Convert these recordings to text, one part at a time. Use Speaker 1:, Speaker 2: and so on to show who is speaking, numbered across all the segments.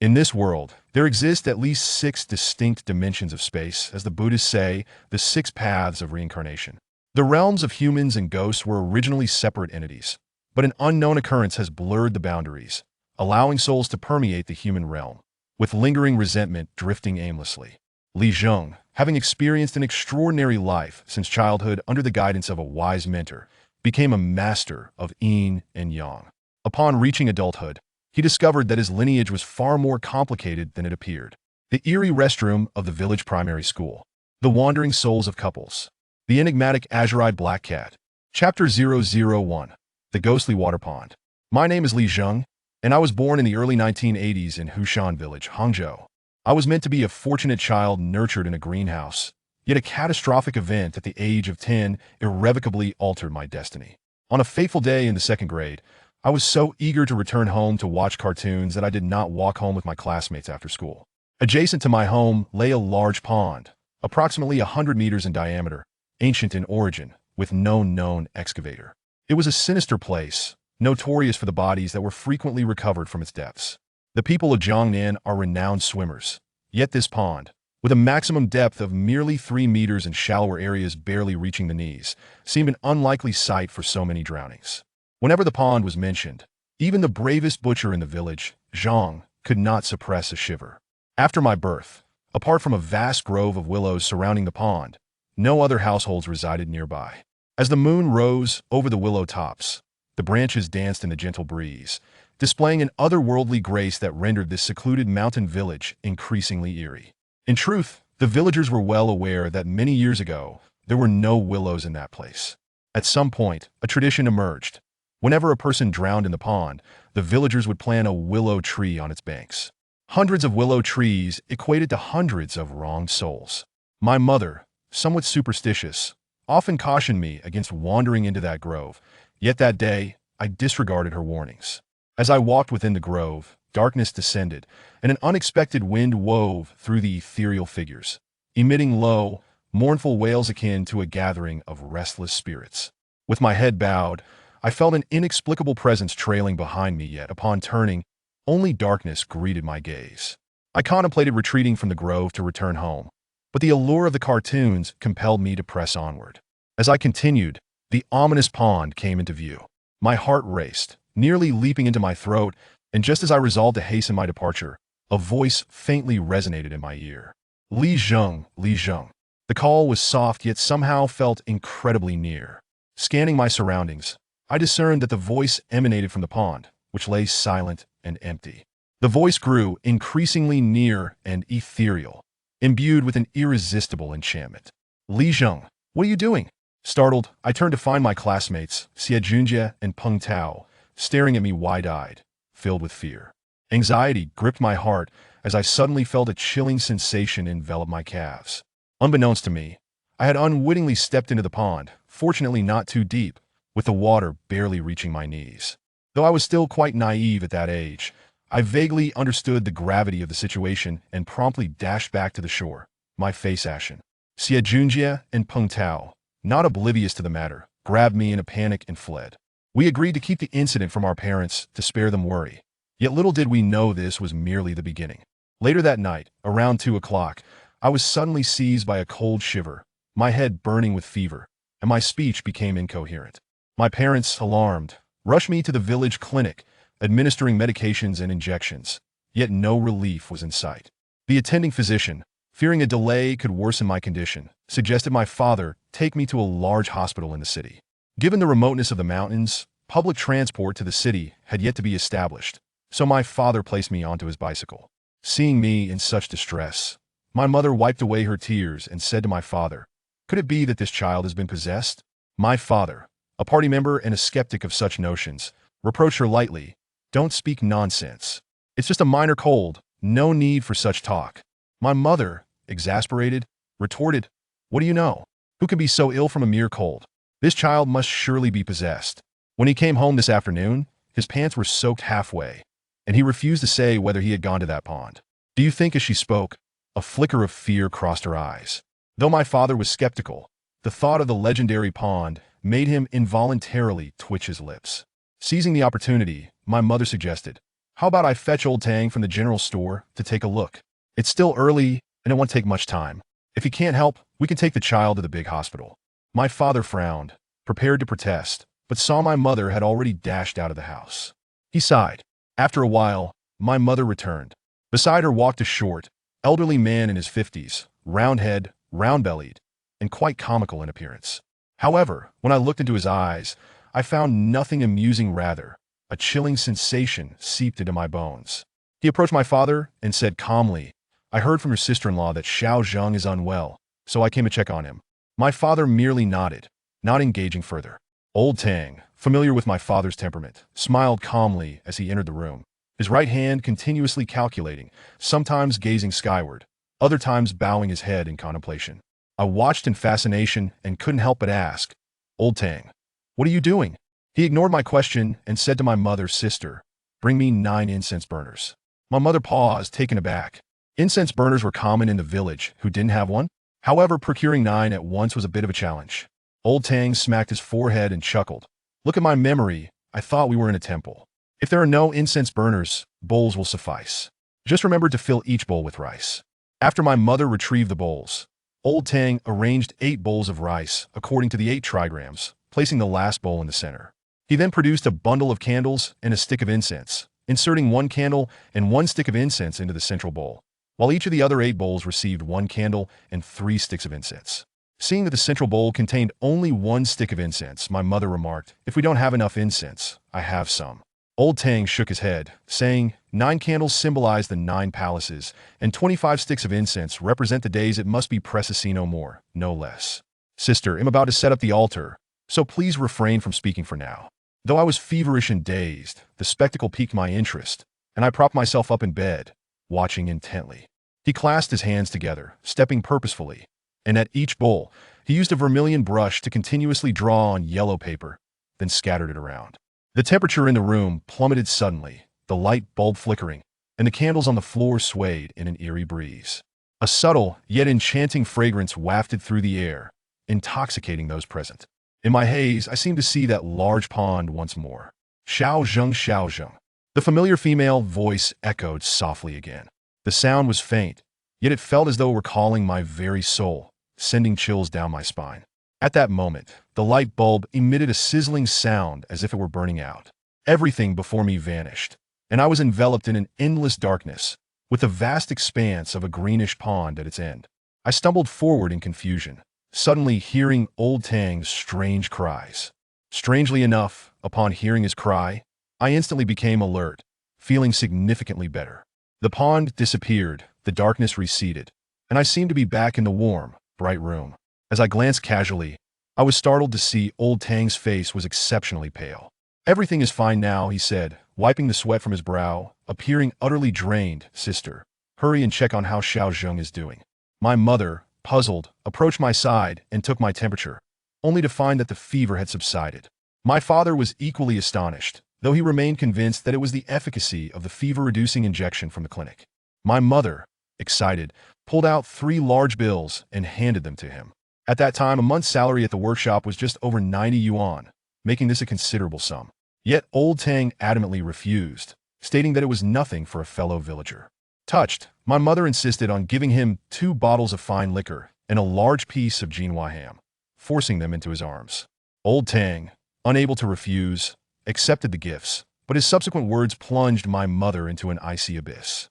Speaker 1: In this world, there exist at least 6 distinct dimensions of space, as the Buddhists say, the 6 paths of reincarnation. The realms of humans and ghosts were originally separate entities, but an unknown occurrence has blurred the boundaries, allowing souls to permeate the human realm, with lingering resentment drifting aimlessly. Zheng, having experienced an extraordinary life since childhood under the guidance of a wise mentor, became a master of yin and yang. Upon reaching adulthood, he discovered that his lineage was far more complicated than it appeared. The eerie restroom of the village primary school, the wandering souls of couples, the enigmatic azure-eyed black cat. Chapter 001, The Ghostly Water Pond. My name is Zheng, and I was born in the early 1980s in Hushan Village, Hangzhou. I was meant to be a fortunate child nurtured in a greenhouse, yet a catastrophic event at the age of 10 irrevocably altered my destiny. On a fateful day in the 2nd grade, I was so eager to return home to watch cartoons that I did not walk home with my classmates after school. Adjacent to my home lay a large pond, approximately 100 meters in diameter, ancient in origin, with no known excavator. It was a sinister place, notorious for the bodies that were frequently recovered from its depths. The people of Jiangnan are renowned swimmers, yet this pond, with a maximum depth of merely 3 meters and shallower areas barely reaching the knees, seemed an unlikely sight for so many drownings. Whenever the pond was mentioned, even the bravest butcher in the village, Zheng, could not suppress a shiver. After my birth, apart from a vast grove of willows surrounding the pond, no other households resided nearby. As the moon rose over the willow tops, the branches danced in the gentle breeze, displaying an otherworldly grace that rendered this secluded mountain village increasingly eerie. In truth, the villagers were well aware that many years ago, there were no willows in that place. At some point, a tradition emerged. Whenever a person drowned in the pond, the villagers would plant a willow tree on its banks. Hundreds of willow trees equated to hundreds of wronged souls. My mother, somewhat superstitious, often cautioned me against wandering into that grove, yet that day, I disregarded her warnings. As I walked within the grove, darkness descended, and an unexpected wind wove through the ethereal figures, emitting low, mournful wails akin to a gathering of restless spirits. With my head bowed, I felt an inexplicable presence trailing behind me, yet upon turning, only darkness greeted my gaze. I contemplated retreating from the grove to return home, but the allure of the cartoons compelled me to press onward. As I continued, the ominous pond came into view. My heart raced, nearly leaping into my throat, and just as I resolved to hasten my departure, a voice faintly resonated in my ear. Zheng, Zheng. The call was soft yet somehow felt incredibly near. Scanning my surroundings, I discerned that the voice emanated from the pond, which lay silent and empty. The voice grew increasingly near and ethereal, imbued with an irresistible enchantment. Zheng, what are you doing? Startled, I turned to find my classmates, Xiejunjie and Peng Tao, staring at me wide-eyed, filled with fear. Anxiety gripped my heart as I suddenly felt a chilling sensation envelop my calves. Unbeknownst to me, I had unwittingly stepped into the pond, fortunately not too deep, with the water barely reaching my knees. Though I was still quite naive at that age, I vaguely understood the gravity of the situation and promptly dashed back to the shore, my face ashen. Xiejunjie and Peng Tao, not oblivious to the matter, grabbed me in a panic and fled. We agreed to keep the incident from our parents to spare them worry, yet little did we know this was merely the beginning. Later that night, around 2 o'clock, I was suddenly seized by a cold shiver, my head burning with fever, and my speech became incoherent. My parents, alarmed, rushed me to the village clinic, administering medications and injections, yet no relief was in sight. The attending physician, fearing a delay could worsen my condition, suggested my father take me to a large hospital in the city. Given the remoteness of the mountains, public transport to the city had yet to be established, so my father placed me onto his bicycle. Seeing me in such distress, my mother wiped away her tears and said to my father, "Could it be that this child has been possessed?" My father, a party member and a skeptic of such notions, reproached her lightly, "Don't speak nonsense. It's just a minor cold, no need for such talk." My mother, exasperated, retorted, "What do you know? Who can be so ill from a mere cold? This child must surely be possessed." When he came home this afternoon, his pants were soaked halfway, and he refused to say whether he had gone to that pond. Do you think as she spoke, a flicker of fear crossed her eyes? Though my father was skeptical, the thought of the legendary pond made him involuntarily twitch his lips. Seizing the opportunity, my mother suggested, How about I fetch old Tang from the general store to take a look? It's still early, and it won't take much time. If he can't help, we can take the child to the big hospital. My father frowned, prepared to protest, but saw my mother had already dashed out of the house. He sighed. After a while, my mother returned. Beside her walked a short, elderly man in his 50s, round-head, round-bellied, and quite comical in appearance. However, when I looked into his eyes, I found nothing amusing, rather, a chilling sensation seeped into my bones. He approached my father and said calmly, "I heard from your sister-in-law that Zheng is unwell, so I came to check on him." My father merely nodded, not engaging further. Old Tang, familiar with my father's temperament, smiled calmly as he entered the room, his right hand continuously calculating, sometimes gazing skyward, other times bowing his head in contemplation. I watched in fascination and couldn't help but ask, "Old Tang, what are you doing?" He ignored my question and said to my mother, "Sister, bring me 9 incense burners." My mother paused, taken aback. Incense burners were common in the village. Who didn't have one? However, procuring 9 at once was a bit of a challenge. Old Tang smacked his forehead and chuckled. "Look at my memory. I thought we were in a temple. If there are no incense burners, bowls will suffice. Just remember to fill each bowl with rice." After my mother retrieved the bowls, Old Tang arranged 8 bowls of rice according to the 8 trigrams, placing the last bowl in the center. He then produced a bundle of candles and a stick of incense, inserting 1 candle and 1 stick of incense into the central bowl, while each of the other 8 bowls received 1 candle and 3 sticks of incense. Seeing that the central bowl contained only 1 stick of incense, my mother remarked, "If we don't have enough incense, I have some." Old Tang shook his head, saying, 9 candles symbolize the 9 palaces, and 25 sticks of incense represent the days it must be precisi, no more, no less. "Sister, I'm about to set up the altar, so please refrain from speaking for now." Though I was feverish and dazed, the spectacle piqued my interest, and I propped myself up in bed, watching intently. He clasped his hands together, stepping purposefully, and at each bowl, he used a vermilion brush to continuously draw on yellow paper, then scattered it around. The temperature in the room plummeted suddenly, the light bulb flickering, and the candles on the floor swayed in an eerie breeze. A subtle, yet enchanting fragrance wafted through the air, intoxicating those present. In my haze, I seemed to see that large pond once more. Zheng, Zheng. The familiar female voice echoed softly again. The sound was faint, yet it felt as though it were calling my very soul, sending chills down my spine. At that moment, the light bulb emitted a sizzling sound as if it were burning out. Everything before me vanished, and I was enveloped in an endless darkness, with a vast expanse of a greenish pond at its end. I stumbled forward in confusion, suddenly hearing Old Tang's strange cries. Strangely enough, upon hearing his cry, I instantly became alert, feeling significantly better. The pond disappeared, the darkness receded, and I seemed to be back in the warm, bright room. As I glanced casually, I was startled to see Old Tang's face was exceptionally pale. "Everything is fine now," he said, wiping the sweat from his brow, appearing utterly drained. "Sister, hurry and check on how Zheng is doing." My mother, puzzled, approached my side and took my temperature, only to find that the fever had subsided. My father was equally astonished, though he remained convinced that it was the efficacy of the fever-reducing injection from the clinic. My mother, excited, pulled out 3 large bills and handed them to him. At that time, a month's salary at the workshop was just over 90 yuan, making this a considerable sum. Yet Old Tang adamantly refused, stating that it was nothing for a fellow villager. Touched, my mother insisted on giving him 2 bottles of fine liquor and a large piece of Jinhua ham, forcing them into his arms. Old Tang, unable to refuse, accepted the gifts, but his subsequent words plunged my mother into an icy abyss.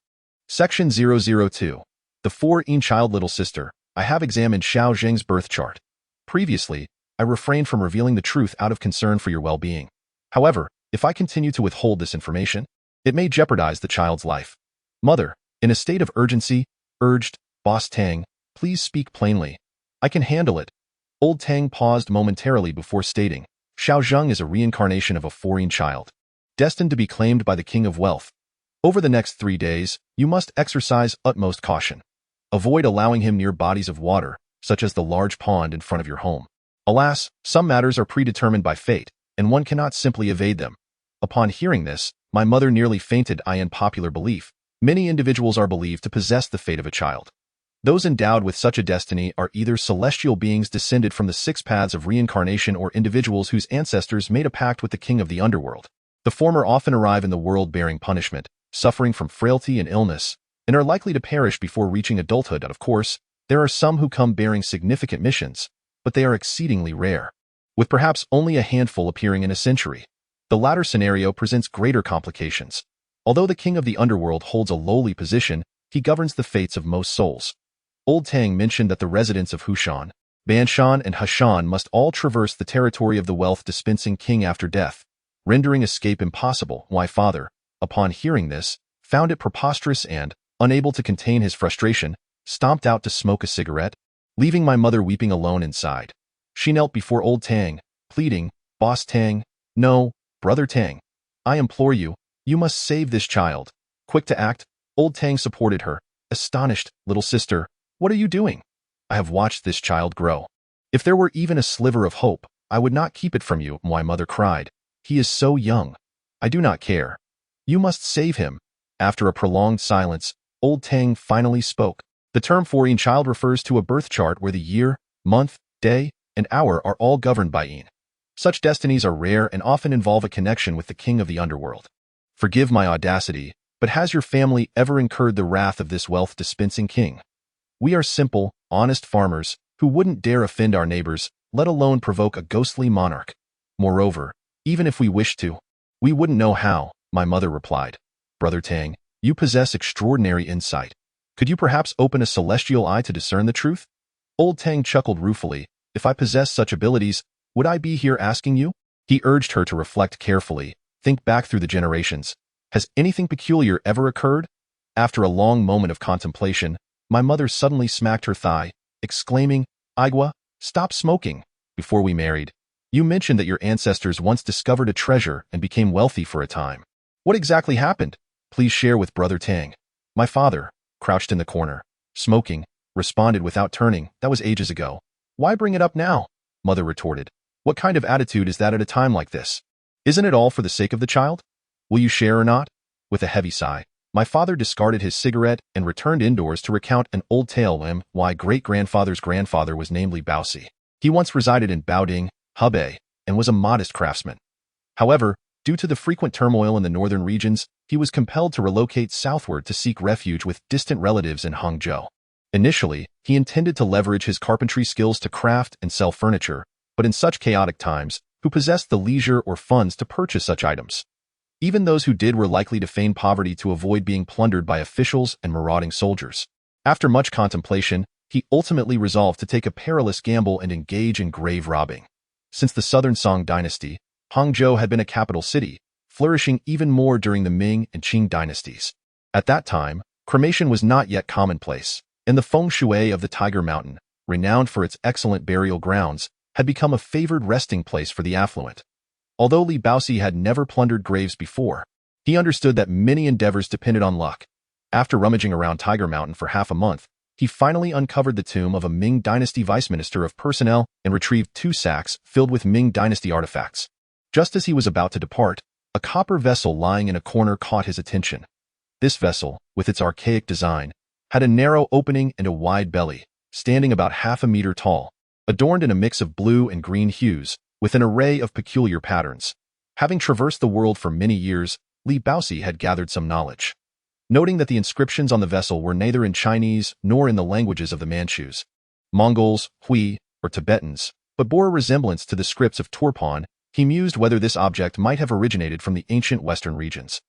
Speaker 1: Section 002. The 4-child little sister. I have examined Zheng's birth chart. Previously, I refrained from revealing the truth out of concern for your well-being. However, if I continue to withhold this information, it may jeopardize the child's life. Mother, in a state of urgency, urged, Boss Tang, please speak plainly. I can handle it. Old Tang paused momentarily before stating, Zheng is a reincarnation of a 4-child, destined to be claimed by the King of Wealth. Over the next 3 days, you must exercise utmost caution. Avoid allowing him near bodies of water, such as the large pond in front of your home. Alas, some matters are predetermined by fate, and one cannot simply evade them. Upon hearing this, my mother nearly fainted. In popular belief, many individuals are believed to possess the fate of a child. Those endowed with such a destiny are either celestial beings descended from the 6 paths of reincarnation or individuals whose ancestors made a pact with the king of the underworld. The former often arrive in the world bearing punishment, suffering from frailty and illness, and are likely to perish before reaching adulthood. Of course, there are some who come bearing significant missions, but they are exceedingly rare, with perhaps only a handful appearing in a century. The latter scenario presents greater complications. Although the king of the underworld holds a lowly position, he governs the fates of most souls. Old Tang mentioned that the residents of Hushan, Banshan, and Hashan must all traverse the territory of the wealth-dispensing king after death, rendering escape impossible. My father, upon hearing this, found it preposterous and, unable to contain his frustration, stomped out to smoke a cigarette, leaving my mother weeping alone inside. She knelt before Old Tang, pleading, "Boss Tang, no, Brother Tang, I implore you, you must save this child." Quick to act, Old Tang supported her, astonished. "Little sister, what are you doing? I have watched this child grow. If there were even a sliver of hope, I would not keep it from you," my mother cried. "He is so young. I do not care. You must save him." After a prolonged silence, Old Tang finally spoke. The term foreign child refers to a birth chart where the year, month, day, and hour are all governed by Yin. Such destinies are rare and often involve a connection with the king of the underworld. Forgive my audacity, but has your family ever incurred the wrath of this wealth-dispensing king? We are simple, honest farmers who wouldn't dare offend our neighbors, let alone provoke a ghostly monarch. Moreover, even if we wished to, we wouldn't know how, my mother replied. Brother Tang, you possess extraordinary insight. Could you perhaps open a celestial eye to discern the truth? Old Tang chuckled ruefully. If I possessed such abilities, would I be here asking you? He urged her to reflect carefully, think back through the generations. Has anything peculiar ever occurred? After a long moment of contemplation, my mother suddenly smacked her thigh, exclaiming, "Igua, stop smoking. Before we married, you mentioned that your ancestors once discovered a treasure and became wealthy for a time. What exactly happened? Please share with Brother Tang." My father, crouched in the corner, smoking, responded without turning, "That was ages ago. Why bring it up now?" Mother retorted. "What kind of attitude is that at a time like this? Isn't it all for the sake of the child? Will you share or not?" With a heavy sigh, my father discarded his cigarette and returned indoors to recount an old tale. My great-grandfather's grandfather was named Li Baoxi. He once resided in Baoding, Hebei, and was a modest craftsman. However, due to the frequent turmoil in the northern regions, he was compelled to relocate southward to seek refuge with distant relatives in Hangzhou. Initially, he intended to leverage his carpentry skills to craft and sell furniture, but in such chaotic times, who possessed the leisure or funds to purchase such items? Even those who did were likely to feign poverty to avoid being plundered by officials and marauding soldiers. After much contemplation, he ultimately resolved to take a perilous gamble and engage in grave robbing. Since the Southern Song dynasty, Hangzhou had been a capital city, flourishing even more during the Ming and Qing dynasties. At that time, cremation was not yet commonplace, and the feng shui of the Tiger Mountain, renowned for its excellent burial grounds, had become a favored resting place for the affluent. Although Li Baoxi had never plundered graves before, he understood that many endeavors depended on luck. After rummaging around Tiger Mountain for half a month, he finally uncovered the tomb of a Ming Dynasty Vice Minister of Personnel and retrieved 2 sacks filled with Ming Dynasty artifacts. Just as he was about to depart, a copper vessel lying in a corner caught his attention. This vessel, with its archaic design, had a narrow opening and a wide belly, standing about half a meter tall, adorned in a mix of blue and green hues, with an array of peculiar patterns. Having traversed the world for many years, Li Baoxi had gathered some knowledge. Noting that the inscriptions on the vessel were neither in Chinese nor in the languages of the Manchus, Mongols, Hui, or Tibetans, but bore a resemblance to the scripts of Turpan, he mused whether this object might have originated from the ancient western regions.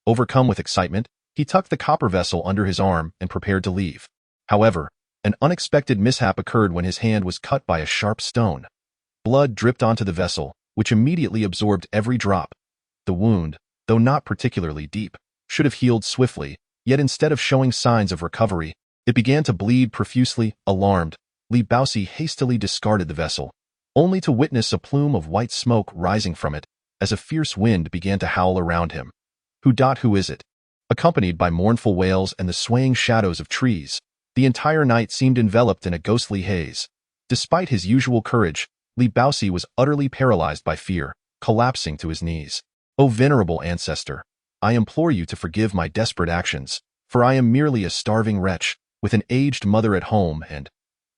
Speaker 1: Overcome with excitement, he tucked the copper vessel under his arm and prepared to leave. However, an unexpected mishap occurred when his hand was cut by a sharp stone. Blood dripped onto the vessel, which immediately absorbed every drop. The wound, though not particularly deep, should have healed swiftly, yet instead of showing signs of recovery, it began to bleed profusely. Alarmed, Li Baoxi hastily discarded the vessel, only to witness a plume of white smoke rising from it as a fierce wind began to howl around him. Who is it? Accompanied by mournful wails and the swaying shadows of trees, the entire night seemed enveloped in a ghostly haze. Despite his usual courage, Li Baoxi was utterly paralyzed by fear, collapsing to his knees. "O venerable ancestor, I implore you to forgive my desperate actions, for I am merely a starving wretch, with an aged mother at home." And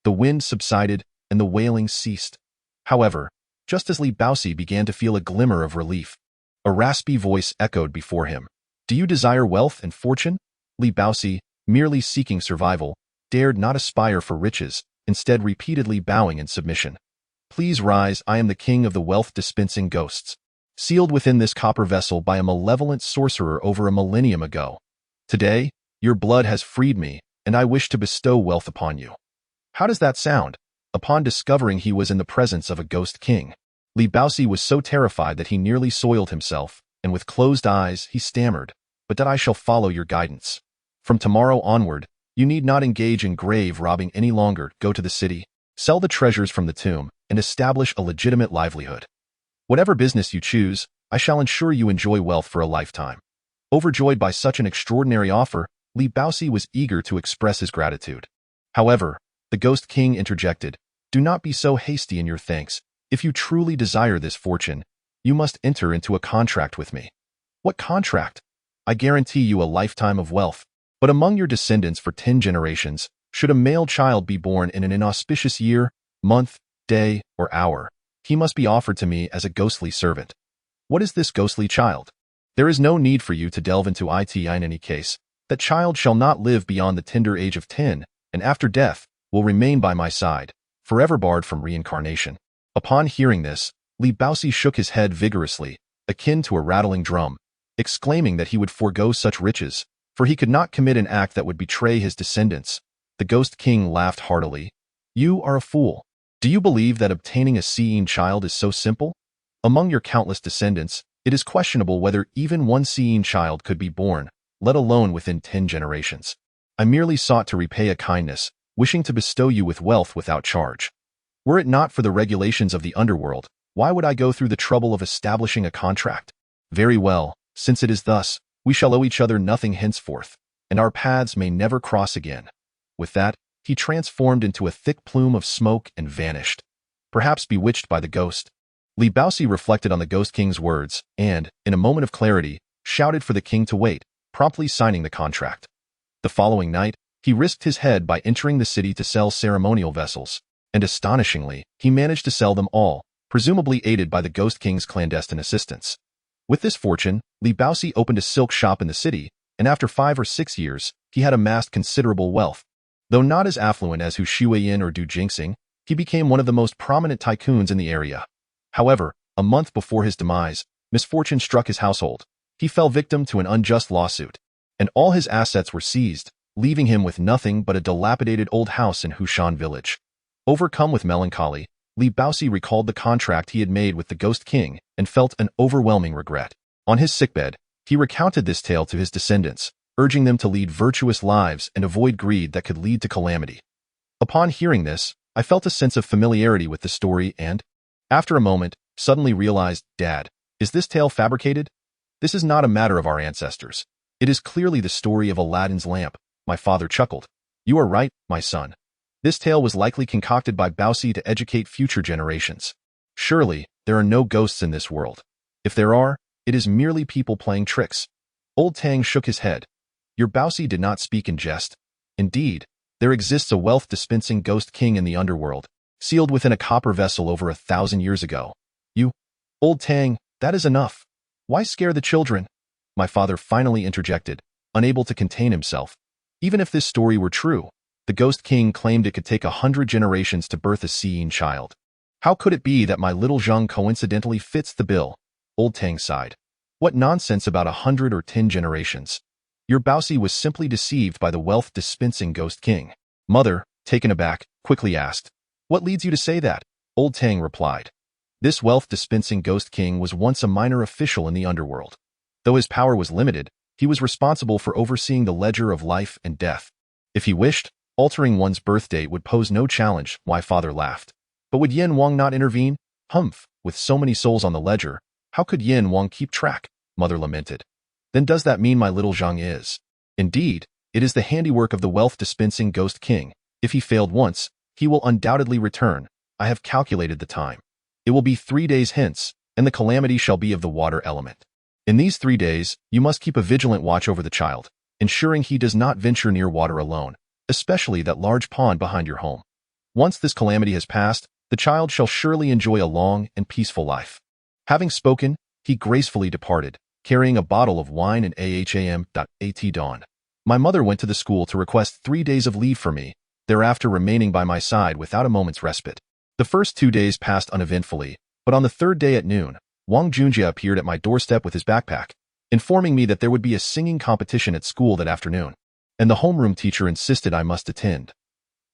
Speaker 1: the wind subsided, and the wailing ceased. However, just as Li Baoxi began to feel a glimmer of relief, a raspy voice echoed before him. Do you desire wealth and fortune? Li Baozi, merely seeking survival, dared not aspire for riches, instead repeatedly bowing in submission. Please rise, I am the king of the wealth-dispensing ghosts, sealed within this copper vessel by a malevolent sorcerer over a millennium ago. Today, your blood has freed me, and I wish to bestow wealth upon you. How does that sound? Upon discovering he was in the presence of a ghost king, Li Baozi was so terrified that he nearly soiled himself, and with closed eyes, he stammered, "But that I shall follow your guidance. From tomorrow onward, you need not engage in grave robbing any longer. Go to the city, sell the treasures from the tomb, and establish a legitimate livelihood. Whatever business you choose, I shall ensure you enjoy wealth for a lifetime." Overjoyed by such an extraordinary offer, Li Baozi was eager to express his gratitude. However, the Ghost King interjected, "Do not be so hasty in your thanks. If you truly desire this fortune, you must enter into a contract with me." "What contract?" "I guarantee you a lifetime of wealth, but among your descendants for 10 generations, should a male child be born in an inauspicious year, month, day, or hour, he must be offered to me as a ghostly servant." "What is this ghostly child?" "There is no need for you to delve into it in any case. That child shall not live beyond the tender age of 10, and after death, will remain by my side, forever barred from reincarnation." Upon hearing this, Li Baozi shook his head vigorously, akin to a rattling drum, exclaiming that he would forego such riches, for he could not commit an act that would betray his descendants. The Ghost King laughed heartily. "You are a fool. Do you believe that obtaining a seeing child is so simple? Among your countless descendants, it is questionable whether even one seeing child could be born, let alone within 10 generations. I merely sought to repay a kindness, wishing to bestow you with wealth without charge. Were it not for the regulations of the underworld, why would I go through the trouble of establishing a contract? Very well, since it is thus, we shall owe each other nothing henceforth, and our paths may never cross again." With that, he transformed into a thick plume of smoke and vanished, perhaps bewitched by the ghost. Li Baozi reflected on the Ghost King's words and, in a moment of clarity, shouted for the king to wait, promptly signing the contract. The following night, he risked his head by entering the city to sell ceremonial vessels, and astonishingly, he managed to sell them all, presumably aided by the Ghost King's clandestine assistance. With this fortune, Li Baozi opened a silk shop in the city, and after 5 or 6 years, he had amassed considerable wealth. Though not as affluent as Hu Shuiyin or Du Jingxing, he became one of the most prominent tycoons in the area. However, a month before his demise, misfortune struck his household. He fell victim to an unjust lawsuit, and all his assets were seized, leaving him with nothing but a dilapidated old house in Hushan village. Overcome with melancholy, Li Baozi recalled the contract he had made with the Ghost King and felt an overwhelming regret. On his sickbed, he recounted this tale to his descendants, urging them to lead virtuous lives and avoid greed that could lead to calamity. Upon hearing this, I felt a sense of familiarity with the story and, after a moment, suddenly realized, "Dad, is this tale fabricated? This is not a matter of our ancestors. It is clearly the story of Aladdin's lamp." My father chuckled. "You are right, my son. This tale was likely concocted by Baozi to educate future generations. Surely, there are no ghosts in this world. If there are, it is merely people playing tricks." Old Tang shook his head. "Your Baozi did not speak in jest. Indeed, there exists a wealth-dispensing ghost king in the underworld, sealed within a copper vessel over 1,000 years ago. You, Old Tang, that is enough. Why scare the children?" My father finally interjected, unable to contain himself. Even if this story were true, the Ghost King claimed it could take 100 generations to birth a seeing child. How could it be that my little Zheng coincidentally fits the bill? Old Tang sighed. What nonsense about 100 or 10 generations. Your Baozi was simply deceived by the wealth-dispensing Ghost King. Mother, taken aback, quickly asked, "What leads you to say that?" Old Tang replied. This wealth-dispensing Ghost King was once a minor official in the underworld. Though his power was limited, he was responsible for overseeing the ledger of life and death. If he wished, altering one's birth date would pose no challenge. My father laughed. But would Yin Wang not intervene? Humph, with so many souls on the ledger, how could Yin Wang keep track? Mother lamented. Then does that mean my little Zheng is? Indeed, it is the handiwork of the wealth-dispensing Ghost King. If he failed once, he will undoubtedly return. I have calculated the time. It will be 3 days hence, and the calamity shall be of the water element. In these 3 days, you must keep a vigilant watch over the child, ensuring he does not venture near water alone, especially that large pond behind your home. Once this calamity has passed, the child shall surely enjoy a long and peaceful life. Having spoken, he gracefully departed, carrying a bottle of wine and AHAM.AT dawn. My mother went to the school to request 3 days of leave for me, thereafter remaining by my side without a moment's respite. The first 2 days passed uneventfully, but on the third day at noon, Wang Junjie appeared at my doorstep with his backpack, informing me that there would be a singing competition at school that afternoon, and the homeroom teacher insisted I must attend.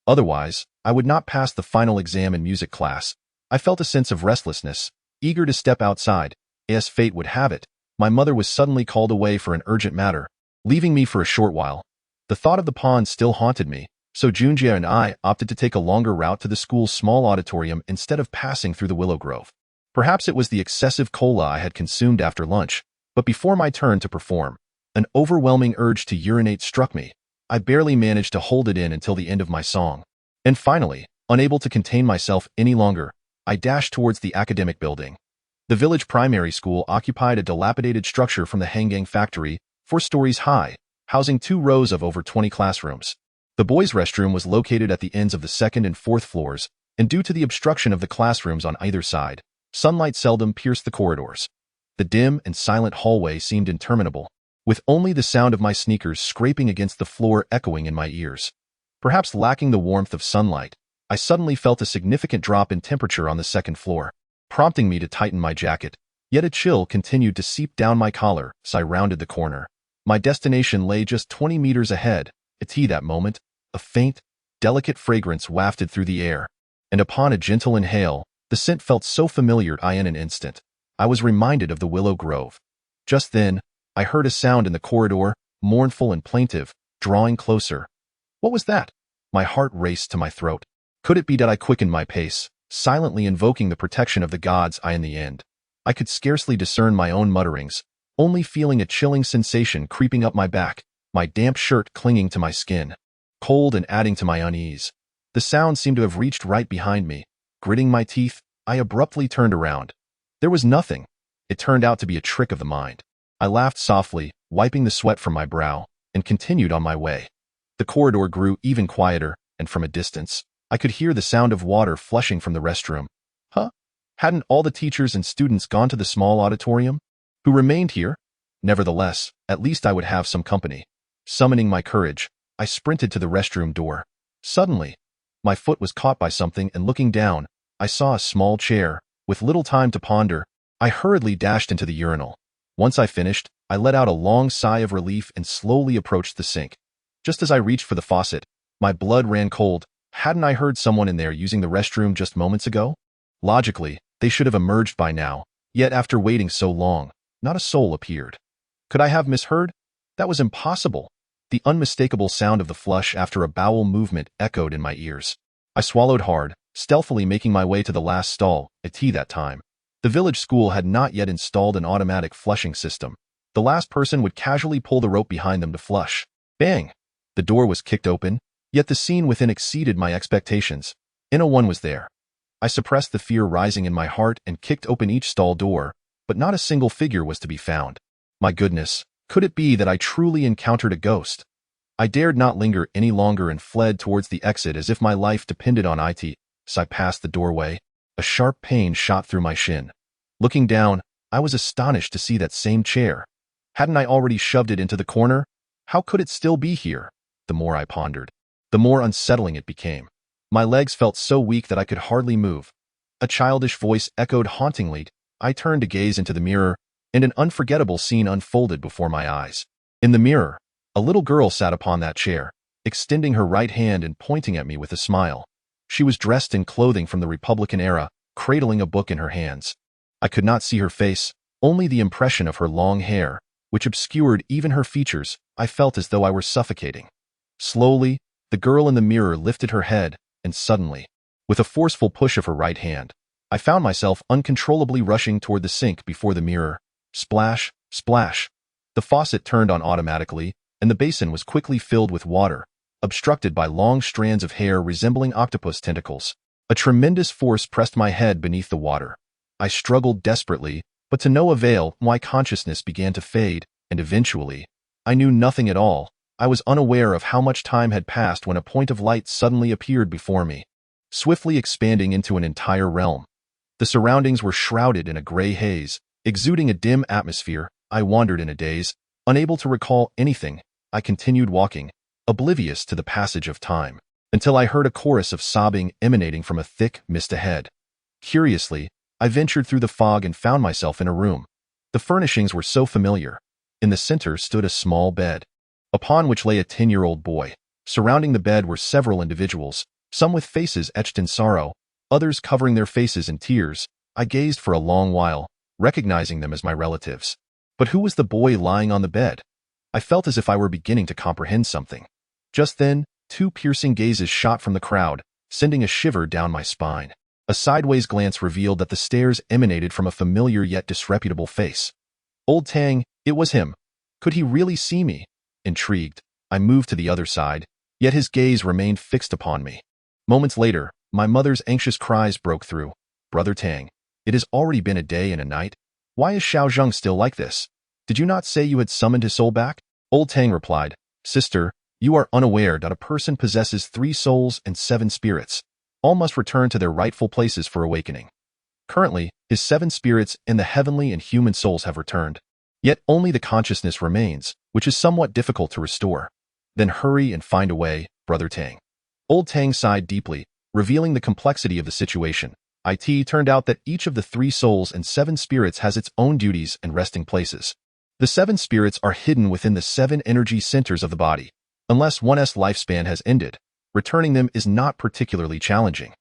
Speaker 1: Otherwise, I would not pass the final exam in music class. I felt a sense of restlessness, eager to step outside. As fate would have it, my mother was suddenly called away for an urgent matter, leaving me for a short while. The thought of the pond still haunted me, so Junjie and I opted to take a longer route to the school's small auditorium instead of passing through the willow grove. Perhaps it was the excessive cola I had consumed after lunch, but before my turn to perform, an overwhelming urge to urinate struck me. I barely managed to hold it in until the end of my song. And finally, unable to contain myself any longer, I dashed towards the academic building. The village primary school occupied a dilapidated structure from the Hangang factory, 4 stories high, housing 2 rows of over 20 classrooms. The boys' restroom was located at the ends of the 2nd and 4th floors, and due to the obstruction of the classrooms on either side, sunlight seldom pierced the corridors. The dim and silent hallway seemed interminable, with only the sound of my sneakers scraping against the floor echoing in my ears. Perhaps lacking the warmth of sunlight, I suddenly felt a significant drop in temperature on the 2nd floor, prompting me to tighten my jacket, yet a chill continued to seep down my collar as I rounded the corner. My destination lay just 20 meters ahead. At that moment, a faint, delicate fragrance wafted through the air, and upon a gentle inhale, the scent felt so familiar in an instant. I was reminded of the willow grove. Just then, I heard a sound in the corridor, mournful and plaintive, drawing closer. What was that? My heart raced to my throat. Could it be that I quickened my pace, silently invoking the protection of the gods? In the end, I could scarcely discern my own mutterings, only feeling a chilling sensation creeping up my back, my damp shirt clinging to my skin, cold and adding to my unease. The sound seemed to have reached right behind me. Gritting my teeth, I abruptly turned around. There was nothing. It turned out to be a trick of the mind. I laughed softly, wiping the sweat from my brow, and continued on my way. The corridor grew even quieter, and from a distance, I could hear the sound of water flushing from the restroom. Hadn't all the teachers and students gone to the small auditorium? Who remained here? Nevertheless, at least I would have some company. Summoning my courage, I sprinted to the restroom door. Suddenly, my foot was caught by something, and looking down, I saw a small chair. With little time to ponder, I hurriedly dashed into the urinal. Once I finished, I let out a long sigh of relief and slowly approached the sink. Just as I reached for the faucet, my blood ran cold. Hadn't I heard someone in there using the restroom just moments ago? Logically, they should have emerged by now, yet after waiting so long, not a soul appeared. Could I have misheard? That was impossible. The unmistakable sound of the flush after a bowel movement echoed in my ears. I swallowed hard, stealthily making my way to the last stall. At that time, the village school had not yet installed an automatic flushing system. The last person would casually pull the rope behind them to flush. Bang! The door was kicked open, yet the scene within exceeded my expectations. No one was there. I suppressed the fear rising in my heart and kicked open each stall door, but not a single figure was to be found. My goodness, could it be that I truly encountered a ghost? I dared not linger any longer and fled towards the exit as if my life depended on it. As I passed the doorway, a sharp pain shot through my shin. Looking down, I was astonished to see that same chair. Hadn't I already shoved it into the corner? How could it still be here? The more I pondered, the more unsettling it became. My legs felt so weak that I could hardly move. A childish voice echoed hauntingly. I turned to gaze into the mirror, and an unforgettable scene unfolded before my eyes. In the mirror, a little girl sat upon that chair, extending her right hand and pointing at me with a smile. She was dressed in clothing from the Republican era, cradling a book in her hands. I could not see her face, only the impression of her long hair, which obscured even her features. I felt as though I were suffocating. Slowly, the girl in the mirror lifted her head, and suddenly, with a forceful push of her right hand, I found myself uncontrollably rushing toward the sink before the mirror. Splash, splash. The faucet turned on automatically, and the basin was quickly filled with water, obstructed by long strands of hair resembling octopus tentacles. A tremendous force pressed my head beneath the water. I struggled desperately, but to no avail. My consciousness began to fade, and eventually, I knew nothing at all. I was unaware of how much time had passed when a point of light suddenly appeared before me, swiftly expanding into an entire realm. The surroundings were shrouded in a gray haze, exuding a dim atmosphere. I wandered in a daze, unable to recall anything. I continued walking, oblivious to the passage of time, until I heard a chorus of sobbing emanating from a thick mist ahead. Curiously, I ventured through the fog and found myself in a room. The furnishings were so familiar. In the center stood a small bed, upon which lay a 10-year-old boy. Surrounding the bed were several individuals, some with faces etched in sorrow, others covering their faces in tears. I gazed for a long while, recognizing them as my relatives. But who was the boy lying on the bed? I felt as if I were beginning to comprehend something. Just then, two piercing gazes shot from the crowd, sending a shiver down my spine. A sideways glance revealed that the stares emanated from a familiar yet disreputable face. Old Tang, it was him. Could he really see me? Intrigued, I moved to the other side, yet his gaze remained fixed upon me. Moments later, my mother's anxious cries broke through. Brother Tang, it has already been a day and a night. Why is Zheng still like this? Did you not say you had summoned his soul back? Old Tang replied, Sister, you are unaware that a person possesses 3 souls and 7 spirits. All must return to their rightful places for awakening. Currently, his 7 spirits and the heavenly and human souls have returned. Yet only the consciousness remains, which is somewhat difficult to restore. Then hurry and find a way, Brother Tang. Old Tang sighed deeply, revealing the complexity of the situation. It turned out that each of the 3 souls and 7 spirits has its own duties and resting places. The 7 spirits are hidden within the 7 energy centers of the body. Unless one's lifespan has ended, returning them is not particularly challenging.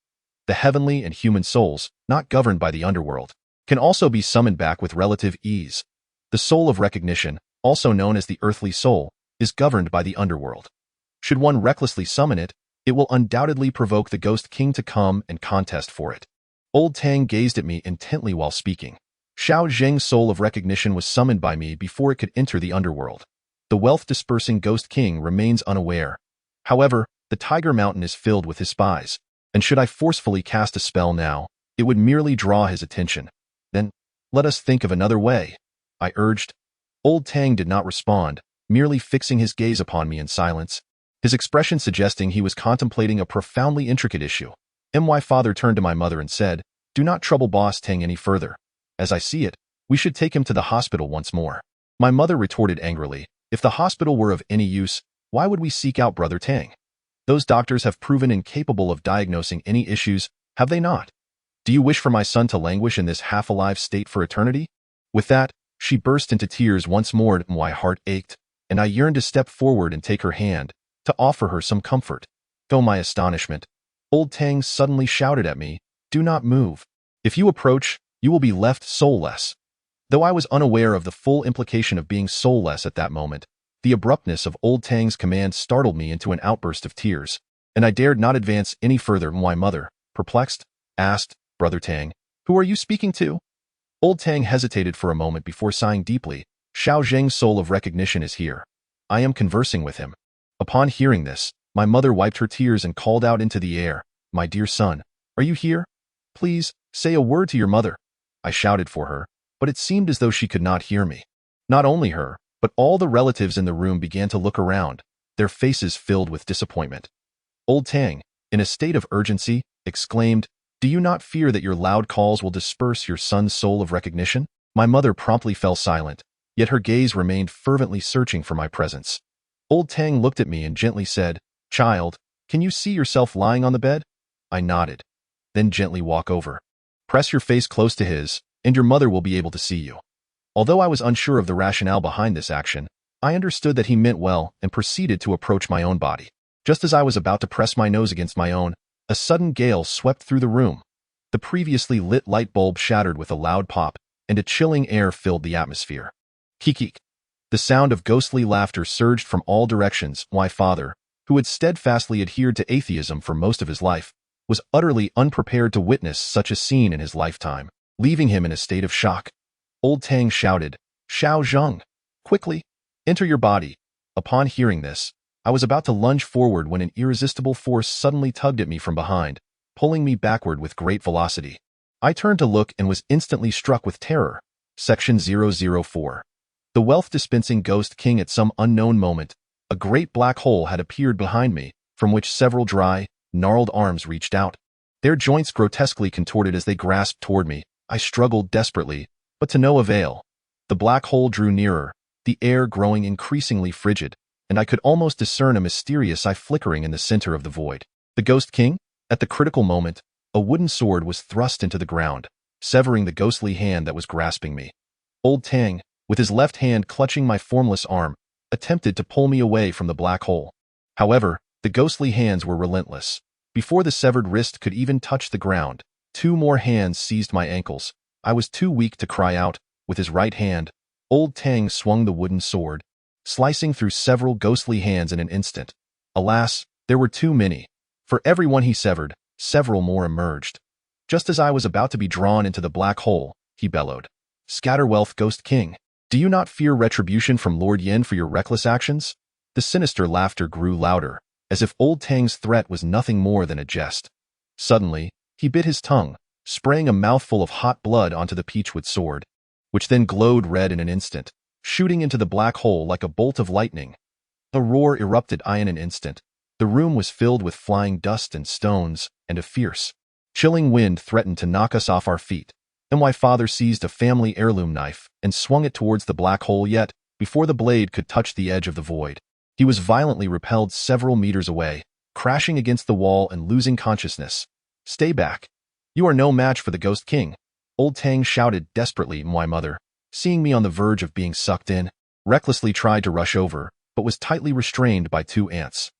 Speaker 1: The heavenly and human souls, not governed by the underworld, can also be summoned back with relative ease. The soul of recognition, also known as the earthly soul, is governed by the underworld. Should one recklessly summon it, it will undoubtedly provoke the Ghost King to come and contest for it. Old Tang gazed at me intently while speaking. Zheng's soul of recognition was summoned by me before it could enter the underworld. The wealth-dispersing Ghost King remains unaware. However, the Tiger Mountain is filled with his spies, and should I forcefully cast a spell now, it would merely draw his attention. Then, let us think of another way, I urged. Old Tang did not respond, merely fixing his gaze upon me in silence, his expression suggesting he was contemplating a profoundly intricate issue. My father turned to my mother and said, Do not trouble Boss Tang any further. As I see it, we should take him to the hospital once more. My mother retorted angrily, If the hospital were of any use, why would we seek out Brother Tang? Those doctors have proven incapable of diagnosing any issues, have they not? Do you wish for my son to languish in this half-alive state for eternity? With that, she burst into tears once more. My heart ached, and I yearned to step forward and take her hand, to offer her some comfort. To my astonishment, Old Tang suddenly shouted at me, Do not move. If you approach, you will be left soulless. Though I was unaware of the full implication of being soulless at that moment, the abruptness of Old Tang's command startled me into an outburst of tears, and I dared not advance any further. My mother, perplexed, asked, Brother Tang, who are you speaking to? Old Tang hesitated for a moment before sighing deeply. Zheng's soul of recognition is here. I am conversing with him. Upon hearing this, my mother wiped her tears and called out into the air, My dear son, are you here? Please, say a word to your mother. I shouted for her, but it seemed as though she could not hear me. Not only her, but all the relatives in the room began to look around, their faces filled with disappointment. Old Tang, in a state of urgency, exclaimed, Do you not fear that your loud calls will disperse your son's soul of recognition? My mother promptly fell silent, yet her gaze remained fervently searching for my presence. Old Tang looked at me and gently said, Child, can you see yourself lying on the bed? I nodded. Then gently walk over. Press your face close to his, and your mother will be able to see you. Although I was unsure of the rationale behind this action, I understood that he meant well and proceeded to approach my own body. Just as I was about to press my nose against my own, a sudden gale swept through the room. The previously lit light bulb shattered with a loud pop, and a chilling air filled the atmosphere. Kikik. The sound of ghostly laughter surged from all directions. My father, who had steadfastly adhered to atheism for most of his life, was utterly unprepared to witness such a scene in his lifetime, leaving him in a state of shock. Old Tang shouted, Zheng, quickly, enter your body. Upon hearing this, I was about to lunge forward when an irresistible force suddenly tugged at me from behind, pulling me backward with great velocity. I turned to look and was instantly struck with terror. Section 004. The wealth-dispensing Ghost King. At some unknown moment, a great black hole had appeared behind me, from which several dry, gnarled arms reached out. Their joints grotesquely contorted as they grasped toward me. I struggled desperately, but to no avail. The black hole drew nearer, the air growing increasingly frigid, and I could almost discern a mysterious eye flickering in the center of the void. The Ghost King? At the critical moment, a wooden sword was thrust into the ground, severing the ghostly hand that was grasping me. Old Tang, with his left hand clutching my formless arm, attempted to pull me away from the black hole. However, the ghostly hands were relentless. Before the severed wrist could even touch the ground, 2 more hands seized my ankles. I was too weak to cry out. With his right hand, Old Tang swung the wooden sword, slicing through several ghostly hands in an instant. Alas, there were too many. For every one he severed, several more emerged. Just as I was about to be drawn into the black hole, he bellowed, "Scatter wealth, Ghost King. Do you not fear retribution from Lord Yin for your reckless actions?" The sinister laughter grew louder, as if Old Tang's threat was nothing more than a jest. Suddenly, he bit his tongue, spraying a mouthful of hot blood onto the peachwood sword, which then glowed red in an instant, shooting into the black hole like a bolt of lightning. A roar erupted in an instant. The room was filled with flying dust and stones, and a fierce, chilling wind threatened to knock us off our feet. Then my father seized a family heirloom knife and swung it towards the black hole, yet, before the blade could touch the edge of the void, he was violently repelled several meters away, crashing against the wall and losing consciousness. "Stay back. You are no match for the Ghost King," Old Tang shouted desperately. My mother, seeing me on the verge of being sucked in, recklessly tried to rush over, but was tightly restrained by 2 ants.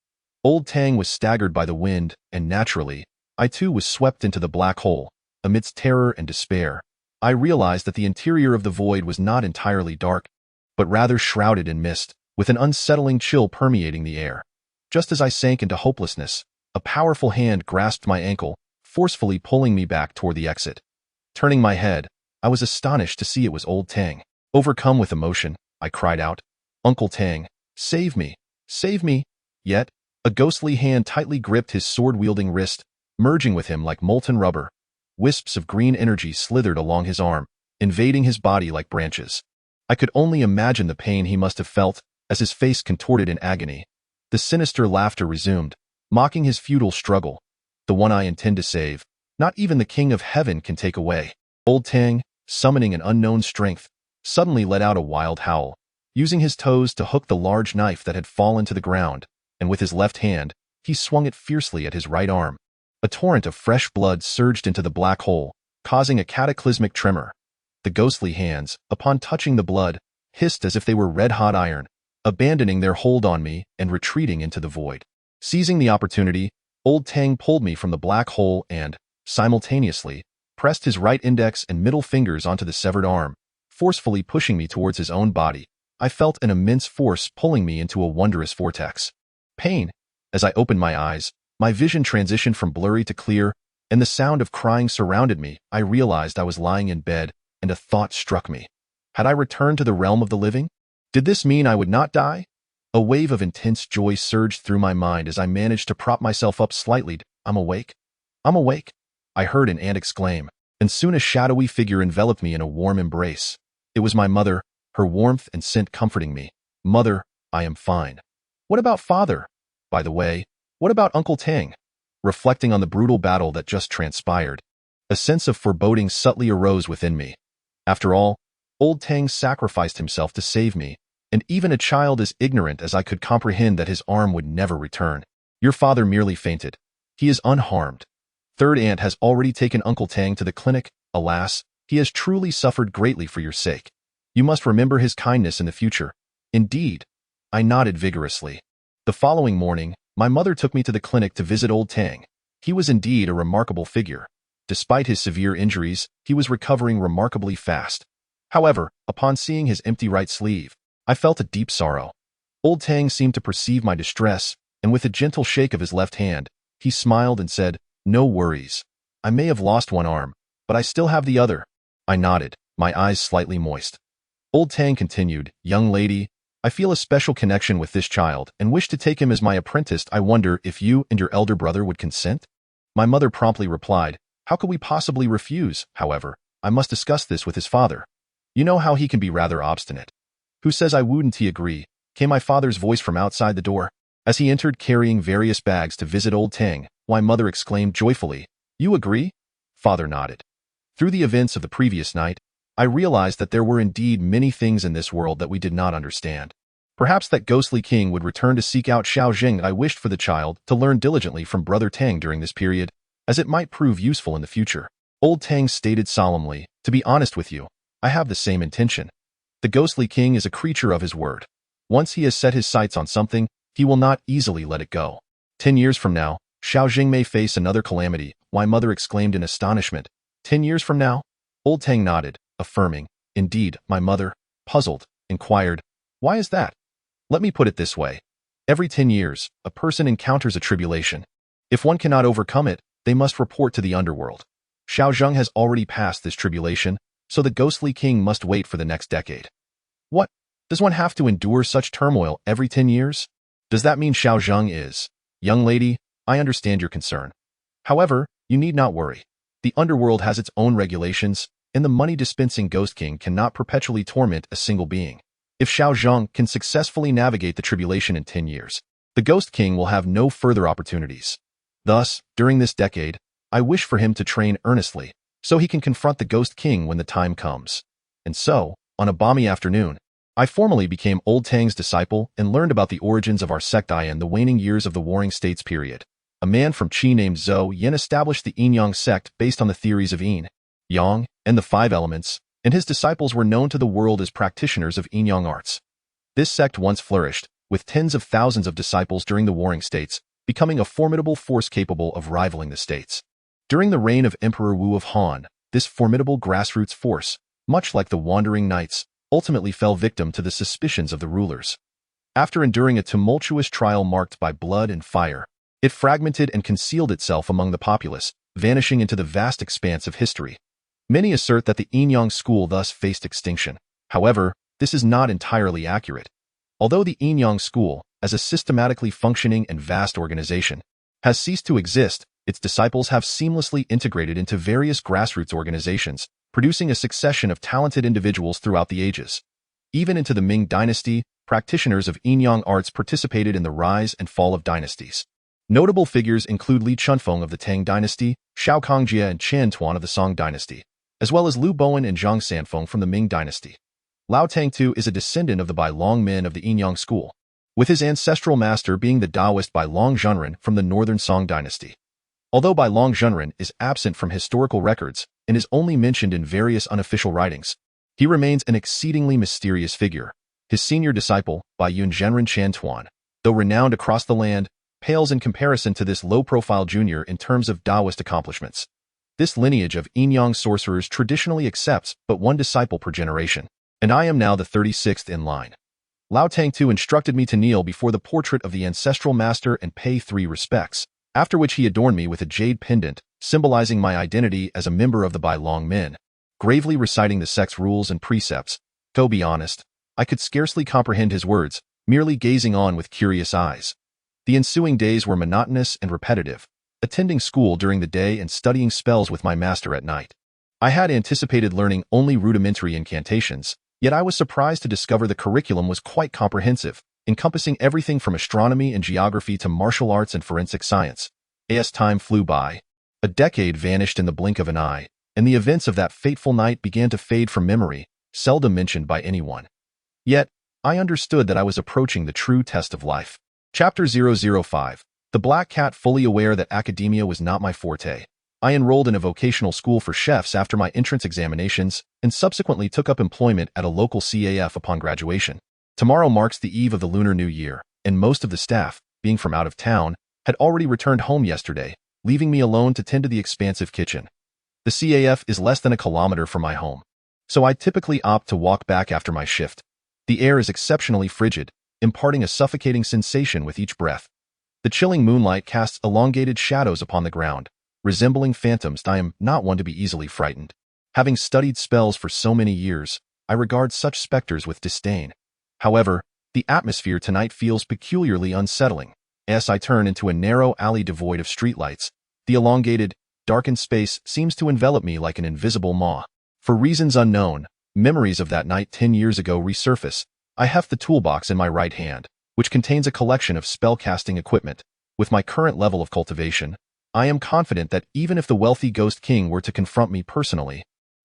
Speaker 1: Old Tang was staggered by the wind, and naturally, I too was swept into the black hole. Amidst terror and despair, I realized that the interior of the void was not entirely dark, but rather shrouded in mist, with an unsettling chill permeating the air. Just as I sank into hopelessness, a powerful hand grasped my ankle, forcefully pulling me back toward the exit. Turning my head, I was astonished to see it was Old Tang. Overcome with emotion, I cried out, "Uncle Tang, save me, save me!" Yet, a ghostly hand tightly gripped his sword-wielding wrist, merging with him like molten rubber. Wisps of green energy slithered along his arm, invading his body like branches. I could only imagine the pain he must have felt as his face contorted in agony. The sinister laughter resumed, mocking his futile struggle. "The one I intend to save, not even the King of Heaven can take away." Old Tang, summoning an unknown strength, suddenly let out a wild howl, using his toes to hook the large knife that had fallen to the ground, and with his left hand, he swung it fiercely at his right arm. A torrent of fresh blood surged into the black hole, causing a cataclysmic tremor. The ghostly hands, upon touching the blood, hissed as if they were red-hot iron, abandoning their hold on me and retreating into the void. Seizing the opportunity, Old Tang pulled me from the black hole and, simultaneously, pressed his right index and middle fingers onto the severed arm, forcefully pushing me towards his own body. I felt an immense force pulling me into a wondrous vortex. Pain. As I opened my eyes, my vision transitioned from blurry to clear, and the sound of crying surrounded me. I realized I was lying in bed, and a thought struck me. Had I returned to the realm of the living? Did this mean I would not die? A wave of intense joy surged through my mind as I managed to prop myself up slightly. "I'm awake. I'm awake," I heard an ant exclaim, and soon a shadowy figure enveloped me in a warm embrace. It was my mother, her warmth and scent comforting me. "Mother, I am fine." "What about father? By the way, what about Uncle Tang?" Reflecting on the brutal battle that just transpired, a sense of foreboding subtly arose within me. After all, Old Tang sacrificed himself to save me, and even a child as ignorant as I could comprehend that his arm would never return. "Your father merely fainted. He is unharmed. Third Aunt has already taken Uncle Tang to the clinic. Alas, he has truly suffered greatly for your sake. You must remember his kindness in the future." "Indeed." I nodded vigorously. The following morning, my mother took me to the clinic to visit Old Tang. He was indeed a remarkable figure. Despite his severe injuries, he was recovering remarkably fast. However, upon seeing his empty right sleeve, I felt a deep sorrow. Old Tang seemed to perceive my distress, and with a gentle shake of his left hand, he smiled and said, "No worries. I may have lost one arm, but I still have the other." I nodded, my eyes slightly moist. Old Tang continued, "Young lady, I feel a special connection with this child and wish to take him as my apprentice. I wonder if you and your elder brother would consent?" My mother promptly replied, "How could we possibly refuse? However, I must discuss this with his father. You know how he can be rather obstinate." "Who says I wouldn't agree?" came my father's voice from outside the door. As he entered carrying various bags to visit Old Tang, my mother exclaimed joyfully, "You agree?" Father nodded. Through the events of the previous night, I realized that there were indeed many things in this world that we did not understand. Perhaps that ghostly king would return to seek out Xiao Zheng. I wished for the child to learn diligently from Brother Tang during this period, as it might prove useful in the future. Old Tang stated solemnly, "To be honest with you, I have the same intention. The ghostly king is a creature of his word. Once he has set his sights on something, he will not easily let it go. 10 years from now, Xiao Jing may face another calamity," my mother exclaimed in astonishment. 10 years from now? Old Tang nodded, affirming. Indeed, my mother, puzzled, inquired, "Why is that?" Let me put it this way. Every 10 years, a person encounters a tribulation. If one cannot overcome it, they must report to the underworld. Xiao Zheng has already passed this tribulation, so the ghostly king must wait for the next decade. What? Does one have to endure such turmoil every 10 years? Does that mean Xiao Zheng is? Young lady, I understand your concern. However, you need not worry. The underworld has its own regulations, and the money-dispensing Ghost King cannot perpetually torment a single being. If Xiao Zheng can successfully navigate the tribulation in 10 years, the Ghost King will have no further opportunities. Thus, during this decade, I wish for him to train earnestly, so he can confront the Ghost King when the time comes. And so, on a balmy afternoon, I formally became Old Tang's disciple and learned about the origins of our sect in the waning years of the Warring States period. A man from Qi named Zhou Yin established the Yin-Yang sect based on the theories of Yin, Yang, and the 5 elements, and his disciples were known to the world as practitioners of Yin-Yang arts. This sect once flourished, with tens of thousands of disciples during the Warring States, becoming a formidable force capable of rivaling the states. During the reign of Emperor Wu of Han, this formidable grassroots force, much like the Wandering Knights, ultimately fell victim to the suspicions of the rulers. After enduring a tumultuous trial marked by blood and fire, it fragmented and concealed itself among the populace, vanishing into the vast expanse of history. Many assert that the Yin-Yang school thus faced extinction. However, this is not entirely accurate. Although the Yin-Yang school, as a systematically functioning and vast organization, has ceased to exist, its disciples have seamlessly integrated into various grassroots organizations, producing a succession of talented individuals throughout the ages. Even into the Ming dynasty, practitioners of Yin-Yang arts participated in the rise and fall of dynasties. Notable figures include Li Chunfeng of the Tang dynasty, Xiao Kongjie and Qian Tuan of the Song dynasty, as well as Liu Bowen and Zhang Sanfeng from the Ming dynasty. Lao Tang too is a descendant of the Bai Long men of the Yin-Yang school, with his ancestral master being the Taoist Bai Long Zhenren from the northern Song dynasty. Although Bai Long Zhenren is absent from historical records and is only mentioned in various unofficial writings, he remains an exceedingly mysterious figure. His senior disciple, Bai Yun Zhenren Qian Tuan, though renowned across the land, pales in comparison to this low-profile junior in terms of Taoist accomplishments. This lineage of Yin-Yang sorcerers traditionally accepts but one disciple per generation, and I am now the 36th in line. Lao Tang too instructed me to kneel before the portrait of the ancestral master and pay 3 respects, after which he adorned me with a jade pendant, symbolizing my identity as a member of the Bai Long men, gravely reciting the sect's rules and precepts. To be honest, I could scarcely comprehend his words, merely gazing on with curious eyes. The ensuing days were monotonous and repetitive, attending school during the day and studying spells with my master at night. I had anticipated learning only rudimentary incantations, yet I was surprised to discover the curriculum was quite comprehensive, encompassing everything from astronomy and geography to martial arts and forensic science. As time flew by, a decade vanished in the blink of an eye, and the events of that fateful night began to fade from memory, seldom mentioned by anyone. Yet, I understood that I was approaching the true test of life. Chapter 005. The Black Cat. Fully aware that academia was not my forte, I enrolled in a vocational school for chefs after my entrance examinations and subsequently took up employment at a local CAF upon graduation. Tomorrow marks the eve of the Lunar New Year, and most of the staff, being from out of town, had already returned home yesterday, leaving me alone to tend to the expansive kitchen. The CAF is less than a kilometer from my home, so I typically opt to walk back after my shift. The air is exceptionally frigid, imparting a suffocating sensation with each breath. The chilling moonlight casts elongated shadows upon the ground, resembling phantoms. I am not one to be easily frightened. Having studied spells for so many years, I regard such specters with disdain. However, the atmosphere tonight feels peculiarly unsettling. As I turn into a narrow alley devoid of streetlights, the elongated, darkened space seems to envelop me like an invisible maw. For reasons unknown, memories of that night 10 years ago resurface. I heft the toolbox in my right hand, which contains a collection of spell-casting equipment. With my current level of cultivation, I am confident that even if the wealthy Ghost King were to confront me personally,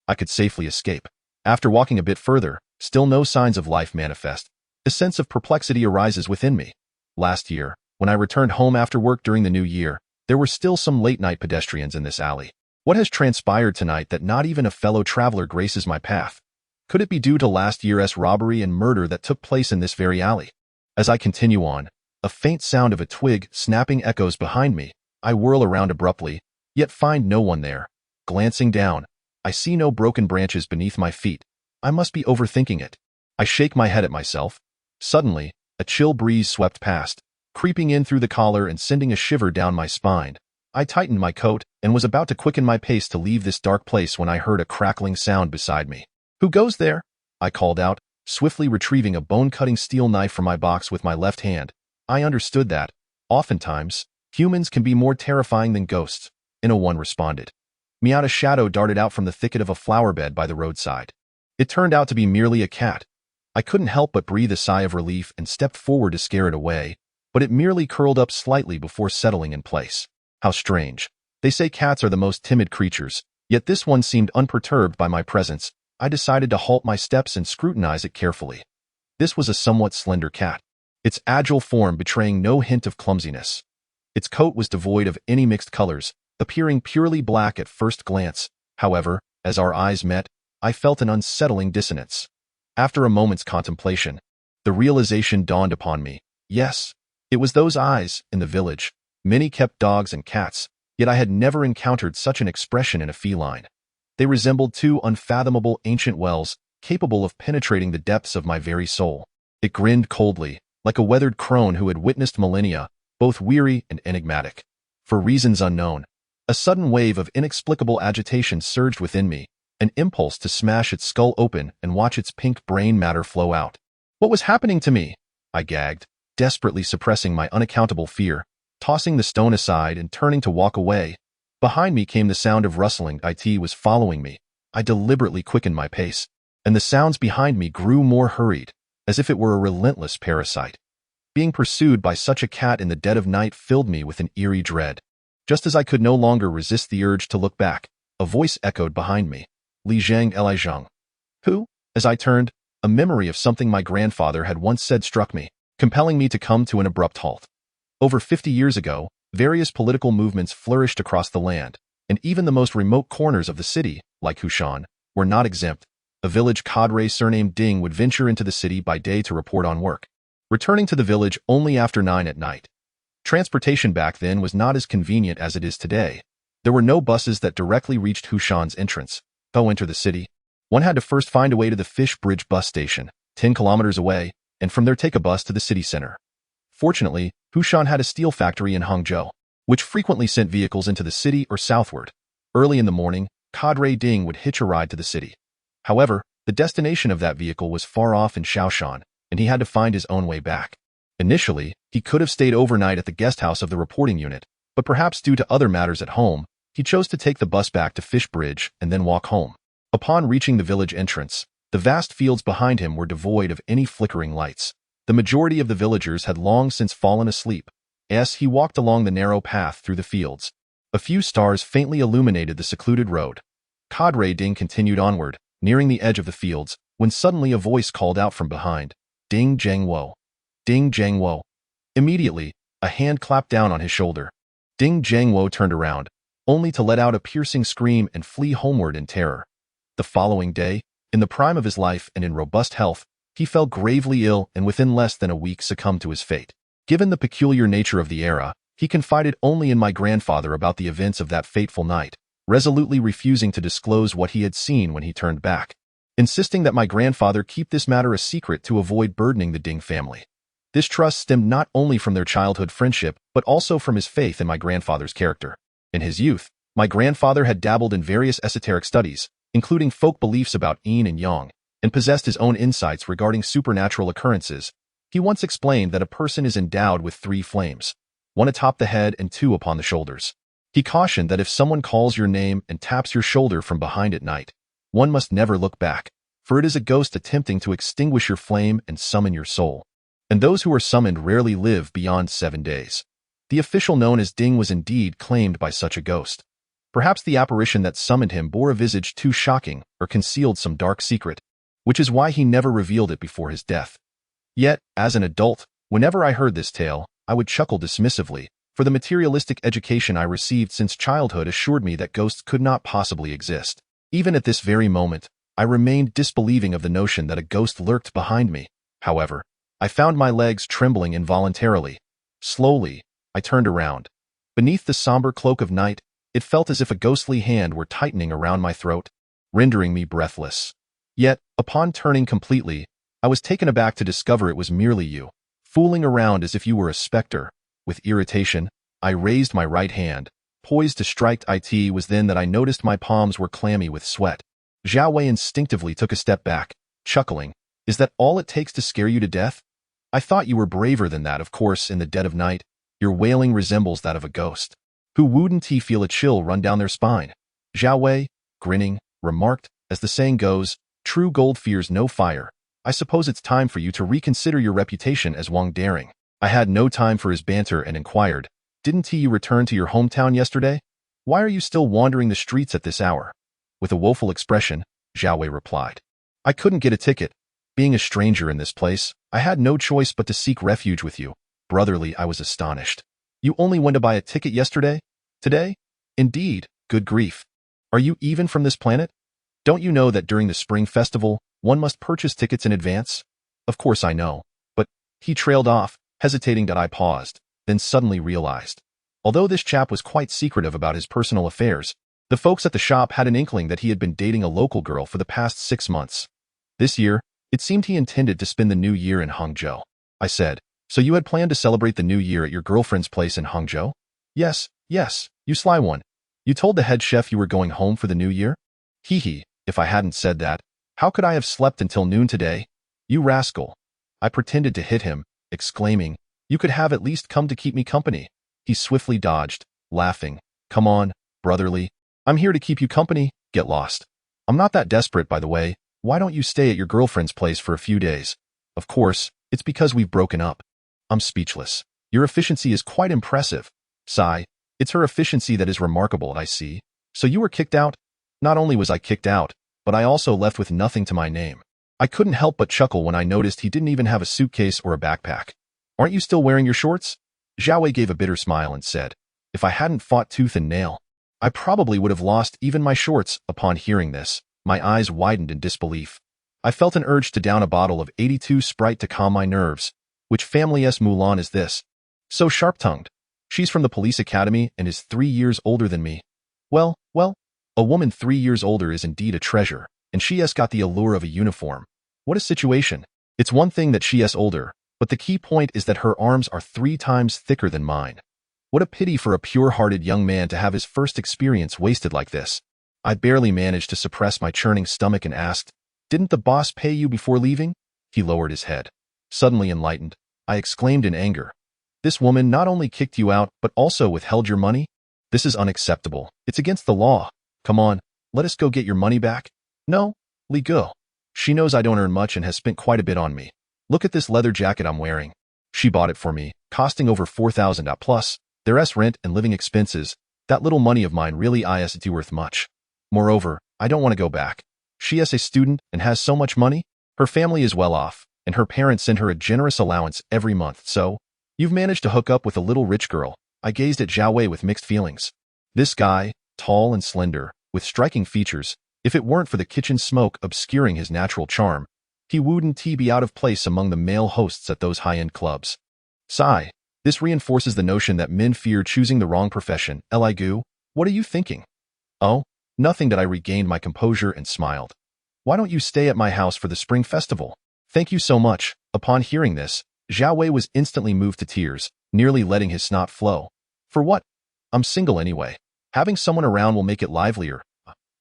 Speaker 1: I could safely escape. After walking a bit further, still no signs of life manifest. A sense of perplexity arises within me. Last year, when I returned home after work during the new year, there were still some late-night pedestrians in this alley. What has transpired tonight that not even a fellow traveler graces my path? Could it be due to last year's robbery and murder that took place in this very alley? As I continue on, a faint sound of a twig snapping echoes behind me. I whirl around abruptly, yet find no one there. Glancing down, I see no broken branches beneath my feet. I must be overthinking it. I shake my head at myself. Suddenly, a chill breeze swept past, creeping in through the collar and sending a shiver down my spine. I tightened my coat and was about to quicken my pace to leave this dark place when I heard a crackling sound beside me. "Who goes there?" I called out, swiftly retrieving a bone-cutting steel knife from my box with my left hand. I understood that, oftentimes, humans can be more terrifying than ghosts. One responded. Meowed. A shadow darted out from the thicket of a flower bed by the roadside. It turned out to be merely a cat. I couldn't help but breathe a sigh of relief and stepped forward to scare it away, but it merely curled up slightly before settling in place. How strange. They say cats are the most timid creatures, yet this one seemed unperturbed by my presence. I decided to halt my steps and scrutinize it carefully. This was a somewhat slender cat, its agile form betraying no hint of clumsiness. Its coat was devoid of any mixed colors, appearing purely black at first glance. However, as our eyes met, I felt an unsettling dissonance. After a moment's contemplation, the realization dawned upon me. Yes, it was those eyes in the village. Many kept dogs and cats, yet I had never encountered such an expression in a feline. They resembled two unfathomable ancient wells, capable of penetrating the depths of my very soul. It grinned coldly, like a weathered crone who had witnessed millennia, both weary and enigmatic. For reasons unknown, a sudden wave of inexplicable agitation surged within me, an impulse to smash its skull open and watch its pink brain matter flow out. What was happening to me? I gagged, desperately suppressing my unaccountable fear, tossing the stone aside and turning to walk away. Behind me came the sound of rustling. It was following me. I deliberately quickened my pace, and the sounds behind me grew more hurried, as if it were a relentless parasite. Being pursued by such a cat in the dead of night filled me with an eerie dread. Just as I could no longer resist the urge to look back, a voice echoed behind me. Zheng. Zheng. Who? As I turned, a memory of something my grandfather had once said struck me, compelling me to come to an abrupt halt. Over 50 years ago, various political movements flourished across the land, and even the most remote corners of the city, like Hushan, were not exempt. A village cadre surnamed Ding would venture into the city by day to report on work, returning to the village only after 9 at night. Transportation back then was not as convenient as it is today. There were no buses that directly reached Hushan's entrance. To enter the city, one had to first find a way to the Fish Bridge bus station, 10 kilometers away, and from there take a bus to the city center. Fortunately, Hushan had a steel factory in Hangzhou, which frequently sent vehicles into the city or southward. Early in the morning, Cadre Ding would hitch a ride to the city. However, the destination of that vehicle was far off in Shaoshan, and he had to find his own way back. Initially, he could have stayed overnight at the guest house of the reporting unit, but perhaps due to other matters at home, he chose to take the bus back to Fish Bridge and then walk home. Upon reaching the village entrance, the vast fields behind him were devoid of any flickering lights. The majority of the villagers had long since fallen asleep. As he walked along the narrow path through the fields, a few stars faintly illuminated the secluded road. Cadre Ding continued onward, nearing the edge of the fields, when suddenly a voice called out from behind. Ding Zheng Wo. Ding Zheng Wo. Immediately, a hand clapped down on his shoulder. Ding Zheng Wo turned around, only to let out a piercing scream and flee homeward in terror. The following day, in the prime of his life and in robust health, he fell gravely ill and within less than a week succumbed to his fate. Given the peculiar nature of the era, he confided only in my grandfather about the events of that fateful night, resolutely refusing to disclose what he had seen when he turned back, insisting that my grandfather keep this matter a secret to avoid burdening the Ding family. This trust stemmed not only from their childhood friendship, but also from his faith in my grandfather's character. In his youth, my grandfather had dabbled in various esoteric studies, including folk beliefs about yin and yang, and possessed his own insights regarding supernatural occurrences. He once explained that a person is endowed with 3 flames, 1 atop the head and 2 upon the shoulders. He cautioned that if someone calls your name and taps your shoulder from behind at night, one must never look back, for it is a ghost attempting to extinguish your flame and summon your soul. And those who are summoned rarely live beyond 7 days. The official known as Ding was indeed claimed by such a ghost. Perhaps the apparition that summoned him bore a visage too shocking or concealed some dark secret, which is why he never revealed it before his death. Yet, as an adult, whenever I heard this tale, I would chuckle dismissively, for the materialistic education I received since childhood assured me that ghosts could not possibly exist. Even at this very moment, I remained disbelieving of the notion that a ghost lurked behind me. However, I found my legs trembling involuntarily. Slowly, I turned around. Beneath the somber cloak of night, it felt as if a ghostly hand were tightening around my throat, rendering me breathless. Yet, upon turning completely, I was taken aback to discover it was merely you, fooling around as if you were a specter. With irritation, I raised my right hand, poised to strike. It was then that I noticed my palms were clammy with sweat. Zhao Wei instinctively took a step back, chuckling. Is that all it takes to scare you to death? I thought you were braver than that. Of course, in the dead of night, your wailing resembles that of a ghost. Who wouldn't he feel a chill run down their spine? Zhao Wei, grinning, remarked, as the saying goes, true gold fears no fire. I suppose it's time for you to reconsider your reputation as Wang Daring. I had no time for his banter and inquired, didn't you return to your hometown yesterday? Why are you still wandering the streets at this hour? With a woeful expression, Zhao Wei replied, I couldn't get a ticket. Being a stranger in this place, I had no choice but to seek refuge with you. Brotherly, I was astonished. You only went to buy a ticket yesterday? Today? Indeed, good grief. Are you even from this planet? Don't you know that during the spring festival, one must purchase tickets in advance? Of course I know, but he trailed off, hesitating. I paused, then suddenly realized. Although this chap was quite secretive about his personal affairs, the folks at the shop had an inkling that he had been dating a local girl for the past 6 months. This year, it seemed he intended to spend the new year in Hangzhou. I said, so you had planned to celebrate the new year at your girlfriend's place in Hangzhou? Yes, you sly one. You told the head chef you were going home for the new year? Hee hee, if I hadn't said that, how could I have slept until noon today? You rascal. I pretended to hit him, exclaiming, you could have at least come to keep me company. He swiftly dodged, laughing. Come on, brotherly. I'm here to keep you company, get lost. I'm not that desperate, by the way. Why don't you stay at your girlfriend's place for a few days? Of course, it's because we've broken up. I'm speechless. Your efficiency is quite impressive. Sigh, it's her efficiency that is remarkable, I see. So you were kicked out? Not only was I kicked out, but I also left with nothing to my name. I couldn't help but chuckle when I noticed he didn't even have a suitcase or a backpack. Aren't you still wearing your shorts? Zhao Wei gave a bitter smile and said, if I hadn't fought tooth and nail, I probably would have lost even my shorts. Upon hearing this, my eyes widened in disbelief. I felt an urge to down a bottle of 82 Sprite to calm my nerves. Which family S Mulan is this? So sharp-tongued. She's from the police academy and is 3 years older than me. Well, a woman 3 years older is indeed a treasure, and she has got the allure of a uniform. What a situation. It's one thing that she is older, but the key point is that her arms are 3 times thicker than mine. What a pity for a pure-hearted young man to have his first experience wasted like this. I barely managed to suppress my churning stomach and asked, didn't the boss pay you before leaving? He lowered his head. Suddenly enlightened, I exclaimed in anger. This woman not only kicked you out, but also withheld your money? This is unacceptable. It's against the law. Come on, let us go get your money back. No, Li Go. She knows I don't earn much and has spent quite a bit on me. Look at this leather jacket I'm wearing. She bought it for me, costing over 4,000 plus there's rent and living expenses. That little money of mine really isn't worth much. Moreover, I don't want to go back. She is a student and has so much money. Her family is well off, and her parents send her a generous allowance every month. So, you've managed to hook up with a little rich girl. I gazed at Zhao Wei with mixed feelings. This guy, tall and slender, with striking features, if it weren't for the kitchen smoke obscuring his natural charm, he wouldn't be out of place among the male hosts at those high-end clubs. Sigh, this reinforces the notion that men fear choosing the wrong profession. Li Gu, what are you thinking? Oh, nothing. That I regained my composure and smiled. Why don't you stay at my house for the spring festival? Thank you so much. Upon hearing this, Zhao Wei was instantly moved to tears, nearly letting his snot flow. For what? I'm single anyway. Having someone around will make it livelier.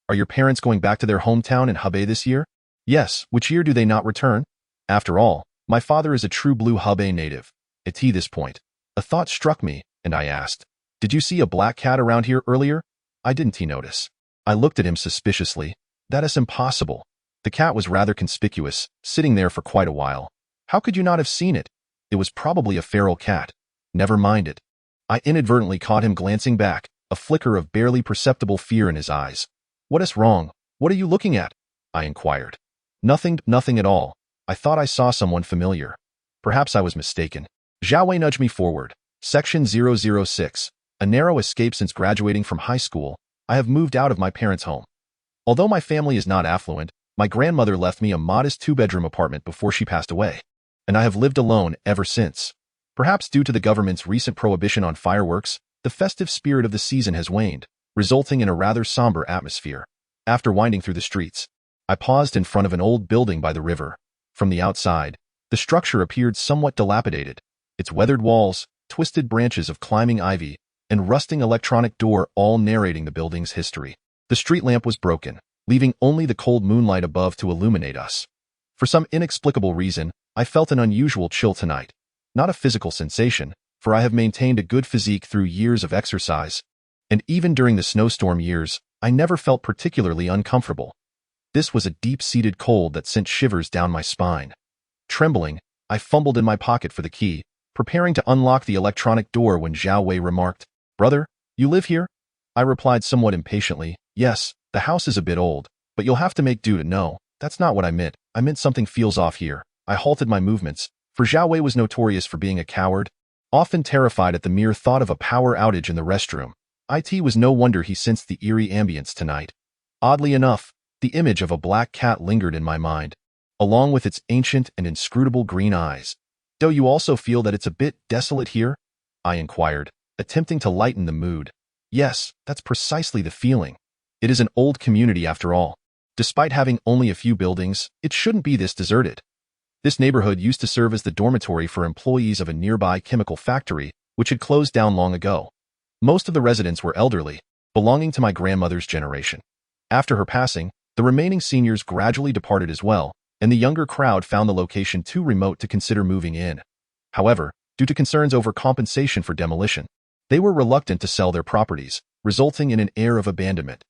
Speaker 1: Are your parents going back to their hometown in Hebei this year? Yes, which year do they not return? After all, my father is a true blue Hebei native. At this point, a thought struck me, and I asked, did you see a black cat around here earlier? I didn't notice. I looked at him suspiciously. That is impossible. The cat was rather conspicuous, sitting there for quite a while. How could you not have seen it? It was probably a feral cat. Never mind it. I inadvertently caught him glancing back, a flicker of barely perceptible fear in his eyes. "What is wrong? What are you looking at?" I inquired. Nothing at all. I thought I saw someone familiar. Perhaps I was mistaken." Zhao Wei nudged me forward. Section 006. A narrow escape since graduating from high school. I have moved out of my parents' home. Although my family is not affluent, my grandmother left me a modest 2-bedroom apartment before she passed away, and I have lived alone ever since. Perhaps due to the government's recent prohibition on fireworks, the festive spirit of the season has waned, resulting in a rather somber atmosphere. After winding through the streets, I paused in front of an old building by the river. From the outside, the structure appeared somewhat dilapidated. Its weathered walls, twisted branches of climbing ivy, and rusting electronic door all narrating the building's history. The street lamp was broken, leaving only the cold moonlight above to illuminate us. For some inexplicable reason, I felt an unusual chill tonight. Not a physical sensation, for I have maintained a good physique through years of exercise, and even during the snowstorm years, I never felt particularly uncomfortable. This was a deep-seated cold that sent shivers down my spine. Trembling, I fumbled in my pocket for the key, preparing to unlock the electronic door when Zhao Wei remarked, "Brother, you live here?" I replied somewhat impatiently, "Yes, the house is a bit old, but you'll have to make do." "No, that's not what I meant. I meant something feels off here." I halted my movements, for Zhao Wei was notorious for being a coward, often terrified at the mere thought of a power outage in the restroom. It was no wonder he sensed the eerie ambience tonight. Oddly enough, the image of a black cat lingered in my mind, along with its ancient and inscrutable green eyes. "Do you also feel that it's a bit desolate here?" I inquired, attempting to lighten the mood. "Yes, that's precisely the feeling. It is an old community after all. Despite having only a few buildings, it shouldn't be this deserted." This neighborhood used to serve as the dormitory for employees of a nearby chemical factory, which had closed down long ago. Most of the residents were elderly, belonging to my grandmother's generation. After her passing, the remaining seniors gradually departed as well, and the younger crowd found the location too remote to consider moving in. However, due to concerns over compensation for demolition, they were reluctant to sell their properties, resulting in an air of abandonment.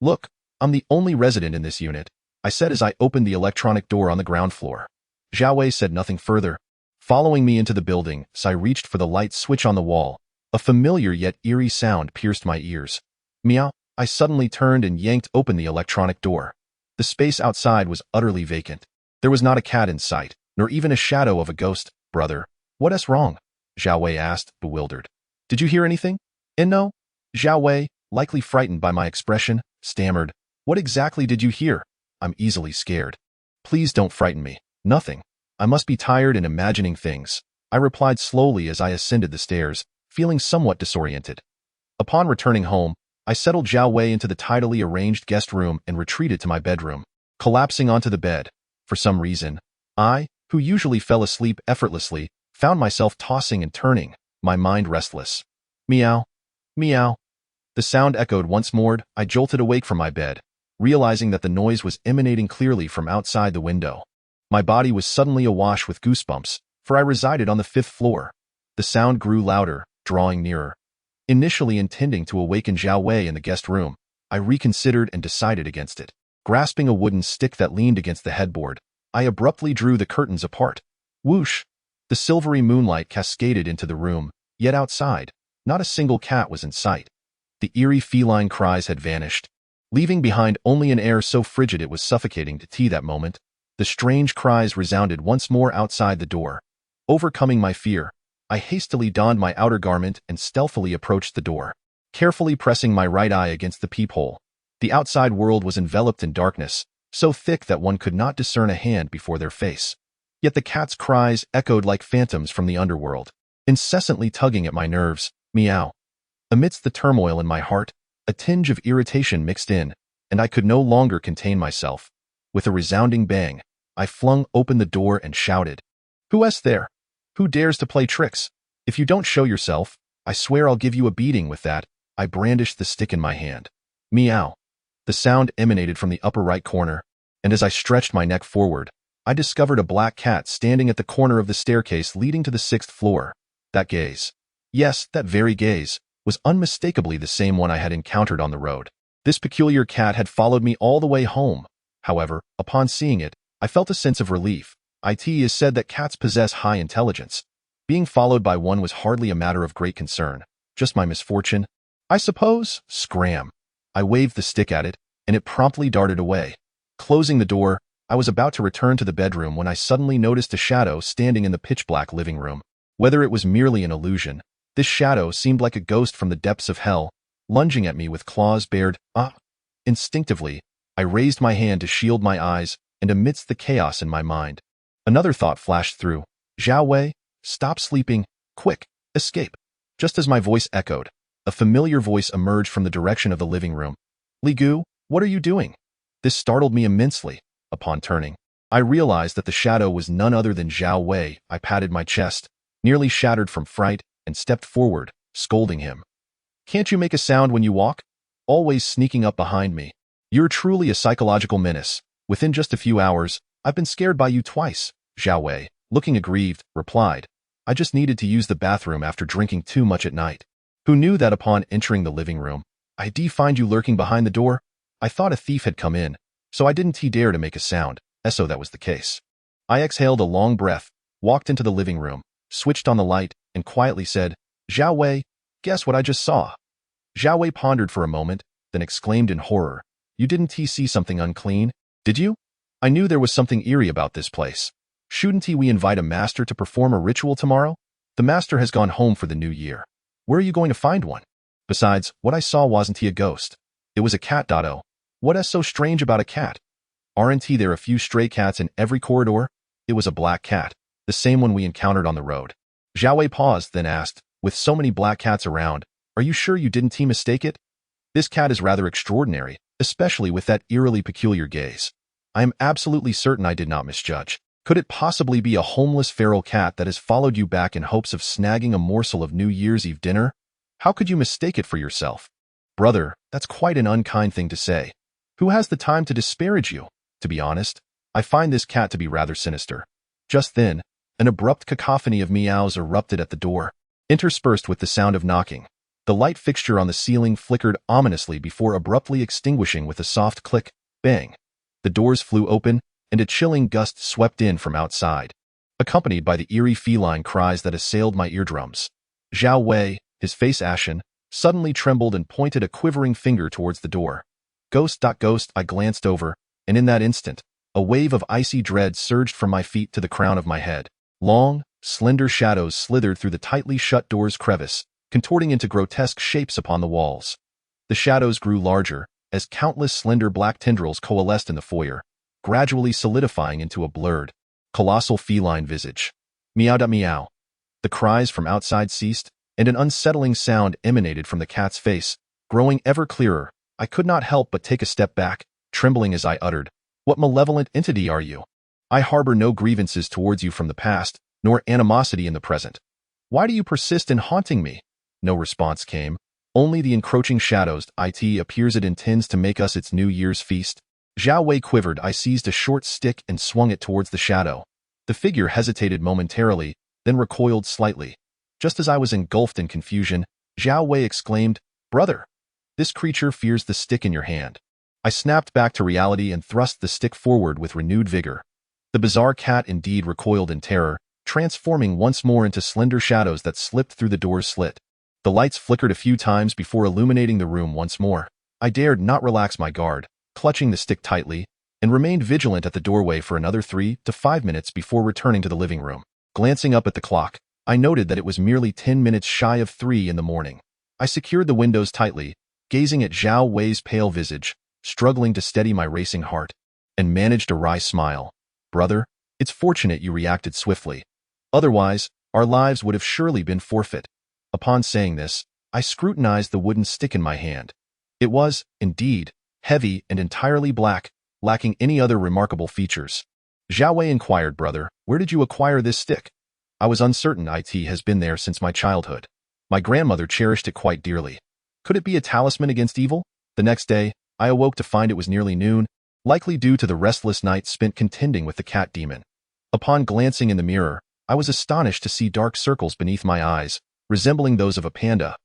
Speaker 1: "Look, I'm the only resident in this unit," I said as I opened the electronic door on the ground floor. Zhao Wei said nothing further. Following me into the building, I reached for the light switch on the wall. A familiar yet eerie sound pierced my ears. Meow. I suddenly turned and yanked open the electronic door. The space outside was utterly vacant. There was not a cat in sight, nor even a shadow of a ghost. "Brother, what is wrong?" Zhao Wei asked, bewildered. "Did you hear anything?" "No." Zhao Wei, likely frightened by my expression, stammered. "What exactly did you hear?" "I'm easily scared. Please don't frighten me." "Nothing. I must be tired and imagining things," I replied slowly as I ascended the stairs, feeling somewhat disoriented. Upon returning home, I settled Zhao Wei into the tidily arranged guest room and retreated to my bedroom, collapsing onto the bed. For some reason, I, who usually fell asleep effortlessly, found myself tossing and turning, my mind restless. Meow. Meow. The sound echoed once more. I jolted awake from my bed, realizing that the noise was emanating clearly from outside the window. My body was suddenly awash with goosebumps, for I resided on the 5th floor. The sound grew louder, drawing nearer. Initially intending to awaken Zhao Wei in the guest room, I reconsidered and decided against it. Grasping a wooden stick that leaned against the headboard, I abruptly drew the curtains apart. Whoosh! The silvery moonlight cascaded into the room, yet outside, not a single cat was in sight. The eerie feline cries had vanished, leaving behind only an air so frigid it was suffocating to tea that moment. The strange cries resounded once more outside the door. Overcoming my fear, I hastily donned my outer garment and stealthily approached the door, carefully pressing my right eye against the peephole. The outside world was enveloped in darkness, so thick that one could not discern a hand before their face. Yet the cat's cries echoed like phantoms from the underworld, incessantly tugging at my nerves. Meow. Amidst the turmoil in my heart, a tinge of irritation mixed in, and I could no longer contain myself. With a resounding bang, I flung open the door and shouted, "Who is there? Who dares to play tricks? If you don't show yourself, I swear I'll give you a beating." With that, I brandished the stick in my hand. Meow. The sound emanated from the upper right corner, and as I stretched my neck forward, I discovered a black cat standing at the corner of the staircase leading to the 6th floor. That gaze, yes, that very gaze, was unmistakably the same one I had encountered on the road. This peculiar cat had followed me all the way home. However, upon seeing it, I felt a sense of relief. It is said that cats possess high intelligence. Being followed by one was hardly a matter of great concern, just my misfortune. I suppose. Scram. I waved the stick at it, and it promptly darted away. Closing the door, I was about to return to the bedroom when I suddenly noticed a shadow standing in the pitch-black living room. Whether it was merely an illusion, this shadow seemed like a ghost from the depths of hell, lunging at me with claws bared. Instinctively, I raised my hand to shield my eyes, and amidst the chaos in my mind, another thought flashed through. Zhao Wei, stop sleeping. Quick, escape. Just as my voice echoed, a familiar voice emerged from the direction of the living room. Li Gu, what are you doing? This startled me immensely. Upon turning, I realized that the shadow was none other than Zhao Wei. I patted my chest, nearly shattered from fright, and stepped forward, scolding him. Can't you make a sound when you walk? Always sneaking up behind me. You're truly a psychological menace. Within just a few hours, I've been scared by you twice. Zhao Wei, looking aggrieved, replied. I just needed to use the bathroom after drinking too much at night. Who knew that upon entering the living room, I'd find you lurking behind the door? I thought a thief had come in, so I didn't dare to make a sound, so that was the case. I exhaled a long breath, walked into the living room, switched on the light, and quietly said, Zhao Wei, guess what I just saw? Zhao Wei pondered for a moment, then exclaimed in horror, You didn't see something unclean, did you? I knew there was something eerie about this place. Shouldn't we invite a master to perform a ritual tomorrow? The master has gone home for the new year. Where are you going to find one? Besides, what I saw wasn't a ghost. It was a cat. What is so strange about a cat? Aren't there a few stray cats in every corridor? It was a black cat, the same one we encountered on the road. Zhao Wei paused, then asked, With so many black cats around, are you sure you didn't mistake it? This cat is rather extraordinary, especially with that eerily peculiar gaze. I am absolutely certain I did not misjudge. Could it possibly be a homeless feral cat that has followed you back in hopes of snagging a morsel of New Year's Eve dinner? How could you mistake it for yourself? Brother, that's quite an unkind thing to say. Who has the time to disparage you? To be honest, I find this cat to be rather sinister. Just then, an abrupt cacophony of meows erupted at the door, interspersed with the sound of knocking. The light fixture on the ceiling flickered ominously before abruptly extinguishing with a soft click, bang. The doors flew open, and a chilling gust swept in from outside, accompanied by the eerie feline cries that assailed my eardrums. Zhao Wei, his face ashen, suddenly trembled and pointed a quivering finger towards the door. Ghost. I glanced over, and in that instant, a wave of icy dread surged from my feet to the crown of my head. Long, slender shadows slithered through the tightly shut door's crevice, contorting into grotesque shapes upon the walls. The shadows grew larger, as countless slender black tendrils coalesced in the foyer, gradually solidifying into a blurred, colossal feline visage. Meow. The cries from outside ceased, and an unsettling sound emanated from the cat's face, growing ever clearer. I could not help but take a step back, trembling as I uttered, What malevolent entity are you? I harbor no grievances towards you from the past, nor animosity in the present. Why do you persist in haunting me? No response came, only the encroaching shadows. It appears it intends to make us its New Year's feast. Zhao Wei quivered. I seized a short stick and swung it towards the shadow. The figure hesitated momentarily, then recoiled slightly. Just as I was engulfed in confusion, Zhao Wei exclaimed, Brother! This creature fears the stick in your hand. I snapped back to reality and thrust the stick forward with renewed vigor. The bizarre cat indeed recoiled in terror, transforming once more into slender shadows that slipped through the door's slit. The lights flickered a few times before illuminating the room once more. I dared not relax my guard, clutching the stick tightly, and remained vigilant at the doorway for another 3 to 5 minutes before returning to the living room. Glancing up at the clock, I noted that it was merely 10 minutes shy of 3 in the morning. I secured the windows tightly, gazing at Zhao Wei's pale visage, struggling to steady my racing heart, and managed a wry smile. Brother, it's fortunate you reacted swiftly. Otherwise, our lives would have surely been forfeit. Upon saying this, I scrutinized the wooden stick in my hand. It was, indeed, heavy and entirely black, lacking any other remarkable features. Zhao Wei inquired, Brother, where did you acquire this stick? I was uncertain. It has been there since my childhood. My grandmother cherished it quite dearly. Could it be a talisman against evil? The next day, I awoke to find it was nearly noon, likely due to the restless night spent contending with the cat demon. Upon glancing in the mirror, I was astonished to see dark circles beneath my eyes, resembling those of a panda.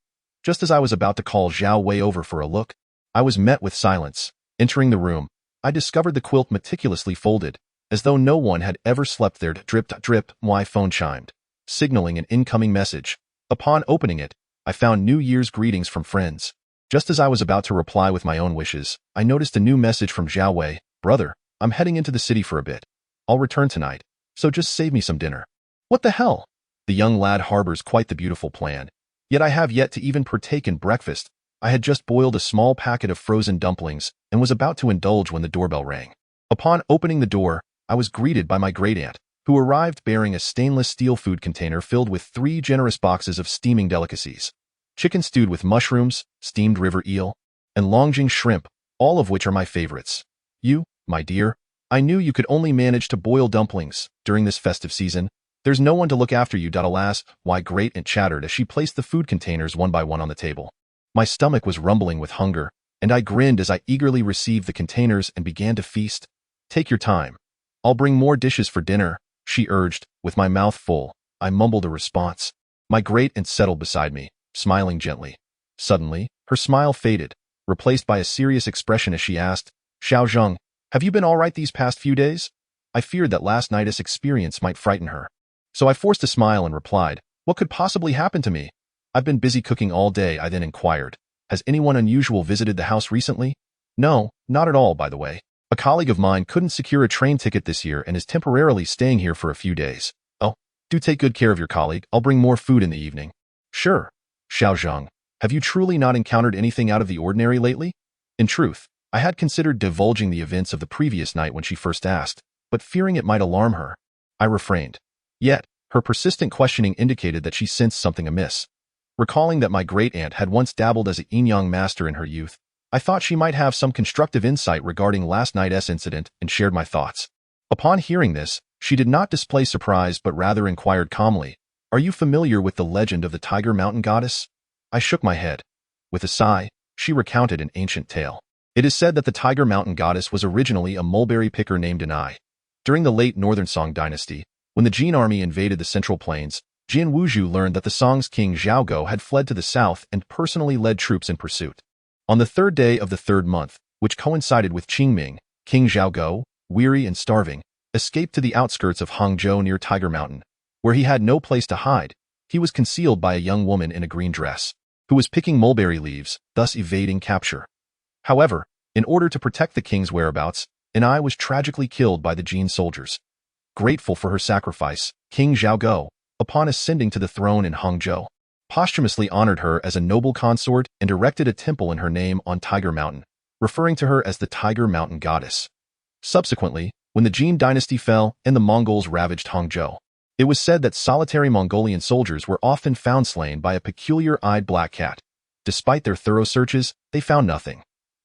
Speaker 1: Just as I was about to call Zhao Wei over for a look, I was met with silence. Entering the room, I discovered the quilt meticulously folded, as though no one had ever slept there. Drip. My phone chimed, signaling an incoming message. Upon opening it, I found New Year's greetings from friends. Just as I was about to reply with my own wishes, I noticed a new message from Zhao Wei. Brother, I'm heading into the city for a bit. I'll return tonight, so just save me some dinner. What the hell? The young lad harbors quite the beautiful plan. Yet I have yet to even partake in breakfast. I had just boiled a small packet of frozen dumplings and was about to indulge when the doorbell rang. Upon opening the door, I was greeted by my great-aunt, who arrived bearing a stainless steel food container filled with 3 generous boxes of steaming delicacies. Chicken stewed with mushrooms, steamed river eel, and longjing shrimp, all of which are my favorites. You, my dear, I knew you could only manage to boil dumplings during this festive season. There's no one to look after you. Alas, why, great-aunt chattered as she placed the food containers one by one on the table. My stomach was rumbling with hunger, and I grinned as I eagerly received the containers and began to feast. Take your time. I'll bring more dishes for dinner, she urged. With my mouth full, I mumbled a response. My great-aunt settled beside me, smiling gently. Suddenly, her smile faded, replaced by a serious expression as she asked, Zheng, have you been all right these past few days? I feared that last night's experience might frighten her. So I forced a smile and replied, what could possibly happen to me? I've been busy cooking all day. I then inquired, has anyone unusual visited the house recently? No, not at all, by the way. A colleague of mine couldn't secure a train ticket this year and is temporarily staying here for a few days. Oh, do take good care of your colleague. I'll bring more food in the evening. Sure. Zheng, have you truly not encountered anything out of the ordinary lately? In truth, I had considered divulging the events of the previous night when she first asked, but fearing it might alarm her, I refrained. Yet, her persistent questioning indicated that she sensed something amiss. Recalling that my great-aunt had once dabbled as a yin-yang master in her youth, I thought she might have some constructive insight regarding last night's incident and shared my thoughts. Upon hearing this, she did not display surprise but rather inquired calmly, are you familiar with the legend of the Tiger Mountain Goddess? I shook my head. With a sigh, she recounted an ancient tale. It is said that the Tiger Mountain Goddess was originally a mulberry picker named Enigma. During the late Northern Song dynasty, when the Jin army invaded the Central Plains, Jian Wuzhu learned that the Song's king Zhao Go had fled to the south and personally led troops in pursuit. On the 3rd day of the 3rd month, which coincided with Qingming, King Zhao Go, weary and starving, escaped to the outskirts of Hangzhou near Tiger Mountain, where he had no place to hide. He was concealed by a young woman in a green dress, who was picking mulberry leaves, thus evading capture. However, in order to protect the king's whereabouts, Enai was tragically killed by the Jin soldiers. Grateful for her sacrifice, King Zhao Go, upon ascending to the throne in Hangzhou, posthumously honored her as a noble consort and erected a temple in her name on Tiger Mountain, referring to her as the Tiger Mountain Goddess. Subsequently, when the Jin dynasty fell and the Mongols ravaged Hangzhou, it was said that solitary Mongolian soldiers were often found slain by a peculiar-eyed black cat. Despite their thorough searches, they found nothing.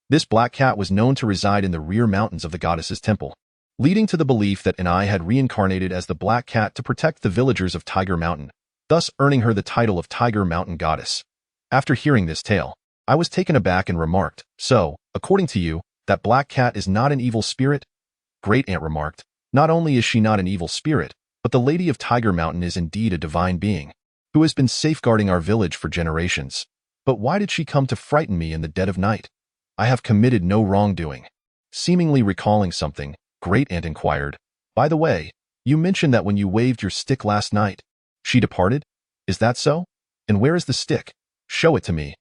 Speaker 1: This black cat was known to reside in the rear mountains of the goddess's temple, leading to the belief that Enai had reincarnated as the black cat to protect the villagers of Tiger Mountain, thus earning her the title of Tiger Mountain Goddess. After hearing this tale, I was taken aback and remarked, so, according to you, that black cat is not an evil spirit? Great-aunt remarked, not only is she not an evil spirit, but the Lady of Tiger Mountain is indeed a divine being, who has been safeguarding our village for generations. But why did she come to frighten me in the dead of night? I have committed no wrongdoing. Seemingly recalling something, Great-aunt inquired, by the way, you mentioned that when you waved your stick last night, she departed? Is that so? And where is the stick? Show it to me.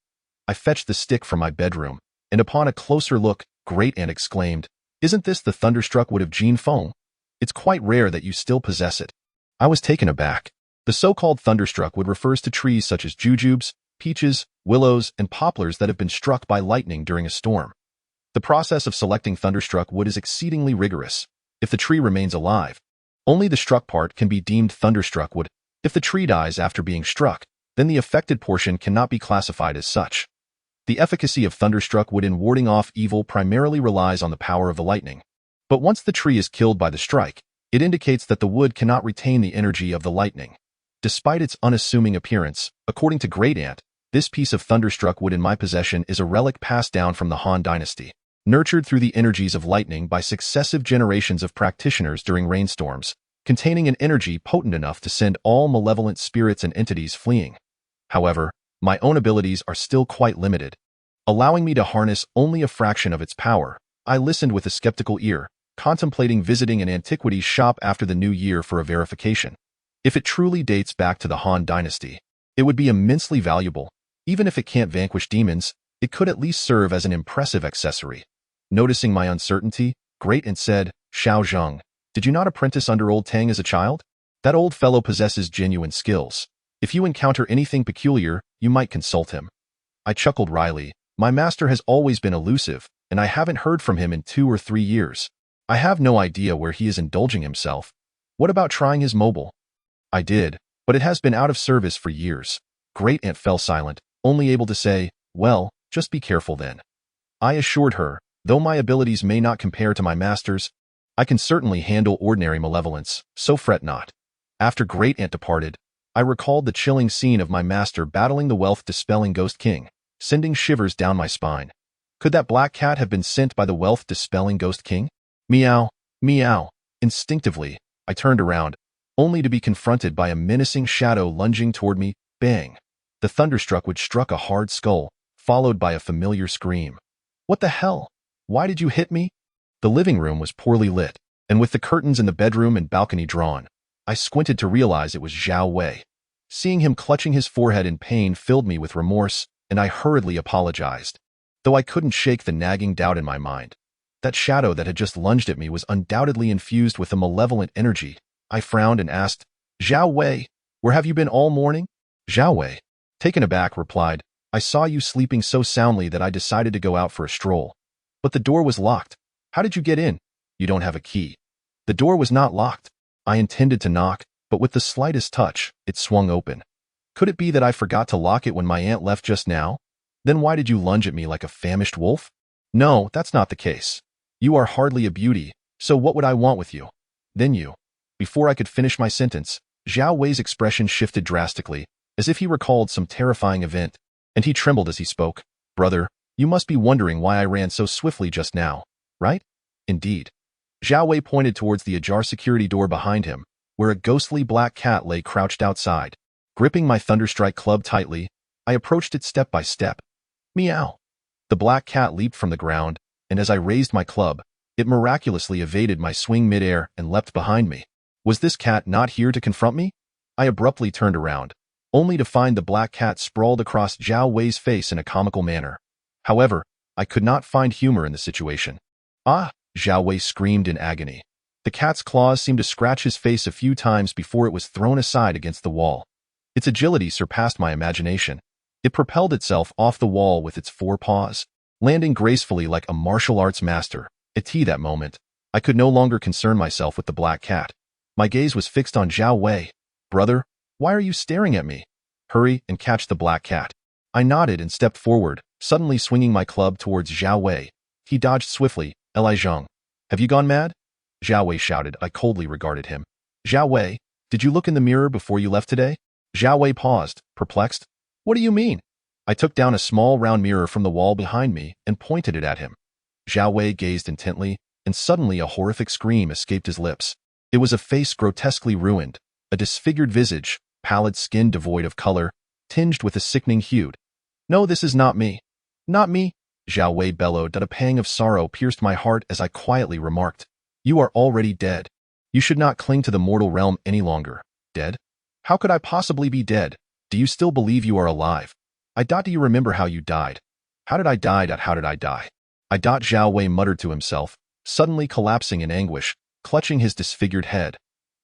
Speaker 1: I fetched the stick from my bedroom, and upon a closer look, Great-aunt exclaimed, isn't this the thunderstruck wood of Jin Feng? It's quite rare that you still possess it. I was taken aback. The so-called thunderstruck wood refers to trees such as jujubes, peaches, willows, and poplars that have been struck by lightning during a storm. The process of selecting thunderstruck wood is exceedingly rigorous. If the tree remains alive, only the struck part can be deemed thunderstruck wood. If the tree dies after being struck, then the affected portion cannot be classified as such. The efficacy of thunderstruck wood in warding off evil primarily relies on the power of the lightning. But once the tree is killed by the strike, it indicates that the wood cannot retain the energy of the lightning. Despite its unassuming appearance, according to Great-aunt, this piece of thunderstruck wood in my possession is a relic passed down from the Han dynasty, nurtured through the energies of lightning by successive generations of practitioners during rainstorms, containing an energy potent enough to send all malevolent spirits and entities fleeing. However, my own abilities are still quite limited. Allowing me to harness only a fraction of its power, I listened with a skeptical ear, contemplating visiting an antiquities shop after the new year for a verification. If it truly dates back to the Han dynasty, it would be immensely valuable. Even if it can't vanquish demons, It could at least serve as an impressive accessory. Noticing my uncertainty, Great Aunt said, Xiao Zheng, did you not apprentice under old Tang as a child? That old fellow possesses genuine skills. If you encounter anything peculiar, you might consult him. I chuckled wryly. My master has always been elusive, and I haven't heard from him in 2 or 3 years. I have no idea where he is indulging himself. What about trying his mobile? I did, but it has been out of service for years. Great Aunt fell silent, only able to say, well, just be careful then. I assured her, though my abilities may not compare to my master's, I can certainly handle ordinary malevolence, so fret not. After Great Aunt departed, I recalled the chilling scene of my master battling the wealth-dispelling Ghost King, sending shivers down my spine. Could that black cat have been sent by the wealth-dispelling Ghost King? Meow, meow. Instinctively, I turned around, only to be confronted by a menacing shadow lunging toward me. Bang! The thunderstruck which struck a hard skull, followed by a familiar scream. What the hell? Why did you hit me? The living room was poorly lit, and with the curtains in the bedroom and balcony drawn, I squinted to realize it was Zhao Wei. Seeing him clutching his forehead in pain filled me with remorse, and I hurriedly apologized. Though I couldn't shake the nagging doubt in my mind. That shadow that had just lunged at me was undoubtedly infused with a malevolent energy. I frowned and asked, Zhao Wei, where have you been all morning? Zhao Wei, taken aback, replied, I saw you sleeping so soundly that I decided to go out for a stroll. But the door was locked. How did you get in? You don't have a key. The door was not locked. I intended to knock, but with the slightest touch, it swung open. Could it be that I forgot to lock it when my aunt left just now? Then why did you lunge at me like a famished wolf? No, that's not the case. You are hardly a beauty, so what would I want with you? Then you. Before I could finish my sentence, Zhao Wei's expression shifted drastically, as if he recalled some terrifying event, and he trembled as he spoke. Brother, you must be wondering why I ran so swiftly just now, right? Indeed. Zhao Wei pointed towards the ajar security door behind him, where a ghostly black cat lay crouched outside. Gripping my Thunderstrike club tightly, I approached it step by step. Meow. The black cat leaped from the ground, and as I raised my club, it miraculously evaded my swing midair and leapt behind me. Was this cat not here to confront me? I abruptly turned around, only to find the black cat sprawled across Zhao Wei's face in a comical manner. However, I could not find humor in the situation. Ah! Zhao Wei screamed in agony. The cat's claws seemed to scratch his face a few times before it was thrown aside against the wall. Its agility surpassed my imagination. It propelled itself off the wall with its 4 paws, landing gracefully like a martial arts master. At that moment, I could no longer concern myself with the black cat. My gaze was fixed on Zhao Wei. Brother, why are you staring at me? Hurry and catch the black cat. I nodded and stepped forward, suddenly swinging my club towards Zhao Wei. He dodged swiftly. Li Zheng, have you gone mad? Zhao Wei shouted. I coldly regarded him. Zhao Wei, did you look in the mirror before you left today? Zhao Wei paused, perplexed. What do you mean? I took down a small round mirror from the wall behind me and pointed it at him. Zhao Wei gazed intently, and suddenly a horrific scream escaped his lips. It was a face grotesquely ruined, a disfigured visage, pallid skin devoid of color, tinged with a sickening hue. No, this is not me. Not me, Zhao Wei bellowed. That a pang of sorrow pierced my heart as I quietly remarked, you are already dead. You should not cling to the mortal realm any longer. Dead? How could I possibly be dead? Do you still believe you are alive? Do you remember how you died? How did I die? How did I die? Zhao Wei muttered to himself, suddenly collapsing in anguish, clutching his disfigured head.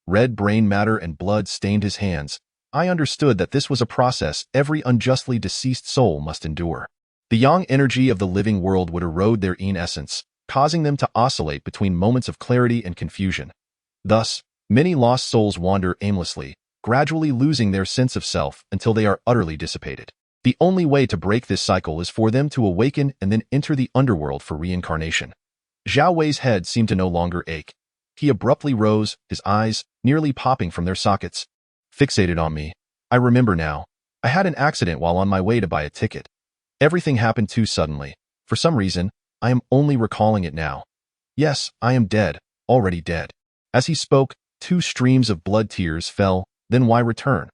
Speaker 1: Red brain matter and blood stained his hands. I understood that this was a process every unjustly deceased soul must endure. The yang energy of the living world would erode their yin essence, causing them to oscillate between moments of clarity and confusion. Thus, many lost souls wander aimlessly, gradually losing their sense of self until they are utterly dissipated. The only way to break this cycle is for them to awaken and then enter the underworld for reincarnation. Zhao Wei's head seemed to no longer ache. He abruptly rose, his eyes nearly popping from their sockets. Fixated on me. I remember now. I had an accident while on my way to buy a ticket. Everything happened too suddenly. For some reason, I am only recalling it now. Yes, I am dead, already dead. As he spoke, 2 streams of blood tears fell. Then why return?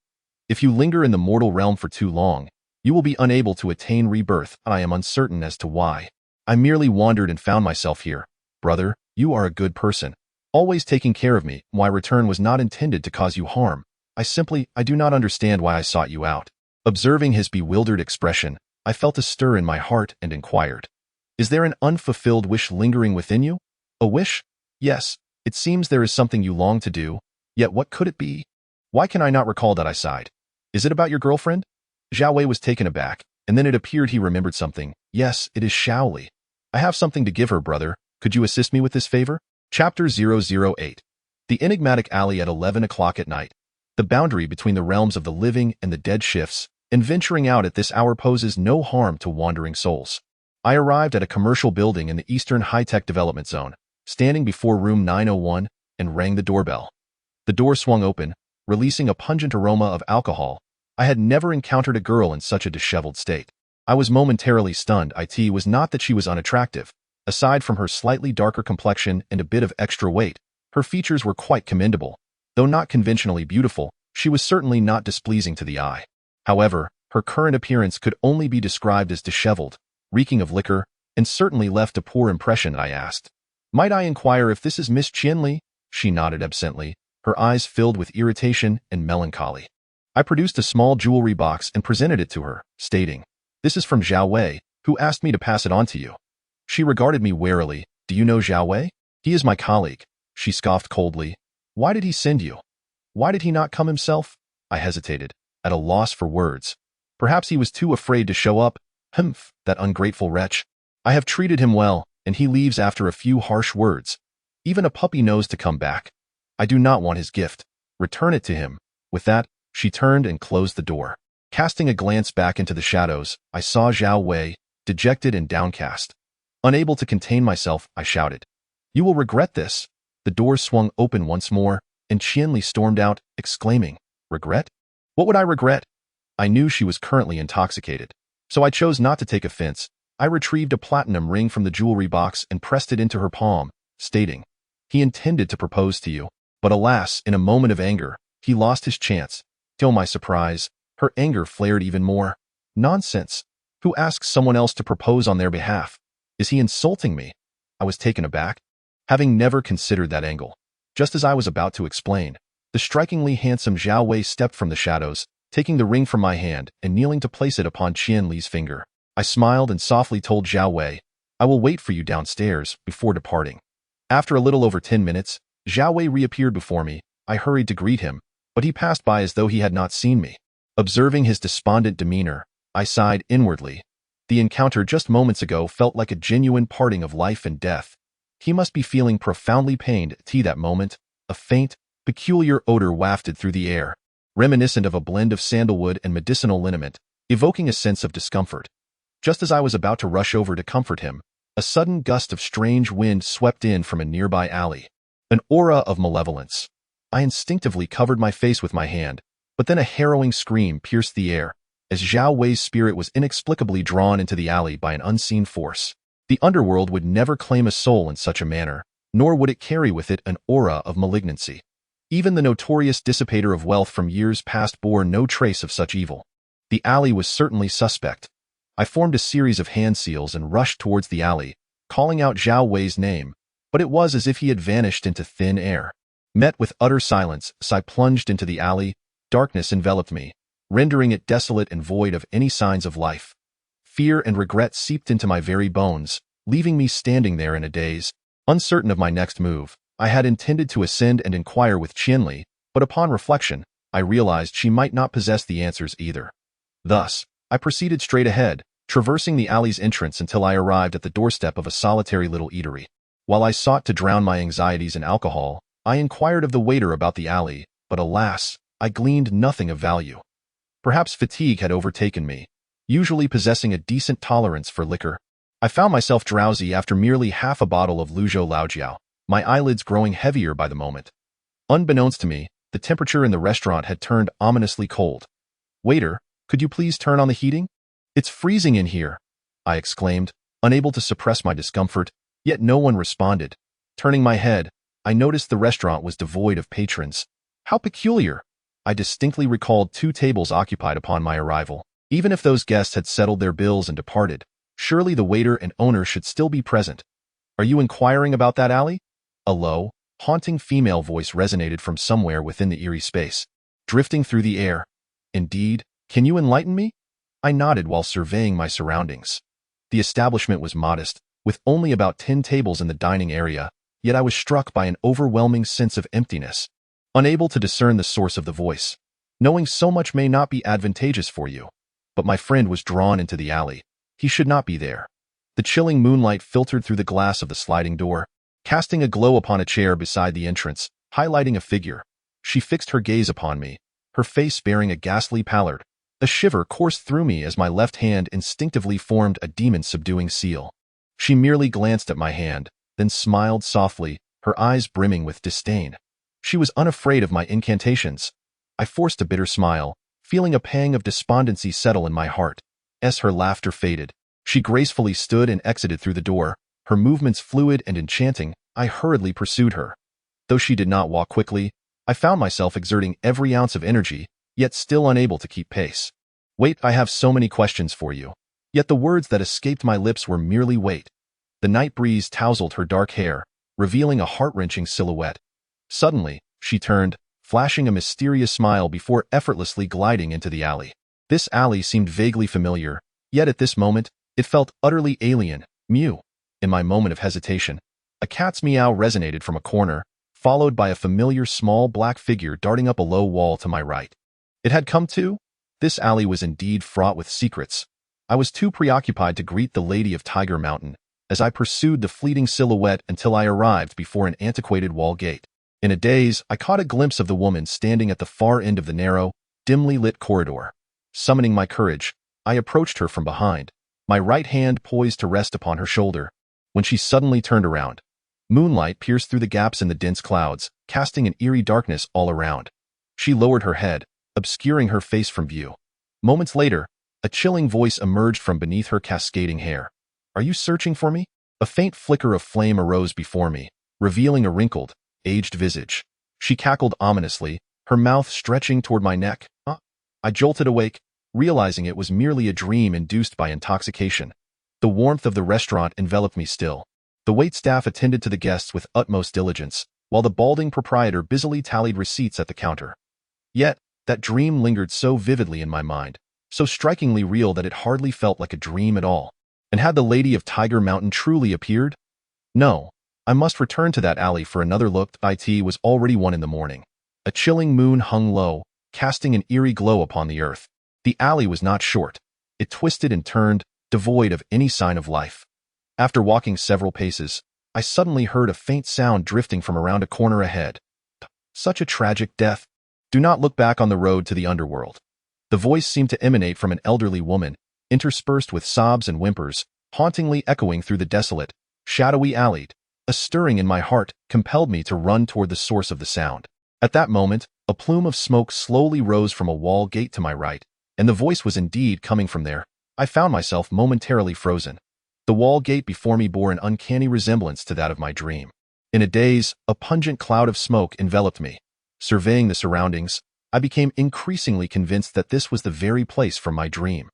Speaker 1: If you linger in the mortal realm for too long, you will be unable to attain rebirth. I am uncertain as to why. I merely wandered and found myself here. Brother, you are a good person, always taking care of me. My return was not intended to cause you harm. I do not understand why I sought you out. Observing his bewildered expression, I felt a stir in my heart and inquired, "Is there an unfulfilled wish lingering within you?" "A wish? Yes, it seems there is something you long to do, yet what could it be? Why can I not recall that?" I sighed. "Is it about your girlfriend?" Zhao Wei was taken aback, and then it appeared he remembered something. "Yes, it is Shaoli. I have something to give her, brother. Could you assist me with this favor?" Chapter 008. The enigmatic alley at 11 o'clock at night. The boundary between the realms of the living and the dead shifts, and venturing out at this hour poses no harm to wandering souls. I arrived at a commercial building in the Eastern High-Tech Development Zone, standing before room 901, and rang the doorbell. The door swung open, releasing a pungent aroma of alcohol. I had never encountered a girl in such a disheveled state. I was momentarily stunned. It was not that she was unattractive. Aside from her slightly darker complexion and a bit of extra weight, her features were quite commendable. Though not conventionally beautiful, she was certainly not displeasing to the eye. However, her current appearance could only be described as disheveled, reeking of liquor, and certainly left a poor impression. I asked, "Might I inquire if this is Miss Qianli?" She nodded absently, her eyes filled with irritation and melancholy. I produced a small jewelry box and presented it to her, stating, "This is from Zhao Wei, who asked me to pass it on to you." She regarded me warily. "Do you know Zhao Wei?" "He is my colleague." She scoffed coldly. "Why did he send you? Why did he not come himself?" I hesitated, at a loss for words. Perhaps he was too afraid to show up. Humph, that ungrateful wretch. I have treated him well, and he leaves after a few harsh words. Even a puppy knows to come back. I do not want his gift. Return it to him. With that, she turned and closed the door. Casting a glance back into the shadows, I saw Zhao Wei, dejected and downcast. Unable to contain myself, I shouted, "You will regret this." The door swung open once more, and Qianli stormed out, exclaiming, "Regret? What would I regret?" I knew she was currently intoxicated, so I chose not to take offense. I retrieved a platinum ring from the jewelry box and pressed it into her palm, stating, "He intended to propose to you, but alas, in a moment of anger, he lost his chance." To my surprise, her anger flared even more. "Nonsense. Who asks someone else to propose on their behalf? Is he insulting me?" I was taken aback, having never considered that angle. Just as I was about to explain, the strikingly handsome Zhao Wei stepped from the shadows, taking the ring from my hand and kneeling to place it upon Qianli's finger. I smiled and softly told Zhao Wei, "I will wait for you downstairs," before departing. After a little over 10 minutes, Zhao Wei reappeared before me. I hurried to greet him, but he passed by as though he had not seen me. Observing his despondent demeanor, I sighed inwardly. The encounter just moments ago felt like a genuine parting of life and death. He must be feeling profoundly pained. At that moment, a faint, peculiar odor wafted through the air, reminiscent of a blend of sandalwood and medicinal liniment, evoking a sense of discomfort. Just as I was about to rush over to comfort him, a sudden gust of strange wind swept in from a nearby alley. An aura of malevolence. I instinctively covered my face with my hand, but then a harrowing scream pierced the air, as Zhao Wei's spirit was inexplicably drawn into the alley by an unseen force. The underworld would never claim a soul in such a manner, nor would it carry with it an aura of malignancy. Even the notorious dissipator of wealth from years past bore no trace of such evil. The alley was certainly suspect. I formed a series of hand seals and rushed towards the alley, calling out Zhao Wei's name, but it was as if he had vanished into thin air. Met with utter silence, as I plunged into the alley, darkness enveloped me, rendering it desolate and void of any signs of life. Fear and regret seeped into my very bones, leaving me standing there in a daze, uncertain of my next move. I had intended to ascend and inquire with Qianli, but upon reflection, I realized she might not possess the answers either. Thus, I proceeded straight ahead, traversing the alley's entrance until I arrived at the doorstep of a solitary little eatery. While I sought to drown my anxieties in alcohol, I inquired of the waiter about the alley, but alas, I gleaned nothing of value. Perhaps fatigue had overtaken me, usually possessing a decent tolerance for liquor. I found myself drowsy after merely half a bottle of Luzhou Laojiao, my eyelids growing heavier by the moment. Unbeknownst to me, the temperature in the restaurant had turned ominously cold. "Waiter, could you please turn on the heating? It's freezing in here," I exclaimed, unable to suppress my discomfort, yet no one responded. Turning my head, I noticed the restaurant was devoid of patrons. How peculiar! I distinctly recalled 2 tables occupied upon my arrival. Even if those guests had settled their bills and departed, surely the waiter and owner should still be present. "Are you inquiring about that alley?" A low, haunting female voice resonated from somewhere within the eerie space, drifting through the air. "Indeed, can you enlighten me?" I nodded while surveying my surroundings. The establishment was modest, with only about 10 tables in the dining area, yet I was struck by an overwhelming sense of emptiness. Unable to discern the source of the voice. Knowing so much may not be advantageous for you. But my friend was drawn into the alley. He should not be there. The chilling moonlight filtered through the glass of the sliding door, casting a glow upon a chair beside the entrance, highlighting a figure. She fixed her gaze upon me, her face bearing a ghastly pallor. A shiver coursed through me as my left hand instinctively formed a demon-subduing seal. She merely glanced at my hand, then smiled softly, her eyes brimming with disdain. She was unafraid of my incantations. I forced a bitter smile, feeling a pang of despondency settle in my heart. As her laughter faded, she gracefully stood and exited through the door, her movements fluid and enchanting. I hurriedly pursued her. Though she did not walk quickly, I found myself exerting every ounce of energy, yet still unable to keep pace. Wait, I have so many questions for you. Yet the words that escaped my lips were merely wait. The night breeze tousled her dark hair, revealing a heart-wrenching silhouette. Suddenly, she turned, flashing a mysterious smile before effortlessly gliding into the alley. This alley seemed vaguely familiar, yet at this moment, it felt utterly alien. Mew. In my moment of hesitation, a cat's meow resonated from a corner, followed by a familiar small black figure darting up a low wall to my right. It had come to? This alley was indeed fraught with secrets. I was too preoccupied to greet the Lady of Tiger Mountain, as I pursued the fleeting silhouette until I arrived before an antiquated wall gate. In a daze, I caught a glimpse of the woman standing at the far end of the narrow, dimly lit corridor. Summoning my courage, I approached her from behind, my right hand poised to rest upon her shoulder, when she suddenly turned around. Moonlight pierced through the gaps in the dense clouds, casting an eerie darkness all around. She lowered her head, obscuring her face from view. Moments later, a chilling voice emerged from beneath her cascading hair. "Are you searching for me?" A faint flicker of flame arose before me, revealing a wrinkled, aged visage. She cackled ominously, her mouth stretching toward my neck. I jolted awake, realizing it was merely a dream induced by intoxication. The warmth of the restaurant enveloped me still. The waitstaff attended to the guests with utmost diligence, while the balding proprietor busily tallied receipts at the counter. Yet, that dream lingered so vividly in my mind, so strikingly real that it hardly felt like a dream at all. And had the Lady of Tiger Mountain truly appeared? No, I must return to that alley for another look. It was already 1 in the morning. A chilling moon hung low, casting an eerie glow upon the earth. The alley was not short. It twisted and turned, devoid of any sign of life. After walking several paces, I suddenly heard a faint sound drifting from around a corner ahead. Such a tragic death. Do not look back on the road to the underworld. The voice seemed to emanate from an elderly woman, interspersed with sobs and whimpers, hauntingly echoing through the desolate, shadowy alley. A stirring in my heart compelled me to run toward the source of the sound. At that moment, a plume of smoke slowly rose from a wall gate to my right, and the voice was indeed coming from there. I found myself momentarily frozen. The wall gate before me bore an uncanny resemblance to that of my dream. In a daze, a pungent cloud of smoke enveloped me. Surveying the surroundings, I became increasingly convinced that this was the very place from my dream.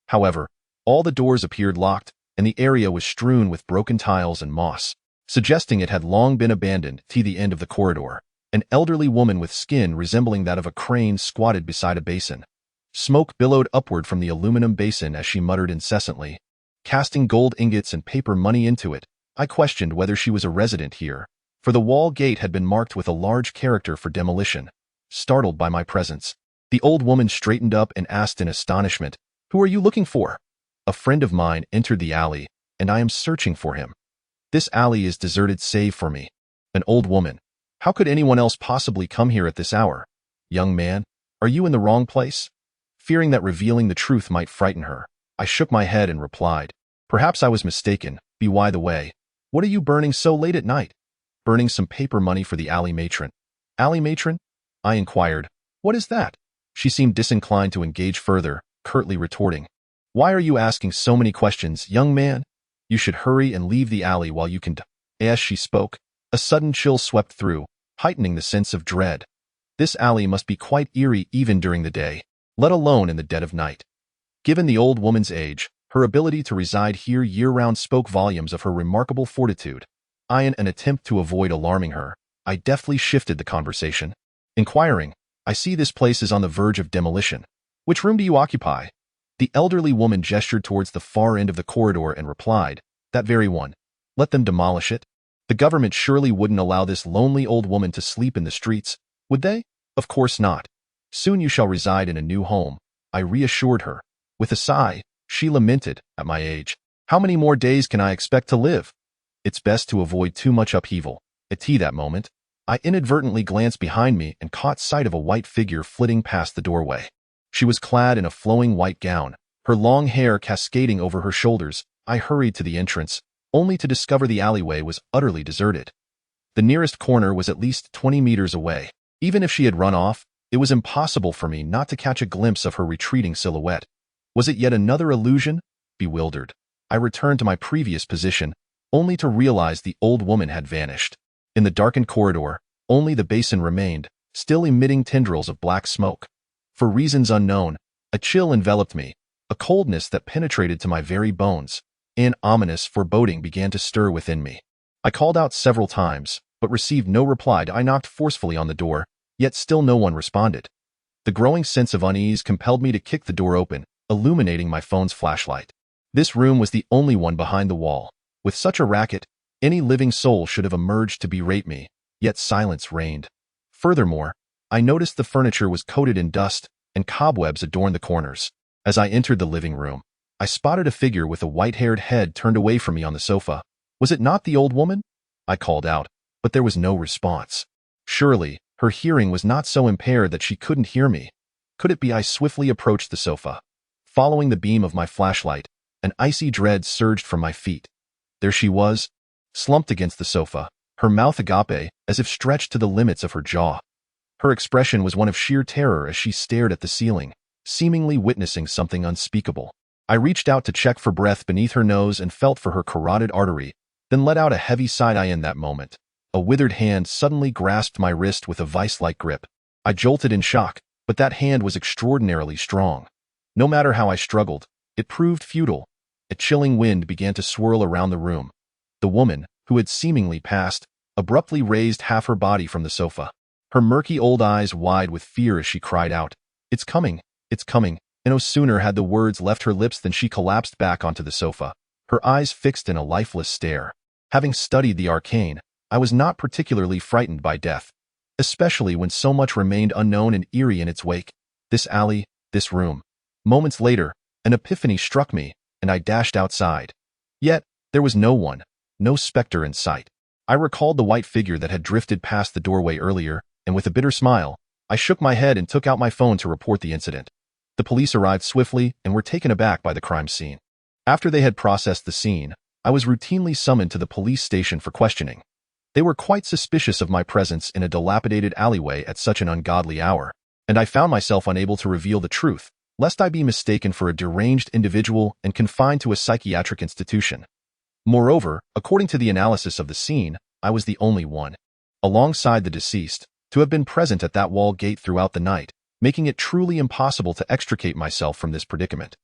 Speaker 1: However, all the doors appeared locked, and the area was strewn with broken tiles and moss, suggesting it had long been abandoned. To the end of the corridor, an elderly woman with skin resembling that of a crane squatted beside a basin. Smoke billowed upward from the aluminum basin as she muttered incessantly, casting gold ingots and paper money into it. I questioned whether she was a resident here, for the wall gate had been marked with a large character for demolition. Startled by my presence, the old woman straightened up and asked in astonishment, "Who are you looking for?" "A friend of mine entered the alley, and I am searching for him. This alley is deserted save for me." An old woman. How could anyone else possibly come here at this hour? "Young man, are you in the wrong place?" Fearing that revealing the truth might frighten her, I shook my head and replied, "Perhaps I was mistaken. By the way, what are you burning so late at night?" "Burning some paper money for the alley matron." "Alley matron?" I inquired. "What is that?" She seemed disinclined to engage further, curtly retorting, "Why are you asking so many questions, young man? You should hurry and leave the alley while you can." As she spoke, a sudden chill swept through, heightening the sense of dread. This alley must be quite eerie even during the day, let alone in the dead of night. Given the old woman's age, her ability to reside here year-round spoke volumes of her remarkable fortitude. In an attempt to avoid alarming her, I deftly shifted the conversation, inquiring, "I see this place is on the verge of demolition. Which room do you occupy?" The elderly woman gestured towards the far end of the corridor and replied, "That very one. Let them demolish it." The government surely wouldn't allow this lonely old woman to sleep in the streets, would they? Of course not. Soon you shall reside in a new home, I reassured her. With a sigh, she lamented, "At my age, how many more days can I expect to live? It's best to avoid too much upheaval." At that moment, I inadvertently glanced behind me and caught sight of a white figure flitting past the doorway. She was clad in a flowing white gown, her long hair cascading over her shoulders. I hurried to the entrance, only to discover the alleyway was utterly deserted. The nearest corner was at least 20 meters away. Even if she had run off, it was impossible for me not to catch a glimpse of her retreating silhouette. Was it yet another illusion? Bewildered, I returned to my previous position, only to realize the old woman had vanished. In the darkened corridor, only the basin remained, still emitting tendrils of black smoke. For reasons unknown, a chill enveloped me, a coldness that penetrated to my very bones. An ominous foreboding began to stir within me. I called out several times, but received no reply. I knocked forcefully on the door, yet still no one responded. The growing sense of unease compelled me to kick the door open, illuminating my phone's flashlight. This room was the only one behind the wall. With such a racket, any living soul should have emerged to berate me, yet silence reigned. Furthermore, I noticed the furniture was coated in dust, and cobwebs adorned the corners. As I entered the living room, I spotted a figure with a white-haired head turned away from me on the sofa. Was it not the old woman? I called out, but there was no response. Surely, her hearing was not so impaired that she couldn't hear me. Could it be? I swiftly approached the sofa. Following the beam of my flashlight, an icy dread surged from my feet. There she was, slumped against the sofa, her mouth agape, as if stretched to the limits of her jaw. Her expression was one of sheer terror as she stared at the ceiling, seemingly witnessing something unspeakable. I reached out to check for breath beneath her nose and felt for her carotid artery, then let out a heavy sigh. In that moment, a withered hand suddenly grasped my wrist with a vice-like grip. I jolted in shock, but that hand was extraordinarily strong. No matter how I struggled, it proved futile. A chilling wind began to swirl around the room. The woman, who had seemingly passed, abruptly raised half her body from the sofa. Her murky old eyes wide with fear as she cried out, "It's coming, it's coming," and no sooner had the words left her lips than she collapsed back onto the sofa, her eyes fixed in a lifeless stare. Having studied the arcane, I was not particularly frightened by death, especially when so much remained unknown and eerie in its wake. This alley, this room. Moments later, an epiphany struck me, and I dashed outside. Yet, there was no one, no specter in sight. I recalled the white figure that had drifted past the doorway earlier, and with a bitter smile, I shook my head and took out my phone to report the incident. The police arrived swiftly and were taken aback by the crime scene. After they had processed the scene, I was routinely summoned to the police station for questioning. They were quite suspicious of my presence in a dilapidated alleyway at such an ungodly hour, and I found myself unable to reveal the truth, lest I be mistaken for a deranged individual and confined to a psychiatric institution. Moreover, according to the analysis of the scene, I was the only one, alongside the deceased, to have been present at that wall gate throughout the night, making it truly impossible to extricate myself from this predicament.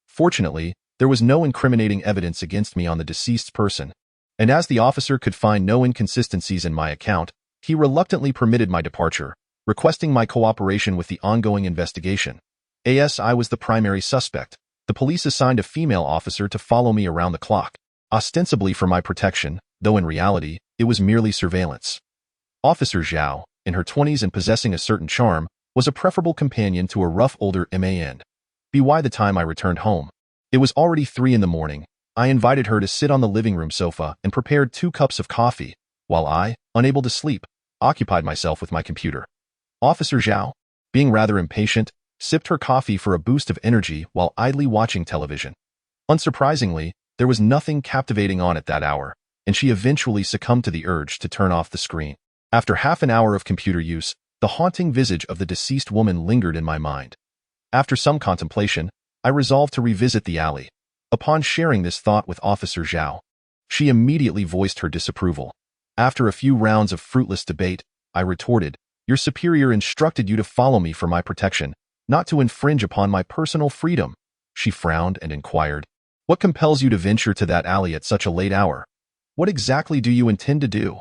Speaker 1: Fortunately, there was no incriminating evidence against me on the deceased's person, and as the officer could find no inconsistencies in my account, he reluctantly permitted my departure, requesting my cooperation with the ongoing investigation. As I was the primary suspect, the police assigned a female officer to follow me around the clock, ostensibly for my protection, though in reality, it was merely surveillance. Officer Zhao, in her 20s and possessing a certain charm, was a preferable companion to a rough older man. By the time I returned home, it was already 3 in the morning. I invited her to sit on the living room sofa and prepared 2 cups of coffee, while I, unable to sleep, occupied myself with my computer. Officer Zhao, being rather impatient, sipped her coffee for a boost of energy while idly watching television. Unsurprisingly, there was nothing captivating on at that hour, and she eventually succumbed to the urge to turn off the screen. After half an hour of computer use, the haunting visage of the deceased woman lingered in my mind. After some contemplation, I resolved to revisit the alley. Upon sharing this thought with Officer Zhao, she immediately voiced her disapproval. After a few rounds of fruitless debate, I retorted, "Your superior instructed you to follow me for my protection, not to infringe upon my personal freedom." She frowned and inquired, "What compels you to venture to that alley at such a late hour? What exactly do you intend to do?"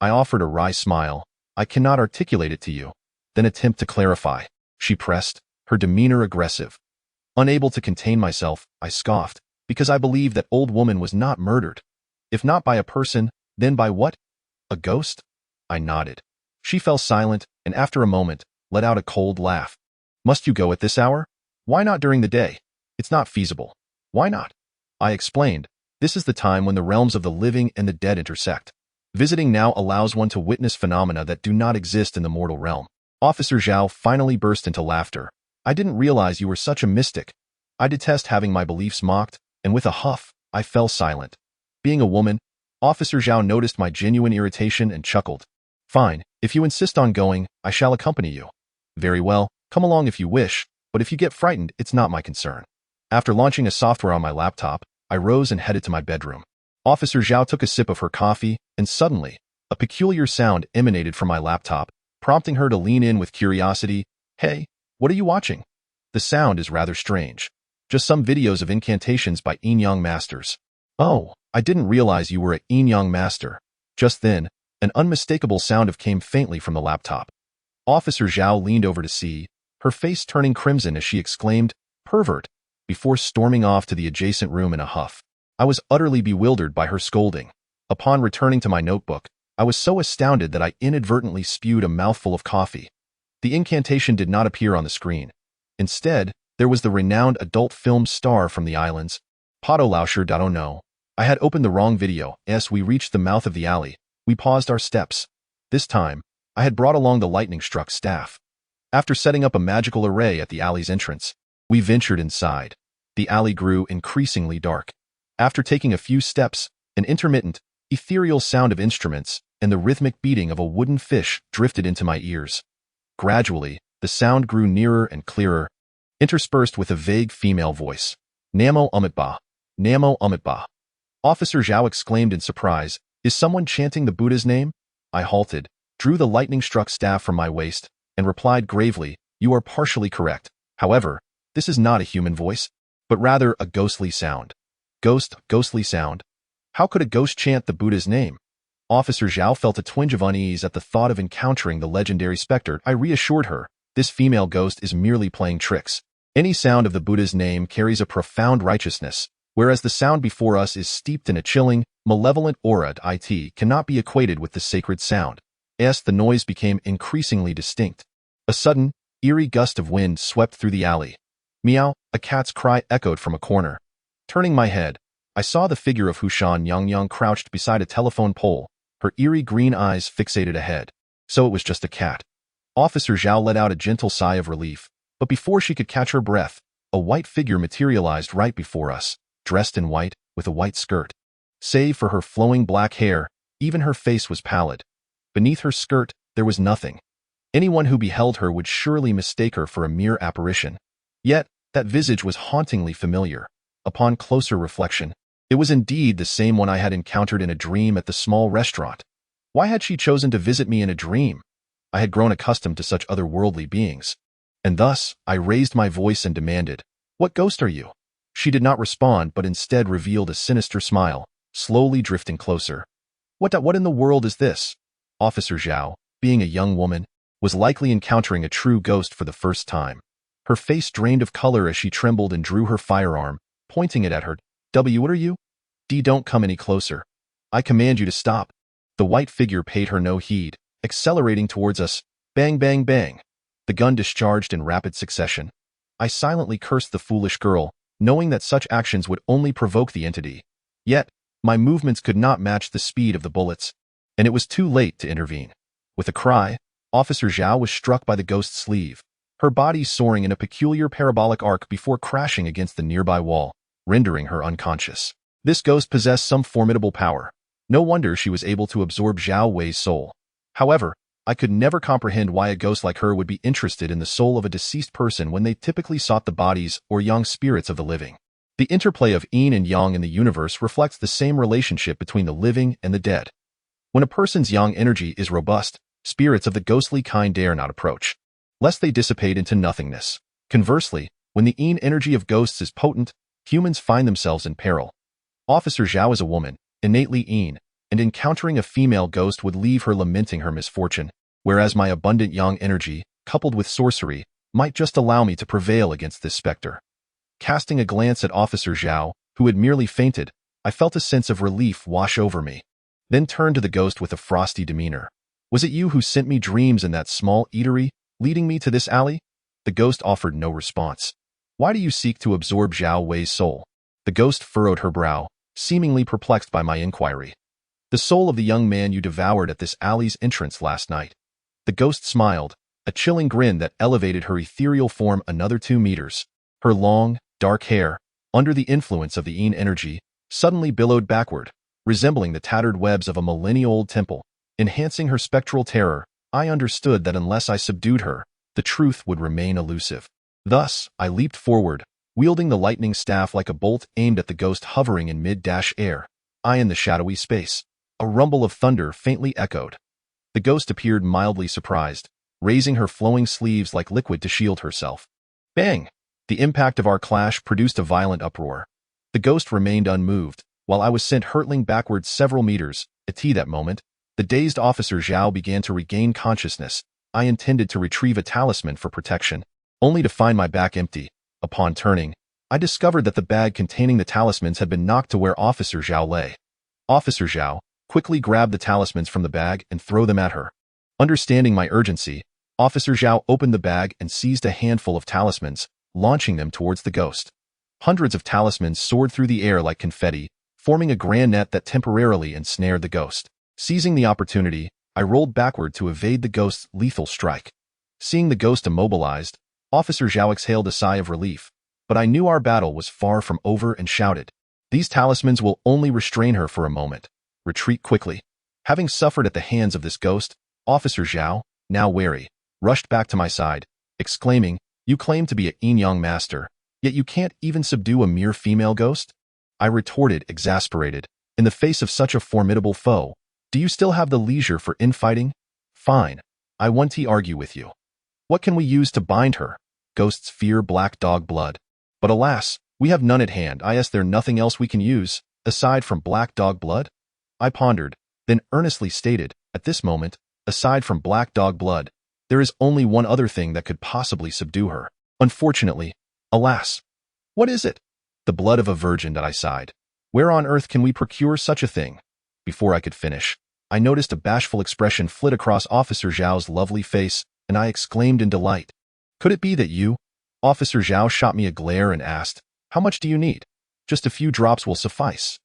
Speaker 1: I offered a wry smile. "I cannot articulate it to you." "Then attempt to clarify," she pressed, her demeanor aggressive. Unable to contain myself, I scoffed, because I believed that old woman was not murdered. If not by a person, then by what? A ghost? I nodded. She fell silent, and after a moment, let out a cold laugh. Must you go at this hour? Why not during the day? It's not feasible. Why not? I explained. This is the time when the realms of the living and the dead intersect. Visiting now allows one to witness phenomena that do not exist in the mortal realm. Officer Zhao finally burst into laughter. I didn't realize you were such a mystic. I detest having my beliefs mocked, and with a huff, I fell silent. Being a woman, Officer Zhao noticed my genuine irritation and chuckled. Fine, if you insist on going, I shall accompany you. Very well, come along if you wish, but if you get frightened, it's not my concern. After launching a software on my laptop, I rose and headed to my bedroom. Officer Zhao took a sip of her coffee, and suddenly, a peculiar sound emanated from my laptop, prompting her to lean in with curiosity. Hey, what are you watching? The sound is rather strange. Just some videos of incantations by Yin Yang masters. Oh, I didn't realize you were a Yin Yang master. Just then, an unmistakable sound came faintly from the laptop. Officer Zhao leaned over to see, her face turning crimson as she exclaimed, "Pervert," before storming off to the adjacent room in a huff. I was utterly bewildered by her scolding. Upon returning to my notebook, I was so astounded that I inadvertently spewed a mouthful of coffee. The incantation did not appear on the screen. Instead, there was the renowned adult film star from the islands, Podolausher. Oh no. I had opened the wrong video. As we reached the mouth of the alley, we paused our steps. This time, I had brought along the lightning-struck staff. After setting up a magical array at the alley's entrance, we ventured inside. The alley grew increasingly dark. After taking a few steps, an intermittent, ethereal sound of instruments and the rhythmic beating of a wooden fish drifted into my ears. Gradually, the sound grew nearer and clearer, interspersed with a vague female voice. Namo Amitba. Namo Amitba. Officer Zhao exclaimed in surprise. Is someone chanting the Buddha's name? I halted, drew the lightning-struck staff from my waist, and replied gravely, you are partially correct. However, this is not a human voice, but rather a ghostly sound. Ghostly sound. How could a ghost chant the Buddha's name? Officer Zhao felt a twinge of unease at the thought of encountering the legendary specter. I reassured her, this female ghost is merely playing tricks. Any sound of the Buddha's name carries a profound righteousness, whereas the sound before us is steeped in a chilling, malevolent aura. It cannot be equated with the sacred sound. As the noise became increasingly distinct. A sudden, eerie gust of wind swept through the alley. Meow, a cat's cry echoed from a corner. Turning my head, I saw the figure of Hushan Yangyang crouched beside a telephone pole, her eerie green eyes fixated ahead. So it was just a cat. Officer Zhao let out a gentle sigh of relief, but before she could catch her breath, a white figure materialized right before us, dressed in white, with a white skirt. Save for her flowing black hair, even her face was pallid. Beneath her skirt, there was nothing. Anyone who beheld her would surely mistake her for a mere apparition. Yet, that visage was hauntingly familiar. Upon closer reflection, it was indeed the same one I had encountered in a dream at the small restaurant. Why had she chosen to visit me in a dream? I had grown accustomed to such otherworldly beings. And thus, I raised my voice and demanded, "What ghost are you?" She did not respond but instead revealed a sinister smile, slowly drifting closer. What in the world is this? Officer Zhao, being a young woman, was likely encountering a true ghost for the first time. Her face drained of color as she trembled and drew her firearm, pointing it at her. What are you? Don't come any closer. I command you to stop. The white figure paid her no heed, accelerating towards us. Bang, bang, bang. The gun discharged in rapid succession. I silently cursed the foolish girl, knowing that such actions would only provoke the entity. Yet, my movements could not match the speed of the bullets, and it was too late to intervene. With a cry, Officer Zhao was struck by the ghost's sleeve, her body soaring in a peculiar parabolic arc before crashing against the nearby wall, rendering her unconscious. This ghost possessed some formidable power. No wonder she was able to absorb Zhao Wei's soul. However, I could never comprehend why a ghost like her would be interested in the soul of a deceased person when they typically sought the bodies or yang spirits of the living. The interplay of yin and yang in the universe reflects the same relationship between the living and the dead. When a person's yang energy is robust, spirits of the ghostly kind dare not approach, lest they dissipate into nothingness. Conversely, when the yin energy of ghosts is potent, humans find themselves in peril. Officer Zhao is a woman, innately yin, and encountering a female ghost would leave her lamenting her misfortune, whereas my abundant yang energy, coupled with sorcery, might just allow me to prevail against this specter. Casting a glance at Officer Zhao, who had merely fainted, I felt a sense of relief wash over me. Then turned to the ghost with a frosty demeanor. Was it you who sent me dreams in that small eatery, leading me to this alley? The ghost offered no response. Why do you seek to absorb Zhao Wei's soul? The ghost furrowed her brow, seemingly perplexed by my inquiry. The soul of the young man you devoured at this alley's entrance last night. The ghost smiled, a chilling grin that elevated her ethereal form another 2 meters. Her long, dark hair, under the influence of the yin energy, suddenly billowed backward, resembling the tattered webs of a millennia-old temple. Enhancing her spectral terror, I understood that unless I subdued her, the truth would remain elusive. Thus, I leaped forward, wielding the lightning staff like a bolt aimed at the ghost hovering in mid-air. I in the shadowy space. A rumble of thunder faintly echoed. The ghost appeared mildly surprised, raising her flowing sleeves like liquid to shield herself. Bang! The impact of our clash produced a violent uproar. The ghost remained unmoved, while I was sent hurtling backwards several meters. At that moment, the dazed Officer Zhao began to regain consciousness. I intended to retrieve a talisman for protection, only to find my back empty. Upon turning, I discovered that the bag containing the talismans had been knocked to where Officer Zhao lay. Officer Zhao quickly grabbed the talismans from the bag and threw them at her. Understanding my urgency, Officer Zhao opened the bag and seized a handful of talismans, launching them towards the ghost. Hundreds of talismans soared through the air like confetti, forming a grand net that temporarily ensnared the ghost. Seizing the opportunity, I rolled backward to evade the ghost's lethal strike. Seeing the ghost immobilized, Officer Zhao exhaled a sigh of relief, but I knew our battle was far from over and shouted, "These talismans will only restrain her for a moment. Retreat quickly." Having suffered at the hands of this ghost, Officer Zhao, now wary, rushed back to my side, exclaiming, "You claim to be a yin-yang master, yet you can't even subdue a mere female ghost?" I retorted, exasperated. "In the face of such a formidable foe, do you still have the leisure for infighting? Fine. I want to argue with you. What can we use to bind her? Ghosts fear black dog blood. But alas, we have none at hand. Is there nothing else we can use, aside from black dog blood?" I pondered, then earnestly stated, "At this moment, aside from black dog blood, there is only one other thing that could possibly subdue her. Unfortunately, alas." "What is it?" "The blood of a virgin," I sighed. "Where on earth can we procure such a thing?" Before I could finish, I noticed a bashful expression flit across Officer Zhao's lovely face, and I exclaimed in delight, "Could it be that you?" Officer Zhao shot me a glare and asked, "How much do you need?" "Just a few drops will suffice."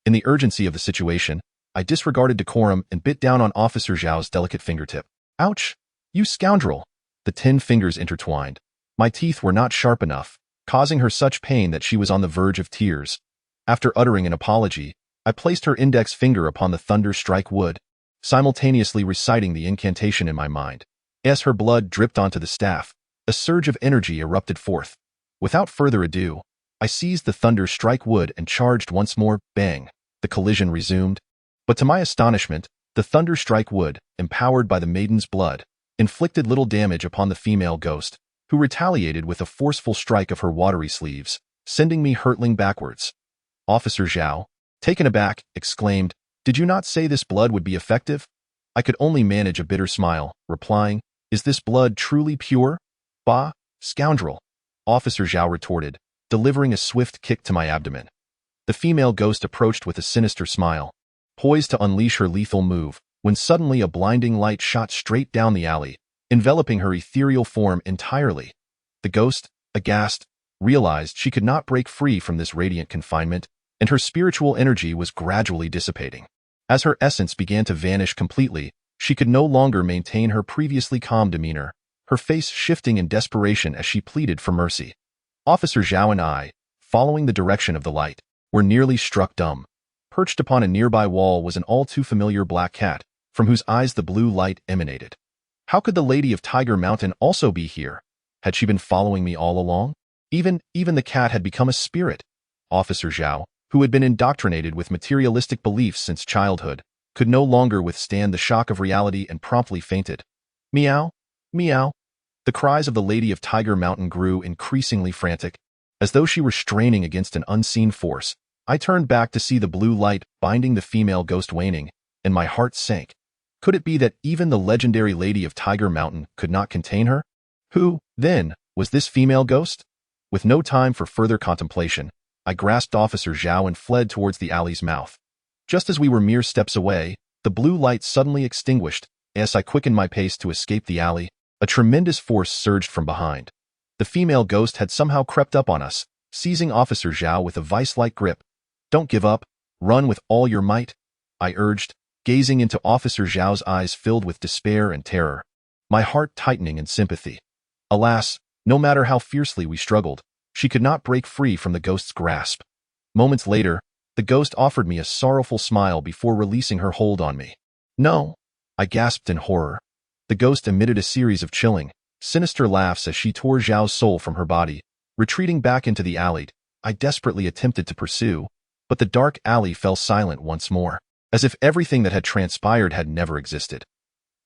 Speaker 1: In the urgency of the situation, I disregarded decorum and bit down on Officer Zhao's delicate fingertip. "Ouch! You scoundrel!" The 10 fingers intertwined. My teeth were not sharp enough, causing her such pain that she was on the verge of tears. After uttering an apology, I placed her index finger upon the thunder-strike wood, simultaneously reciting the incantation in my mind. As her blood dripped onto the staff, a surge of energy erupted forth. Without further ado, I seized the thunder-strike wood and charged once more. Bang! The collision resumed. But to my astonishment, the thunder-strike wood, empowered by the maiden's blood, inflicted little damage upon the female ghost, who retaliated with a forceful strike of her watery sleeves, sending me hurtling backwards. Officer Zhao, taken aback, exclaimed, "Did you not say this blood would be effective?" I could only manage a bitter smile, replying, "Is this blood truly pure?" "Bah, scoundrel," Officer Zhao retorted, delivering a swift kick to my abdomen. The female ghost approached with a sinister smile, poised to unleash her lethal move, when suddenly a blinding light shot straight down the alley, enveloping her ethereal form entirely. The ghost, aghast, realized she could not break free from this radiant confinement, and her spiritual energy was gradually dissipating. As her essence began to vanish completely, she could no longer maintain her previously calm demeanor, her face shifting in desperation as she pleaded for mercy. Officer Zhao and I, following the direction of the light, were nearly struck dumb. Perched upon a nearby wall was an all-too-familiar black cat, from whose eyes the blue light emanated. How could the Lady of Tiger Mountain also be here? Had she been following me all along? Even the cat had become a spirit. Officer Zhao, who had been indoctrinated with materialistic beliefs since childhood, could no longer withstand the shock of reality and promptly fainted. Meow, meow. The cries of the Lady of Tiger Mountain grew increasingly frantic. As though she were straining against an unseen force, I turned back to see the blue light binding the female ghost waning, and my heart sank. Could it be that even the legendary Lady of Tiger Mountain could not contain her? Who, then, was this female ghost? With no time for further contemplation, I grasped Officer Zhao and fled towards the alley's mouth. Just as we were mere steps away, the blue light suddenly extinguished. As I quickened my pace to escape the alley, a tremendous force surged from behind. The female ghost had somehow crept up on us, seizing Officer Zhao with a vice-like grip. "Don't give up. Run with all your might," I urged, gazing into Officer Zhao's eyes filled with despair and terror, my heart tightening in sympathy. Alas, no matter how fiercely we struggled, she could not break free from the ghost's grasp. Moments later, the ghost offered me a sorrowful smile before releasing her hold on me. "No," I gasped in horror. The ghost emitted a series of chilling, sinister laughs as she tore Zhao's soul from her body. Retreating back into the alley, I desperately attempted to pursue, but the dark alley fell silent once more, as if everything that had transpired had never existed.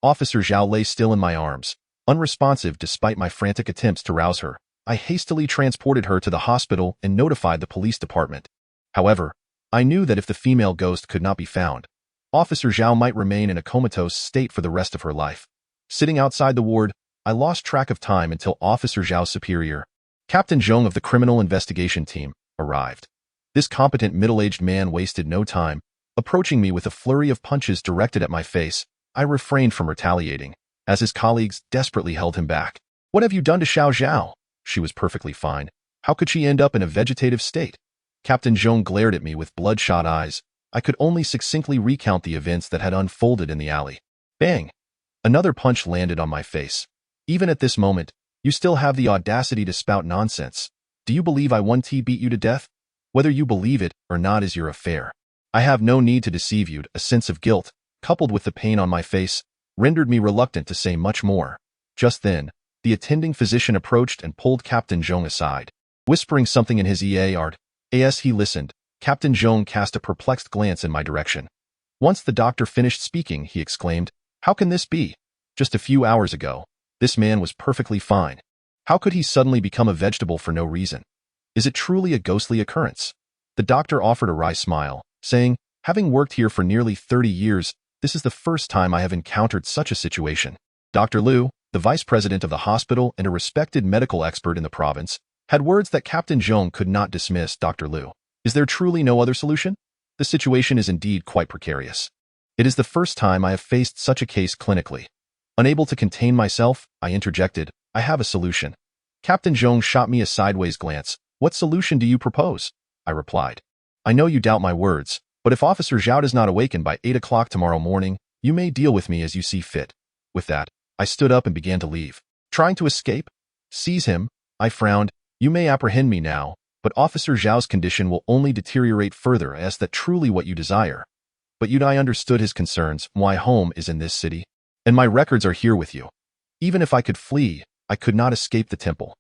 Speaker 1: Officer Zhao lay still in my arms, unresponsive despite my frantic attempts to rouse her. I hastily transported her to the hospital and notified the police department. However, I knew that if the female ghost could not be found, Officer Zhao might remain in a comatose state for the rest of her life. Sitting outside the ward, I lost track of time until Officer Zhao's superior, Captain Zheng of the Criminal Investigation Team, arrived. This competent middle-aged man wasted no time. Approaching me with a flurry of punches directed at my face, I refrained from retaliating, as his colleagues desperately held him back. "What have you done to Xiao Zhao? She was perfectly fine. How could she end up in a vegetative state?" Captain Zheng glared at me with bloodshot eyes. I could only succinctly recount the events that had unfolded in the alley. Bang! Another punch landed on my face. "Even at this moment, you still have the audacity to spout nonsense. Do you believe I 1T beat you to death? Whether you believe it or not is your affair. I have no need to deceive you." A sense of guilt, coupled with the pain on my face, rendered me reluctant to say much more. Just then, the attending physician approached and pulled Captain Zheng aside, whispering something in his ear. As he listened, Captain Zheng cast a perplexed glance in my direction. Once the doctor finished speaking, he exclaimed, "How can this be? Just a few hours ago, this man was perfectly fine. How could he suddenly become a vegetable for no reason? Is it truly a ghostly occurrence?" The doctor offered a wry smile, saying, "Having worked here for nearly 30 years, this is the first time I have encountered such a situation." Dr. Liu, the vice president of the hospital and a respected medical expert in the province, had words that Captain Zheng could not dismiss. "Dr. Liu, is there truly no other solution? The situation is indeed quite precarious. It is the first time I have faced such a case clinically." Unable to contain myself, I interjected, "I have a solution." Captain Zheng shot me a sideways glance. "What solution do you propose?" I replied. "I know you doubt my words, but if Officer Zhao does not awaken by 8 o'clock tomorrow morning, you may deal with me as you see fit." With that, I stood up and began to leave. "Trying to escape? Seize him," I frowned. "You may apprehend me now, but Officer Zhao's condition will only deteriorate further. Is that truly what you desire?" "But I understood his concerns. My home is in this city, and my records are here with you. Even if I could flee, I could not escape the temple.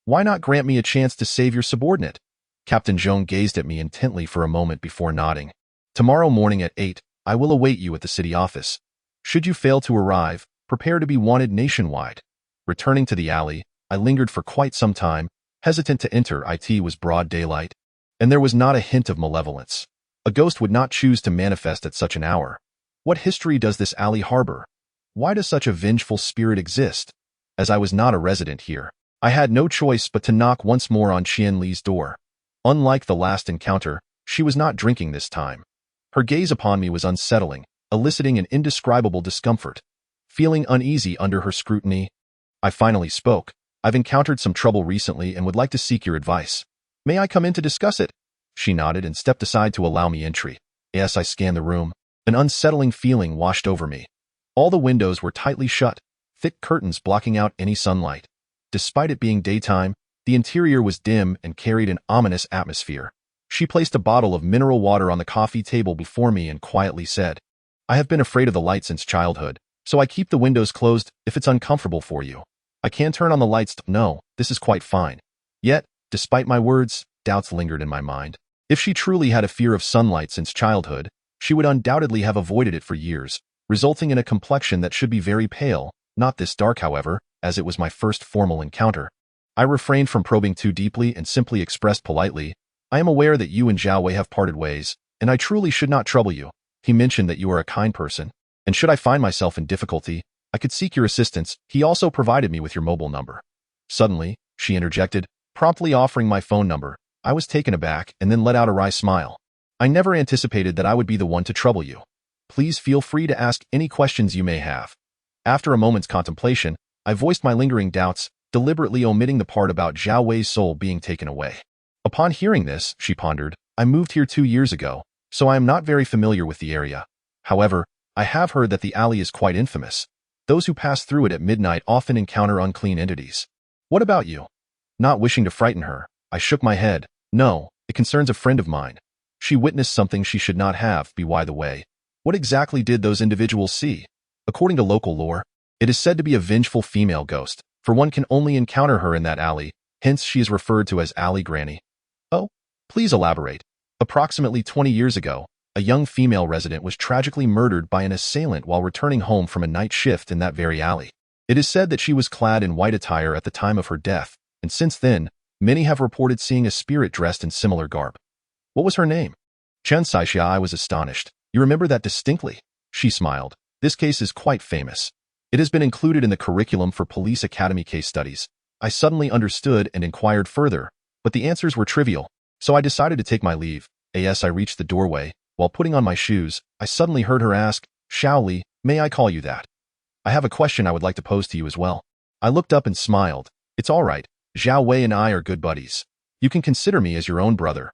Speaker 1: Why not grant me a chance to save your subordinate?" Captain Zheng gazed at me intently for a moment before nodding. "Tomorrow morning at 8, I will await you at the city office. Should you fail to arrive, prepare to be wanted nationwide." Returning to the alley, I lingered for quite some time, hesitant to enter. It was broad daylight, and there was not a hint of malevolence. A ghost would not choose to manifest at such an hour. What history does this alley harbor? Why does such a vengeful spirit exist? As I was not a resident here, I had no choice but to knock once more on Qian Li's door. Unlike the last encounter, she was not drinking this time. Her gaze upon me was unsettling, eliciting an indescribable discomfort. Feeling uneasy under her scrutiny, I finally spoke. "I've encountered some trouble recently and would like to seek your advice. May I come in to discuss it?" She nodded and stepped aside to allow me entry. As I scanned the room, an unsettling feeling washed over me. All the windows were tightly shut, thick curtains blocking out any sunlight. Despite it being daytime, the interior was dim and carried an ominous atmosphere. She placed a bottle of mineral water on the coffee table before me and quietly said, "I have been afraid of the light since childhood, so I keep the windows closed if it's uncomfortable for you. I can turn on the lights. No, this is quite fine." Yet, despite my words, doubts lingered in my mind. If she truly had a fear of sunlight since childhood, she would undoubtedly have avoided it for years, resulting in a complexion that should be very pale, not this dark, however, as it was my first formal encounter. I refrained from probing too deeply and simply expressed politely, "I am aware that you and Zhao Wei have parted ways, and I truly should not trouble you. He mentioned that you are a kind person, and should I find myself in difficulty, I could seek your assistance. He also provided me with your mobile number." Suddenly, she interjected, Promptly offering my phone number, I was taken aback and then let out a wry smile. I never anticipated that I would be the one to trouble you. Please feel free to ask any questions you may have. After a moment's contemplation, I voiced my lingering doubts, deliberately omitting the part about Zhao Wei's soul being taken away. Upon hearing this, she pondered, I moved here 2 years ago, so I am not very familiar with the area. However, I have heard that the alley is quite infamous. Those who pass through it at midnight often encounter unclean entities. What about you? Not wishing to frighten her, I shook my head. No, it concerns a friend of mine. She witnessed something she should not have, by the way. What exactly did those individuals see? According to local lore, it is said to be a vengeful female ghost, for one can only encounter her in that alley, hence she is referred to as Alley Granny. Oh, please elaborate. Approximately 20 years ago, a young female resident was tragically murdered by an assailant while returning home from a night shift in that very alley. It is said that she was clad in white attire at the time of her death, and since then, many have reported seeing a spirit dressed in similar garb. What was her name? Chen Saixia. I was astonished. You remember that distinctly? She smiled. This case is quite famous. It has been included in the curriculum for police academy case studies. I suddenly understood and inquired further, but the answers were trivial, so I decided to take my leave. As I reached the doorway, while putting on my shoes, I suddenly heard her ask, Shaoli, may I call you that? I have a question I would like to pose to you as well. I looked up and smiled. It's all right. Zhao Wei and I are good buddies. You can consider me as your own brother.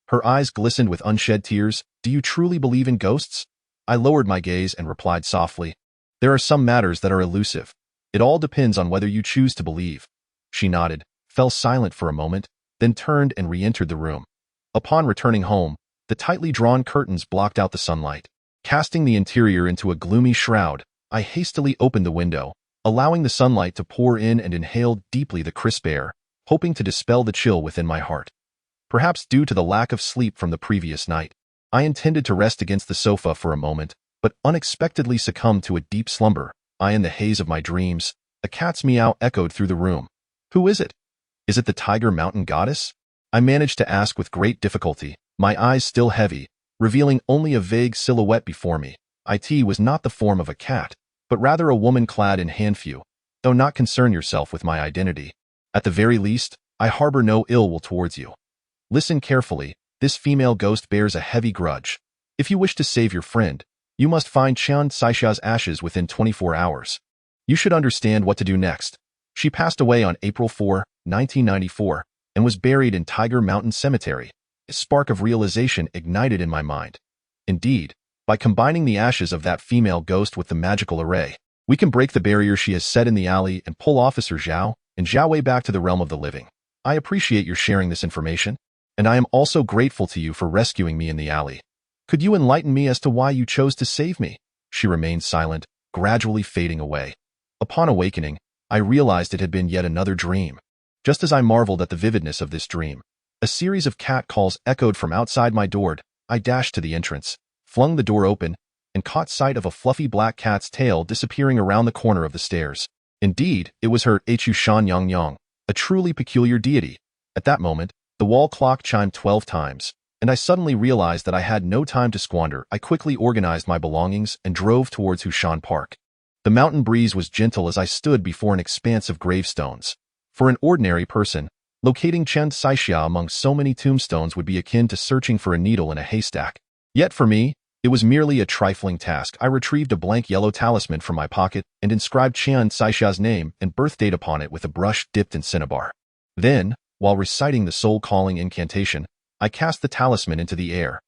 Speaker 1: Her eyes glistened with unshed tears. Do you truly believe in ghosts? I lowered my gaze and replied softly. There are some matters that are elusive. It all depends on whether you choose to believe. She nodded, fell silent for a moment, then turned and re-entered the room. Upon returning home, the tightly drawn curtains blocked out the sunlight. Casting the interior into a gloomy shroud, I hastily opened the window, allowing the sunlight to pour in and inhaled deeply the crisp air, hoping to dispel the chill within my heart. Perhaps due to the lack of sleep from the previous night, I intended to rest against the sofa for a moment, but unexpectedly succumbed to a deep slumber. In the haze of my dreams, a cat's meow echoed through the room. Who is it? Is it the Tiger Mountain Goddess? I managed to ask with great difficulty, my eyes still heavy, revealing only a vague silhouette before me. It was not the form of a cat, but rather a woman clad in hanfu. Though not concern yourself with my identity. At the very least, I harbor no ill will towards you. Listen carefully, this female ghost bears a heavy grudge. If you wish to save your friend, you must find Chen Saixia's ashes within 24 hours. You should understand what to do next. She passed away on April 4, 1994, and was buried in Tiger Mountain Cemetery. A spark of realization ignited in my mind. Indeed, by combining the ashes of that female ghost with the magical array, we can break the barrier she has set in the alley and pull Officer Zhao and Zhao Wei back to the realm of the living. I appreciate your sharing this information, and I am also grateful to you for rescuing me in the alley. Could you enlighten me as to why you chose to save me? She remained silent, gradually fading away. Upon awakening, I realized it had been yet another dream. Just as I marveled at the vividness of this dream, a series of cat calls echoed from outside my door. I dashed to the entrance, flung the door open, and caught sight of a fluffy black cat's tail disappearing around the corner of the stairs. Indeed, it was her Hu Shan Yang Yang, a truly peculiar deity. At that moment, the wall clock chimed 12 times, and I suddenly realized that I had no time to squander. I quickly organized my belongings and drove towards Hushan Park. The mountain breeze was gentle as I stood before an expanse of gravestones. For an ordinary person, locating Chen Saixia among so many tombstones would be akin to searching for a needle in a haystack. Yet for me, it was merely a trifling task. I retrieved a blank yellow talisman from my pocket and inscribed Chen Saixia's name and birth date upon it with a brush dipped in cinnabar. Then, while reciting the soul-calling incantation, I cast the talisman into the air.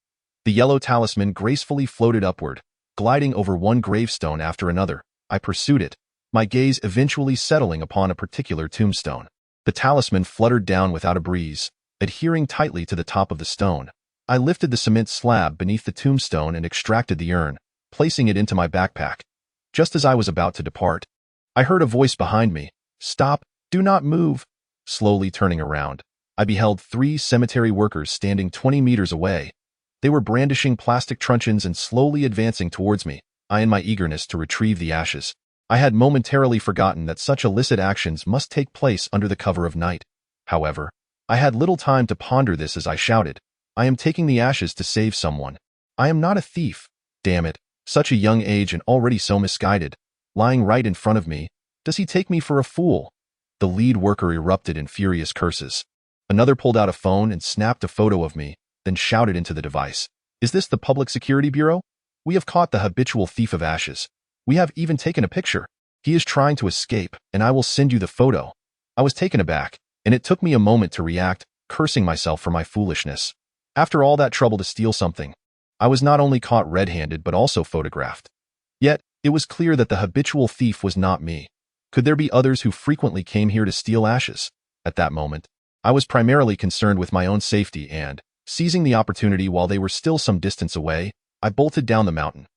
Speaker 1: The yellow talisman gracefully floated upward, gliding over one gravestone after another. I pursued it, my gaze eventually settling upon a particular tombstone. The talisman fluttered down without a breeze, adhering tightly to the top of the stone. I lifted the cement slab beneath the tombstone and extracted the urn, placing it into my backpack. Just as I was about to depart, I heard a voice behind me. Stop, do not move. Slowly turning around, I beheld 3 cemetery workers standing 20 meters away. They were brandishing plastic truncheons and slowly advancing towards me. In my eagerness to retrieve the ashes, I had momentarily forgotten that such illicit actions must take place under the cover of night. However, I had little time to ponder this as I shouted, I am taking the ashes to save someone. I am not a thief. Damn it, such a young age and already so misguided. Lying right in front of me, does he take me for a fool? The lead worker erupted in furious curses. Another pulled out a phone and snapped a photo of me, then shouted into the device, "Is this the Public Security Bureau? We have caught the habitual thief of ashes. We have even taken a picture. He is trying to escape, and I will send you the photo." I was taken aback, and it took me a moment to react, cursing myself for my foolishness. After all that trouble to steal something, I was not only caught red-handed but also photographed. Yet, it was clear that the habitual thief was not me. Could there be others who frequently came here to steal ashes? At that moment, I was primarily concerned with my own safety and, seizing the opportunity while they were still some distance away, I bolted down the mountain.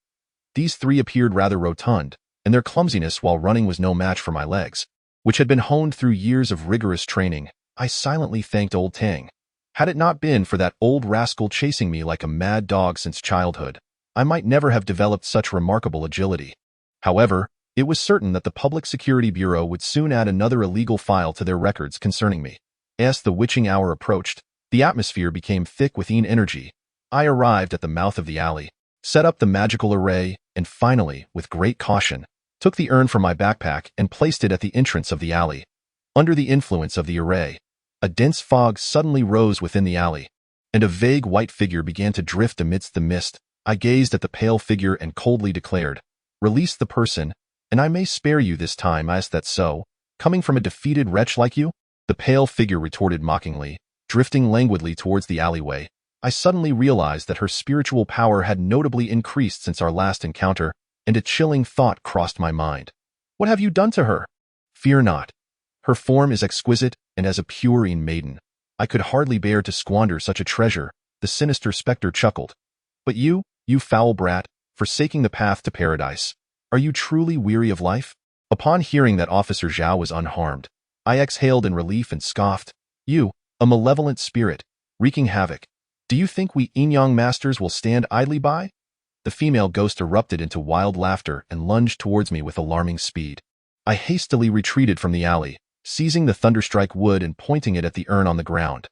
Speaker 1: These three appeared rather rotund, and their clumsiness while running was no match for my legs, which had been honed through years of rigorous training. I silently thanked old Tang. Had it not been for that old rascal chasing me like a mad dog since childhood, I might never have developed such remarkable agility. However, it was certain that the Public Security Bureau would soon add another illegal file to their records concerning me. As the witching hour approached, the atmosphere became thick with energy. I arrived at the mouth of the alley, set up the magical array, and finally, with great caution, took the urn from my backpack and placed it at the entrance of the alley. Under the influence of the array, a dense fog suddenly rose within the alley, and a vague white figure began to drift amidst the mist. I gazed at the pale figure and coldly declared, "Release the person, and I may spare you this time." "Is that so, coming from a defeated wretch like you?" The pale figure retorted mockingly, drifting languidly towards the alleyway. I suddenly realized that her spiritual power had notably increased since our last encounter, and a chilling thought crossed my mind. "What have you done to her?" "Fear not. Her form is exquisite, and as a purine maiden, I could hardly bear to squander such a treasure." The sinister specter chuckled. "But you foul brat, forsaking the path to paradise, are you truly weary of life?" Upon hearing that Officer Zhao was unharmed, I exhaled in relief and scoffed, "You, a malevolent spirit, wreaking havoc. Do you think we Yin-Yang masters will stand idly by?" The female ghost erupted into wild laughter and lunged towards me with alarming speed. I hastily retreated from the alley, seizing the thunderstrike wood and pointing it at the urn on the ground.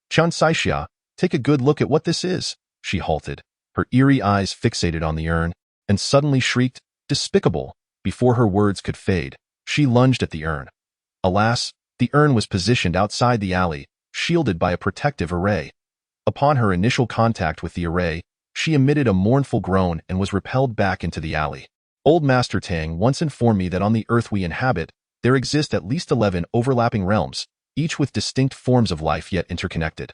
Speaker 1: "Chen Saixia, take a good look at what this is." She halted, her eerie eyes fixated on the urn, and suddenly shrieked, "Despicable!" Before her words could fade, she lunged at the urn. Alas, the urn was positioned outside the alley, shielded by a protective array. Upon her initial contact with the array, she emitted a mournful groan and was repelled back into the alley. Old Master Tang once informed me that on the earth we inhabit, there exist at least 11 overlapping realms, each with distinct forms of life yet interconnected.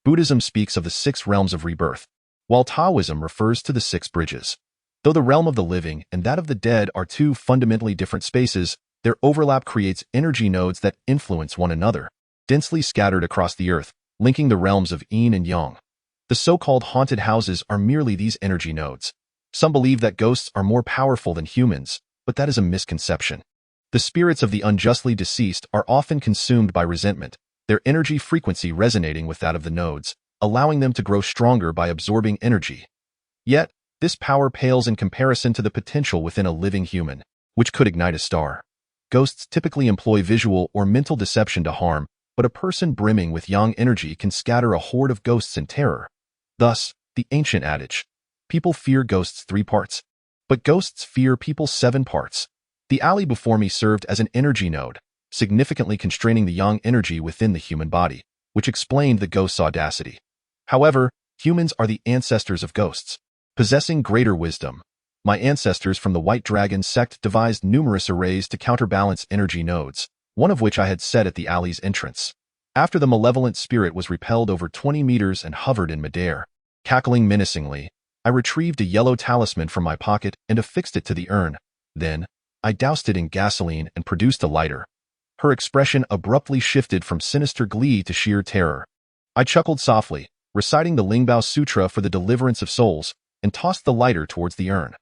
Speaker 1: Buddhism speaks of the 6 realms of rebirth, while Taoism refers to the 6 bridges. Though the realm of the living and that of the dead are 2 fundamentally different spaces, their overlap creates energy nodes that influence one another, densely scattered across the earth, linking the realms of yin and yang. The so-called haunted houses are merely these energy nodes. Some believe that ghosts are more powerful than humans, but that is a misconception. The spirits of the unjustly deceased are often consumed by resentment, their energy frequency resonating with that of the nodes, allowing them to grow stronger by absorbing energy. Yet, this power pales in comparison to the potential within a living human, which could ignite a star. Ghosts typically employ visual or mental deception to harm, but a person brimming with yang energy can scatter a horde of ghosts in terror. Thus, the ancient adage, "People fear ghosts 3 parts, but ghosts fear people 7 parts." The alley before me served as an energy node, significantly constraining the yang energy within the human body, which explained the ghost's audacity. However, humans are the ancestors of ghosts, possessing greater wisdom. My ancestors from the White Dragon sect devised numerous arrays to counterbalance energy nodes, one of which I had set at the alley's entrance. After the malevolent spirit was repelled over 20 meters and hovered in midair, cackling menacingly, I retrieved a yellow talisman from my pocket and affixed it to the urn. Then, I doused it in gasoline and produced a lighter. Her expression abruptly shifted from sinister glee to sheer terror. I chuckled softly, reciting the Lingbao Sutra for the deliverance of souls, and tossed the lighter towards the urn.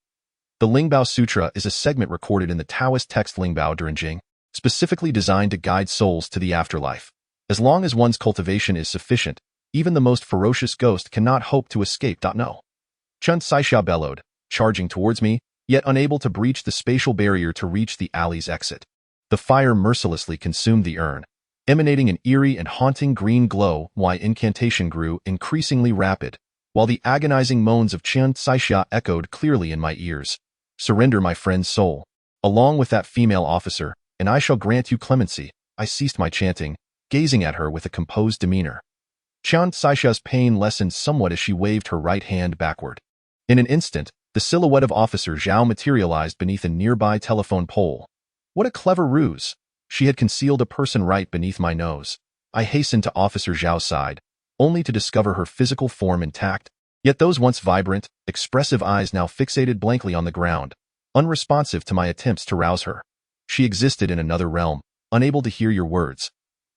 Speaker 1: The Lingbao Sutra is a segment recorded in the Taoist text Lingbao Zheng, specifically designed to guide souls to the afterlife. As long as one's cultivation is sufficient, even the most ferocious ghost cannot hope to escape. No. Chen Saixia bellowed, charging towards me, yet unable to breach the spatial barrier to reach the alley's exit. The fire mercilessly consumed the urn, emanating an eerie and haunting green glow. My incantation grew increasingly rapid, while the agonizing moans of Chen Saixia echoed clearly in my ears. "Surrender my friend's soul, along with that female officer, and I shall grant you clemency." I ceased my chanting, gazing at her with a composed demeanor. Qian Saisha's pain lessened somewhat as she waved her right hand backward. In an instant, the silhouette of Officer Zhao materialized beneath a nearby telephone pole. What a clever ruse! She had concealed a person right beneath my nose. I hastened to Officer Zhao's side, only to discover her physical form intact, yet those once vibrant, expressive eyes now fixated blankly on the ground, unresponsive to my attempts to rouse her. She existed in another realm, unable to hear your words.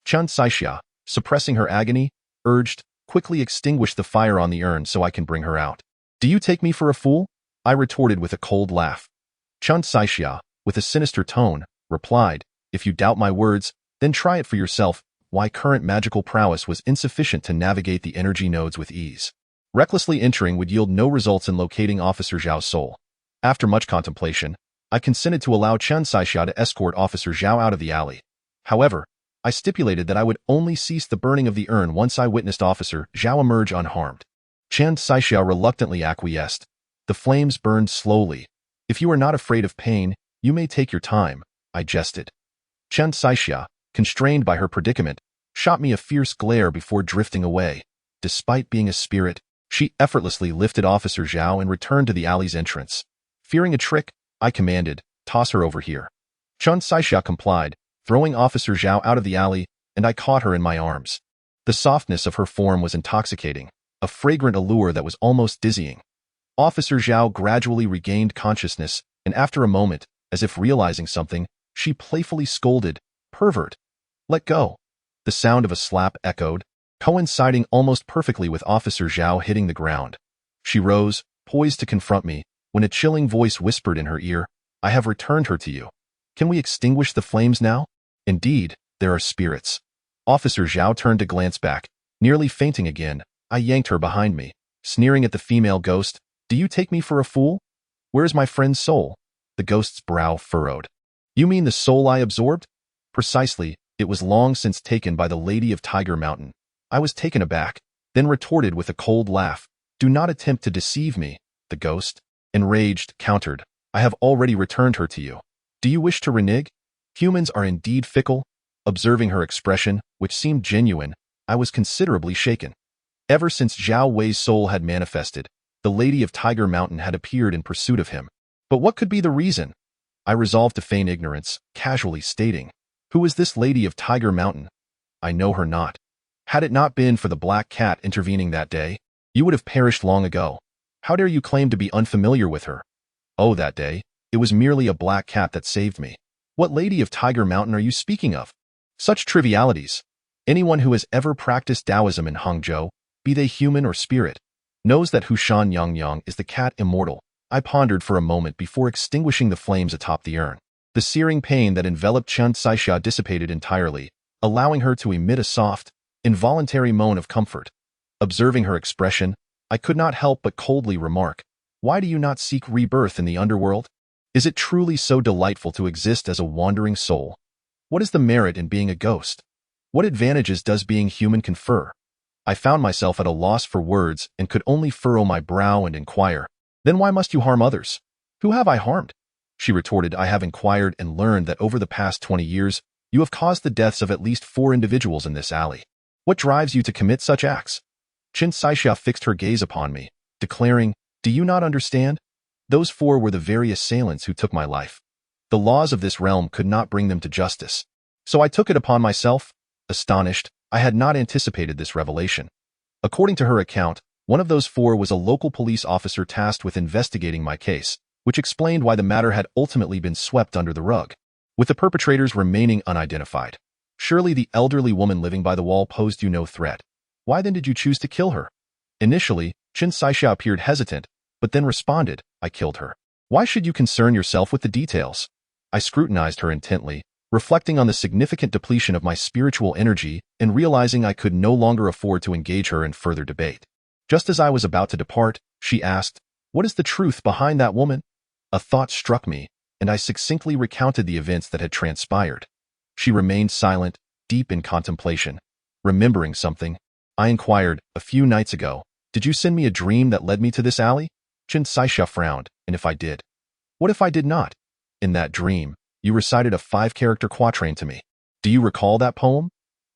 Speaker 1: Qian Saixia, suppressing her agony, urged, quickly extinguish the fire on the urn so I can bring her out. Do you take me for a fool? I retorted with a cold laugh. Qian Saixia, with a sinister tone, replied, if you doubt my words, then try it for yourself. Why current magical prowess was insufficient to navigate the energy nodes with ease. Recklessly entering would yield no results in locating Officer Zhao's soul. After much contemplation, I consented to allow Qian Saixia to escort Officer Zhao out of the alley. However, I stipulated that I would only cease the burning of the urn once I witnessed Officer Zhao emerge unharmed. Qian Saixia reluctantly acquiesced. The flames burned slowly. If you are not afraid of pain, you may take your time, I jested. Qian Saixia, constrained by her predicament, shot me a fierce glare before drifting away. Despite being a spirit, she effortlessly lifted Officer Zhao and returned to the alley's entrance. Fearing a trick, I commanded, toss her over here. Qian Saixia complied, throwing Officer Zhao out of the alley, and I caught her in my arms. The softness of her form was intoxicating, a fragrant allure that was almost dizzying. Officer Zhao gradually regained consciousness, and after a moment, as if realizing something, she playfully scolded, "Pervert! Let go." The sound of a slap echoed, coinciding almost perfectly with Officer Zhao hitting the ground. She rose, poised to confront me, when a chilling voice whispered in her ear, I have returned her to you. Can we extinguish the flames now? Indeed, there are spirits. Officer Zhao turned to glance back. Nearly fainting again, I yanked her behind me, sneering at the female ghost. Do you take me for a fool? Where is my friend's soul? The ghost's brow furrowed. You mean the soul I absorbed? Precisely, it was long since taken by the Lady of Tiger Mountain. I was taken aback, then retorted with a cold laugh. Do not attempt to deceive me, the ghost, enraged, countered. I have already returned her to you. Do you wish to renege? Humans are indeed fickle. Observing her expression, which seemed genuine, I was considerably shaken. Ever since Zhao Wei's soul had manifested, the Lady of Tiger Mountain had appeared in pursuit of him. But what could be the reason? I resolved to feign ignorance, casually stating, Who is this Lady of Tiger Mountain? I know her not. Had it not been for the black cat intervening that day, you would have perished long ago. How dare you claim to be unfamiliar with her? Oh, that day, it was merely a black cat that saved me. What Lady of Tiger Mountain are you speaking of? Such trivialities. Anyone who has ever practiced Taoism in Hangzhou, be they human or spirit, knows that Hushan Yangyang is the cat immortal. I pondered for a moment before extinguishing the flames atop the urn. The searing pain that enveloped Qian Saixia dissipated entirely, allowing her to emit a soft, involuntary moan of comfort. Observing her expression, I could not help but coldly remark, Why do you not seek rebirth in the underworld? Is it truly so delightful to exist as a wandering soul? What is the merit in being a ghost? What advantages does being human confer? I found myself at a loss for words and could only furrow my brow and inquire, Then why must you harm others? Who have I harmed? She retorted, I have inquired and learned that over the past 20 years, you have caused the deaths of at least 4 individuals in this alley. What drives you to commit such acts? Qian Saixia fixed her gaze upon me, declaring, Do you not understand? Those 4 were the very assailants who took my life. The laws of this realm could not bring them to justice. So I took it upon myself. Astonished, I had not anticipated this revelation. According to her account, one of those 4 was a local police officer tasked with investigating my case, which explained why the matter had ultimately been swept under the rug, with the perpetrators remaining unidentified. Surely the elderly woman living by the wall posed you no threat. Why then did you choose to kill her? Initially, Qian Saixia appeared hesitant, but then responded, I killed her. Why should you concern yourself with the details? I scrutinized her intently, reflecting on the significant depletion of my spiritual energy and realizing I could no longer afford to engage her in further debate. Just as I was about to depart, she asked, What is the truth behind that woman? A thought struck me, and I succinctly recounted the events that had transpired. She remained silent, deep in contemplation. Remembering something, I inquired, A few nights ago, did you send me a dream that led me to this alley? Qian Saixia frowned, and if I did? What if I did not? In that dream, you recited a 5-character quatrain to me. Do you recall that poem?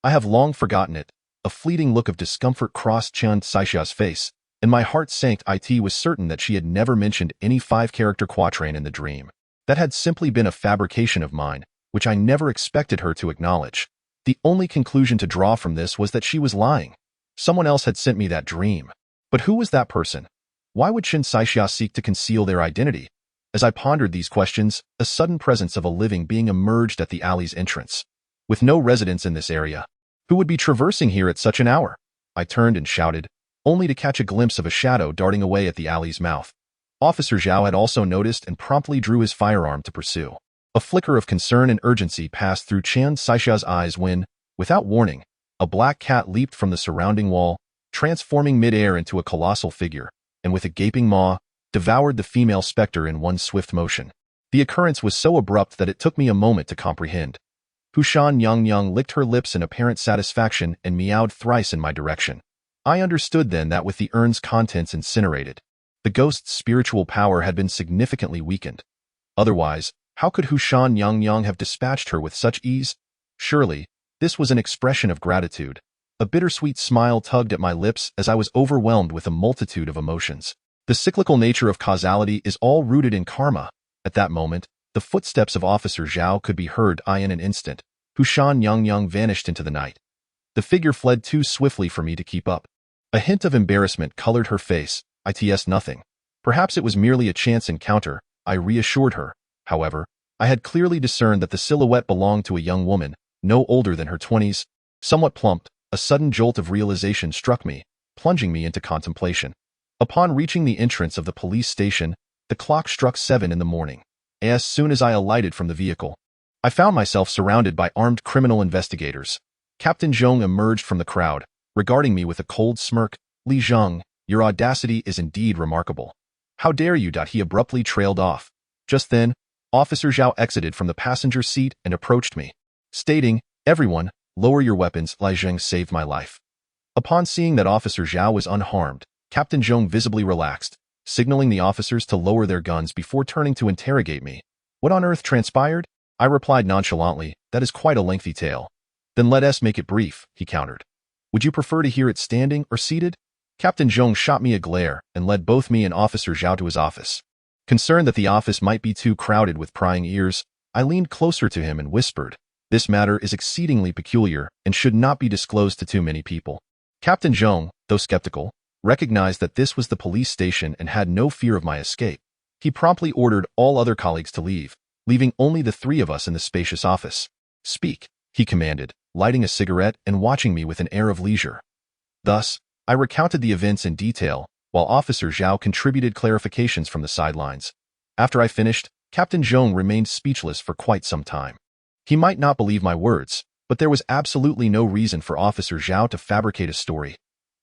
Speaker 1: I have long forgotten it. A fleeting look of discomfort crossed Qian Saixia's face, and my heart sank. It was certain that she had never mentioned any five-character quatrain in the dream. That had simply been a fabrication of mine, which I never expected her to acknowledge. The only conclusion to draw from this was that she was lying. Someone else had sent me that dream. But who was that person? Why would Qian Saixia seek to conceal their identity? As I pondered these questions, a sudden presence of a living being emerged at the alley's entrance. With no residents in this area, who would be traversing here at such an hour? I turned and shouted, only to catch a glimpse of a shadow darting away at the alley's mouth. Officer Zhao had also noticed and promptly drew his firearm to pursue. A flicker of concern and urgency passed through Qian Saixia's eyes when, without warning, a black cat leaped from the surrounding wall, transforming mid-air into a colossal figure, and with a gaping maw, devoured the female specter in one swift motion. The occurrence was so abrupt that it took me a moment to comprehend. Hushan Yang licked her lips in apparent satisfaction and meowed thrice in my direction. I understood then that with the urn's contents incinerated, the ghost's spiritual power had been significantly weakened. Otherwise, how could Hushan Yang have dispatched her with such ease? Surely, this was an expression of gratitude. A bittersweet smile tugged at my lips as I was overwhelmed with a multitude of emotions. The cyclical nature of causality is all rooted in karma. At that moment, the footsteps of Officer Zhao could be heard. In an instant, Hushan Yang vanished into the night. The figure fled too swiftly for me to keep up. A hint of embarrassment colored her face. It's nothing. Perhaps it was merely a chance encounter, I reassured her. However, I had clearly discerned that the silhouette belonged to a young woman, no older than her 20s. Somewhat plumped, a sudden jolt of realization struck me, plunging me into contemplation. Upon reaching the entrance of the police station, the clock struck 7 in the morning. As soon as I alighted from the vehicle, I found myself surrounded by armed criminal investigators. Captain Zheng emerged from the crowd, regarding me with a cold smirk. Li Zheng, your audacity is indeed remarkable. How dare you? He abruptly trailed off. Just then, Officer Zhao exited from the passenger seat and approached me, stating, everyone, lower your weapons. Li Zheng saved my life. Upon seeing that Officer Zhao was unharmed, Captain Zheng visibly relaxed, signaling the officers to lower their guns before turning to interrogate me. What on earth transpired? I replied nonchalantly, that is quite a lengthy tale. Then let us make it brief, he countered. Would you prefer to hear it standing or seated? Captain Zheng shot me a glare and led both me and Officer Zhao to his office. Concerned that the office might be too crowded with prying ears, I leaned closer to him and whispered, this matter is exceedingly peculiar and should not be disclosed to too many people. Captain Zheng, though skeptical, recognized that this was the police station and had no fear of my escape. He promptly ordered all other colleagues to leave, leaving only the three of us in the spacious office. Speak, he commanded, lighting a cigarette and watching me with an air of leisure. Thus, I recounted the events in detail, while Officer Zhao contributed clarifications from the sidelines. After I finished, Captain Zheng remained speechless for quite some time. He might not believe my words, but there was absolutely no reason for Officer Zhao to fabricate a story.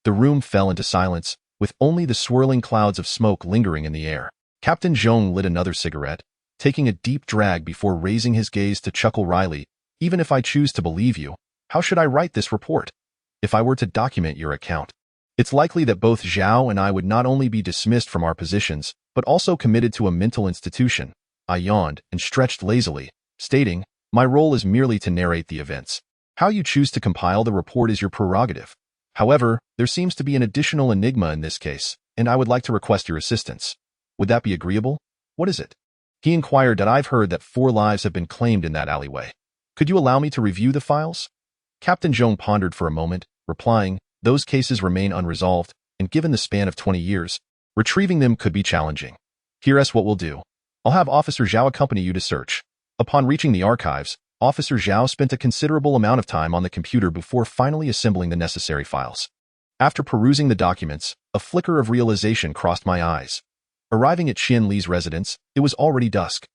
Speaker 1: The room fell into silence, with only the swirling clouds of smoke lingering in the air. Captain Zheng lit another cigarette, taking a deep drag before raising his gaze to chuckle wryly. Even if I choose to believe you, how should I write this report? If I were to document your account, it's likely that both Zhao and I would not only be dismissed from our positions, but also committed to a mental institution. I yawned and stretched lazily, stating, my role is merely to narrate the events. How you choose to compile the report is your prerogative. However, there seems to be an additional enigma in this case, and I would like to request your assistance. Would that be agreeable? What is it? He inquired. I've heard that 4 lives have been claimed in that alleyway. Could you allow me to review the files? Captain Zheng pondered for a moment, replying, those cases remain unresolved, and given the span of 20 years, retrieving them could be challenging. Here's what we'll do. I'll have Officer Zhao accompany you to search. Upon reaching the archives, Officer Zhao spent a considerable amount of time on the computer before finally assembling the necessary files. After perusing the documents, a flicker of realization crossed my eyes. Arriving at Qian Li's residence, it was already dusk.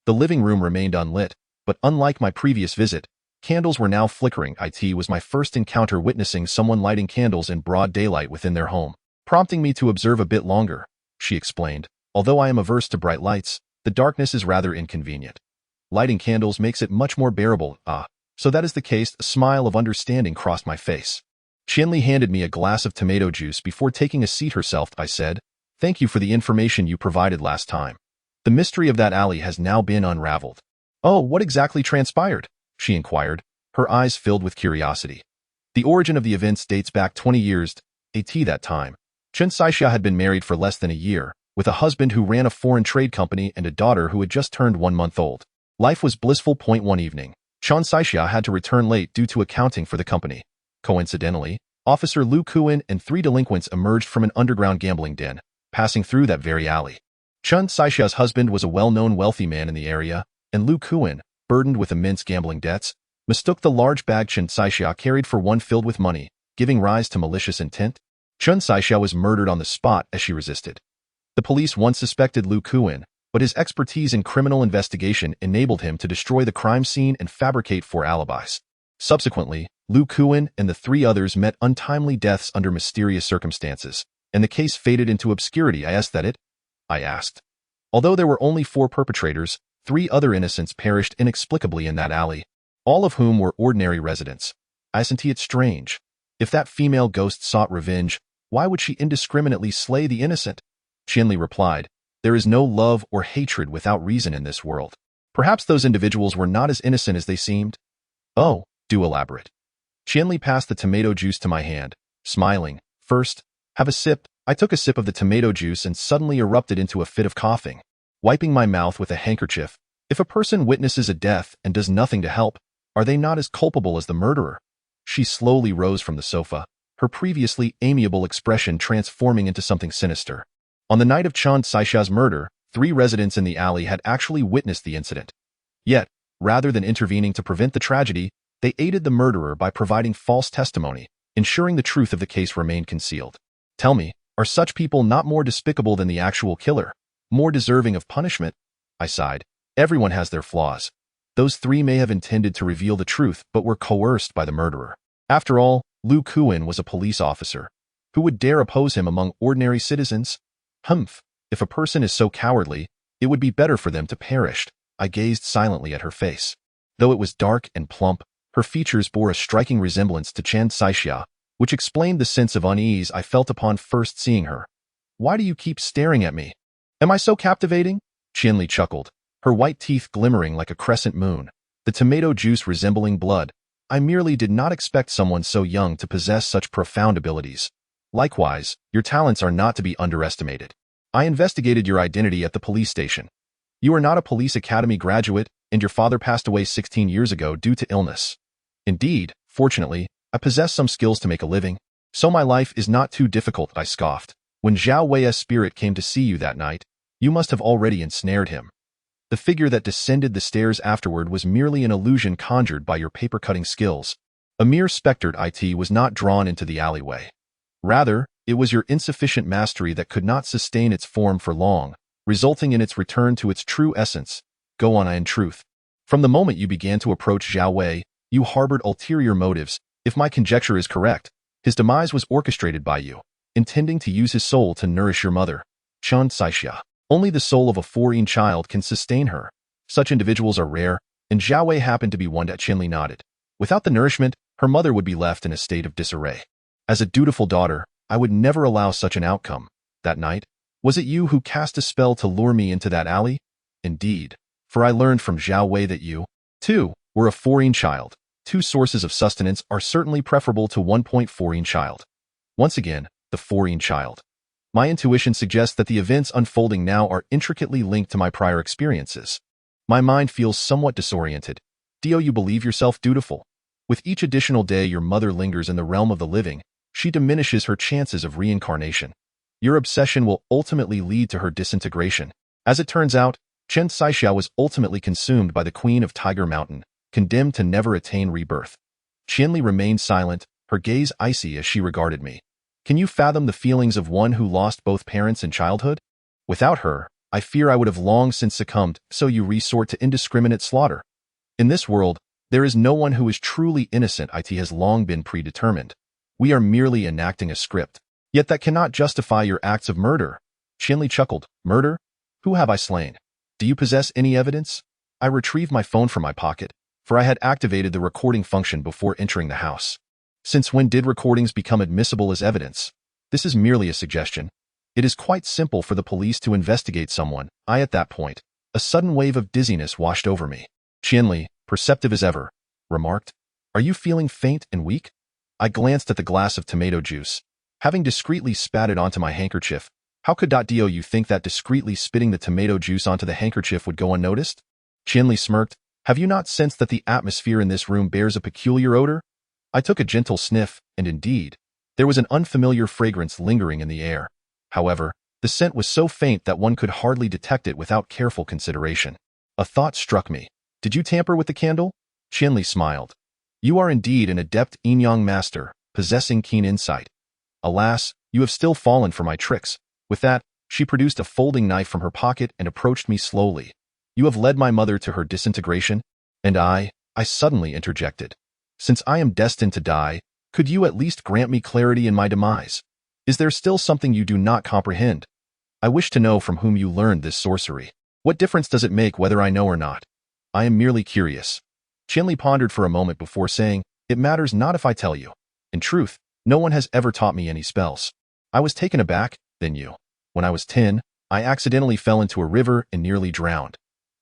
Speaker 1: The living room remained unlit, but unlike my previous visit, candles were now flickering. It was my first encounter witnessing someone lighting candles in broad daylight within their home, prompting me to observe a bit longer, she explained. Although I am averse to bright lights, the darkness is rather inconvenient. Lighting candles makes it much more bearable. So that is the case. A smile of understanding crossed my face. Qian Li handed me a glass of tomato juice before taking a seat herself. I said, thank you for the information you provided last time. The mystery of that alley has now been unraveled. Oh, what exactly transpired? She inquired, her eyes filled with curiosity. The origin of the events dates back 20 years at that time. Chen Saixia had been married for less than a year, with a husband who ran a foreign trade company and a daughter who had just turned 1 month old. Life was blissful. One evening, Chen Saixia had to return late due to accounting for the company. Coincidentally, Officer Lu Kuan and 3 delinquents emerged from an underground gambling den, passing through that very alley. Chen Saixia's husband was a well-known wealthy man in the area, and Lu Kuan, burdened with immense gambling debts, mistook the large bag Chen Saixia carried for one filled with money, giving rise to malicious intent. Chen Saixia was murdered on the spot as she resisted. The police once suspected Lu Kuan, but his expertise in criminal investigation enabled him to destroy the crime scene and fabricate 4 alibis. Subsequently, Lu Kuan and the 3 others met untimely deaths under mysterious circumstances, and the case faded into obscurity. I asked. Although there were only 4 perpetrators, 3 other innocents perished inexplicably in that alley, all of whom were ordinary residents. Isn't it strange? If that female ghost sought revenge, why would she indiscriminately slay the innocent? Qianli replied, there is no love or hatred without reason in this world. Perhaps those individuals were not as innocent as they seemed. Oh, do elaborate. Qianli passed the tomato juice to my hand, smiling. First, have a sip. I took a sip of the tomato juice and suddenly erupted into a fit of coughing. Wiping my mouth with a handkerchief, if a person witnesses a death and does nothing to help, are they not as culpable as the murderer? She slowly rose from the sofa, her previously amiable expression transforming into something sinister. On the night of Chen Saixia's murder, 3 residents in the alley had actually witnessed the incident. Yet, rather than intervening to prevent the tragedy, they aided the murderer by providing false testimony, ensuring the truth of the case remained concealed. Tell me, are such people not more despicable than the actual killer? More deserving of punishment? I sighed. Everyone has their flaws. Those 3 may have intended to reveal the truth but were coerced by the murderer. After all, Lu Kuan was a police officer. Who would dare oppose him among ordinary citizens? Humph, if a person is so cowardly, it would be better for them to perish. I gazed silently at her face. Though it was dark and plump, her features bore a striking resemblance to Chen Saixia, which explained the sense of unease I felt upon first seeing her. Why do you keep staring at me? Am I so captivating? Qianli chuckled, her white teeth glimmering like a crescent moon, the tomato juice resembling blood. I merely did not expect someone so young to possess such profound abilities. Likewise, your talents are not to be underestimated. I investigated your identity at the police station. You are not a police academy graduate, and your father passed away 16 years ago due to illness. Indeed, fortunately, I possess some skills to make a living, so my life is not too difficult, I scoffed. When Zhao Wei's spirit came to see you that night, you must have already ensnared him. The figure that descended the stairs afterward was merely an illusion conjured by your paper-cutting skills. A mere specter it was not drawn into the alleyway. Rather, it was your insufficient mastery that could not sustain its form for long, resulting in its return to its true essence. Go on. In truth, from the moment you began to approach Zhao Wei, you harbored ulterior motives. If my conjecture is correct, his demise was orchestrated by you, intending to use his soul to nourish your mother, Chen Saixia. Only the soul of a foreign child can sustain her. Such individuals are rare, and Zhao Wei happened to be one. Qianli nodded. Without the nourishment, her mother would be left in a state of disarray. As a dutiful daughter, I would never allow such an outcome. That night, was it you who cast a spell to lure me into that alley? Indeed, for I learned from Zhao Wei that you, too, were a foreign child. 2 sources of sustenance are certainly preferable to 1 foreign child. Once again, the foreign child. My intuition suggests that the events unfolding now are intricately linked to my prior experiences. My mind feels somewhat disoriented. Do you believe yourself dutiful? With each additional day your mother lingers in the realm of the living, she diminishes her chances of reincarnation. Your obsession will ultimately lead to her disintegration. As it turns out, Chen Saixia was ultimately consumed by the Queen of Tiger Mountain, condemned to never attain rebirth. Qianli remained silent, her gaze icy as she regarded me. Can you fathom the feelings of one who lost both parents in childhood? Without her, I fear I would have long since succumbed, so you resort to indiscriminate slaughter. In this world, there is no one who is truly innocent. It has long been predetermined. We are merely enacting a script. Yet that cannot justify your acts of murder. Qianli chuckled. Murder? Who have I slain? Do you possess any evidence? I retrieved my phone from my pocket, for I had activated the recording function before entering the house. Since when did recordings become admissible as evidence? This is merely a suggestion. It is quite simple for the police to investigate someone. At that point, a sudden wave of dizziness washed over me. Qianli, perceptive as ever, remarked, Are you feeling faint and weak? I glanced at the glass of tomato juice. Having discreetly spat it onto my handkerchief, how could .do you think that discreetly spitting the tomato juice onto the handkerchief would go unnoticed? Chinley smirked. Have you not sensed that the atmosphere in this room bears a peculiar odor? I took a gentle sniff, and indeed, there was an unfamiliar fragrance lingering in the air. However, the scent was so faint that one could hardly detect it without careful consideration. A thought struck me. Did you tamper with the candle? Chinley smiled. You are indeed an adept yin-yang master, possessing keen insight. Alas, you have still fallen for my tricks. With that, she produced a folding knife from her pocket and approached me slowly. You have led my mother to her disintegration, and I suddenly interjected. Since I am destined to die, could you at least grant me clarity in my demise? Is there still something you do not comprehend? I wish to know from whom you learned this sorcery. What difference does it make whether I know or not? I am merely curious. Chinley pondered for a moment before saying, It matters not if I tell you. In truth, no one has ever taught me any spells. I was taken aback, then you. When I was 10, I accidentally fell into a river and nearly drowned.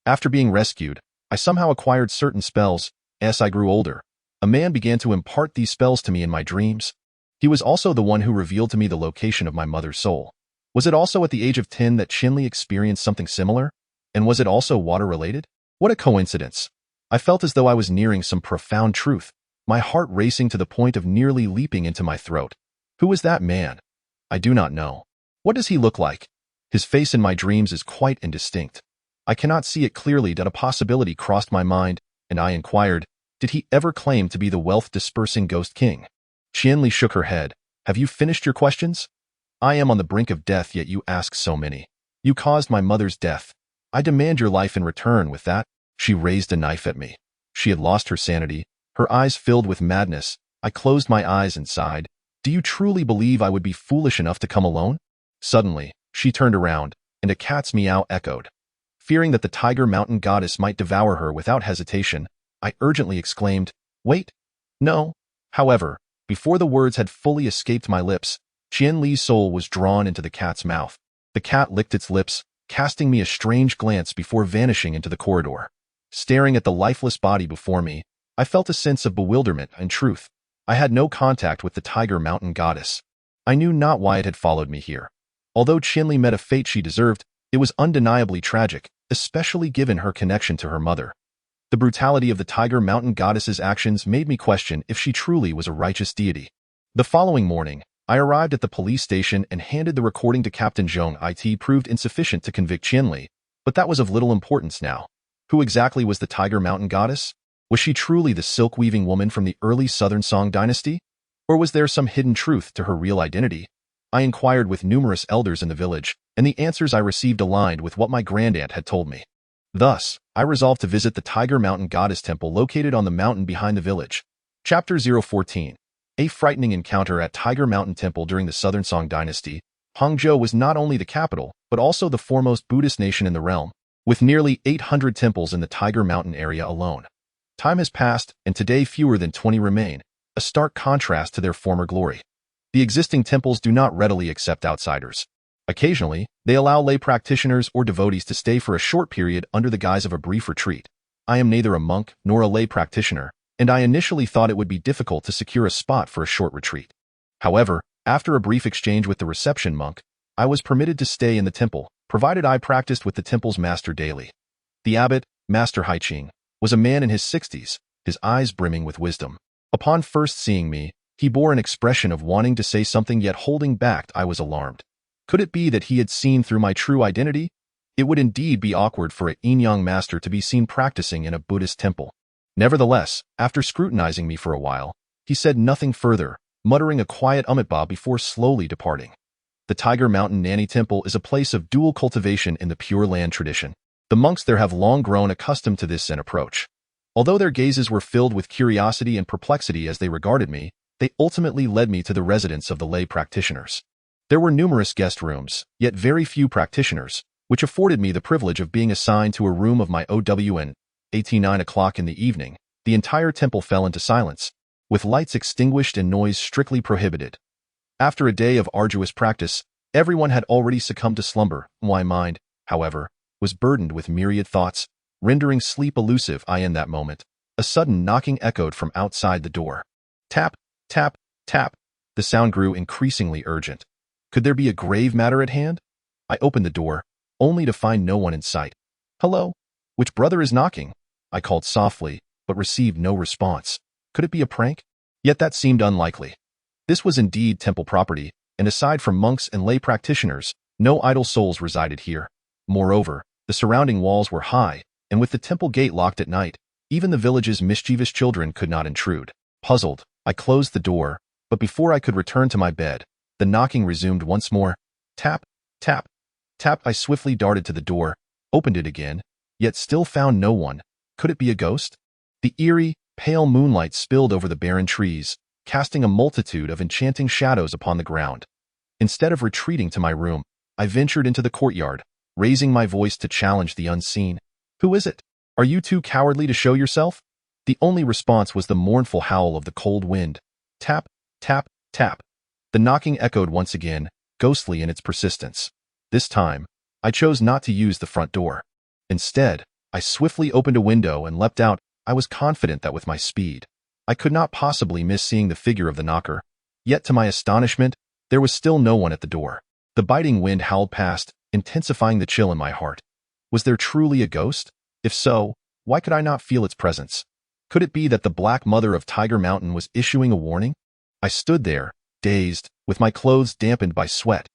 Speaker 1: After being rescued, I somehow acquired certain spells. As I grew older, a man began to impart these spells to me in my dreams. He was also the one who revealed to me the location of my mother's soul. Was it also at the age of 10 that Chinley experienced something similar? And was it also water-related? What a coincidence. I felt as though I was nearing some profound truth, my heart racing to the point of nearly leaping into my throat. Who was that man? I do not know. What does he look like? His face in my dreams is quite indistinct. I cannot see it clearly, but a possibility crossed my mind, and I inquired, did he ever claim to be the wealth-dispersing ghost king? Chinley shook her head. Have you finished your questions? I am on the brink of death, yet you ask so many. You caused my mother's death. I demand your life in return. With that, she raised a knife at me. She had lost her sanity, her eyes filled with madness. I closed my eyes and sighed. Do you truly believe I would be foolish enough to come alone? Suddenly, she turned around, and a cat's meow echoed. Fearing that the Tiger Mountain goddess might devour her without hesitation, I urgently exclaimed, Wait! No! However, before the words had fully escaped my lips, Chinley's soul was drawn into the cat's mouth. The cat licked its lips, casting me a strange glance before vanishing into the corridor. Staring at the lifeless body before me, I felt a sense of bewilderment and truth. I had no contact with the Tiger Mountain goddess. I knew not why it had followed me here. Although Chinley met a fate she deserved, it was undeniably tragic, especially given her connection to her mother. The brutality of the Tiger Mountain goddess's actions made me question if she truly was a righteous deity. The following morning, I arrived at the police station and handed the recording to Captain Zheng. It proved insufficient to convict Chinley, but that was of little importance now. Who exactly was the Tiger Mountain goddess? Was she truly the silk-weaving woman from the early Southern Song dynasty? Or was there some hidden truth to her real identity? I inquired with numerous elders in the village, and the answers I received aligned with what my grandaunt had told me. Thus, I resolved to visit the Tiger Mountain Goddess Temple located on the mountain behind the village. Chapter 014. A frightening encounter at Tiger Mountain Temple during the Southern Song dynasty. Hangzhou was not only the capital, but also the foremost Buddhist nation in the realm, with nearly 800 temples in the Tiger Mountain area alone. Time has passed, and today fewer than 20 remain, a stark contrast to their former glory. The existing temples do not readily accept outsiders. Occasionally, they allow lay practitioners or devotees to stay for a short period under the guise of a brief retreat. I am neither a monk nor a lay practitioner, and I initially thought it would be difficult to secure a spot for a short retreat. However, after a brief exchange with the reception monk, I was permitted to stay in the temple, provided I practiced with the temple's master daily. The abbot, Master Haiqing, was a man in his 60s, his eyes brimming with wisdom. Upon first seeing me, he bore an expression of wanting to say something yet holding back. I was alarmed. Could it be that he had seen through my true identity? It would indeed be awkward for a yin-yang master to be seen practicing in a Buddhist temple. Nevertheless, after scrutinizing me for a while, he said nothing further, muttering a quiet amitabha before slowly departing. The Tiger Mountain Nanny Temple is a place of dual cultivation in the Pure Land tradition. The monks there have long grown accustomed to this approach. Although their gazes were filled with curiosity and perplexity as they regarded me, they ultimately led me to the residence of the lay practitioners. There were numerous guest rooms, yet very few practitioners, which afforded me the privilege of being assigned to a room of my own. 9 o'clock in the evening, the entire temple fell into silence, with lights extinguished and noise strictly prohibited. After a day of arduous practice, everyone had already succumbed to slumber. My mind, however, was burdened with myriad thoughts, rendering sleep elusive. In that moment, a sudden knocking echoed from outside the door. Tap, tap, Tap. The sound grew increasingly urgent. Could there be a grave matter at hand? I opened the door, only to find no one in sight. Hello? Which brother is knocking? I called softly, but received no response. Could it be a prank? Yet that seemed unlikely. This was indeed temple property, and aside from monks and lay practitioners, no idle souls resided here. Moreover, the surrounding walls were high, and with the temple gate locked at night, even the village's mischievous children could not intrude. Puzzled, I closed the door, but before I could return to my bed, the knocking resumed once more. Tap, tap, tap. I swiftly darted to the door, opened it again, yet still found no one. Could it be a ghost? The eerie, pale moonlight spilled over the barren trees, casting a multitude of enchanting shadows upon the ground. Instead of retreating to my room, I ventured into the courtyard, raising my voice to challenge the unseen. Who is it? Are you too cowardly to show yourself? The only response was the mournful howl of the cold wind. Tap, tap, tap. The knocking echoed once again, ghostly in its persistence. This time, I chose not to use the front door. Instead, I swiftly opened a window and leapt out. I was confident that with my speed, I could not possibly miss seeing the figure of the knocker. Yet to my astonishment, there was still no one at the door. The biting wind howled past, intensifying the chill in my heart. Was there truly a ghost? If so, why could I not feel its presence? Could it be that the Black Mother of Tiger Mountain was issuing a warning? I stood there, dazed, with my clothes dampened by sweat.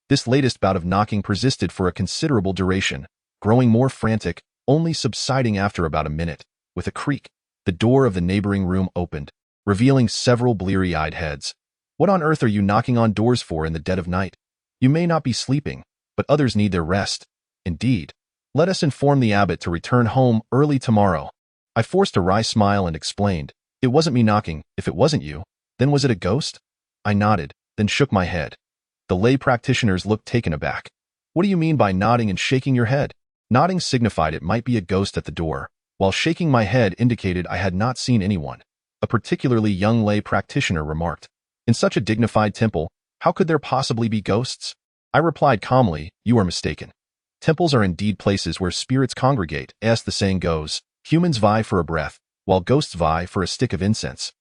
Speaker 1: This latest bout of knocking persisted for a considerable duration, growing more frantic, only subsiding after about a minute. With a creak, the door of the neighboring room opened, revealing several bleary-eyed heads. What on earth are you knocking on doors for in the dead of night? You may not be sleeping, but others need their rest. Indeed. Let us inform the abbot to return home early tomorrow. I forced a wry smile and explained, it wasn't me knocking. If it wasn't you, then was it a ghost? I nodded, then shook my head. The lay practitioners looked taken aback. What do you mean by nodding and shaking your head? Nodding signified it might be a ghost at the door, while shaking my head indicated I had not seen anyone. A particularly young lay practitioner remarked, in such a dignified temple, how could there possibly be ghosts? I replied calmly, you are mistaken. Temples are indeed places where spirits congregate. As the saying goes, humans vie for a breath, while ghosts vie for a stick of incense.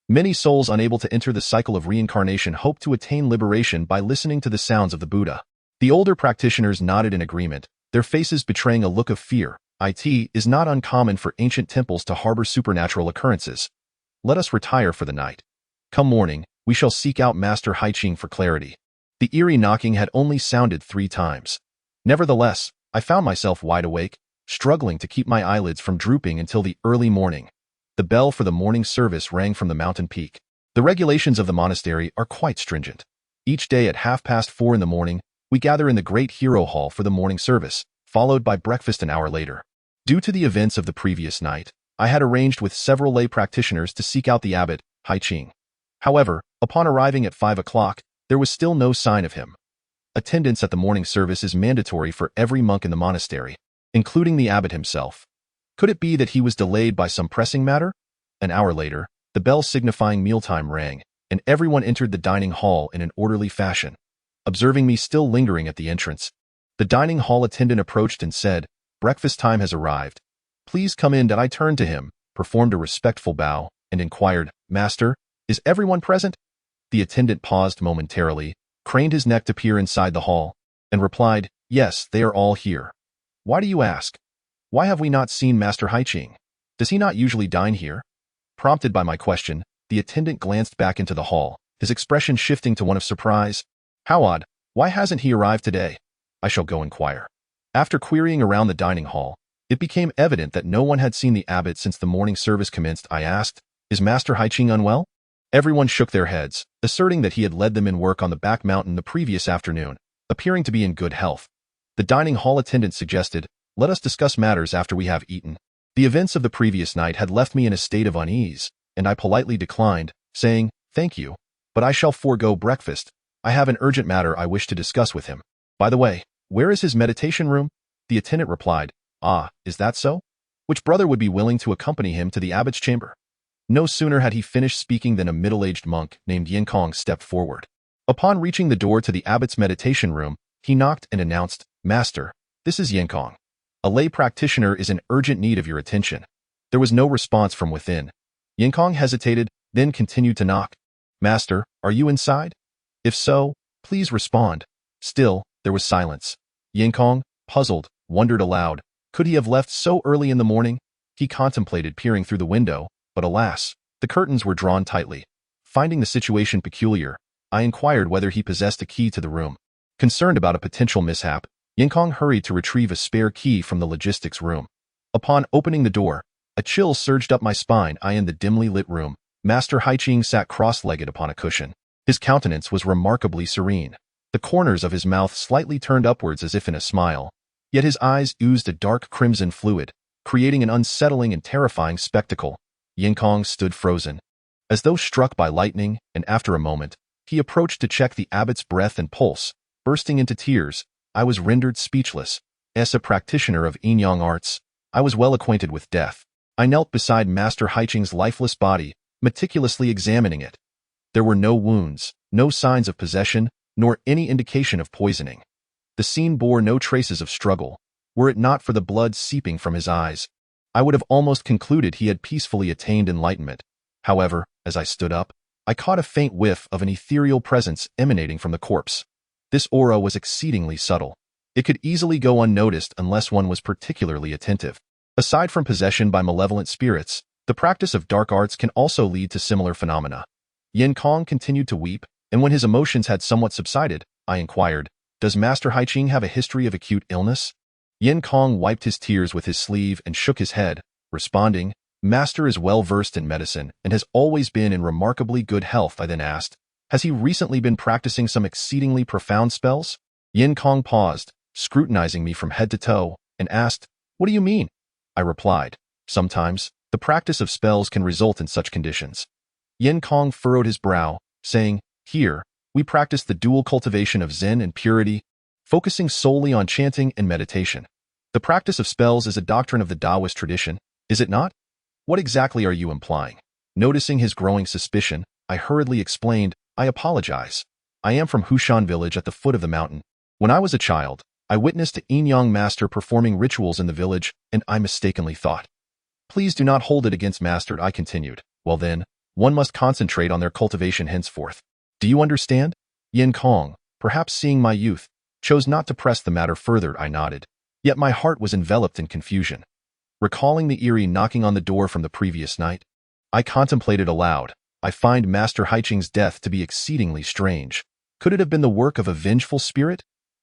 Speaker 1: Many souls unable to enter the cycle of reincarnation hope to attain liberation by listening to the sounds of the Buddha. The older practitioners nodded in agreement, their faces betraying a look of fear. It is not uncommon for ancient temples to harbor supernatural occurrences. Let us retire for the night. Come morning, we shall seek out Master Haiqing for clarity. The eerie knocking had only sounded 3 times. Nevertheless, I found myself wide awake, struggling to keep my eyelids from drooping until the early morning. The bell for the morning service rang from the mountain peak. The regulations of the monastery are quite stringent. Each day at 4:30 in the morning, we gather in the great hero hall for the morning service, followed by breakfast an hour later. Due to the events of the previous night, I had arranged with several lay practitioners to seek out the abbot, Haiqing. However, upon arriving at 5 o'clock, there was still no sign of him. Attendance at the morning service is mandatory for every monk in the monastery, including the abbot himself. Could it be that he was delayed by some pressing matter? An hour later, the bell signifying mealtime rang, and everyone entered the dining hall in an orderly fashion. Observing me still lingering at the entrance, the dining hall attendant approached and said, breakfast time has arrived. Please come in. I turned to him, performed a respectful bow, and inquired, Master, is everyone present? The attendant paused momentarily, craned his neck to peer inside the hall, and replied, yes, they are all here. Why do you ask? Why have we not seen Master Haiqing? Does he not usually dine here? Prompted by my question, the attendant glanced back into the hall, his expression shifting to one of surprise. How odd, why hasn't he arrived today? I shall go inquire. After querying around the dining hall, it became evident that no one had seen the abbot since the morning service commenced. I asked, is Master Haiqing unwell? Everyone shook their heads, asserting that he had led them in work on the back mountain the previous afternoon, appearing to be in good health. The dining hall attendant suggested, let us discuss matters after we have eaten. The events of the previous night had left me in a state of unease, and I politely declined, saying, thank you, but I shall forego breakfast. I have an urgent matter I wish to discuss with him. By the way, where is his meditation room? The attendant replied, ah, is that so? Which brother would be willing to accompany him to the abbot's chamber? No sooner had he finished speaking than a middle-aged monk named Yenkong stepped forward. Upon reaching the door to the abbot's meditation room, he knocked and announced, Master, this is Yenkong. A lay practitioner is in urgent need of your attention. There was no response from within. Yenkong hesitated, then continued to knock. "Master, are you inside? If so, please respond." Still, there was silence. Yinkong, puzzled, wondered aloud. Could he have left so early in the morning? He contemplated peering through the window, but alas, the curtains were drawn tightly. Finding the situation peculiar, I inquired whether he possessed a key to the room. Concerned about a potential mishap, Yinkong hurried to retrieve a spare key from the logistics room. Upon opening the door, a chill surged up my spine. In the dimly lit room, Master Haiqing sat cross-legged upon a cushion. His countenance was remarkably serene, the corners of his mouth slightly turned upwards as if in a smile, yet his eyes oozed a dark crimson fluid, creating an unsettling and terrifying spectacle. Yinkong stood frozen, as though struck by lightning, and after a moment, he approached to check the abbot's breath and pulse. Bursting into tears, I was rendered speechless. As a practitioner of yin-yang arts, I was well acquainted with death. I knelt beside Master Haiqing's lifeless body, meticulously examining it. There were no wounds, no signs of possession, nor any indication of poisoning. The scene bore no traces of struggle. Were it not for the blood seeping from his eyes, I would have almost concluded he had peacefully attained enlightenment. However, as I stood up, I caught a faint whiff of an ethereal presence emanating from the corpse. This aura was exceedingly subtle. It could easily go unnoticed unless one was particularly attentive. Aside from possession by malevolent spirits, the practice of dark arts can also lead to similar phenomena. Yinkong continued to weep, and when his emotions had somewhat subsided, I inquired, "Does Master Haiqing have a history of acute illness?" Yinkong wiped his tears with his sleeve and shook his head, responding, "Master is well versed in medicine and has always been in remarkably good health." I then asked, "Has he recently been practicing some exceedingly profound spells?" Yinkong paused, scrutinizing me from head to toe, and asked, "What do you mean?" I replied, "Sometimes, the practice of spells can result in such conditions." Yinkong furrowed his brow, saying, "Here, we practice the dual cultivation of Zen and purity, focusing solely on chanting and meditation. The practice of spells is a doctrine of the Taoist tradition, is it not?" "What exactly are you implying?" Noticing his growing suspicion, I hurriedly explained, "I apologize. I am from Hushan village at the foot of the mountain. When I was a child, I witnessed a yin-yang master performing rituals in the village, and I mistakenly thought." "Please do not hold it against Master," I continued. "Well then, one must concentrate on their cultivation henceforth. Do you understand?" Yinkong, perhaps seeing my youth, chose not to press the matter further. I nodded. Yet my heart was enveloped in confusion. Recalling the eerie knocking on the door from the previous night, I contemplated aloud. I find Master Haiqing's death to be exceedingly strange. Could it have been the work of a vengeful spirit?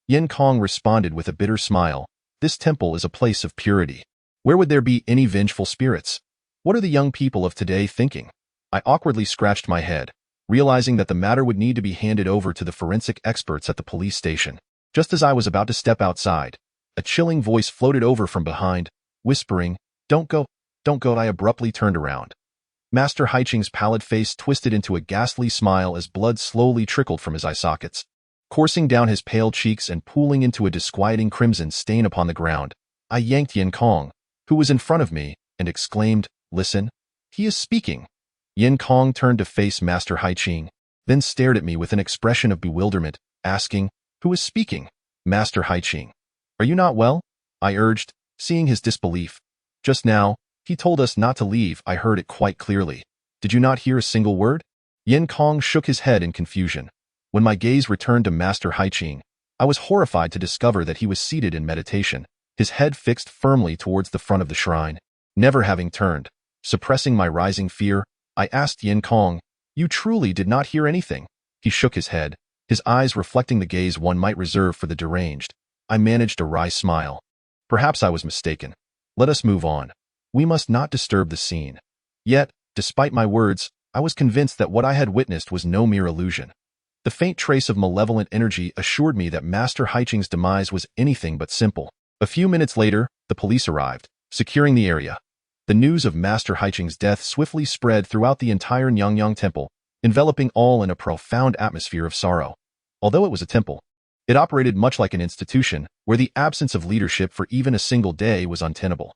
Speaker 1: Yinkong responded with a bitter smile. "This temple is a place of purity. Where would there be any vengeful spirits? What are the young people of today thinking?" I awkwardly scratched my head, realizing that the matter would need to be handed over to the forensic experts at the police station. Just as I was about to step outside, a chilling voice floated over from behind, whispering, "Don't go, don't go." I abruptly turned around. Master Haiqing's pallid face twisted into a ghastly smile as blood slowly trickled from his eye sockets, coursing down his pale cheeks and pooling into a disquieting crimson stain upon the ground. I yanked Yinkong, who was in front of me, and exclaimed, "Listen, he is speaking." Yinkong turned to face Master Haiqing, then stared at me with an expression of bewilderment, asking, "Who is speaking?" "Master Haiqing. Are you not well?" I urged, seeing his disbelief. "Just now, he told us not to leave." I heard it quite clearly. "Did you not hear a single word?" Yinkong shook his head in confusion. When my gaze returned to Master Haiqing, I was horrified to discover that he was seated in meditation, his head fixed firmly towards the front of the shrine. Never having turned, suppressing my rising fear, I asked Yinkong, "You truly did not hear anything?" He shook his head, his eyes reflecting the gaze one might reserve for the deranged. I managed a wry smile. "Perhaps I was mistaken. Let us move on. We must not disturb the scene." Yet, despite my words, I was convinced that what I had witnessed was no mere illusion. The faint trace of malevolent energy assured me that Master Haiqing's demise was anything but simple. A few minutes later, the police arrived, securing the area. The news of Master Haiqing's death swiftly spread throughout the entire Nyangyang temple, enveloping all in a profound atmosphere of sorrow. Although it was a temple, it operated much like an institution, where the absence of leadership for even a single day was untenable.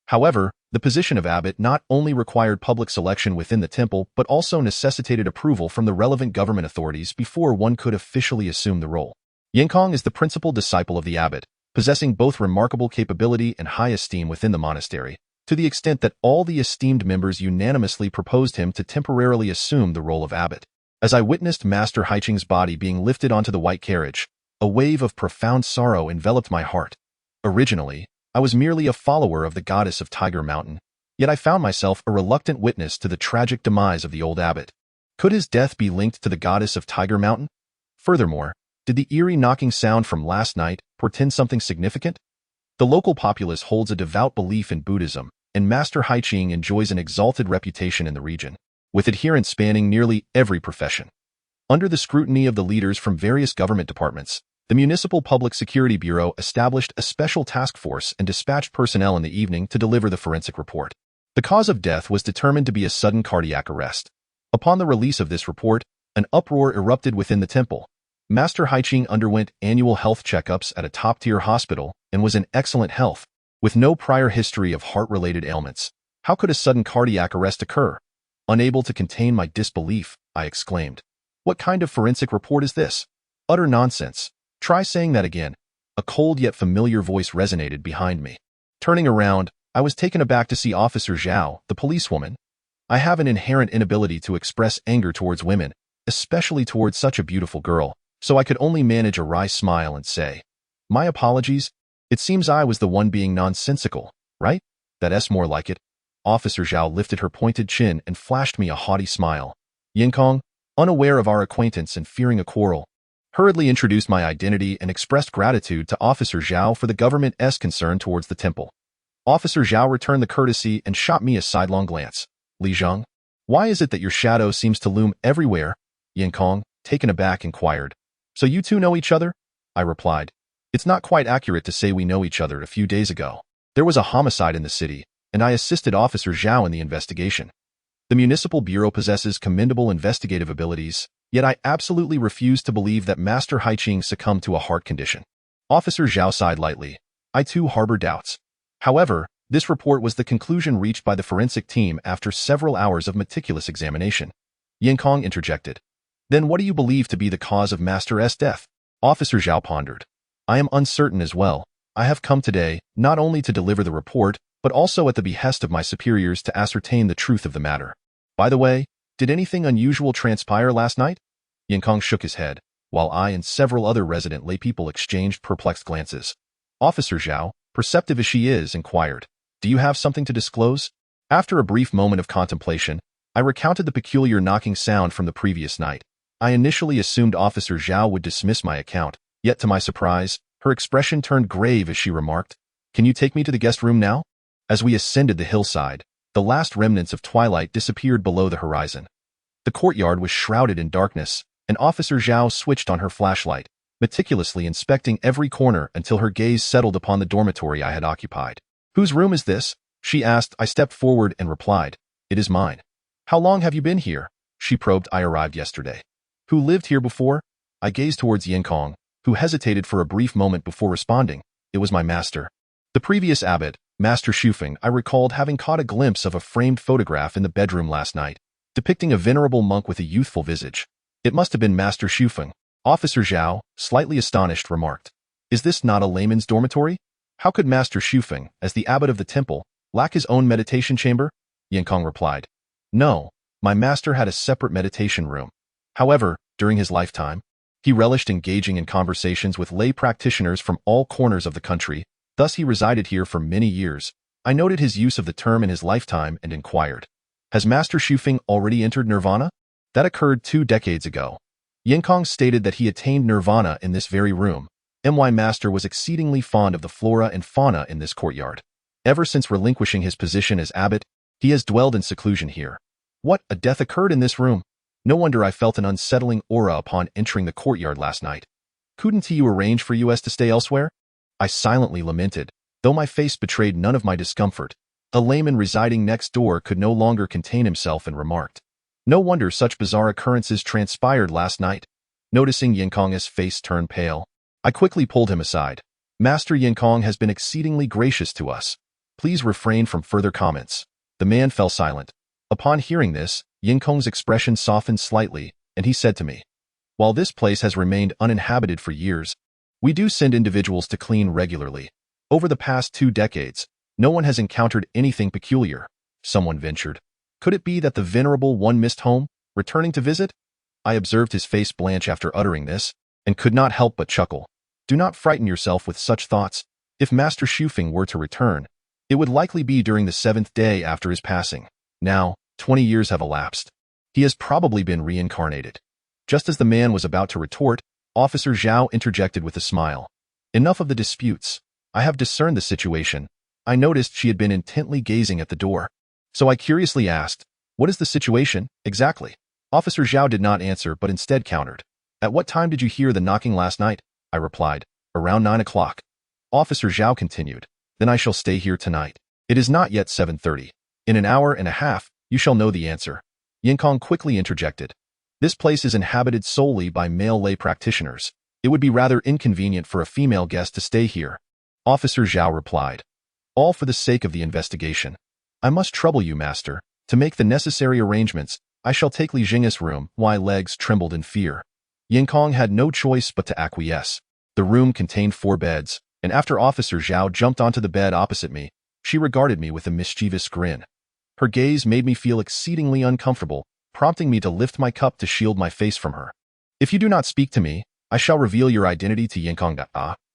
Speaker 1: However, the position of abbot not only required public selection within the temple but also necessitated approval from the relevant government authorities before one could officially assume the role. Yinkong is the principal disciple of the abbot, possessing both remarkable capability and high esteem within the monastery, to the extent that all the esteemed members unanimously proposed him to temporarily assume the role of abbot. As I witnessed Master Haiching's body being lifted onto the white carriage, a wave of profound sorrow enveloped my heart. Originally, I was merely a follower of the goddess of Tiger Mountain, yet I found myself a reluctant witness to the tragic demise of the old abbot. Could his death be linked to the goddess of Tiger Mountain? Furthermore, did the eerie knocking sound from last night portend something significant? The local populace holds a devout belief in Buddhism, and Master Haiching enjoys an exalted reputation in the region, with adherents spanning nearly every profession. Under the scrutiny of the leaders from various government departments, the Municipal Public Security Bureau established a special task force and dispatched personnel in the evening to deliver the forensic report. The cause of death was determined to be a sudden cardiac arrest. Upon the release of this report, an uproar erupted within the temple. Master Haiching underwent annual health checkups at a top-tier hospital and was in excellent health, with no prior history of heart-related ailments. How could a sudden cardiac arrest occur? Unable to contain my disbelief, I exclaimed. What kind of forensic report is this? Utter nonsense. Try saying that again. A cold yet familiar voice resonated behind me. Turning around, I was taken aback to see Officer Zhao, the policewoman. I have an inherent inability to express anger towards women, especially towards such a beautiful girl, so I could only manage a wry smile and say, "My apologies. It seems I was the one being nonsensical, right? That's more like it." Officer Zhao lifted her pointed chin and flashed me a haughty smile. Yinkong, unaware of our acquaintance and fearing a quarrel, hurriedly introduced my identity and expressed gratitude to Officer Zhao for the government's concern towards the temple. Officer Zhao returned the courtesy and shot me a sidelong glance. "Li Zheng, why is it that your shadow seems to loom everywhere?" Yinkong, taken aback, inquired. "So you two know each other?" I replied. "It's not quite accurate to say we know each other. A few days ago, there was a homicide in the city, and I assisted Officer Zhao in the investigation. The Municipal Bureau possesses commendable investigative abilities, yet I absolutely refuse to believe that Master Haiching succumbed to a heart condition." Officer Zhao sighed lightly. "I too harbor doubts. However, this report was the conclusion reached by the forensic team after several hours of meticulous examination." Yinkong interjected. "Then what do you believe to be the cause of Master S' death?" Officer Zhao pondered. "I am uncertain as well. I have come today not only to deliver the report, but also at the behest of my superiors to ascertain the truth of the matter. By the way, did anything unusual transpire last night?" Yinkong shook his head, while I and several other resident laypeople exchanged perplexed glances. Officer Zhao, perceptive as she is, inquired, "Do you have something to disclose?" After a brief moment of contemplation, I recounted the peculiar knocking sound from the previous night. I initially assumed Officer Zhao would dismiss my account, yet to my surprise, her expression turned grave as she remarked, "Can you take me to the guest room now?" As we ascended the hillside, the last remnants of twilight disappeared below the horizon. The courtyard was shrouded in darkness, and Officer Zhao switched on her flashlight, meticulously inspecting every corner until her gaze settled upon the dormitory I had occupied. "Whose room is this?" she asked. I stepped forward and replied, "It is mine." "How long have you been here?" she probed. "I arrived yesterday." "Who lived here before?" I gazed towards Yinkong, who hesitated for a brief moment before responding. "It was my master." The previous abbot, Master Shufeng. I recalled having caught a glimpse of a framed photograph in the bedroom last night, depicting a venerable monk with a youthful visage. It must have been Master Shufeng. Officer Zhao, slightly astonished, remarked, "Is this not a layman's dormitory? How could Master Shufeng, as the abbot of the temple, lack his own meditation chamber?" Yinkong replied, "No, my master had a separate meditation room. However, during his lifetime, he relished engaging in conversations with lay practitioners from all corners of the country. Thus he resided here for many years." I noted his use of the term "in his lifetime" and inquired, "Has Master Shufeng already entered nirvana?" "That occurred 2 decades ago." Yinkong stated that he attained nirvana in this very room. My master was exceedingly fond of the flora and fauna in this courtyard. Ever since relinquishing his position as abbot, he has dwelled in seclusion here. What, a death occurred in this room? No wonder I felt an unsettling aura upon entering the courtyard last night. Couldn't you arrange for us to stay elsewhere? I silently lamented, though my face betrayed none of my discomfort. A layman residing next door could no longer contain himself and remarked, "No wonder such bizarre occurrences transpired last night." Noticing Yinkong's face turn pale, I quickly pulled him aside. "Master Yinkong has been exceedingly gracious to us. Please refrain from further comments." The man fell silent. Upon hearing this, Yinkong's expression softened slightly, and he said to me, "While this place has remained uninhabited for years, we do send individuals to clean regularly. Over the past 2 decades, no one has encountered anything peculiar." Someone ventured, "Could it be that the venerable one missed home, returning to visit?" I observed his face blanch after uttering this, and could not help but chuckle. Do not frighten yourself with such thoughts. If Master Shufeng were to return, it would likely be during the 7th day after his passing. Now, 20 years have elapsed. He has probably been reincarnated. Just as the man was about to retort, Officer Zhao interjected with a smile. Enough of the disputes. I have discerned the situation. I noticed she had been intently gazing at the door. So I curiously asked, what is the situation, exactly? Officer Zhao did not answer but instead countered. At what time did you hear the knocking last night? I replied. Around 9 o'clock. Officer Zhao continued. Then I shall stay here tonight. It is not yet 7:30. In an hour and a half, you shall know the answer. Yinkong quickly interjected. This place is inhabited solely by male lay practitioners. It would be rather inconvenient for a female guest to stay here. Officer Zhao replied. All for the sake of the investigation. I must trouble you, master. To make the necessary arrangements, I shall take Li Jing's room. My legs trembled in fear. Yinkong had no choice but to acquiesce. The room contained 4 beds, and after Officer Zhao jumped onto the bed opposite me, she regarded me with a mischievous grin. Her gaze made me feel exceedingly uncomfortable, prompting me to lift my cup to shield my face from her. If you do not speak to me, I shall reveal your identity to Yinkong.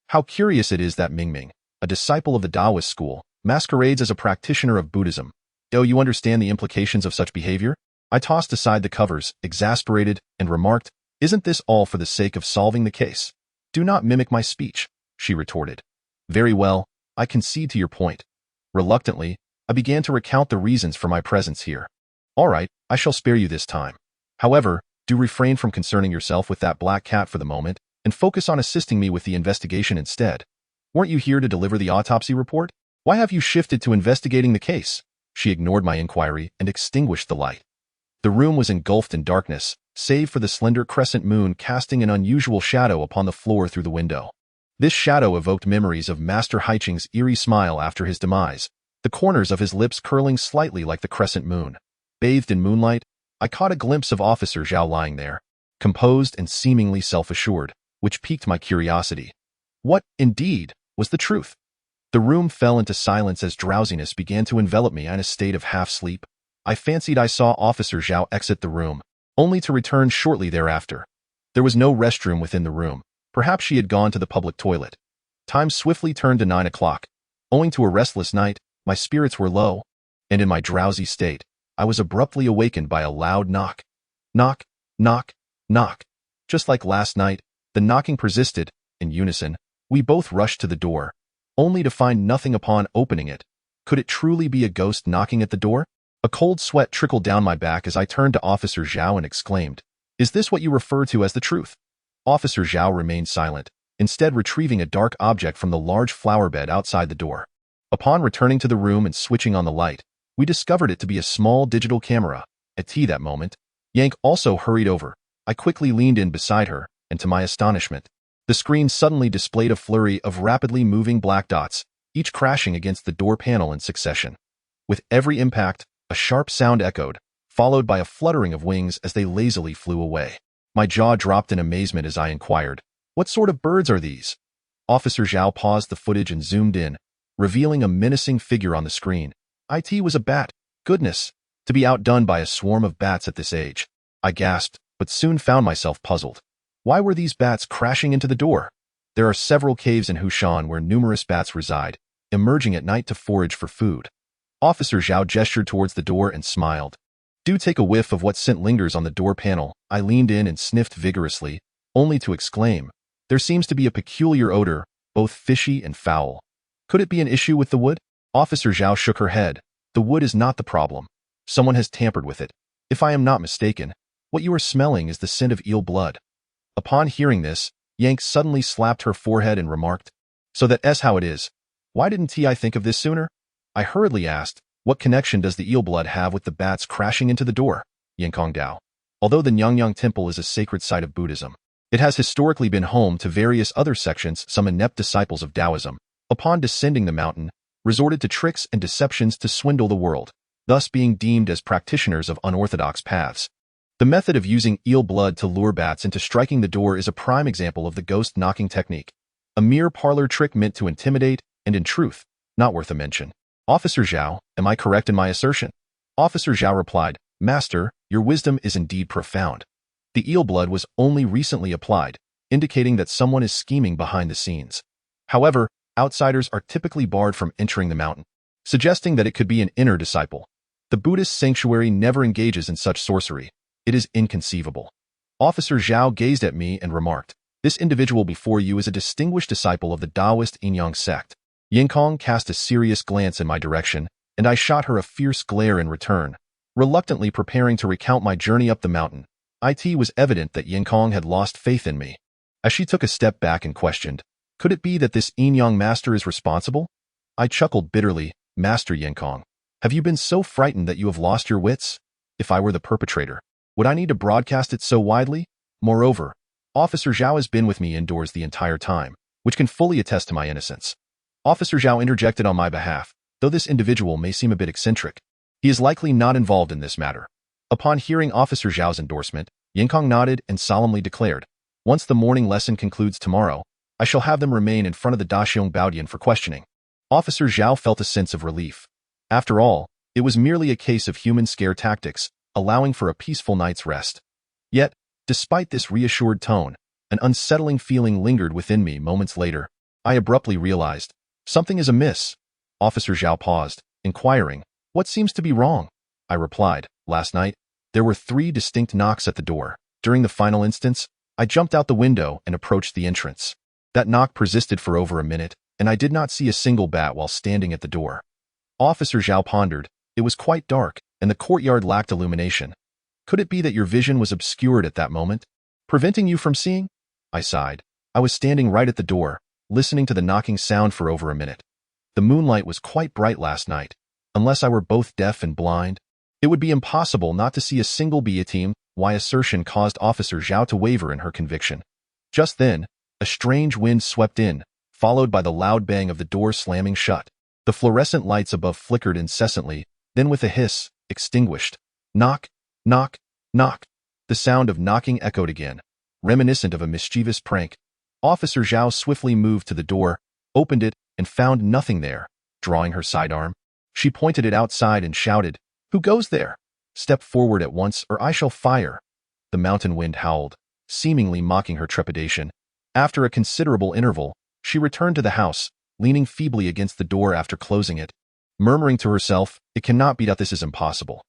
Speaker 1: How curious it is that Mingming, a disciple of the Taoist school, masquerades as a practitioner of Buddhism. Do you understand the implications of such behavior? I tossed aside the covers, exasperated, and remarked, Isn't this all for the sake of solving the case? Do not mimic my speech, she retorted. Very well, I concede to your point. Reluctantly, I began to recount the reasons for my presence here. All right, I shall spare you this time. However, do refrain from concerning yourself with that black cat for the moment, and focus on assisting me with the investigation instead. Weren't you here to deliver the autopsy report? Why have you shifted to investigating the case? She ignored my inquiry and extinguished the light. The room was engulfed in darkness, save for the slender crescent moon casting an unusual shadow upon the floor through the window. This shadow evoked memories of Master Haiching's eerie smile after his demise, the corners of his lips curling slightly like the crescent moon. Bathed in moonlight, I caught a glimpse of Officer Zhao lying there, composed and seemingly self-assured, which piqued my curiosity. What, indeed, was the truth? The room fell into silence as drowsiness began to envelop me in a state of half-sleep. I fancied I saw Officer Zhao exit the room, only to return shortly thereafter. There was no restroom within the room. Perhaps she had gone to the public toilet. Time swiftly turned to 9 o'clock. Owing to a restless night, my spirits were low, and in my drowsy state, I was abruptly awakened by a loud knock. Knock, knock, knock. Just like last night, the knocking persisted. In unison, we both rushed to the door, only to find nothing upon opening it. Could it truly be a ghost knocking at the door? A cold sweat trickled down my back as I turned to Officer Zhao and exclaimed, Is this what you refer to as the truth? Officer Zhao remained silent, instead retrieving a dark object from the large flower bed outside the door. Upon returning to the room and switching on the light, we discovered it to be a small digital camera. At that moment, Yank also hurried over. I quickly leaned in beside her, and to my astonishment, the screen suddenly displayed a flurry of rapidly moving black dots, each crashing against the door panel in succession. With every impact, a sharp sound echoed, followed by a fluttering of wings as they lazily flew away. My jaw dropped in amazement as I inquired, What sort of birds are these? Officer Zhao paused the footage and zoomed in, revealing a menacing figure on the screen. It was a bat. Goodness, to be outdone by a swarm of bats at this age. I gasped, but soon found myself puzzled. Why were these bats crashing into the door? There are several caves in Hushan where numerous bats reside, emerging at night to forage for food. Officer Zhao gestured towards the door and smiled. Do take a whiff of what scent lingers on the door panel. I leaned in and sniffed vigorously, only to exclaim, There seems to be a peculiar odor, both fishy and foul. Could it be an issue with the wood? Officer Zhao shook her head. The wood is not the problem. Someone has tampered with it. If I am not mistaken, what you are smelling is the scent of eel blood. Upon hearing this, Yank suddenly slapped her forehead and remarked, So that's how it is. Why didn't I think of this sooner? I hurriedly asked, What connection does the eel blood have with the bats crashing into the door? Yinkong Dao. Although the Nyangyang Temple is a sacred site of Buddhism, it has historically been home to various other sections. Some inept disciples of Taoism, upon descending the mountain, resorted to tricks and deceptions to swindle the world, thus being deemed as practitioners of unorthodox paths. The method of using eel blood to lure bats into striking the door is a prime example of the ghost knocking technique, a mere parlor trick meant to intimidate and, in truth, not worth a mention. Officer Zhao, am I correct in my assertion? Officer Zhao replied, Master, your wisdom is indeed profound. The eel blood was only recently applied, indicating that someone is scheming behind the scenes. However, outsiders are typically barred from entering the mountain, suggesting that it could be an inner disciple. The Buddhist sanctuary never engages in such sorcery. It is inconceivable. Officer Zhao gazed at me and remarked, "This individual before you is a distinguished disciple of the Taoist Yinyang sect." Yinkong cast a serious glance in my direction, and I shot her a fierce glare in return, reluctantly preparing to recount my journey up the mountain. It was evident that Yinkong had lost faith in me. As she took a step back and questioned, "Could it be that this Yinyang master is responsible?" I chuckled bitterly. "Master Yinkong, have you been so frightened that you have lost your wits? If I were the perpetrator, would I need to broadcast it so widely? Moreover, Officer Zhao has been with me indoors the entire time, which can fully attest to my innocence." Officer Zhao interjected on my behalf. "Though this individual may seem a bit eccentric, he is likely not involved in this matter." Upon hearing Officer Zhao's endorsement, Yinkong nodded and solemnly declared, "Once the morning lesson concludes tomorrow, I shall have them remain in front of the Daxiong Baodian for questioning." Officer Zhao felt a sense of relief. After all, it was merely a case of human scare tactics, allowing for a peaceful night's rest. Yet, despite this reassured tone, an unsettling feeling lingered within me moments later. I abruptly realized, something is amiss. Officer Zhao paused, inquiring, "What seems to be wrong?" I replied, "Last night, there were 3 distinct knocks at the door. During the final instance, I jumped out the window and approached the entrance. That knock persisted for over a minute, and I did not see a single bat while standing at the door." Officer Zhao pondered. It was quite dark, and the courtyard lacked illumination. "Could it be that your vision was obscured at that moment, preventing you from seeing?" I sighed. I was standing right at the door, listening to the knocking sound for over a minute. The moonlight was quite bright last night. Unless I were both deaf and blind, it would be impossible not to see a single beateam. My assertion caused Officer Zhao to waver in her conviction. Just then, a strange wind swept in, followed by the loud bang of the door slamming shut. The fluorescent lights above flickered incessantly, then with a hiss, extinguished. Knock, knock, knock. The sound of knocking echoed again, reminiscent of a mischievous prank. Officer Zhao swiftly moved to the door, opened it, and found nothing there. Drawing her sidearm, she pointed it outside and shouted, "Who goes there? Step forward at once or I shall fire." The mountain wind howled, seemingly mocking her trepidation. After a considerable interval, she returned to the house, leaning feebly against the door after closing it. Murmuring to herself, "It cannot be that this is impossible."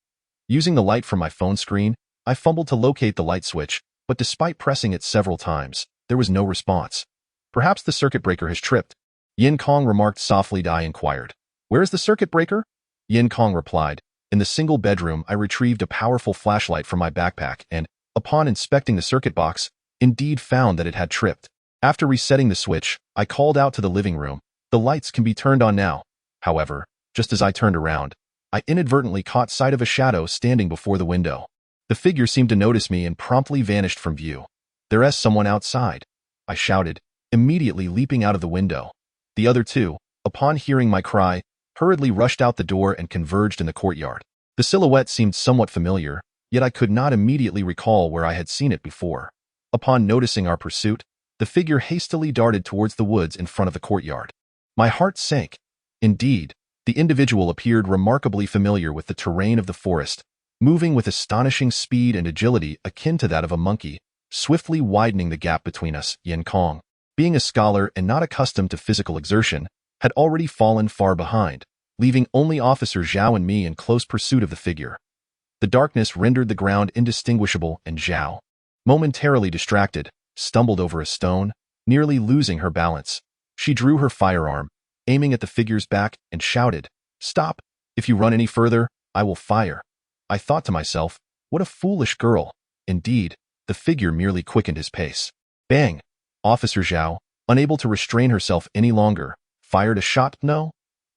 Speaker 1: Using the light from my phone screen, I fumbled to locate the light switch, but despite pressing it several times, there was no response. "Perhaps the circuit breaker has tripped." Yinkong remarked softly. I inquired, "Where is the circuit breaker?" Yinkong replied, "In the single bedroom." I retrieved a powerful flashlight from my backpack and, upon inspecting the circuit box, indeed found that it had tripped. After resetting the switch, I called out to the living room, "The lights can be turned on now." However, just as I turned around, I inadvertently caught sight of a shadow standing before the window. The figure seemed to notice me and promptly vanished from view. "There's someone outside," I shouted, immediately leaping out of the window. The other 2, upon hearing my cry, hurriedly rushed out the door and converged in the courtyard. The silhouette seemed somewhat familiar, yet I could not immediately recall where I had seen it before. Upon noticing our pursuit, the figure hastily darted towards the woods in front of the courtyard. My heart sank. Indeed, the individual appeared remarkably familiar with the terrain of the forest, moving with astonishing speed and agility akin to that of a monkey, swiftly widening the gap between us. Yinkong, being a scholar and not accustomed to physical exertion, had already fallen far behind, leaving only Officer Zhao and me in close pursuit of the figure. The darkness rendered the ground indistinguishable, and Zhao, momentarily distracted, stumbled over a stone, nearly losing her balance. She drew her firearm, aiming at the figure's back, and shouted, "Stop! If you run any further, I will fire." I thought to myself, what a foolish girl. Indeed, the figure merely quickened his pace. Bang! Officer Zhao, unable to restrain herself any longer, fired a shot. "No!"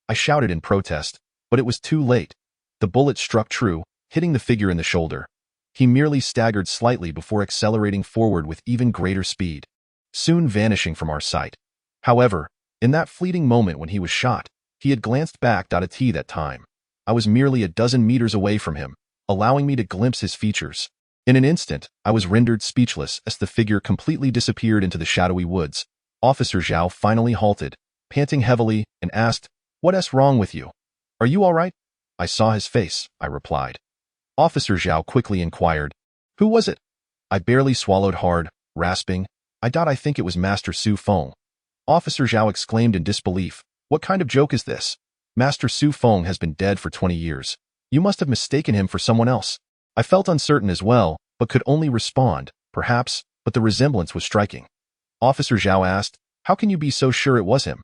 Speaker 1: I shouted in protest, but it was too late. The bullet struck true, hitting the figure in the shoulder. He merely staggered slightly before accelerating forward with even greater speed, soon vanishing from our sight. However, in that fleeting moment when he was shot, he had glanced back. That time, I was merely a dozen meters away from him, allowing me to glimpse his features. In an instant, I was rendered speechless as the figure completely disappeared into the shadowy woods. Officer Zhao finally halted, panting heavily, and asked, "What's wrong with you? Are you all right?" "I saw his face," I replied. Officer Zhao quickly inquired, "Who was it?" I barely swallowed hard, rasping. I think it was Master Su Feng. Officer Zhao exclaimed in disbelief. What kind of joke is this? Master Su Feng has been dead for 20 years. You must have mistaken him for someone else. I felt uncertain as well, but could only respond, perhaps, but the resemblance was striking. Officer Zhao asked, how can you be so sure it was him?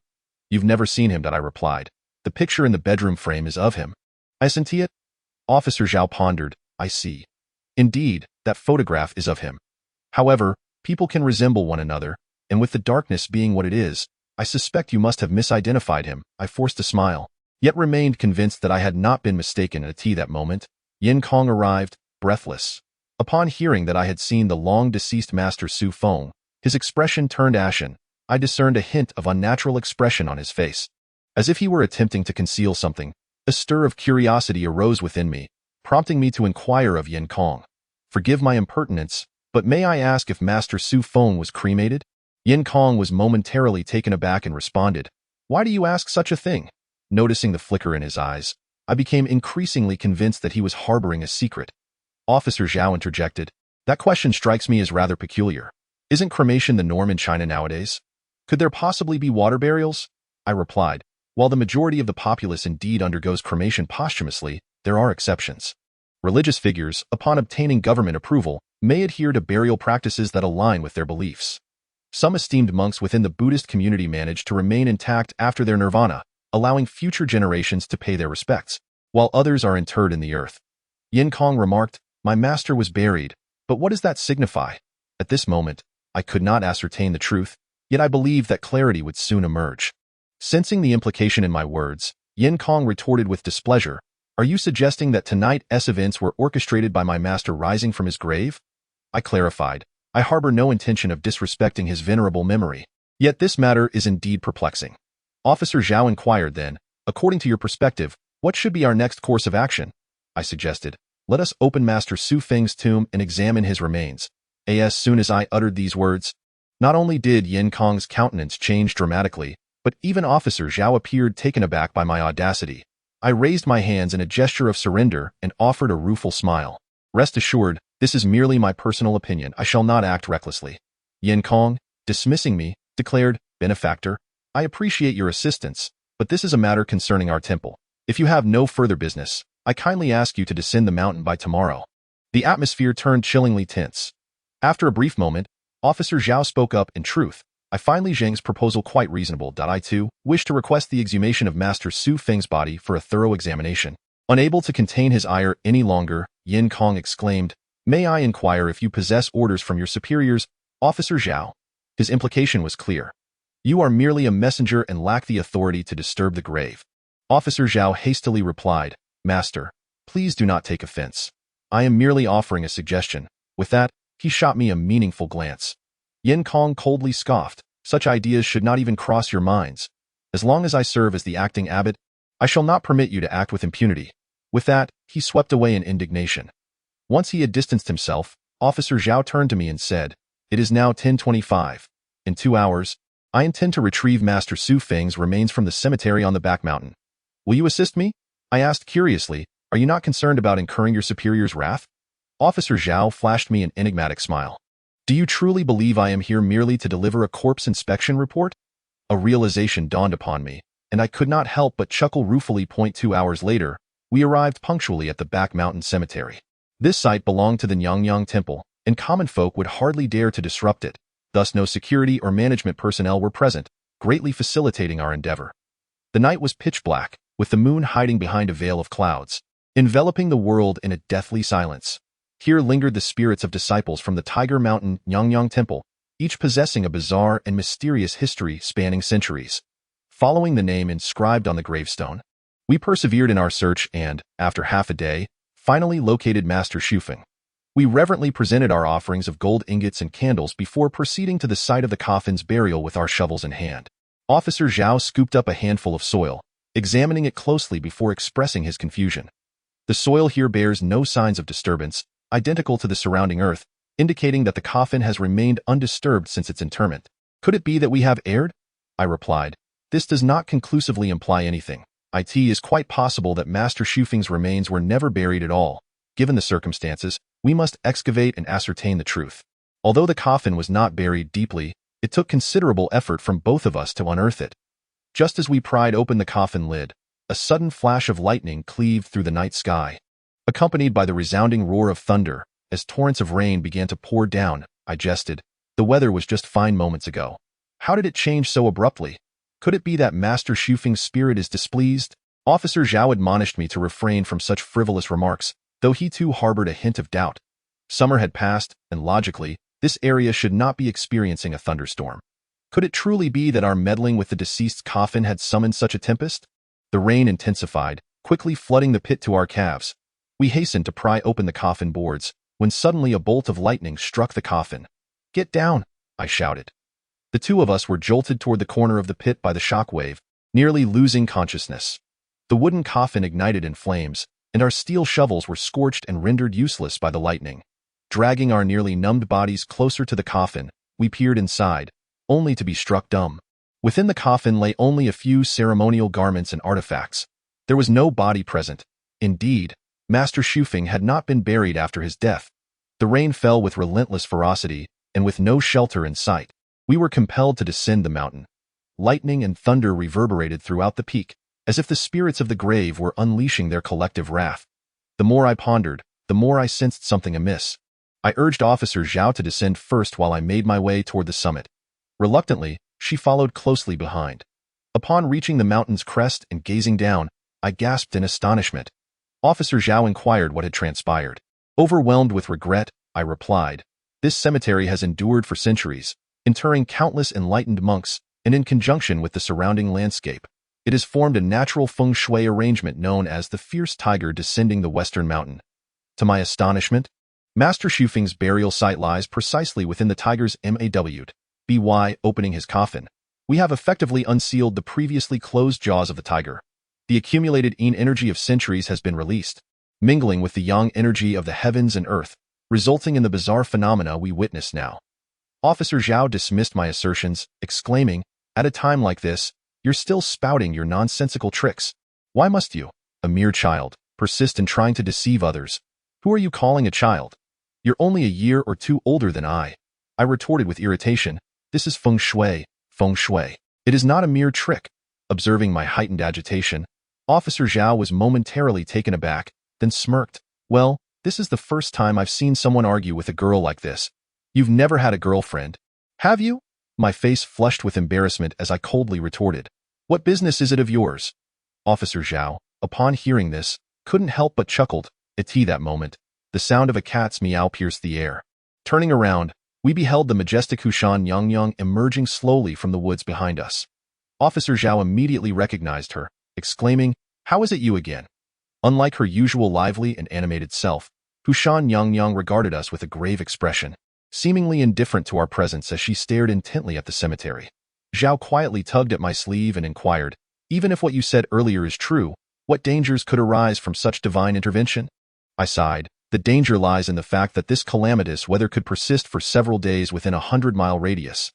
Speaker 1: You've never seen him, I replied. The picture in the bedroom frame is of him. Isn't he it? Officer Zhao pondered. I see. Indeed, that photograph is of him. However, people can resemble one another, and with the darkness being what it is, I suspect you must have misidentified him. I forced a smile, yet remained convinced that I had not been mistaken at that moment. Yin Kong arrived, breathless. Upon hearing that I had seen the long-deceased Master Su Feng, his expression turned ashen. I discerned a hint of unnatural expression on his face. As if he were attempting to conceal something, a stir of curiosity arose within me, prompting me to inquire of Yin Kong. Forgive my impertinence, but may I ask if Master Su Feng was cremated? Yin Kong was momentarily taken aback and responded, why do you ask such a thing? Noticing the flicker in his eyes, I became increasingly convinced that he was harboring a secret. Officer Zhao interjected, that question strikes me as rather peculiar. Isn't cremation the norm in China nowadays? Could there possibly be water burials? I replied, while the majority of the populace indeed undergoes cremation posthumously, there are exceptions. Religious figures, upon obtaining government approval, may adhere to burial practices that align with their beliefs. Some esteemed monks within the Buddhist community manage to remain intact after their nirvana, allowing future generations to pay their respects, while others are interred in the earth. Yin Kong remarked, my master was buried, but what does that signify? At this moment, I could not ascertain the truth, yet I believed that clarity would soon emerge. Sensing the implication in my words, Yin Kong retorted with displeasure, are you suggesting that tonight's events were orchestrated by my master rising from his grave? I clarified, I harbor no intention of disrespecting his venerable memory. Yet this matter is indeed perplexing. Officer Zhao inquired then, according to your perspective, what should be our next course of action? I suggested, let us open Master Su Feng's tomb and examine his remains. As soon as I uttered these words, not only did Yin Kong's countenance change dramatically, but even Officer Zhao appeared taken aback by my audacity. I raised my hands in a gesture of surrender and offered a rueful smile. Rest assured, this is merely my personal opinion. I shall not act recklessly. Yin Kong, dismissing me, declared, benefactor, I appreciate your assistance, but this is a matter concerning our temple. If you have no further business, I kindly ask you to descend the mountain by tomorrow. The atmosphere turned chillingly tense. After a brief moment, Officer Zhao spoke up. In truth, I find Zheng's proposal quite reasonable. I too wish to request the exhumation of Master Su Feng's body for a thorough examination. Unable to contain his ire any longer, Yin Kong exclaimed, may I inquire if you possess orders from your superiors, Officer Zhao? His implication was clear. You are merely a messenger and lack the authority to disturb the grave. Officer Zhao hastily replied, Master, please do not take offense. I am merely offering a suggestion. With that, he shot me a meaningful glance. Yin Kong coldly scoffed, such ideas should not even cross your minds. As long as I serve as the acting abbot, I shall not permit you to act with impunity. With that, he swept away in indignation. Once he had distanced himself, Officer Zhao turned to me and said, it is now 10:25. In 2 hours, I intend to retrieve Master Su Feng's remains from the cemetery on the back mountain. Will you assist me? I asked curiously, are you not concerned about incurring your superior's wrath? Officer Zhao flashed me an enigmatic smile. Do you truly believe I am here merely to deliver a corpse inspection report? A realization dawned upon me, and I could not help but chuckle ruefully. 2 hours later, we arrived punctually at the back mountain cemetery. This site belonged to the Nyang Temple, and common folk would hardly dare to disrupt it. Thus no security or management personnel were present, greatly facilitating our endeavor. The night was pitch black, with the moon hiding behind a veil of clouds, enveloping the world in a deathly silence. Here lingered the spirits of disciples from the Tiger Mountain Nyang Temple, each possessing a bizarre and mysterious history spanning centuries. Following the name inscribed on the gravestone, we persevered in our search and, after half a day, finally located Master Su Feng. We reverently presented our offerings of gold ingots and candles before proceeding to the site of the coffin's burial with our shovels in hand. Officer Zhao scooped up a handful of soil, examining it closely before expressing his confusion. The soil here bears no signs of disturbance, identical to the surrounding earth, indicating that the coffin has remained undisturbed since its interment. Could it be that we have erred? I replied. This does not conclusively imply anything. It is quite possible that Master Su Feng's remains were never buried at all. Given the circumstances, We must excavate and ascertain the truth. Although the coffin was not buried deeply, it took considerable effort from both of us to unearth it. Just as we pried open the coffin lid, a sudden flash of lightning cleaved through the night sky, accompanied by the resounding roar of thunder. As torrents of rain began to pour down, I jested. The weather was just fine moments ago. How did it change so abruptly? Could it be that Master Shufeng's spirit is displeased? Officer Zhao admonished me to refrain from such frivolous remarks, though he too harbored a hint of doubt. Summer had passed, and logically, this area should not be experiencing a thunderstorm. Could it truly be that our meddling with the deceased's coffin had summoned such a tempest? The rain intensified, quickly flooding the pit to our calves. We hastened to pry open the coffin boards, when suddenly a bolt of lightning struck the coffin. "Get down!" I shouted. The two of us were jolted toward the corner of the pit by the shock wave, nearly losing consciousness. The wooden coffin ignited in flames, and our steel shovels were scorched and rendered useless by the lightning. Dragging our nearly numbed bodies closer to the coffin, we peered inside, only to be struck dumb. Within the coffin lay only a few ceremonial garments and artifacts. There was no body present. Indeed, Master Shufeng had not been buried after his death. The rain fell with relentless ferocity, and with no shelter in sight, we were compelled to descend the mountain. Lightning and thunder reverberated throughout the peak, as if the spirits of the grave were unleashing their collective wrath. The more I pondered, the more I sensed something amiss. I urged Officer Zhao to descend first while I made my way toward the summit. Reluctantly, she followed closely behind. Upon reaching the mountain's crest and gazing down, I gasped in astonishment. Officer Zhao inquired what had transpired. Overwhelmed with regret, I replied, "This cemetery has endured for centuries, interring countless enlightened monks, and in conjunction with the surrounding landscape, it has formed a natural feng shui arrangement known as the fierce tiger descending the western mountain." To my astonishment, Master Shufeng's burial site lies precisely within the tiger's by opening his coffin. We have effectively unsealed the previously closed jaws of the tiger. The accumulated yin energy of centuries has been released, mingling with the yang energy of the heavens and earth, resulting in the bizarre phenomena we witness now. Officer Zhao dismissed my assertions, exclaiming, "At a time like this, you're still spouting your nonsensical tricks. Why must you, a mere child, persist in trying to deceive others? Who are you calling a child? You're only a year or two older than I." I retorted with irritation, "This is feng shui, feng shui. It is not a mere trick." Observing my heightened agitation, Officer Zhao was momentarily taken aback, then smirked. "Well, this is the first time I've seen someone argue with a girl like this. You've never had a girlfriend, have you?" My face flushed with embarrassment as I coldly retorted, "What business is it of yours?" Officer Zhao, upon hearing this, couldn't help but chuckled. At that moment, the sound of a cat's meow pierced the air. Turning around, we beheld the majestic Hushan Yangyang emerging slowly from the woods behind us. Officer Zhao immediately recognized her, exclaiming, "How is it you again?" Unlike her usual lively and animated self, Hushan Yangyang regarded us with a grave expression, seemingly indifferent to our presence as she stared intently at the cemetery. Zhao quietly tugged at my sleeve and inquired, "Even if what you said earlier is true, what dangers could arise from such divine intervention?" I sighed. "The danger lies in the fact that this calamitous weather could persist for several days within a 100-mile radius.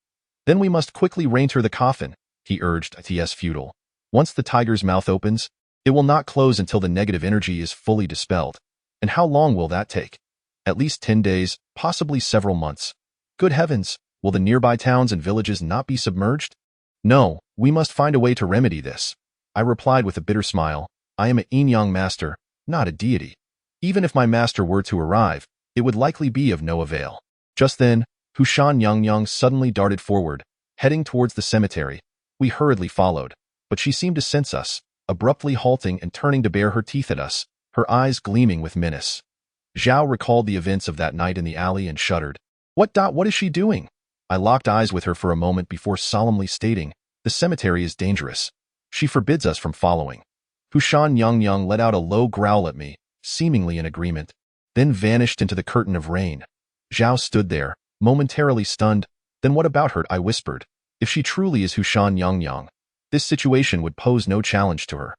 Speaker 1: Then we must quickly re-enter the coffin," he urged. "It's futile. Once the tiger's mouth opens, it will not close until the negative energy is fully dispelled. And how long will that take? At least 10 days, possibly several months. Good heavens, will the nearby towns and villages not be submerged?" "No, we must find a way to remedy this," I replied with a bitter smile. "I am a yin-yang master, not a deity. Even if my master were to arrive, it would likely be of no avail." Just then, Hushan Yangyang suddenly darted forward, heading towards the cemetery. We hurriedly followed, but she seemed to sense us, abruptly halting and turning to bare her teeth at us, her eyes gleaming with menace. Zhao recalled the events of that night in the alley and shuddered. What is she doing?" I locked eyes with her for a moment before solemnly stating, "The cemetery is dangerous. She forbids us from following." Hushan Yangyang let out a low growl at me, seemingly in agreement, then vanished into the curtain of rain. Zhao stood there, momentarily stunned. "Then what about her?" I whispered. "If she truly is Hushan Yangyang, this situation would pose no challenge to her.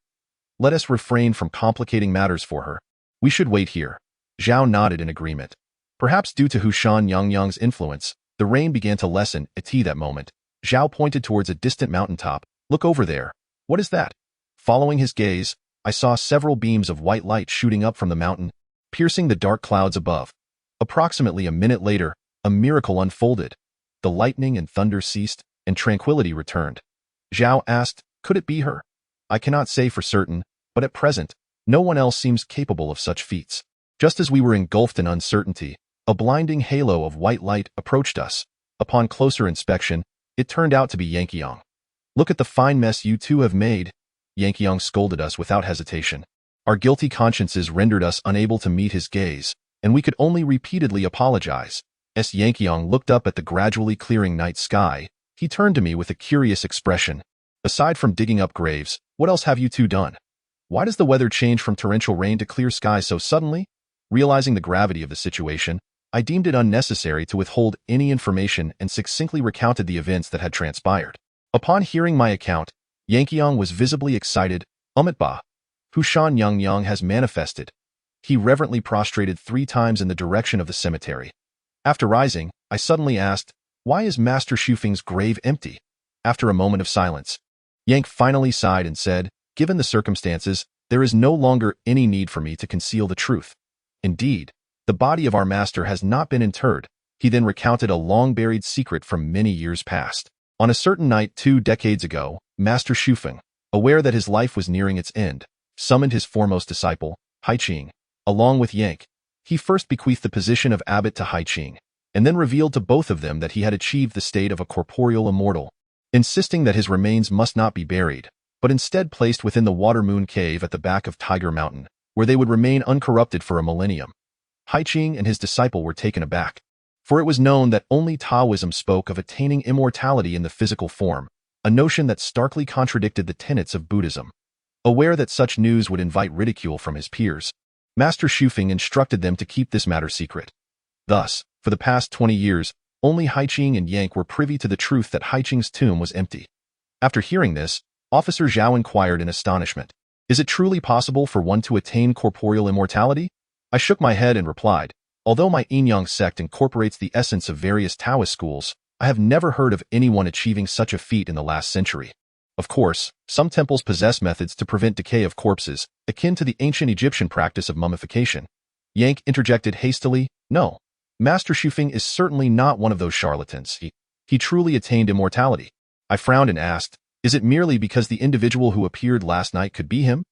Speaker 1: Let us refrain from complicating matters for her. We should wait here." Zhao nodded in agreement. Perhaps due to Hushan Yangyang's influence, the rain began to lessen. At that moment, Zhao pointed towards a distant mountaintop. "Look over there. What is that?" Following his gaze, I saw several beams of white light shooting up from the mountain, piercing the dark clouds above. Approximately a minute later, a miracle unfolded. The lightning and thunder ceased, and tranquility returned. Zhao asked, could it be her? I cannot say for certain, but at present, no one else seems capable of such feats. Just as we were engulfed in uncertainty, a blinding halo of white light approached us. Upon closer inspection, it turned out to be Yanqiang. Look at the fine mess you two have made, Yanqiang scolded us without hesitation. Our guilty consciences rendered us unable to meet his gaze, and we could only repeatedly apologize. As Yanqiang looked up at the gradually clearing night sky, he turned to me with a curious expression. Aside from digging up graves, what else have you two done? Why does the weather change from torrential rain to clear skies so suddenly? Realizing the gravity of the situation, I deemed it unnecessary to withhold any information and succinctly recounted the events that had transpired. Upon hearing my account, Yanqiang was visibly excited. Ba, Hushan Yang has manifested. He reverently prostrated 3 times in the direction of the cemetery. After rising, I suddenly asked, why is Master Shufeng's grave empty? After a moment of silence, Yang finally sighed and said, given the circumstances, there is no longer any need for me to conceal the truth. Indeed, the body of our master has not been interred. He then recounted a long-buried secret from many years past. On a certain night 2 decades ago, Master Shufeng, aware that his life was nearing its end, summoned his foremost disciple, Haiqing, along with Yang. He first bequeathed the position of abbot to Haiqing, and then revealed to both of them that he had achieved the state of a corporeal immortal, insisting that his remains must not be buried, but instead placed within the Water Moon Cave at the back of Tiger Mountain, where they would remain uncorrupted for a millennium. Haiqing and his disciple were taken aback, for it was known that only Taoism spoke of attaining immortality in the physical form, a notion that starkly contradicted the tenets of Buddhism. Aware that such news would invite ridicule from his peers, Master Shufeng instructed them to keep this matter secret. Thus, for the past 20 years, only Haiqing and Yang were privy to the truth that Haiqing's tomb was empty. After hearing this, Officer Zhao inquired in astonishment, is it truly possible for one to attain corporeal immortality? I shook my head and replied, although my Yin-Yang sect incorporates the essence of various Taoist schools, I have never heard of anyone achieving such a feat in the last century. Of course, some temples possess methods to prevent decay of corpses, akin to the ancient Egyptian practice of mummification. Yang interjected hastily, no. Master Shufeng is certainly not one of those charlatans. He truly attained immortality. I frowned and asked, is it merely because the individual who appeared last night could be him?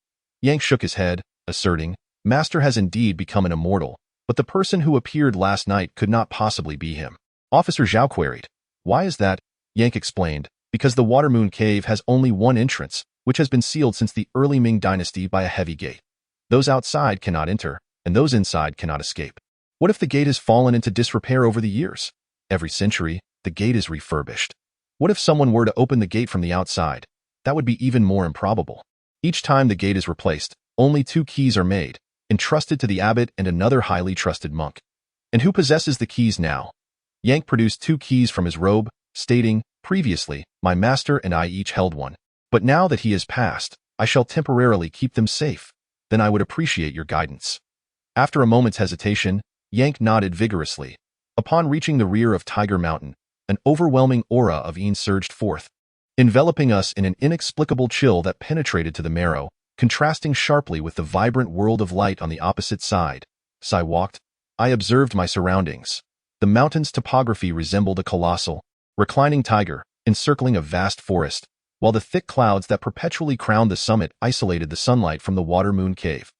Speaker 1: Yang shook his head, asserting, Master has indeed become an immortal, but the person who appeared last night could not possibly be him. Officer Zhao queried, why is that? Yang explained, because the Water Moon Cave has only one entrance, which has been sealed since the early Ming dynasty by a heavy gate. Those outside cannot enter, and those inside cannot escape. What if the gate has fallen into disrepair over the years? Every century, the gate is refurbished. What if someone were to open the gate from the outside? That would be even more improbable. Each time the gate is replaced, only 2 keys are made, entrusted to the abbot and another highly trusted monk. And who possesses the keys now? Yang produced 2 keys from his robe, stating, previously, my master and I each held one, but now that he has passed, I shall temporarily keep them safe. Then I would appreciate your guidance. After a moment's hesitation, Yang nodded vigorously. Upon reaching the rear of Tiger Mountain, an overwhelming aura of Yin surged forth, enveloping us in an inexplicable chill that penetrated to the marrow, contrasting sharply with the vibrant world of light on the opposite side. As I walked, I observed my surroundings. The mountain's topography resembled a colossal, reclining tiger, encircling a vast forest, while the thick clouds that perpetually crowned the summit isolated the sunlight from the Water Moon Cave.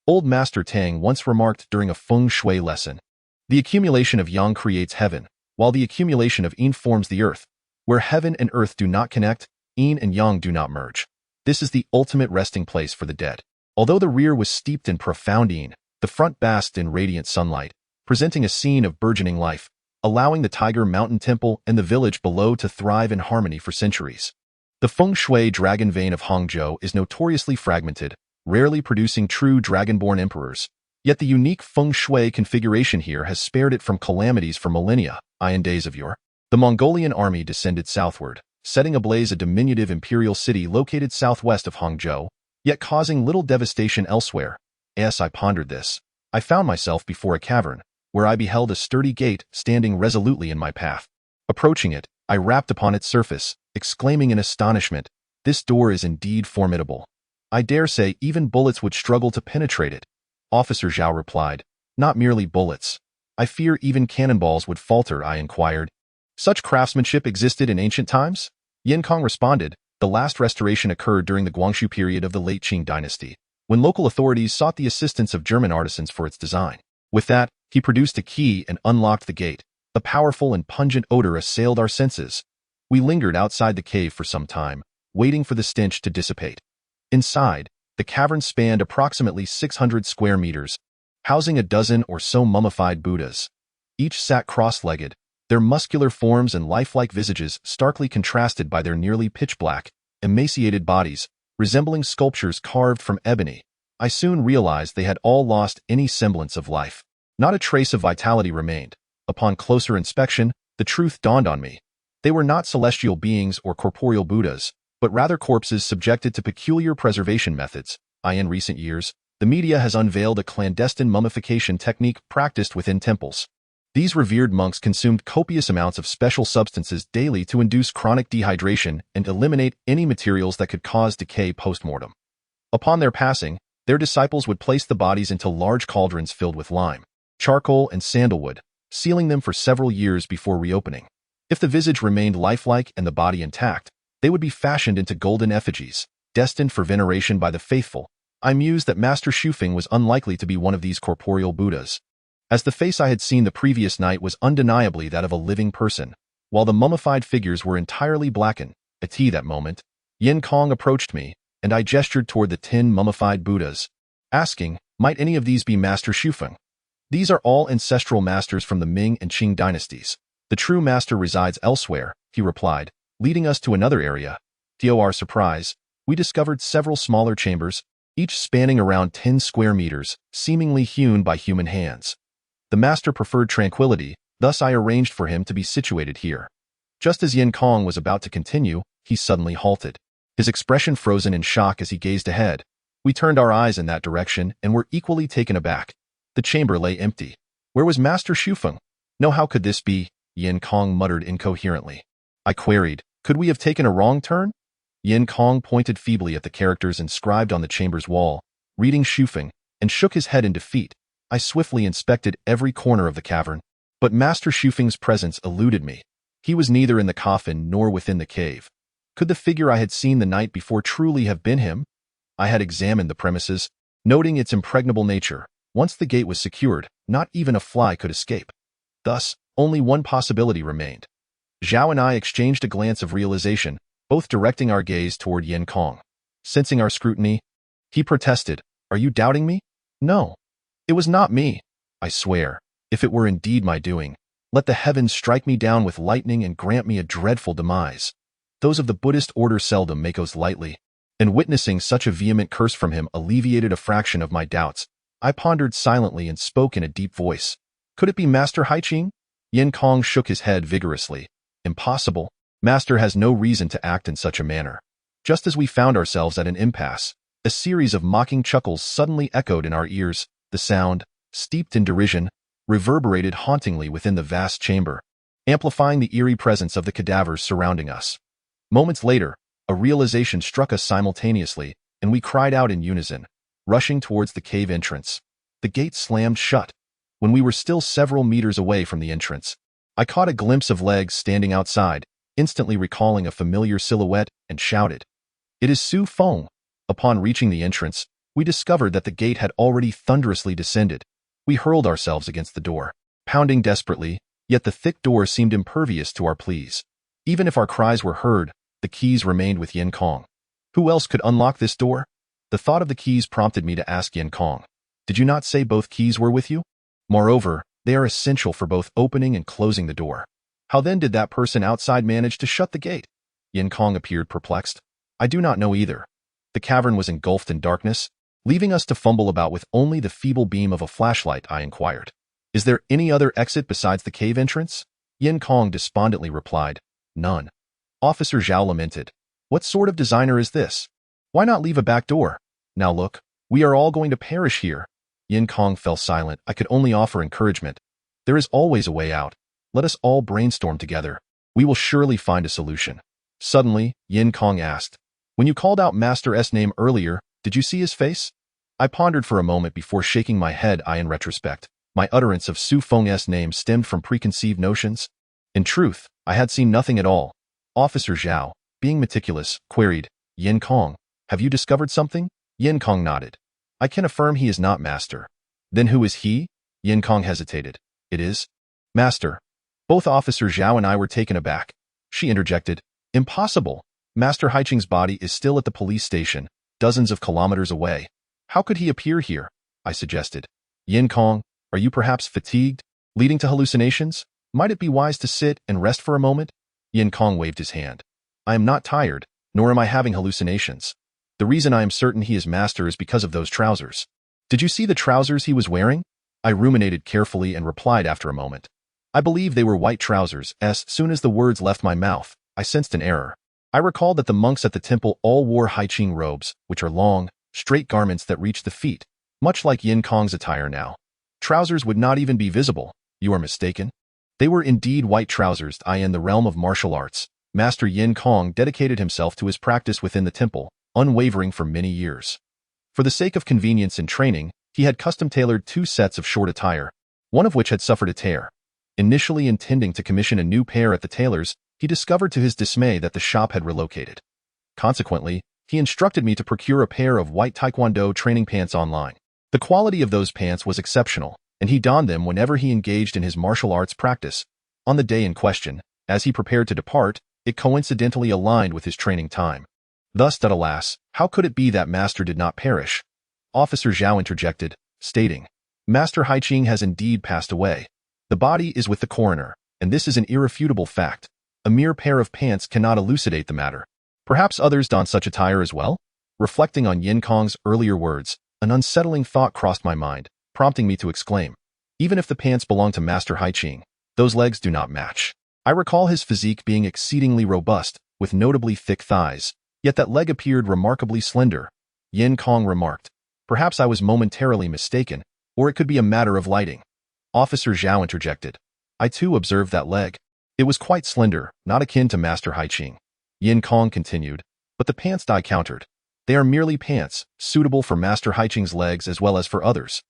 Speaker 1: Old Master Tang once remarked during a feng shui lesson, the accumulation of yang creates heaven, while the accumulation of yin forms the earth. Where heaven and earth do not connect, yin and yang do not merge. This is the ultimate resting place for the dead. Although the rear was steeped in profound yin, the front basked in radiant sunlight, presenting a scene of burgeoning life, allowing the Tiger Mountain Temple and the village below to thrive in harmony for centuries. The feng shui dragon vein of Hangzhou is notoriously fragmented, rarely producing true dragonborn emperors. Yet the unique feng shui configuration here has spared it from calamities for millennia. In days of yore, the Mongolian army descended southward, setting ablaze a diminutive imperial city located southwest of Hangzhou, yet causing little devastation elsewhere. As I pondered this, I found myself before a cavern, where I beheld a sturdy gate standing resolutely in my path. Approaching it, I rapped upon its surface, exclaiming in astonishment, this door is indeed formidable. I dare say even bullets would struggle to penetrate it. Officer Zhao replied, not merely bullets. I fear even cannonballs would falter, I inquired. Such craftsmanship existed in ancient times? Yin Kong responded, the last restoration occurred during the Guangxu period of the late Qing dynasty, when local authorities sought the assistance of German artisans for its design. With that, he produced a key and unlocked the gate. A powerful and pungent odor assailed our senses. We lingered outside the cave for some time, waiting for the stench to dissipate. Inside, the cavern spanned approximately 600 square meters, housing a dozen or so mummified Buddhas. Each sat cross-legged, their muscular forms and lifelike visages starkly contrasted by their nearly pitch-black, emaciated bodies, resembling sculptures carved from ebony. I soon realized they had all lost any semblance of life. Not a trace of vitality remained. Upon closer inspection, the truth dawned on me. They were not celestial beings or corporeal Buddhas, but rather corpses subjected to peculiar preservation methods. In recent years, the media has unveiled a clandestine mummification technique practiced within temples. These revered monks consumed copious amounts of special substances daily to induce chronic dehydration and eliminate any materials that could cause decay post-mortem. Upon their passing, their disciples would place the bodies into large cauldrons filled with lime, charcoal, and sandalwood, sealing them for several years before reopening. If the visage remained lifelike and the body intact, they would be fashioned into golden effigies, destined for veneration by the faithful. I mused that Master Shufeng was unlikely to be one of these corporeal Buddhas, as the face I had seen the previous night was undeniably that of a living person, while the mummified figures were entirely blackened. At that moment, Yin Kong approached me, and I gestured toward the 10 mummified Buddhas, asking, might any of these be Master Shufeng? These are all ancestral masters from the Ming and Qing dynasties. The true master resides elsewhere, he replied, leading us to another area. To our surprise, we discovered several smaller chambers, each spanning around 10 square meters, seemingly hewn by human hands. The master preferred tranquility, thus I arranged for him to be situated here. Just as Yin Kong was about to continue, he suddenly halted, his expression frozen in shock as he gazed ahead. We turned our eyes in that direction and were equally taken aback. The chamber lay empty. Where was Master Shufeng? No, how could this be? Yin Kong muttered incoherently. I queried, could we have taken a wrong turn? Yin Kong pointed feebly at the characters inscribed on the chamber's wall, reading Shufeng, and shook his head in defeat. I swiftly inspected every corner of the cavern, but Master Shufeng's presence eluded me. He was neither in the coffin nor within the cave. Could the figure I had seen the night before truly have been him? I had examined the premises, noting its impregnable nature. Once the gate was secured, not even a fly could escape. Thus, only one possibility remained. Zhao and I exchanged a glance of realization, both directing our gaze toward Yin Kong. Sensing our scrutiny, he protested, are you doubting me? No. It was not me. I swear, if it were indeed my doing, let the heavens strike me down with lightning and grant me a dreadful demise. Those of the Buddhist order seldom make oaths lightly, and witnessing such a vehement curse from him alleviated a fraction of my doubts. I pondered silently and spoke in a deep voice. Could it be Master Haiqing? Yin Kong shook his head vigorously. Impossible. Master has no reason to act in such a manner. Just as we found ourselves at an impasse, a series of mocking chuckles suddenly echoed in our ears. The sound, steeped in derision, reverberated hauntingly within the vast chamber, amplifying the eerie presence of the cadavers surrounding us. Moments later, a realization struck us simultaneously, and we cried out in unison, rushing towards the cave entrance. The gate slammed shut. When we were still several meters away from the entrance, I caught a glimpse of legs standing outside, instantly recalling a familiar silhouette, and shouted, "It is Su Feng!" Upon reaching the entrance, we discovered that the gate had already thunderously descended. We hurled ourselves against the door, pounding desperately, yet the thick door seemed impervious to our pleas. Even if our cries were heard, the keys remained with Yin Kong. Who else could unlock this door? The thought of the keys prompted me to ask Yin Kong, did you not say both keys were with you? Moreover, they are essential for both opening and closing the door. How then did that person outside manage to shut the gate? Yin Kong appeared perplexed. I do not know either. The cavern was engulfed in darkness, leaving us to fumble about with only the feeble beam of a flashlight. I inquired. Is there any other exit besides the cave entrance? Yin Kong despondently replied, none. Officer Zhao lamented. What sort of designer is this? Why not leave a back door? Now look, we are all going to perish here. Yin Kong fell silent. I could only offer encouragement. There is always a way out. Let us all brainstorm together. We will surely find a solution. Suddenly, Yin Kong asked, when you called out Master S' name earlier, did you see his face? I pondered for a moment before shaking my head. In retrospect, My utterance of Su Feng's name stemmed from preconceived notions. In truth, I had seen nothing at all. Officer Zhao, being meticulous, queried, Yin Kong, have you discovered something? Yin Kong nodded. I can affirm he is not master. Then who is he? Yin Kong hesitated. It is master. Both Officer Zhao and I were taken aback. She interjected, impossible. Master Haiqing's body is still at the police station, dozens of kilometers away. How could he appear here? I suggested. Yin Kong, are you perhaps fatigued, leading to hallucinations? Might it be wise to sit and rest for a moment? Yin Kong waved his hand. I am not tired, nor am I having hallucinations. The reason I am certain he is master is because of those trousers. Did you see the trousers he was wearing? I ruminated carefully and replied after a moment. I believe they were white trousers. As soon as the words left my mouth, I sensed an error. I recalled that the monks at the temple all wore Haiqing robes, which are long, straight garments that reach the feet, much like Yin Kong's attire now. Trousers would not even be visible. You are mistaken. They were indeed white trousers. In the realm of martial arts, Master Yin Kong dedicated himself to his practice within the temple, unwavering for many years. For the sake of convenience in training, he had custom-tailored 2 sets of short attire, one of which had suffered a tear. Initially intending to commission a new pair at the tailor's, he discovered to his dismay that the shop had relocated. Consequently, he instructed me to procure a pair of white Taekwondo training pants online. The quality of those pants was exceptional, and he donned them whenever he engaged in his martial arts practice. On the day in question, as he prepared to depart, it coincidentally aligned with his training time. Thus, alas, how could it be that Master did not perish? Officer Zhao interjected, stating, Master Haiqing has indeed passed away. The body is with the coroner, and this is an irrefutable fact. A mere pair of pants cannot elucidate the matter. Perhaps others don such attire as well? Reflecting on Yin Kong's earlier words, an unsettling thought crossed my mind, prompting me to exclaim, even if the pants belong to Master Haiqing, those legs do not match. I recall his physique being exceedingly robust, with notably thick thighs, yet that leg appeared remarkably slender. Yin Kong remarked, perhaps I was momentarily mistaken, or it could be a matter of lighting. Officer Zhao interjected, I too observed that leg. It was quite slender, not akin to Master Haiqing. Yin Kong continued, but the pants I countered. They are merely pants, suitable for Master Haiqing's legs as well as for others.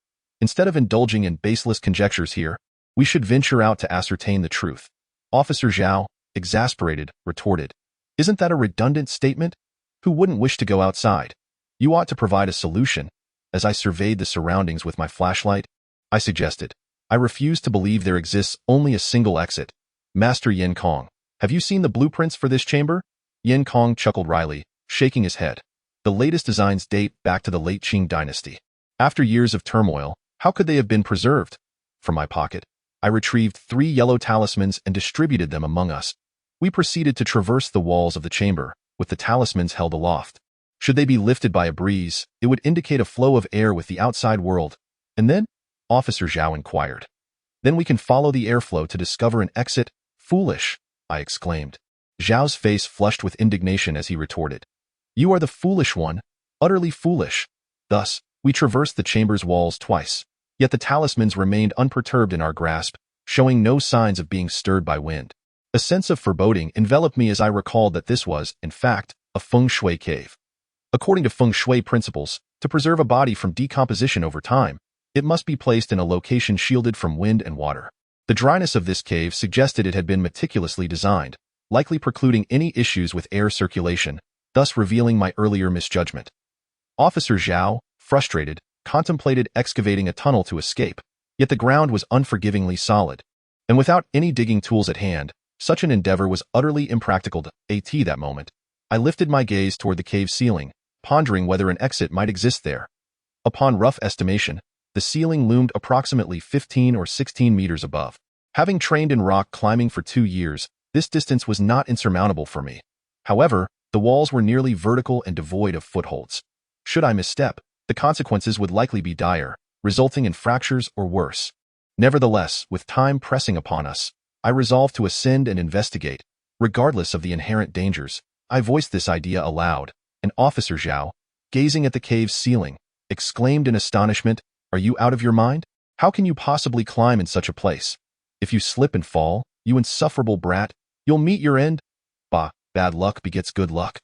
Speaker 1: Instead of indulging in baseless conjectures here, we should venture out to ascertain the truth. Officer Zhao, exasperated, retorted, isn't that a redundant statement? Who wouldn't wish to go outside? You ought to provide a solution. As I surveyed the surroundings with my flashlight, I suggested, I refuse to believe there exists only a single exit. Master Yin Kong, have you seen the blueprints for this chamber? Yin Kong chuckled wryly, shaking his head. The latest designs date back to the late Qing dynasty. After years of turmoil, how could they have been preserved? From my pocket, I retrieved 3 yellow talismans and distributed them among us. We proceeded to traverse the walls of the chamber, with the talismans held aloft. Should they be lifted by a breeze, it would indicate a flow of air with the outside world. And then? Officer Zhao inquired. Then we can follow the airflow to discover an exit. Foolish, I exclaimed. Zhao's face flushed with indignation as he retorted. You are the foolish one, utterly foolish. Thus, we traversed the chamber's walls twice, yet the talismans remained unperturbed in our grasp, showing no signs of being stirred by wind. A sense of foreboding enveloped me as I recalled that this was, in fact, a feng shui cave. According to feng shui principles, to preserve a body from decomposition over time, it must be placed in a location shielded from wind and water. The dryness of this cave suggested it had been meticulously designed, likely precluding any issues with air circulation, thus revealing my earlier misjudgment. Officer Zhao, frustrated, contemplated excavating a tunnel to escape, yet the ground was unforgivingly solid, and without any digging tools at hand, such an endeavor was utterly impractical. At that moment, I lifted my gaze toward the cave ceiling, pondering whether an exit might exist there. Upon rough estimation, the ceiling loomed approximately 15 or 16 meters above. Having trained in rock climbing for 2 years, this distance was not insurmountable for me. However, the walls were nearly vertical and devoid of footholds. Should I misstep, the consequences would likely be dire, resulting in fractures or worse. Nevertheless, with time pressing upon us, I resolved to ascend and investigate. Regardless of the inherent dangers, I voiced this idea aloud, and Officer Zhao, gazing at the cave's ceiling, exclaimed in astonishment, Are you out of your mind? How can you possibly climb in such a place? If you slip and fall, you insufferable brat, you'll meet your end. Bah, bad luck begets good luck.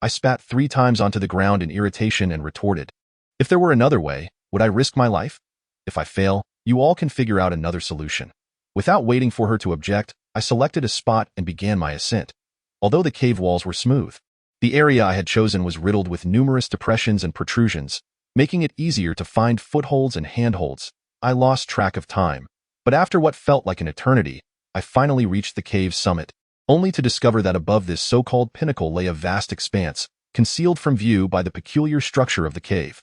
Speaker 1: I spat 3 times onto the ground in irritation and retorted. If there were another way, would I risk my life? If I fail, You all can figure out another solution." Without waiting for her to object, I selected a spot and began my ascent. Although the cave walls were smooth, the area I had chosen was riddled with numerous depressions and protrusions, making it easier to find footholds and handholds. I lost track of time, but after what felt like an eternity, I finally reached the cave's summit, only to discover that above this so-called pinnacle lay a vast expanse, concealed from view by the peculiar structure of the cave.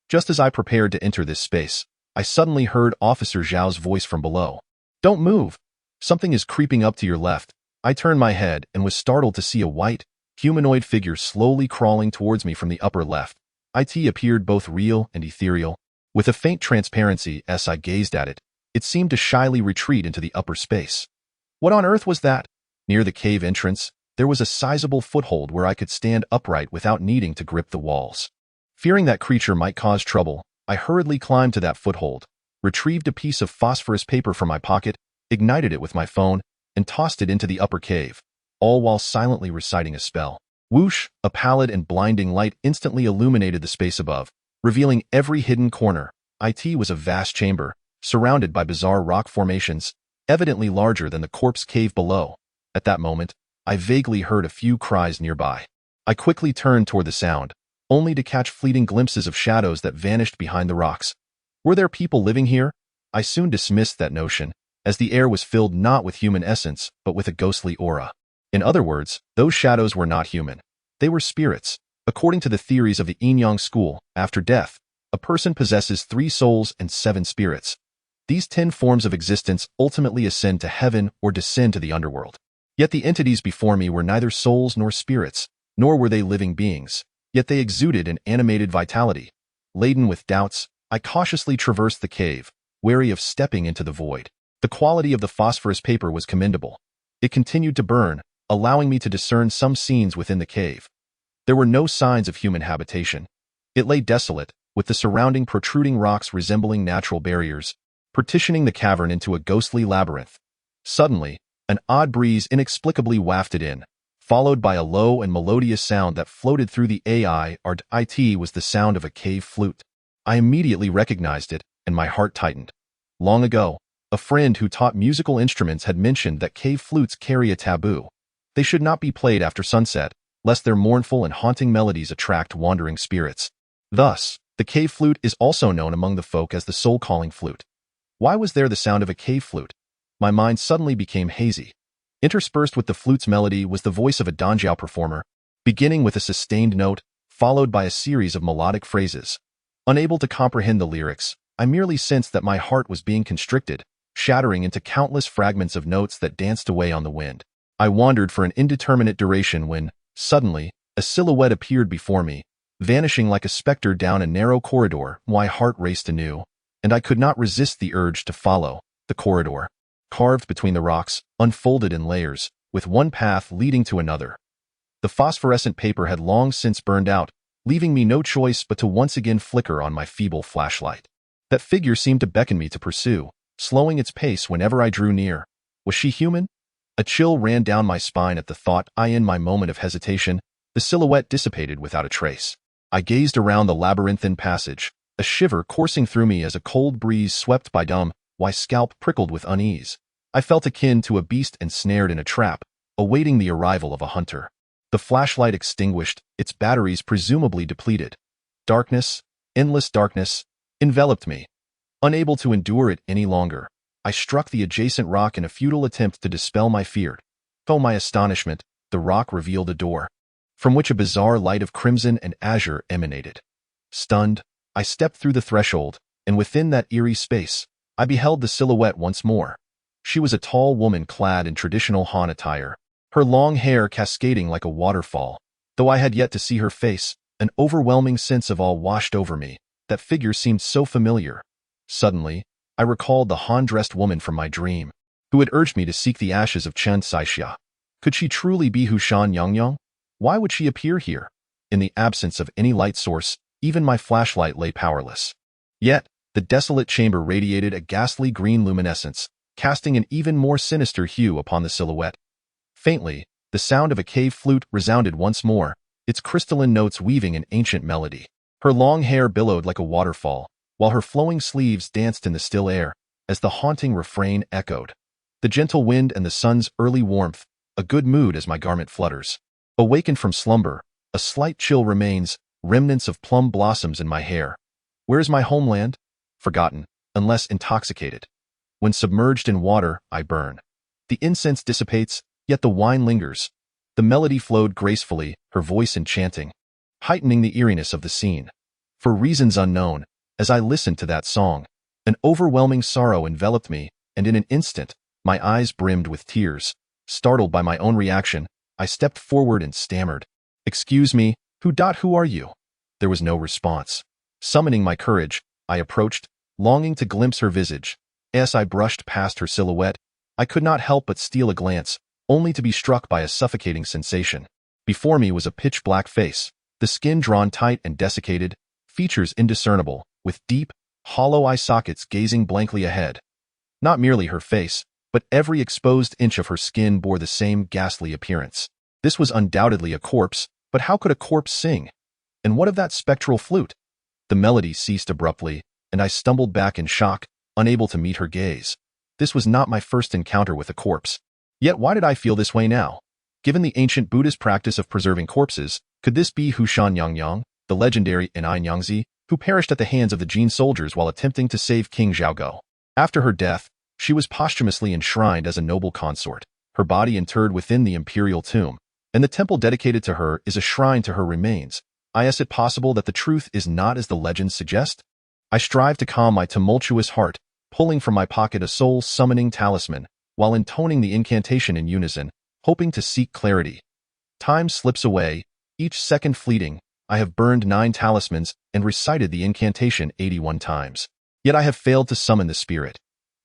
Speaker 1: Just as I prepared to enter this space, I suddenly heard Officer Zhao's voice from below. "Don't move! Something is creeping up to your left." I turned my head and was startled to see a white, humanoid figure slowly crawling towards me from the upper left. It appeared both real and ethereal. With a faint transparency as I gazed at it, it seemed to shyly retreat into the upper space. What on earth was that? Near the cave entrance, there was a sizable foothold where I could stand upright without needing to grip the walls. Fearing that creature might cause trouble, I hurriedly climbed to that foothold, retrieved a piece of phosphorus paper from my pocket, ignited it with my phone, and tossed it into the upper cave, all while silently reciting a spell. Whoosh! A pallid and blinding light instantly illuminated the space above, revealing every hidden corner. It was a vast chamber, surrounded by bizarre rock formations, evidently larger than the corpse cave below. At that moment, I vaguely heard a few cries nearby. I quickly turned toward the sound, only to catch fleeting glimpses of shadows that vanished behind the rocks. Were there people living here? I soon dismissed that notion, as the air was filled not with human essence, but with a ghostly aura. In other words, those shadows were not human. They were spirits. According to the theories of the Yin Yang school, after death, a person possesses 3 souls and 7 spirits. These 10 forms of existence ultimately ascend to heaven or descend to the underworld. Yet the entities before me were neither souls nor spirits, nor were they living beings. Yet they exuded an animated vitality. Laden with doubts, I cautiously traversed the cave, wary of stepping into the void. The quality of the phosphorus paper was commendable. It continued to burn, allowing me to discern some scenes within the cave. There were no signs of human habitation. It lay desolate, with the surrounding protruding rocks resembling natural barriers, partitioning the cavern into a ghostly labyrinth. Suddenly, an odd breeze inexplicably wafted in, followed by a low and melodious sound that floated through the air. It was the sound of a cave flute. I immediately recognized it, and my heart tightened. Long ago, a friend who taught musical instruments had mentioned that cave flutes carry a taboo. They should not be played after sunset, lest their mournful and haunting melodies attract wandering spirits. Thus, the cave flute is also known among the folk as the soul-calling flute. Why was there the sound of a cave flute? My mind suddenly became hazy. Interspersed with the flute's melody was the voice of a danjiao performer, beginning with a sustained note, followed by a series of melodic phrases. Unable to comprehend the lyrics, I merely sensed that my heart was being constricted, shattering into countless fragments of notes that danced away on the wind. I wandered for an indeterminate duration when, suddenly, a silhouette appeared before me, vanishing like a specter down a narrow corridor. My heart raced anew, and I could not resist the urge to follow. The corridor, carved between the rocks, unfolded in layers, with one path leading to another. The phosphorescent paper had long since burned out, leaving me no choice but to once again flicker on my feeble flashlight. That figure seemed to beckon me to pursue, slowing its pace whenever I drew near. Was she human? A chill ran down my spine at the thought. In my moment of hesitation, the silhouette dissipated without a trace. I gazed around the labyrinthine passage, a shiver coursing through me as a cold breeze swept by. My scalp prickled with unease. I felt akin to a beast ensnared in a trap, awaiting the arrival of a hunter. The flashlight extinguished, its batteries presumably depleted. Darkness, endless darkness, enveloped me. Unable to endure it any longer, I struck the adjacent rock in a futile attempt to dispel my fear. To my astonishment, the rock revealed a door, from which a bizarre light of crimson and azure emanated. Stunned, I stepped through the threshold, and within that eerie space, I beheld the silhouette once more. She was a tall woman clad in traditional Han attire, her long hair cascading like a waterfall. Though I had yet to see her face, an overwhelming sense of awe washed over me. That figure seemed so familiar. Suddenly, I recalled the Han-dressed woman from my dream, who had urged me to seek the ashes of Chen Saixia. Could she truly be Hushan Yangyang? Why would she appear here? In the absence of any light source, even my flashlight lay powerless. Yet, the desolate chamber radiated a ghastly green luminescence, casting an even more sinister hue upon the silhouette. Faintly, the sound of a cave flute resounded once more, its crystalline notes weaving an ancient melody. Her long hair billowed like a waterfall, while her flowing sleeves danced in the still air. as the haunting refrain echoed. The gentle wind and the sun's early warmth, a good mood as my garment flutters. Awakened from slumber, a slight chill remains, remnants of plum blossoms in my hair. Where is my homeland? Forgotten, unless intoxicated. When submerged in water, I burn. The incense dissipates, yet the wine lingers. The melody flowed gracefully, her voice enchanting, heightening the eeriness of the scene. For reasons unknown, as I listened to that song, an overwhelming sorrow enveloped me, and in an instant, my eyes brimmed with tears. Startled by my own reaction, I stepped forward and stammered, "Excuse me, who are you?" There was no response. Summoning my courage, I approached, longing to glimpse her visage. As I brushed past her silhouette, I could not help but steal a glance, only to be struck by a suffocating sensation. Before me was a pitch-black face, the skin drawn tight and desiccated, features indiscernible, with deep, hollow eye sockets gazing blankly ahead. Not merely her face, but every exposed inch of her skin bore the same ghastly appearance. This was undoubtedly a corpse, but how could a corpse sing? And what of that spectral flute? The melody ceased abruptly, and I stumbled back in shock, unable to meet her gaze. This was not my first encounter with a corpse. Yet why did I feel this way now? Given the ancient Buddhist practice of preserving corpses, could this be Hushan Yangyang, the legendary Enai Nyangzi, who perished at the hands of the Jin soldiers while attempting to save King Zhaoguo? After her death, she was posthumously enshrined as a noble consort, her body interred within the imperial tomb, and the temple dedicated to her is a shrine to her remains. Is it possible that the truth is not as the legends suggest? I strive to calm my tumultuous heart, pulling from my pocket a soul-summoning talisman, while intoning the incantation in unison, hoping to seek clarity. Time slips away, each second fleeting. I have burned 9 talismans and recited the incantation 81 times. Yet I have failed to summon the spirit.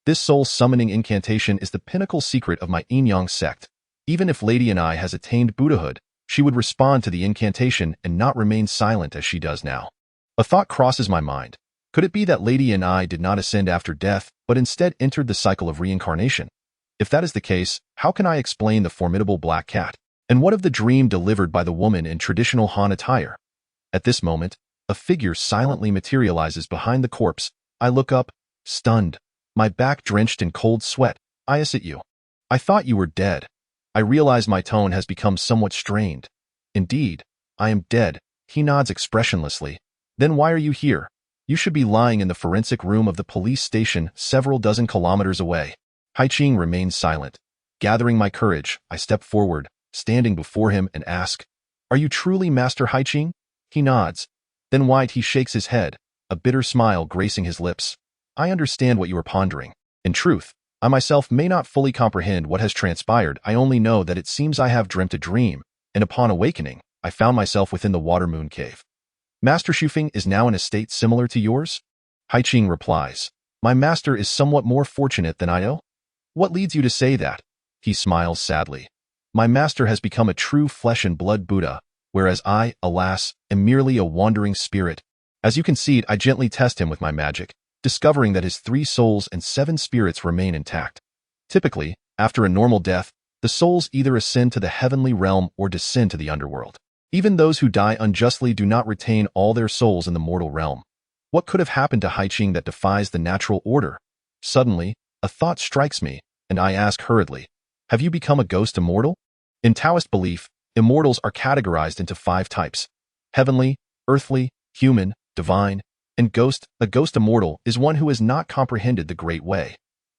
Speaker 1: This soul-summoning incantation is the pinnacle secret of my Yin-Yang sect. Even if Lady Enai has attained Buddhahood, she would respond to the incantation and not remain silent as she does now. A thought crosses my mind. Could it be that Lady Enai did not ascend after death, but instead entered the cycle of reincarnation? If that is the case, how can I explain the formidable black cat? And what of the dream delivered by the woman in traditional Han attire? At this moment, a figure silently materializes behind the corpse. I look up, stunned, my back drenched in cold sweat. Is it you? I thought you were dead. I realize my tone has become somewhat strained. Indeed, I am dead. He nods expressionlessly. Then why are you here? You should be lying in the forensic room of the police station several dozen kilometers away. Haiqing remains silent. Gathering my courage, I step forward, standing before him and ask, "Are you truly Master Haiqing?" He nods. Then he shakes his head, a bitter smile gracing his lips. "I understand what you are pondering. In truth, I myself may not fully comprehend what has transpired. I only know that it seems I have dreamt a dream, and upon awakening, I found myself within the water moon cave. Master Shufeng is now in a state similar to yours?" Haiqing replies, "My master is somewhat more fortunate than I know." "What leads you to say that?" He smiles sadly. "My master has become a true flesh and blood Buddha, whereas I, alas, am merely a wandering spirit. As you concede, I gently test him with my magic, discovering that his 3 souls and 7 spirits remain intact. Typically, after a normal death, the souls either ascend to the heavenly realm or descend to the underworld. Even those who die unjustly do not retain all their souls in the mortal realm. What could have happened to Haiqing that defies the natural order? Suddenly, a thought strikes me, and I ask hurriedly, "Have you become a ghost immortal?" In Taoist belief, immortals are categorized into 5 types: heavenly, earthly, human, divine, and ghost. A ghost immortal is one who has not comprehended the great way.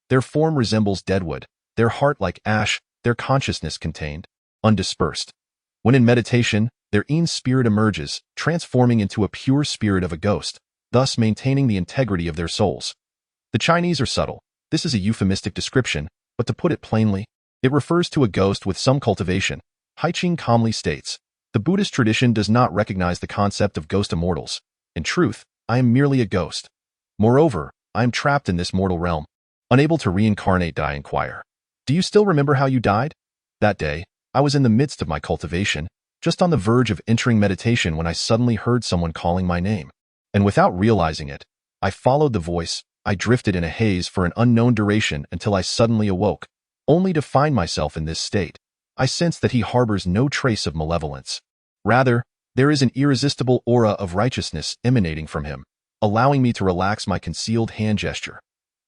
Speaker 1: Their form resembles deadwood, their heart like ash, their consciousness contained, undispersed. When in meditation, their yin spirit emerges, transforming into a pure spirit of a ghost, thus maintaining the integrity of their souls. The Chinese are subtle. This is a euphemistic description, but to put it plainly, it refers to a ghost with some cultivation. Haiqing calmly states, "The Buddhist tradition does not recognize the concept of ghost immortals. In truth, I am merely a ghost. Moreover, I am trapped in this mortal realm, unable to reincarnate." I inquire, "Do you still remember how you died?" That day, I was in the midst of my cultivation, just on the verge of entering meditation when I suddenly heard someone calling my name. And without realizing it, I followed the voice. I drifted in a haze for an unknown duration until I suddenly awoke, only to find myself in this state. I sense that he harbors no trace of malevolence. Rather, there is an irresistible aura of righteousness emanating from him, allowing me to relax my concealed hand gesture.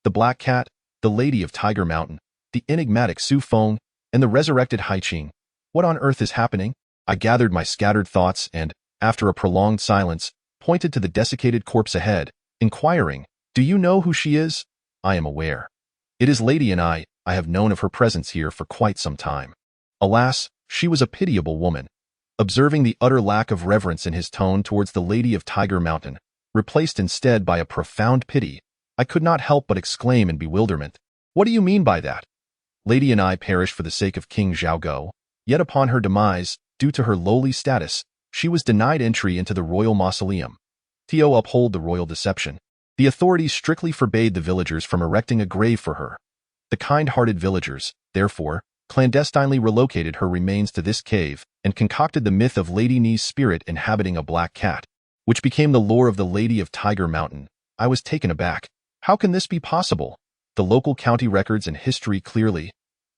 Speaker 1: the Black Cat, the Lady of Tiger Mountain, the enigmatic Su Feng, and the resurrected Haiqing. What on earth is happening? I gathered my scattered thoughts and, after a prolonged silence, pointed to the desiccated corpse ahead, inquiring, "Do you know who she is?" "I am aware. It is Lady and I have known of her presence here for quite some time." Alas, she was a pitiable woman. Observing the utter lack of reverence in his tone towards the Lady of Tiger Mountain, replaced instead by a profound pity, I could not help but exclaim in bewilderment, "What do you mean by that?" Lady and I perished for the sake of King Zhao, yet upon her demise, due to her lowly status, she was denied entry into the royal mausoleum. To uphold the royal deception, the authorities strictly forbade the villagers from erecting a grave for her. The kind-hearted villagers, therefore, clandestinely relocated her remains to this cave and concocted the myth of Lady Ni's spirit inhabiting a black cat, which became the lore of the Lady of Tiger Mountain. I was taken aback. How can this be possible? The local county records and history clearly.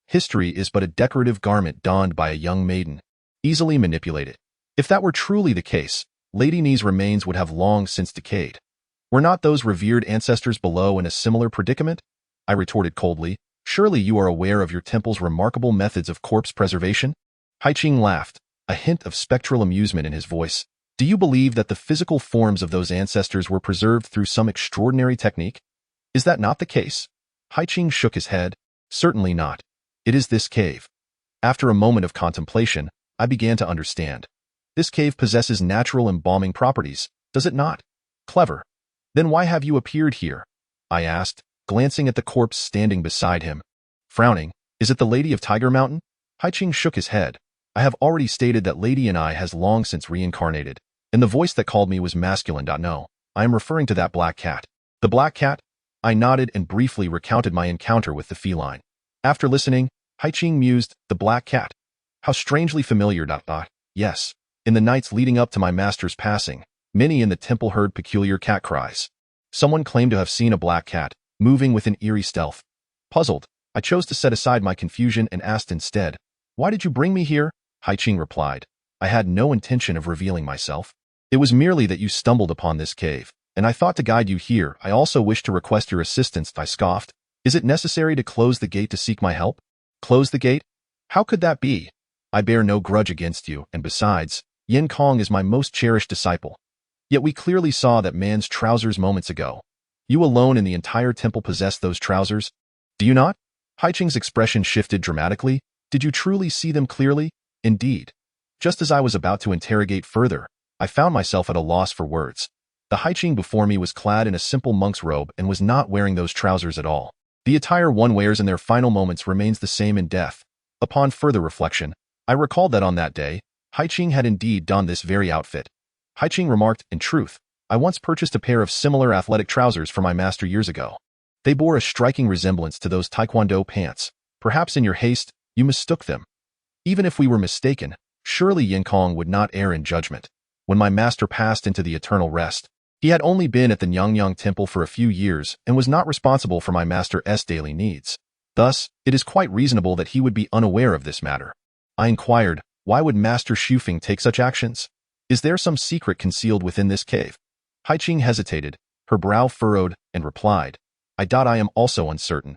Speaker 1: History is but a decorative garment donned by a young maiden, easily manipulated. If that were truly the case, Lady Ni's remains would have long since decayed. Were not those revered ancestors below in a similar predicament? I retorted coldly. Surely you are aware of your temple's remarkable methods of corpse preservation? Haiqing laughed, a hint of spectral amusement in his voice. Do you believe that the physical forms of those ancestors were preserved through some extraordinary technique? Is that not the case? Haiqing shook his head. Certainly not. It is this cave. After a moment of contemplation, I began to understand. This cave possesses natural embalming properties, does it not? Clever. Then why have you appeared here? I asked, glancing at the corpse standing beside him. Frowning, is it the Lady of Tiger Mountain? Haiqing shook his head. I have already stated that Lady and I has long since reincarnated, and the voice that called me was masculine. No, I am referring to that black cat. The black cat? I nodded and briefly recounted my encounter with the feline. After listening, Haiqing mused, the black cat. How strangely familiar. Yes, in the nights leading up to my master's passing, many in the temple heard peculiar cat cries. Someone claimed to have seen a black cat, moving with an eerie stealth. Puzzled, I chose to set aside my confusion and asked instead, "Why did you bring me here?" Haiqing replied, "I had no intention of revealing myself. It was merely that you stumbled upon this cave, and I thought to guide you here. I also wish to request your assistance." I scoffed. "Is it necessary to close the gate to seek my help?" Close the gate? How could that be? I bear no grudge against you, and besides, Yin Kong is my most cherished disciple. Yet we clearly saw that man's trousers moments ago. You alone in the entire temple possess those trousers? Do you not? Haiqing's expression shifted dramatically. Did you truly see them clearly? Indeed. Just as I was about to interrogate further, I found myself at a loss for words. The Haiqing before me was clad in a simple monk's robe and was not wearing those trousers at all. The attire one wears in their final moments remains the same in death. Upon further reflection, I recalled that on that day, Haiqing had indeed donned this very outfit. Haiqing remarked, in truth, I once purchased a pair of similar athletic trousers for my master years ago. They bore a striking resemblance to those taekwondo pants. Perhaps in your haste, you mistook them. Even if we were mistaken, surely Yin Kong would not err in judgment. When my master passed into the eternal rest, he had only been at the Nyangyang temple for a few years and was not responsible for my master's daily needs. Thus, it is quite reasonable that he would be unaware of this matter. I inquired, why would Master Shufeng take such actions? Is there some secret concealed within this cave? Haiqing hesitated, her brow furrowed, and replied, I am also uncertain.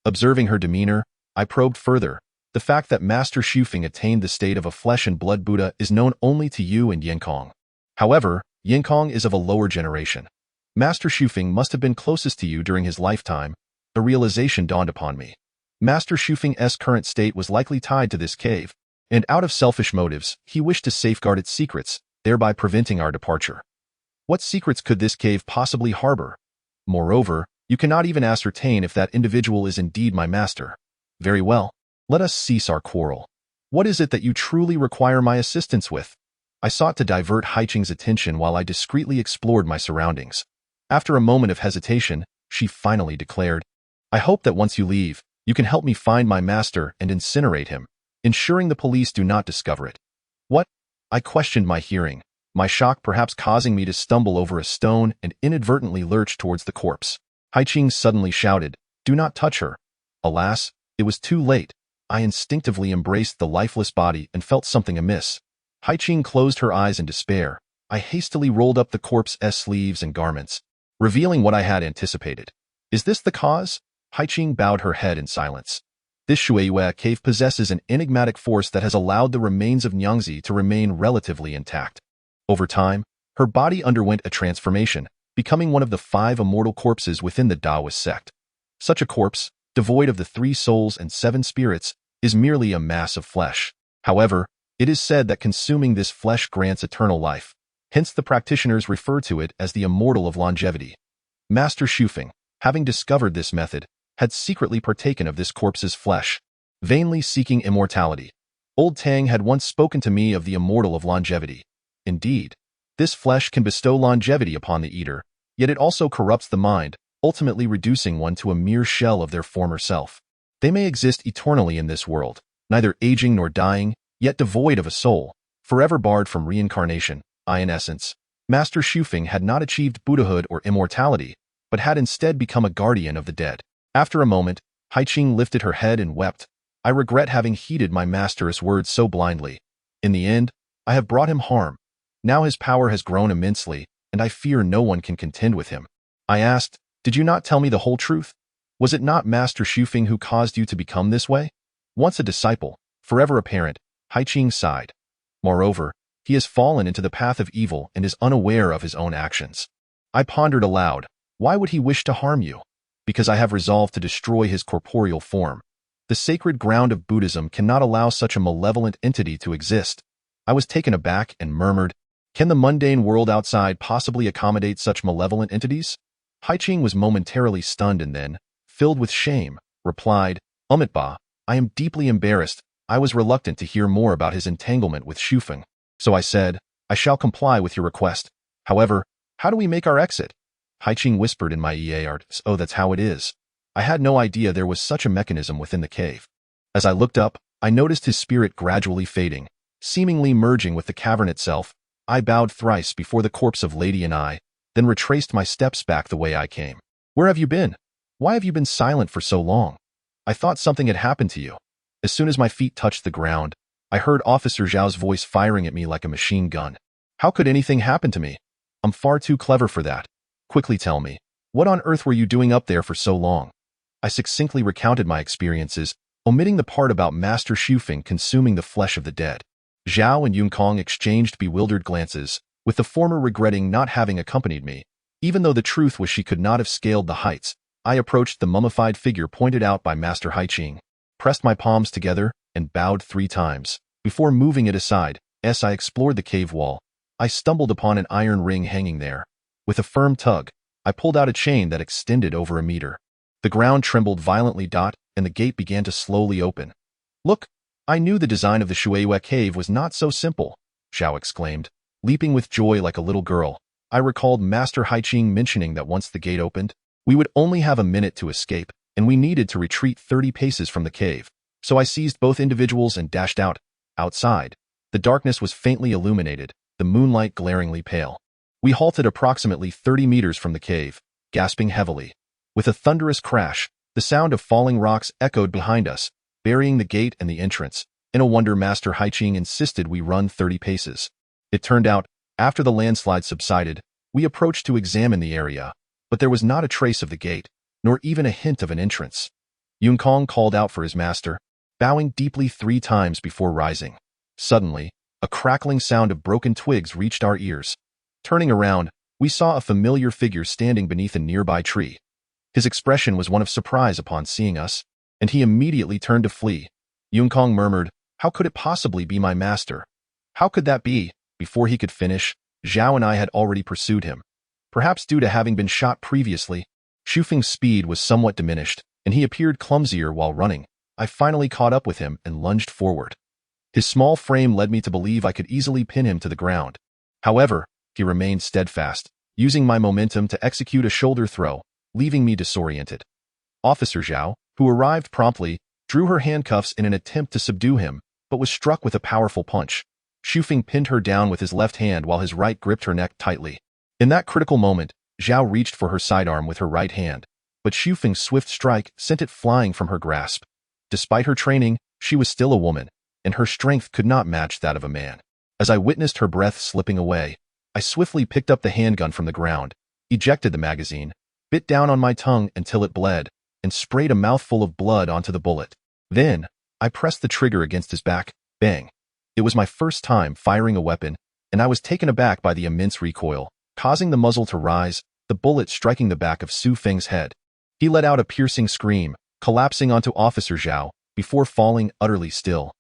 Speaker 1: Observing her demeanor, I probed further. The fact that Master Shufeng attained the state of a flesh and blood Buddha is known only to you and Yin Kong. However, Yin Kong is of a lower generation. Master Shufeng must have been closest to you during his lifetime. A realization dawned upon me. Master Shufeng's current state was likely tied to this cave, and out of selfish motives, he wished to safeguard its secrets, thereby preventing our departure. What secrets could this cave possibly harbor? Moreover, you cannot even ascertain if that individual is indeed my master. Very well. Let us cease our quarrel. What is it that you truly require my assistance with? I sought to divert Haiqing's attention while I discreetly explored my surroundings. After a moment of hesitation, she finally declared, I hope that once you leave, you can help me find my master and incinerate him, ensuring the police do not discover it. What? I questioned my hearing, my shock perhaps causing me to stumble over a stone and inadvertently lurch towards the corpse. Haiqing suddenly shouted, Do not touch her. Alas, it was too late. I instinctively embraced the lifeless body and felt something amiss. Haiqing closed her eyes in despair. I hastily rolled up the corpse's sleeves and garments, revealing what I had anticipated. Is this the cause? Haiqing bowed her head in silence. This Shueyue cave possesses an enigmatic force that has allowed the remains of Nyangzi to remain relatively intact. Over time, her body underwent a transformation, becoming one of the 5 immortal corpses within the Taoist sect. Such a corpse, devoid of the 3 souls and 7 spirits, is merely a mass of flesh. However, it is said that consuming this flesh grants eternal life. Hence the practitioners refer to it as the immortal of longevity. Master Shufeng, having discovered this method, had secretly partaken of this corpse's flesh, vainly seeking immortality. Old Tang had once spoken to me of the immortal of longevity. Indeed, this flesh can bestow longevity upon the eater, yet it also corrupts the mind, ultimately reducing one to a mere shell of their former self. They may exist eternally in this world, neither aging nor dying, yet devoid of a soul, forever barred from reincarnation. In essence, Master Shufeng had not achieved Buddhahood or immortality, but had instead become a guardian of the dead. After a moment, Haiqing lifted her head and wept. I regret having heeded my master's words so blindly. In the end, I have brought him harm. Now his power has grown immensely, and I fear no one can contend with him. I asked, did you not tell me the whole truth? Was it not Master Shufeng who caused you to become this way? Once a disciple, forever a parent, Haiqing sighed. Moreover, he has fallen into the path of evil and is unaware of his own actions. I pondered aloud, why would he wish to harm you? Because I have resolved to destroy his corporeal form. The sacred ground of Buddhism cannot allow such a malevolent entity to exist. I was taken aback and murmured, can the mundane world outside possibly accommodate such malevolent entities? Haiqing was momentarily stunned and then, filled with shame, replied, Umitba, I am deeply embarrassed. I was reluctant to hear more about his entanglement with Shufeng. So I said, I shall comply with your request. However, how do we make our exit? Haiqing whispered in my ear, oh, that's how it is. I had no idea there was such a mechanism within the cave. As I looked up, I noticed his spirit gradually fading, seemingly merging with the cavern itself. I bowed thrice before the corpse of Lady and I, then retraced my steps back the way I came. Where have you been? Why have you been silent for so long? I thought something had happened to you. As soon as my feet touched the ground, I heard Officer Zhao's voice firing at me like a machine gun. How could anything happen to me? I'm far too clever for that. Quickly tell me, what on earth were you doing up there for so long? I succinctly recounted my experiences, omitting the part about Master Shufeng consuming the flesh of the dead. Zhao and Yunкong exchanged bewildered glances, with the former regretting not having accompanied me. Even though the truth was she could not have scaled the heights, I approached the mummified figure pointed out by Master Haiqing, pressed my palms together, and bowed 3 times. Before moving it aside, as I explored the cave wall, I stumbled upon an iron ring hanging there. With a firm tug, I pulled out a chain that extended over a meter. The ground trembled violently, and the gate began to slowly open. Look, I knew the design of the Shueyue cave was not so simple, Zhao exclaimed, leaping with joy like a little girl. I recalled Master Haiqing mentioning that once the gate opened, we would only have a minute to escape, and we needed to retreat 30 paces from the cave. So I seized both individuals and dashed out. Outside, the darkness was faintly illuminated, the moonlight glaringly pale. We halted approximately 30 meters from the cave, gasping heavily. With a thunderous crash, the sound of falling rocks echoed behind us, burying the gate and the entrance. In a wonder, Master Haiqing insisted we run 30 paces. It turned out, after the landslide subsided, we approached to examine the area, but there was not a trace of the gate, nor even a hint of an entrance. Yunкong called out for his master, bowing deeply 3 times before rising. Suddenly, a crackling sound of broken twigs reached our ears. Turning around, we saw a familiar figure standing beneath a nearby tree. His expression was one of surprise upon seeing us, and he immediately turned to flee. Yunкong murmured, how could it possibly be my master? How could that be? Before he could finish, Zhao and I had already pursued him. Perhaps due to having been shot previously, Shufeng's speed was somewhat diminished, and he appeared clumsier while running. I finally caught up with him and lunged forward. His small frame led me to believe I could easily pin him to the ground. However, he remained steadfast, using my momentum to execute a shoulder throw, leaving me disoriented. Officer Zhao, who arrived promptly, drew her handcuffs in an attempt to subdue him, but was struck with a powerful punch. Shufeng pinned her down with his left hand while his right gripped her neck tightly. In that critical moment, Zhao reached for her sidearm with her right hand, but Shufeng's swift strike sent it flying from her grasp. Despite her training, she was still a woman, and her strength could not match that of a man. As I witnessed her breath slipping away, I swiftly picked up the handgun from the ground, ejected the magazine, bit down on my tongue until it bled, and sprayed a mouthful of blood onto the bullet. Then, I pressed the trigger against his back. Bang. It was my first time firing a weapon, and I was taken aback by the immense recoil, causing the muzzle to rise, the bullet striking the back of Su Feng's head. He let out a piercing scream, collapsing onto Officer Zhao, before falling utterly still.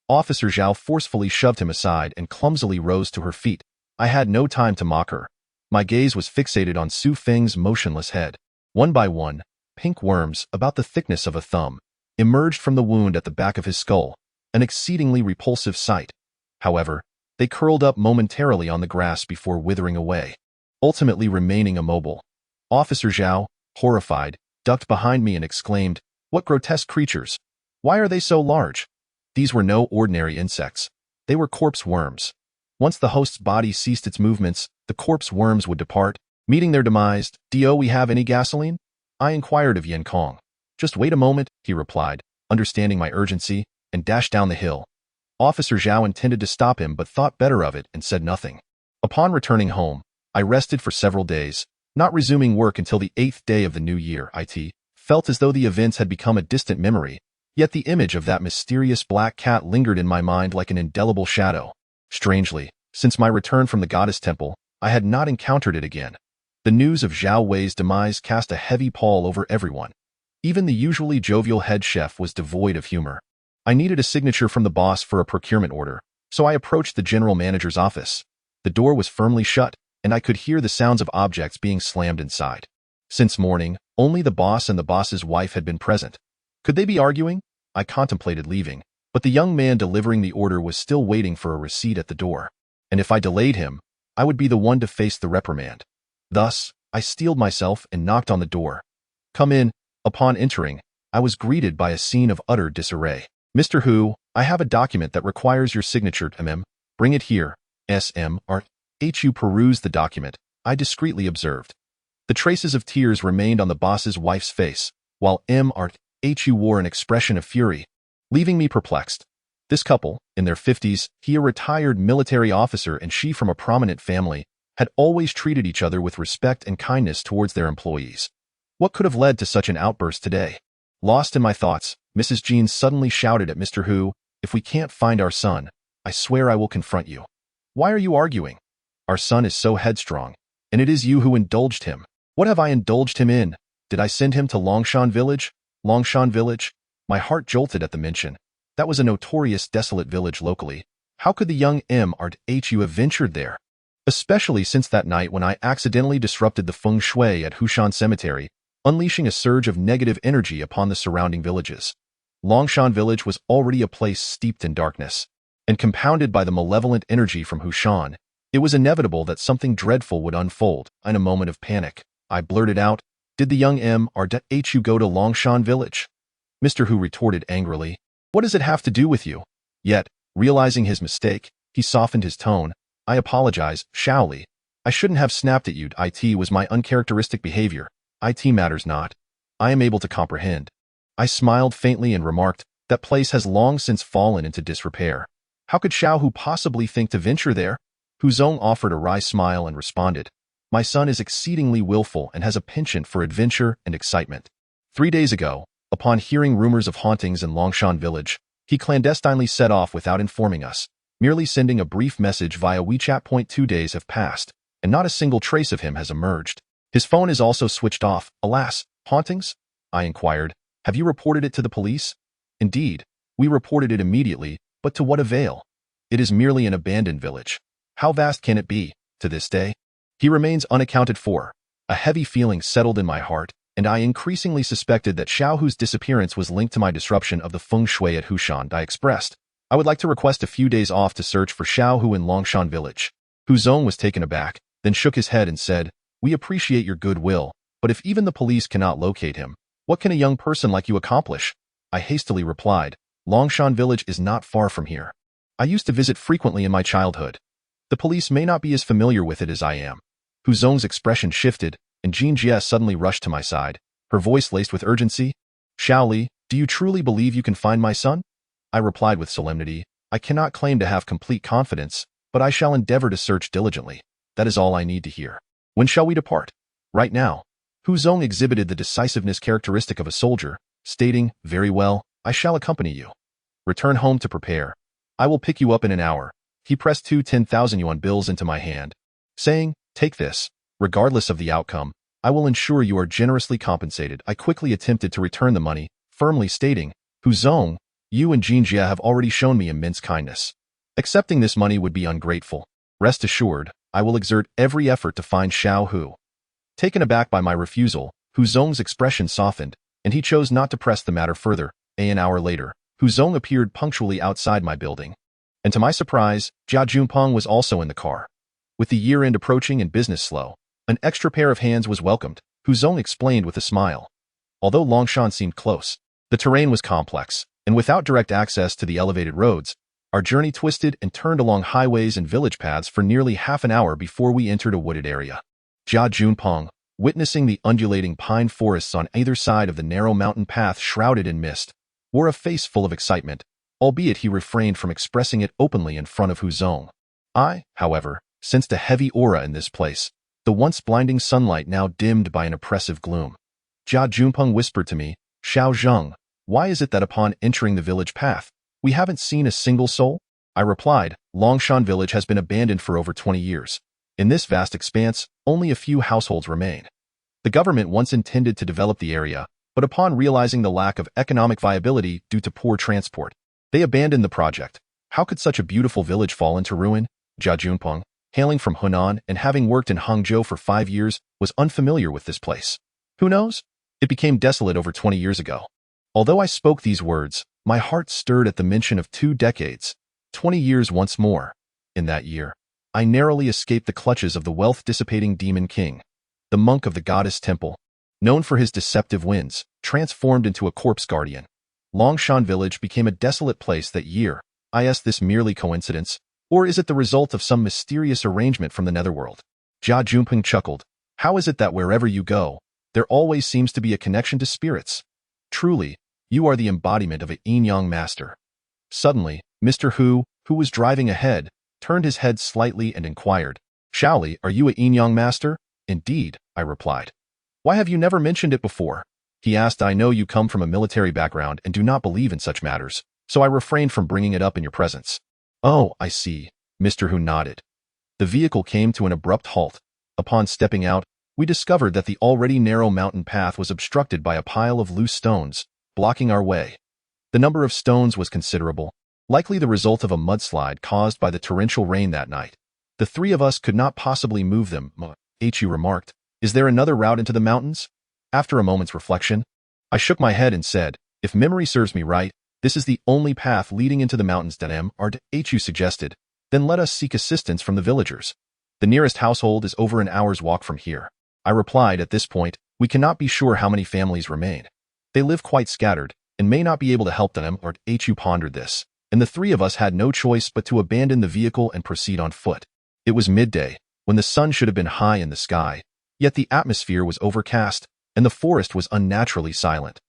Speaker 1: Officer Zhao forcefully shoved him aside and clumsily rose to her feet. I had no time to mock her. My gaze was fixated on Su Feng's motionless head. One by one, pink worms, about the thickness of a thumb, emerged from the wound at the back of his skull, an exceedingly repulsive sight. However, they curled up momentarily on the grass before withering away, ultimately remaining immobile. Officer Zhao, horrified, ducked behind me and exclaimed, "What grotesque creatures! Why are they so large?" These were no ordinary insects. They were corpse worms. Once the host's body ceased its movements, the corpse worms would depart, meeting their demise. "Do we have any gasoline?" I inquired of Yan Kong. "Just wait a moment," he replied, understanding my urgency, and dashed down the hill. Officer Zhao intended to stop him but thought better of it and said nothing. Upon returning home, I rested for several days, not resuming work until the 8th day of the new year. It felt as though the events had become a distant memory, yet the image of that mysterious black cat lingered in my mind like an indelible shadow. Strangely, since my return from the goddess temple, I had not encountered it again. The news of Zhao Wei's demise cast a heavy pall over everyone. Even the usually jovial head chef was devoid of humor. I needed a signature from the boss for a procurement order, so I approached the general manager's office. The door was firmly shut, and I could hear the sounds of objects being slammed inside. Since morning, only the boss and the boss's wife had been present. Could they be arguing? I contemplated leaving, but the young man delivering the order was still waiting for a receipt at the door. And if I delayed him, I would be the one to face the reprimand. Thus, I steeled myself and knocked on the door. "Come in." Upon entering, I was greeted by a scene of utter disarray. "Mr. Hu, I have a document that requires your signature. Bring it here." Hu perused the document. I discreetly observed. The traces of tears remained on the boss's wife's face, while Hu wore an expression of fury, leaving me perplexed. This couple, in their 50s, he a retired military officer and she from a prominent family, had always treated each other with respect and kindness towards their employees. What could have led to such an outburst today? Lost in my thoughts, Mrs. Jean suddenly shouted at Mr. Hu, "If we can't find our son, I swear I will confront you." "Why are you arguing? Our son is so headstrong, and it is you who indulged him." "What have I indulged him in? Did I send him to Longshan Village?" Longshan Village? My heart jolted at the mention. That was a notorious desolate village locally. How could the young Hu have ventured there? Especially since that night when I accidentally disrupted the feng shui at Hushan Cemetery, unleashing a surge of negative energy upon the surrounding villages. Longshan Village was already a place steeped in darkness, and compounded by the malevolent energy from Hushan, it was inevitable that something dreadful would unfold. In a moment of panic, I blurted out, "Did the young Hu go to Longshan Village?" Mr. Hu retorted angrily, "What does it have to do with you?" Yet, realizing his mistake, he softened his tone. "I apologize, Shaoli. I shouldn't have snapped at you. It was my uncharacteristic behavior. It matters not. I am able to comprehend." I smiled faintly and remarked, "That place has long since fallen into disrepair. How could Xiao Hu possibly think to venture there?" Hu Zhong offered a wry smile and responded, "My son is exceedingly willful and has a penchant for adventure and excitement. 3 days ago, upon hearing rumors of hauntings in Longshan Village, he clandestinely set off without informing us, merely sending a brief message via WeChat. 2 days have passed, and not a single trace of him has emerged. His phone is also switched off. Alas, hauntings?" I inquired. "Have you reported it to the police?" "Indeed, we reported it immediately, but to what avail? It is merely an abandoned village. How vast can it be, to this day? He remains unaccounted for." A heavy feeling settled in my heart, and I increasingly suspected that Xiao Hu's disappearance was linked to my disruption of the feng shui at Hushan. I expressed, "I would like to request a few days off to search for Xiao Hu in Longshan Village." Hu Zhong was taken aback, then shook his head and said, "We appreciate your goodwill, but if even the police cannot locate him, what can a young person like you accomplish?" I hastily replied, "Longshan Village is not far from here. I used to visit frequently in my childhood. The police may not be as familiar with it as I am." Hu Zhong's expression shifted, and Jean Jie suddenly rushed to my side, her voice laced with urgency. "Shaoli, do you truly believe you can find my son?" I replied with solemnity, "I cannot claim to have complete confidence, but I shall endeavor to search diligently. That is all I need to hear. When shall we depart?" "Right now." Hu Zheng exhibited the decisiveness characteristic of a soldier, stating, "Very well, I shall accompany you. Return home to prepare. I will pick you up in an hour." He pressed two 10,000 yuan bills into my hand, saying, "Take this. Regardless of the outcome, I will ensure you are generously compensated." I quickly attempted to return the money, firmly stating, "Hu Zheng, you and Jin Jia have already shown me immense kindness. Accepting this money would be ungrateful. Rest assured, I will exert every effort to find Xiao Hu." Taken aback by my refusal, Hu Zheng's expression softened, and he chose not to press the matter further. An hour later, Hu Zheng appeared punctually outside my building. And to my surprise, Jia Junpeng was also in the car. With the year-end approaching and business slow, an extra pair of hands was welcomed, Hu Zheng explained with a smile. Although Longshan seemed close, the terrain was complex, and without direct access to the elevated roads, our journey twisted and turned along highways and village paths for nearly half an hour before we entered a wooded area. Jia Junpeng, witnessing the undulating pine forests on either side of the narrow mountain path shrouded in mist, wore a face full of excitement, albeit he refrained from expressing it openly in front of Hu Zheng. I, however, sensed a heavy aura in this place, the once blinding sunlight now dimmed by an oppressive gloom. Jia Junpeng whispered to me, "Xiao Zheng, why is it that upon entering the village path, we haven't seen a single soul?" I replied, "Longshan village has been abandoned for over 20 years. In this vast expanse, only a few households remain. The government once intended to develop the area, but upon realizing the lack of economic viability due to poor transport, they abandoned the project. How could such a beautiful village fall into ruin?" Jia Junpeng, hailing from Hunan and having worked in Hangzhou for 5 years, was unfamiliar with this place. "Who knows? It became desolate over 20 years ago." Although I spoke these words, my heart stirred at the mention of 2 decades, 20 years once more. In that year, I narrowly escaped the clutches of the wealth-dissipating demon king, the monk of the goddess temple, known for his deceptive winds, transformed into a corpse guardian. Longshan village became a desolate place that year. Is this merely coincidence, or is it the result of some mysterious arrangement from the netherworld? Jia Junpeng chuckled. "How is it that wherever you go, there always seems to be a connection to spirits? Truly, you are the embodiment of a yin-yang master." Suddenly, Mr. Hu, who was driving ahead, turned his head slightly and inquired, "Shaoli, are you a yin-yang master?" "Indeed," I replied. "Why have you never mentioned it before?" He asked. "I know you come from a military background and do not believe in such matters, so I refrained from bringing it up in your presence." "Oh, I see," Mr. Hu nodded. The vehicle came to an abrupt halt. Upon stepping out, we discovered that the already narrow mountain path was obstructed by a pile of loose stones, blocking our way. The number of stones was considerable, likely the result of a mudslide caused by the torrential rain that night. "The 3 of us could not possibly move them," Hu remarked. "Is there another route into the mountains?" After a moment's reflection, I shook my head and said, "If memory serves me right, this is the only path leading into the mountains." Hu suggested, "Then let us seek assistance from the villagers. The nearest household is over an hour's walk from here." I replied, "At this point, we cannot be sure how many families remain. They live quite scattered, and may not be able to help them." Hu pondered this, and the 3 of us had no choice but to abandon the vehicle and proceed on foot. It was midday, when the sun should have been high in the sky, yet the atmosphere was overcast, and the forest was unnaturally silent.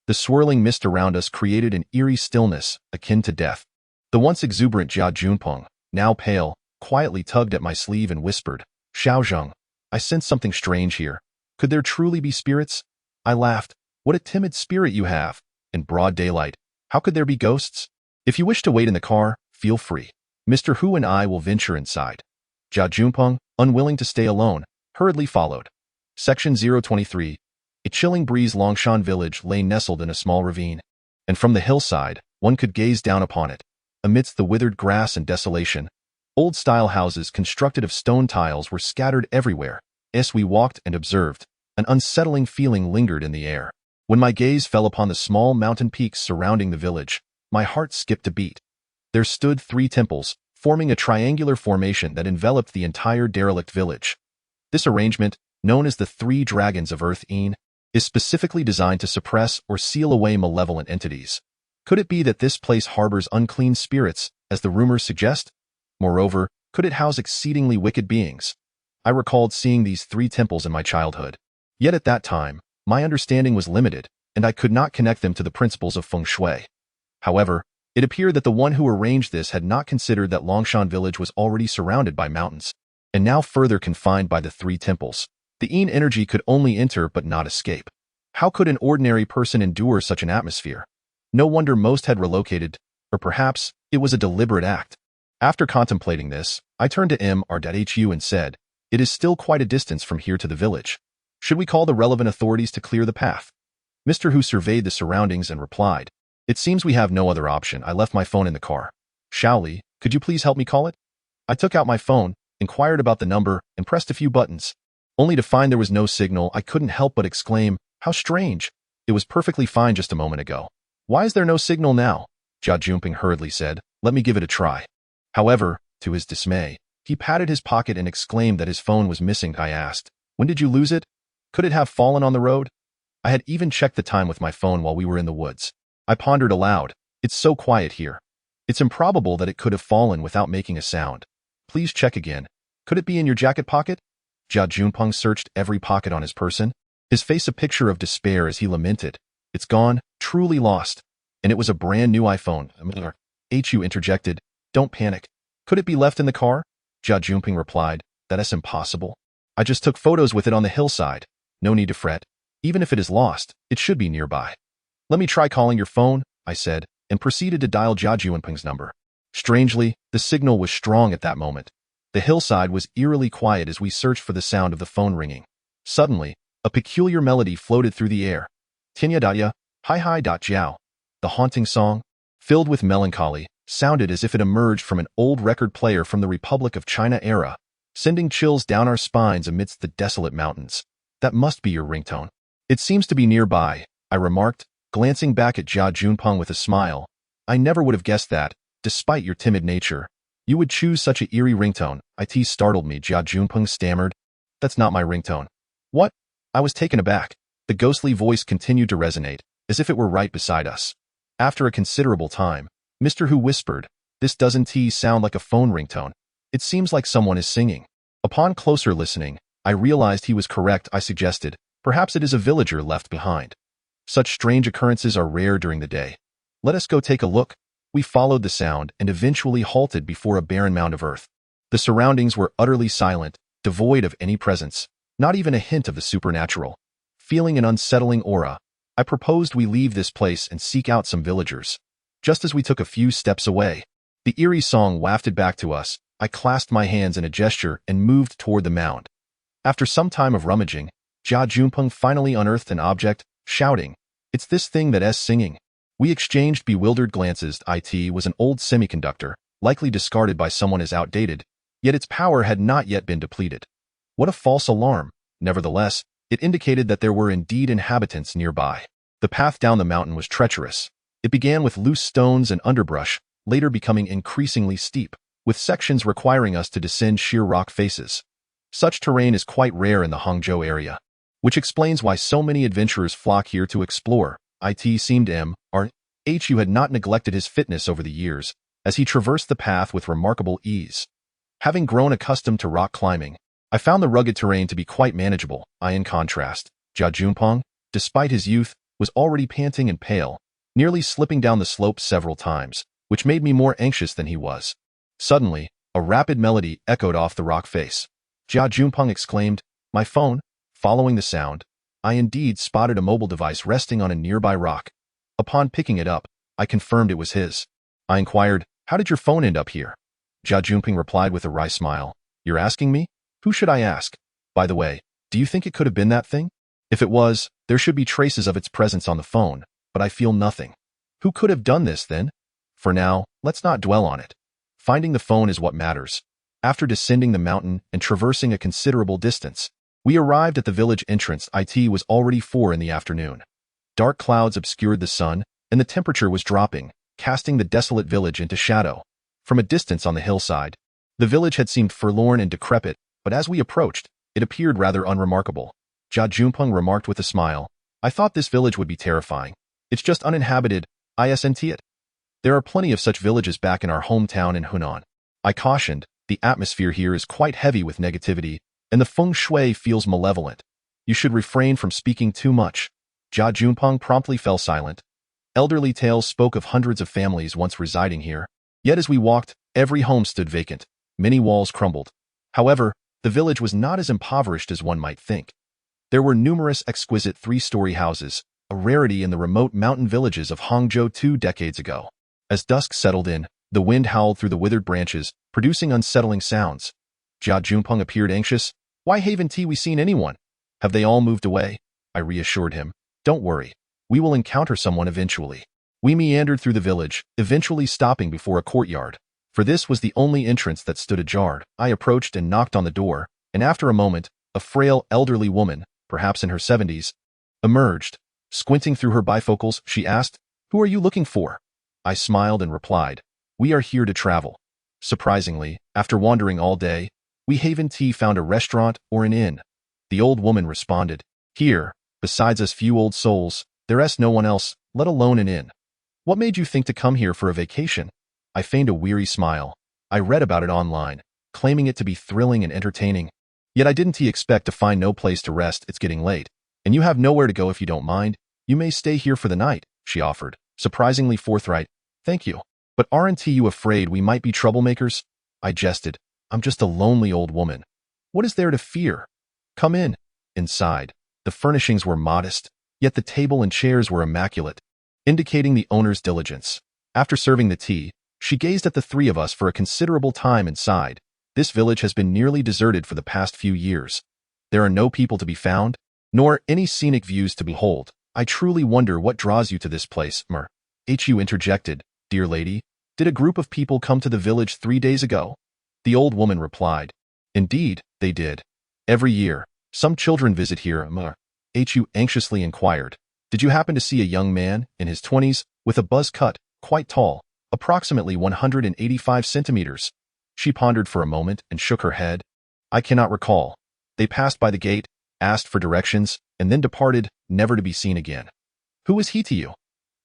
Speaker 1: The swirling mist around us created an eerie stillness, akin to death. The once exuberant Jia Junpeng, now pale, quietly tugged at my sleeve and whispered, "Xiao Zheng, I sense something strange here. Could there truly be spirits?" I laughed. "What a timid spirit you have. In broad daylight, how could there be ghosts? If you wish to wait in the car, feel free. Mr. Hu and I will venture inside." Jia Junpeng, unwilling to stay alone, hurriedly followed. Section 023. A chilling breeze. Longshan village lay nestled in a small ravine, and from the hillside, one could gaze down upon it. Amidst the withered grass and desolation, old-style houses constructed of stone tiles were scattered everywhere. As we walked and observed, an unsettling feeling lingered in the air. When my gaze fell upon the small mountain peaks surrounding the village, my heart skipped a beat. There stood 3 temples, forming a triangular formation that enveloped the entire derelict village. This arrangement, known as the 3 Dragons of Earth is specifically designed to suppress or seal away malevolent entities. Could it be that this place harbors unclean spirits, as the rumors suggest? Moreover, could it house exceedingly wicked beings? I recalled seeing these 3 temples in my childhood. Yet at that time, my understanding was limited, and I could not connect them to the principles of feng shui. However, it appeared that the one who arranged this had not considered that Longshan village was already surrounded by mountains, and now further confined by the 3 temples. The Yin energy could only enter but not escape. How could an ordinary person endure such an atmosphere? No wonder most had relocated, or perhaps it was a deliberate act. After contemplating this, I turned to Mr. and said, "It is still quite a distance from here to the village. Should we call the relevant authorities to clear the path?" Mr. Hu surveyed the surroundings and replied, "It seems we have no other option. I left my phone in the car. Shaoli, could you please help me call it?" I took out my phone, inquired about the number, and pressed a few buttons. Only to find there was no signal. I couldn't help but exclaim, "How strange! It was perfectly fine just a moment ago. Why is there no signal now?" Jia Junping hurriedly said, "Let me give it a try." However, to his dismay, he patted his pocket and exclaimed that his phone was missing. I asked, "When did you lose it? Could it have fallen on the road?" I had even checked the time with my phone while we were in the woods. I pondered aloud, "It's so quiet here. It's improbable that it could have fallen without making a sound. Please check again. Could it be in your jacket pocket?" Jia Junpeng searched every pocket on his person, his face a picture of despair as he lamented, "It's gone, truly lost. And it was a brand new iPhone." Hu interjected, "Don't panic. Could it be left in the car?" Jia Junpeng replied, "That is impossible. I just took photos with it on the hillside. No need to fret. Even if it is lost, it should be nearby." "Let me try calling your phone," I said, and proceeded to dial Jia Junpeng's number. Strangely, the signal was strong at that moment. The hillside was eerily quiet as we searched for the sound of the phone ringing. Suddenly, a peculiar melody floated through the air. Tinya Daya, Hi Hi Jiao. The haunting song, filled with melancholy, sounded as if it emerged from an old record player from the Republic of China era, sending chills down our spines amidst the desolate mountains. "That must be your ringtone. It seems to be nearby," I remarked, glancing back at Jia Junpeng with a smile. "I never would have guessed that, despite your timid nature, you would choose such a eerie ringtone." It startled me, Jia Junpeng stammered. "That's not my ringtone." "What?" I was taken aback. The ghostly voice continued to resonate, as if it were right beside us. After a considerable time, Mr. Hu whispered, "This doesn't sound like a phone ringtone. It seems like someone is singing." Upon closer listening, I realized he was correct. I suggested, "Perhaps it is a villager left behind. Such strange occurrences are rare during the day. Let us go take a look." We followed the sound and eventually halted before a barren mound of earth. The surroundings were utterly silent, devoid of any presence, not even a hint of the supernatural. Feeling an unsettling aura, I proposed we leave this place and seek out some villagers. Just as we took a few steps away, the eerie song wafted back to us. I clasped my hands in a gesture and moved toward the mound. After some time of rummaging, Jia Junpeng finally unearthed an object, shouting, "It's this thing that's singing." We exchanged bewildered glances. It was an old semiconductor, likely discarded by someone as outdated, yet its power had not yet been depleted. What a false alarm! Nevertheless, it indicated that there were indeed inhabitants nearby. The path down the mountain was treacherous. It began with loose stones and underbrush, later becoming increasingly steep, with sections requiring us to descend sheer rock faces. Such terrain is quite rare in the Hangzhou area, which explains why so many adventurers flock here to explore. It seemed Hu had not neglected his fitness over the years, as he traversed the path with remarkable ease. Having grown accustomed to rock climbing, I found the rugged terrain to be quite manageable. In contrast, Jia Junpeng, despite his youth, was already panting and pale, nearly slipping down the slope several times, which made me more anxious than he was. Suddenly, a rapid melody echoed off the rock face. Jia Junpeng exclaimed, "My phone!" Following the sound, I indeed spotted a mobile device resting on a nearby rock. Upon picking it up, I confirmed it was his. I inquired, "How did your phone end up here?" Jia Junpeng replied with a wry smile, "You're asking me? Who should I ask? By the way, do you think it could have been that thing? If it was, there should be traces of its presence on the phone, but I feel nothing. Who could have done this then? For now, let's not dwell on it. Finding the phone is what matters." After descending the mountain and traversing a considerable distance, we arrived at the village entrance. It was already 4 in the afternoon. Dark clouds obscured the sun, and the temperature was dropping, casting the desolate village into shadow. From a distance on the hillside, the village had seemed forlorn and decrepit, but as we approached, it appeared rather unremarkable. Jia Junpeng remarked with a smile, "I thought this village would be terrifying. It's just uninhabited, isn't it? There are plenty of such villages back in our hometown in Hunan." I cautioned, "The atmosphere here is quite heavy with negativity, and the feng shui feels malevolent. You should refrain from speaking too much." Jia Junpeng promptly fell silent. Elderly tales spoke of hundreds of families once residing here, yet as we walked, every home stood vacant. Many walls crumbled. However, The village was not as impoverished as one might think. There were numerous exquisite three-story houses, a rarity in the remote mountain villages of Hangzhou 2 decades ago. As dusk settled in, the wind howled through the withered branches, producing unsettling sounds. Jia Junpeng appeared anxious. "Why haven't we seen anyone? Have they all moved away?" I reassured him. "Don't worry. We will encounter someone eventually." We meandered through the village, eventually stopping before a courtyard. For this was the only entrance that stood ajar. I approached and knocked on the door, and after a moment, a frail, elderly woman, perhaps in her 70s, emerged. Squinting through her bifocals, she asked, "Who are you looking for?" I smiled and replied, "We are here to travel." Surprisingly, after wandering all day, we haven't found a restaurant or an inn. The old woman responded, "Here, besides us few old souls, there's no one else, let alone an inn." "What made you think to come here for a vacation?" I feigned a weary smile. "I read about it online, claiming it to be thrilling and entertaining. Yet I didn't expect to find no place to rest. It's getting late, and you have nowhere to go. If you don't mind, you may stay here for the night," she offered, surprisingly forthright. "Thank you. But aren't you afraid we might be troublemakers?" I jested. "I'm just a lonely old woman. What is there to fear? Come in." Inside, the furnishings were modest, yet the table and chairs were immaculate, indicating the owner's diligence. After serving the tea, she gazed at the three of us for a considerable time and sighed. "This village has been nearly deserted for the past few years. There are no people to be found, nor any scenic views to behold. I truly wonder what draws you to this place." Hu interjected, "Dear lady, did a group of people come to the village 3 days ago?" The old woman replied, "Indeed, they did. Every year, some children visit here." Hu anxiously inquired, "Did you happen to see a young man, in his 20s, with a buzz cut, quite tall, approximately 185 centimeters?" She pondered for a moment and shook her head. "I cannot recall. They passed by the gate, asked for directions, and then departed, never to be seen again." "Who is he to you?"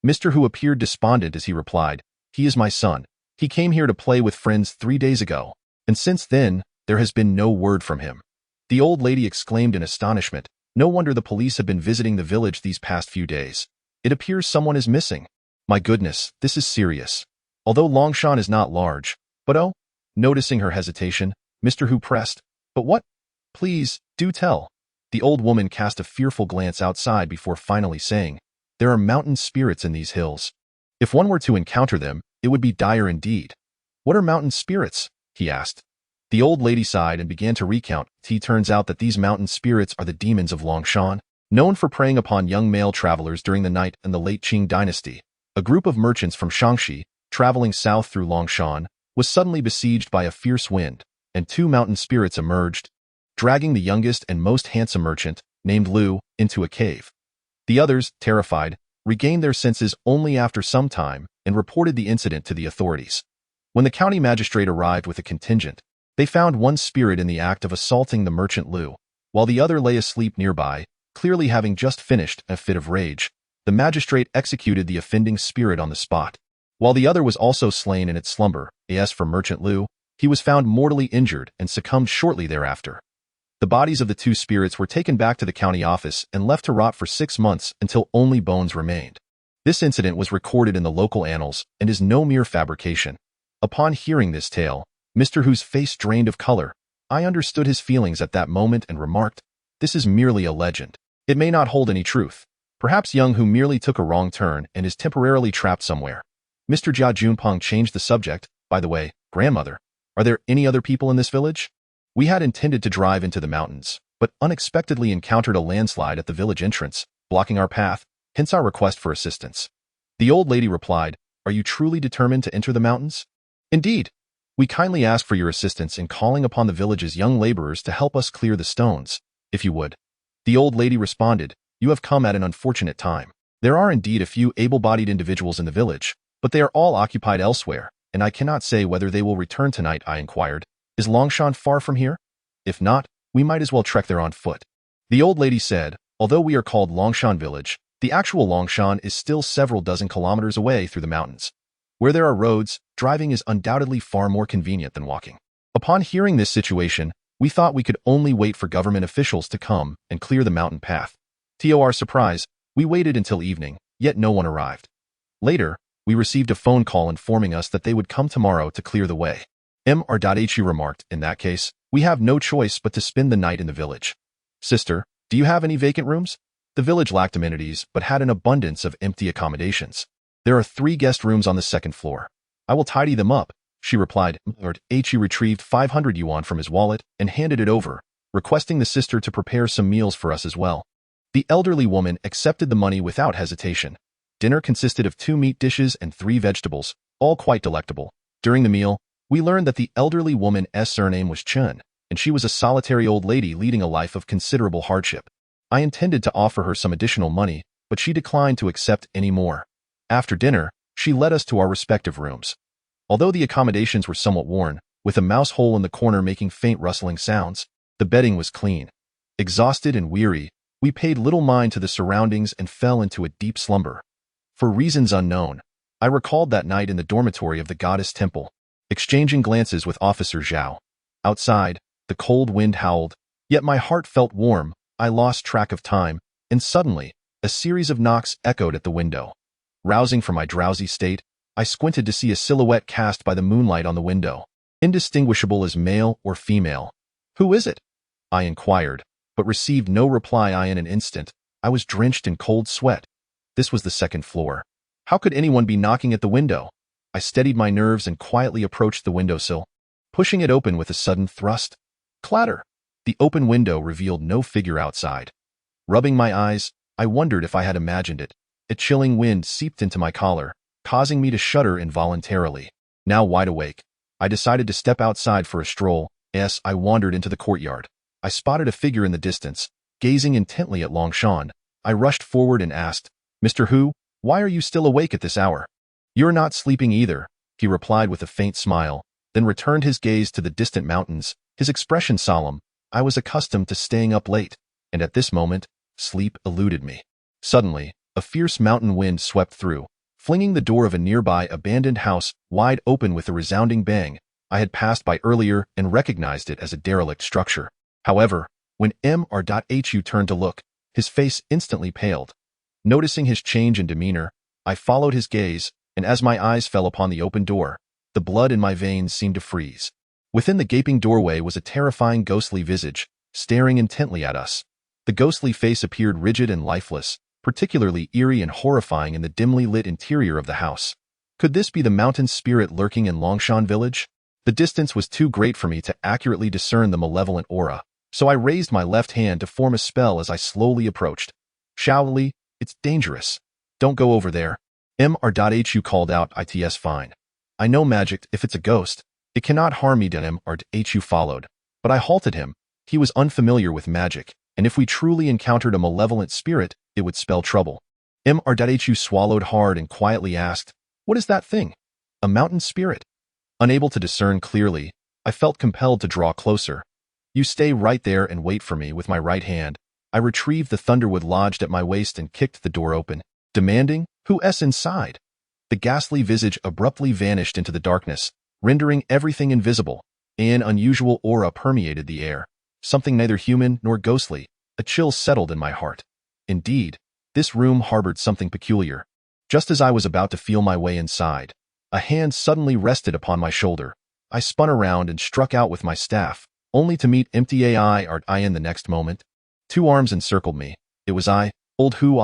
Speaker 1: Mr. Hu appeared despondent as he replied, "He is my son. He came here to play with friends 3 days ago, and since then, there has been no word from him." The old lady exclaimed in astonishment, "No wonder the police have been visiting the village these past few days. It appears someone is missing. My goodness, this is serious. Although Longshan is not large, but oh." Noticing her hesitation, Mr. Hu pressed, "But what? Please, do tell." The old woman cast a fearful glance outside before finally saying, "There are mountain spirits in these hills. If one were to encounter them, it would be dire indeed." "What are mountain spirits?" he asked. The old lady sighed and began to recount. It turns out that these mountain spirits are the demons of Longshan, known for preying upon young male travelers during the night in the late Qing dynasty. A group of merchants from Shaanxi, traveling south through Longshan, was suddenly besieged by a fierce wind, and 2 mountain spirits emerged, dragging the youngest and most handsome merchant, named Liu, into a cave. The others, terrified, regained their senses only after some time and reported the incident to the authorities. When the county magistrate arrived with a contingent, they found one spirit in the act of assaulting the merchant Liu, while the other lay asleep nearby, clearly having just finished a fit of rage. The magistrate executed the offending spirit on the spot, while the other was also slain in its slumber. As for merchant Liu, he was found mortally injured and succumbed shortly thereafter. The bodies of the 2 spirits were taken back to the county office and left to rot for 6 months until only bones remained. This incident was recorded in the local annals and is no mere fabrication. Upon hearing this tale, Mr. Hu's face drained of color. I understood his feelings at that moment and remarked, "This is merely a legend. It may not hold any truth. Perhaps young Hu merely took a wrong turn and is temporarily trapped somewhere." Mr. Jia Junpeng changed the subject. "By the way, grandmother, are there any other people in this village?" We had intended to drive into the mountains, but unexpectedly encountered a landslide at the village entrance, blocking our path, hence our request for assistance. The old lady replied, "Are you truly determined to enter the mountains?" "Indeed. We kindly ask for your assistance in calling upon the village's young laborers to help us clear the stones, if you would." The old lady responded, "You have come at an unfortunate time. There are indeed a few able-bodied individuals in the village, but they are all occupied elsewhere, and I cannot say whether they will return tonight." I inquired, "Is Longshan far from here? If not, we might as well trek there on foot." The old lady said, "Although we are called Longshan Village, the actual Longshan is still several dozen kilometers away through the mountains. Where there are roads, driving is undoubtedly far more convenient than walking." Upon hearing this situation, we thought we could only wait for government officials to come and clear the mountain path. To our surprise, we waited until evening, yet no one arrived. Later, we received a phone call informing us that they would come tomorrow to clear the way. Mr.Hu remarked. In that case, we have no choice but to spend the night in the village. Sister, do you have any vacant rooms? The village lacked amenities, but had an abundance of empty accommodations. There are 3 guest rooms on the 2nd floor. I will tidy them up, she replied. Mr.Hu retrieved 500 yuan from his wallet and handed it over, requesting the sister to prepare some meals for us as well. The elderly woman accepted the money without hesitation. Dinner consisted of 2 meat dishes and 3 vegetables, all quite delectable. During the meal, we learned that the elderly woman's surname was Chen, and she was a solitary old lady leading a life of considerable hardship. I intended to offer her some additional money, but she declined to accept any more. After dinner, she led us to our respective rooms. Although the accommodations were somewhat worn, with a mouse hole in the corner making faint rustling sounds, the bedding was clean. Exhausted and weary, we paid little mind to the surroundings and fell into a deep slumber. For reasons unknown, I recalled that night in the dormitory of the goddess temple, exchanging glances with Officer Zhao. Outside, the cold wind howled, yet my heart felt warm. I lost track of time, and suddenly, a series of knocks echoed at the window. Rousing from my drowsy state, I squinted to see a silhouette cast by the moonlight on the window, indistinguishable as male or female. "Who is it?" I inquired, but received no reply. In an instant, I was drenched in cold sweat. This was the 2nd floor. How could anyone be knocking at the window? I steadied my nerves and quietly approached the windowsill, pushing it open with a sudden thrust. Clatter! The open window revealed no figure outside. Rubbing my eyes, I wondered if I had imagined it. A chilling wind seeped into my collar, causing me to shudder involuntarily. Now wide awake, I decided to step outside for a stroll. As I wandered into the courtyard, I spotted a figure in the distance, gazing intently at Longshan. I rushed forward and asked, "Mr. Hu, why are you still awake at this hour?" "You're not sleeping either," he replied with a faint smile, then returned his gaze to the distant mountains, his expression solemn. I was accustomed to staying up late, and at this moment, sleep eluded me. Suddenly, a fierce mountain wind swept through, flinging the door of a nearby abandoned house wide open with a resounding bang. I had passed by earlier and recognized it as a derelict structure. However, when Mr.Hu turned to look, his face instantly paled. Noticing his change in demeanor, I followed his gaze, and as my eyes fell upon the open door, the blood in my veins seemed to freeze. Within the gaping doorway was a terrifying ghostly visage, staring intently at us. The ghostly face appeared rigid and lifeless, particularly eerie and horrifying in the dimly lit interior of the house. Could this be the mountain spirit lurking in Longshan village? The distance was too great for me to accurately discern the malevolent aura, so I raised my left hand to form a spell as I slowly approached. "Shaoli, it's dangerous. Don't go over there." Mr.Hu called out. "It's fine. I know magic. If it's a ghost, it cannot harm me." Mr.Hu followed, but I halted him. He was unfamiliar with magic, and if we truly encountered a malevolent spirit, it would spell trouble. Mr.Hu swallowed hard and quietly asked, "What is that thing?" "A mountain spirit." Unable to discern clearly, I felt compelled to draw closer. "You stay right there and wait for me." With my right hand, I retrieved the thunderwood lodged at my waist and kicked the door open, demanding, "Who's inside?" The ghastly visage abruptly vanished into the darkness, rendering everything invisible. An unusual aura permeated the air, something neither human nor ghostly. A chill settled in my heart. Indeed, this room harbored something peculiar. Just as I was about to feel my way inside, a hand suddenly rested upon my shoulder. I spun around and struck out with my staff, only to meet empty in the next moment. 2 arms encircled me. It was I, old Hu.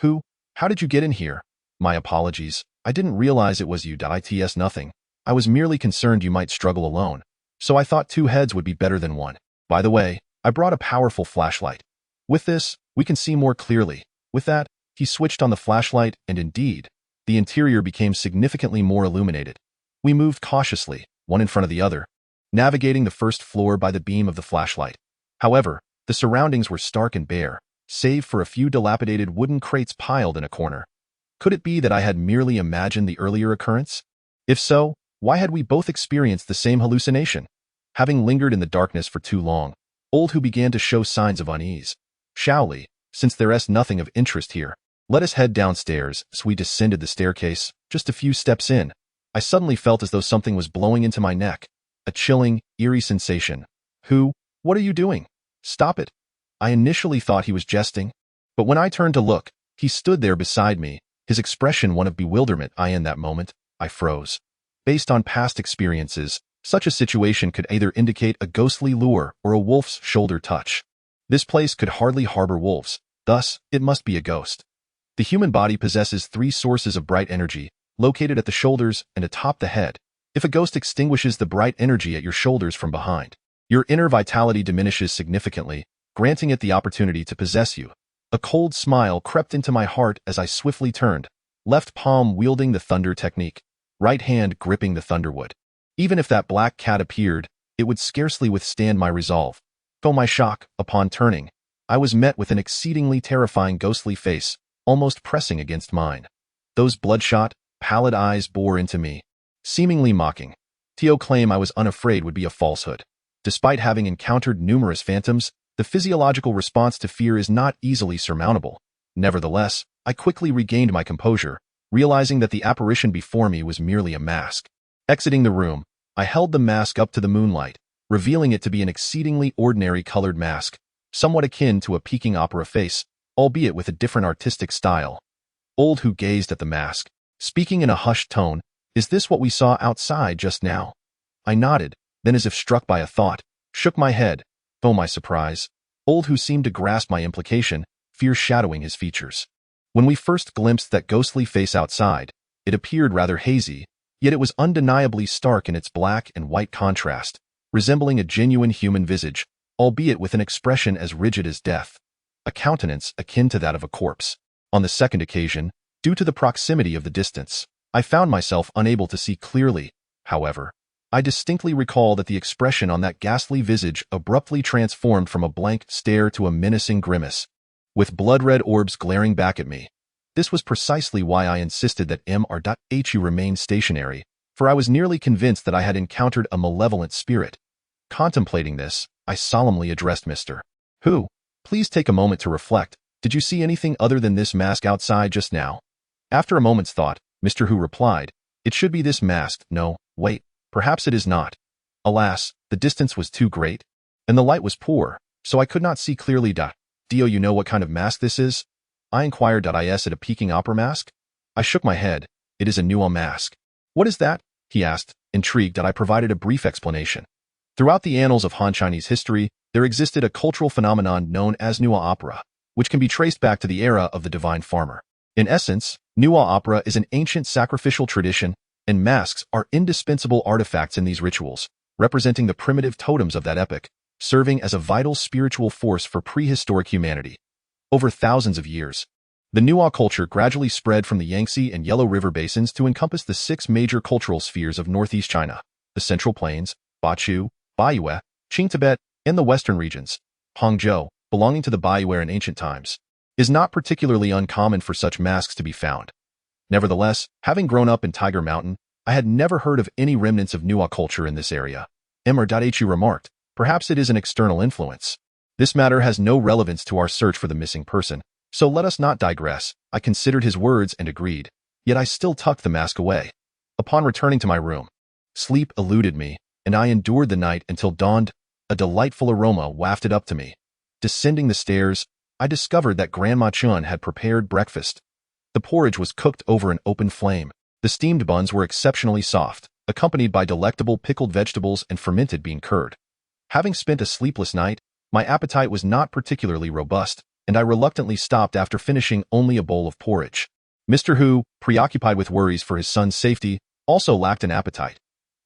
Speaker 1: "Who? How did you get in here?" "My apologies. I didn't realize it was you. It's nothing. I was merely concerned you might struggle alone, so I thought 2 heads would be better than 1. By the way, I brought a powerful flashlight. With this, we can see more clearly." With that, he switched on the flashlight, and indeed, the interior became significantly more illuminated. We moved cautiously, one in front of the other, navigating the 1st floor by the beam of the flashlight. However, the surroundings were stark and bare, save for a few dilapidated wooden crates piled in a corner. Could it be that I had merely imagined the earlier occurrence? If so, why had we both experienced the same hallucination? Having lingered in the darkness for too long, Old Hu began to show signs of unease. "Shaoli, since there's nothing of interest here, let us head downstairs." So we descended the staircase. Just a few steps in, I suddenly felt as though something was blowing into my neck. A chilling, eerie sensation. "Hu, what are you doing? Stop it." I initially thought he was jesting, but when I turned to look, he stood there beside me, his expression one of bewilderment. In that moment, I froze. Based on past experiences, Such a situation could either indicate a ghostly lure or a wolf's shoulder touch. This place could hardly harbor wolves, thus, it must be a ghost. The human body possesses 3 sources of bright energy, located at the shoulders and atop the head. If a ghost extinguishes the bright energy at your shoulders from behind, your inner vitality diminishes significantly, granting it the opportunity to possess you. A cold smile crept into my heart as I swiftly turned, left palm wielding the thunder technique, right hand gripping the thunderwood. Even if that black cat appeared, it would scarcely withstand my resolve. To my shock, upon turning, I was met with an exceedingly terrifying ghostly face, almost pressing against mine. Those bloodshot, pallid eyes bore into me, seemingly mocking. To claim I was unafraid would be a falsehood. Despite having encountered numerous phantoms, the physiological response to fear is not easily surmountable. Nevertheless, I quickly regained my composure, realizing that the apparition before me was merely a mask. Exiting the room, I held the mask up to the moonlight, revealing it to be an exceedingly ordinary colored mask, somewhat akin to a Peking opera face, albeit with a different artistic style. Old Who gazed at the mask, speaking in a hushed tone, "Is this what we saw outside just now?" I nodded, then as if struck by a thought, shook my head. Oh, my surprise. Old Who seemed to grasp my implication, fear shadowing his features. When we first glimpsed that ghostly face outside, it appeared rather hazy, yet it was undeniably stark in its black and white contrast, resembling a genuine human visage, albeit with an expression as rigid as death, a countenance akin to that of a corpse. On the second occasion, due to the proximity of the distance, I found myself unable to see clearly. However, I distinctly recall that the expression on that ghastly visage abruptly transformed from a blank stare to a menacing grimace, with blood-red orbs glaring back at me. This was precisely why I insisted that Mr.Hu remain stationary, for I was nearly convinced that I had encountered a malevolent spirit. Contemplating this, I solemnly addressed Mr. Hu. "Please take a moment to reflect. Did you see anything other than this mask outside just now?" After a moment's thought, Mr. Hu replied, "It should be this mask. No, wait. Perhaps it is not." Alas, the distance was too great, and the light was poor, so I could not see clearly. "Do you know what kind of mask this is?" I inquired. "Is it a Peking opera mask?" I shook my head. "It is a Nuwa mask." "What is that?" he asked, intrigued that I provided a brief explanation. Throughout the annals of Han Chinese history, there existed a cultural phenomenon known as Nuwa opera, which can be traced back to the era of the divine farmer. In essence, Nuwa opera is an ancient sacrificial tradition, and masks are indispensable artifacts in these rituals, representing the primitive totems of that epoch, serving as a vital spiritual force for prehistoric humanity. Over thousands of years, the Nuwa culture gradually spread from the Yangtze and Yellow River basins to encompass the 6 major cultural spheres of northeast China, the Central Plains, Bachu, Baiyue, Qing Tibet, and the western regions. Hangzhou, belonging to the Baiyue in ancient times, is not particularly uncommon for such masks to be found. Nevertheless, having grown up in Tiger Mountain, I had never heard of any remnants of Nuwa culture in this area. Mr.Hu remarked, "Perhaps it is an external influence. This matter has no relevance to our search for the missing person, so let us not digress." I considered his words and agreed, yet I still tucked the mask away. Upon returning to my room, sleep eluded me, and I endured the night until dawn. A delightful aroma wafted up to me. Descending the stairs, I discovered that Grandma Chun had prepared breakfast. The porridge was cooked over an open flame. The steamed buns were exceptionally soft, accompanied by delectable pickled vegetables and fermented bean curd. Having spent a sleepless night, my appetite was not particularly robust, and I reluctantly stopped after finishing only a bowl of porridge. Mr. Hu, preoccupied with worries for his son's safety, also lacked an appetite.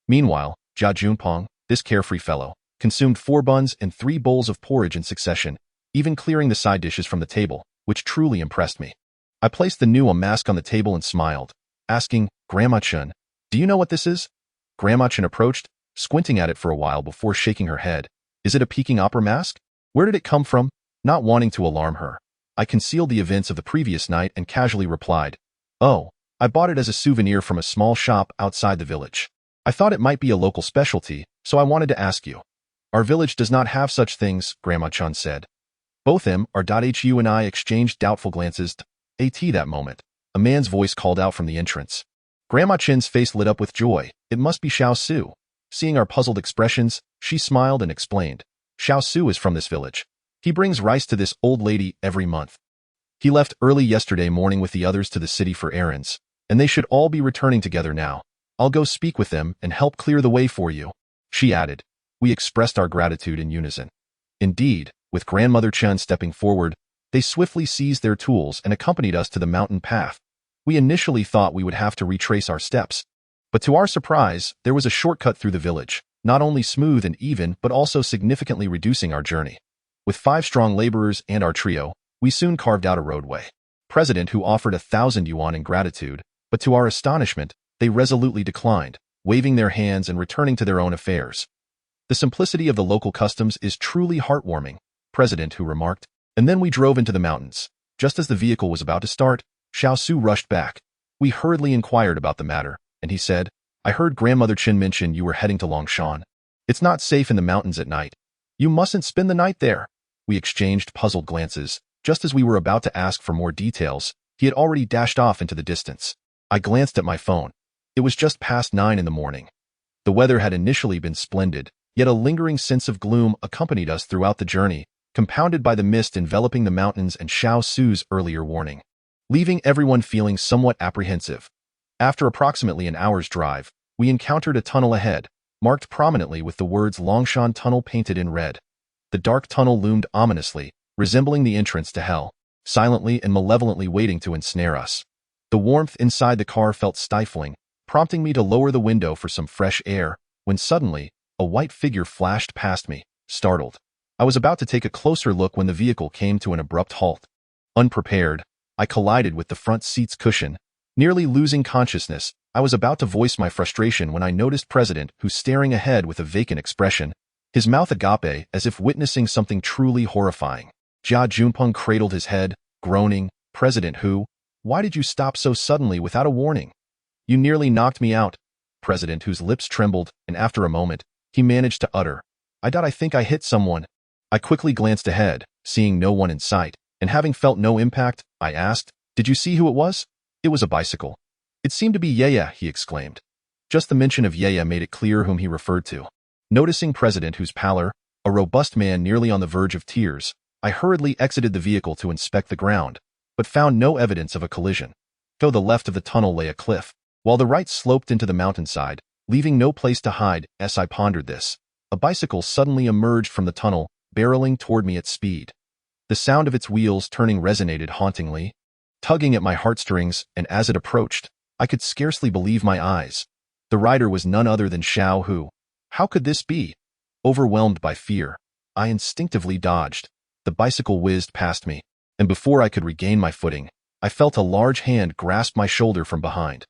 Speaker 1: Meanwhile, Jia Junpeng, this carefree fellow, consumed 4 buns and 3 bowls of porridge in succession, even clearing the side dishes from the table, which truly impressed me. I placed the Nuwa mask on the table and smiled, asking, "Grandma Chun, do you know what this is?" Grandma Chun approached, squinting at it for a while before shaking her head. "Is it a Peking opera mask? Where did it come from?" Not wanting to alarm her, I concealed the events of the previous night and casually replied, "Oh, I bought it as a souvenir from a small shop outside the village. I thought it might be a local specialty, so I wanted to ask you." "Our village does not have such things," Grandma Chun said. Both Mr.Hu and I exchanged doubtful glances. At that moment, a man's voice called out from the entrance. Grandma Chin's face lit up with joy. It must be Xiao Su. Seeing our puzzled expressions, she smiled and explained, "Xiao Su is from this village. He brings rice to this old lady every month. He left early yesterday morning with the others to the city for errands, and they should all be returning together now. I'll go speak with them and help clear the way for you." She added. We expressed our gratitude in unison. Indeed, with Grandmother Chen stepping forward, they swiftly seized their tools and accompanied us to the mountain path. We initially thought we would have to retrace our steps, but to our surprise, there was a shortcut through the village, not only smooth and even, but also significantly reducing our journey. With 5 strong laborers and our trio, we soon carved out a roadway. President who offered 1,000 yuan in gratitude, but to our astonishment, they resolutely declined, waving their hands and returning to their own affairs. The simplicity of the local customs is truly heartwarming, President who remarked, and then we drove into the mountains. Just as the vehicle was about to start, Xiao Su rushed back. We hurriedly inquired about the matter, and he said, I heard Grandmother Chen mention you were heading to Longshan. It's not safe in the mountains at night. You mustn't spend the night there. We exchanged puzzled glances. Just as we were about to ask for more details, he had already dashed off into the distance. I glanced at my phone. It was just past 9 in the morning. The weather had initially been splendid, yet a lingering sense of gloom accompanied us throughout the journey, compounded by the mist enveloping the mountains and Xiao Su's earlier warning, leaving everyone feeling somewhat apprehensive. After approximately an hour's drive, we encountered a tunnel ahead, marked prominently with the words Longshan Tunnel painted in red. The dark tunnel loomed ominously, resembling the entrance to hell, silently and malevolently waiting to ensnare us. The warmth inside the car felt stifling, prompting me to lower the window for some fresh air, when suddenly, a white figure flashed past me, startled. I was about to take a closer look when the vehicle came to an abrupt halt. Unprepared, I collided with the front seat's cushion. Nearly losing consciousness, I was about to voice my frustration when I noticed President who staring ahead with a vacant expression, his mouth agape as if witnessing something truly horrifying. Jia Junpeng cradled his head, groaning, President who, why did you stop so suddenly without a warning? You nearly knocked me out. President whose lips trembled, and after a moment, he managed to utter, I think I hit someone. I quickly glanced ahead, seeing no one in sight, and having felt no impact, I asked, did you see who it was? It was a bicycle. It seemed to be Yaya, he exclaimed. Just the mention of Yaya made it clear whom he referred to. Noticing President whose pallor, a robust man nearly on the verge of tears, I hurriedly exited the vehicle to inspect the ground, but found no evidence of a collision. To the left of the tunnel lay a cliff, while the right sloped into the mountainside, leaving no place to hide. As I pondered this, a bicycle suddenly emerged from the tunnel, barreling toward me at speed. The sound of its wheels turning resonated hauntingly, tugging at my heartstrings, and as it approached, I could scarcely believe my eyes. The rider was none other than Xiao Hu. How could this be? Overwhelmed by fear, I instinctively dodged. The bicycle whizzed past me, and before I could regain my footing, I felt a large hand grasp my shoulder from behind.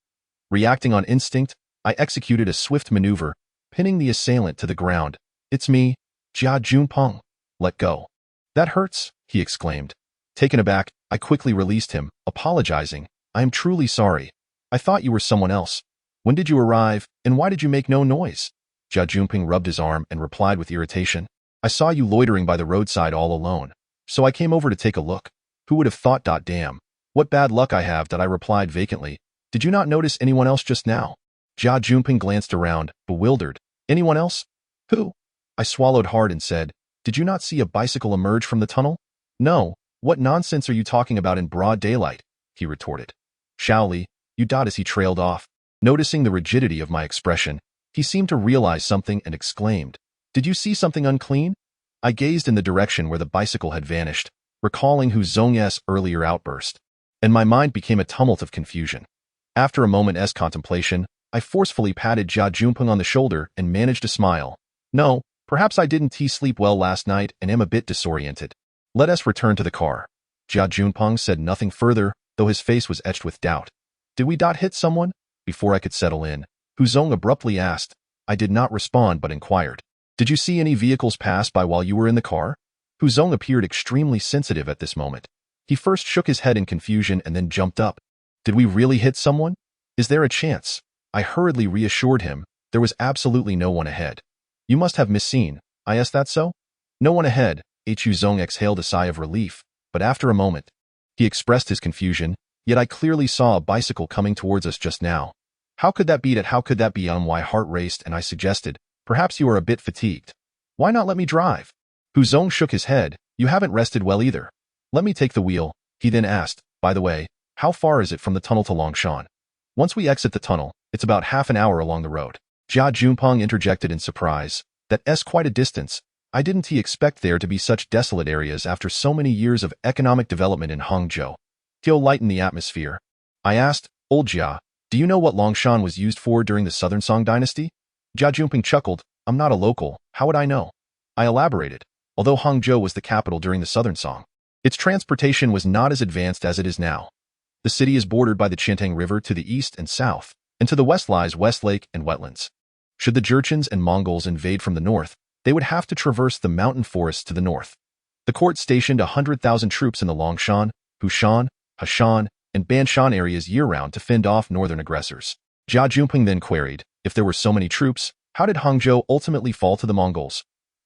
Speaker 1: Reacting on instinct, I executed a swift maneuver, pinning the assailant to the ground. It's me, Jia Junpeng. Let go. That hurts, he exclaimed. Taken aback, I quickly released him, apologizing. I am truly sorry. I thought you were someone else. When did you arrive, and why did you make no noise? Jia Junpeng rubbed his arm and replied with irritation. I saw you loitering by the roadside all alone, so I came over to take a look. Who would have thought? Damn. What bad luck I have, that I replied vacantly. Did you not notice anyone else just now? Jia Junpeng glanced around, bewildered. Anyone else? Who? I swallowed hard and said, did you not see a bicycle emerge from the tunnel? No. What nonsense are you talking about in broad daylight? He retorted. Shaoli, you. As he trailed off. Noticing the rigidity of my expression, he seemed to realize something and exclaimed, did you see something unclean? I gazed in the direction where the bicycle had vanished, recalling Hu Zhong's earlier outburst, and my mind became a tumult of confusion. After a moment's contemplation, I forcefully patted Jia Junpeng on the shoulder and managed a smile. No, perhaps I didn't sleep well last night and am a bit disoriented. Let us return to the car. Jia Junpeng said nothing further, though his face was etched with doubt. Did we hit someone? Before I could settle in, Hu Zhong abruptly asked. I did not respond but inquired. Did you see any vehicles pass by while you were in the car? Hu Zhong appeared extremely sensitive at this moment. He first shook his head in confusion and then jumped up. Did we really hit someone? Is there a chance? I hurriedly reassured him. There was absolutely no one ahead. You must have misseen. I asked, that so? No one ahead. Hu Zhong exhaled a sigh of relief, but after a moment, he expressed his confusion. Yet I clearly saw a bicycle coming towards us just now. How could that be? How could that be? My heart raced and I suggested, perhaps you are a bit fatigued. Why not let me drive? Hu Zhong shook his head. You haven't rested well either. Let me take the wheel. He then asked, by the way, how far is it from the tunnel to Longshan? Once we exit the tunnel, it's about half an hour along the road. Jia Junpeng interjected in surprise. That's quite a distance. I didn't expect there to be such desolate areas after so many years of economic development in Hangzhou. He'll lighten the atmosphere. I asked, Old Jia, do you know what Longshan was used for during the Southern Song dynasty? Jia Junpeng chuckled. I'm not a local. How would I know? I elaborated. Although Hangzhou was the capital during the Southern Song, its transportation was not as advanced as it is now. The city is bordered by the Qiantang River to the east and south, and to the west lies Westlake and wetlands. Should the Jurchens and Mongols invade from the north, they would have to traverse the mountain forests to the north. The court stationed 100,000 troops in the Longshan, Hushan, Hashan, and Banshan areas year-round to fend off northern aggressors. Jia Junpeng then queried, if there were so many troops, how did Hangzhou ultimately fall to the Mongols?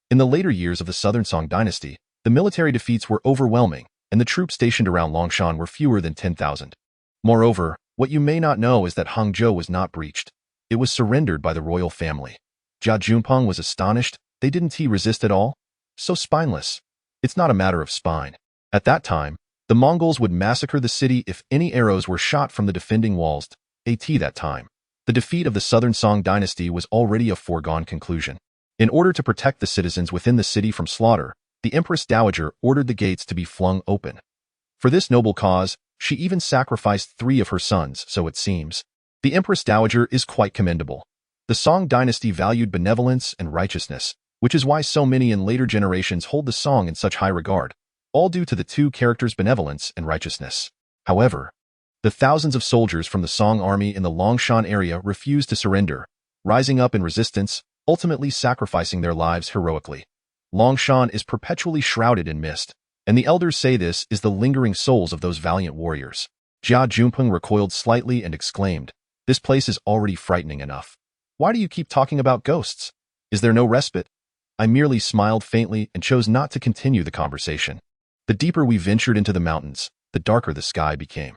Speaker 1: In the later years of the Southern Song dynasty, the military defeats were overwhelming, and the troops stationed around Longshan were fewer than 10,000. Moreover, what you may not know is that Hangzhou was not breached. It was surrendered by the royal family. Jia Junpeng was astonished. They didn't resist at all? So spineless. It's not a matter of spine. At that time, the Mongols would massacre the city if any arrows were shot from the defending walls. At that time, the defeat of the Southern Song dynasty was already a foregone conclusion. In order to protect the citizens within the city from slaughter, the Empress Dowager ordered the gates to be flung open. For this noble cause, she even sacrificed 3 of her sons, so it seems. The Empress Dowager is quite commendable. The Song dynasty valued benevolence and righteousness, which is why so many in later generations hold the Song in such high regard, all due to the 2 characters' benevolence and righteousness. However, the thousands of soldiers from the Song army in the Longshan area refused to surrender, rising up in resistance, ultimately sacrificing their lives heroically. Longshan is perpetually shrouded in mist, and the elders say this is the lingering souls of those valiant warriors. Jia Junpeng recoiled slightly and exclaimed, this place is already frightening enough. Why do you keep talking about ghosts? Is there no respite? I merely smiled faintly and chose not to continue the conversation. The deeper we ventured into the mountains, the darker the sky became.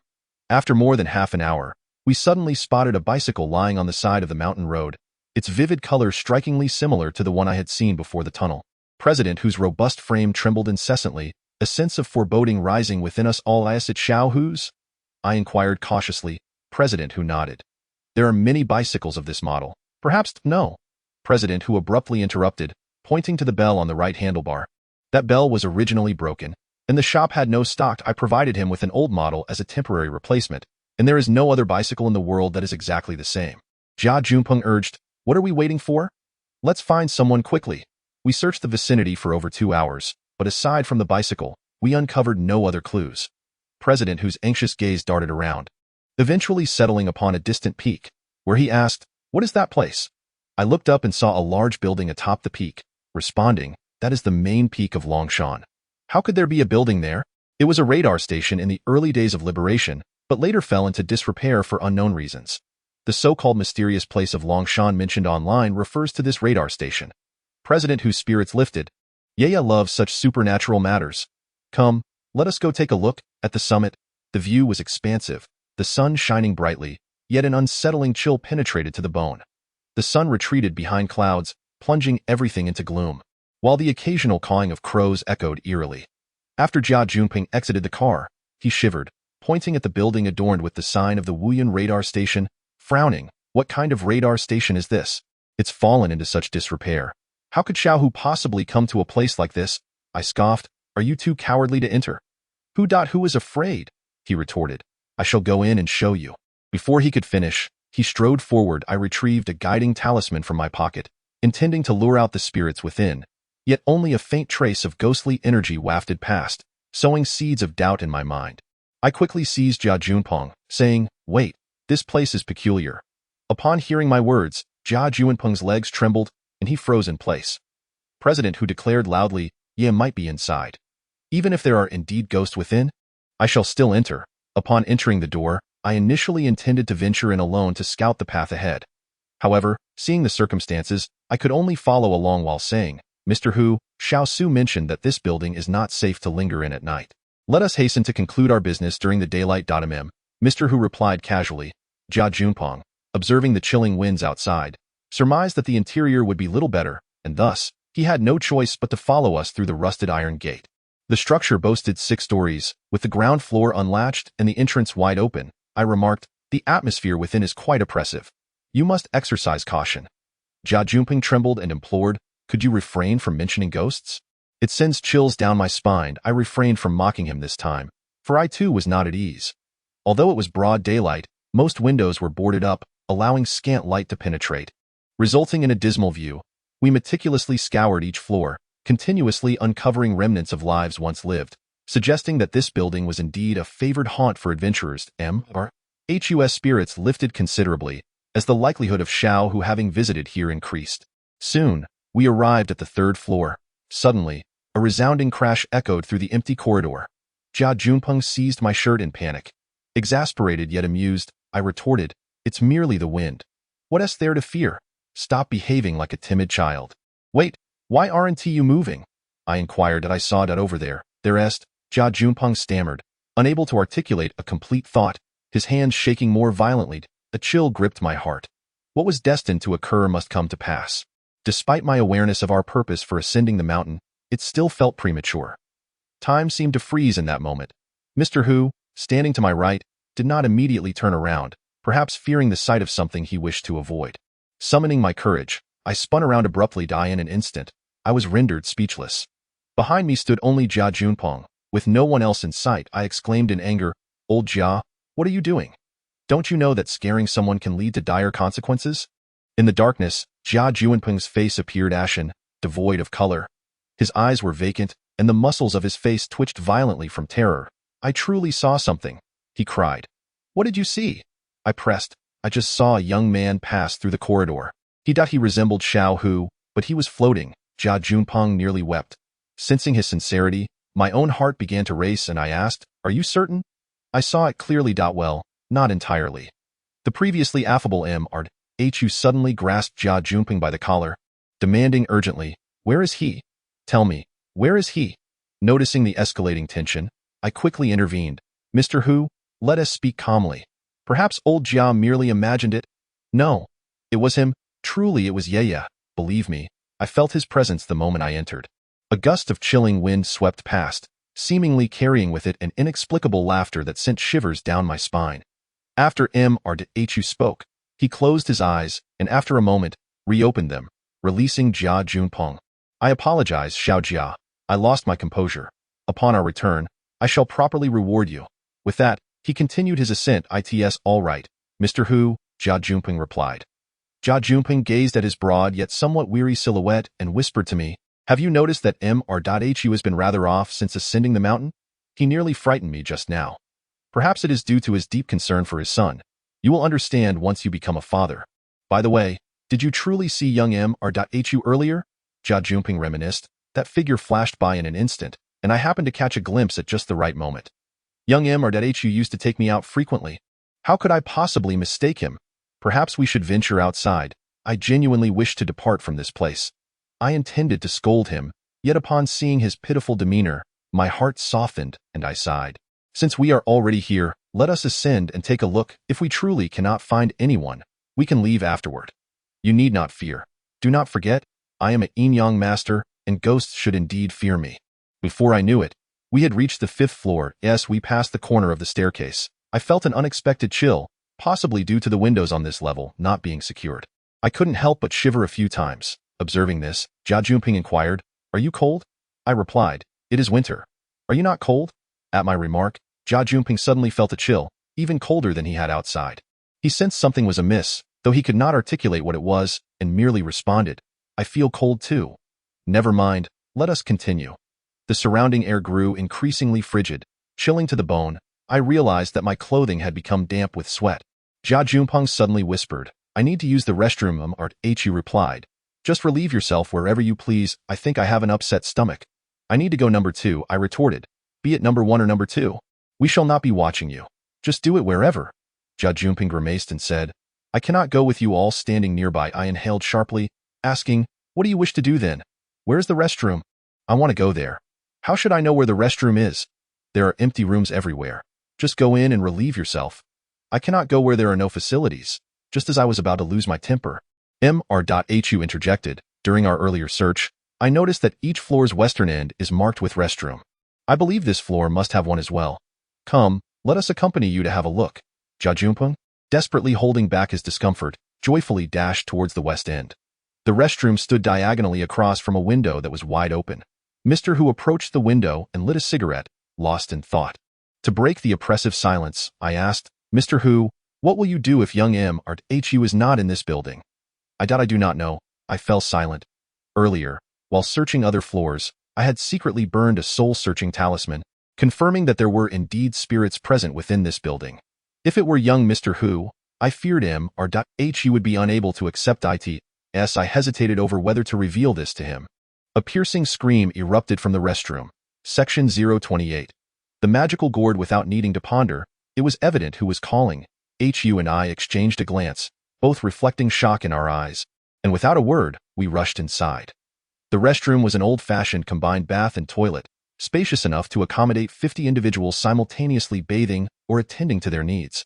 Speaker 1: After more than half an hour, we suddenly spotted a bicycle lying on the side of the mountain road, its vivid color strikingly similar to the one I had seen before the tunnel. President, whose robust frame trembled incessantly, a sense of foreboding rising within us all. Is it Xiao Hu's? I inquired cautiously. President, who nodded. There are many bicycles of this model. Perhaps no. President, who abruptly interrupted, pointing to the bell on the right handlebar. That bell was originally broken, and the shop had no stock. I provided him with an old model as a temporary replacement, and there is no other bicycle in the world that is exactly the same. Jia Junpeng urged, what are we waiting for? Let's find someone quickly. We searched the vicinity for over 2 hours, but aside from the bicycle, we uncovered no other clues. President, whose anxious gaze darted around, eventually settling upon a distant peak, where he asked, what is that place? I looked up and saw a large building atop the peak, responding, that is the main peak of Longshan. How could there be a building there? It was a radar station in the early days of liberation, but later fell into disrepair for unknown reasons. The so-called mysterious place of Longshan mentioned online refers to this radar station. President, whose spirits lifted, Yaya loves such supernatural matters. Come, let us go take a look. At the summit, the view was expansive, the sun shining brightly, yet an unsettling chill penetrated to the bone. The sun retreated behind clouds, plunging everything into gloom, while the occasional cawing of crows echoed eerily. After Jia Junpeng exited the car, he shivered, pointing at the building adorned with the sign of the Wuyuan radar station, frowning. What kind of radar station is this? It's fallen into such disrepair. How could Xiao Hu possibly come to a place like this? I scoffed. Are you too cowardly to enter? Who is afraid? He retorted. I shall go in and show you. Before he could finish, he strode forward. I retrieved a guiding talisman from my pocket, intending to lure out the spirits within. Yet only a faint trace of ghostly energy wafted past, sowing seeds of doubt in my mind. I quickly seized Jia Junpeng, saying, wait, this place is peculiar. Upon hearing my words, Jia Junpeng's legs trembled, and he froze in place. President, who declared loudly, Ye might be inside. Even if there are indeed ghosts within, I shall still enter. Upon entering the door, I initially intended to venture in alone to scout the path ahead. However, seeing the circumstances, I could only follow along while saying, Mr. Hu, Xiao Su mentioned that this building is not safe to linger in at night. Let us hasten to conclude our business during the daylight. Mr. Hu replied casually. Jia Junpeng, observing the chilling winds outside, surmised that the interior would be little better, and thus, he had no choice but to follow us through the rusted iron gate. The structure boasted 6 stories, with the ground floor unlatched and the entrance wide open. I remarked, the atmosphere within is quite oppressive. You must exercise caution. Jia Junping trembled and implored, "Could you refrain from mentioning ghosts?" It sends chills down my spine. I refrained from mocking him this time, for I too was not at ease. Although it was broad daylight, most windows were boarded up, allowing scant light to penetrate, resulting in a dismal view. We meticulously scoured each floor, continuously uncovering remnants of lives once lived, suggesting that this building was indeed a favored haunt for adventurers. Hus spirits lifted considerably, as the likelihood of Xiao Hu having visited here increased. Soon, we arrived at the third floor. Suddenly, a resounding crash echoed through the empty corridor. Jia Junpeng seized my shirt in panic. Exasperated yet amused, I retorted, "It's merely the wind. What is there to fear? Stop behaving like a timid child." "Wait, why aren't you moving?" I inquired. I saw that over there. "There est," Jia Junpeng stammered, unable to articulate a complete thought, his hands shaking more violently. A chill gripped my heart. What was destined to occur must come to pass. Despite my awareness of our purpose for ascending the mountain, it still felt premature. Time seemed to freeze in that moment. Mr. Hu, standing to my right, did not immediately turn around, perhaps fearing the sight of something he wished to avoid. Summoning my courage, I spun around abruptly. In an instant, I was rendered speechless. Behind me stood only Jia Junpeng. With no one else in sight, I exclaimed in anger, "Old Jia, what are you doing? Don't you know that scaring someone can lead to dire consequences?" In the darkness, Jia Junpeng's face appeared ashen, devoid of color. His eyes were vacant, and the muscles of his face twitched violently from terror. "I truly saw something," he cried. "What did you see?" I pressed. "I just saw a young man pass through the corridor. He resembled Xiao Hu, but he was floating." Jia Junpeng nearly wept. Sensing his sincerity, my own heart began to race, and I asked, "Are you certain?" "I saw it clearly. Well, not entirely." The previously affable Hu suddenly grasped Jia Junpeng by the collar, demanding urgently, "Where is he? Tell me, where is he?" Noticing the escalating tension, I quickly intervened. "Mr. Hu, let us speak calmly. Perhaps old Jia merely imagined it." "No, it was him. Truly it was Yaya. Believe me, I felt his presence the moment I entered." A gust of chilling wind swept past, seemingly carrying with it an inexplicable laughter that sent shivers down my spine. After Hu spoke, he closed his eyes, and after a moment, reopened them, releasing Jia Junpeng. "I apologize, Xiao Jia. I lost my composure. Upon our return, I shall properly reward you." With that, he continued his ascent. "It's all right, Mr. Hu," Jia Junpeng replied. Jia Junpeng gazed at his broad yet somewhat weary silhouette and whispered to me, "Have you noticed that Hu has been rather off since ascending the mountain? He nearly frightened me just now. Perhaps it is due to his deep concern for his son. You will understand once you become a father. By the way, did you truly see young Hu earlier?" Jia Junpeng reminisced. "That figure flashed by in an instant, and I happened to catch a glimpse at just the right moment. Young Hu used to take me out frequently. How could I possibly mistake him? Perhaps we should venture outside. I genuinely wish to depart from this place." I intended to scold him, yet upon seeing his pitiful demeanor, my heart softened, and I sighed. "Since we are already here, let us ascend and take a look. If we truly cannot find anyone, we can leave afterward. You need not fear. Do not forget, I am a yin-yang master, and ghosts should indeed fear me." Before I knew it, we had reached the 5th floor. As we passed the corner of the staircase, I felt an unexpected chill, possibly due to the windows on this level not being secured. I couldn't help but shiver a few times. Observing this, Jia Junpeng inquired, "Are you cold?" I replied, "It is winter. Are you not cold?" At my remark, Jia Junpeng suddenly felt a chill, even colder than he had outside. He sensed something was amiss, though he could not articulate what it was, and merely responded, "I feel cold too." "Never mind, let us continue." The surrounding air grew increasingly frigid, chilling to the bone. I realized that my clothing had become damp with sweat. Jia Junpeng suddenly whispered, "I need to use the restroom." Hu replied, "Just relieve yourself wherever you please. I think I have an upset stomach." "I need to go number 2, I retorted. "Be it number 1 or number 2. We shall not be watching you. Just do it wherever." Jia Junpeng grimaced and said, "I cannot go with you all." Standing nearby, I inhaled sharply, asking, "What do you wish to do then? Where's the restroom?" "I want to go there." "How should I know where the restroom is?" "There are empty rooms everywhere. Just go in and relieve yourself." "I cannot go where there are no facilities." Just as I was about to lose my temper, Hu interjected. "During our earlier search, I noticed that each floor's western end is marked with restroom. I believe this floor must have one as well. Come, let us accompany you to have a look." Jia Junpeng, desperately holding back his discomfort, joyfully dashed towards the west end. The restroom stood diagonally across from a window that was wide open. Mr. Hu approached the window and lit a cigarette, lost in thought. To break the oppressive silence, I asked, "Mr. Hu, what will you do if young Hu is not in this building?" I do not know. I fell silent. Earlier, while searching other floors, I had secretly burned a soul-searching talisman, confirming that there were indeed spirits present within this building. If it were young Mr. Hu, I feared Hu would be unable to accept it. I hesitated over whether to reveal this to him. A piercing scream erupted from the restroom. Section 028. The magical gourd. Without needing to ponder, it was evident who was calling. Hu and I exchanged a glance, both reflecting shock in our eyes, and without a word, we rushed inside. The restroom was an old-fashioned combined bath and toilet, spacious enough to accommodate 50 individuals simultaneously bathing or attending to their needs.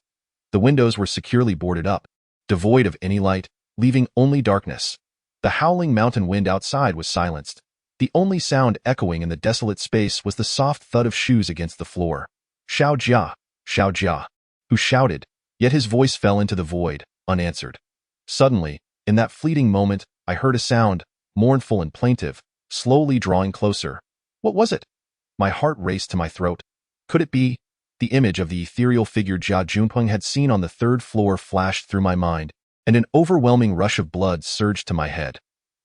Speaker 1: The windows were securely boarded up, devoid of any light, leaving only darkness. The howling mountain wind outside was silenced. The only sound echoing in the desolate space was the soft thud of shoes against the floor. Xiao Jia, who shouted, yet his voice fell into the void, unanswered. Suddenly, in that fleeting moment, I heard a sound, mournful and plaintive, slowly drawing closer. What was it? My heart raced to my throat. Could it be? The image of the ethereal figure Jia Junpeng had seen on the third floor flashed through my mind, and an overwhelming rush of blood surged to my head.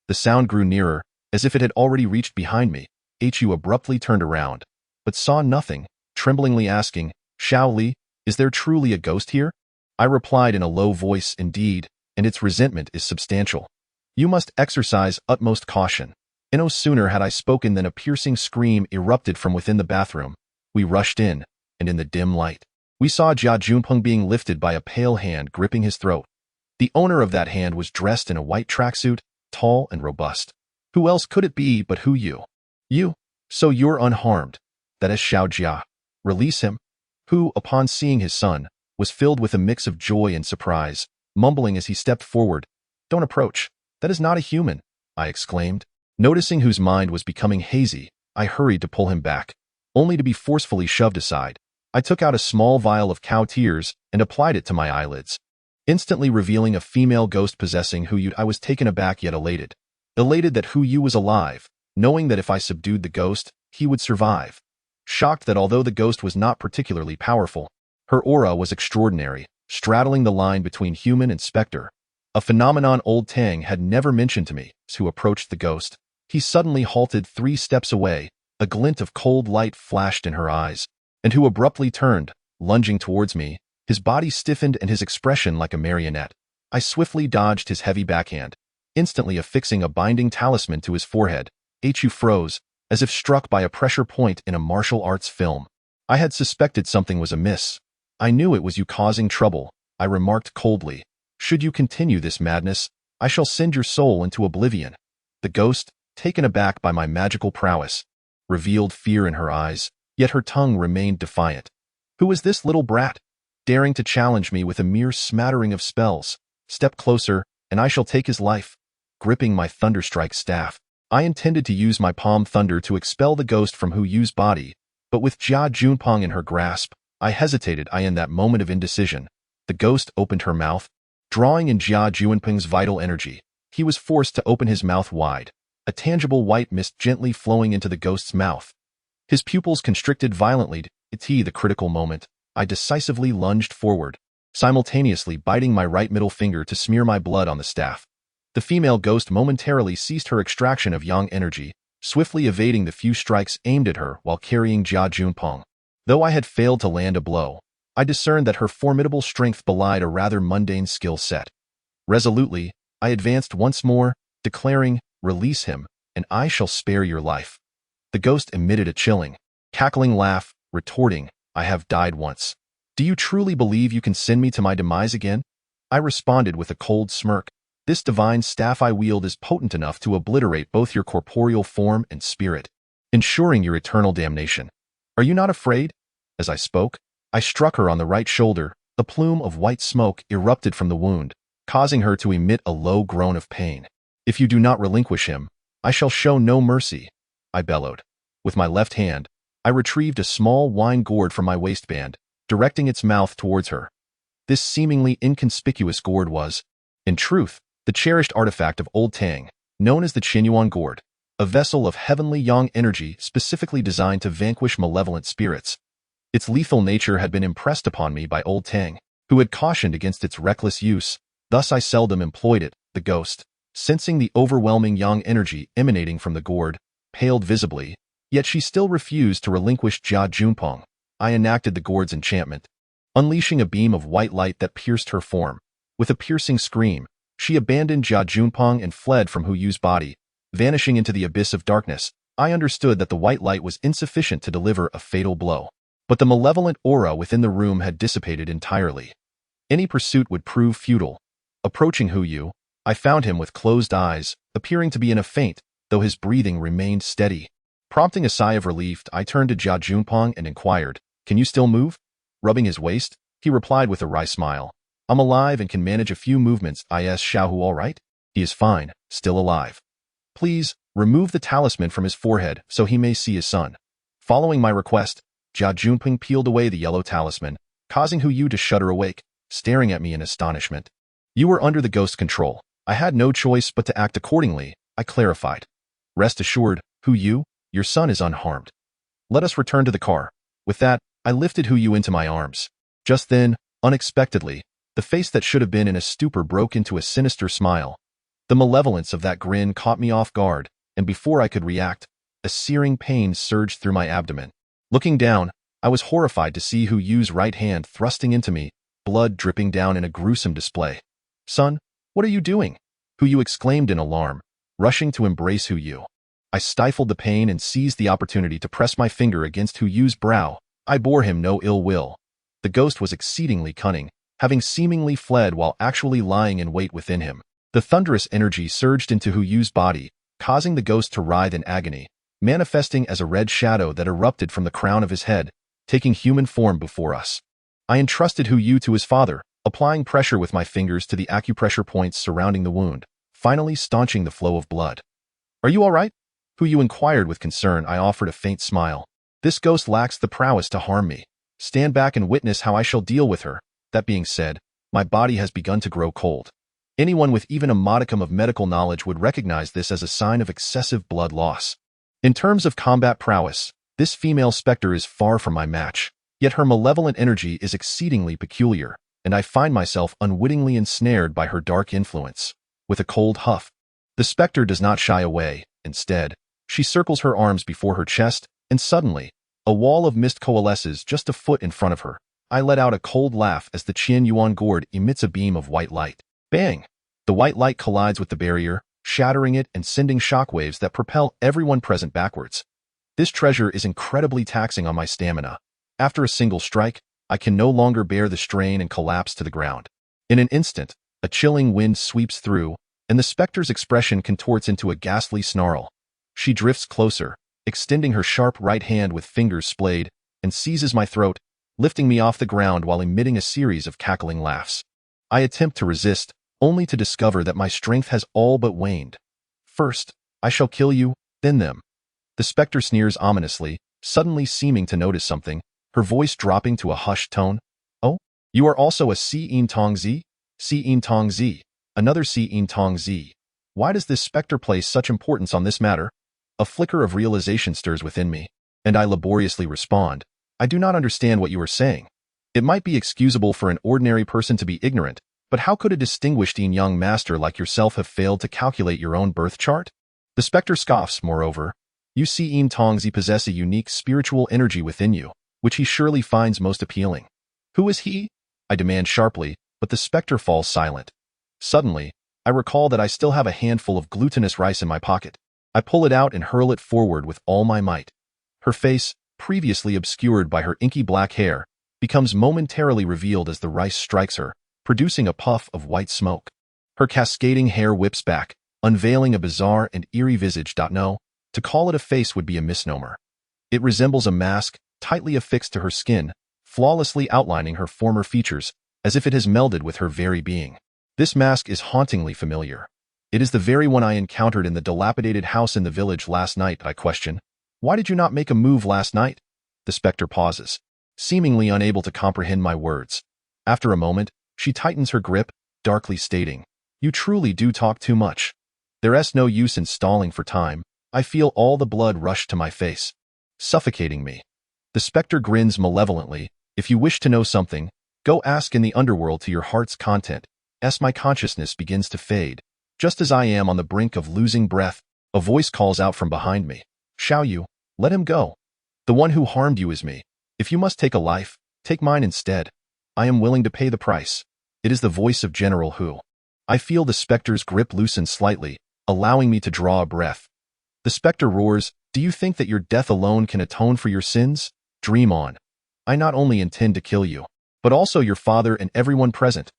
Speaker 1: The sound grew nearer, as if it had already reached behind me. Hu abruptly turned around, but saw nothing, tremblingly asking, "Xiao Li, is there truly a ghost here?" I replied in a low voice, "Indeed, and its resentment is substantial. You must exercise utmost caution." No sooner had I spoken than a piercing scream erupted from within the bathroom. We rushed in, and in the dim light, we saw Jia Junpeng being lifted by a pale hand gripping his throat. The owner of that hand was dressed in a white tracksuit, tall and robust. Who else could it be but Hu Yu? "You? So you're unharmed. That is Xiao Jia. Release him." Hu, upon seeing his son, was filled with a mix of joy and surprise, mumbling as he stepped forward. "Don't approach. That is not a human," I exclaimed. Noticing Hu's mind was becoming hazy, I hurried to pull him back, only to be forcefully shoved aside. I took out a small vial of cow tears and applied it to my eyelids, instantly revealing a female ghost possessing Hu Yu. I was taken aback yet elated. Elated that Hu Yu was alive, knowing that if I subdued the ghost, he would survive. Shocked that although the ghost was not particularly powerful, her aura was extraordinary, straddling the line between human and specter. A phenomenon old Tang had never mentioned to me. As Hu approached the ghost, he suddenly halted 3 steps away. A glint of cold light flashed in her eyes, and Hu abruptly turned, lunging towards me, his body stiffened and his expression like a marionette. I swiftly dodged his heavy backhand, instantly affixing a binding talisman to his forehead. Hu froze, as if struck by a pressure point in a martial arts film. I had suspected something was amiss. "I knew it was you causing trouble," I remarked coldly. "Should you continue this madness, I shall send your soul into oblivion." The ghost, taken aback by my magical prowess, revealed fear in her eyes, yet her tongue remained defiant. "Who is this little brat, daring to challenge me with a mere smattering of spells? Step closer, and I shall take his life." Gripping my thunderstrike staff, I intended to use my palm thunder to expel the ghost from Hu Yu's body, but with Jia Junpeng in her grasp, I hesitated. In that moment of indecision, the ghost opened her mouth, drawing in Jia Junpeng's vital energy. He was forced to open his mouth wide, a tangible white mist gently flowing into the ghost's mouth. His pupils constricted violently. At the critical moment, I decisively lunged forward, simultaneously biting my right middle finger to smear my blood on the staff. The female ghost momentarily ceased her extraction of yang energy, swiftly evading the few strikes aimed at her while carrying Jia Junpeng. Though I had failed to land a blow, I discerned that her formidable strength belied a rather mundane skill set. Resolutely, I advanced once more, declaring, "Release him, and I shall spare your life." The ghost emitted a chilling, cackling laugh, retorting, "I have died once. Do you truly believe you can send me to my demise again?" I responded with a cold smirk. "This divine staff I wield is potent enough to obliterate both your corporeal form and spirit, ensuring your eternal damnation. Are you not afraid?" As I spoke, I struck her on the right shoulder. A plume of white smoke erupted from the wound, causing her to emit a low groan of pain. "If you do not relinquish him, I shall show no mercy," I bellowed. With my left hand, I retrieved a small wine gourd from my waistband, directing its mouth towards her. This seemingly inconspicuous gourd was, in truth, the cherished artifact of old Tang, known as the Qinyuan gourd, a vessel of heavenly yang energy specifically designed to vanquish malevolent spirits. Its lethal nature had been impressed upon me by old Tang, who had cautioned against its reckless use, thus I seldom employed it. The ghost, sensing the overwhelming yang energy emanating from the gourd, paled visibly, yet she still refused to relinquish Jia Junpeng. I enacted the gourd's enchantment, unleashing a beam of white light that pierced her form. With a piercing scream, she abandoned Jia Junpeng and fled from Hu Yu's body, vanishing into the abyss of darkness. I understood that the white light was insufficient to deliver a fatal blow, but the malevolent aura within the room had dissipated entirely. Any pursuit would prove futile. Approaching Hu Yu, I found him with closed eyes, appearing to be in a faint, though his breathing remained steady. Prompting a sigh of relief, I turned to Jia Junpeng and inquired, "Can you still move?" Rubbing his waist, he replied with a wry smile, "I'm alive and can manage a few movements." I asked, "Xiaohu all right?" "He is fine, still alive." "Please, remove the talisman from his forehead so he may see his son." Following my request, Jia Junpeng peeled away the yellow talisman, causing Hu Yu to shudder awake, staring at me in astonishment. "You were under the ghost's control. I had no choice but to act accordingly," I clarified. "Rest assured, Hu Yu, your son is unharmed. Let us return to the car." With that, I lifted Hu Yu into my arms. Just then, unexpectedly, the face that should have been in a stupor broke into a sinister smile. The malevolence of that grin caught me off guard, and before I could react, a searing pain surged through my abdomen. Looking down, I was horrified to see Hu Yu's right hand thrusting into me, blood dripping down in a gruesome display. "Son, what are you doing?" Hu Yu exclaimed in alarm, rushing to embrace Hu Yu. I stifled the pain and seized the opportunity to press my finger against Hu Yu's brow. I bore him no ill will. The ghost was exceedingly cunning, having seemingly fled while actually lying in wait within him. The thunderous energy surged into Hu Yu's body, causing the ghost to writhe in agony, manifesting as a red shadow that erupted from the crown of his head, taking human form before us. I entrusted Hu Yu to his father, applying pressure with my fingers to the acupressure points surrounding the wound, finally staunching the flow of blood. "Are you all right?" Hu Yu inquired with concern. I offered a faint smile. "This ghost lacks the prowess to harm me. Stand back and witness how I shall deal with her." That being said, my body has begun to grow cold. Anyone with even a modicum of medical knowledge would recognize this as a sign of excessive blood loss. In terms of combat prowess, this female specter is far from my match, yet her malevolent energy is exceedingly peculiar, and I find myself unwittingly ensnared by her dark influence. With a cold huff, the specter does not shy away. Instead, she circles her arms before her chest, and suddenly, a wall of mist coalesces just a foot in front of her. I let out a cold laugh as the Qinyuan gourd emits a beam of white light. Bang! The white light collides with the barrier, shattering it and sending shockwaves that propel everyone present backwards. This treasure is incredibly taxing on my stamina. After a single strike, I can no longer bear the strain and collapse to the ground. In an instant, a chilling wind sweeps through, and the specter's expression contorts into a ghastly snarl. She drifts closer, extending her sharp right hand with fingers splayed, and seizes my throat, lifting me off the ground while emitting a series of cackling laughs. I attempt to resist, only to discover that my strength has all but waned. "First, I shall kill you, then them." The specter sneers ominously, suddenly seeming to notice something, her voice dropping to a hushed tone. "Oh, you are also a Si-in Tong Zi? Si-in Tong Zi. Another Si-in Tong Zi. Why does this specter place such importance on this matter?" A flicker of realization stirs within me, and I laboriously respond, "I do not understand what you are saying. It might be excusable for an ordinary person to be ignorant, but how could a distinguished young master like yourself have failed to calculate your own birth chart?" The specter scoffs, moreover. "You Si-in Tong Zi possess a unique spiritual energy within you, which he surely finds most appealing." "Who is he?" I demand sharply, but the specter falls silent. Suddenly, I recall that I still have a handful of glutinous rice in my pocket. I pull it out and hurl it forward with all my might. Her face, previously obscured by her inky black hair, becomes momentarily revealed as the rice strikes her, producing a puff of white smoke. Her cascading hair whips back, unveiling a bizarre and eerie visage. No, to call it a face would be a misnomer. It resembles a mask, tightly affixed to her skin, flawlessly outlining her former features, as if it has melded with her very being. This mask is hauntingly familiar. It is the very one I encountered in the dilapidated house in the village last night. I question, "Why did you not make a move last night?" The specter pauses, seemingly unable to comprehend my words. After a moment, she tightens her grip, darkly stating, You truly do talk too much. There's no use in stalling for time. I feel all the blood rush to my face, suffocating me. The specter grins malevolently. If you wish to know something, go ask in the underworld to your heart's content. As my consciousness begins to fade, just as I am on the brink of losing breath, a voice calls out from behind me. Xiao Yu, let him go. The one who harmed you is me. If you must take a life, take mine instead. I am willing to pay the price. It is the voice of General Hu. I feel the specter's grip loosen slightly, allowing me to draw a breath. The specter roars, do you think that your death alone can atone for your sins? Dream on. I not only intend to kill you, but also your father and everyone present.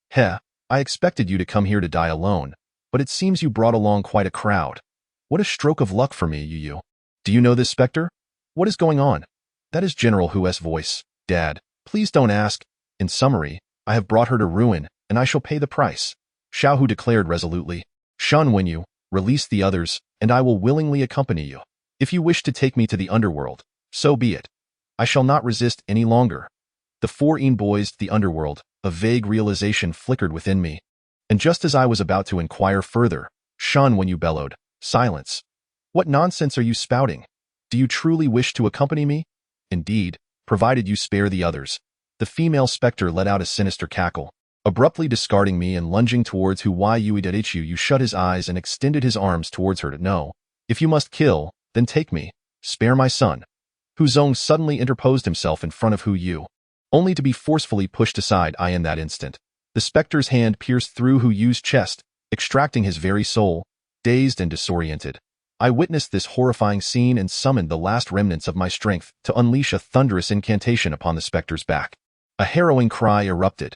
Speaker 1: Heh, I expected you to come here to die alone, but it seems you brought along quite a crowd. What a stroke of luck for me, Yu. Do you know this specter? What is going on? That is General Hu's voice. Dad, please don't ask. In summary, I have brought her to ruin, and I shall pay the price. Xiao Hu declared resolutely. Shun Wenyu, release the others, and I will willingly accompany you. If you wish to take me to the underworld, so be it. I shall not resist any longer. The 4 boys to the underworld, a vague realization flickered within me. And just as I was about to inquire further, Shun Wenyu bellowed, silence. What nonsense are you spouting? Do you truly wish to accompany me? Indeed, provided you spare the others. The female specter let out a sinister cackle. Abruptly discarding me and lunging towards Yu shut his eyes and extended his arms towards her to know. If you must kill, then take me. Spare my son. Hu Zheng suddenly interposed himself in front of Hu Yu, only to be forcefully pushed aside in that instant. The specter's hand pierced through Hu Yu's chest, extracting his very soul. Dazed and disoriented, I witnessed this horrifying scene and summoned the last remnants of my strength to unleash a thunderous incantation upon the specter's back. A harrowing cry erupted.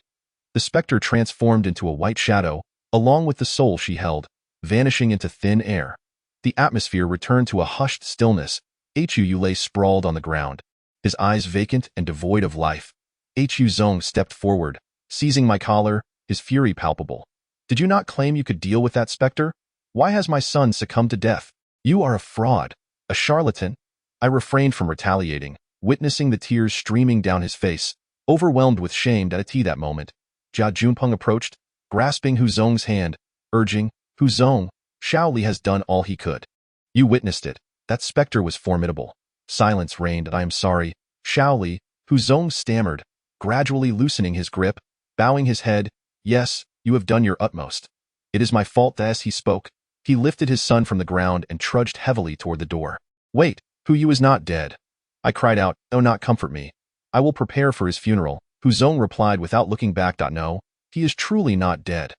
Speaker 1: The specter transformed into a white shadow, along with the soul she held, vanishing into thin air. The atmosphere returned to a hushed stillness. Hu lay sprawled on the ground, his eyes vacant and devoid of life. Hu Zheng stepped forward, seizing my collar, his fury palpable. Did you not claim you could deal with that specter? Why has my son succumbed to death? You are a fraud, a charlatan. I refrained from retaliating, witnessing the tears streaming down his face, overwhelmed with shame at that moment. Jia Junpeng approached, grasping Hu Zheng's hand, urging, Hu Zheng, Xiao Li has done all he could. You witnessed it. That specter was formidable. Silence reigned. I am sorry, Xiao Li, Hu Zheng stammered, gradually loosening his grip, bowing his head. Yes, you have done your utmost. It is my fault. As he spoke, he lifted his son from the ground and trudged heavily toward the door. Wait, Hu Yu is not dead. I cried out, oh, not comfort me. I will prepare for his funeral. Hu Zheng replied without looking back. No, he is truly not dead.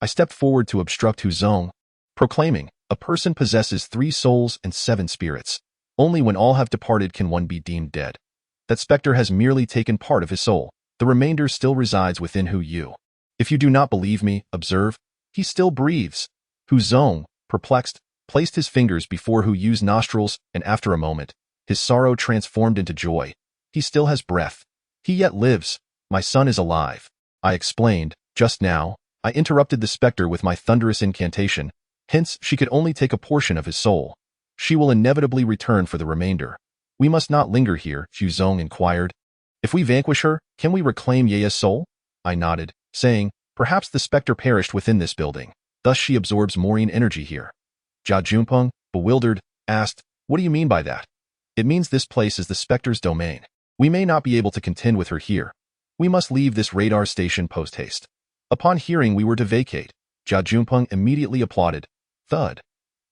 Speaker 1: I stepped forward to obstruct Hu Zheng, proclaiming, a person possesses 3 souls and 7 spirits. Only when all have departed can one be deemed dead. That specter has merely taken part of his soul. The remainder still resides within Hu Yu. If you do not believe me, observe, he still breathes. Hu Zheng, perplexed, placed his fingers before Hu Yu's nostrils, and after a moment, his sorrow transformed into joy. He still has breath. He yet lives. My son is alive. I explained. Just now, I interrupted the specter with my thunderous incantation. Hence, she could only take a portion of his soul. She will inevitably return for the remainder. We must not linger here, Hu Zheng inquired. If we vanquish her, can we reclaim Ye's soul? I nodded, saying, perhaps the specter perished within this building. Thus she absorbs Maureen energy here. Jia Junpeng, bewildered, asked, what do you mean by that? It means this place is the specter's domain. We may not be able to contend with her here. We must leave this radar station post-haste. Upon hearing we were to vacate, Jia Junpeng immediately applauded. Thud.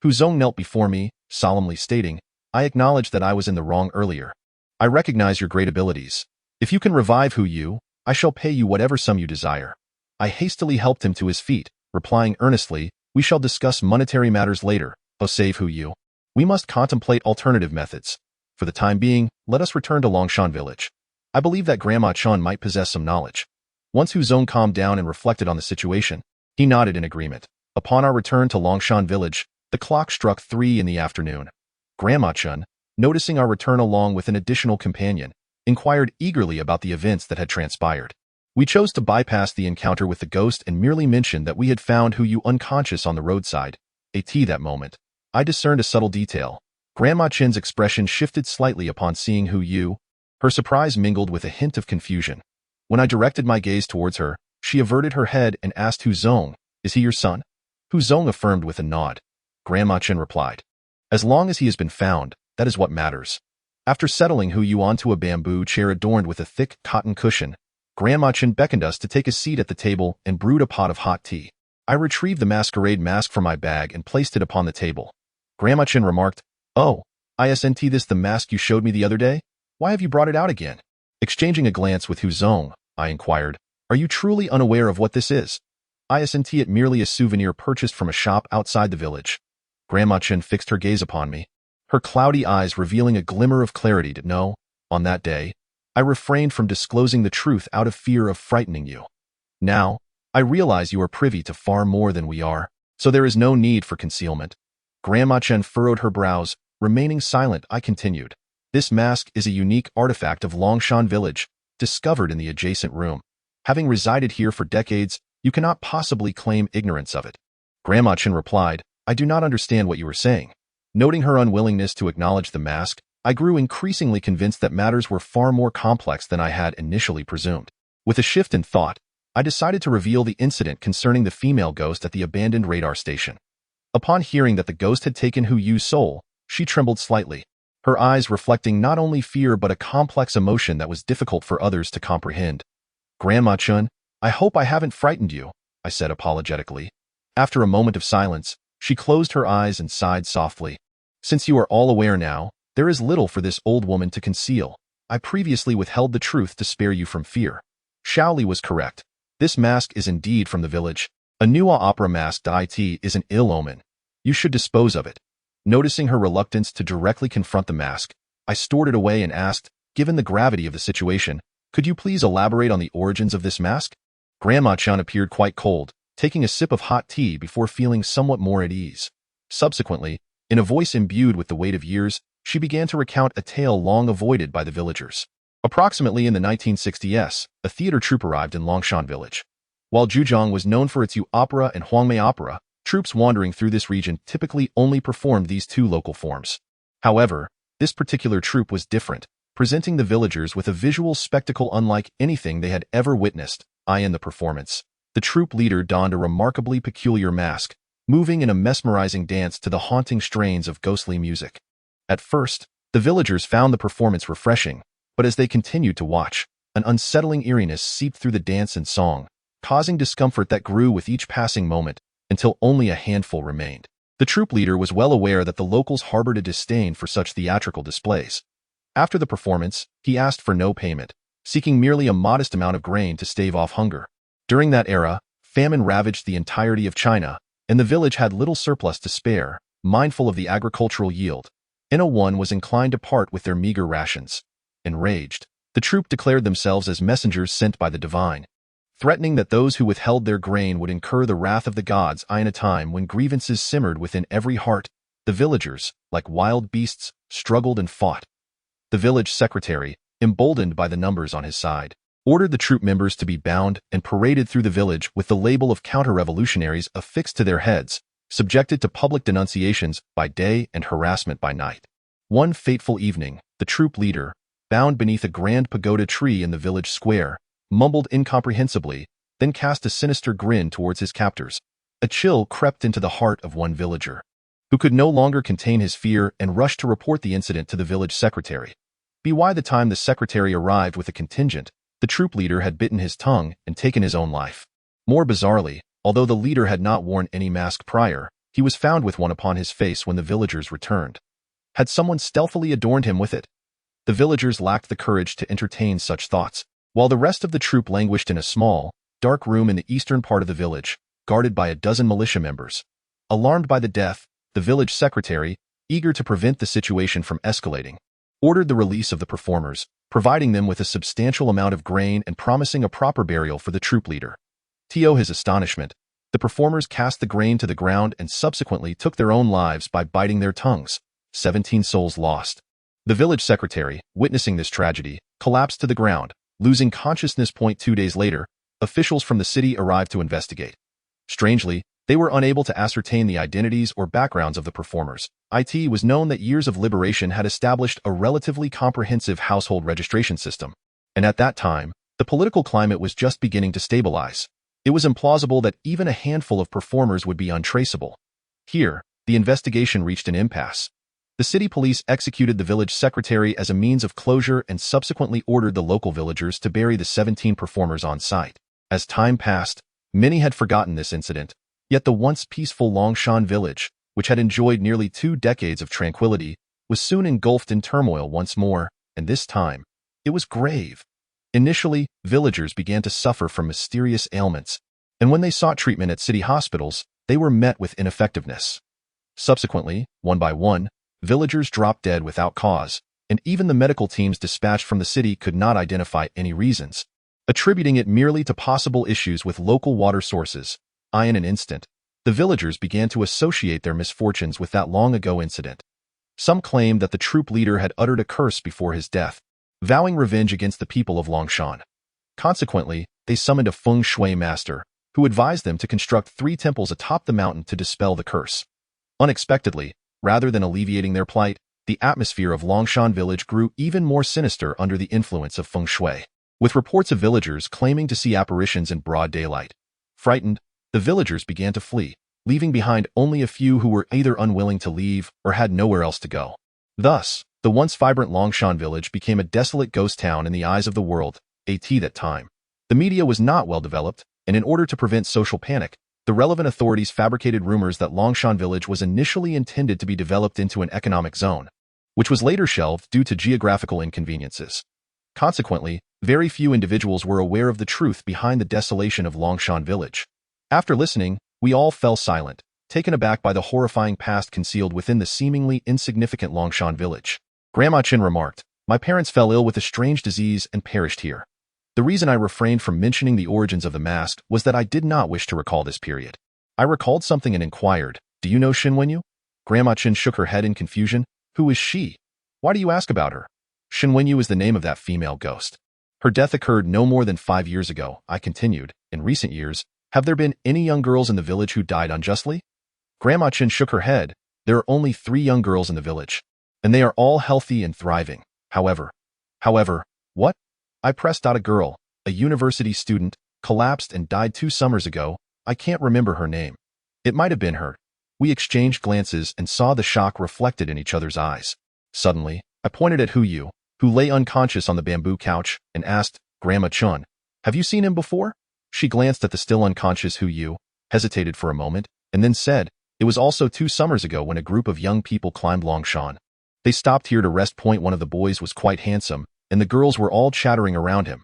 Speaker 1: Hu Zheng knelt before me, solemnly stating, I acknowledge that I was in the wrong earlier. I recognize your great abilities. If you can revive Hu Yu, I shall pay you whatever sum you desire. I hastily helped him to his feet, replying earnestly, we shall discuss monetary matters later. Oh, save Hu Yu. We must contemplate alternative methods. For the time being, let us return to Longshan village. I believe that Grandma Chun might possess some knowledge. Once Hu Zheng calmed down and reflected on the situation, he nodded in agreement. Upon our return to Longshan village, the clock struck 3 in the afternoon. Grandma Chun, noticing our return along with an additional companion, inquired eagerly about the events that had transpired. We chose to bypass the encounter with the ghost and merely mentioned that we had found Hu Yu unconscious on the roadside. That moment, I discerned a subtle detail. Grandma Chin's expression shifted slightly upon seeing Hu Yu. Her surprise mingled with a hint of confusion. When I directed my gaze towards her, she averted her head and asked Hu Zheng, Is he your son? Hu Zheng affirmed with a nod. Grandma Chen replied. As long as he has been found, that is what matters. After settling Hu Yu onto a bamboo chair adorned with a thick cotton cushion, Grandma Chen beckoned us to take a seat at the table and brewed a pot of hot tea. I retrieved the masquerade mask from my bag and placed it upon the table. Grandma Chen remarked, "Oh, isn't this the mask you showed me the other day? Why have you brought it out again?" Exchanging a glance with Hu Zheng, I inquired, "Are you truly unaware of what this is? Isn't it merely a souvenir purchased from a shop outside the village?" Grandma Chen fixed her gaze upon me, her cloudy eyes revealing a glimmer of clarity. No, on that day, I refrained from disclosing the truth out of fear of frightening you. Now, I realize you are privy to far more than we are, so there is no need for concealment. Grandma Chen furrowed her brows, remaining silent. I continued. This mask is a unique artifact of Longshan village, discovered in the adjacent room. Having resided here for decades, you cannot possibly claim ignorance of it. Grandma Chen replied, "I do not understand what you are saying." Noting her unwillingness to acknowledge the mask, I grew increasingly convinced that matters were far more complex than I had initially presumed. With a shift in thought, I decided to reveal the incident concerning the female ghost at the abandoned radar station. Upon hearing that the ghost had taken Hu Yu's soul, she trembled slightly, her eyes reflecting not only fear but a complex emotion that was difficult for others to comprehend. "Grandma Chen, I hope I haven't frightened you," I said apologetically. After a moment of silence, she closed her eyes and sighed softly. "Since you are all aware now, there is little for this old woman to conceal. I previously withheld the truth to spare you from fear." Shaoli was correct. This mask is indeed from the village. A Nuwa opera mask. It is an ill omen. You should dispose of it. Noticing her reluctance to directly confront the mask, I stored it away and asked, "Given the gravity of the situation, could you please elaborate on the origins of this mask?" Grandma Chen appeared quite cold, taking a sip of hot tea before feeling somewhat more at ease. Subsequently, in a voice imbued with the weight of years, she began to recount a tale long avoided by the villagers. Approximately in the 1960s, a theater troupe arrived in Longshan village. While Zhujiang was known for its Yu opera and Huangmei opera, troops wandering through this region typically only performed these two local forms. However, this particular troupe was different, presenting the villagers with a visual spectacle unlike anything they had ever witnessed. In the performance, the troupe leader donned a remarkably peculiar mask, moving in a mesmerizing dance to the haunting strains of ghostly music. At first, the villagers found the performance refreshing, but as they continued to watch, an unsettling eeriness seeped through the dance and song, causing discomfort that grew with each passing moment, until only a handful remained. The troop leader was well aware that the locals harbored a disdain for such theatrical displays. After the performance, he asked for no payment, seeking merely a modest amount of grain to stave off hunger. During that era, famine ravaged the entirety of China, and the village had little surplus to spare. Mindful of the agricultural yield, One was inclined to part with their meager rations. Enraged, the troop declared themselves as messengers sent by the divine, threatening that those who withheld their grain would incur the wrath of the gods. In a time when grievances simmered within every heart, the villagers, like wild beasts, struggled and fought. The village secretary, emboldened by the numbers on his side, ordered the troop members to be bound and paraded through the village with the label of counter-revolutionaries affixed to their heads, subjected to public denunciations by day and harassment by night. One fateful evening, the troop leader, bound beneath a grand pagoda tree in the village square, mumbled incomprehensibly, then cast a sinister grin towards his captors. A chill crept into the heart of one villager, who could no longer contain his fear and rushed to report the incident to the village secretary. By the time the secretary arrived with a contingent, the troop leader had bitten his tongue and taken his own life. More bizarrely, although the leader had not worn any mask prior, he was found with one upon his face when the villagers returned. Had someone stealthily adorned him with it? The villagers lacked the courage to entertain such thoughts, while the rest of the troop languished in a small, dark room in the eastern part of the village, guarded by a dozen militia members. Alarmed by the death, the village secretary, eager to prevent the situation from escalating, ordered the release of the performers, providing them with a substantial amount of grain and promising a proper burial for the troop leader. To his astonishment, the performers cast the grain to the ground and subsequently took their own lives by biting their tongues. 17 souls lost. The village secretary, witnessing this tragedy, collapsed to the ground, losing consciousness. 2 days later, officials from the city arrived to investigate. Strangely, they were unable to ascertain the identities or backgrounds of the performers. It was known that years of liberation had established a relatively comprehensive household registration system, and at that time, the political climate was just beginning to stabilize. It was implausible that even a handful of performers would be untraceable. Here, the investigation reached an impasse. The city police executed the village secretary as a means of closure and subsequently ordered the local villagers to bury the 17 performers on site. As time passed, many had forgotten this incident, yet the once peaceful Longshan village, which had enjoyed nearly 2 decades of tranquility, was soon engulfed in turmoil once more, and this time, it was grave. Initially, villagers began to suffer from mysterious ailments, and when they sought treatment at city hospitals, they were met with ineffectiveness. Subsequently, one by one, villagers dropped dead without cause, and even the medical teams dispatched from the city could not identify any reasons, attributing it merely to possible issues with local water sources. In an instant, the villagers began to associate their misfortunes with that long-ago incident. Some claimed that the troop leader had uttered a curse before his death, vowing revenge against the people of Longshan. Consequently, they summoned a feng shui master, who advised them to construct 3 temples atop the mountain to dispel the curse. Unexpectedly, rather than alleviating their plight, the atmosphere of Longshan village grew even more sinister under the influence of feng shui, with reports of villagers claiming to see apparitions in broad daylight. Frightened, the villagers began to flee, leaving behind only a few who were either unwilling to leave or had nowhere else to go. Thus, the once vibrant Longshan village became a desolate ghost town in the eyes of the world. At that time, the media was not well developed, and in order to prevent social panic, the relevant authorities fabricated rumors that Longshan village was initially intended to be developed into an economic zone, which was later shelved due to geographical inconveniences. Consequently, very few individuals were aware of the truth behind the desolation of Longshan village. After listening, we all fell silent, taken aback by the horrifying past concealed within the seemingly insignificant Longshan village. Grandma Chen remarked, "My parents fell ill with a strange disease and perished here." The reason I refrained from mentioning the origins of the mask was that I did not wish to recall this period. I recalled something and inquired, "Do you know Shin Wenyu?" Grandma Chen shook her head in confusion. "Who is she? Why do you ask about her?" Shin Wenyu is the name of that female ghost. Her death occurred no more than 5 years ago, I continued. In recent years, have there been any young girls in the village who died unjustly? Grandma Chen shook her head. There are only 3 young girls in the village, and they are all healthy and thriving. However, what? I pressed out. A girl, a university student, collapsed and died 2 summers ago. I can't remember her name. It might have been her. We exchanged glances and saw the shock reflected in each other's eyes. Suddenly, I pointed at Yu, who lay unconscious on the bamboo couch, and asked, "Grandma Chun, have you seen him before?" She glanced at the still unconscious Yu, hesitated for a moment, and then said, "It was also 2 summers ago when a group of young people climbed Longshan. They stopped here to rest. One of the boys was quite handsome, and the girls were all chattering around him.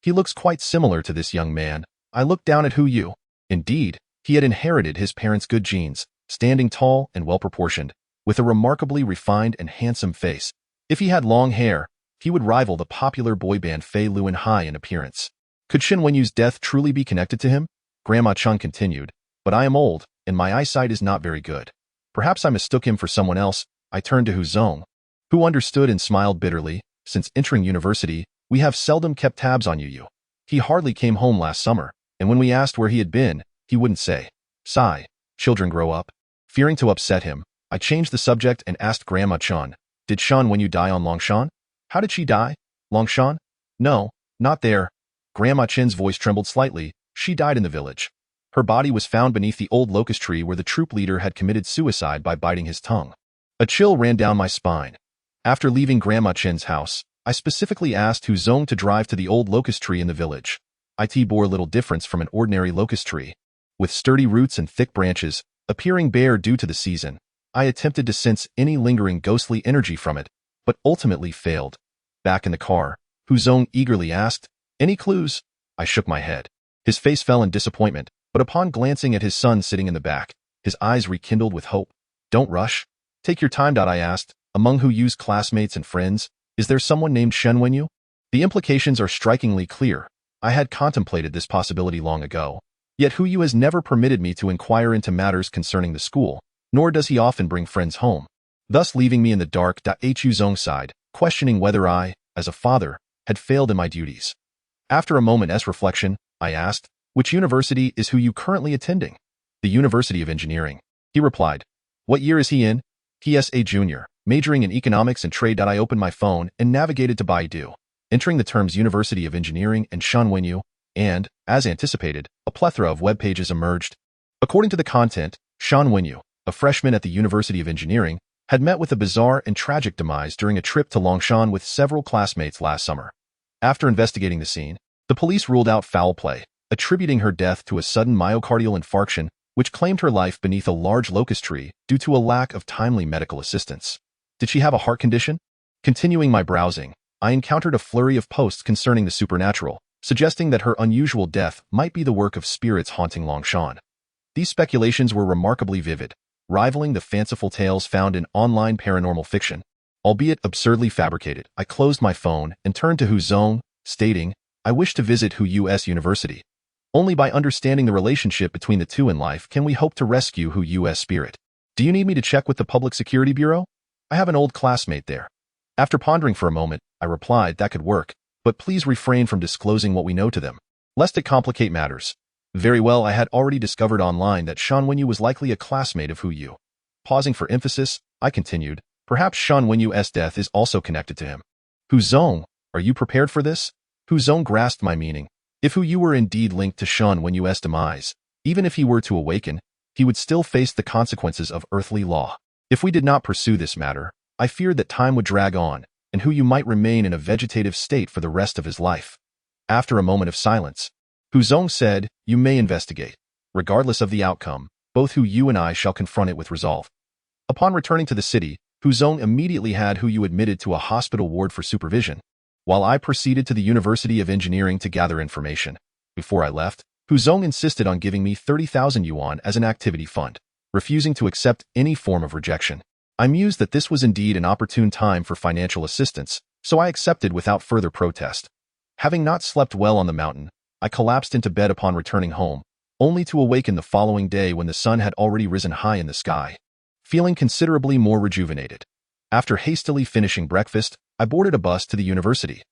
Speaker 1: He looks quite similar to this young man." I looked down at Yu. Indeed, he had inherited his parents' good genes, standing tall and well-proportioned, with a remarkably refined and handsome face. If he had long hair, he would rival the popular boy band Fei Luan Hai in appearance. Could Shin Wenyu's death truly be connected to him? Grandma Chung continued, "But I am old, and my eyesight is not very good. Perhaps I mistook him for someone else." I turned to Zheng, who understood and smiled bitterly. "Since entering university, we have seldom kept tabs on Yu. He hardly came home last summer, and when we asked where he had been, he wouldn't say. Sigh, children grow up." Fearing to upset him, I changed the subject and asked Grandma Chun, "Did Shan Wenyu die on Longshan?" "How did she die? Longshan?" "No, not there." Grandma Chin's voice trembled slightly. "She died in the village. Her body was found beneath the old locust tree where the troop leader had committed suicide by biting his tongue." A chill ran down my spine. After leaving Grandma Chin's house, I specifically asked Zheng to drive to the old locust tree in the village. It bore little difference from an ordinary locust tree. With sturdy roots and thick branches, appearing bare due to the season, I attempted to sense any lingering ghostly energy from it, but ultimately failed. Back in the car, Zheng eagerly asked, "Any clues?" I shook my head. His face fell in disappointment, but upon glancing at his son sitting in the back, his eyes rekindled with hope. "Don't rush. Take your time." I asked, "Among Yu's classmates and friends, is there someone named Shen Wenyu?" The implications are strikingly clear. I had contemplated this possibility long ago. Yet Yu has never permitted me to inquire into matters concerning the school, nor does he often bring friends home, thus leaving me in the dark. Zheng sighed, questioning whether I, as a father, had failed in my duties. After a moment's reflection, I asked, "Which university is Yu currently attending?" "The University of Engineering," he replied. "What year is he in?" "He is a junior, majoring in economics and trade." I opened my phone and navigated to Baidu. Entering the terms University of Engineering and Shan Wenyu, and, as anticipated, a plethora of web pages emerged. According to the content, Shan Wenyu, a freshman at the University of Engineering, had met with a bizarre and tragic demise during a trip to Longshan with several classmates last summer. After investigating the scene, the police ruled out foul play, attributing her death to a sudden myocardial infarction which claimed her life beneath a large locust tree due to a lack of timely medical assistance. Did she have a heart condition? Continuing my browsing, I encountered a flurry of posts concerning the supernatural, suggesting that her unusual death might be the work of spirits haunting Longshan. These speculations were remarkably vivid, rivaling the fanciful tales found in online paranormal fiction. Albeit absurdly fabricated, I closed my phone and turned to Zheng, stating, "I wish to visit U.S. University. Only by understanding the relationship between the two in life can we hope to rescue U.S. spirit. Do you need me to check with the Public Security Bureau? I have an old classmate there." After pondering for a moment, I replied that could work, but please refrain from disclosing what we know to them, lest it complicate matters. Very well, I had already discovered online that Shan Wenyu was likely a classmate of Yu. Pausing for emphasis, I continued, perhaps Shan Wenyu's death is also connected to him. Zheng, are you prepared for this? Zheng grasped my meaning. If Yu were indeed linked to Shan Wenyu's demise, even if he were to awaken, he would still face the consequences of earthly law. If we did not pursue this matter, I feared that time would drag on, and Yu might remain in a vegetative state for the rest of his life. After a moment of silence, Zheng said, "You may investigate. Regardless of the outcome, both Yu and I shall confront it with resolve." Upon returning to the city, Zheng immediately had Yu admitted to a hospital ward for supervision, while I proceeded to the University of Engineering to gather information. Before I left, Zheng insisted on giving me 30,000 yuan as an activity fund, refusing to accept any form of rejection. I mused that this was indeed an opportune time for financial assistance, so I accepted without further protest. Having not slept well on the mountain, I collapsed into bed upon returning home, only to awaken the following day when the sun had already risen high in the sky, feeling considerably more rejuvenated. After hastily finishing breakfast, I boarded a bus to the university.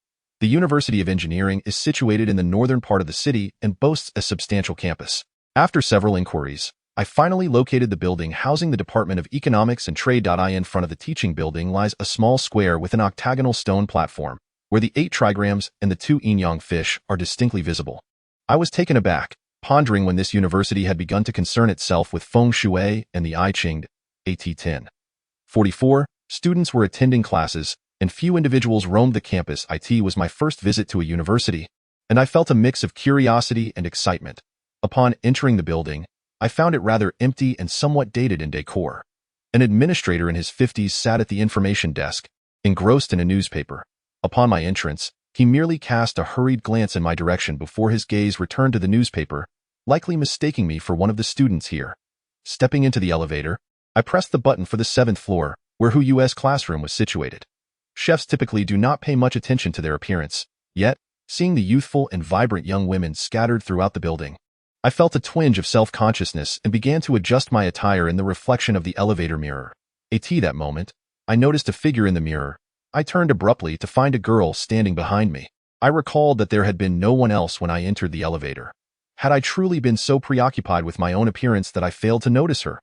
Speaker 1: The University of Engineering is situated in the northern part of the city and boasts a substantial campus. After several inquiries, I finally located the building housing the Department of Economics and Trade. In front of the teaching building lies a small square with an octagonal stone platform, where the 8 trigrams and the 2 yin-yang fish are distinctly visible. I was taken aback, pondering when this university had begun to concern itself with feng shui and the I Ching. AT 1044 students were attending classes, and few individuals roamed the campus. It was my first visit to a university, and I felt a mix of curiosity and excitement. Upon entering the building, I found it rather empty and somewhat dated in decor. An administrator in his 50s sat at the information desk, engrossed in a newspaper. Upon my entrance, he merely cast a hurried glance in my direction before his gaze returned to the newspaper, likely mistaking me for one of the students here. Stepping into the elevator, I pressed the button for the 7th floor, where Yu's classroom was situated. Chefs typically do not pay much attention to their appearance, yet, seeing the youthful and vibrant young women scattered throughout the building, I felt a twinge of self-consciousness and began to adjust my attire in the reflection of the elevator mirror. At that moment, I noticed a figure in the mirror. I turned abruptly to find a girl standing behind me. I recalled that there had been no one else when I entered the elevator. Had I truly been so preoccupied with my own appearance that I failed to notice her?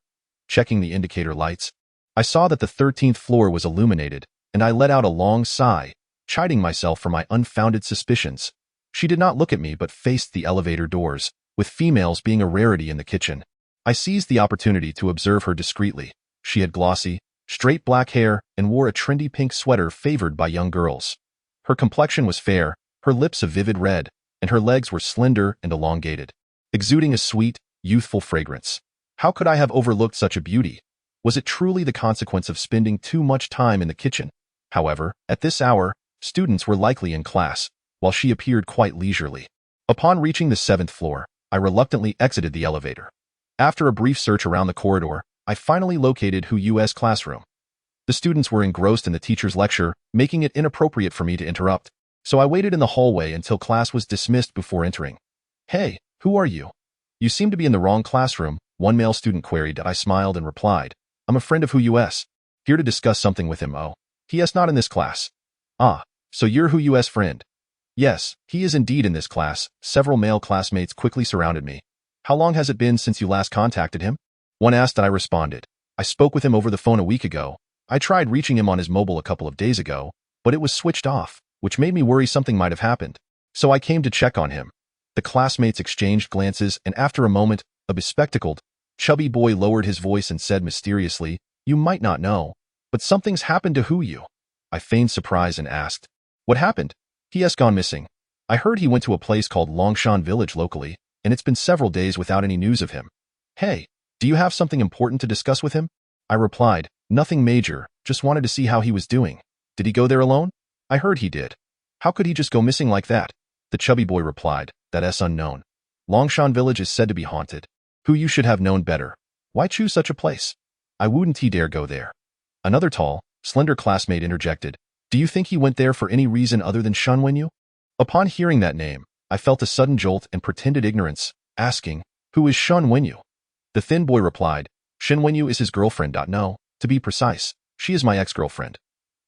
Speaker 1: Checking the indicator lights, I saw that the 13th floor was illuminated, and I let out a long sigh, chiding myself for my unfounded suspicions. She did not look at me but faced the elevator doors, with females being a rarity in the kitchen. I seized the opportunity to observe her discreetly. She had glossy, straight black hair and wore a trendy pink sweater favored by young girls. Her complexion was fair, her lips a vivid red, and her legs were slender and elongated, exuding a sweet, youthful fragrance. How could I have overlooked such a beauty? Was it truly the consequence of spending too much time in the kitchen? However, at this hour, students were likely in class, while she appeared quite leisurely. Upon reaching the 7th floor, I reluctantly exited the elevator. After a brief search around the corridor, I finally located Yu's classroom. The students were engrossed in the teacher's lecture, making it inappropriate for me to interrupt, so I waited in the hallway until class was dismissed before entering. "Hey, who are you? You seem to be in the wrong classroom," one male student queried. I smiled and replied, "I'm a friend of Yu's, here to discuss something with him." "Oh, he is not in this class." "Ah, so you're Yu's friend?" "Yes, he is indeed in this class." Several male classmates quickly surrounded me. "How long has it been since you last contacted him?" one asked. I responded, "I spoke with him over the phone a week ago. I tried reaching him on his mobile a couple of days ago, but it was switched off, which made me worry something might have happened. So I came to check on him." The classmates exchanged glances, and after a moment, a bespectacled, chubby boy lowered his voice and said mysteriously, "You might not know, but something's happened to Hu Yu." I feigned surprise and asked, "What happened?" "He has gone missing. I heard he went to a place called Longshan Village locally, and it's been several days without any news of him." "Hey, do you have something important to discuss with him?" I replied, "Nothing major, just wanted to see how he was doing." "Did he go there alone?" "I heard he did." "How could he just go missing like that?" The chubby boy replied, "That's unknown. Longshan Village is said to be haunted. Hu Yu should have known better. Why choose such a place? I wouldn't he dare go there." Another tall, slender classmate interjected, "Do you think he went there for any reason other than Shen Wenyu?" Upon hearing that name, I felt a sudden jolt and pretended ignorance, asking, "Who is Shen Wenyu?" The thin boy replied, "Shen Wenyu is his girlfriend. No, to be precise, she is my ex-girlfriend."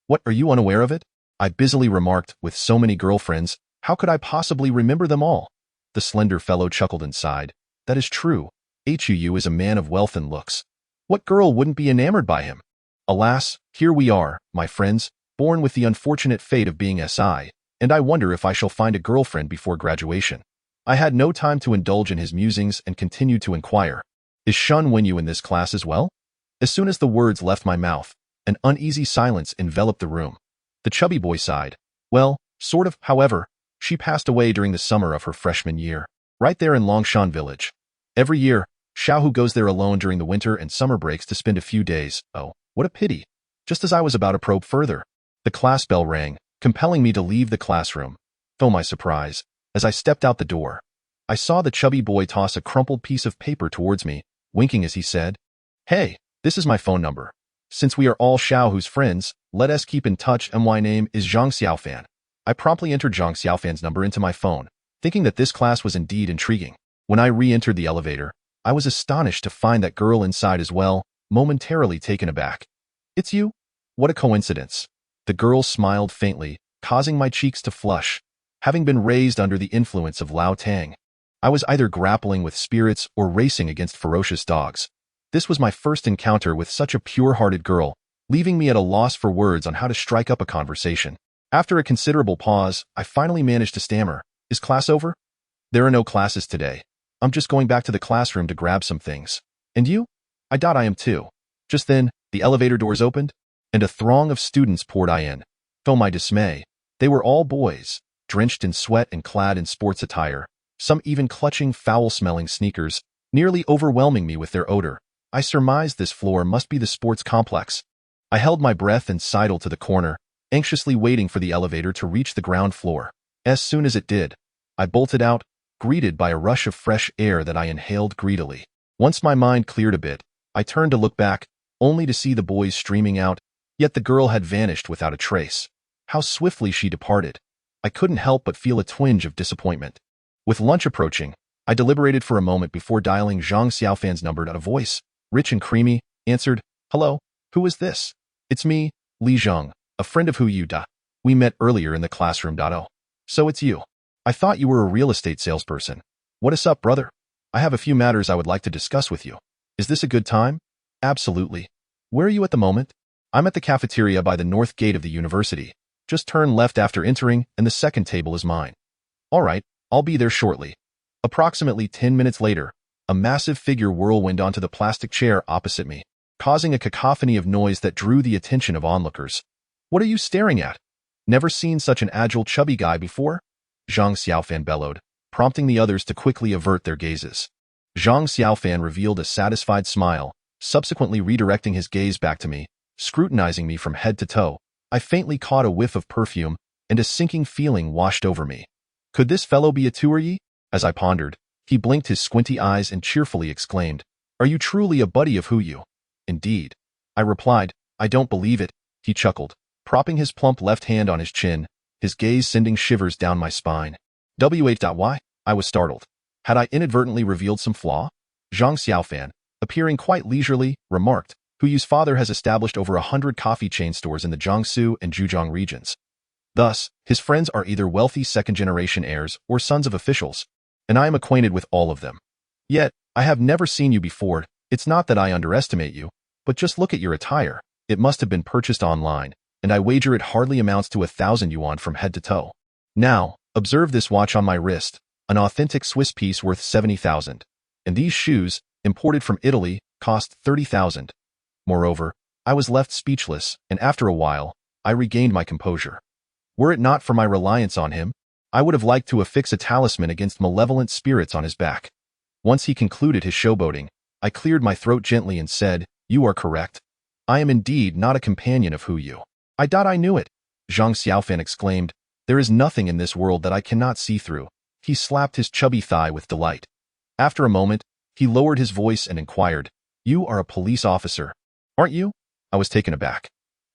Speaker 1: "What, are you unaware of it?" I busily remarked, "With so many girlfriends, how could I possibly remember them all?" The slender fellow chuckled and sighed, "That is true. Hu is a man of wealth and looks. What girl wouldn't be enamored by him? Alas, here we are, my friends, born with the unfortunate fate of being SI, and I wonder if I shall find a girlfriend before graduation." I had no time to indulge in his musings and continued to inquire, "Is Shen Wenyu in this class as well?" As soon as the words left my mouth, an uneasy silence enveloped the room. The chubby boy sighed, "Well, sort of, however, she passed away during the summer of her freshman year, right there in Longshan Village. Every year, Xiaohu goes there alone during the winter and summer breaks to spend a few days. Oh, what a pity." Just as I was about to probe further, the class bell rang, compelling me to leave the classroom. To my surprise, as I stepped out the door, I saw the chubby boy toss a crumpled piece of paper towards me, winking as he said, "Hey, this is my phone number. Since we are all Xiaohu's friends, let us keep in touch, and my name is Zhang Xiaofan." I promptly entered Zhang Xiaofan's number into my phone, thinking that this class was indeed intriguing. When I re-entered the elevator, I was astonished to find that girl inside as well, momentarily taken aback. "It's you? What a coincidence." The girl smiled faintly, causing my cheeks to flush. Having been raised under the influence of Lao Tang, I was either grappling with spirits or racing against ferocious dogs. This was my first encounter with such a pure-hearted girl, leaving me at a loss for words on how to strike up a conversation. After a considerable pause, I finally managed to stammer, "Is class over?" "There are no classes today. I'm just going back to the classroom to grab some things." "And you?" I am too." Just then, the elevator doors opened, and a throng of students poured in. To my dismay, they were all boys, drenched in sweat and clad in sports attire, some even clutching foul-smelling sneakers, nearly overwhelming me with their odor. I surmised this floor must be the sports complex. I held my breath and sidled to the corner, anxiously waiting for the elevator to reach the ground floor. As soon as it did, I bolted out, greeted by a rush of fresh air that I inhaled greedily. Once my mind cleared a bit, I turned to look back, only to see the boys streaming out, yet the girl had vanished without a trace. How swiftly she departed. I couldn't help but feel a twinge of disappointment. With lunch approaching, I deliberated for a moment before dialing Zhang Xiaofan's number. A voice, rich and creamy, answered, "Hello, who is this?" "It's me, Li Zheng, a friend of Hu Yu. We met earlier in the classroom. Oh, so it's you. I thought you were a real estate salesperson. What is up, brother? I have a few matters I would like to discuss with you. Is this a good time?" "Absolutely. Where are you at the moment?" "I'm at the cafeteria by the north gate of the university. Just turn left after entering, and the second table is mine." "All right, I'll be there shortly." Approximately 10 minutes later, a massive figure whirlwind onto the plastic chair opposite me, causing a cacophony of noise that drew the attention of onlookers. "What are you staring at? Never seen such an agile, chubby guy before?" Zhang Xiaofan bellowed, prompting the others to quickly avert their gazes. Zhang Xiaofan revealed a satisfied smile, subsequently redirecting his gaze back to me, scrutinizing me from head to toe. I faintly caught a whiff of perfume, and a sinking feeling washed over me. Could this fellow be a Tueryi? As I pondered, he blinked his squinty eyes and cheerfully exclaimed, "Are you truly a buddy of Hu Yu?" "Indeed." I replied, "I don't believe it." He chuckled, propping his plump left hand on his chin, his gaze sending shivers down my spine. "Why?" I was startled. Had I inadvertently revealed some flaw? Zhang Xiaofan, appearing quite leisurely, remarked, "Hu Yu's father has established over 100 coffee chain stores in the Jiangsu and Zhejiang regions. Thus, his friends are either wealthy second-generation heirs or sons of officials, and I am acquainted with all of them. Yet, I have never seen you before. It's not that I underestimate you, but just look at your attire. It must have been purchased online, and I wager it hardly amounts to 1,000 yuan from head to toe. Now, observe this watch on my wrist. an authentic Swiss piece worth 70,000. And these shoes, imported from Italy, cost 30,000. Moreover, I was left speechless, and after a while, I regained my composure. Were it not for my reliance on him, I would have liked to affix a talisman against malevolent spirits on his back. Once he concluded his showboating, I cleared my throat gently and said, "You are correct. I am indeed not a companion of Hu Yu." "I thought I knew it," Zhang Xiaofan exclaimed. "There is nothing in this world that I cannot see through." He slapped his chubby thigh with delight. After a moment, he lowered his voice and inquired, "You are a police officer, aren't you?" I was taken aback.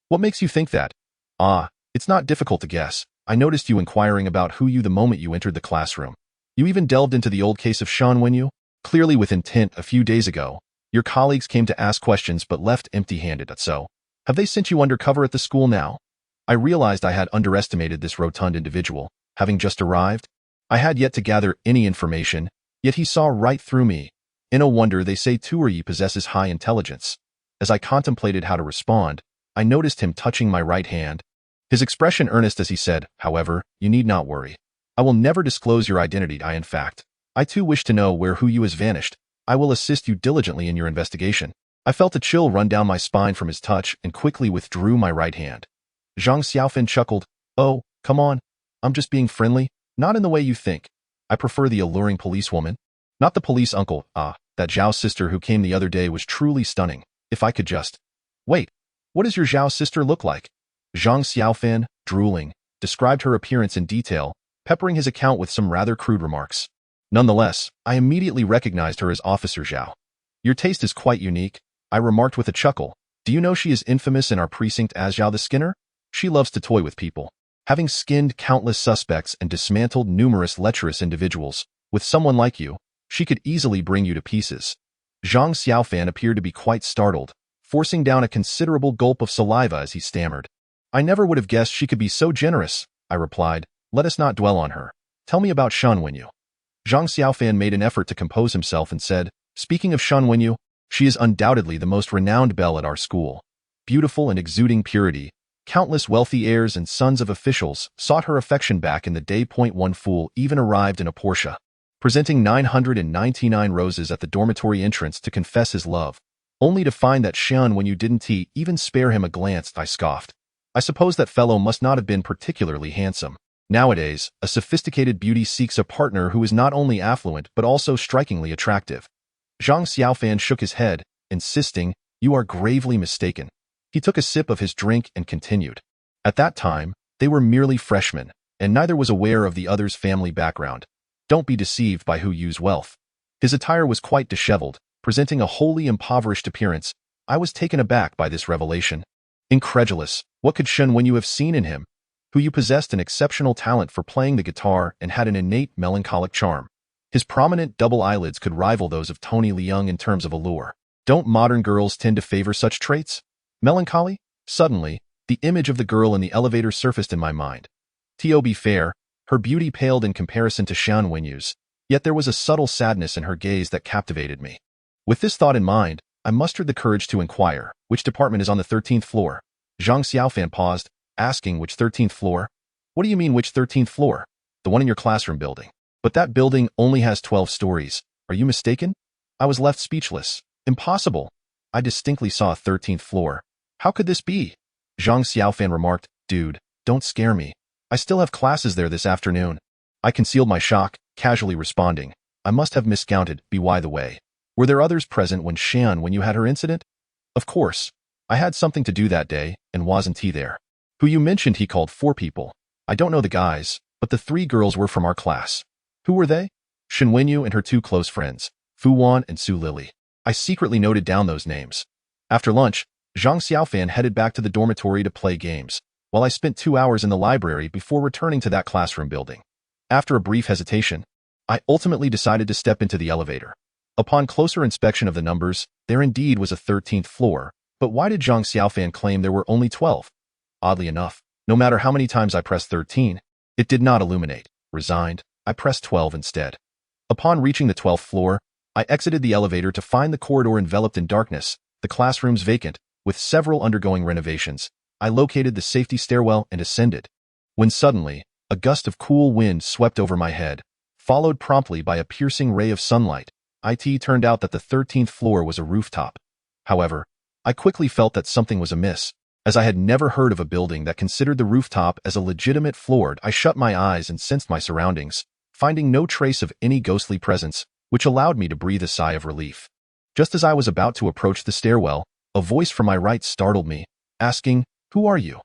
Speaker 1: "What makes you think that?" "Ah, it's not difficult to guess. I noticed you inquiring about Hu Yu the moment you entered the classroom. You even delved into the old case of Shan Wenyu, clearly with intent. A few days ago, your colleagues came to ask questions but left empty-handed. So, have they sent you undercover at the school now?" I realized I had underestimated this rotund individual, having just arrived. I had yet to gather any information, yet he saw right through me. No wonder they say Tuyi possesses high intelligence. As I contemplated how to respond, I noticed him touching my right hand. His expression earnest as he said, "However, you need not worry. I will never disclose your identity. I too wish to know where Hu Yu has vanished. I will assist you diligently in your investigation." I felt a chill run down my spine from his touch and quickly withdrew my right hand. Zhang Xiaofan chuckled, "Oh, come on. I'm just being friendly, not in the way you think. I prefer the alluring policewoman, not the police uncle. That Zhao's sister who came the other day was truly stunning. If I could just..." "Wait, what does your Zhao sister look like?" Zhang Xiaofan, drooling, described her appearance in detail, peppering his account with some rather crude remarks. Nonetheless, I immediately recognized her as Officer Zhao. "Your taste is quite unique," I remarked with a chuckle. "Do you know she is infamous in our precinct as Zhao the Skinner? She loves to toy with people. Having skinned countless suspects and dismantled numerous lecherous individuals, with someone like you, she could easily bring you to pieces." Zhang Xiaofan appeared to be quite startled, forcing down a considerable gulp of saliva as he stammered. "I never would have guessed she could be so generous," I replied. "Let us not dwell on her. Tell me about Shan Wenyu." Zhang Xiaofan made an effort to compose himself and said, "Speaking of Shan Wenyu, she is undoubtedly the most renowned belle at our school. Beautiful and exuding purity, countless wealthy heirs and sons of officials sought her affection back in the day. One fool even arrived in a Porsche, presenting 999 roses at the dormitory entrance to confess his love, only to find that Shan Wenyu didn't even spare him a glance." I scoffed. "I suppose that fellow must not have been particularly handsome. Nowadays, a sophisticated beauty seeks a partner who is not only affluent but also strikingly attractive." Zhang Xiaofan shook his head, insisting, "You are gravely mistaken." He took a sip of his drink and continued. "At that time, they were merely freshmen, and neither was aware of the other's family background. Don't be deceived by Hu Yu's wealth. His attire was quite disheveled, presenting a wholly impoverished appearance. I was taken aback by this revelation. Incredulous, what could Shan Wenyu have seen in him? Hu Yu possessed an exceptional talent for playing the guitar and had an innate melancholic charm. His prominent double eyelids could rival those of Tony Leung in terms of allure. Don't modern girls tend to favor such traits? Melancholy? Suddenly, the image of the girl in the elevator surfaced in my mind. To be fair, her beauty paled in comparison to Shan Wenyu's, yet there was a subtle sadness in her gaze that captivated me. With this thought in mind, I mustered the courage to inquire, "Which department is on the 13th floor?" Zhang Xiaofan paused, asking, "Which 13th floor?" "What do you mean, which 13th floor?" "The one in your classroom building." "But that building only has 12 stories. Are you mistaken?" I was left speechless. "Impossible. I distinctly saw a 13th floor. How could this be?" Zhang Xiaofan remarked, "Dude, don't scare me. I still have classes there this afternoon." I concealed my shock, casually responding, "I must have miscounted. By the way, were there others present when you had her incident?" "Of course. I had something to do that day, and wasn't he there?" "Who you mentioned he called 4 people. I don't know the guys, but the 3 girls were from our class." "Who were they?" "Shan Wenyu and her 2 close friends, Fu Wan and Su Lily." I secretly noted down those names. After lunch, Zhang Xiaofan headed back to the dormitory to play games, while I spent 2 hours in the library before returning to that classroom building. After a brief hesitation, I ultimately decided to step into the elevator. Upon closer inspection of the numbers, there indeed was a 13th floor, but why did Zhang Xiaofan claim there were only 12? Oddly enough, no matter how many times I pressed 13, it did not illuminate. Resigned, I pressed 12 instead. Upon reaching the 12th floor, I exited the elevator to find the corridor enveloped in darkness, the classrooms vacant, with several undergoing renovations. I located the safety stairwell and ascended, when suddenly, a gust of cool wind swept over my head, followed promptly by a piercing ray of sunlight. It turned out that the 13th floor was a rooftop. However, I quickly felt that something was amiss. As I had never heard of a building that considered the rooftop as a legitimate floor, I shut my eyes and sensed my surroundings, finding no trace of any ghostly presence, which allowed me to breathe a sigh of relief. Just as I was about to approach the stairwell, a voice from my right startled me, asking, "Who are you?"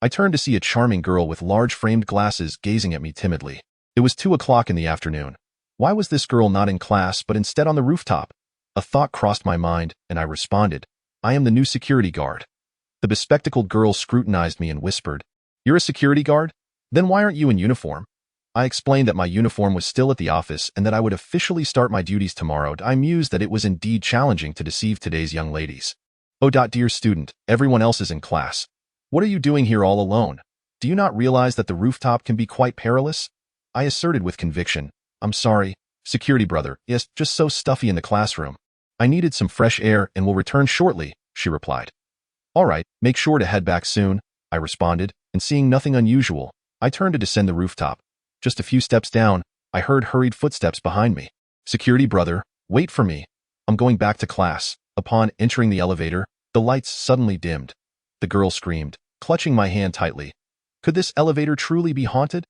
Speaker 1: I turned to see a charming girl with large framed glasses gazing at me timidly. It was 2 o'clock in the afternoon. Why was this girl not in class but instead on the rooftop? A thought crossed my mind, and I responded, "I am the new security guard." The bespectacled girl scrutinized me and whispered, "You're a security guard? Then why aren't you in uniform?" I explained that my uniform was still at the office and that I would officially start my duties tomorrow. I mused that it was indeed challenging to deceive today's young ladies. "Oh, dear student, everyone else is in class. What are you doing here all alone? Do you not realize that the rooftop can be quite perilous?" I asserted with conviction, "I'm sorry, security brother, yes, just so stuffy in the classroom. I needed some fresh air and will return shortly," she replied. "All right, make sure to head back soon," I responded, and seeing nothing unusual, I turned to descend the rooftop. Just a few steps down, I heard hurried footsteps behind me. "Security brother, wait for me. I'm going back to class." Upon entering the elevator, the lights suddenly dimmed. The girl screamed, clutching my hand tightly. Could this elevator truly be haunted?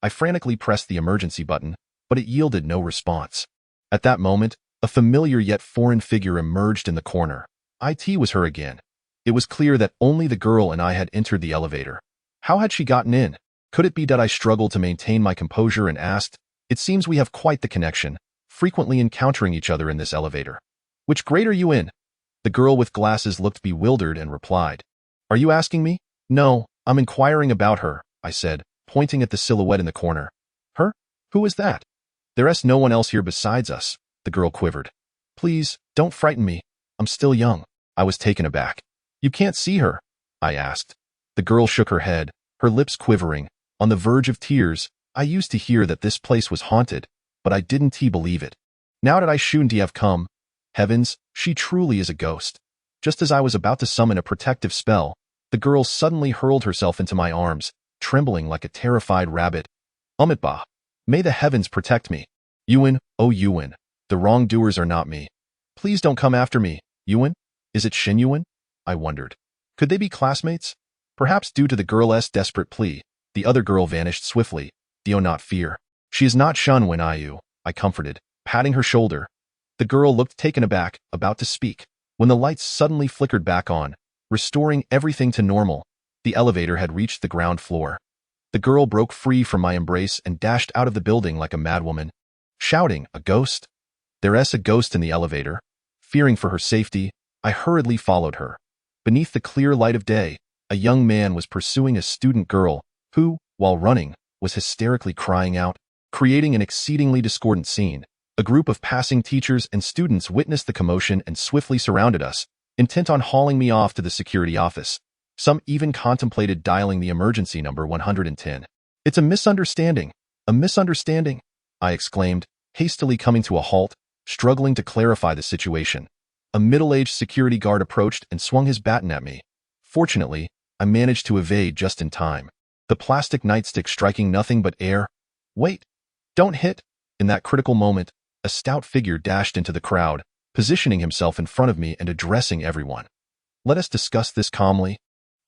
Speaker 1: I frantically pressed the emergency button, but it yielded no response. At that moment, a familiar yet foreign figure emerged in the corner. It was her again. It was clear that only the girl and I had entered the elevator. How had she gotten in? Could it be that I struggled to maintain my composure and asked, "It seems we have quite the connection, frequently encountering each other in this elevator. Which grade are you in?" The girl with glasses looked bewildered and replied, "Are you asking me?" "No, I'm inquiring about her," I said, pointing at the silhouette in the corner. "Her? Who is that?" "There's no one else here besides us," the girl quivered. "Please, don't frighten me. I'm still young." I was taken aback. "You can't see her?" I asked. The girl shook her head, her lips quivering, on the verge of tears. I used to hear that this place was haunted, but I didn't believe it. Now that I shouldn't have come. Heavens, she truly is a ghost. Just as I was about to summon a protective spell, the girl suddenly hurled herself into my arms, trembling like a terrified rabbit. "Umitba, may the heavens protect me. Yuan, oh Yuan, the wrongdoers are not me. Please don't come after me. Yuan? Is it Shin Yuan?" I wondered. Could they be classmates? Perhaps due to the girl's desperate plea, the other girl vanished swiftly. "Do not fear. She is not Shun Wen Iu," I comforted, patting her shoulder. The girl looked taken aback, about to speak, when the lights suddenly flickered back on, restoring everything to normal. The elevator had reached the ground floor. The girl broke free from my embrace and dashed out of the building like a madwoman, shouting, "A ghost? There's a ghost in the elevator." Fearing for her safety, I hurriedly followed her. Beneath the clear light of day, a young man was pursuing a student girl who, while running, was hysterically crying out, creating an exceedingly discordant scene. A group of passing teachers and students witnessed the commotion and swiftly surrounded us, intent on hauling me off to the security office. Some even contemplated dialing the emergency number 110. "It's a misunderstanding, a misunderstanding," I exclaimed, hastily coming to a halt, struggling to clarify the situation. A middle-aged security guard approached and swung his baton at me. Fortunately, I managed to evade just in time, the plastic nightstick striking nothing but air. "Wait! Don't hit!" In that critical moment, a stout figure dashed into the crowd, positioning himself in front of me and addressing everyone. "Let us discuss this calmly.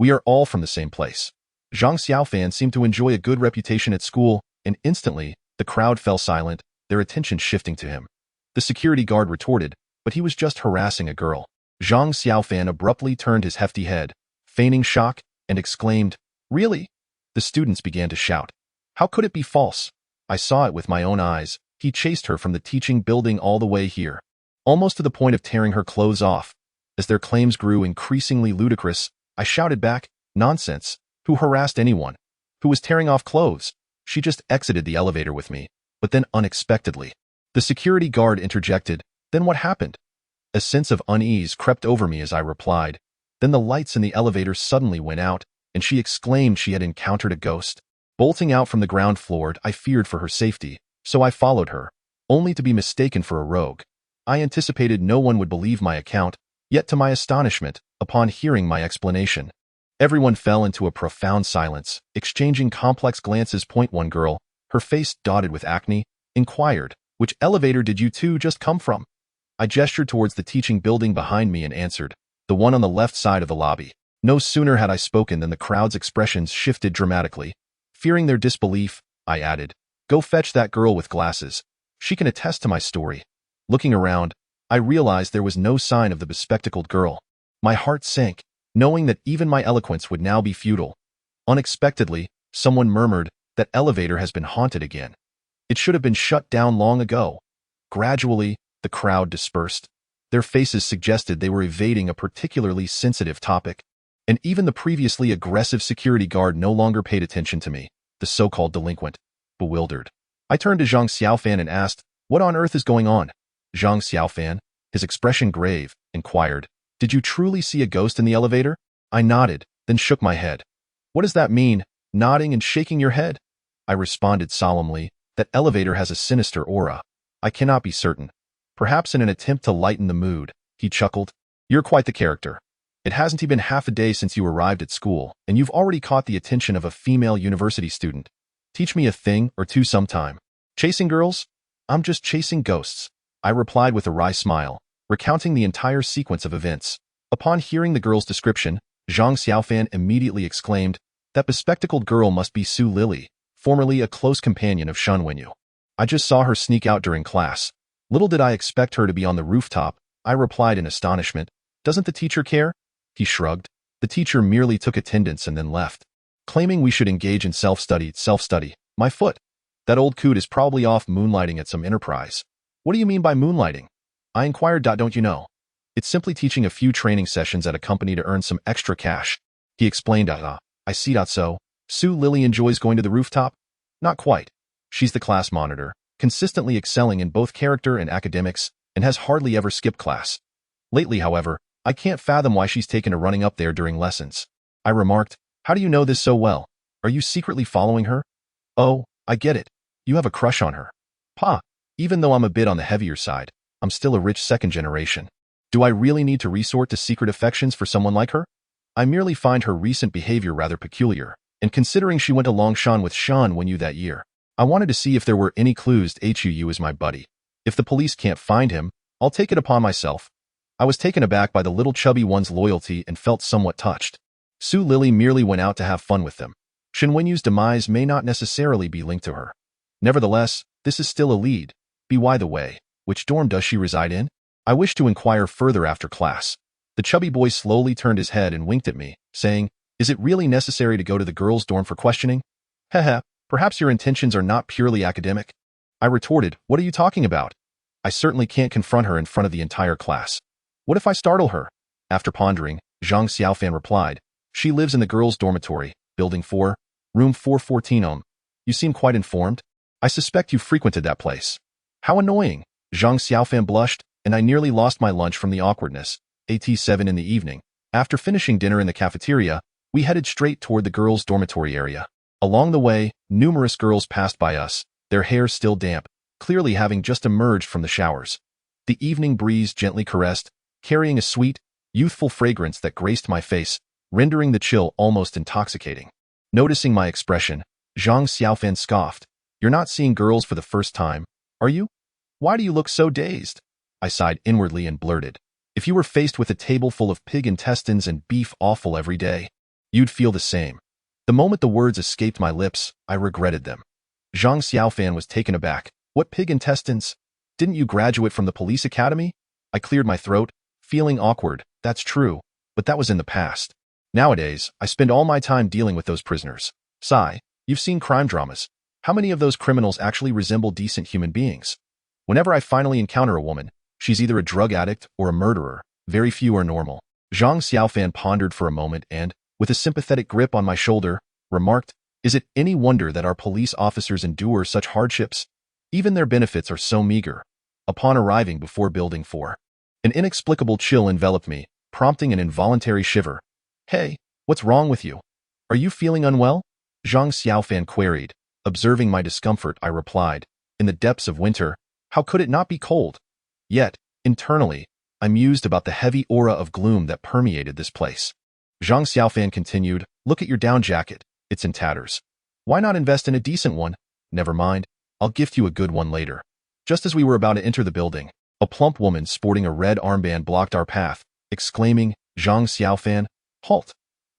Speaker 1: We are all from the same place." Zhang Xiaofan seemed to enjoy a good reputation at school, and instantly, the crowd fell silent, their attention shifting to him. The security guard retorted, but he was just harassing a girl. Zhang Xiaofan abruptly turned his hefty head, feigning shock, and exclaimed, "Really?" The students began to shout. How could it be false? I saw it with my own eyes. He chased her from the teaching building all the way here, almost to the point of tearing her clothes off. As their claims grew increasingly ludicrous, I shouted back, "Nonsense! Who harassed anyone? Who was tearing off clothes?" She just exited the elevator with me, but then unexpectedly, the security guard interjected, "Then what happened?" A sense of unease crept over me as I replied. Then the lights in the elevator suddenly went out, and she exclaimed she had encountered a ghost. Bolting out from the ground floor, I feared for her safety, so I followed her, only to be mistaken for a rogue. I anticipated no one would believe my account, yet to my astonishment, upon hearing my explanation, everyone fell into a profound silence, exchanging complex glances. One girl, her face dotted with acne, inquired. Which elevator did you two just come from? I gestured towards the teaching building behind me and answered, the one on the left side of the lobby. No sooner had I spoken than the crowd's expressions shifted dramatically. Fearing their disbelief, I added, go fetch that girl with glasses. She can attest to my story. Looking around, I realized there was no sign of the bespectacled girl. My heart sank, knowing that even my eloquence would now be futile. Unexpectedly, someone murmured, that elevator has been haunted again. It should have been shut down long ago. Gradually, the crowd dispersed. Their faces suggested they were evading a particularly sensitive topic. And even the previously aggressive security guard no longer paid attention to me, the so-called delinquent. Bewildered, I turned to Zhang Xiaofan and asked, what on earth is going on? Zhang Xiaofan, his expression grave, inquired, did you truly see a ghost in the elevator? I nodded, then shook my head. What does that mean, nodding and shaking your head? I responded solemnly, that elevator has a sinister aura. I cannot be certain. Perhaps in an attempt to lighten the mood, he chuckled. You're quite the character. It hasn't even been half a day since you arrived at school, and you've already caught the attention of a female university student. Teach me a thing or two sometime. Chasing girls? I'm just chasing ghosts, I replied with a wry smile, recounting the entire sequence of events. Upon hearing the girl's description, Zhang Xiaofan immediately exclaimed, that bespectacled girl must be Su Lily, formerly a close companion of Shen Wenyu. I just saw her sneak out during class. Little did I expect her to be on the rooftop, I replied in astonishment. Doesn't the teacher care? He shrugged. The teacher merely took attendance and then left, claiming we should engage in self-study. My foot. That old coot is probably off moonlighting at some enterprise. What do you mean by moonlighting? I inquired. Don't you know? It's simply teaching a few training sessions at a company to earn some extra cash. He explained. I see. So, Su Lily enjoys going to the rooftop? Not quite. She's the class monitor, consistently excelling in both character and academics, and has hardly ever skipped class. Lately, however, I can't fathom why she's taken to running up there during lessons. I remarked, how do you know this so well? Are you secretly following her? Oh, I get it. You have a crush on her. Pa, even though I'm a bit on the heavier side, I'm still a rich second generation. Do I really need to resort to secret affections for someone like her? I merely find her recent behavior rather peculiar, and considering she went to Longshan with Shan Wenyu that year, I wanted to see if there were any clues. Hu is my buddy. If the police can't find him, I'll take it upon myself. I was taken aback by the little chubby one's loyalty and felt somewhat touched. Su Lily merely went out to have fun with them. Shen Wenyu's demise may not necessarily be linked to her. Nevertheless, this is still a lead. By the way, which dorm does she reside in? I wish to inquire further after class. The chubby boy slowly turned his head and winked at me, saying, is it really necessary to go to the girls' dorm for questioning? Haha, perhaps your intentions are not purely academic. I retorted, what are you talking about? I certainly can't confront her in front of the entire class. What if I startle her? After pondering, Zhang Xiaofan replied, she lives in the girls' dormitory, building 4, room 414. You seem quite informed. I suspect you frequented that place. How annoying. Zhang Xiaofan blushed, and I nearly lost my lunch from the awkwardness. At 7 in the evening. After finishing dinner in the cafeteria, we headed straight toward the girls' dormitory area. Along the way, numerous girls passed by us, their hair still damp, clearly having just emerged from the showers. The evening breeze gently caressed, carrying a sweet, youthful fragrance that graced my face, rendering the chill almost intoxicating. Noticing my expression, Zhang Xiaofan scoffed, you're not seeing girls for the first time, are you? Why do you look so dazed? I sighed inwardly and blurted, if you were faced with a table full of pig intestines and beef offal every day, you'd feel the same. The moment the words escaped my lips, I regretted them. Zhang Xiaofan was taken aback. What pig intestines? Didn't you graduate from the police academy? I cleared my throat, feeling awkward. That's true, but that was in the past. Nowadays, I spend all my time dealing with those prisoners. Sigh, you've seen crime dramas. How many of those criminals actually resemble decent human beings? Whenever I finally encounter a woman, she's either a drug addict or a murderer. Very few are normal. Zhang Xiaofan pondered for a moment and, with a sympathetic grip on my shoulder, remarked, is it any wonder that our police officers endure such hardships? Even their benefits are so meager. Upon arriving before Building 4, an inexplicable chill enveloped me, prompting an involuntary shiver. Hey, what's wrong with you? Are you feeling unwell? Zhang Xiaofan queried. Observing my discomfort, I replied, in the depths of winter, how could it not be cold? Yet, internally, I mused about the heavy aura of gloom that permeated this place. Zhang Xiaofan continued, look at your down jacket, it's in tatters. Why not invest in a decent one? Never mind, I'll gift you a good one later. Just as we were about to enter the building, a plump woman sporting a red armband blocked our path, exclaiming, Zhang Xiaofan, halt!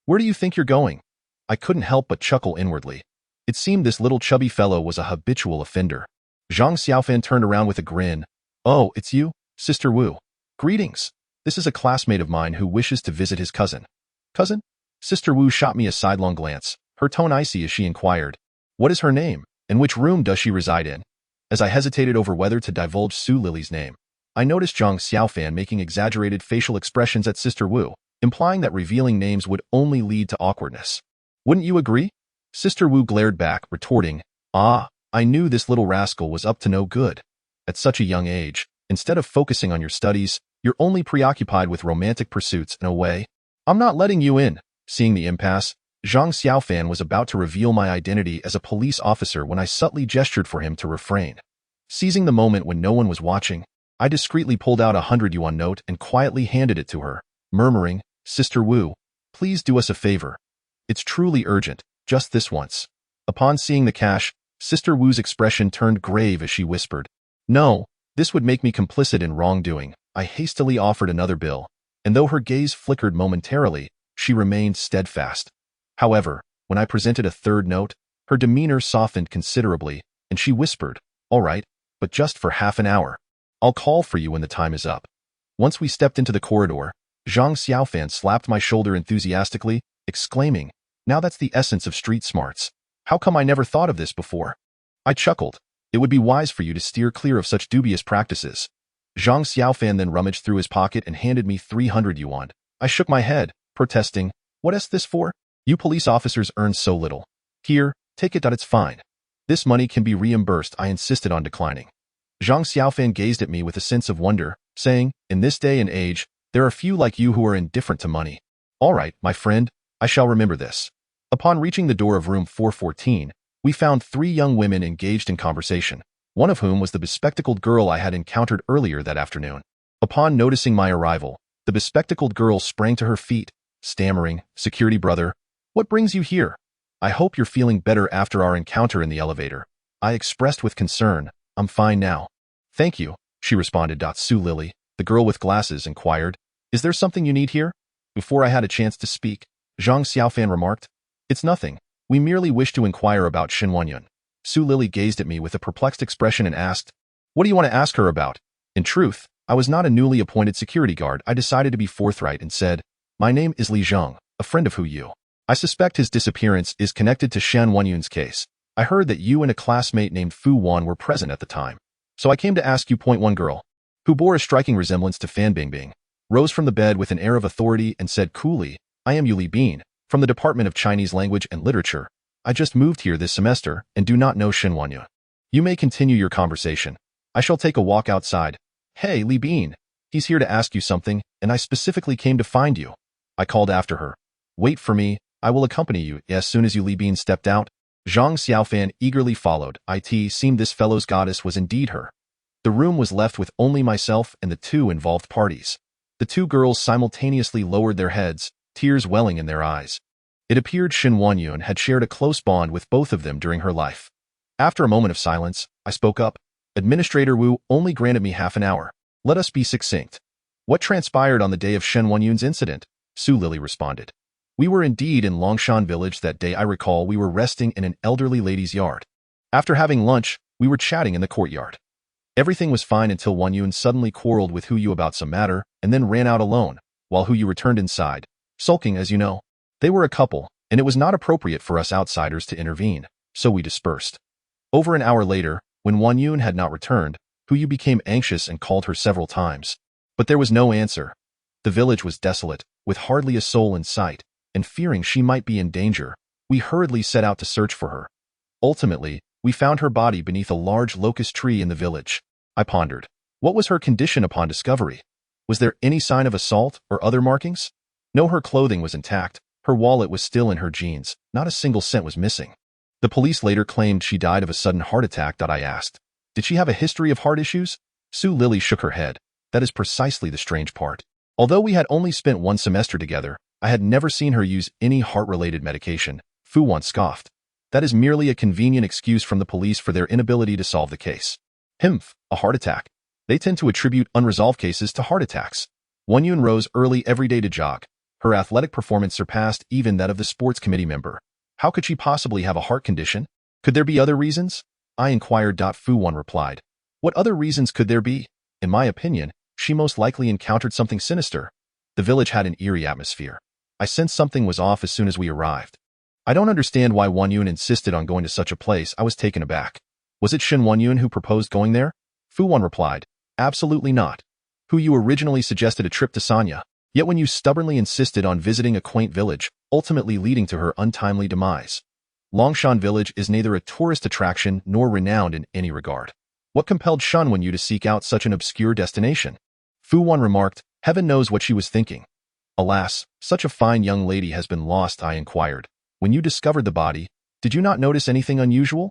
Speaker 1: Where do you think you're going? I couldn't help but chuckle inwardly. It seemed this little chubby fellow was a habitual offender. Zhang Xiaofan turned around with a grin. Oh, it's you, Sister Wu. Greetings. This is a classmate of mine who wishes to visit his cousin. Cousin? Sister Wu shot me a sidelong glance, her tone icy as she inquired, what is her name, and which room does she reside in? As I hesitated over whether to divulge Su Lily's name, I noticed Zhang Xiaofan making exaggerated facial expressions at Sister Wu, implying that revealing names would only lead to awkwardness. Wouldn't you agree? Sister Wu glared back, retorting, Ah, I knew this little rascal was up to no good. At such a young age, instead of focusing on your studies, you're only preoccupied with romantic pursuits in a way. I'm not letting you in. Seeing the impasse, Zhang Xiaofan was about to reveal my identity as a police officer when I subtly gestured for him to refrain. Seizing the moment when no one was watching, I discreetly pulled out a 100 yuan note and quietly handed it to her, murmuring, Sister Wu, please do us a favor. It's truly urgent, just this once. Upon seeing the cash, Sister Wu's expression turned grave as she whispered, No, this would make me complicit in wrongdoing. I hastily offered another bill, and though her gaze flickered momentarily, she remained steadfast. However, when I presented a third note, her demeanor softened considerably, and she whispered, All right, but just for half an hour. I'll call for you when the time is up. Once we stepped into the corridor, Zhang Xiaofan slapped my shoulder enthusiastically, exclaiming, Now that's the essence of street smarts. How come I never thought of this before? I chuckled. It would be wise for you to steer clear of such dubious practices. Zhang Xiaofan then rummaged through his pocket and handed me 300 yuan. I shook my head, protesting, What is this for? You police officers earn so little. Here, take it. It's fine. This money can be reimbursed. I insisted on declining. Zhang Xiaofan gazed at me with a sense of wonder, saying, In this day and age, there are few like you who are indifferent to money. All right, my friend, I shall remember this. Upon reaching the door of room 414, we found 3 young women engaged in conversation, one of whom was the bespectacled girl I had encountered earlier that afternoon. Upon noticing my arrival, the bespectacled girl sprang to her feet, stammering, Security brother, what brings you here? I hope you're feeling better after our encounter in the elevator. I expressed with concern, I'm fine now. Thank you, she responded. Su Lily, the girl with glasses, inquired, Is there something you need here? Before I had a chance to speak, Zhang Xiaofan remarked, It's nothing. We merely wish to inquire about Shen Wenyun. Su Lily gazed at me with a perplexed expression and asked, What do you want to ask her about? In truth, I was not a newly appointed security guard. I decided to be forthright and said, My name is Li Zheng, a friend of Hu Yu. I suspect his disappearance is connected to Shen Wenyun's case. I heard that you and a classmate named Fu Wan were present at the time. So I came to ask you. One girl, who bore a striking resemblance to Fan Bingbing, rose from the bed with an air of authority and said coolly, I am Yu Li Bin, from the Department of Chinese Language and Literature. I just moved here this semester and do not know Shen Wenyun. You may continue your conversation. I shall take a walk outside. Hey, Li Bin, he's here to ask you something, and I specifically came to find you. I called after her. Wait for me, I will accompany you. As soon as Li Bin stepped out, Zhang Xiaofan eagerly followed. It seemed this fellow's goddess was indeed her. The room was left with only myself and the 2 involved parties. The 2 girls simultaneously lowered their heads, tears welling in their eyes. It appeared Shen Wenyun had shared a close bond with both of them during her life. After a moment of silence, I spoke up. Administrator Wu only granted me half an hour. Let us be succinct. What transpired on the day of Shen Wenyun's incident? Su Lily responded. We were indeed in Longshan village that day. I recall we were resting in an elderly lady's yard. After having lunch, we were chatting in the courtyard. Everything was fine until Wenyun suddenly quarreled with Hu Yu about some matter and then ran out alone, while Hu Yu returned inside, sulking as you know. They were a couple, and it was not appropriate for us outsiders to intervene, so we dispersed. Over an hour later, when Wenyun had not returned, Hu Yu became anxious and called her several times. But there was no answer. The village was desolate, with hardly a soul in sight, and fearing she might be in danger, we hurriedly set out to search for her. Ultimately, we found her body beneath a large locust tree in the village. I pondered. What was her condition upon discovery? Was there any sign of assault or other markings? No, her clothing was intact. Her wallet was still in her jeans. Not a single cent was missing. The police later claimed she died of a sudden heart attack. I asked, Did she have a history of heart issues? Su Lily shook her head. That is precisely the strange part. Although we had only spent 1 semester together, I had never seen her use any heart-related medication. Fu Wan scoffed. That is merely a convenient excuse from the police for their inability to solve the case. A heart attack. They tend to attribute unresolved cases to heart attacks. Won Yun rose early every day to jog. Her athletic performance surpassed even that of the sports committee member. How could she possibly have a heart condition? Could there be other reasons? I inquired. Fu Wan replied. What other reasons could there be? In my opinion, she most likely encountered something sinister. The village had an eerie atmosphere. I sensed something was off as soon as we arrived. I don't understand why Won Yun insisted on going to such a place. I was taken aback. Was it Shin Won Yun who proposed going there? Fu Wan replied. Absolutely not. Who you originally suggested a trip to Sanya. Yet when you stubbornly insisted on visiting a quaint village, ultimately leading to her untimely demise. Longshan village is neither a tourist attraction nor renowned in any regard. What compelled Shun Wen Yu to seek out such an obscure destination? Fu Wan remarked. Heaven knows what she was thinking. Alas, such a fine young lady has been lost. I inquired. When you discovered the body, did you not notice anything unusual?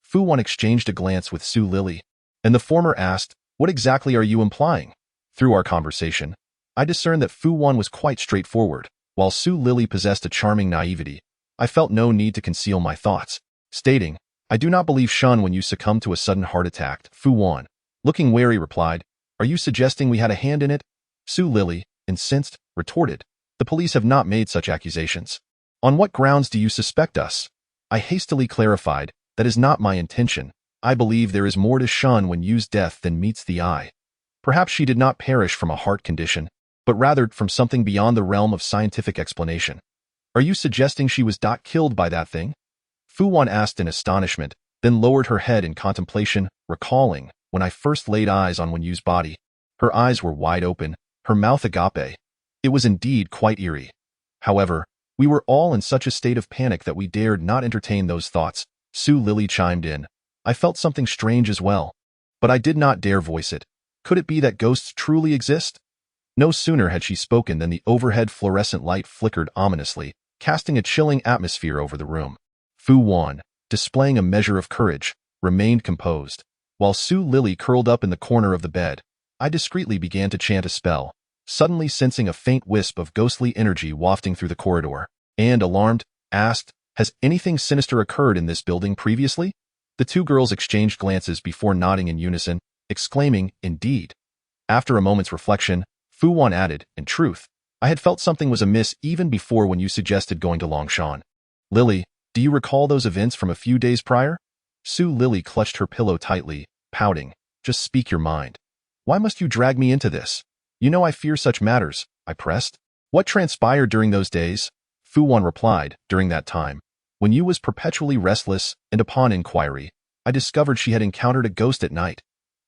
Speaker 1: Fu Wan exchanged a glance with Su Lily, and the former asked, what exactly are you implying? Through our conversation, I discerned that Fu Wan was quite straightforward, while Su Lily possessed a charming naivety. I felt no need to conceal my thoughts, stating, I do not believe Shun when you succumbed to a sudden heart attack. Fu Wan, looking wary, replied, are you suggesting we had a hand in it? Su Lily, incensed, retorted, the police have not made such accusations. On what grounds do you suspect us? I hastily clarified, that is not my intention. I believe there is more to Shun when Yu's death than meets the eye. Perhaps she did not perish from a heart condition, but rather from something beyond the realm of scientific explanation. Are you suggesting she was killed by that thing? Fu Wan asked in astonishment, then lowered her head in contemplation, recalling, when I first laid eyes on Wen Yu's body. Her eyes were wide open, her mouth agape. It was indeed quite eerie. However, we were all in such a state of panic that we dared not entertain those thoughts. Su Lily chimed in. I felt something strange as well, but I did not dare voice it. Could it be that ghosts truly exist? No sooner had she spoken than the overhead fluorescent light flickered ominously, casting a chilling atmosphere over the room. Fu Wan, displaying a measure of courage, remained composed, while Su Lily curled up in the corner of the bed. I discreetly began to chant a spell, suddenly sensing a faint wisp of ghostly energy wafting through the corridor, and, alarmed, asked, has anything sinister occurred in this building previously? The two girls exchanged glances before nodding in unison, exclaiming, indeed. After a moment's reflection, Fu Wan added, in truth, I had felt something was amiss even before when you suggested going to Longshan. Lily, do you recall those events from a few days prior? Su Lily clutched her pillow tightly, pouting, just speak your mind. Why must you drag me into this? You know I fear such matters, I pressed. What transpired during those days? Fu Wan replied, during that time, when Yu was perpetually restless, and upon inquiry, I discovered she had encountered a ghost at night.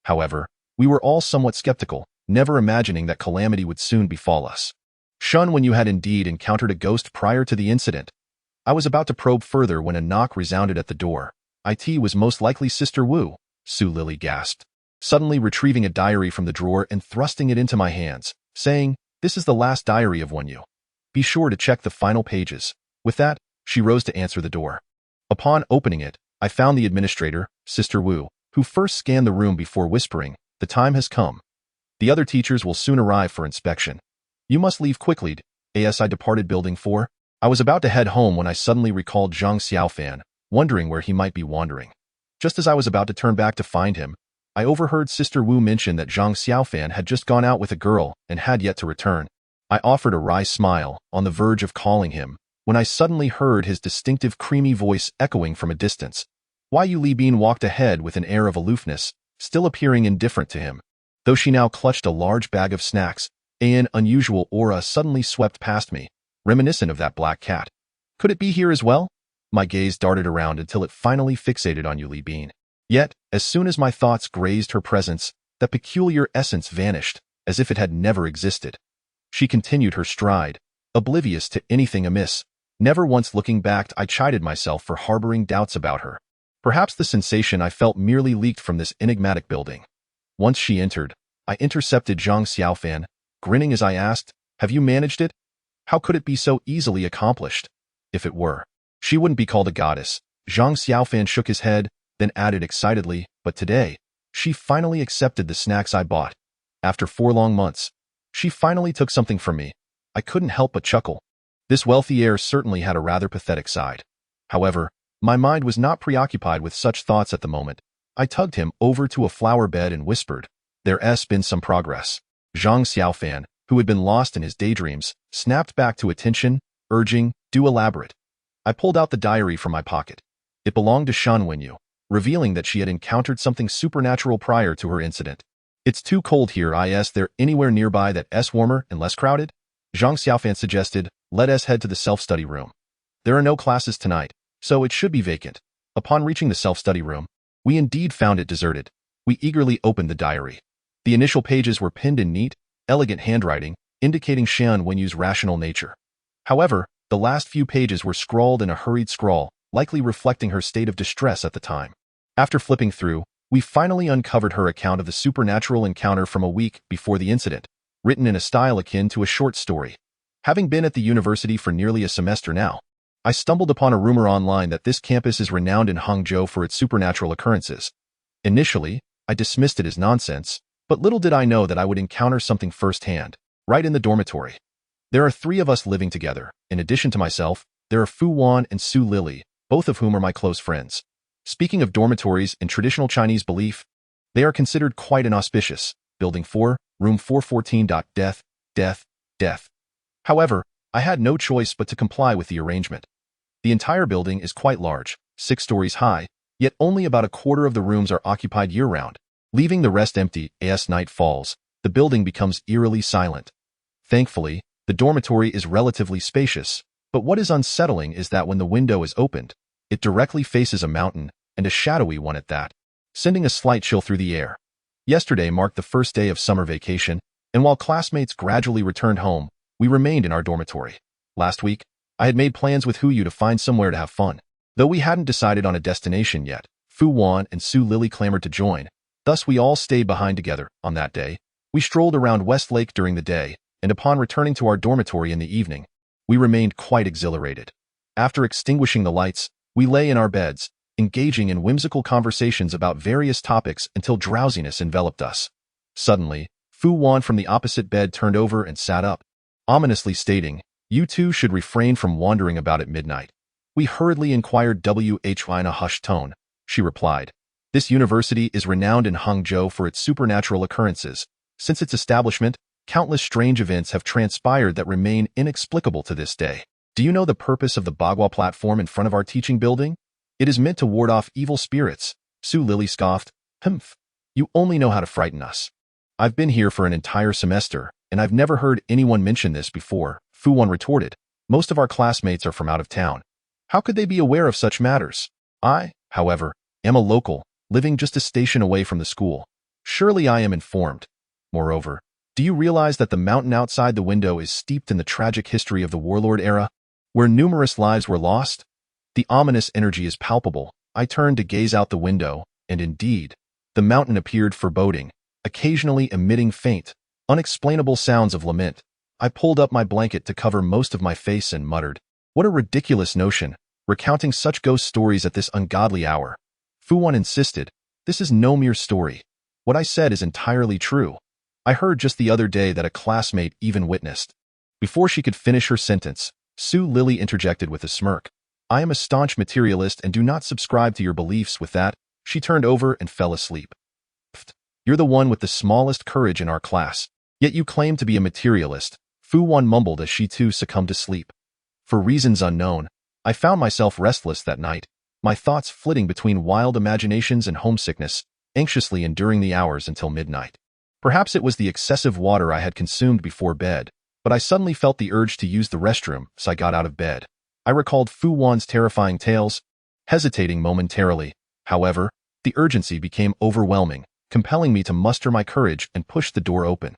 Speaker 1: However, we were all somewhat skeptical, never imagining that calamity would soon befall us. Shun when you had indeed encountered a ghost prior to the incident. I was about to probe further when a knock resounded at the door. It was most likely Sister Wu, Su Lily gasped, suddenly retrieving a diary from the drawer and thrusting it into my hands, saying, this is the last diary of Wen Yu. Be sure to check the final pages. With that, she rose to answer the door. Upon opening it, I found the administrator, Sister Wu, who first scanned the room before whispering, the time has come. The other teachers will soon arrive for inspection. You must leave quickly, as I departed Building 4. I was about to head home when I suddenly recalled Zhang Xiaofan, wondering where he might be wandering. Just as I was about to turn back to find him, I overheard Sister Wu mention that Zhang Xiaofan had just gone out with a girl and had yet to return. I offered a wry smile, on the verge of calling him, when I suddenly heard his distinctive creamy voice echoing from a distance. Yu Li Bin walked ahead with an air of aloofness, still appearing indifferent to him. Though she now clutched a large bag of snacks, an unusual aura suddenly swept past me, reminiscent of that black cat. Could it be here as well? My gaze darted around until it finally fixated on Yu Li Bin. Yet, as soon as my thoughts grazed her presence, that peculiar essence vanished, as if it had never existed. She continued her stride, oblivious to anything amiss. Never once looking back, I chided myself for harboring doubts about her. Perhaps the sensation I felt merely leaked from this enigmatic building. Once she entered, I intercepted Zhang Xiaofan, grinning as I asked, have you managed it? How could it be so easily accomplished? If it were, she wouldn't be called a goddess. Zhang Xiaofan shook his head, then added excitedly, but today, she finally accepted the snacks I bought. After 4 long months, she finally took something from me. I couldn't help but chuckle. This wealthy heir certainly had a rather pathetic side. However, My mind was not preoccupied with such thoughts at the moment. I tugged him over to a flower bed and whispered, "There's been some progress." Zhang Xiaofan, who had been lost in his daydreams, snapped back to attention, urging, "Do elaborate." I pulled out the diary from my pocket. It belonged to Shan Wenyu, revealing that she had encountered something supernatural prior to her incident. "It's too cold here. Is there anywhere nearby that's warmer and less crowded?" Zhang Xiaofan suggested, "Let us head to the self-study room. There are no classes tonight, so it should be vacant." Upon reaching the self-study room, we indeed found it deserted. We eagerly opened the diary. The initial pages were pinned in neat, elegant handwriting, indicating Shan Wenyu's rational nature. However, the last few pages were scrawled in a hurried scrawl, likely reflecting her state of distress at the time. After flipping through, we finally uncovered her account of the supernatural encounter from a week before the incident, written in a style akin to a short story. Having been at the university for nearly a semester now, I stumbled upon a rumor online that this campus is renowned in Hangzhou for its supernatural occurrences. Initially, I dismissed it as nonsense, but little did I know that I would encounter something firsthand, right in the dormitory. There are 3 of us living together. In addition to myself, there are Fu Wan and Su Lily, both of whom are my close friends. Speaking of dormitories in traditional Chinese belief, they are considered quite inauspicious. Building 4, room 414. Death, death, death. However, I had no choice but to comply with the arrangement. The entire building is quite large, 6 stories high, yet only about a quarter of the rooms are occupied year-round. Leaving the rest empty as night falls, the building becomes eerily silent. Thankfully, the dormitory is relatively spacious, but what is unsettling is that when the window is opened, it directly faces a mountain, and a shadowy one at that, sending a slight chill through the air. Yesterday marked the first day of summer vacation, and while classmates gradually returned home, we remained in our dormitory. Last week, I had made plans with Huyu to find somewhere to have fun. Though we hadn't decided on a destination yet, Fu Wan and Su Lily clamored to join. Thus we all stayed behind together. On that day, we strolled around West Lake during the day, and upon returning to our dormitory in the evening, we remained quite exhilarated. After extinguishing the lights, we lay in our beds, engaging in whimsical conversations about various topics until drowsiness enveloped us. Suddenly, Fu Wan from the opposite bed turned over and sat up, ominously stating, "You two should refrain from wandering about at midnight." We hurriedly inquired why in a hushed tone. She replied, "This university is renowned in Hangzhou for its supernatural occurrences. Since its establishment, countless strange events have transpired that remain inexplicable to this day. Do you know the purpose of the Bagua platform in front of our teaching building? It is meant to ward off evil spirits." Su Lily scoffed, "Humph, you only know how to frighten us." "I've been here for an entire semester, and I've never heard anyone mention this before," Fu Wan retorted. "Most of our classmates are from out of town. How could they be aware of such matters? I, however, am a local, living just a station away from the school. Surely I am informed. Moreover, do you realize that the mountain outside the window is steeped in the tragic history of the warlord era, where numerous lives were lost? The ominous energy is palpable." I turned to gaze out the window, and indeed, the mountain appeared foreboding, occasionally emitting faint, unexplainable sounds of lament. I pulled up my blanket to cover most of my face and muttered, "What a ridiculous notion, recounting such ghost stories at this ungodly hour." Fu Wan insisted, "This is no mere story. What I said is entirely true. I heard just the other day that a classmate even witnessed." Before she could finish her sentence, Su Lily interjected with a smirk, "I am a staunch materialist and do not subscribe to your beliefs." With that, she turned over and fell asleep. "Pfft, you're the one with the smallest courage in our class, yet you claim to be a materialist," Fu Wan mumbled as she too succumbed to sleep. For reasons unknown, I found myself restless that night, my thoughts flitting between wild imaginations and homesickness, anxiously enduring the hours until midnight. Perhaps it was the excessive water I had consumed before bed, but I suddenly felt the urge to use the restroom, so I got out of bed. I recalled Fu Wan's terrifying tales, hesitating momentarily. However, the urgency became overwhelming, compelling me to muster my courage and push the door open.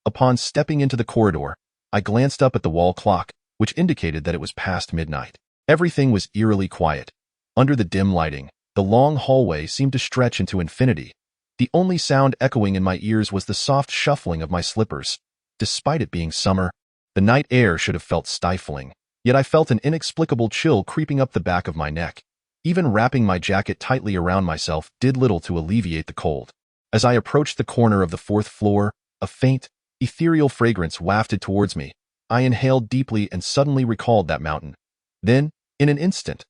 Speaker 1: Upon stepping into the corridor, I glanced up at the wall clock, which indicated that it was past midnight. Everything was eerily quiet. Under the dim lighting, the long hallway seemed to stretch into infinity. The only sound echoing in my ears was the soft shuffling of my slippers. Despite it being summer, the night air should have felt stifling, yet I felt an inexplicable chill creeping up the back of my neck. Even wrapping my jacket tightly around myself did little to alleviate the cold. As I approached the corner of the 4th floor, a faint, ethereal fragrance wafted towards me. I inhaled deeply and suddenly recalled that mountain. Then, in an instant,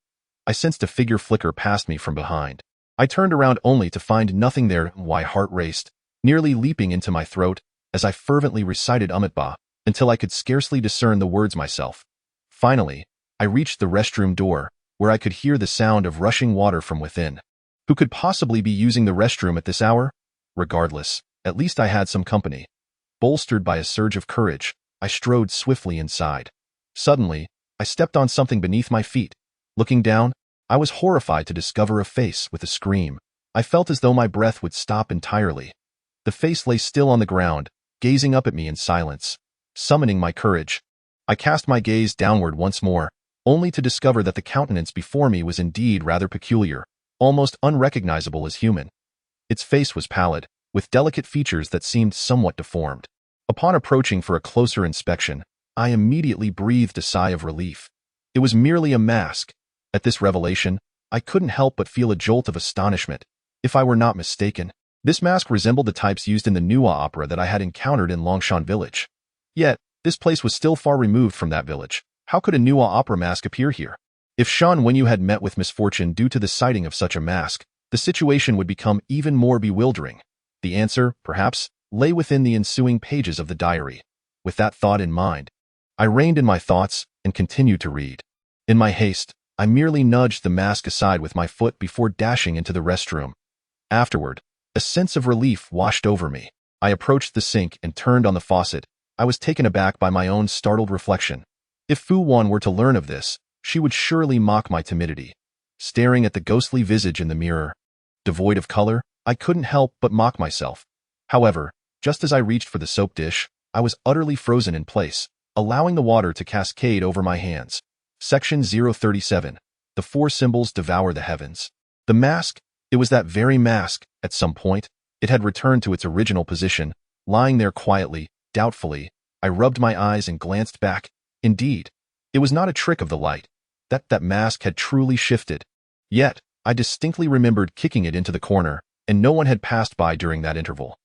Speaker 1: I sensed a figure flicker past me from behind. I turned around only to find nothing there. My heart raced, nearly leaping into my throat as I fervently recited Amitabha until I could scarcely discern the words myself. Finally, I reached the restroom door, where I could hear the sound of rushing water from within. Who could possibly be using the restroom at this hour? Regardless, at least I had some company. Bolstered by a surge of courage, I strode swiftly inside. Suddenly, I stepped on something beneath my feet. Looking down, I was horrified to discover a face. With a scream, I felt as though my breath would stop entirely. The face lay still on the ground, gazing up at me in silence. Summoning my courage, I cast my gaze downward once more, only to discover that the countenance before me was indeed rather peculiar, almost unrecognizable as human. Its face was pallid, with delicate features that seemed somewhat deformed. Upon approaching for a closer inspection, I immediately breathed a sigh of relief. It was merely a mask. At this revelation, I couldn't help but feel a jolt of astonishment. If I were not mistaken, this mask resembled the types used in the Nuwa opera that I had encountered in Longshan village. Yet, this place was still far removed from that village. How could a Nuwa opera mask appear here? If Shan Wenyu had met with misfortune due to the sighting of such a mask, the situation would become even more bewildering. The answer, perhaps, lay within the ensuing pages of the diary. With that thought in mind, I reined in my thoughts and continued to read. In my haste, I merely nudged the mask aside with my foot before dashing into the restroom. Afterward, a sense of relief washed over me. I approached the sink and turned on the faucet. I was taken aback by my own startled reflection. If Fu Wan were to learn of this, she would surely mock my timidity. Staring at the ghostly visage in the mirror, devoid of color, I couldn't help but mock myself. However, just as I reached for the soap dish, I was utterly frozen in place, allowing the water to cascade over my hands. Section 037. The four symbols devour the heavens. The mask, it was that very mask. At some point, it had returned to its original position, lying there quietly, doubtfully. I rubbed my eyes and glanced back. Indeed, it was not a trick of the light. That mask had truly shifted. Yet, I distinctly remembered kicking it into the corner, and no one had passed by during that interval.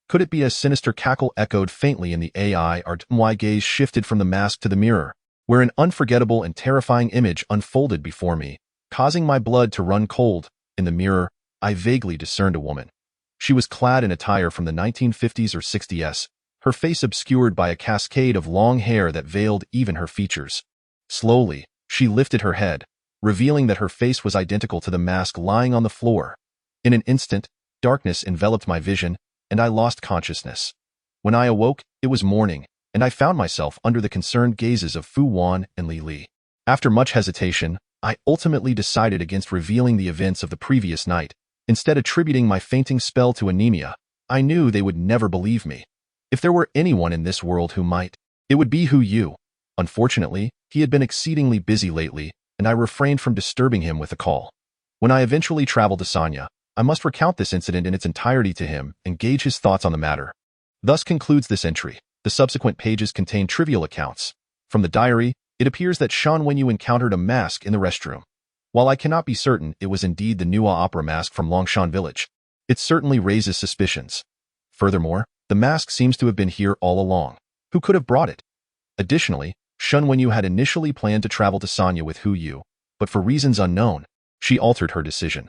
Speaker 1: Could it be a sinister cackle echoed faintly in the AI, or my gaze shifted from the mask to the mirror, where an unforgettable and terrifying image unfolded before me, causing my blood to run cold. In the mirror, I vaguely discerned a woman. She was clad in attire from the 1950s or 60s, her face obscured by a cascade of long hair that veiled even her features. Slowly, she lifted her head, revealing that her face was identical to the mask lying on the floor. In an instant, darkness enveloped my vision, and I lost consciousness. When I awoke, it was morning, and I found myself under the concerned gazes of Fu Wan and Li Li. After much hesitation, I ultimately decided against revealing the events of the previous night, instead attributing my fainting spell to anemia. I knew they would never believe me. If there were anyone in this world who might, it would be Hu Yu. Unfortunately, he had been exceedingly busy lately, and I refrained from disturbing him with a call. When I eventually traveled to Sanya, I must recount this incident in its entirety to him and gauge his thoughts on the matter. Thus concludes this entry. The subsequent pages contain trivial accounts. From the diary, it appears that Shan Wenyu encountered a mask in the restroom. While I cannot be certain it was indeed the Nuwa opera mask from Longshan village, it certainly raises suspicions. Furthermore, the mask seems to have been here all along. Who could have brought it? Additionally, Shan Wenyu had initially planned to travel to Sanya with Hu Yu, but for reasons unknown, she altered her decision.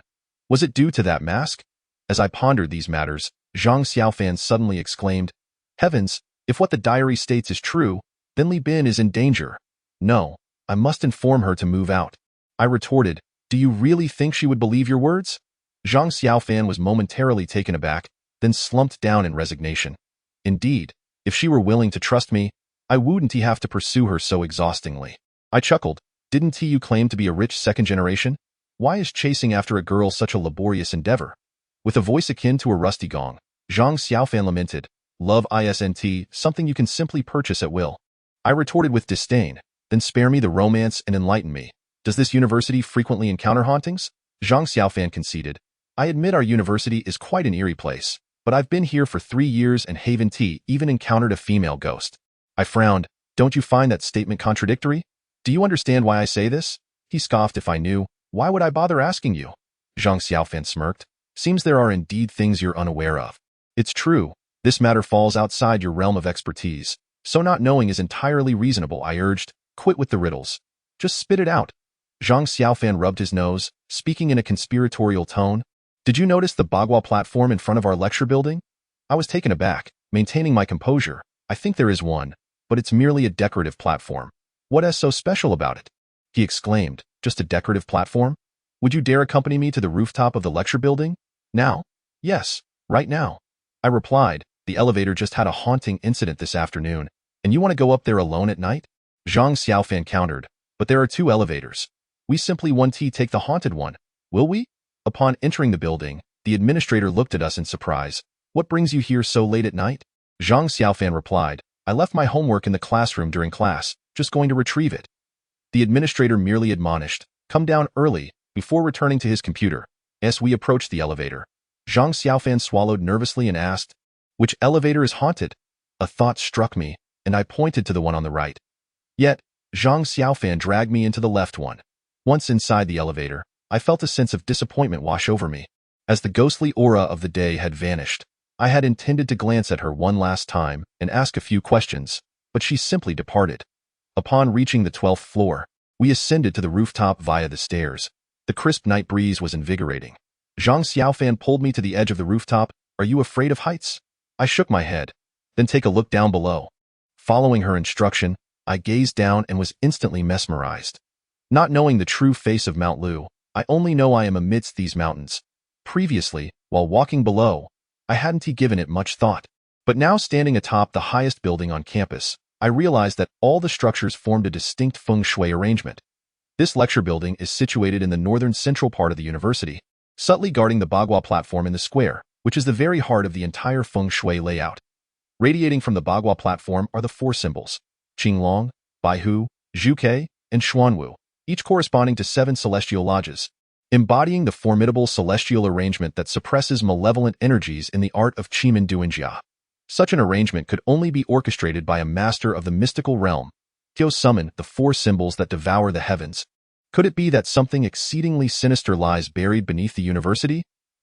Speaker 1: Was it due to that mask? As I pondered these matters, Zhang Xiaofan suddenly exclaimed, "Heavens, if what the diary states is true, then Li Bin is in danger. No, I must inform her to move out." I retorted, "Do you really think she would believe your words?" Zhang Xiaofan was momentarily taken aback, then slumped down in resignation. Indeed, if she were willing to trust me, I wouldn't have to pursue her so exhaustingly. I chuckled. Didn't you claim to be a rich second generation? Why is chasing after a girl such a laborious endeavor? With a voice akin to a rusty gong, Zhang Xiaofan lamented, "Love isn't something you can simply purchase at will." I retorted with disdain, "Then spare me the romance and enlighten me. Does this university frequently encounter hauntings?" Zhang Xiaofan conceded, "I admit our university is quite an eerie place, but I've been here for 3 years and haven't even encountered a female ghost." I frowned. "Don't you find that statement contradictory? Do you understand why I say this?" He scoffed. "If I knew, why would I bother asking you?" Zhang Xiaofan smirked. "Seems there are indeed things you're unaware of. It's true, this matter falls outside your realm of expertise, so not knowing is entirely reasonable." I urged. "Quit with the riddles. Just spit it out." Zhang Xiaofan rubbed his nose, speaking in a conspiratorial tone. Did you notice the bagua platform in front of our lecture building? I was taken aback, maintaining my composure. I think there is one, but it's merely a decorative platform. What is so special about it? He exclaimed. Just a decorative platform? Would you dare accompany me to the rooftop of the lecture building? Now? Yes, right now. I replied, the elevator just had a haunting incident this afternoon, and you want to go up there alone at night? Zhang Xiaofan countered, but there are 2 elevators. We simply take the haunted one, will we? Upon entering the building, the administrator looked at us in surprise. What brings you here so late at night? Zhang Xiaofan replied, I left my homework in the classroom during class, just going to retrieve it. The administrator merely admonished, come down early, before returning to his computer. As we approached the elevator, Zhang Xiaofan swallowed nervously and asked, which elevator is haunted? A thought struck me, and I pointed to the one on the right. Yet, Zhang Xiaofan dragged me into the left one. Once inside the elevator, I felt a sense of disappointment wash over me. As the ghostly aura of the day had vanished, I had intended to glance at her one last time and ask a few questions, but she simply departed. Upon reaching the 12th floor, we ascended to the rooftop via the stairs. The crisp night breeze was invigorating. Zhang Xiaofan pulled me to the edge of the rooftop. Are you afraid of heights? I shook my head. Then take a look down below. Following her instruction, I gazed down and was instantly mesmerized. Not knowing the true face of Mount Lu, I only know I am amidst these mountains. Previously, while walking below, I hadn't given it much thought. But now standing atop the highest building on campus, I realized that all the structures formed a distinct feng shui arrangement. This lecture building is situated in the northern central part of the university, subtly guarding the bagua platform in the square, which is the very heart of the entire feng shui layout. Radiating from the bagua platform are the 4 symbols, Qinglong, Baihu, Zhuke, and Xuanwu, each corresponding to 7 celestial lodges, embodying the formidable celestial arrangement that suppresses malevolent energies in the art of Qimen Duanjia. Such an arrangement could only be orchestrated by a master of the mystical realm. Tio summoned the 4 symbols that devour the heavens. Could it be that something exceedingly sinister lies buried beneath the university?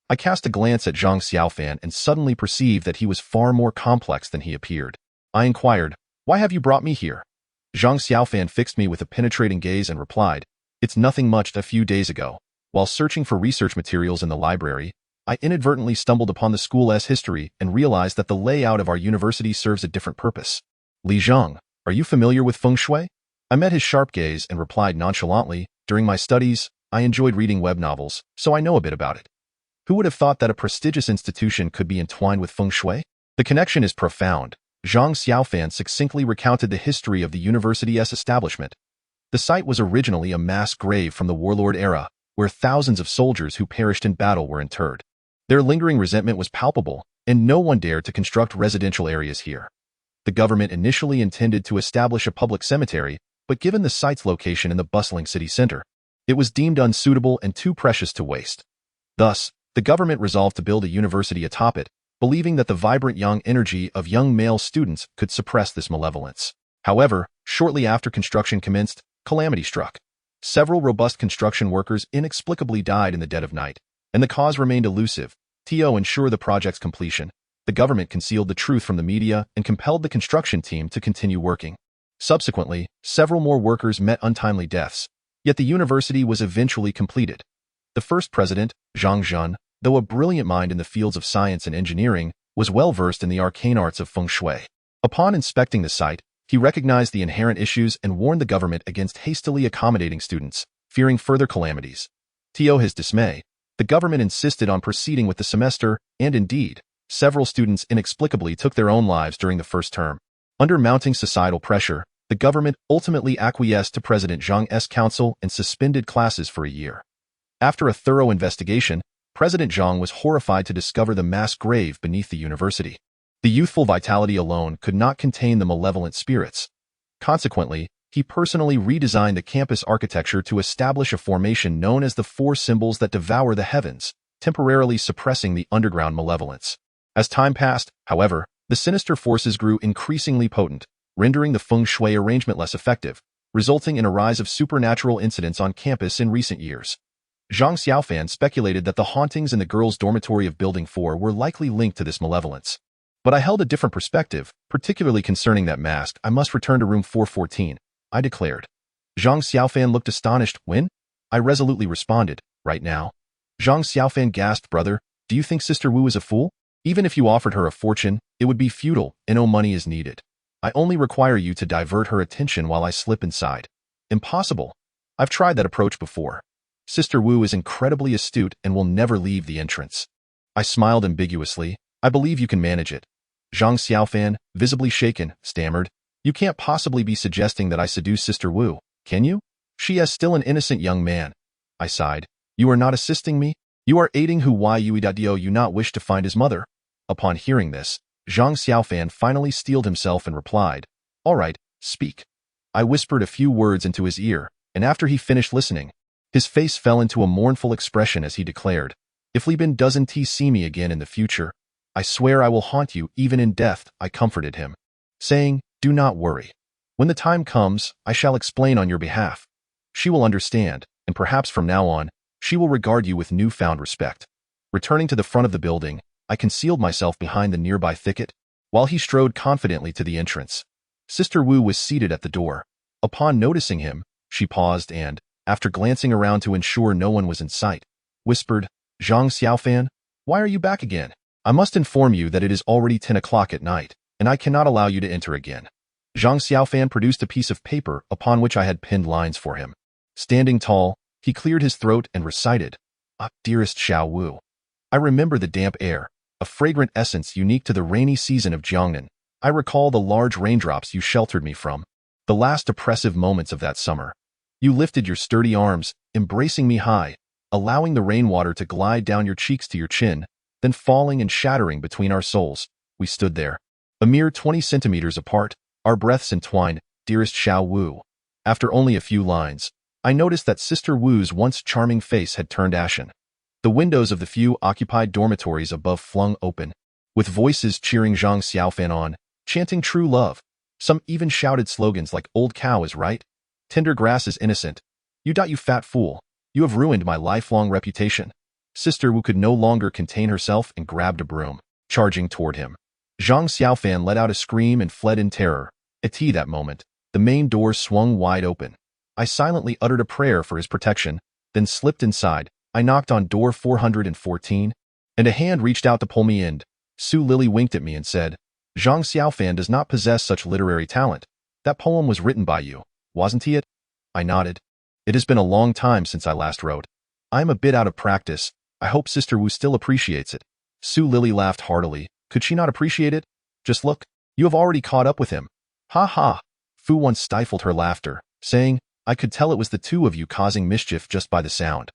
Speaker 1: I cast a glance at Zhang Xiaofan and suddenly perceived that he was far more complex than he appeared. I inquired, why have you brought me here? Zhang Xiaofan fixed me with a penetrating gaze and replied, it's nothing much. A few days ago, while searching for research materials in the library, I inadvertently stumbled upon the school's history and realized that the layout of our university serves a different purpose. Li Zhang, are you familiar with feng shui? I met his sharp gaze and replied nonchalantly, during my studies, I enjoyed reading web novels, so I know a bit about it. Who would have thought that a prestigious institution could be entwined with feng shui? The connection is profound. Zhang Xiaofan succinctly recounted the history of the university's establishment. The site was originally a mass grave from the warlord era, where thousands of soldiers who perished in battle were interred. Their lingering resentment was palpable, and no one dared to construct residential areas here. The government initially intended to establish a public cemetery, but given the site's location in the bustling city center, it was deemed unsuitable and too precious to waste. Thus, the government resolved to build a university atop it, believing that the vibrant young energy of young male students could suppress this malevolence. However, shortly after construction commenced, calamity struck. Several robust construction workers inexplicably died in the dead of night, and the cause remained elusive. To ensure the project's completion, the government concealed the truth from the media and compelled the construction team to continue working. Subsequently, several more workers met untimely deaths, yet the university was eventually completed. The first president, Zhang Zhen, though a brilliant mind in the fields of science and engineering, was well versed in the arcane arts of feng shui. Upon inspecting the site, he recognized the inherent issues and warned the government against hastily accommodating students, fearing further calamities. To his dismay, the government insisted on proceeding with the semester, and indeed, several students inexplicably took their own lives during the first term. Under mounting societal pressure, the government ultimately acquiesced to President Zhang's counsel and suspended classes for a year. After a thorough investigation, President Zheng was horrified to discover the mass grave beneath the university. The youthful vitality alone could not contain the malevolent spirits. Consequently, he personally redesigned the campus architecture to establish a formation known as the 4 symbols that devour the heavens, temporarily suppressing the underground malevolence. As time passed, however, the sinister forces grew increasingly potent, rendering the feng shui arrangement less effective, resulting in a rise of supernatural incidents on campus in recent years. Zhang Xiaofan speculated that the hauntings in the girls' dormitory of Building 4 were likely linked to this malevolence. But I held a different perspective, particularly concerning that mask. I must return to room 414, I declared. Zhang Xiaofan looked astonished. When? I resolutely responded, right now. Zhang Xiaofan gasped, brother, do you think Sister Wu is a fool? Even if you offered her a fortune, it would be futile, and no money is needed. I only require you to divert her attention while I slip inside. Impossible. I've tried that approach before. Sister Wu is incredibly astute and will never leave the entrance. I smiled ambiguously. I believe you can manage it. Zhang Xiaofan, visibly shaken, stammered, you can't possibly be suggesting that I seduce Sister Wu, can you? She is still an innocent young man. I sighed. You are not assisting me? You are aiding you not wish to find his mother. Upon hearing this, Zhang Xiaofan finally steeled himself and replied, all right, speak. I whispered a few words into his ear, and after he finished listening, his face fell into a mournful expression as he declared, if Li Bin doesn't see me again in the future, I swear I will haunt you even in death. I comforted him, saying, do not worry. When the time comes, I shall explain on your behalf. She will understand, and perhaps from now on, she will regard you with newfound respect. Returning to the front of the building, I concealed myself behind the nearby thicket, while he strode confidently to the entrance. Sister Wu was seated at the door. Upon noticing him, she paused and, after glancing around to ensure no one was in sight, whispered, Zhang Xiaofan, why are you back again? I must inform you that it is already 10 o'clock at night, and I cannot allow you to enter again. Zhang Xiaofan produced a piece of paper upon which I had pinned lines for him. Standing tall, he cleared his throat and recited, dearest Xiao Wu. I remember the damp air, a fragrant essence unique to the rainy season of Jiangnan. I recall the large raindrops you sheltered me from, the last oppressive moments of that summer. You lifted your sturdy arms, embracing me high, allowing the rainwater to glide down your cheeks to your chin, then falling and shattering between our souls. We stood there, a mere 20 centimeters apart, our breaths entwined, dearest Xiao Wu. After only a few lines, I noticed that Sister Wu's once charming face had turned ashen. The windows of the few occupied dormitories above flung open, with voices cheering Zhang Xiaofan on, chanting true love. Some even shouted slogans like old cow is right, tender grass is innocent, you fat fool, you have ruined my lifelong reputation. Sister Wu could no longer contain herself and grabbed a broom, charging toward him. Zhang Xiaofan let out a scream and fled in terror. At that moment, the main door swung wide open. I silently uttered a prayer for his protection, then slipped inside. I knocked on door 414, and a hand reached out to pull me in. Su Lily winked at me and said, Zhang Xiaofan does not possess such literary talent. That poem was written by you, wasn't it? I nodded. It has been a long time since I last wrote. I am a bit out of practice. I hope Sister Wu still appreciates it. Su Lily laughed heartily. Could she not appreciate it? Just look, you have already caught up with him. Ha ha. Fu once stifled her laughter, saying, I could tell it was the two of you causing mischief just by the sound.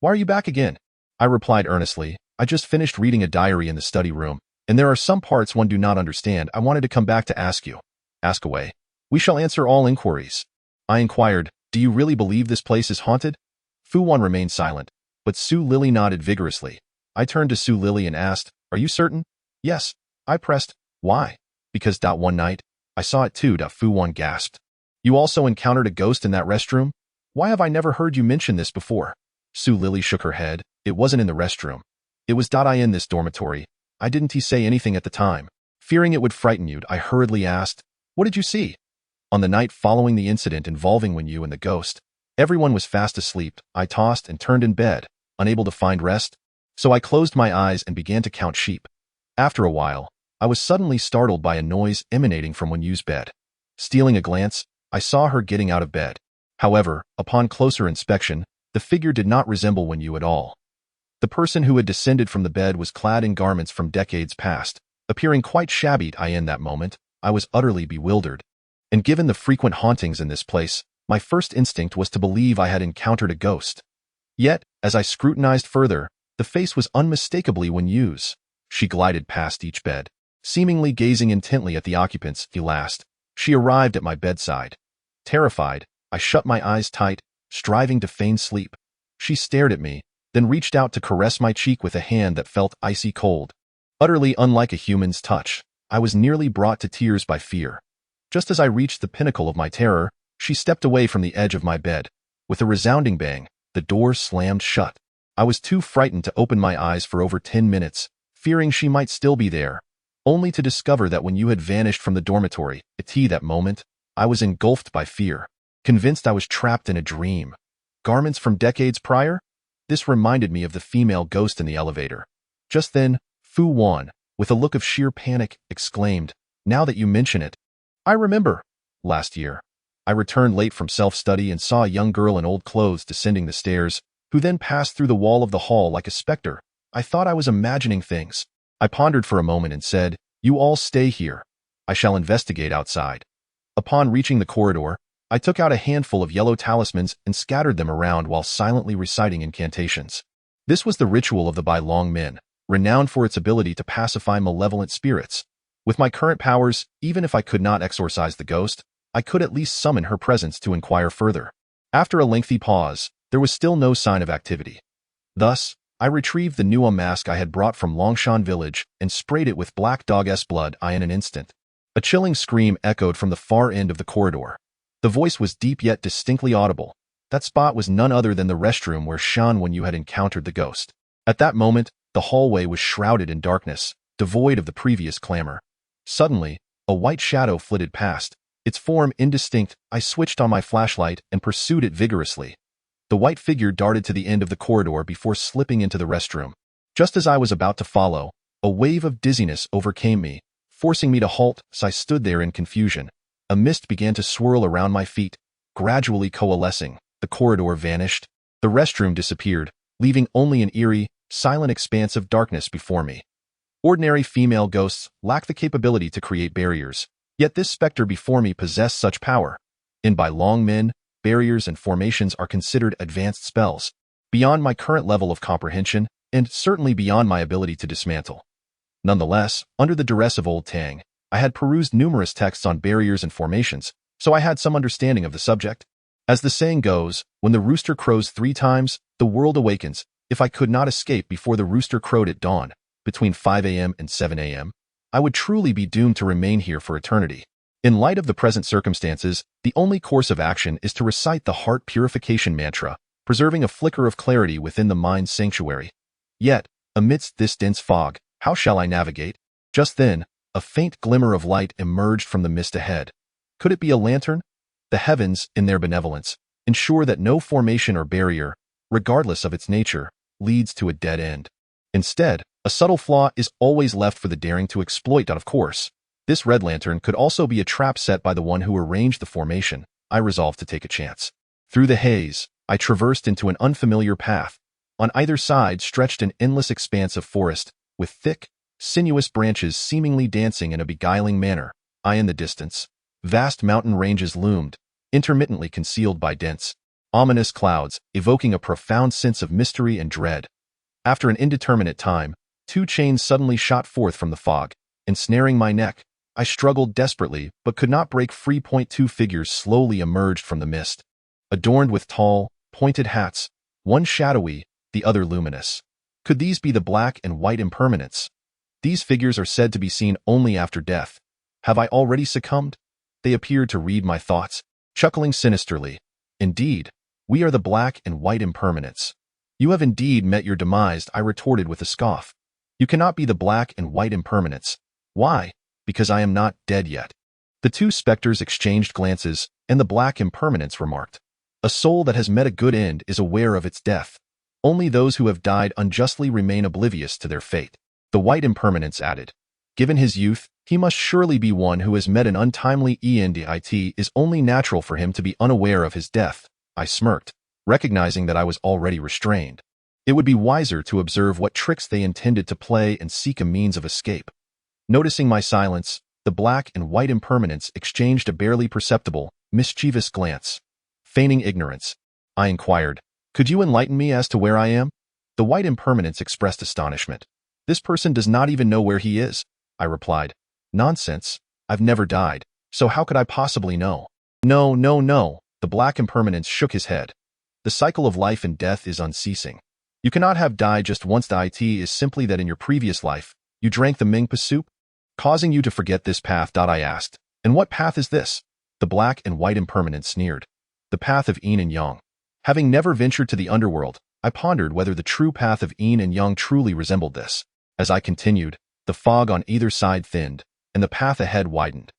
Speaker 1: Why are you back again? I replied earnestly, I just finished reading a diary in the study room, and there are some parts one do not understand. I wanted to come back to ask you. Ask away. We shall answer all inquiries. I inquired, do you really believe this place is haunted? Fu Wan remained silent, but Su Lily nodded vigorously. I turned to Su Lily and asked, are you certain? Yes. I pressed, why? Because one night, I saw it too. Fu Wan gasped. You also encountered a ghost in that restroom? Why have I never heard you mention this before? Su Lily shook her head. It wasn't in the restroom. It was in this dormitory. I didn't say anything at the time. Fearing it would frighten you, I hurriedly asked, what did you see? On the night following the incident involving when you and the ghost, everyone was fast asleep. I tossed and turned in bed, unable to find rest. So I closed my eyes and began to count sheep. After a while, I was suddenly startled by a noise emanating from Wenyu's bed. Stealing a glance, I saw her getting out of bed. However, upon closer inspection, the figure did not resemble Wenyu at all. The person who had descended from the bed was clad in garments from decades past, appearing quite shabby. In that moment, I was utterly bewildered. And given the frequent hauntings in this place, my first instinct was to believe I had encountered a ghost. Yet, as I scrutinized further, the face was unmistakably Wenyu's. She glided past each bed, seemingly gazing intently at the occupants. Last, she arrived at my bedside. Terrified, I shut my eyes tight, striving to feign sleep. She stared at me, then reached out to caress my cheek with a hand that felt icy cold. Utterly unlike a human's touch, I was nearly brought to tears by fear. Just as I reached the pinnacle of my terror, she stepped away from the edge of my bed. With a resounding bang, the door slammed shut. I was too frightened to open my eyes for over 10 minutes, fearing she might still be there, only to discover that when you had vanished from the dormitory, at that moment, I was engulfed by fear, convinced I was trapped in a dream. Garments from decades prior? This reminded me of the female ghost in the elevator. Just then, Fu Wan, with a look of sheer panic, exclaimed, "Now that you mention it, I remember. Last year, I returned late from self-study and saw a young girl in old clothes descending the stairs, who then passed through the wall of the hall like a specter. I thought I was imagining things. I pondered for a moment and said, 'You all stay here. I shall investigate outside.' Upon reaching the corridor, I took out a handful of yellow talismans and scattered them around while silently reciting incantations. This was the ritual of the Bai Long Men, renowned for its ability to pacify malevolent spirits. With my current powers, even if I could not exorcise the ghost, I could at least summon her presence to inquire further. After a lengthy pause, there was still no sign of activity. Thus, I retrieved the Nuwa mask I had brought from Longshan village and sprayed it with Black Dog's blood in an instant. A chilling scream echoed from the far end of the corridor. The voice was deep yet distinctly audible. That spot was none other than the restroom where Shan Wenyu had encountered the ghost. At that moment, the hallway was shrouded in darkness, devoid of the previous clamor. Suddenly, a white shadow flitted past. Its form indistinct, I switched on my flashlight and pursued it vigorously. The white figure darted to the end of the corridor before slipping into the restroom. Just as I was about to follow, a wave of dizziness overcame me, forcing me to halt as I stood there in confusion. A mist began to swirl around my feet, gradually coalescing. The corridor vanished. The restroom disappeared, leaving only an eerie, silent expanse of darkness before me. Ordinary female ghosts lack the capability to create barriers, yet this specter before me possessed such power. In Bai Long Men, barriers and formations are considered advanced spells, beyond my current level of comprehension, and certainly beyond my ability to dismantle. Nonetheless, under the duress of Old Tang, I had perused numerous texts on barriers and formations, so I had some understanding of the subject. As the saying goes, when the rooster crows 3 times, the world awakens. If I could not escape before the rooster crowed at dawn, between 5 a.m. and 7 a.m., I would truly be doomed to remain here for eternity. In light of the present circumstances, the only course of action is to recite the heart purification mantra, preserving a flicker of clarity within the mind's sanctuary. Yet, amidst this dense fog, how shall I navigate? Just then, a faint glimmer of light emerged from the mist ahead. Could it be a lantern? The heavens, in their benevolence, ensure that no formation or barrier, regardless of its nature, leads to a dead end. Instead, a subtle flaw is always left for the daring to exploit. Of course, this red lantern could also be a trap set by the one who arranged the formation. I resolved to take a chance. Through the haze, I traversed into an unfamiliar path. On either side stretched an endless expanse of forest, with thick, sinuous branches seemingly dancing in a beguiling manner. In the distance, vast mountain ranges loomed, intermittently concealed by dense, ominous clouds, evoking a profound sense of mystery and dread. After an indeterminate time, 2 chains suddenly shot forth from the fog, ensnaring my neck. I struggled desperately, but could not break free. 2 figures slowly emerged from the mist, adorned with tall, pointed hats, one shadowy, the other luminous. Could these be the black and white impermanents? These figures are said to be seen only after death. Have I already succumbed? They appeared to read my thoughts, chuckling sinisterly. Indeed, we are the black and white impermanents. You have indeed met your demise, I retorted with a scoff. You cannot be the black and white impermanents. Why? Because I am not dead yet. The 2 specters exchanged glances, and the black impermanents remarked, "A soul that has met a good end is aware of its death. Only those who have died unjustly remain oblivious to their fate." The white impermanence added, "Given his youth, he must surely be one who has met an untimely end. It is only natural for him to be unaware of his death." I smirked, recognizing that I was already restrained. It would be wiser to observe what tricks they intended to play and seek a means of escape. Noticing my silence, the black and white impermanents exchanged a barely perceptible, mischievous glance. Feigning ignorance, I inquired, "Could you enlighten me as to where I am?" The white impermanence expressed astonishment. "This person does not even know where he is," I replied. "Nonsense. I've never died, so how could I possibly know?" No. The black impermanence shook his head. "The cycle of life and death is unceasing. You cannot have died just once. The it is simply that in your previous life, you drank the Mingpa soup, causing you to forget this path." I asked, "And what path is this?" The black and white impermanence sneered. "The path of yin and yang." Having never ventured to the underworld, I pondered whether the true path of yin and yang truly resembled this. As I continued, the fog on either side thinned, and the path ahead widened.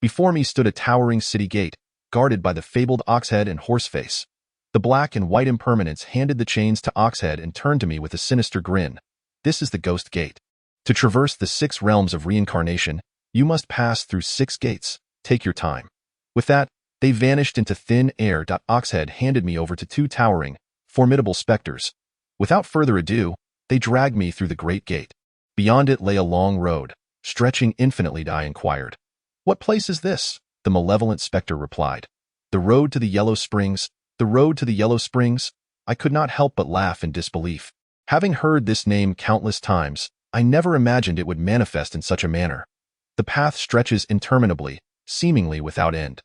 Speaker 1: Before me stood a towering city gate, guarded by the fabled Oxhead and Horseface. The black and white impermanence handed the chains to Oxhead and turned to me with a sinister grin. This is the Ghost Gate. To traverse the 6 realms of reincarnation, you must pass through 6 gates. Take your time. With that, they vanished into thin air. Oxhead handed me over to 2 towering, formidable specters. Without further ado, they dragged me through the great gate. Beyond it lay a long road, stretching infinitely. I inquired. What place is this? The malevolent specter replied. The road to the Yellow Springs. The road to the Yellow Springs? I could not help but laugh in disbelief. Having heard this name countless times, I never imagined it would manifest in such a manner. The path stretches interminably, seemingly without end.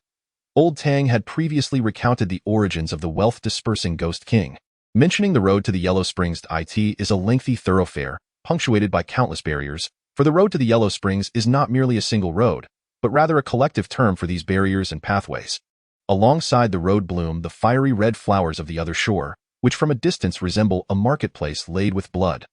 Speaker 1: Old Tang had previously recounted the origins of the wealth-dispersing Ghost King. Mentioning the road to the Yellow Springs, it is a lengthy thoroughfare, punctuated by countless barriers, for the road to the Yellow Springs is not merely a single road, but rather a collective term for these barriers and pathways. Alongside the road bloom the fiery red flowers of the other shore, which from a distance resemble a marketplace laid with blood.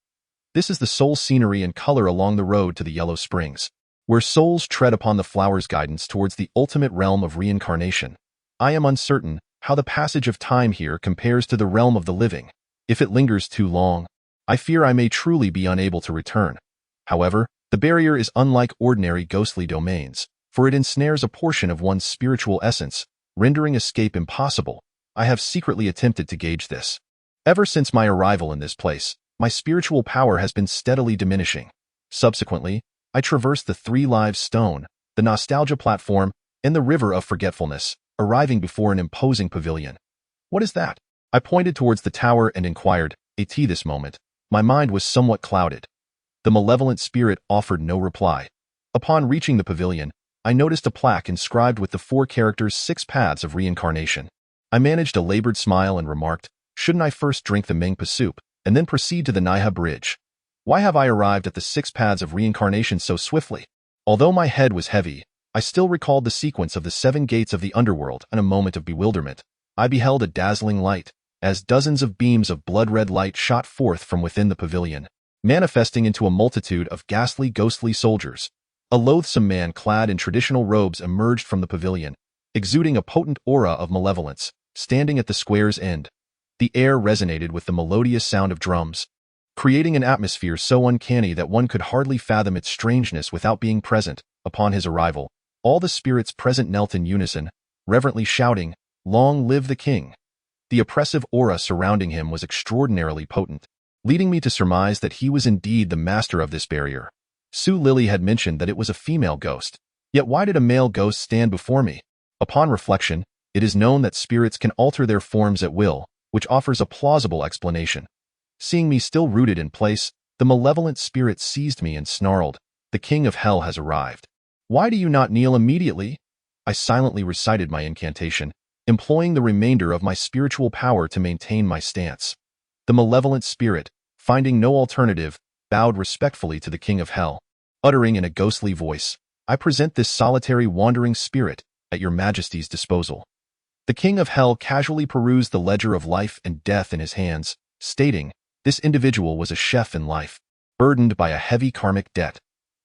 Speaker 1: This is the sole scenery and color along the road to the Yellow Springs, where souls tread upon the flowers' guidance towards the ultimate realm of reincarnation. I am uncertain how the passage of time here compares to the realm of the living. If it lingers too long, I fear I may truly be unable to return. However, the barrier is unlike ordinary ghostly domains, for it ensnares a portion of one's spiritual essence, rendering escape impossible. I have secretly attempted to gauge this. Ever since my arrival in this place, my spiritual power has been steadily diminishing. Subsequently, I traversed the 3 Lives Stone, the Nostalgia Platform, and the River of Forgetfulness, arriving before an imposing pavilion. What is that? I pointed towards the tower and inquired. This moment, my mind was somewhat clouded. The malevolent spirit offered no reply. Upon reaching the pavilion, I noticed a plaque inscribed with the 4 characters 6 Paths of Reincarnation. I managed a labored smile and remarked, shouldn't I first drink the Mengpa soup, and then proceed to the Naiha Bridge? Why have I arrived at the 6 Paths of Reincarnation so swiftly? Although my head was heavy, I still recalled the sequence of the 7 gates of the underworld. In a moment of bewilderment, I beheld a dazzling light, as dozens of beams of blood-red light shot forth from within the pavilion, manifesting into a multitude of ghastly ghostly soldiers. A loathsome man clad in traditional robes emerged from the pavilion, exuding a potent aura of malevolence, standing at the square's end. The air resonated with the melodious sound of drums, creating an atmosphere so uncanny that one could hardly fathom its strangeness without being present. Upon his arrival, all the spirits present knelt in unison, reverently shouting, "Long live the king!" The oppressive aura surrounding him was extraordinarily potent, leading me to surmise that he was indeed the master of this barrier. Sue Lily had mentioned that it was a female ghost. Yet why did a male ghost stand before me? Upon reflection, it is known that spirits can alter their forms at will, which offers a plausible explanation. Seeing me still rooted in place, the malevolent spirit seized me and snarled, "The king of hell has arrived. Why do you not kneel immediately?" I silently recited my incantation, employing the remainder of my spiritual power to maintain my stance. The malevolent spirit, finding no alternative, bowed respectfully to the king of hell, uttering in a ghostly voice, "I present this solitary wandering spirit at your majesty's disposal." The king of hell casually perused the ledger of life and death in his hands, stating, this individual was a chef in life, burdened by a heavy karmic debt.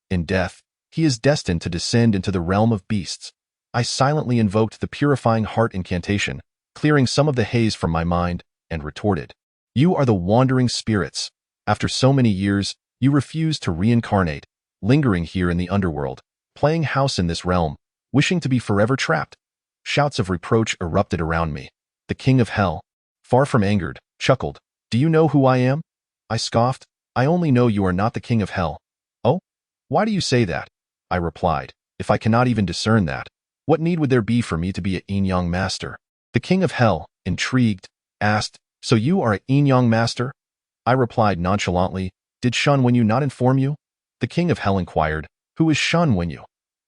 Speaker 1: In death, he is destined to descend into the realm of beasts. I silently invoked the purifying heart incantation, clearing some of the haze from my mind, and retorted, "You are the wandering spirits. After so many years, you refuse to reincarnate, lingering here in the underworld, playing house in this realm, wishing to be forever trapped." Shouts of reproach erupted around me. The king of hell, far from angered, chuckled, "Do you know who I am?" I scoffed, "I only know you are not the king of hell." "Oh? Why do you say that?" I replied, "If I cannot even discern that, what need would there be for me to be a yin-yang master?" The king of hell, intrigued, asked, "So you are a yin-yang master?" I replied nonchalantly, "Did Shun Wenyu not inform you?" The king of hell inquired, "Who is Shun Wenyu?"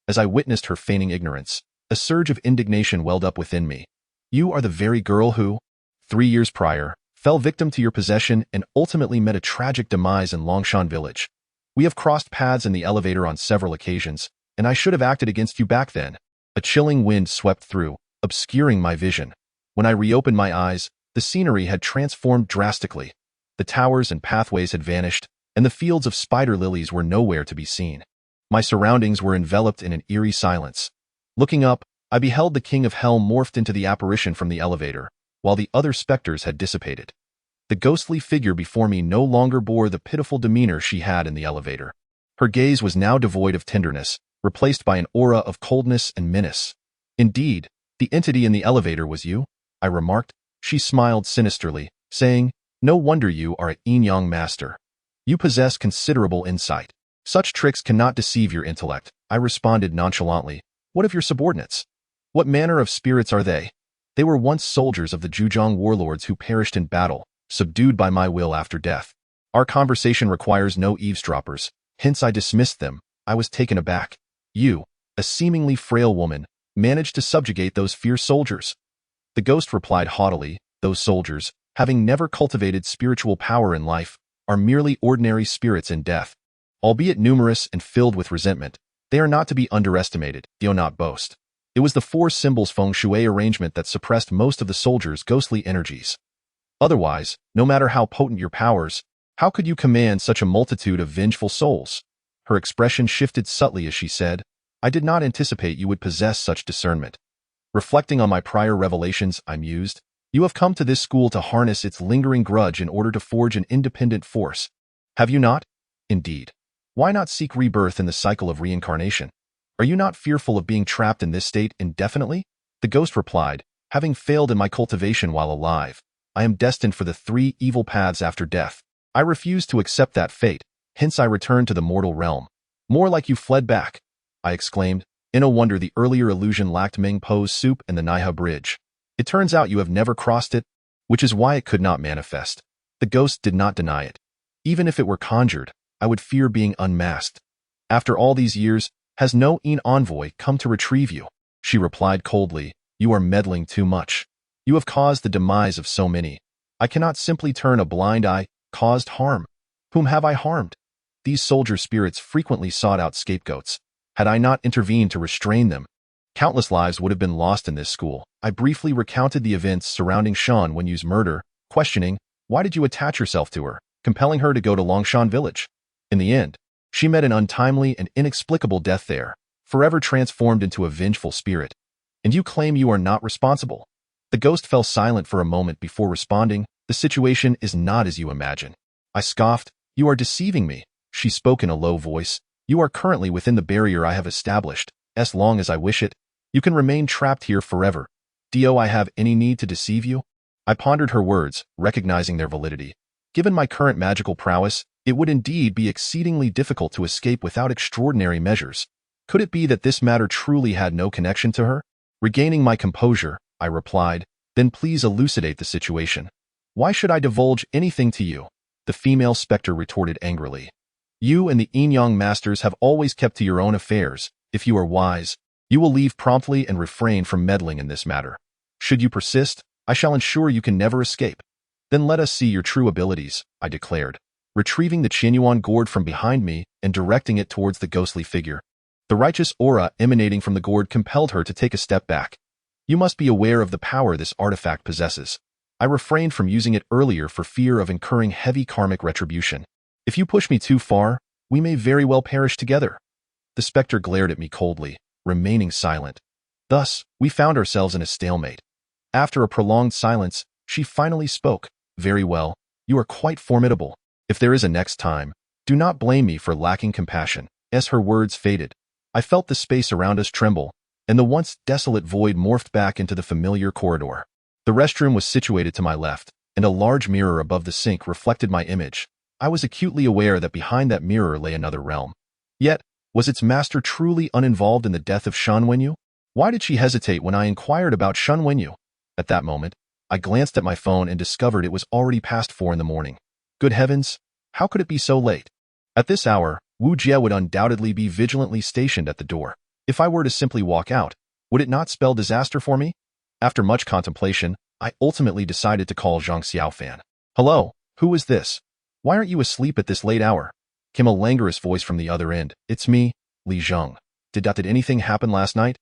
Speaker 1: As I witnessed her feigning ignorance, a surge of indignation welled up within me. "You are the very girl who, 3 years prior, fell victim to your possession and ultimately met a tragic demise in Longshan village. We have crossed paths in the elevator on several occasions, and I should have acted against you back then." A chilling wind swept through, obscuring my vision. When I reopened my eyes, the scenery had transformed drastically. The towers and pathways had vanished, and the fields of spider lilies were nowhere to be seen. My surroundings were enveloped in an eerie silence. Looking up, I beheld the king of hell morphed into the apparition from the elevator. while the other specters had dissipated. The ghostly figure before me no longer bore the pitiful demeanor she had in the elevator. Her gaze was now devoid of tenderness, replaced by an aura of coldness and menace. "Indeed, the entity in the elevator was you?" I remarked. She smiled sinisterly, saying, "No wonder you are a yin-yang master. You possess considerable insight. Such tricks cannot deceive your intellect," I responded nonchalantly. "What of your subordinates? What manner of spirits are they?" "They were once soldiers of the Zheng warlords who perished in battle, subdued by my will after death. Our conversation requires no eavesdroppers, hence I dismissed them." I was taken aback. "You, a seemingly frail woman, managed to subjugate those fierce soldiers?" The ghost replied haughtily, "Those soldiers, having never cultivated spiritual power in life, are merely ordinary spirits in death. Albeit numerous and filled with resentment, they are not to be underestimated, do not boast." It was the four symbols feng shui arrangement that suppressed most of the soldiers' ghostly energies. Otherwise, no matter how potent your powers, how could you command such a multitude of vengeful souls? Her expression shifted subtly as she said, "I did not anticipate you would possess such discernment." Reflecting on my prior revelations, I mused, "You have come to this school to harness its lingering grudge in order to forge an independent force. Have you not? Indeed. Why not seek rebirth in the cycle of reincarnation? Are you not fearful of being trapped in this state indefinitely?" The ghost replied, "Having failed in my cultivation while alive, I am destined for the three evil paths after death. I refuse to accept that fate, hence I returned to the mortal realm." "More like you fled back," I exclaimed. "No wonder the earlier illusion lacked Meng Po's soup and the Naiha Bridge. It turns out you have never crossed it, which is why it could not manifest." The ghost did not deny it. "Even if it were conjured, I would fear being unmasked. After all these years, has no envoy come to retrieve you?" She replied coldly, "You are meddling too much. You have caused the demise of so many. I cannot simply turn a blind eye. Caused harm. Whom have I harmed? These soldier spirits frequently sought out scapegoats. Had I not intervened to restrain them, countless lives would have been lost in this school." I briefly recounted the events surrounding Shan Wenyu's murder, questioning, "Why did you attach yourself to her, compelling her to go to Longshan village?" In the end, she met an untimely and inexplicable death there, forever transformed into a vengeful spirit. "And you claim you are not responsible?" The ghost fell silent for a moment before responding, "The situation is not as you imagine." I scoffed, "You are deceiving me." She spoke in a low voice, "You are currently within the barrier I have established. As long as I wish it, you can remain trapped here forever. Do I have any need to deceive you?" I pondered her words, recognizing their validity. Given my current magical prowess, it would indeed be exceedingly difficult to escape without extraordinary measures. Could it be that this matter truly had no connection to her? Regaining my composure, I replied, "Then please elucidate the situation." "Why should I divulge anything to you?" the female specter retorted angrily. "You and the yin-yang masters have always kept to your own affairs. If you are wise, you will leave promptly and refrain from meddling in this matter. Should you persist, I shall ensure you can never escape." "Then let us see your true abilities," I declared, retrieving the Qianyuan gourd from behind me and directing it towards the ghostly figure. The righteous aura emanating from the gourd compelled her to take a step back. "You must be aware of the power this artifact possesses. I refrained from using it earlier for fear of incurring heavy karmic retribution. If you push me too far, we may very well perish together." The specter glared at me coldly, remaining silent. Thus, we found ourselves in a stalemate. After a prolonged silence, she finally spoke. "Very well, you are quite formidable. If there is a next time, do not blame me for lacking compassion." As her words faded, I felt the space around us tremble, and the once desolate void morphed back into the familiar corridor. The restroom was situated to my left, and a large mirror above the sink reflected my image. I was acutely aware that behind that mirror lay another realm. Yet, was its master truly uninvolved in the death of Shan Wenyu? Why did she hesitate when I inquired about Shan Wenyu? At that moment, I glanced at my phone and discovered it was already past 4 in the morning. Good heavens, how could it be so late? At this hour, Wu Jie would undoubtedly be vigilantly stationed at the door. If I were to simply walk out, would it not spell disaster for me? After much contemplation, I ultimately decided to call Zhang Xiaofan. "Hello, who is this? Why aren't you asleep at this late hour?" Came a languorous voice from the other end. "It's me, Li Zheng. Did anything happen last night?"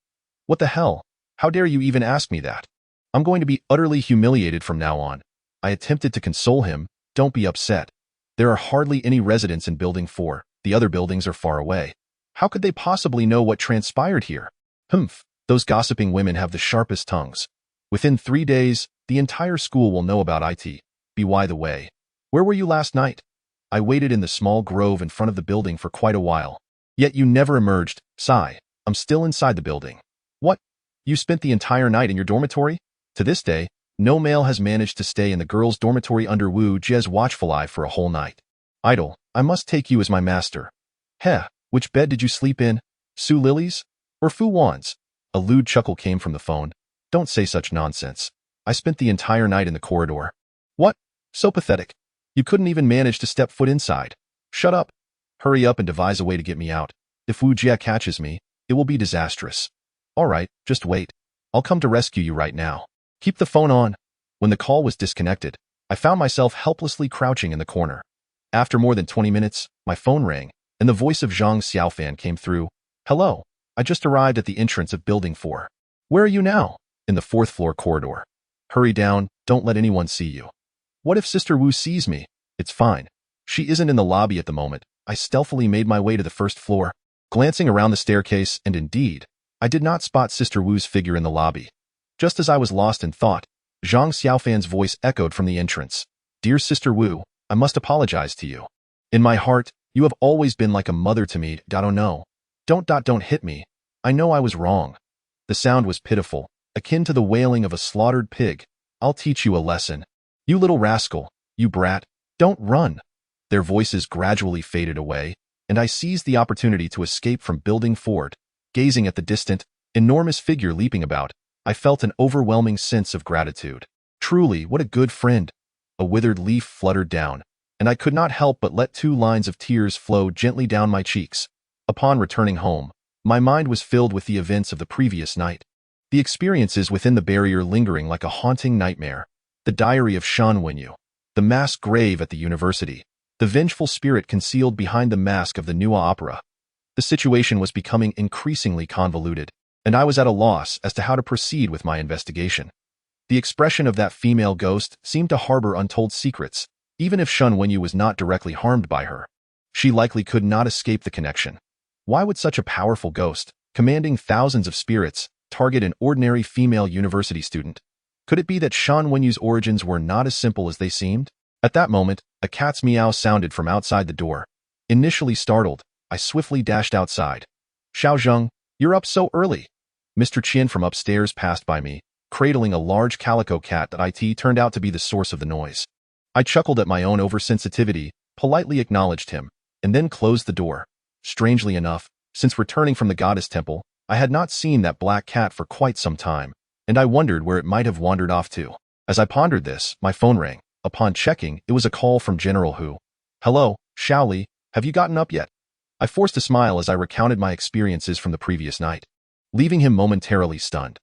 Speaker 1: "What the hell? How dare you even ask me that? I'm going to be utterly humiliated from now on." I attempted to console him. "Don't be upset. There are hardly any residents in Building 4. The other buildings are far away. How could they possibly know what transpired here? Humph, those gossiping women have the sharpest tongues. Within 3 days, The entire school will know about it. By the way, where were you last night? I waited in the small grove in front of the building for quite a while. Yet you never emerged. Sigh. I'm still inside the building. What? You spent the entire night in your dormitory? To this day, no male has managed to stay in the girls' dormitory under Wu Jie's watchful eye for a whole night. Idol, I must take you as my master. Heh, which bed did you sleep in? Su Lily's? Or Fu Wan's? A lewd chuckle came from the phone. Don't say such nonsense. I spent the entire night in the corridor. What? So pathetic. You couldn't even manage to step foot inside. Shut up. Hurry up and devise a way to get me out. If Wu Jie catches me, it will be disastrous. All right, just wait. I'll come to rescue you right now. Keep the phone on. When the call was disconnected, I found myself helplessly crouching in the corner. After more than 20 minutes, my phone rang, and the voice of Zhang Xiaofan came through. Hello, I just arrived at the entrance of Building 4. Where are you now? In the 4th floor corridor. Hurry down, don't let anyone see you. What if Sister Wu sees me? It's fine. She isn't in the lobby at the moment. I stealthily made my way to the 1st floor, glancing around the staircase, and indeed, I did not spot Sister Wu's figure in the lobby. Just as I was lost in thought, Zhang Xiaofan's voice echoed from the entrance. Dear Sister Wu, I must apologize to you. In my heart, you have always been like a mother to me. Oh no. Don't hit me. I know I was wrong. The sound was pitiful, akin to the wailing of a slaughtered pig. I'll teach you a lesson. You little rascal, you brat, don't run. Their voices gradually faded away, and I seized the opportunity to escape from Building 4. Gazing at the distant, enormous figure leaping about, I felt an overwhelming sense of gratitude. Truly, what a good friend. A withered leaf fluttered down, and I could not help but let 2 lines of tears flow gently down my cheeks. Upon returning home, my mind was filled with the events of the previous night. The experiences within the barrier lingering like a haunting nightmare. The diary of Shan Wenyu. The mass grave at the university. The vengeful spirit concealed behind the mask of the Nua opera. The situation was becoming increasingly convoluted, and I was at a loss as to how to proceed with my investigation. The expression of that female ghost seemed to harbor untold secrets, even if Shan Wenyu was not directly harmed by her. She likely could not escape the connection. Why would such a powerful ghost, commanding thousands of spirits, target an ordinary female university student? Could it be that Shan Wenyu's origins were not as simple as they seemed? At that moment, a cat's meow sounded from outside the door. Initially startled, I swiftly dashed outside. Xiao Zheng, you're up so early. Mr. Qian from upstairs passed by me, cradling a large calico cat that turned out to be the source of the noise. I chuckled at my own oversensitivity, politely acknowledged him, and then closed the door. Strangely enough, since returning from the goddess temple, I had not seen that black cat for quite some time, and I wondered where it might have wandered off to. As I pondered this, my phone rang. Upon checking, it was a call from General Hu. Hello, Shaoli, have you gotten up yet? I forced a smile as I recounted my experiences from the previous night, leaving him momentarily stunned.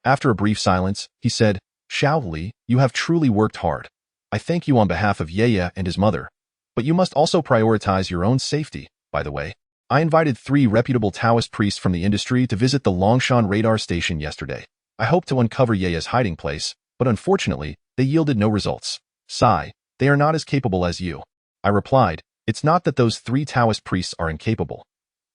Speaker 1: After a brief silence, he said, Shaoli, you have truly worked hard. I thank you on behalf of Yeye and his mother. But you must also prioritize your own safety, by the way. I invited 3 reputable Taoist priests from the industry to visit the Longshan radar station yesterday. I hoped to uncover Yeye's hiding place, but unfortunately, they yielded no results. Sigh, they are not as capable as you. I replied, it's not that those 3 Taoist priests are incapable.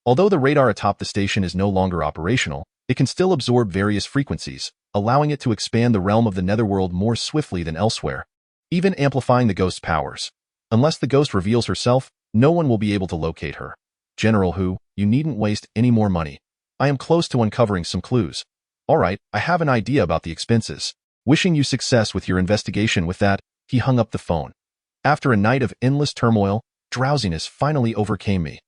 Speaker 1: Although the radar atop the station is no longer operational, it can still absorb various frequencies, allowing it to expand the realm of the netherworld more swiftly than elsewhere, even amplifying the ghost's powers. Unless the ghost reveals herself, no one will be able to locate her. General Hu, you needn't waste any more money. I am close to uncovering some clues. All right, I have an idea about the expenses. Wishing you success with your investigation. With that, he hung up the phone. After a night of endless turmoil, drowsiness finally overcame me.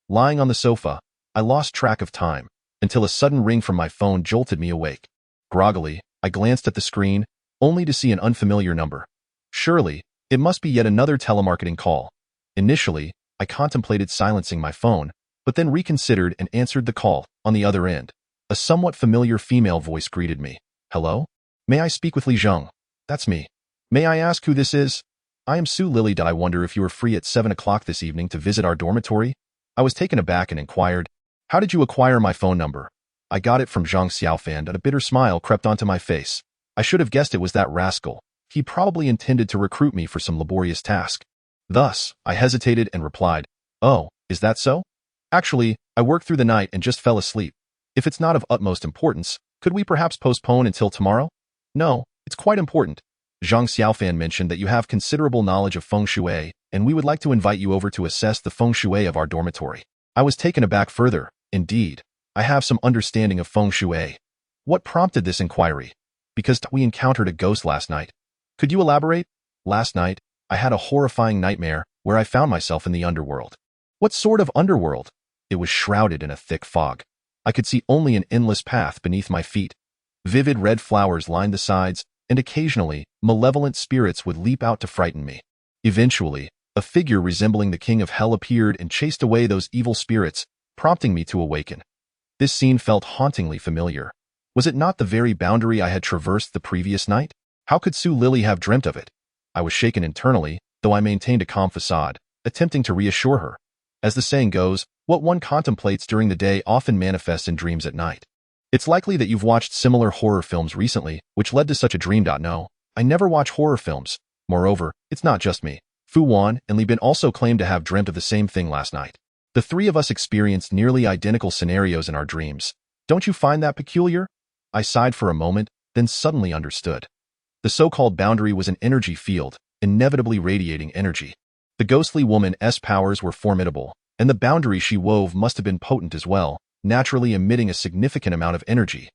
Speaker 1: Lying on the sofa, I lost track of time, until a sudden ring from my phone jolted me awake. Groggily, I glanced at the screen, only to see an unfamiliar number. Surely, it must be yet another telemarketing call. Initially, I contemplated silencing my phone, but then reconsidered and answered the call. On the other end, a somewhat familiar female voice greeted me. Hello? May I speak with Li Zheng? That's me. May I ask who this is? I am Su Lily. I wonder if you are free at 7 o'clock this evening to visit our dormitory? I was taken aback and inquired, how did you acquire my phone number? I got it from Zhang Xiaofan, and a bitter smile crept onto my face. I should have guessed it was that rascal. He probably intended to recruit me for some laborious task. Thus, I hesitated and replied, oh, is that so? Actually, I worked through the night and just fell asleep. If it's not of utmost importance, could we perhaps postpone until tomorrow? No, it's quite important. Zhang Xiaofan mentioned that you have considerable knowledge of feng shui, and we would like to invite you over to assess the feng shui of our dormitory. I was taken aback further. Indeed, I have some understanding of feng shui. What prompted this inquiry? Because we encountered a ghost last night. Could you elaborate? Last night, I had a horrifying nightmare where I found myself in the underworld. What sort of underworld? It was shrouded in a thick fog. I could see only an endless path beneath my feet. Vivid red flowers lined the sides, and occasionally, malevolent spirits would leap out to frighten me. Eventually, a figure resembling the king of hell appeared and chased away those evil spirits, prompting me to awaken. This scene felt hauntingly familiar. Was it not the very boundary I had traversed the previous night? How could Su Lily have dreamt of it? I was shaken internally, though I maintained a calm facade, attempting to reassure her. As the saying goes, what one contemplates during the day often manifests in dreams at night. It's likely that you've watched similar horror films recently, which led to such a dream. No, I never watch horror films. Moreover, it's not just me. Fu Wan and Li Bin also claimed to have dreamt of the same thing last night. The three of us experienced nearly identical scenarios in our dreams. Don't you find that peculiar? I sighed for a moment, then suddenly understood. The so-called boundary was an energy field, inevitably radiating energy. The ghostly woman's powers were formidable, and the boundary she wove must have been potent as well, naturally emitting a significant amount of energy.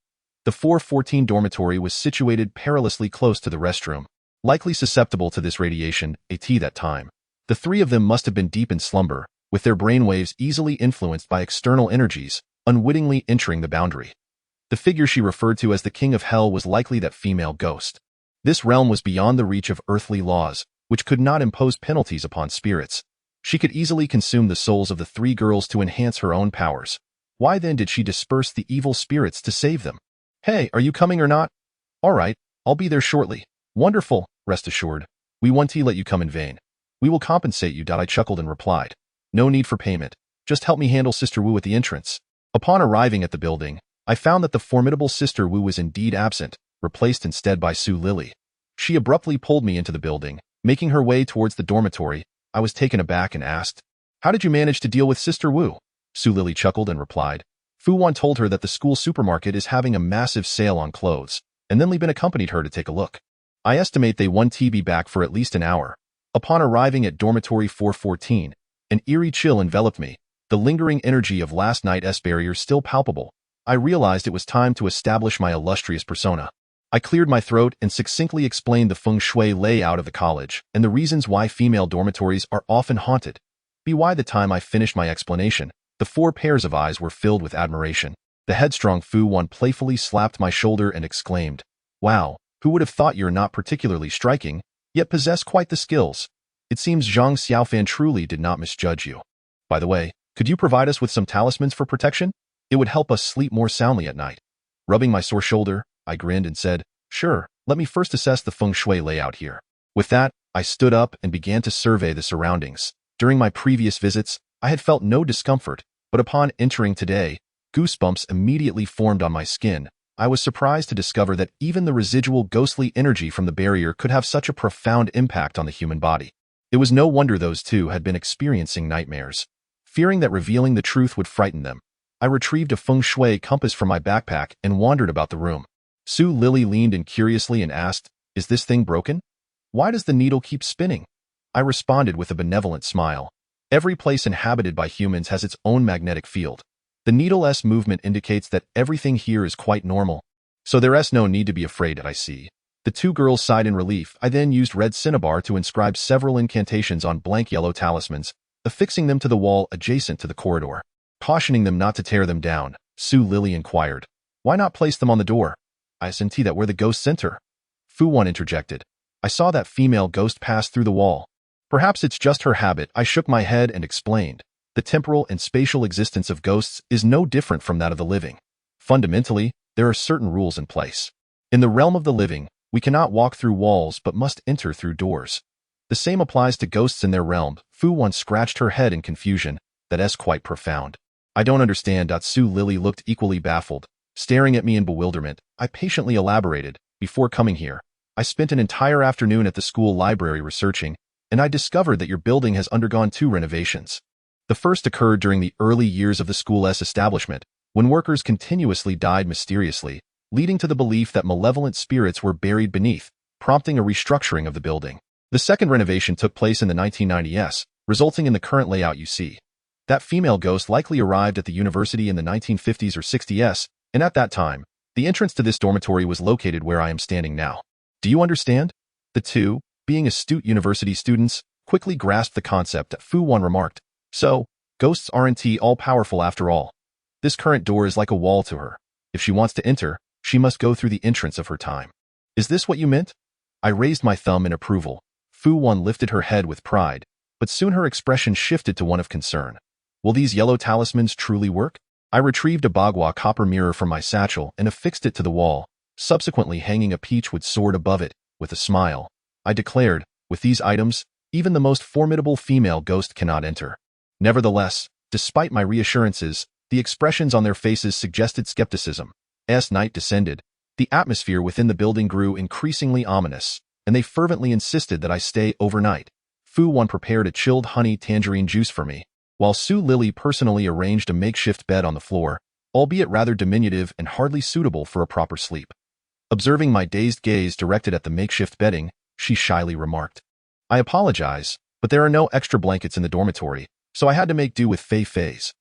Speaker 1: The 414 dormitory was situated perilously close to the restroom, likely susceptible to this radiation, at that time. The three of them must have been deep in slumber, with their brainwaves easily influenced by external energies, unwittingly entering the boundary. The figure she referred to as the King of Hell was likely that female ghost. This realm was beyond the reach of earthly laws, which could not impose penalties upon spirits. She could easily consume the souls of the three girls to enhance her own powers. Why then did she disperse the evil spirits to save them? Hey, are you coming or not? All right, I'll be there shortly. Wonderful, rest assured. We won't let you come in vain. We will compensate you. I chuckled and replied. No need for payment. Just help me handle Sister Wu at the entrance. Upon arriving at the building, I found that the formidable Sister Wu was indeed absent, replaced instead by Su Lily. She abruptly pulled me into the building, making her way towards the dormitory. I was taken aback and asked, "How did you manage to deal with Sister Wu?" Su Lily chuckled and replied, "Fu Wan told her that the school supermarket is having a massive sale on clothes, and then Li Bin accompanied her to take a look. I estimate they won TB back for at least an hour." Upon arriving at dormitory 414, an eerie chill enveloped me, the lingering energy of last night's barrier still palpable. I realized it was time to establish my illustrious persona. I cleared my throat and succinctly explained the feng shui layout of the college and the reasons why female dormitories are often haunted. By the time I finished my explanation, the four pairs of eyes were filled with admiration. The headstrong Fu Wan playfully slapped my shoulder and exclaimed, "Wow, who would have thought you're not particularly striking, yet possess quite the skills? It seems Zhang Xiaofan truly did not misjudge you. By the way, could you provide us with some talismans for protection? It would help us sleep more soundly at night." Rubbing my sore shoulder, I grinned and said, "Sure, let me first assess the feng shui layout here." With that, I stood up and began to survey the surroundings. During my previous visits, I had felt no discomfort, but upon entering today, goosebumps immediately formed on my skin. I was surprised to discover that even the residual ghostly energy from the barrier could have such a profound impact on the human body. It was no wonder those two had been experiencing nightmares. Fearing that revealing the truth would frighten them, I retrieved a feng shui compass from my backpack and wandered about the room. Su Lily leaned in curiously and asked, "Is this thing broken? Why does the needle keep spinning?" I responded with a benevolent smile. Every place inhabited by humans has its own magnetic field. The needle's movement indicates that everything here is quite normal. So there's no need to be afraid, I see. The two girls sighed in relief. I then used red cinnabar to inscribe several incantations on blank yellow talismans, affixing them to the wall adjacent to the corridor. Cautioning them not to tear them down, Su Lily inquired, "Why not place them on the door?" "I see that where the ghost sent her." Fu Wan interjected, "I saw that female ghost pass through the wall. Perhaps it's just her habit." I shook my head and explained, "The temporal and spatial existence of ghosts is no different from that of the living. Fundamentally, there are certain rules in place. In the realm of the living, we cannot walk through walls but must enter through doors. The same applies to ghosts in their realm." Fu Wan scratched her head in confusion. "That's quite profound. I don't understand." Su Lily looked equally baffled, staring at me in bewilderment. I patiently elaborated, "Before coming here, I spent an entire afternoon at the school library researching, and I discovered that your building has undergone 2 renovations. The first occurred during the early years of the school's establishment, when workers continuously died mysteriously, leading to the belief that malevolent spirits were buried beneath. prompting a restructuring of the building. The second renovation took place in the 1990s, resulting in the current layout you see. That female ghost likely arrived at the university in the 1950s or 60s, and at that time, the entrance to this dormitory was located where I am standing now. Do you understand? The two, being astute university students, quickly grasped the concept. Fu Wan remarked, "So, ghosts aren't all-powerful after all. This current door is like a wall to her. If she wants to enter, she must go through the entrance of her time." Is this what you meant? I raised my thumb in approval. Fu Wan lifted her head with pride, but soon her expression shifted to one of concern. Will these yellow talismans truly work? I retrieved a bagua copper mirror from my satchel and affixed it to the wall, subsequently hanging a peachwood sword above it. With a smile, I declared, with these items, even the most formidable female ghost cannot enter. Nevertheless, despite my reassurances, the expressions on their faces suggested skepticism. As night descended, the atmosphere within the building grew increasingly ominous, and they fervently insisted that I stay overnight. Fu Wan prepared a chilled honey tangerine juice for me, while Su Lily personally arranged a makeshift bed on the floor, albeit rather diminutive and hardly suitable for a proper sleep. Observing my dazed gaze directed at the makeshift bedding, she shyly remarked, "I apologize, but there are no extra blankets in the dormitory, so I had to make do with Fei Fei's."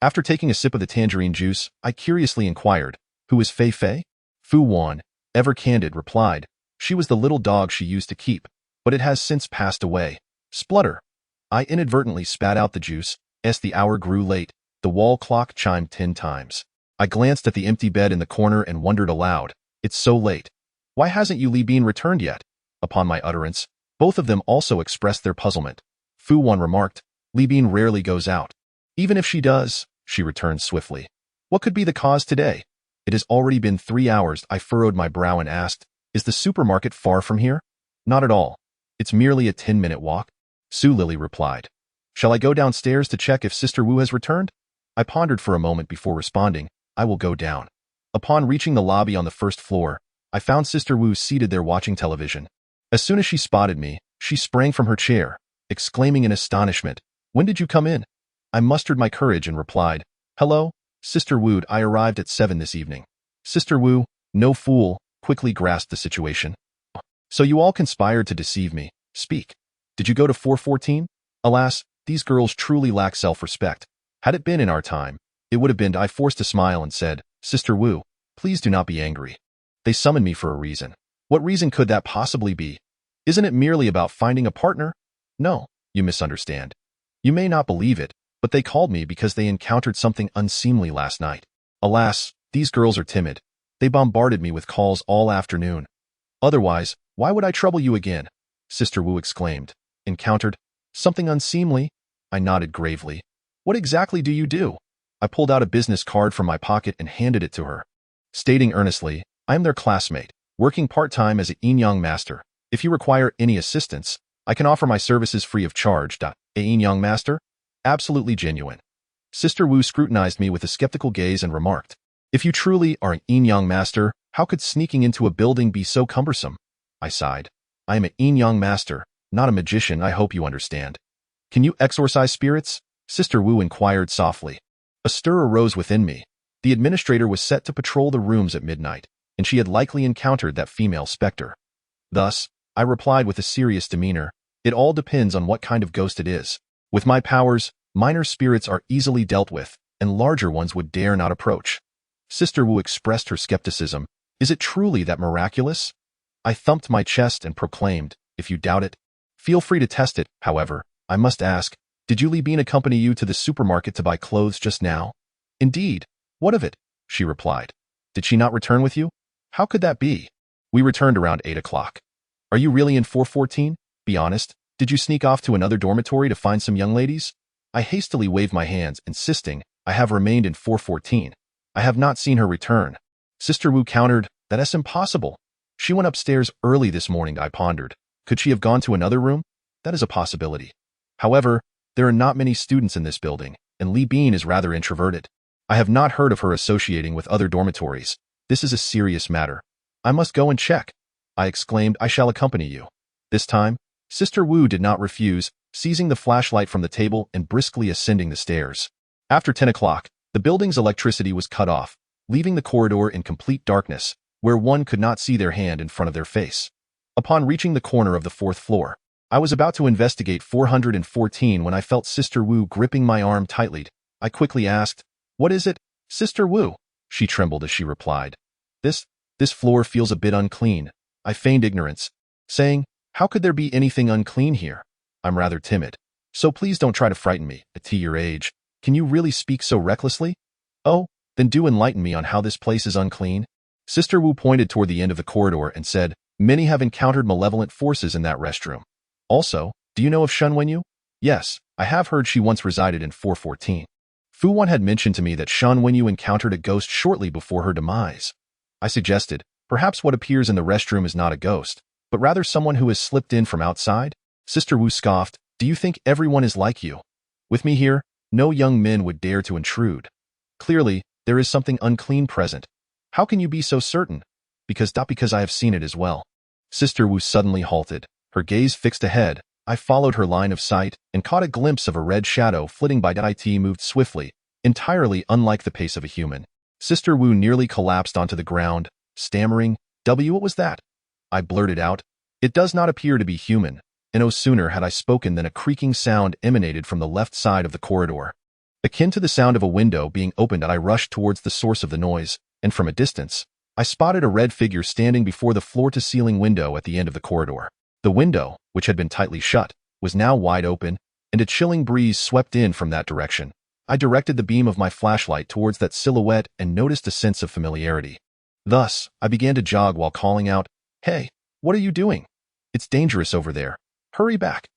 Speaker 1: After taking a sip of the tangerine juice, I curiously inquired, "Who is Fei Fei?" Fu Wan, ever candid, replied, "She was the little dog she used to keep, but it has since passed away." Splutter. I inadvertently spat out the juice. As the hour grew late, the wall clock chimed 10 times. I glanced at the empty bed in the corner and wondered aloud, "It's so late. Why hasn't Yu Li Bin returned yet?" Upon my utterance, both of them also expressed their puzzlement. Fu Wan remarked, "Li Bin rarely goes out. Even if she does," she returned swiftly, "what could be the cause today?" "It has already been 3 hours." I furrowed my brow and asked, "Is the supermarket far from here?" "Not at all. It's merely a 10-minute walk," Su Lily replied. "Shall I go downstairs to check if Sister Wu has returned?" I pondered for a moment before responding, "I will go down." Upon reaching the lobby on the first floor, I found Sister Wu seated there watching television. As soon as she spotted me, she sprang from her chair, exclaiming in astonishment, "When did you come in?" I mustered my courage and replied, "Hello, Sister Wu. I arrived at 7 this evening." Sister Wu, no fool, quickly grasped the situation. "So you all conspired to deceive me. Speak. Did you go to 414? Alas, these girls truly lack self-respect. Had it been in our time, it would have been." I forced a smile and said, "Sister Wu, please do not be angry. They summoned me for a reason." "What reason could that possibly be? Isn't it merely about finding a partner?" "No, you misunderstand. You may not believe it, but they called me because they encountered something unseemly last night. Alas, these girls are timid. They bombarded me with calls all afternoon. Otherwise, why would I trouble you again?" Sister Wu exclaimed. "Encountered something unseemly?" I nodded gravely. "What exactly do you do?" I pulled out a business card from my pocket and handed it to her, stating earnestly, "I am their classmate, working part-time as a yin-yang master. If you require any assistance, I can offer my services free of charge." A yin-yang master? Absolutely genuine. Sister Wu scrutinized me with a skeptical gaze and remarked, "If you truly are an yin-yang master, how could sneaking into a building be so cumbersome?" I sighed. "I am a yin-yang master, not a magician. I hope you understand." "Can you exorcise spirits?" Sister Wu inquired softly. A stir arose within me. The administrator was set to patrol the rooms at midnight, and she had likely encountered that female specter. Thus, I replied with a serious demeanor, "It all depends on what kind of ghost it is. With my powers, minor spirits are easily dealt with, and larger ones would dare not approach." Sister Wu expressed her skepticism. "Is it truly that miraculous?" I thumped my chest and proclaimed, "If you doubt it, feel free to test it." However, I must ask, did Yu Li Bin accompany you to the supermarket to buy clothes just now? "Indeed. What of it?" she replied. "Did she not return with you?" "How could that be?" "We returned around 8 o'clock. Are you really in 414? Be honest. Did you sneak off to another dormitory to find some young ladies?" I hastily waved my hands, insisting, "I have remained in 414. I have not seen her return." Sister Wu countered, "That is impossible. She went upstairs early this morning." I pondered. Could she have gone to another room? That is a possibility. However, there are not many students in this building, and Li Bin is rather introverted. I have not heard of her associating with other dormitories. This is a serious matter. I must go and check." I exclaimed, "I shall accompany you." This time, Sister Wu did not refuse, seizing the flashlight from the table and briskly ascending the stairs. After 10 o'clock, the building's electricity was cut off, leaving the corridor in complete darkness, where one could not see their hand in front of their face. Upon reaching the corner of the fourth floor, I was about to investigate 414 when I felt Sister Wu gripping my arm tightly. I quickly asked, "What is it, Sister Wu?" She trembled as she replied, This floor feels a bit unclean." I feigned ignorance, saying, "How could there be anything unclean here? I'm rather timid. So please don't try to frighten me. At your age, can you really speak so recklessly? Oh, then do enlighten me on how this place is unclean." Sister Wu pointed toward the end of the corridor and said, "Many have encountered malevolent forces in that restroom. Also, do you know of Shen Wenyu?" "Yes, I have heard she once resided in 414. Fu Wan had mentioned to me that Shen Wenyu encountered a ghost shortly before her demise." I suggested, "Perhaps what appears in the restroom is not a ghost, but rather someone who has slipped in from outside?" Sister Wu scoffed, "Do you think everyone is like you? With me here, no young men would dare to intrude. Clearly, there is something unclean present. How can you be so certain?" Because I have seen it as well." Sister Wu suddenly halted, her gaze fixed ahead. I followed her line of sight and caught a glimpse of a red shadow flitting by. It moved swiftly, entirely unlike the pace of a human. Sister Wu nearly collapsed onto the ground, stammering, "What was that?" I blurted out, "It does not appear to be human," and no sooner had I spoken than a creaking sound emanated from the left side of the corridor. Akin to the sound of a window being opened, I rushed towards the source of the noise, and from a distance, I spotted a red figure standing before the floor-to-ceiling window at the end of the corridor. The window, which had been tightly shut, was now wide open, and a chilling breeze swept in from that direction. I directed the beam of my flashlight towards that silhouette and noticed a sense of familiarity. Thus, I began to jog while calling out, "Hey, what are you doing? It's dangerous over there. Hurry back."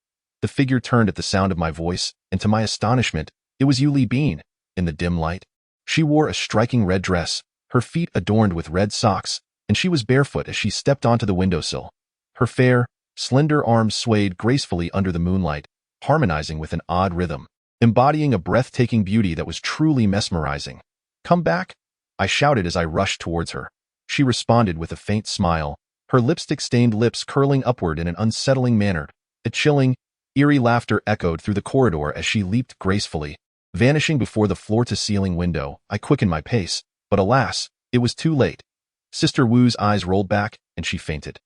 Speaker 1: The figure turned at the sound of my voice, and to my astonishment, it was Yuli Bean, in the dim light. She wore a striking red dress, her feet adorned with red socks, and she was barefoot as she stepped onto the windowsill. Her fair, slender arms swayed gracefully under the moonlight, harmonizing with an odd rhythm, embodying a breathtaking beauty that was truly mesmerizing. "Come back," I shouted as I rushed towards her. She responded with a faint smile, her lipstick-stained lips curling upward in an unsettling manner. A chilling, eerie laughter echoed through the corridor as she leaped gracefully, vanishing before the floor-to-ceiling window. I quickened my pace, but alas, it was too late. Sister Wu's eyes rolled back, and she fainted.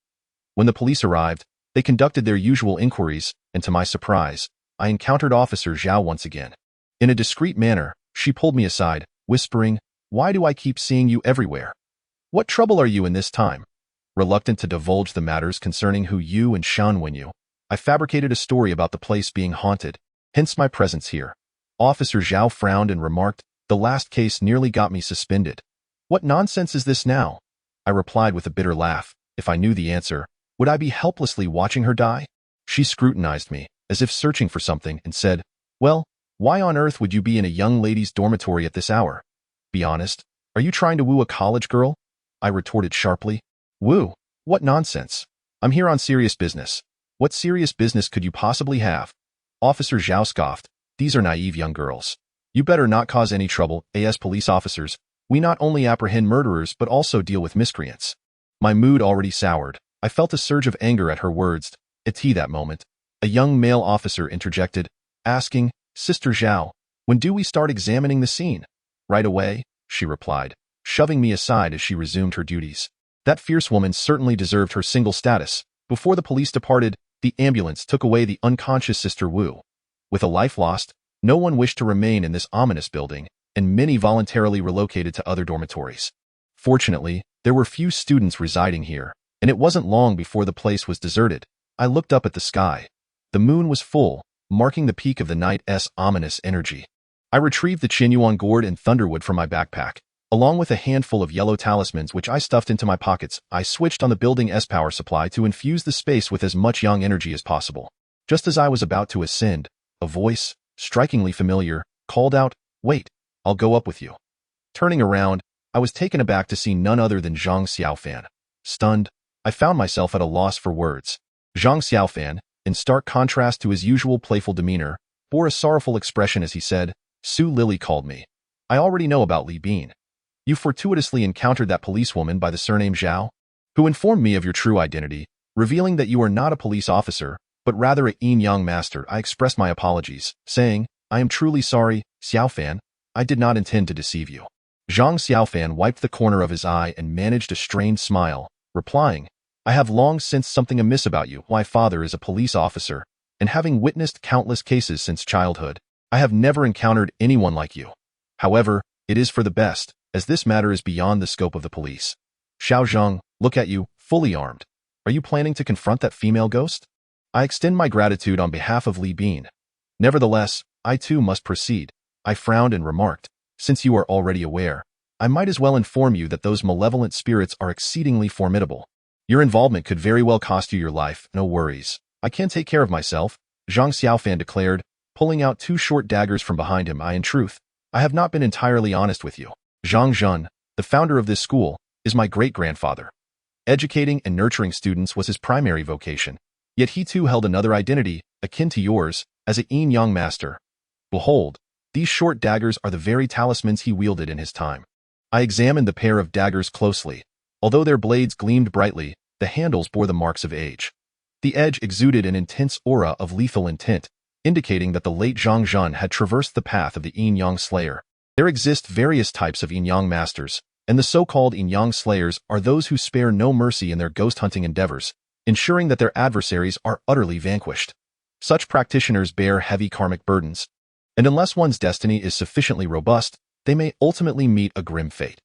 Speaker 1: When the police arrived, they conducted their usual inquiries, and to my surprise, I encountered Officer Zhao once again. In a discreet manner, she pulled me aside, whispering, "Why do I keep seeing you everywhere? What trouble are you in this time?" Reluctant to divulge the matters concerning Hu Yu and Shan Wenyu, I fabricated a story about the place being haunted, hence my presence here. Officer Zhao frowned and remarked, "The last case nearly got me suspended." "What nonsense is this now?" I replied with a bitter laugh. If I knew the answer, would I be helplessly watching her die? She scrutinized me, as if searching for something, and said, "Well, why on earth would you be in a young lady's dormitory at this hour? Be honest, are you trying to woo a college girl?" I retorted sharply. "Woo? What nonsense. I'm here on serious business." "What serious business could you possibly have?" Officer Zhao scoffed. "These are naive young girls. You better not cause any trouble. As police officers, we not only apprehend murderers but also deal with miscreants." My mood already soured. I felt a surge of anger at her words. At that moment, a young male officer interjected, asking, "Sister Zhao, when do we start examining the scene?" "Right away," she replied, shoving me aside as she resumed her duties. That fierce woman certainly deserved her single status. Before the police departed, the ambulance took away the unconscious Sister Wu. With a life lost, no one wished to remain in this ominous building, and many voluntarily relocated to other dormitories. Fortunately, there were few students residing here, and it wasn't long before the place was deserted. I looked up at the sky. The moon was full, marking the peak of the night's ominous energy. I retrieved the Qinyuan gourd and thunderwood from my backpack, along with a handful of yellow talismans which I stuffed into my pockets. I switched on the building's power supply to infuse the space with as much yang energy as possible. Just as I was about to ascend, a voice, strikingly familiar, called out, "Wait, I'll go up with you." Turning around, I was taken aback to see none other than Zhang Xiaofan. Stunned, I found myself at a loss for words. Zhang Xiaofan, in stark contrast to his usual playful demeanor, bore a sorrowful expression as he said, "Su Lily called me. I already know about Li Bean. You fortuitously encountered that policewoman by the surname Zhao, who informed me of your true identity, revealing that you are not a police officer, but rather a yin-yang master." I expressed my apologies, saying, "I am truly sorry, Xiaofan. I did not intend to deceive you." Zhang Xiaofan wiped the corner of his eye and managed a strained smile, replying, I have long sensed something amiss about you. My father is a police officer, and having witnessed countless cases since childhood, I have never encountered anyone like you. However, it is for the best, as this matter is beyond the scope of the police. Xiao Zheng, look at you, fully armed. Are you planning to confront that female ghost? I extend my gratitude on behalf of Li Bin. Nevertheless, I too must proceed. I frowned and remarked, since you are already aware, I might as well inform you that those malevolent spirits are exceedingly formidable. Your involvement could very well cost you your life. No worries. I can take care of myself, Zhang Xiaofan declared, pulling out 2 short daggers from behind him. In truth, I have not been entirely honest with you. Zhang Zhen, the founder of this school, is my great-grandfather. Educating and nurturing students was his primary vocation, yet he too held another identity, akin to yours, as a yin-yang master. Behold, these short daggers are the very talismans he wielded in his time. I examined the pair of daggers closely. Although their blades gleamed brightly, the handles bore the marks of age. The edge exuded an intense aura of lethal intent, indicating that the late Zhang Zhen had traversed the path of the yin-yang slayer. There exist various types of yin-yang masters, and the so-called yin-yang slayers are those who spare no mercy in their ghost-hunting endeavors, ensuring that their adversaries are utterly vanquished. Such practitioners bear heavy karmic burdens, and unless one's destiny is sufficiently robust, they may ultimately meet a grim fate.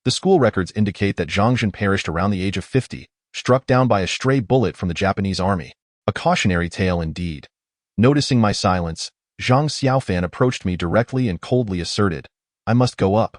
Speaker 1: The school records indicate that Zhang Zhen perished around the age of 50, struck down by a stray bullet from the Japanese army. A cautionary tale indeed. Noticing my silence, Zhang Xiaofan approached me directly and coldly asserted, I must go up.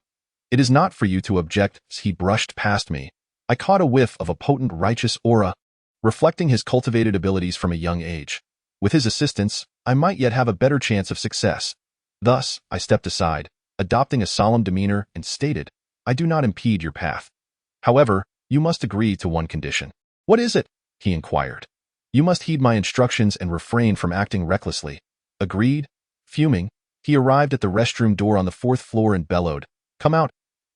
Speaker 1: It is not for you to object. As he brushed past me, I caught a whiff of a potent righteous aura, reflecting his cultivated abilities from a young age. With his assistance, I might yet have a better chance of success. Thus, I stepped aside, adopting a solemn demeanor, and stated, I do not impede your path. However, you must agree to one condition. What is it? He inquired. You must heed my instructions and refrain from acting recklessly. Agreed. Fuming, he arrived at the restroom door on the 4th floor and bellowed, Come out.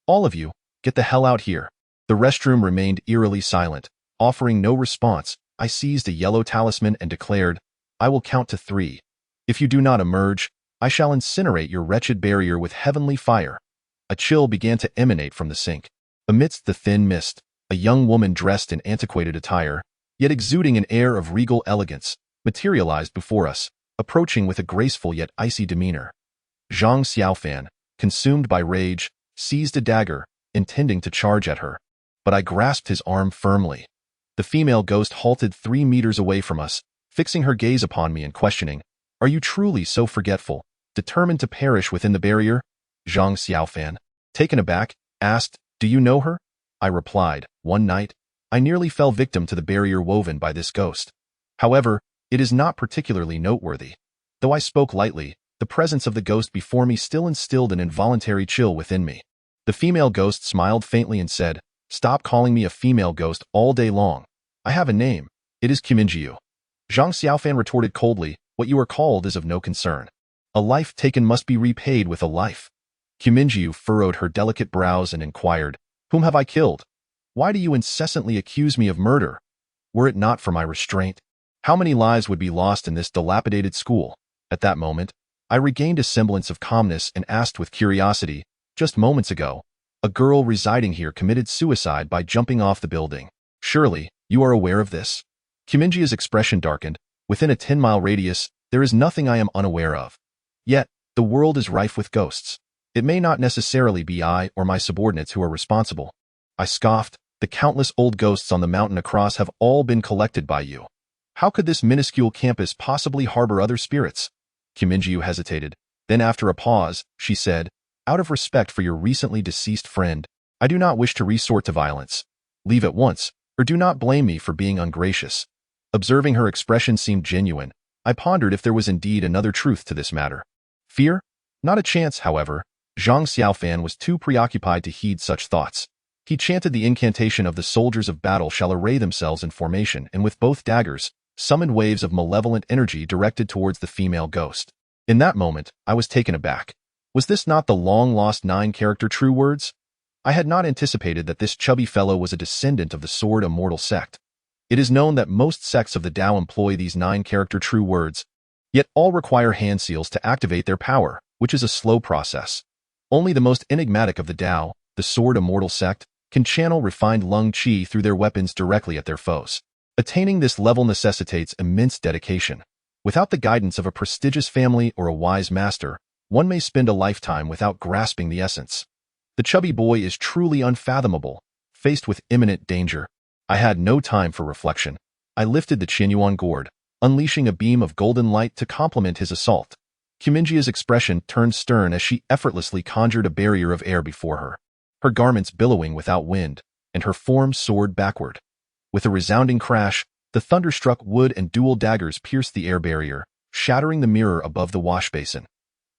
Speaker 1: All of you, get the hell out here. The restroom remained eerily silent. Offering no response, I seized a yellow talisman and declared, I will count to 3. If you do not emerge, I shall incinerate your wretched barrier with heavenly fire. A chill began to emanate from the sink. Amidst the thin mist, a young woman dressed in antiquated attire, yet exuding an air of regal elegance, materialized before us, approaching with a graceful yet icy demeanor. Zhang Xiaofan, consumed by rage, seized a dagger, intending to charge at her. But I grasped his arm firmly. The female ghost halted 3 meters away from us, fixing her gaze upon me and questioning, Are you truly so forgetful, determined to perish within the barrier? Zhang Xiaofan, taken aback, asked, Do you know her? I replied, One night, I nearly fell victim to the barrier woven by this ghost. However, it is not particularly noteworthy. Though I spoke lightly, the presence of the ghost before me still instilled an involuntary chill within me. The female ghost smiled faintly and said, Stop calling me a female ghost all day long. I have a name. It is Qiminjiu. Zhang Xiaofan retorted coldly, What you are called is of no concern. A life taken must be repaid with a life. Qiminjiu furrowed her delicate brows and inquired, Whom have I killed? Why do you incessantly accuse me of murder? Were it not for my restraint, how many lives would be lost in this dilapidated school? At that moment, I regained a semblance of calmness and asked with curiosity, Just moments ago, a girl residing here committed suicide by jumping off the building. Surely, you are aware of this? Qiminjiu's expression darkened. Within a 10-mile radius, there is nothing I am unaware of. Yet, the world is rife with ghosts. It may not necessarily be I or my subordinates who are responsible. I scoffed, The countless old ghosts on the mountain across have all been collected by you. How could this minuscule campus possibly harbor other spirits? Qiminjiu hesitated. Then after a pause, she said, Out of respect for your recently deceased friend, I do not wish to resort to violence. Leave at once, or do not blame me for being ungracious. Observing her expression seemed genuine, I pondered if there was indeed another truth to this matter. Fear? Not a chance, however. Zhang Xiaofan was too preoccupied to heed such thoughts. He chanted the incantation of the soldiers of battle shall array themselves in formation and with both daggers, summoned waves of malevolent energy directed towards the female ghost. In that moment, I was taken aback. Was this not the long-lost 9-character true words? I had not anticipated that this chubby fellow was a descendant of the Sword Immortal sect. It is known that most sects of the Tao employ these 9-character true words, yet all require hand seals to activate their power, which is a slow process. Only the most enigmatic of the Tao, the Sword Immortal sect, can channel refined lung qi through their weapons directly at their foes. Attaining this level necessitates immense dedication. Without the guidance of a prestigious family or a wise master, one may spend a lifetime without grasping the essence. The chubby boy is truly unfathomable. Faced with imminent danger, I had no time for reflection. I lifted the Qianyuan gourd, unleashing a beam of golden light to complement his assault. Qiminjia's expression turned stern as she effortlessly conjured a barrier of air before her, her garments billowing without wind, and her form soared backward. With a resounding crash, the thunderstruck wood and dual daggers pierced the air barrier, shattering the mirror above the wash basin.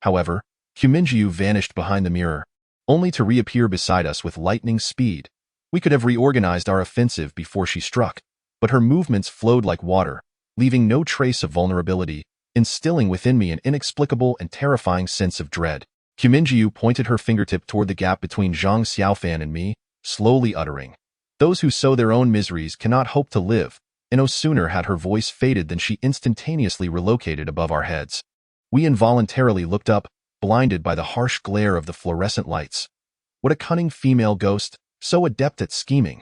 Speaker 1: However, Qiminjiu vanished behind the mirror, only to reappear beside us with lightning speed. We could have reorganized our offensive before she struck, but her movements flowed like water, leaving no trace of vulnerability, instilling within me an inexplicable and terrifying sense of dread. Qiminjiu pointed her fingertip toward the gap between Zhang Xiaofan and me, slowly uttering, "Those who sow their own miseries cannot hope to live," and no sooner had her voice faded than she instantaneously relocated above our heads. We involuntarily looked up, blinded by the harsh glare of the fluorescent lights. What a cunning female ghost, so adept at scheming.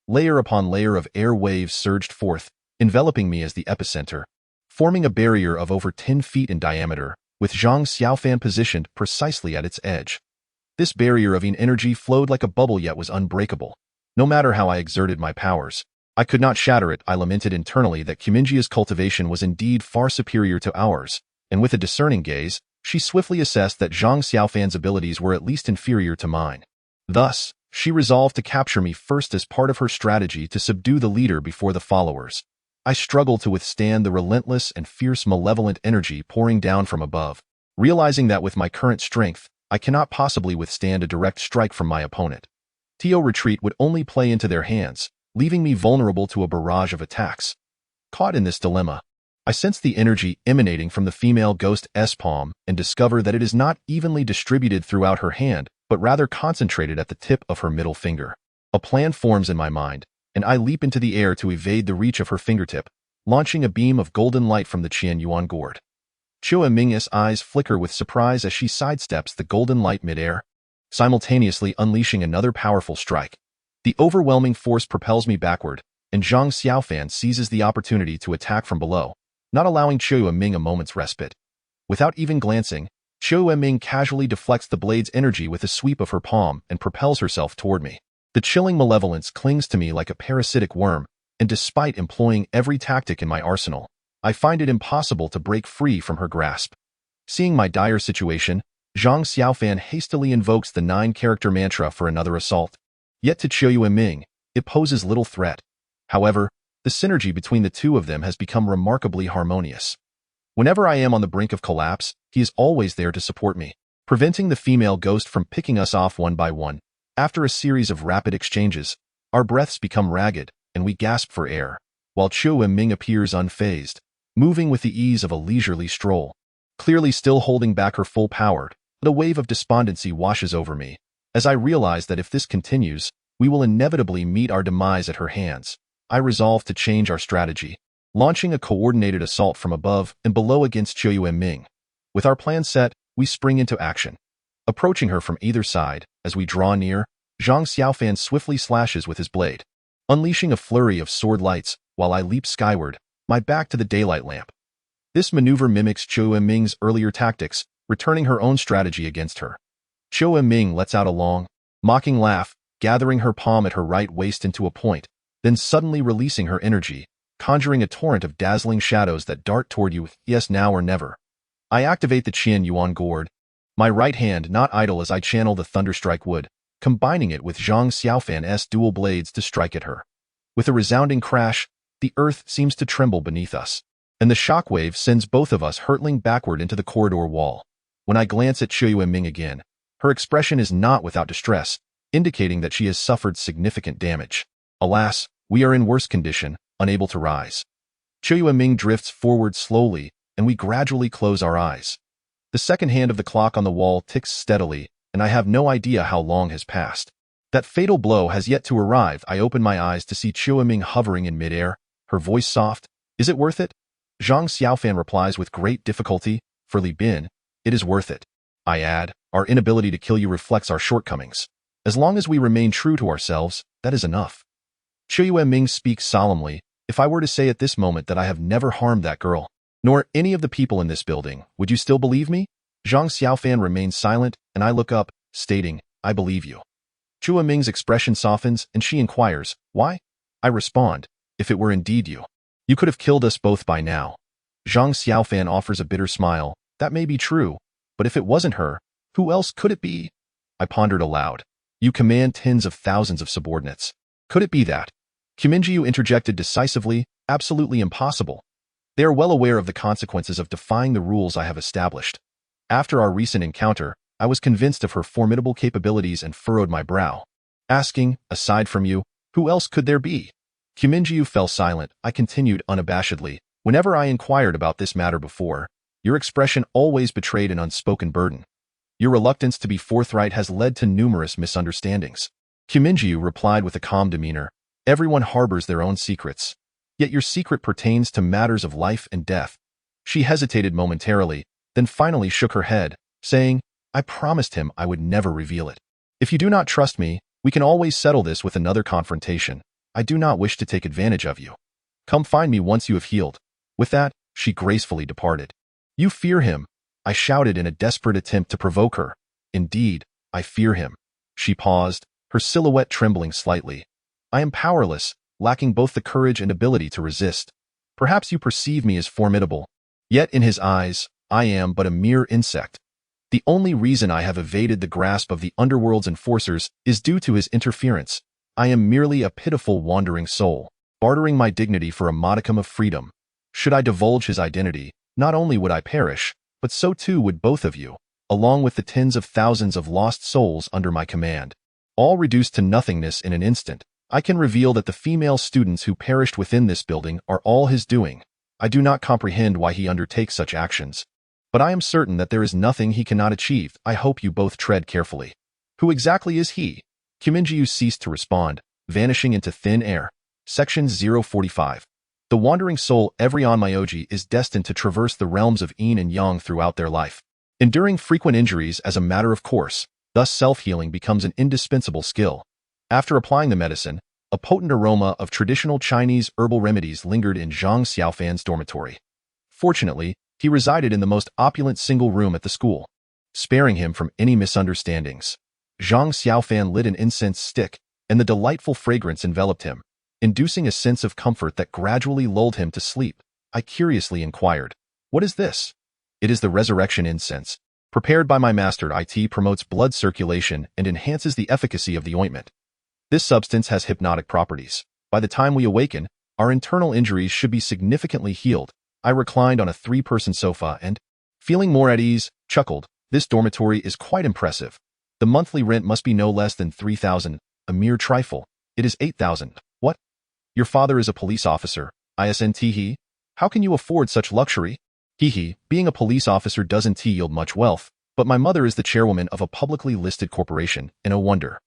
Speaker 1: Layer upon layer of air waves surged forth, enveloping me as the epicenter, forming a barrier of over 10 feet in diameter, with Zhang Xiaofan positioned precisely at its edge. This barrier of energy flowed like a bubble yet was unbreakable. No matter how I exerted my powers, I could not shatter it. I lamented internally that Qiminjia's cultivation was indeed far superior to ours, and with a discerning gaze, she swiftly assessed that Zhang Xiaofan's abilities were at least inferior to mine. Thus, she resolved to capture me first as part of her strategy to subdue the leader before the followers. I struggled to withstand the relentless and fierce malevolent energy pouring down from above, realizing that with my current strength, I cannot possibly withstand a direct strike from my opponent. Tio retreat would only play into their hands, leaving me vulnerable to a barrage of attacks. Caught in this dilemma, I sense the energy emanating from the female ghost's palm and discover that it is not evenly distributed throughout her hand, but rather concentrated at the tip of her middle finger. A plan forms in my mind, and I leap into the air to evade the reach of her fingertip, launching a beam of golden light from the Qianyuan gourd. Chua Ming's eyes flicker with surprise as she sidesteps the golden light midair, simultaneously unleashing another powerful strike. The overwhelming force propels me backward, and Zhang Xiaofan seizes the opportunity to attack from below, not allowing Chua Ming a moment's respite. Without even glancing, Chua Ming casually deflects the blade's energy with a sweep of her palm and propels herself toward me. The chilling malevolence clings to me like a parasitic worm, and despite employing every tactic in my arsenal, I find it impossible to break free from her grasp. Seeing my dire situation, Zhang Xiaofan hastily invokes the 9-character mantra for another assault. Yet to Chua Ming, it poses little threat. However, the synergy between the two of them has become remarkably harmonious. Whenever I am on the brink of collapse, he is always there to support me, preventing the female ghost from picking us off one by one. After a series of rapid exchanges, our breaths become ragged, and we gasp for air, while Chua Ming appears unfazed, moving with the ease of a leisurely stroll. Clearly still holding back her full power, but a wave of despondency washes over me, as I realize that if this continues, we will inevitably meet our demise at her hands. I resolve to change our strategy, launching a coordinated assault from above and below against Chua Ming. With our plan set, we spring into action. Approaching her from either side, as we draw near, Zhang Xiaofan swiftly slashes with his blade, unleashing a flurry of sword lights while I leap skyward, my back to the daylight lamp. This maneuver mimics Chua Ming's earlier tactics, returning her own strategy against her. Chua Ming lets out a long, mocking laugh, gathering her palm at her right waist into a point, then suddenly releasing her energy, conjuring a torrent of dazzling shadows that dart toward you, yes, now or never. I activate the Qianyuan gourd, my right hand not idle as I channel the thunderstrike wood, combining it with Zhang Xiaofan's dual blades to strike at her. With a resounding crash, the earth seems to tremble beneath us, and the shockwave sends both of us hurtling backward into the corridor wall. When I glance at Chua Ming again, her expression is not without distress, indicating that she has suffered significant damage. Alas, we are in worse condition, unable to rise. Chua Ming drifts forward slowly, and we gradually close our eyes. The second hand of the clock on the wall ticks steadily, and I have no idea how long has passed. That fatal blow has yet to arrive. I open my eyes to see Chua Ming hovering in midair, her voice soft. "Is it worth it?" Zhang Xiaofan replies with great difficulty, "For Li Bin, it is worth it." I add, "Our inability to kill you reflects our shortcomings." As long as we remain true to ourselves, that is enough. Qiuyue Ming speaks solemnly. If I were to say at this moment that I have never harmed that girl, nor any of the people in this building, would you still believe me? Zhang Xiaofan remains silent, and I look up, stating, I believe you. Qiuyue Ming's expression softens, and she inquires, why? I respond, if it were indeed you, you could have killed us both by now. Zhang Xiaofan offers a bitter smile. That may be true, but if it wasn't her, who else could it be? I pondered aloud. You command tens of thousands of subordinates. Could it be that? Qiminjiu interjected decisively, absolutely impossible. They are well aware of the consequences of defying the rules I have established. After our recent encounter, I was convinced of her formidable capabilities and furrowed my brow, asking, aside from you, who else could there be? Qiminjiu fell silent. I continued unabashedly. Whenever I inquired about this matter before, your expression always betrayed an unspoken burden. Your reluctance to be forthright has led to numerous misunderstandings. Qiminjiu replied with a calm demeanor. Everyone harbors their own secrets. Yet your secret pertains to matters of life and death. She hesitated momentarily, then finally shook her head, saying, I promised him I would never reveal it. If you do not trust me, we can always settle this with another confrontation. I do not wish to take advantage of you. Come find me once you have healed. With that, she gracefully departed. You fear him, I shouted in a desperate attempt to provoke her. Indeed, I fear him. She paused, her silhouette trembling slightly. I am powerless, lacking both the courage and ability to resist. Perhaps you perceive me as formidable. Yet in his eyes, I am but a mere insect. The only reason I have evaded the grasp of the underworld's enforcers is due to his interference. I am merely a pitiful wandering soul, bartering my dignity for a modicum of freedom. Should I divulge his identity, not only would I perish, but so too would both of you, along with the tens of thousands of lost souls under my command. All reduced to nothingness in an instant. I can reveal that the female students who perished within this building are all his doing. I do not comprehend why he undertakes such actions. But I am certain that there is nothing he cannot achieve. I hope you both tread carefully. Who exactly is he? Qiminjiu ceased to respond, vanishing into thin air. Section 045. The wandering soul every Onmyoji is destined to traverse the realms of yin and yang throughout their life, enduring frequent injuries as a matter of course. Thus self-healing becomes an indispensable skill. After applying the medicine, a potent aroma of traditional Chinese herbal remedies lingered in Zhang Xiaofan's dormitory. Fortunately, he resided in the most opulent single room at the school, sparing him from any misunderstandings. Zhang Xiaofan lit an incense stick, and the delightful fragrance enveloped him, inducing a sense of comfort that gradually lulled him to sleep. I curiously inquired, what is this? It is the resurrection incense. Prepared by my master, it promotes blood circulation and enhances the efficacy of the ointment. This substance has hypnotic properties. By the time we awaken, our internal injuries should be significantly healed. I reclined on a 3-person sofa and, feeling more at ease, chuckled. This dormitory is quite impressive. The monthly rent must be no less than 3,000, a mere trifle. It is 8,000. What? Your father is a police officer. Isn't? How can you afford such luxury? Being a police officer doesn't yield much wealth, but my mother is the chairwoman of a publicly listed corporation, and no wonder.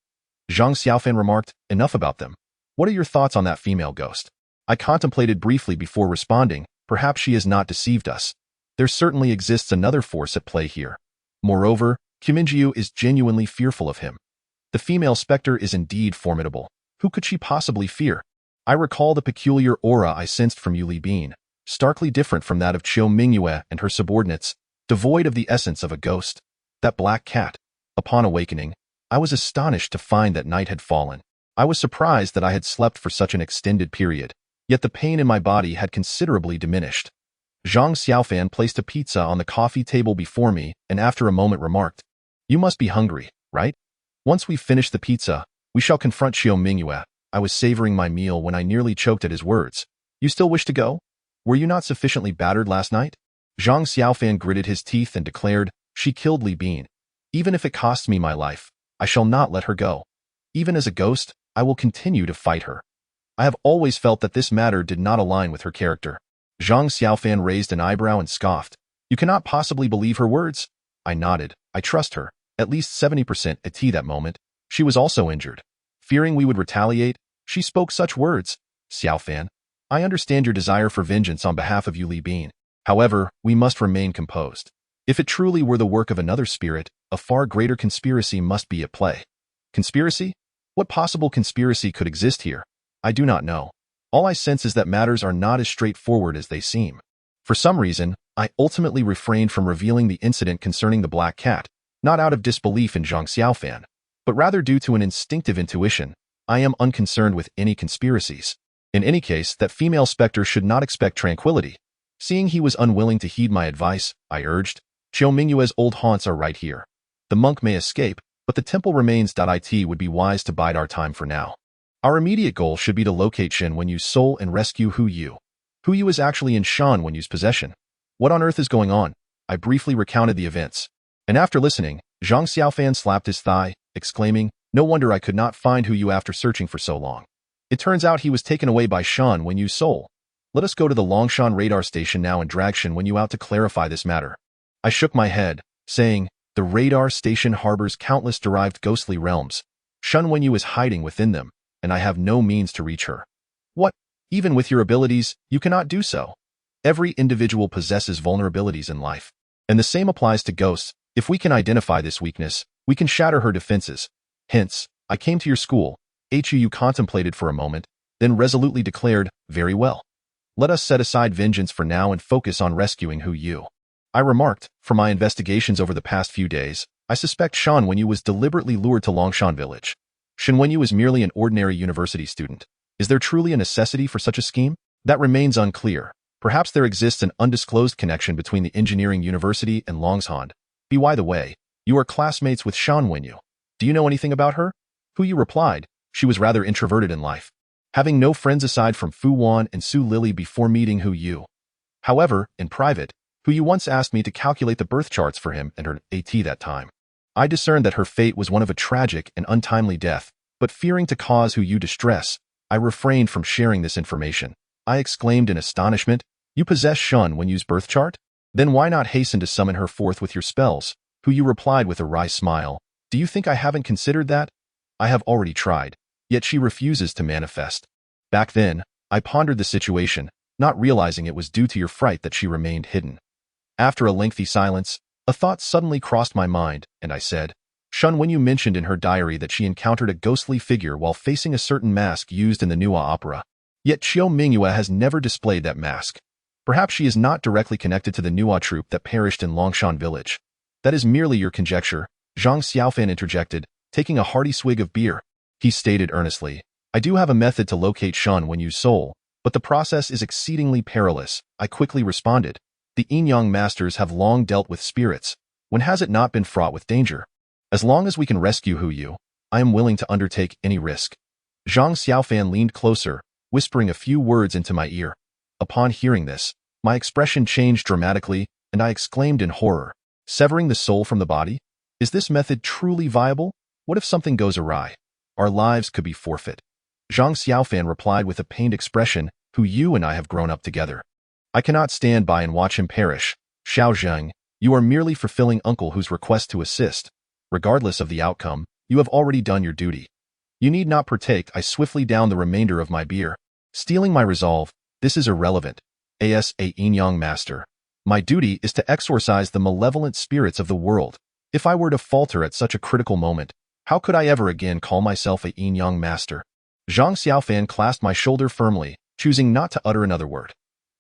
Speaker 1: Zhang Xiaofan remarked, enough about them. What are your thoughts on that female ghost? I contemplated briefly before responding. Perhaps she has not deceived us. There certainly exists another force at play here. Moreover, Qiminjiu is genuinely fearful of him. The female specter is indeed formidable. Who could she possibly fear? I recall the peculiar aura I sensed from Yu Libin, starkly different from that of Qiu Mingyue and her subordinates, devoid of the essence of a ghost. That black cat. Upon awakening, I was astonished to find that night had fallen. I was surprised that I had slept for such an extended period, yet the pain in my body had considerably diminished. Zhang Xiaofan placed a pizza on the coffee table before me and after a moment remarked, you must be hungry, right? Once we've finished the pizza, we shall confront Qiu Mingyue. I was savoring my meal when I nearly choked at his words. You still wish to go? Were you not sufficiently battered last night? Zhang Xiaofan gritted his teeth and declared, she killed Li Bin. Even if it costs me my life, I shall not let her go. Even as a ghost, I will continue to fight her. I have always felt that this matter did not align with her character. Zhang Xiaofan raised an eyebrow and scoffed. You cannot possibly believe her words? I nodded. I trust her. At least 70% at that moment. She was also injured. Fearing we would retaliate, she spoke such words. Xiaofan, I understand your desire for vengeance on behalf of Yu Libin. However, we must remain composed. If it truly were the work of another spirit, a far greater conspiracy must be at play. Conspiracy? What possible conspiracy could exist here? I do not know. All I sense is that matters are not as straightforward as they seem. For some reason, I ultimately refrained from revealing the incident concerning the black cat, not out of disbelief in Zhang Xiaofan, but rather due to an instinctive intuition. I am unconcerned with any conspiracies. In any case, that female specter should not expect tranquility. Seeing he was unwilling to heed my advice, I urged, Qiu Mingyue's old haunts are right here. The monk may escape, but the temple remains. It would be wise to bide our time for now. Our immediate goal should be to locate Shen Wenyu's soul and rescue Hu Yu. Hu Yu is actually in Shan Wenyu's possession. What on earth is going on? I briefly recounted the events. And after listening, Zhang Xiaofan slapped his thigh, exclaiming, no wonder I could not find Hu Yu after searching for so long. It turns out he was taken away by Shan Wenyu's soul. Let us go to the Longshan radar station now and drag Shen Wenyu out to clarify this matter. I shook my head, saying, the radar station harbors countless derived ghostly realms. Shen Wenyu is hiding within them, and I have no means to reach her. What? Even with your abilities, you cannot do so. Every individual possesses vulnerabilities in life. And the same applies to ghosts. If we can identify this weakness, we can shatter her defenses. Hence, I came to your school. Hu contemplated for a moment, then resolutely declared, very well. Let us set aside vengeance for now and focus on rescuing Hu Yu. I remarked, from my investigations over the past few days, I suspect Shan Wenyu was deliberately lured to Longshan village. Shen Wenyu is merely an ordinary university student. Is there truly a necessity for such a scheme? That remains unclear. Perhaps there exists an undisclosed connection between the engineering university and Longshan. By the way, you are classmates with Shan Wenyu. Do you know anything about her? Hu Yu replied, she was rather introverted in life, having no friends aside from Fu Wan and Su Lily before meeting Hu Yu. However, in private, Hu Yu once asked me to calculate the birth charts for him and her AT that time. I discerned that her fate was one of a tragic and untimely death, but fearing to cause Hu Yu distress, I refrained from sharing this information. I exclaimed in astonishment, you possess Shan Wenyu's birth chart? Then why not hasten to summon her forth with your spells? Hu Yu replied with a wry smile, do you think I haven't considered that? I have already tried, yet she refuses to manifest. Back then, I pondered the situation, not realizing it was due to your fright that she remained hidden. After a lengthy silence, a thought suddenly crossed my mind, and I said, Shan Wenyu mentioned in her diary that she encountered a ghostly figure while facing a certain mask used in the Nua opera. Yet Qiu Mingyue has never displayed that mask. Perhaps she is not directly connected to the Nua troupe that perished in Longshan village. That is merely your conjecture, Zhang Xiaofan interjected, taking a hearty swig of beer. He stated earnestly, I do have a method to locate Shan Wenyu's soul, but the process is exceedingly perilous. I quickly responded, the Yin-Yang masters have long dealt with spirits. When has it not been fraught with danger? As long as we can rescue Hu Yu, I am willing to undertake any risk. Zhang Xiaofan leaned closer, whispering a few words into my ear. Upon hearing this, my expression changed dramatically, and I exclaimed in horror, severing the soul from the body? Is this method truly viable? What if something goes awry? Our lives could be forfeit. Zhang Xiaofan replied with a pained expression, Hu Yu and I have grown up together. I cannot stand by and watch him perish. Xiao Zheng, you are merely fulfilling Uncle Hu's request to assist. Regardless of the outcome, you have already done your duty. You need not partake. I swiftly downed the remainder of my beer. Stealing my resolve, this is irrelevant. As a Yin-Yang master, my duty is to exorcise the malevolent spirits of the world. If I were to falter at such a critical moment, how could I ever again call myself a Yin-Yang master? Zhang Xiaofan clasped my shoulder firmly, choosing not to utter another word.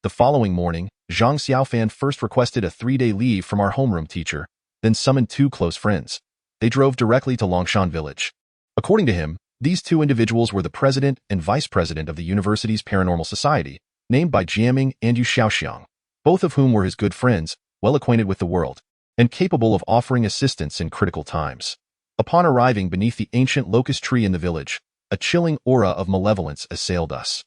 Speaker 1: The following morning, Zhang Xiaofan first requested a 3-day leave from our homeroom teacher, then summoned 2 close friends. They drove directly to Longshan village. According to him, these 2 individuals were the president and vice president of the university's paranormal society, named by Jiaming and Yu Xiaoxiang, both of whom were his good friends, well acquainted with the world, and capable of offering assistance in critical times. Upon arriving beneath the ancient locust tree in the village, a chilling aura of malevolence assailed us.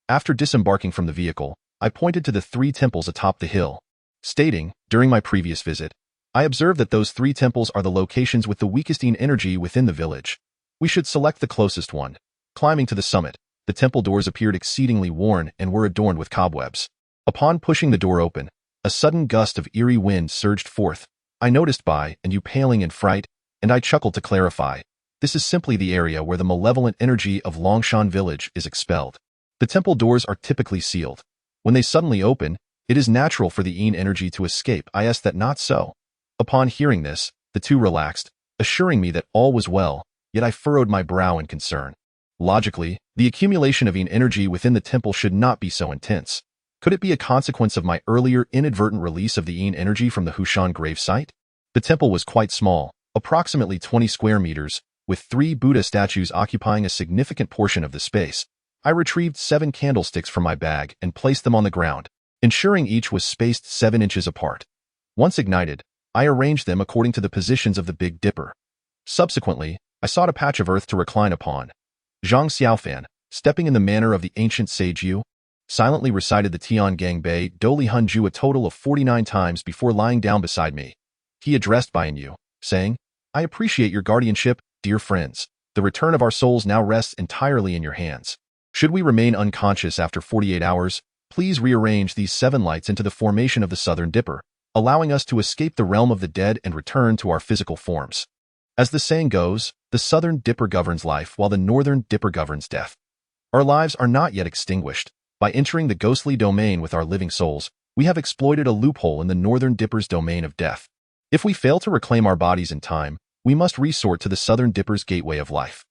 Speaker 1: After disembarking from the vehicle, I pointed to the 3 temples atop the hill, stating, during my previous visit, I observed that those 3 temples are the locations with the weakest yin energy within the village. We should select the closest one. Climbing to the summit, the temple doors appeared exceedingly worn and were adorned with cobwebs. Upon pushing the door open, a sudden gust of eerie wind surged forth. I noticed Bai and you paling in fright, and I chuckled to clarify. This is simply the area where the malevolent energy of Longshan village is expelled. The temple doors are typically sealed. When they suddenly open, it is natural for the yin energy to escape. I asked that not so. Upon hearing this, the 2 relaxed, assuring me that all was well. yet I furrowed my brow in concern. Logically, the accumulation of yin energy within the temple should not be so intense. Could it be a consequence of my earlier inadvertent release of the yin energy from the Hushan gravesite? The temple was quite small, approximately 20 square meters, with 3 Buddha statues occupying a significant portion of the space. I retrieved 7 candlesticks from my bag and placed them on the ground, ensuring each was spaced 7 inches apart. Once ignited, I arranged them according to the positions of the Big Dipper. Subsequently, I sought a patch of earth to recline upon. Zhang Xiaofan, stepping in the manner of the ancient sage Yu, silently recited the Tian Gang Bei Doli Hunju a total of 49 times before lying down beside me. He addressed Bian Yu, saying, "I appreciate your guardianship, dear friends. The return of our souls now rests entirely in your hands. Should we remain unconscious after 48 hours, please rearrange these 7 lights into the formation of the Southern Dipper, allowing us to escape the realm of the dead and return to our physical forms." As the saying goes, the Southern Dipper governs life while the Northern Dipper governs death. Our lives are not yet extinguished. By entering the ghostly domain with our living souls, we have exploited a loophole in the Northern Dipper's domain of death. If we fail to reclaim our bodies in time, we must resort to the Southern Dipper's gateway of life.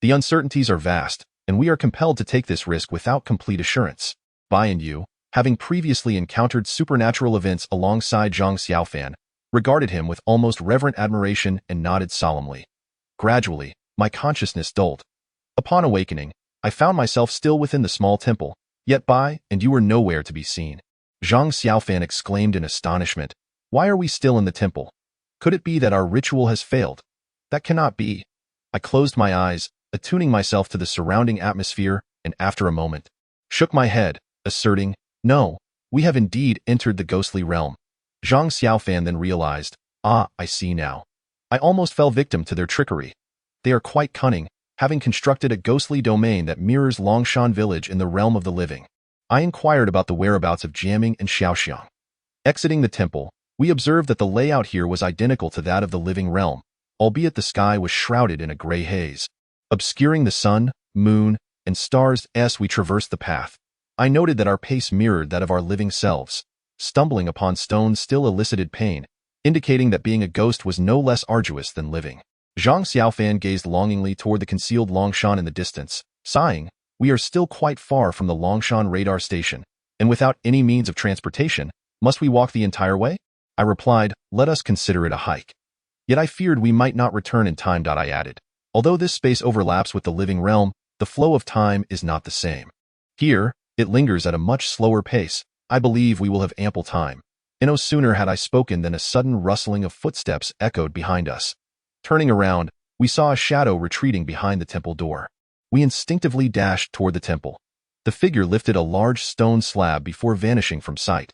Speaker 1: The uncertainties are vast, and we are compelled to take this risk without complete assurance. Bian Yu, having previously encountered supernatural events alongside Zhang Xiaofan, regarded him with almost reverent admiration and nodded solemnly. Gradually, my consciousness dulled. Upon awakening, I found myself still within the small temple, yet Bai and you were nowhere to be seen. Zhang Xiaofan exclaimed in astonishment, "Why are we still in the temple? Could it be that our ritual has failed? That cannot be." I closed my eyes, attuning myself to the surrounding atmosphere, and after a moment, shook my head, asserting, "No, we have indeed entered the ghostly realm." Zhang Xiaofan then realized, I see now. I almost fell victim to their trickery. They are quite cunning, having constructed a ghostly domain that mirrors Longshan village in the realm of the living. I inquired about the whereabouts of Jiaming and Xiaoxiang. Exiting the temple, we observed that the layout here was identical to that of the living realm, albeit the sky was shrouded in a gray haze. Obscuring the sun, moon, and stars as we traversed the path, I noted that our pace mirrored that of our living selves. Stumbling upon stones still elicited pain, indicating that being a ghost was no less arduous than living. Zhang Xiaofan gazed longingly toward the concealed Longshan in the distance, sighing, "We are still quite far from the Longshan radar station, and without any means of transportation, must we walk the entire way?" I replied, "Let us consider it a hike." Yet I feared we might not return in time. I added, "Although this space overlaps with the living realm, the flow of time is not the same. Here, it lingers at a much slower pace. I believe we will have ample time." And no sooner had I spoken than a sudden rustling of footsteps echoed behind us. Turning around, we saw a shadow retreating behind the temple door. We instinctively dashed toward the temple. The figure lifted a large stone slab before vanishing from sight.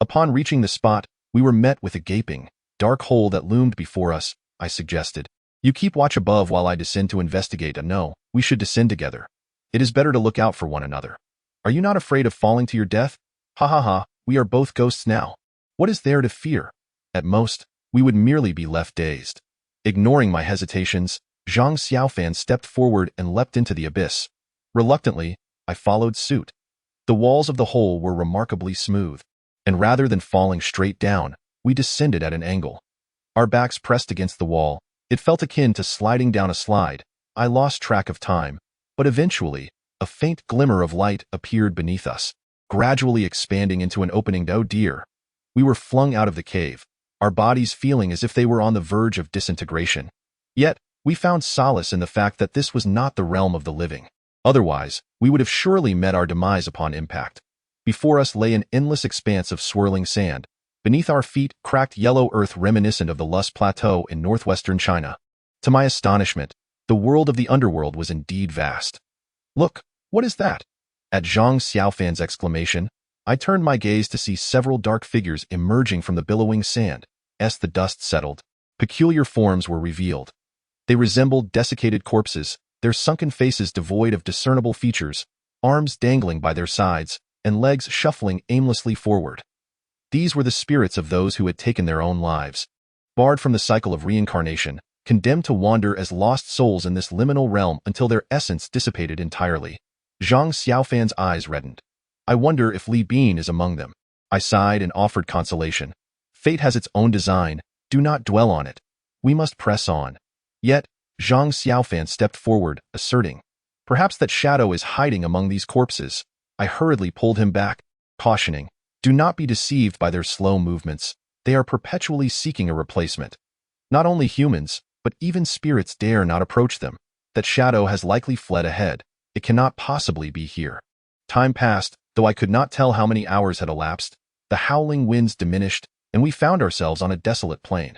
Speaker 1: Upon reaching the spot, we were met with a gaping, dark hole that loomed before us. I suggested, "You keep watch above while I descend to investigate." No, we should descend together. It is better to look out for one another. Are you not afraid of falling to your death? Ha ha ha, we are both ghosts now. What is there to fear? At most, we would merely be left dazed. Ignoring my hesitations, Zhang Xiaofan stepped forward and leapt into the abyss. Reluctantly, I followed suit. The walls of the hole were remarkably smooth, and rather than falling straight down, we descended at an angle. Our backs pressed against the wall. It felt akin to sliding down a slide. I lost track of time, but eventually, a faint glimmer of light appeared beneath us, gradually expanding into an opening. Oh dear. We were flung out of the cave, our bodies feeling as if they were on the verge of disintegration. Yet, we found solace in the fact that this was not the realm of the living. Otherwise, we would have surely met our demise upon impact. Before us lay an endless expanse of swirling sand. Beneath our feet, cracked yellow earth reminiscent of the Lus Plateau in northwestern China. To my astonishment, the world of the underworld was indeed vast. "Look, what is that?" At Zhang Xiaofan's exclamation, I turned my gaze to see several dark figures emerging from the billowing sand. As the dust settled, peculiar forms were revealed. They resembled desiccated corpses, their sunken faces devoid of discernible features, arms dangling by their sides, and legs shuffling aimlessly forward. These were the spirits of those who had taken their own lives, barred from the cycle of reincarnation, condemned to wander as lost souls in this liminal realm until their essence dissipated entirely. Zhang Xiaofan's eyes reddened. "I wonder if Li Bin is among them." I sighed and offered consolation. "Fate has its own design. Do not dwell on it. We must press on." Yet, Zhang Xiaofan stepped forward, asserting, "Perhaps that shadow is hiding among these corpses." I hurriedly pulled him back, cautioning, "Do not be deceived by their slow movements. They are perpetually seeking a replacement. Not only humans, but even spirits dare not approach them. That shadow has likely fled ahead. It cannot possibly be here." Time passed, though I could not tell how many hours had elapsed. The howling winds diminished, and we found ourselves on a desolate plain.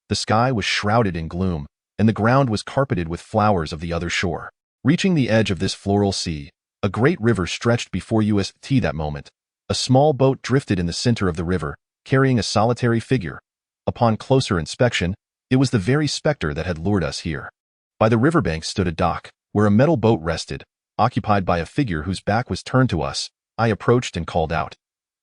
Speaker 1: The sky was shrouded in gloom, and the ground was carpeted with flowers of the other shore. Reaching the edge of this floral sea, a great river stretched before us. That moment, a small boat drifted in the center of the river, carrying a solitary figure. Upon closer inspection, it was the very specter that had lured us here. By the riverbank stood a dock, where a metal boat rested, occupied by a figure whose back was turned to us. I approached and called out,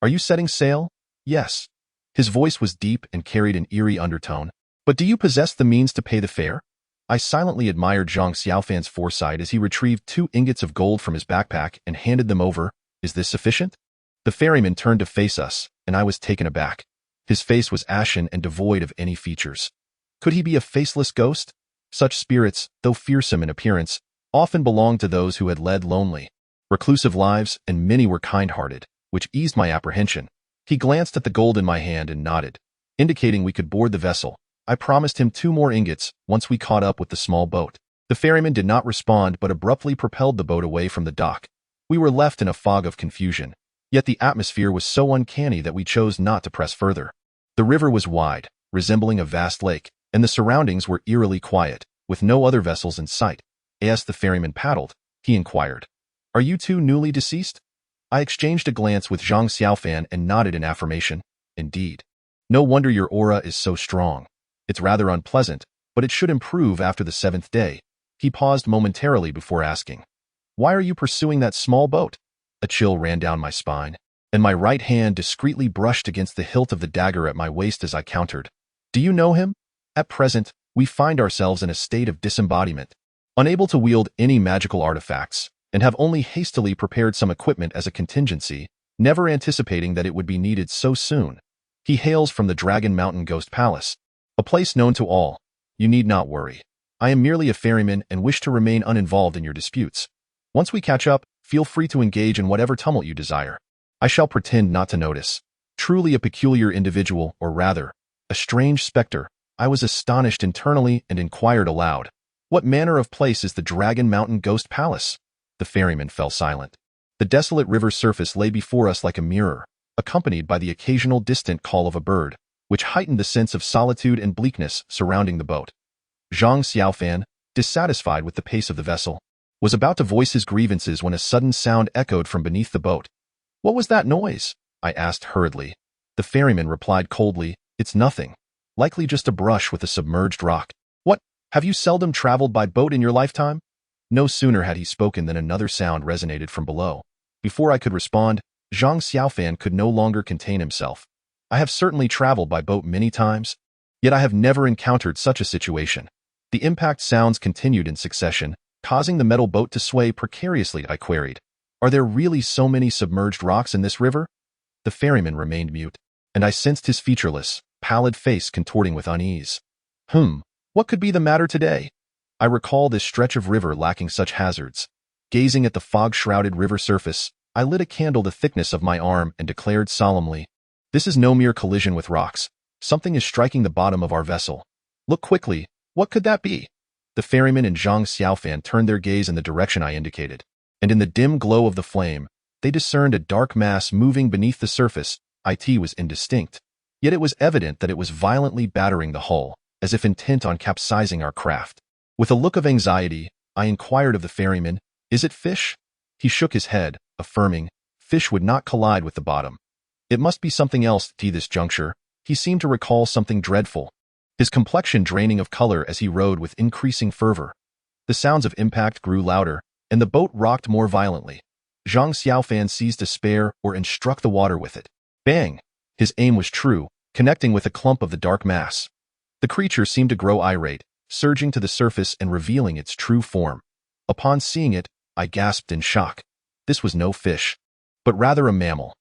Speaker 1: "Are you setting sail?" "Yes." His voice was deep and carried an eerie undertone. "But do you possess the means to pay the fare?" I silently admired Zhang Xiaofan's foresight as he retrieved 2 ingots of gold from his backpack and handed them over. "Is this sufficient?" The ferryman turned to face us, and I was taken aback. His face was ashen and devoid of any features. Could he be a faceless ghost? Such spirits, though fearsome in appearance, often belonged to those who had led lonely, reclusive lives, and many were kind-hearted, which eased my apprehension. He glanced at the gold in my hand and nodded, indicating we could board the vessel. I promised him 2 more ingots once we caught up with the small boat. The ferryman did not respond but abruptly propelled the boat away from the dock. We were left in a fog of confusion, yet the atmosphere was so uncanny that we chose not to press further. The river was wide, resembling a vast lake, and the surroundings were eerily quiet, with no other vessels in sight. As the ferryman paddled, he inquired, "Are you 2 newly deceased?" I exchanged a glance with Zhang Xiaofan and nodded in affirmation. "Indeed. No wonder your aura is so strong. It's rather unpleasant, but it should improve after the 7th day." He paused momentarily before asking, "Why are you pursuing that small boat?" A chill ran down my spine, and my right hand discreetly brushed against the hilt of the dagger at my waist as I countered, "Do you know him?" At present, we find ourselves in a state of disembodiment, unable to wield any magical artifacts, and have only hastily prepared some equipment as a contingency, never anticipating that it would be needed so soon. He hails from the Dragon Mountain Ghost Palace, a place known to all. You need not worry. I am merely a ferryman and wish to remain uninvolved in your disputes. Once we catch up, feel free to engage in whatever tumult you desire. I shall pretend not to notice. Truly a peculiar individual, or rather, a strange specter. I was astonished internally and inquired aloud, "What manner of place is the Dragon Mountain Ghost Palace?" The ferryman fell silent. The desolate river surface lay before us like a mirror, accompanied by the occasional distant call of a bird, which heightened the sense of solitude and bleakness surrounding the boat. Zhang Xiaofan, dissatisfied with the pace of the vessel, was about to voice his grievances when a sudden sound echoed from beneath the boat. "What was that noise?" I asked hurriedly. The ferryman replied coldly, "It's nothing. Likely just a brush with a submerged rock." "What? Have you seldom traveled by boat in your lifetime?" No sooner had he spoken than another sound resonated from below. Before I could respond, Zhang Xiaofan could no longer contain himself. "I have certainly traveled by boat many times, yet I have never encountered such a situation." The impact sounds continued in succession, causing the metal boat to sway precariously. I queried, "Are there really so many submerged rocks in this river?" The ferryman remained mute, and I sensed his featureless, pallid face contorting with unease. What could be the matter today? I recall this stretch of river lacking such hazards. Gazing at the fog-shrouded river surface, I lit a candle the thickness of my arm and declared solemnly, "This is no mere collision with rocks. Something is striking the bottom of our vessel. Look quickly. What could that be?" The ferryman and Zhang Xiaofan turned their gaze in the direction I indicated, and in the dim glow of the flame, they discerned a dark mass moving beneath the surface. It was indistinct, yet it was evident that it was violently battering the hull, as if intent on capsizing our craft. With a look of anxiety, I inquired of the ferryman, "Is it fish?" He shook his head, affirming, "Fish would not collide with the bottom. It must be something else." At this juncture, he seemed to recall something dreadful, his complexion draining of color as he rowed with increasing fervor. The sounds of impact grew louder, and the boat rocked more violently. Zhang Xiaofan seized a spare oar and struck the water with it. Bang! His aim was true, connecting with a clump of the dark mass. The creature seemed to grow irate, surging to the surface and revealing its true form. Upon seeing it, I gasped in shock. This was no fish, but rather a mammal.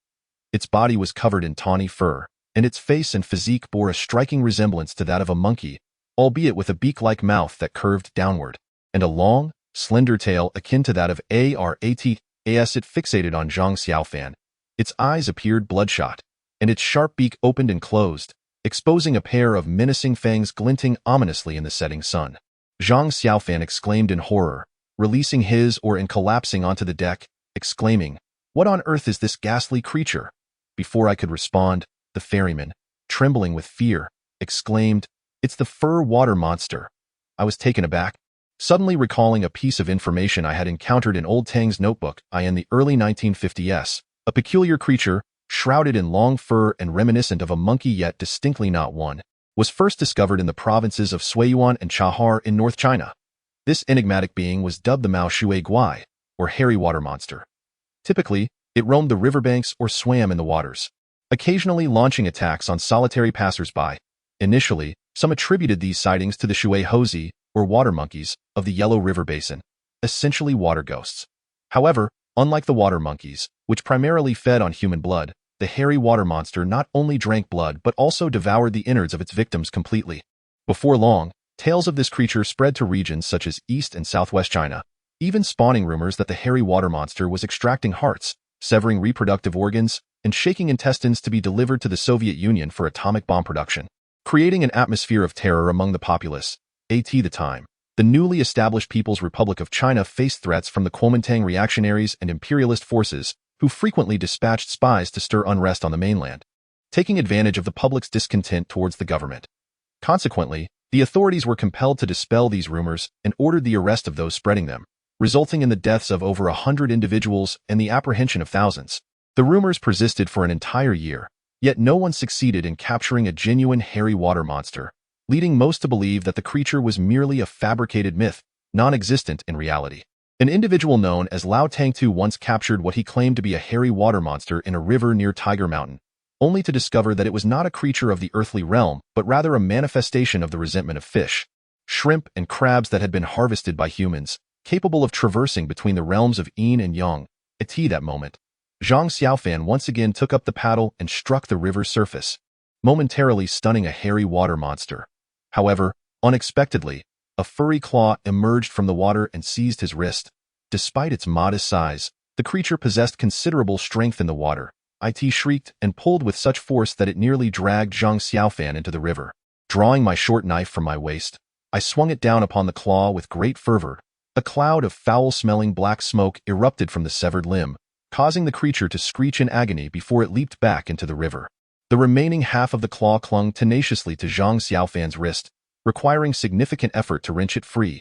Speaker 1: Its body was covered in tawny fur, and its face and physique bore a striking resemblance to that of a monkey. albeit with a beak-like mouth that curved downward, and a long, slender tail akin to that of a rat. As it fixated on Zhang Xiaofan, its eyes appeared bloodshot, and its sharp beak opened and closed, exposing a pair of menacing fangs glinting ominously in the setting sun. Zhang Xiaofan exclaimed in horror, releasing his oar and collapsing onto the deck, exclaiming, "What on earth is this ghastly creature?" Before I could respond, the ferryman, trembling with fear, exclaimed, "It's the fur water monster." I was taken aback, suddenly recalling a piece of information I had encountered in old Tang's notebook in the early 1950s, a peculiar creature, shrouded in long fur and reminiscent of a monkey yet distinctly not one, was first discovered in the provinces of Suiyuan and Chahar in North China. This enigmatic being was dubbed the Mao Shui Guai, or hairy water monster. Typically, it roamed the riverbanks or swam in the waters, occasionally launching attacks on solitary passers-by. Initially, some attributed these sightings to the Shui Hozi, or water monkeys, of the Yellow River Basin, essentially water ghosts. However, unlike the water monkeys, which primarily fed on human blood, the hairy water monster not only drank blood but also devoured the innards of its victims completely. Before long, tales of this creature spread to regions such as East and Southwest China, even spawning rumors that the hairy water monster was extracting hearts, severing reproductive organs, and shaking intestines to be delivered to the Soviet Union for atomic bomb production, creating an atmosphere of terror among the populace. At the time, the newly established People's Republic of China faced threats from the Kuomintang reactionaries and imperialist forces, who frequently dispatched spies to stir unrest on the mainland, taking advantage of the public's discontent towards the government. Consequently, the authorities were compelled to dispel these rumors and ordered the arrest of those spreading them, resulting in the deaths of over 100 individuals and the apprehension of thousands. The rumors persisted for an entire year, yet no one succeeded in capturing a genuine hairy water monster, leading most to believe that the creature was merely a fabricated myth, non-existent in reality. An individual known as Lao Tangtu once captured what he claimed to be a hairy water monster in a river near Tiger Mountain, only to discover that it was not a creature of the earthly realm, but rather a manifestation of the resentment of fish, shrimp, and crabs that had been harvested by humans, capable of traversing between the realms of yin and yang. At that moment, Zhang Xiaofan once again took up the paddle and struck the river's surface, momentarily stunning a hairy water monster. However, unexpectedly, a furry claw emerged from the water and seized his wrist. Despite its modest size, the creature possessed considerable strength in the water. It shrieked and pulled with such force that it nearly dragged Zhang Xiaofan into the river. Drawing my short knife from my waist, I swung it down upon the claw with great fervor. A cloud of foul-smelling black smoke erupted from the severed limb, causing the creature to screech in agony before it leaped back into the river. The remaining half of the claw clung tenaciously to Zhang Xiaofan's wrist, requiring significant effort to wrench it free.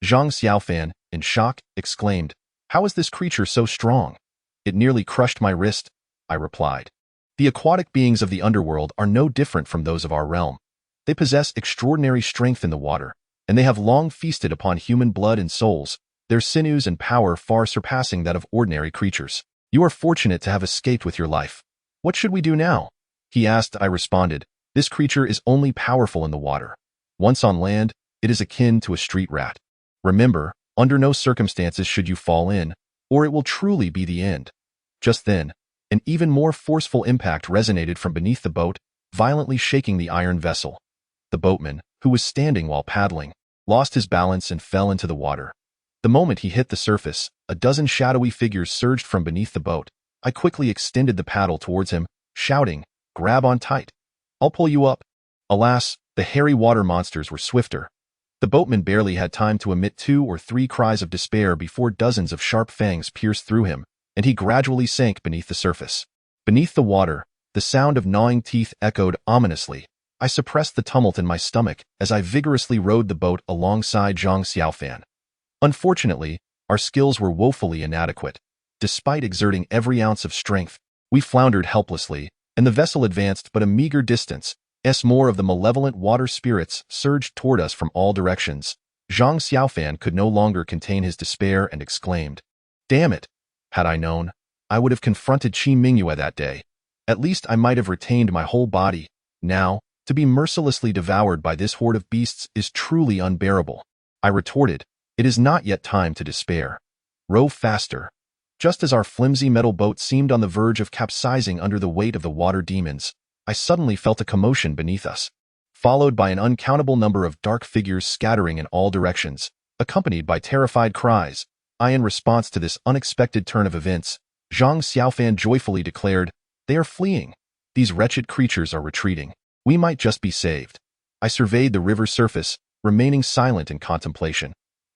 Speaker 1: Zhang Xiaofan, in shock, exclaimed, "How is this creature so strong?" "It nearly crushed my wrist," I replied. "The aquatic beings of the underworld are no different from those of our realm. They possess extraordinary strength in the water, and they have long feasted upon human blood and souls, their sinews and power far surpassing that of ordinary creatures. You are fortunate to have escaped with your life. What should we do now?" he asked. I responded, "This creature is only powerful in the water. Once on land, it is akin to a street rat. Remember, under no circumstances should you fall in, or it will truly be the end." Just then, an even more forceful impact resonated from beneath the boat, violently shaking the iron vessel. The boatman, who was standing while paddling, lost his balance and fell into the water. The moment he hit the surface, a dozen shadowy figures surged from beneath the boat. I quickly extended the paddle towards him, shouting, "Grab on tight. I'll pull you up." Alas, the hairy water monsters were swifter. The boatman barely had time to emit 2 or 3 cries of despair before dozens of sharp fangs pierced through him, and he gradually sank beneath the surface. Beneath the water, the sound of gnawing teeth echoed ominously. I suppressed the tumult in my stomach as I vigorously rowed the boat alongside Zhang Xiaofan. Unfortunately, our skills were woefully inadequate. Despite exerting every ounce of strength, we floundered helplessly, and the vessel advanced but a meager distance, as more of the malevolent water spirits surged toward us from all directions. Zhang Xiaofan could no longer contain his despair and exclaimed, "Damn it! Had I known, I would have confronted Qi Mingyue that day. At least I might have retained my whole body. Now, to be mercilessly devoured by this horde of beasts is truly unbearable." I retorted, "It is not yet time to despair. Row faster." Just as our flimsy metal boat seemed on the verge of capsizing under the weight of the water demons, I suddenly felt a commotion beneath us. followed by an uncountable number of dark figures scattering in all directions, accompanied by terrified cries. In response to this unexpected turn of events, Zhang Xiaofan joyfully declared, "They are fleeing. These wretched creatures are retreating. We might just be saved." I surveyed the river's surface, remaining silent in contemplation.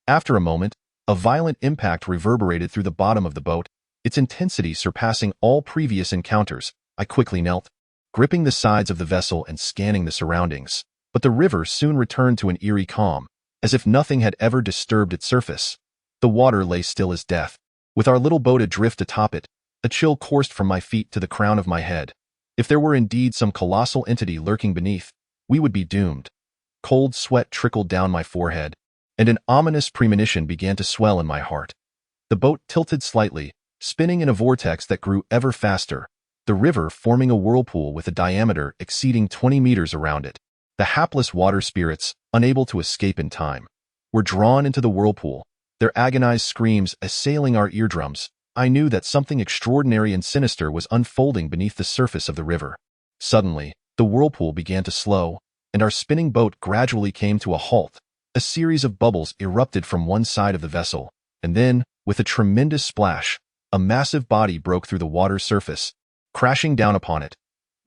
Speaker 1: After a moment, a violent impact reverberated through the bottom of the boat, its intensity surpassing all previous encounters. I quickly knelt, gripping the sides of the vessel and scanning the surroundings. But the river soon returned to an eerie calm, as if nothing had ever disturbed its surface. The water lay still as death, with our little boat adrift atop it. A chill coursed from my feet to the crown of my head. If there were indeed some colossal entity lurking beneath, we would be doomed. Cold sweat trickled down my forehead, and an ominous premonition began to swell in my heart. The boat tilted slightly, spinning in a vortex that grew ever faster, the river forming a whirlpool with a diameter exceeding 20 meters around it. The hapless water spirits, unable to escape in time, were drawn into the whirlpool, their agonized screams assailing our eardrums. I knew that something extraordinary and sinister was unfolding beneath the surface of the river. Suddenly, the whirlpool began to slow, and our spinning boat gradually came to a halt. A series of bubbles erupted from one side of the vessel, and then, with a tremendous splash, a massive body broke through the water's surface, crashing down upon it.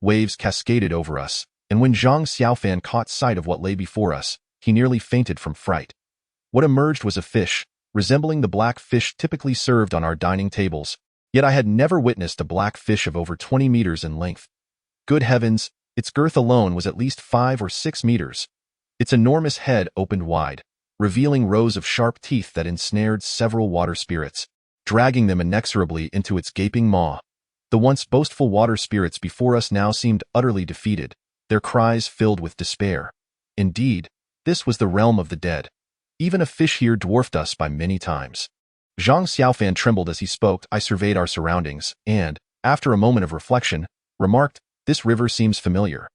Speaker 1: Waves cascaded over us, and when Zhang Xiaofan caught sight of what lay before us, he nearly fainted from fright. What emerged was a fish, resembling the black fish typically served on our dining tables, yet I had never witnessed a black fish of over 20 meters in length. Good heavens, its girth alone was at least 5 or 6 meters. Its enormous head opened wide, revealing rows of sharp teeth that ensnared several water spirits, dragging them inexorably into its gaping maw. The once boastful water spirits before us now seemed utterly defeated, their cries filled with despair. Indeed, this was the realm of the dead. Even a fish here dwarfed us by many times. Zhang Xiaofan trembled as he spoke. I surveyed our surroundings and, after a moment of reflection, remarked, "This river seems familiar.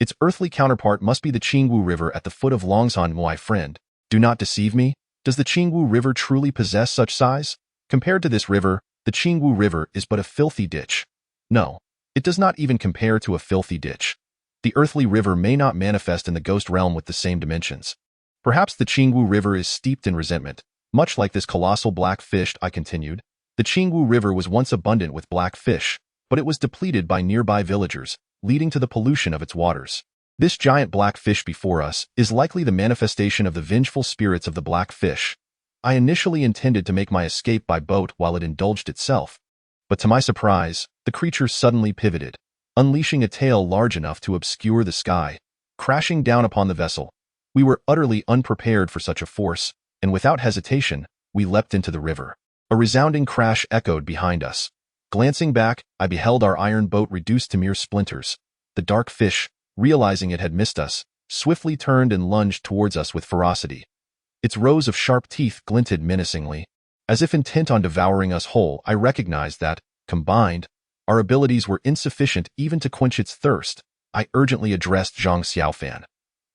Speaker 1: Its earthly counterpart must be the Qingwu River at the foot of Longshan. My friend, do not deceive me. Does the Qingwu River truly possess such size? Compared to this river, the Qingwu River is but a filthy ditch." No, it does not even compare to a filthy ditch. The earthly river may not manifest in the ghost realm with the same dimensions. Perhaps the Qingwu River is steeped in resentment, much like this colossal black fish. I continued. The Qingwu River was once abundant with black fish, but it was depleted by nearby villagers, leading to the pollution of its waters. This giant black fish before us is likely the manifestation of the vengeful spirits of the black fish. I initially intended to make my escape by boat while it indulged itself, but to my surprise, the creature suddenly pivoted, unleashing a tail large enough to obscure the sky, crashing down upon the vessel. We were utterly unprepared for such a force, and without hesitation, we leapt into the river. A resounding crash echoed behind us. Glancing back, I beheld our iron boat reduced to mere splinters. The dark fish, realizing it had missed us, swiftly turned and lunged towards us with ferocity. Its rows of sharp teeth glinted menacingly. As if intent on devouring us whole, I recognized that, combined, our abilities were insufficient even to quench its thirst. I urgently addressed Zhang Xiaofan.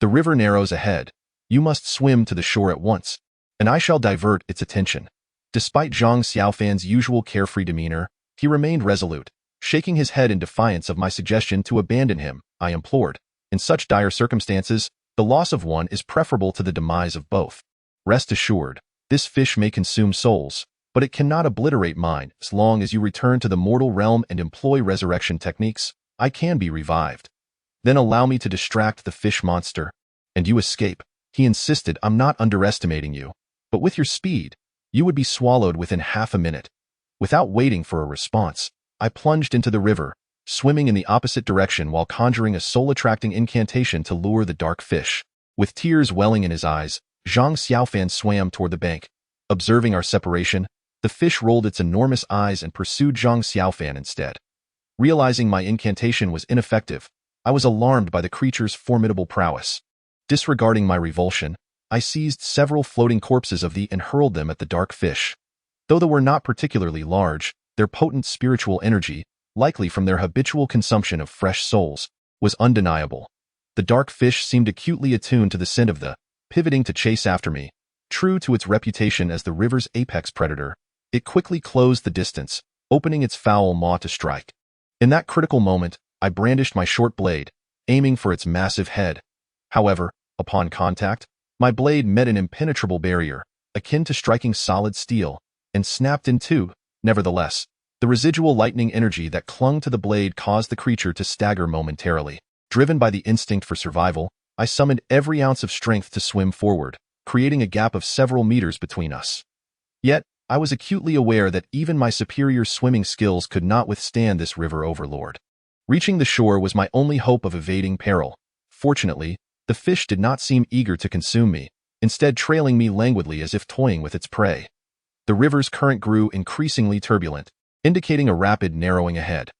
Speaker 1: "The river narrows ahead. You must swim to the shore at once, and I shall divert its attention." Despite Zhang Xiaofan's usual carefree demeanor, he remained resolute, shaking his head in defiance of my suggestion to abandon him. I implored, "In such dire circumstances, the loss of one is preferable to the demise of both. Rest assured, this fish may consume souls, but it cannot obliterate mine. As long as you return to the mortal realm and employ resurrection techniques, I can be revived. Then allow me to distract the fish monster, and you escape." He insisted. "I'm not underestimating you, but with your speed, you would be swallowed within half a minute." Without waiting for a response, I plunged into the river, swimming in the opposite direction while conjuring a soul-attracting incantation to lure the dark fish. With tears welling in his eyes, Zhang Xiaofan swam toward the bank. Observing our separation, the fish rolled its enormous eyes and pursued Zhang Xiaofan instead. Realizing my incantation was ineffective, I was alarmed by the creature's formidable prowess. Disregarding my revulsion, I seized several floating corpses of the and hurled them at the dark fish. Though they were not particularly large, their potent spiritual energy, likely from their habitual consumption of fresh souls, was undeniable. The dark fish seemed acutely attuned to the scent of the, pivoting to chase after me. True to its reputation as the river's apex predator, it quickly closed the distance, opening its foul maw to strike. In that critical moment, I brandished my short blade, aiming for its massive head. However, upon contact, my blade met an impenetrable barrier, akin to striking solid steel, and snapped in two. Nevertheless, the residual lightning energy that clung to the blade caused the creature to stagger momentarily. Driven by the instinct for survival, I summoned every ounce of strength to swim forward, creating a gap of several meters between us. Yet, I was acutely aware that even my superior swimming skills could not withstand this river overlord. Reaching the shore was my only hope of evading peril. Fortunately, the fish did not seem eager to consume me, instead trailing me languidly as if toying with its prey. The river's current grew increasingly turbulent, indicating a rapid narrowing ahead.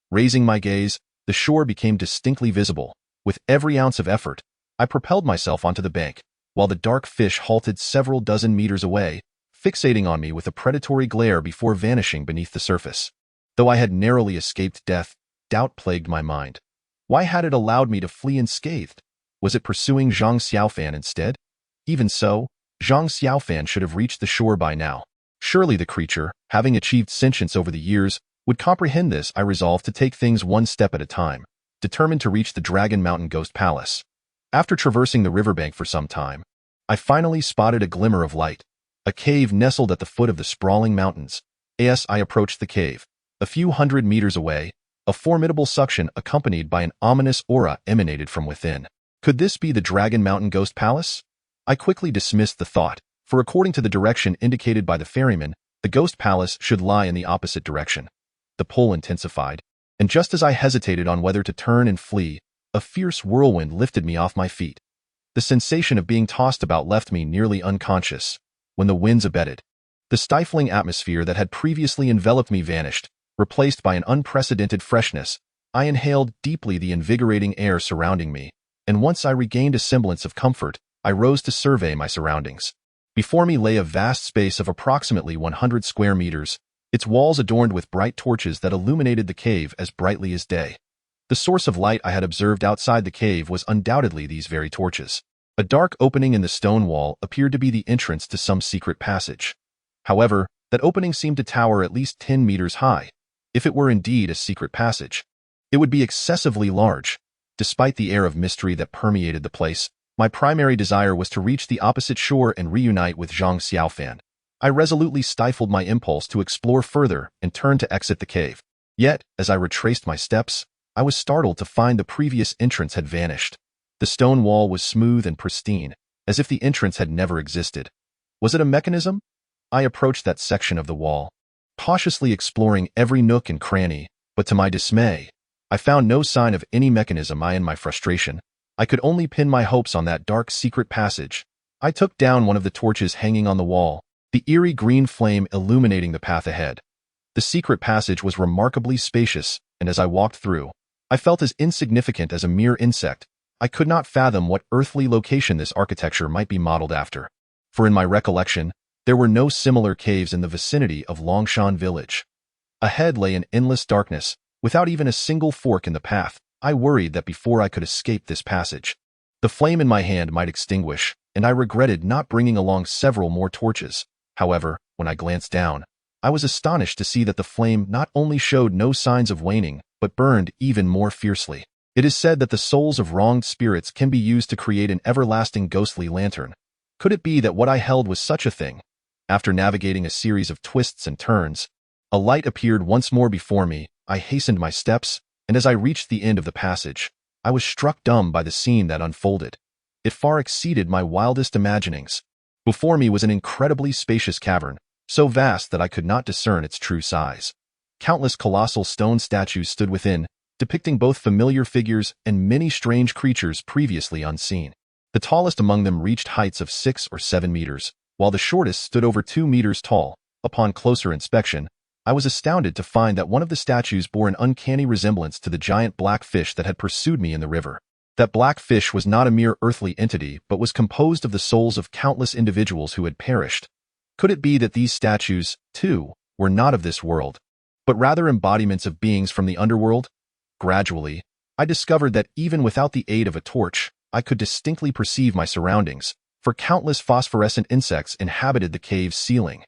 Speaker 1: Raising my gaze, the shore became distinctly visible. With every ounce of effort, I propelled myself onto the bank, while the dark fish halted several dozen meters away, fixating on me with a predatory glare before vanishing beneath the surface. Though I had narrowly escaped death, doubt plagued my mind. Why had it allowed me to flee unscathed? Was it pursuing Zhang Xiaofan instead? Even so, Zhang Xiaofan should have reached the shore by now. Surely the creature, having achieved sentience over the years, would comprehend this. I resolved to take things one step at a time, determined to reach the Dragon Mountain Ghost Palace. After traversing the riverbank for some time, I finally spotted a glimmer of light. A cave nestled at the foot of the sprawling mountains. As I approached the cave, a few hundred meters away, a formidable suction accompanied by an ominous aura emanated from within. Could this be the Dragon Mountain Ghost Palace? I quickly dismissed the thought, for according to the direction indicated by the ferryman, the Ghost Palace should lie in the opposite direction. The pull intensified, and just as I hesitated on whether to turn and flee, a fierce whirlwind lifted me off my feet. The sensation of being tossed about left me nearly unconscious. When the winds abated, the stifling atmosphere that had previously enveloped me vanished, replaced by an unprecedented freshness. I inhaled deeply the invigorating air surrounding me, and once I regained a semblance of comfort, I rose to survey my surroundings. Before me lay a vast space of approximately 100 square meters, its walls adorned with bright torches that illuminated the cave as brightly as day. The source of light I had observed outside the cave was undoubtedly these very torches. A dark opening in the stone wall appeared to be the entrance to some secret passage. However, that opening seemed to tower at least 10 meters high. If it were indeed a secret passage, it would be excessively large. Despite the air of mystery that permeated the place, my primary desire was to reach the opposite shore and reunite with Zhang Xiaofan. I resolutely stifled my impulse to explore further and turned to exit the cave. Yet, as I retraced my steps, I was startled to find the previous entrance had vanished. The stone wall was smooth and pristine, as if the entrance had never existed. Was it a mechanism? I approached that section of the wall, cautiously exploring every nook and cranny, but to my dismay, I found no sign of any mechanism. In my frustration, I could only pin my hopes on that dark secret passage. I took down one of the torches hanging on the wall, the eerie green flame illuminating the path ahead. The secret passage was remarkably spacious, and as I walked through, I felt as insignificant as a mere insect. I could not fathom what earthly location this architecture might be modeled after, for in my recollection, there were no similar caves in the vicinity of Longshan village. Ahead lay an endless darkness, without even a single fork in the path. I worried that before I could escape this passage, the flame in my hand might extinguish, and I regretted not bringing along several more torches. However, when I glanced down, I was astonished to see that the flame not only showed no signs of waning, but burned even more fiercely. It is said that the souls of wronged spirits can be used to create an everlasting ghostly lantern. Could it be that what I held was such a thing? After navigating a series of twists and turns, a light appeared once more before me. I hastened my steps, and as I reached the end of the passage, I was struck dumb by the scene that unfolded. It far exceeded my wildest imaginings. Before me was an incredibly spacious cavern, so vast that I could not discern its true size. Countless colossal stone statues stood within, depicting both familiar figures and many strange creatures previously unseen. The tallest among them reached heights of 6 or 7 meters, while the shortest stood over 2 meters tall. Upon closer inspection, I was astounded to find that one of the statues bore an uncanny resemblance to the giant black fish that had pursued me in the river. That black fish was not a mere earthly entity, but was composed of the souls of countless individuals who had perished. Could it be that these statues, too, were not of this world, but rather embodiments of beings from the underworld? Gradually, I discovered that even without the aid of a torch, I could distinctly perceive my surroundings, for countless phosphorescent insects inhabited the cave's ceiling.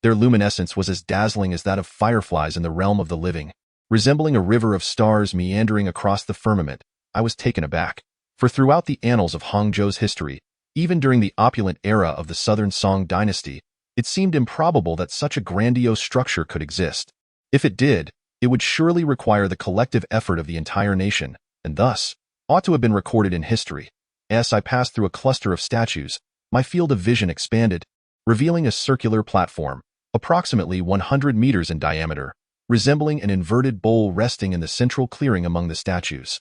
Speaker 1: Their luminescence was as dazzling as that of fireflies in the realm of the living. Resembling a river of stars meandering across the firmament, I was taken aback. For throughout the annals of Hangzhou's history, even during the opulent era of the Southern Song dynasty, it seemed improbable that such a grandiose structure could exist. If it did, it would surely require the collective effort of the entire nation, and thus, ought to have been recorded in history. As I passed through a cluster of statues, my field of vision expanded, revealing a circular platform, approximately 100 meters in diameter, resembling an inverted bowl resting in the central clearing among the statues.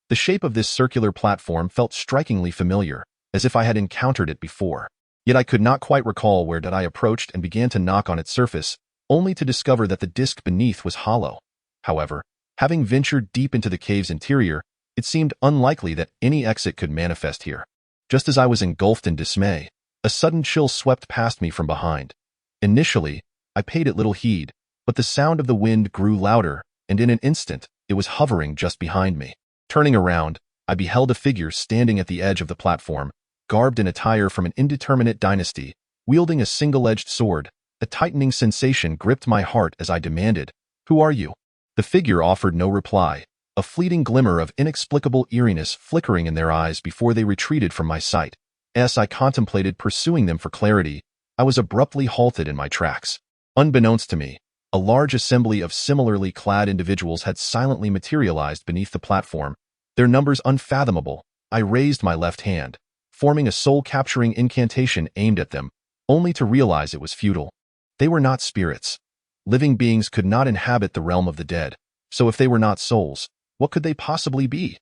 Speaker 1: The shape of this circular platform felt strikingly familiar, as if I had encountered it before. Yet I could not quite recall where I approached and began to knock on its surface, only to discover that the disc beneath was hollow. However, having ventured deep into the cave's interior, it seemed unlikely that any exit could manifest here. Just as I was engulfed in dismay, a sudden chill swept past me from behind. Initially, I paid it little heed, but the sound of the wind grew louder, and in an instant, it was hovering just behind me. Turning around, I beheld a figure standing at the edge of the platform, garbed in attire from an indeterminate dynasty, wielding a single-edged sword. A tightening sensation gripped my heart as I demanded, "Who are you?" The figure offered no reply, a fleeting glimmer of inexplicable eeriness flickering in their eyes before they retreated from my sight. As I contemplated pursuing them for clarity, I was abruptly halted in my tracks. Unbeknownst to me, a large assembly of similarly clad individuals had silently materialized beneath the platform, their numbers unfathomable. I raised my left hand, forming a soul-capturing incantation aimed at them, only to realize it was futile. They were not spirits. Living beings could not inhabit the realm of the dead, so if they were not souls, what could they possibly be?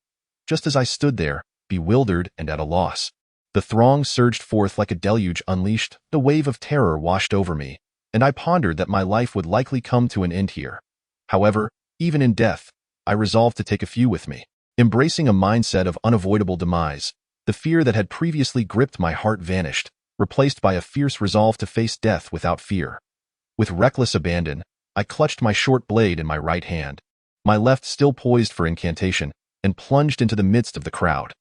Speaker 1: Just as I stood there, bewildered and at a loss, the throng surged forth like a deluge unleashed. The wave of terror washed over me, and I pondered that my life would likely come to an end here. However, even in death, I resolved to take a few with me. Embracing a mindset of unavoidable demise, the fear that had previously gripped my heart vanished, replaced by a fierce resolve to face death without fear. With reckless abandon, I clutched my short blade in my right hand, my left still poised for incantation, and plunged into the midst of the crowd.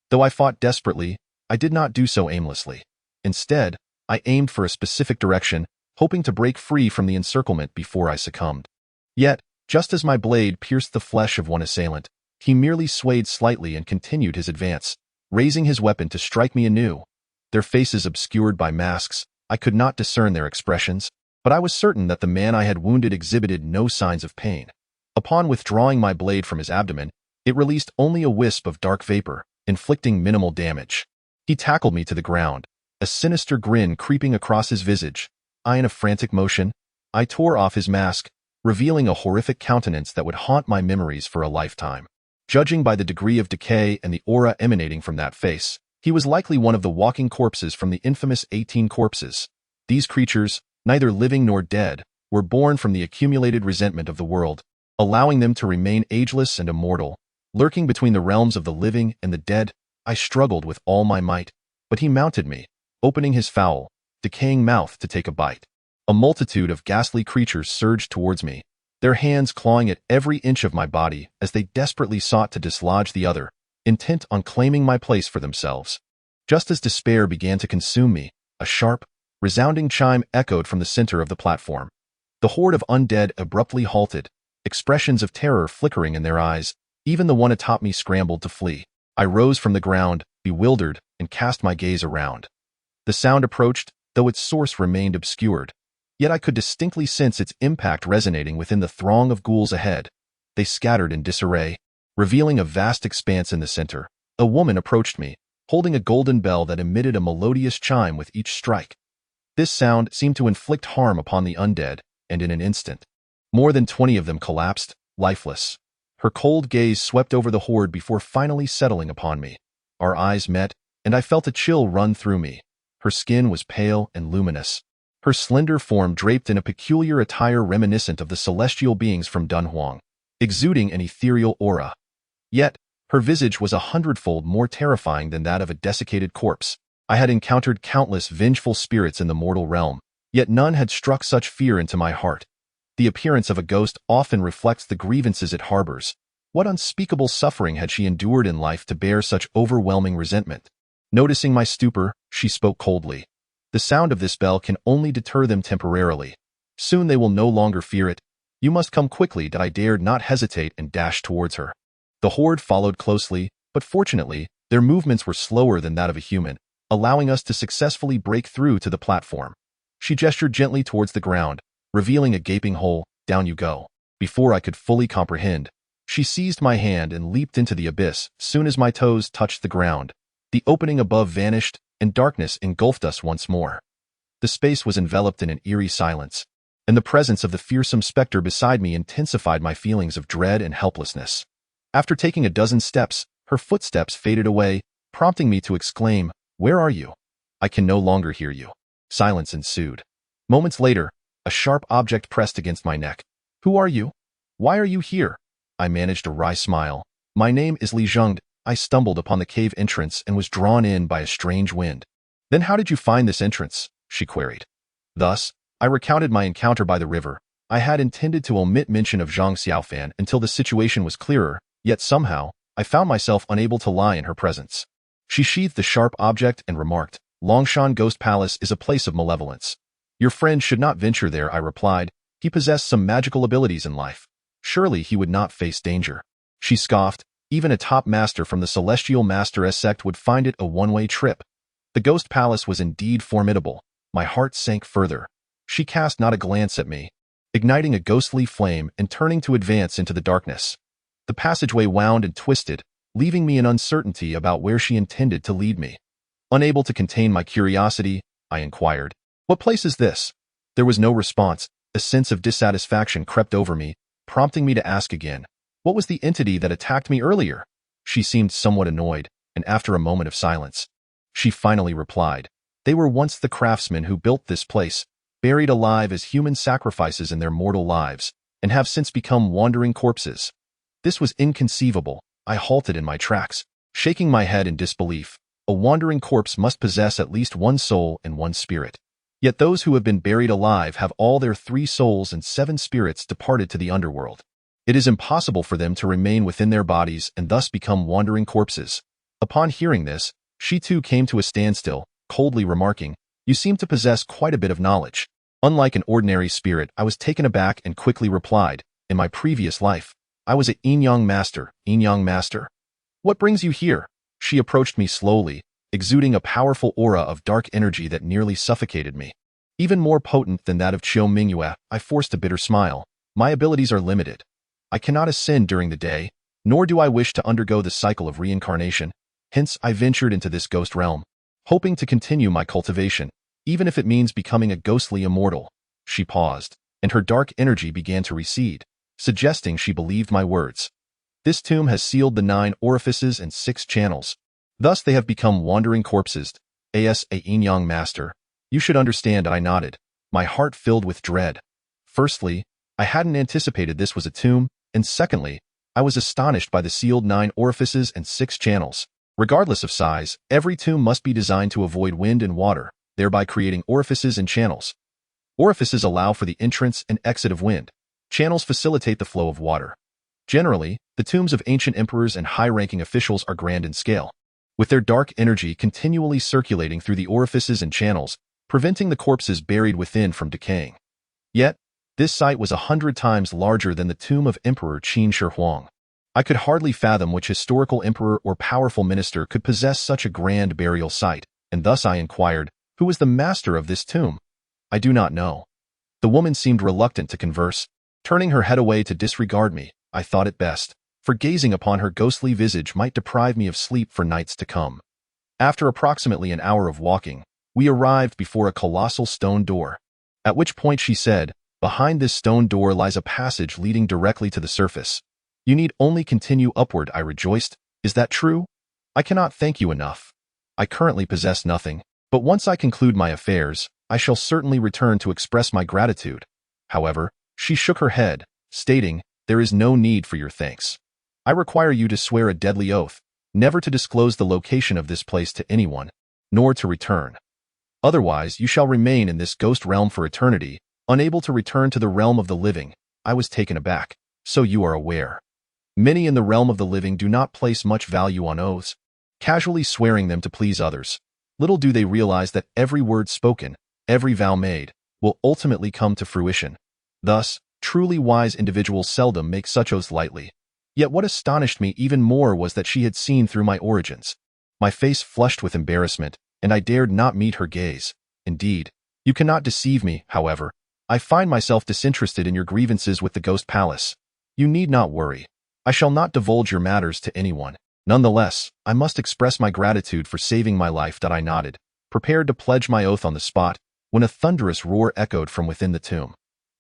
Speaker 1: Though I fought desperately, I did not do so aimlessly. Instead, I aimed for a specific direction, hoping to break free from the encirclement before I succumbed. Yet, just as my blade pierced the flesh of one assailant, he merely swayed slightly and continued his advance, raising his weapon to strike me anew. Their faces obscured by masks, I could not discern their expressions, but I was certain that the man I had wounded exhibited no signs of pain. Upon withdrawing my blade from his abdomen, it released only a wisp of dark vapor, inflicting minimal damage. He tackled me to the ground, a sinister grin creeping across his visage. In a frantic motion, I tore off his mask, revealing a horrific countenance that would haunt my memories for a lifetime. Judging by the degree of decay and the aura emanating from that face, he was likely one of the walking corpses from the infamous 18 corpses. These creatures, neither living nor dead, were born from the accumulated resentment of the world, allowing them to remain ageless and immortal. Lurking between the realms of the living and the dead, I struggled with all my might, but he mounted me, opening his foul, decaying mouth to take a bite. A multitude of ghastly creatures surged towards me, their hands clawing at every inch of my body as they desperately sought to dislodge the other, intent on claiming my place for themselves. Just as despair began to consume me, a sharp, resounding chime echoed from the center of the platform. The horde of undead abruptly halted, expressions of terror flickering in their eyes. Even the one atop me scrambled to flee. I rose from the ground, bewildered, and cast my gaze around. The sound approached, though its source remained obscured. Yet I could distinctly sense its impact resonating within the throng of ghouls ahead. They scattered in disarray, revealing a vast expanse in the center. A woman approached me, holding a golden bell that emitted a melodious chime with each strike. This sound seemed to inflict harm upon the undead, and in an instant, more than 20 of them collapsed, lifeless. Her cold gaze swept over the horde before finally settling upon me. Our eyes met, and I felt a chill run through me. Her skin was pale and luminous, her slender form draped in a peculiar attire reminiscent of the celestial beings from Dunhuang, exuding an ethereal aura. Yet, her visage was 100-fold more terrifying than that of a desiccated corpse. I had encountered countless vengeful spirits in the mortal realm, yet none had struck such fear into my heart. The appearance of a ghost often reflects the grievances it harbors. What unspeakable suffering had she endured in life to bear such overwhelming resentment? Noticing my stupor, she spoke coldly. The sound of this bell can only deter them temporarily. Soon they will no longer fear it. You must come quickly. That I dared not hesitate and dashed towards her. The horde followed closely, but fortunately, Their movements were slower than that of a human, allowing us to successfully break through to the platform. She gestured gently towards the ground, revealing a gaping hole. Down you go. Before I could fully comprehend, she seized my hand and leaped into the abyss. Soon as my toes touched the ground, the opening above vanished, and darkness engulfed us once more. The space was enveloped in an eerie silence, and the presence of the fearsome specter beside me intensified my feelings of dread and helplessness. After taking a dozen steps, her footsteps faded away, prompting me to exclaim, "Where are you? I can no longer hear you." Silence ensued. Moments later, a sharp object pressed against my neck. "Who are you? Why are you here?" I managed a wry smile. "My name is Zheng." I stumbled upon the cave entrance and was drawn in by a strange wind. "Then how did you find this entrance?" she queried. Thus, I recounted my encounter by the river. I had intended to omit mention of Zhang Xiaofan until the situation was clearer, yet somehow, I found myself unable to lie in her presence. She sheathed the sharp object and remarked, "Longshan Ghost Palace is a place of malevolence. Your friend should not venture there," I replied. "He possessed some magical abilities in life. Surely he would not face danger." She scoffed. "Even a top master from the Celestial Master sect would find it a one-way trip." The Ghost Palace was indeed formidable. My heart sank further. She cast not a glance at me, igniting a ghostly flame and turning to advance into the darkness. The passageway wound and twisted, leaving me in uncertainty about where she intended to lead me. Unable to contain my curiosity, I inquired, "What place is this?" There was no response. A sense of dissatisfaction crept over me, prompting me to ask again, "What was the entity that attacked me earlier?" She seemed somewhat annoyed, and after a moment of silence, she finally replied, "They were once the craftsmen who built this place, buried alive as human sacrifices in their mortal lives, and have since become wandering corpses." This was inconceivable. I halted in my tracks, shaking my head in disbelief. A wandering corpse must possess at least one soul and one spirit. Yet those who have been buried alive have all their 3 souls and 7 spirits departed to the underworld. It is impossible for them to remain within their bodies and thus become wandering corpses. Upon hearing this, she too came to a standstill, coldly remarking, "You seem to possess quite a bit of knowledge." Unlike an ordinary spirit, I was taken aback and quickly replied, "In my previous life, I was an Yin-Yang master." "Yin-Yang master? What brings you here?" She approached me slowly, exuding a powerful aura of dark energy that nearly suffocated me. Even more potent than that of Qiu Mingyue, I forced a bitter smile. "My abilities are limited. I cannot ascend during the day, nor do I wish to undergo the cycle of reincarnation. Hence, I ventured into this ghost realm, hoping to continue my cultivation, even if it means becoming a ghostly immortal." She paused, and her dark energy began to recede, suggesting she believed my words. "This tomb has sealed the 9 orifices and 6 channels. Thus they have become wandering corpses. As a yin-yang master, you should understand." I nodded, my heart filled with dread. Firstly, I hadn't anticipated this was a tomb, and secondly, I was astonished by the sealed 9 orifices and 6 channels. Regardless of size, every tomb must be designed to avoid wind and water, thereby creating orifices and channels. Orifices allow for the entrance and exit of wind. Channels facilitate the flow of water. Generally, the tombs of ancient emperors and high-ranking officials are grand in scale, with their dark energy continually circulating through the orifices and channels, preventing the corpses buried within from decaying. Yet, this site was 100 times larger than the tomb of Emperor Qin Shi Huang. I could hardly fathom which historical emperor or powerful minister could possess such a grand burial site, and thus I inquired, "Who is the master of this tomb?" "I do not know." The woman seemed reluctant to converse, turning her head away to disregard me. I thought it best, for gazing upon her ghostly visage might deprive me of sleep for nights to come. After approximately an hour of walking, we arrived before a colossal stone door, at which point she said, "Behind this stone door lies a passage leading directly to the surface. You need only continue upward." I rejoiced. "Is that true?" "I cannot thank you enough. I currently possess nothing, but once I conclude my affairs, I shall certainly return to express my gratitude." However, she shook her head, stating, "There is no need for your thanks. I require you to swear a deadly oath, never to disclose the location of this place to anyone, nor to return. Otherwise, you shall remain in this ghost realm for eternity, unable to return to the realm of the living." I was taken aback. "So you are aware. Many in the realm of the living do not place much value on oaths, casually swearing them to please others. Little do they realize that every word spoken, every vow made, will ultimately come to fruition. Thus, truly wise individuals seldom make such oaths lightly." Yet what astonished me even more was that she had seen through my origins. My face flushed with embarrassment, and I dared not meet her gaze. Indeed, you cannot deceive me, however. I find myself disinterested in your grievances with the Ghost Palace. You need not worry. I shall not divulge your matters to anyone. Nonetheless, I must express my gratitude for saving my life. I nodded, prepared to pledge my oath on the spot, when a thunderous roar echoed from within the tomb.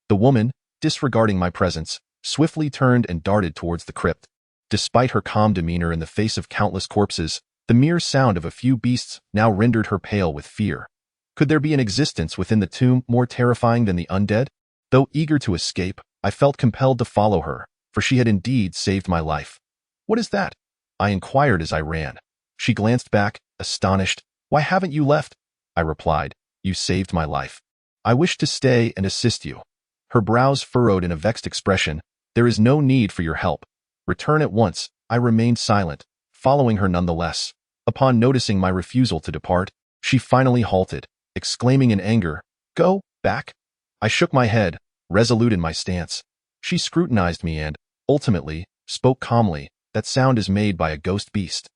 Speaker 1: The woman, disregarding my presence, swiftly turned and darted towards the crypt. Despite her calm demeanor in the face of countless corpses, the mere sound of a few beasts now rendered her pale with fear. Could there be an existence within the tomb more terrifying than the undead? Though eager to escape, I felt compelled to follow her, for she had indeed saved my life. What is that? I inquired as I ran. She glanced back, astonished. Why haven't you left? I replied. You saved my life. I wish to stay and assist you. Her brows furrowed in a vexed expression. There is no need for your help. Return at once. I remained silent, following her nonetheless. Upon noticing my refusal to depart, she finally halted, exclaiming in anger, "Go back." I shook my head, resolute in my stance. She scrutinized me and, ultimately, spoke calmly. That sound is made by a ghost beast.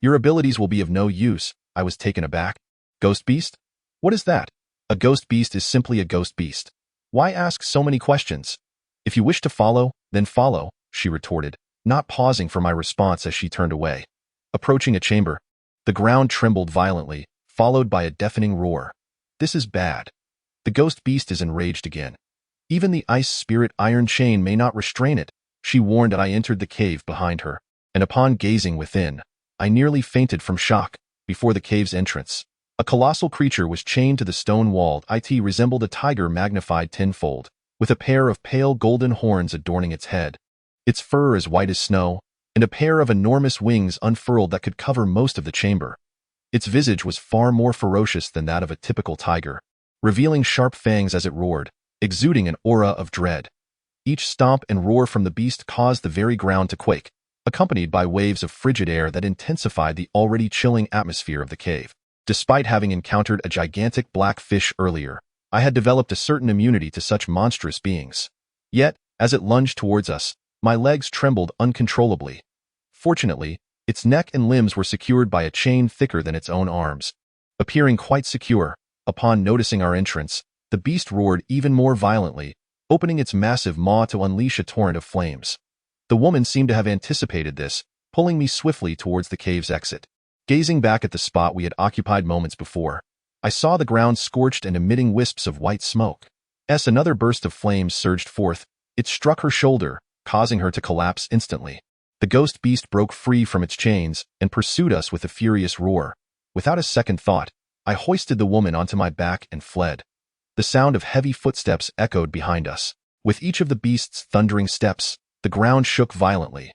Speaker 1: Your abilities will be of no use. I was taken aback. Ghost beast? What is that? A ghost beast is simply a ghost beast. Why ask so many questions? If you wish to follow, then follow, she retorted, not pausing for my response as she turned away. Approaching a chamber, the ground trembled violently, followed by a deafening roar. This is bad. The ghost beast is enraged again. Even the ice spirit iron chain may not restrain it, she warned as I entered the cave behind her, and upon gazing within, I nearly fainted from shock. Before the cave's entrance, a colossal creature was chained to the stone wall. It resembled a tiger magnified tenfold, with a pair of pale golden horns adorning its head. Its fur as white as snow, and a pair of enormous wings unfurled that could cover most of the chamber. Its visage was far more ferocious than that of a typical tiger, revealing sharp fangs as it roared, exuding an aura of dread. Each stomp and roar from the beast caused the very ground to quake, accompanied by waves of frigid air that intensified the already chilling atmosphere of the cave. Despite having encountered a gigantic black fish earlier, I had developed a certain immunity to such monstrous beings. Yet, as it lunged towards us, my legs trembled uncontrollably. Fortunately, its neck and limbs were secured by a chain thicker than its own arms. Appearing quite secure, upon noticing our entrance, the beast roared even more violently, opening its massive maw to unleash a torrent of flames. The woman seemed to have anticipated this, pulling me swiftly towards the cave's exit. Gazing back at the spot we had occupied moments before, I saw the ground scorched and emitting wisps of white smoke. As another burst of flames surged forth, it struck her shoulder, causing her to collapse instantly. The ghost beast broke free from its chains and pursued us with a furious roar. Without a second thought, I hoisted the woman onto my back and fled. The sound of heavy footsteps echoed behind us. With each of the beast's thundering steps, the ground shook violently.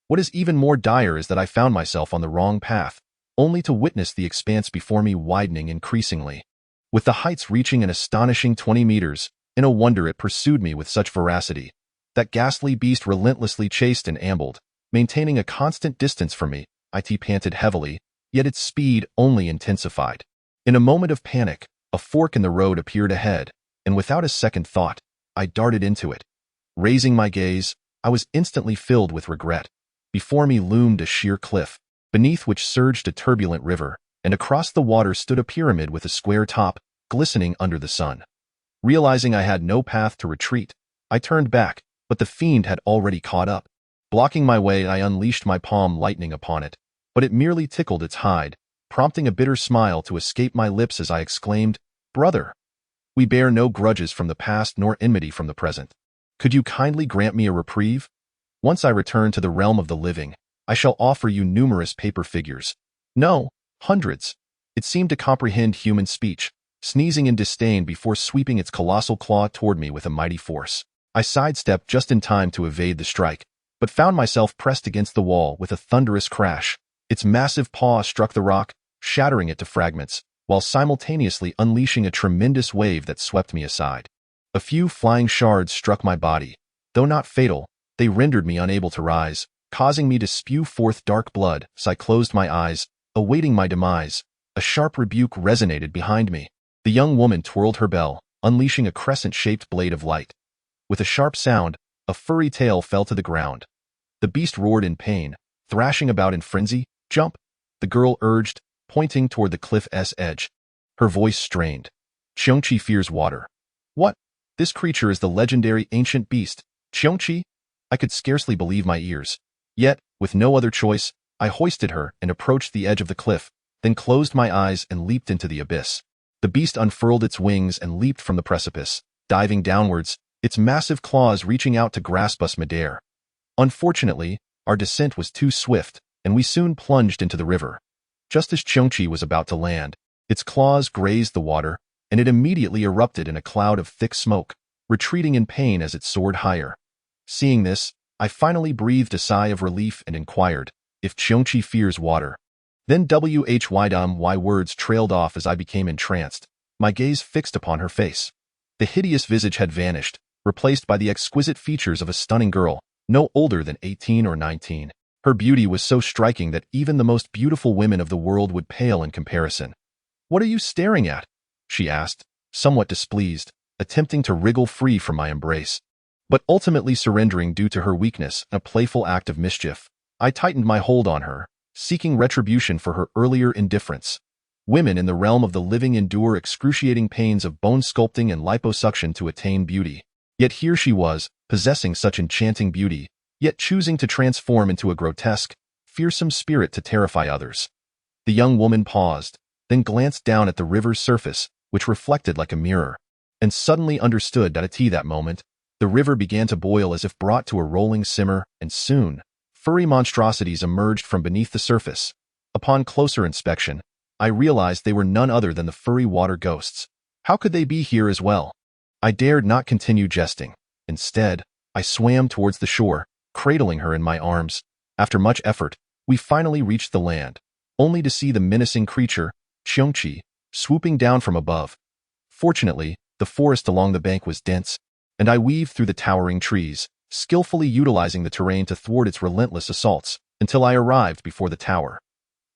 Speaker 1: What is even more dire is that I found myself on the wrong path, only to witness the expanse before me widening increasingly. With the heights reaching an astonishing 20 meters, no wonder it pursued me with such veracity. That ghastly beast relentlessly chased and ambled, maintaining a constant distance from me. It panted heavily, yet its speed only intensified. In a moment of panic, a fork in the road appeared ahead, and without a second thought, I darted into it. Raising my gaze, I was instantly filled with regret. Before me loomed a sheer cliff, beneath which surged a turbulent river, and across the water stood a pyramid with a square top, glistening under the sun. Realizing I had no path to retreat, I turned back, but the fiend had already caught up. Blocking my way, I unleashed my palm lightning upon it, but it merely tickled its hide, prompting a bitter smile to escape my lips as I exclaimed, "Brother, we bear no grudges from the past nor enmity from the present. Could you kindly grant me a reprieve? Once I return to the realm of the living, I shall offer you numerous paper figures. No, hundreds." It seemed to comprehend human speech, sneezing in disdain before sweeping its colossal claw toward me with a mighty force. I sidestepped just in time to evade the strike, but found myself pressed against the wall with a thunderous crash. Its massive paw struck the rock, shattering it to fragments, while simultaneously unleashing a tremendous wave that swept me aside. A few flying shards struck my body. Though not fatal, they rendered me unable to rise, causing me to spew forth dark blood as I closed my eyes, awaiting my demise. A sharp rebuke resonated behind me. The young woman twirled her bell, unleashing a crescent-shaped blade of light. With a sharp sound, a furry tail fell to the ground. The beast roared in pain, thrashing about in frenzy. "Jump! the girl urged, pointing toward the cliff's edge. Her voice strained. Qiongqi fears water. What? This creature is the legendary ancient beast, Qiongqi? I could scarcely believe my ears. Yet, with no other choice, I hoisted her and approached the edge of the cliff, then closed my eyes and leaped into the abyss. The beast unfurled its wings and leaped from the precipice, diving downwards, its massive claws reaching out to grasp us midair. Unfortunately, our descent was too swift, and we soon plunged into the river. Just as Qiongqi was about to land, its claws grazed the water, and it immediately erupted in a cloud of thick smoke, retreating in pain as it soared higher. Seeing this, I finally breathed a sigh of relief and inquired if Qiongqi fears water. Then why words trailed off as I became entranced, my gaze fixed upon her face. The hideous visage had vanished, replaced by the exquisite features of a stunning girl, no older than 18 or 19. Her beauty was so striking that even the most beautiful women of the world would pale in comparison. "What are you staring at?" she asked, somewhat displeased, attempting to wriggle free from my embrace. But ultimately surrendering due to her weakness, a playful act of mischief, I tightened my hold on her, seeking retribution for her earlier indifference. Women in the realm of the living endure excruciating pains of bone sculpting and liposuction to attain beauty. Yet here she was, possessing such enchanting beauty, yet choosing to transform into a grotesque, fearsome spirit to terrify others. The young woman paused, then glanced down at the river's surface, which reflected like a mirror, and suddenly understood that at that moment, the river began to boil as if brought to a rolling simmer, and soon, furry monstrosities emerged from beneath the surface. Upon closer inspection, I realized they were none other than the furry water ghosts. How could they be here as well? I dared not continue jesting. Instead, I swam towards the shore, cradling her in my arms. After much effort, we finally reached the land, only to see the menacing creature, Qiongqi, swooping down from above. Fortunately, the forest along the bank was dense, and I weaved through the towering trees, skillfully utilizing the terrain to thwart its relentless assaults, until I arrived before the tower.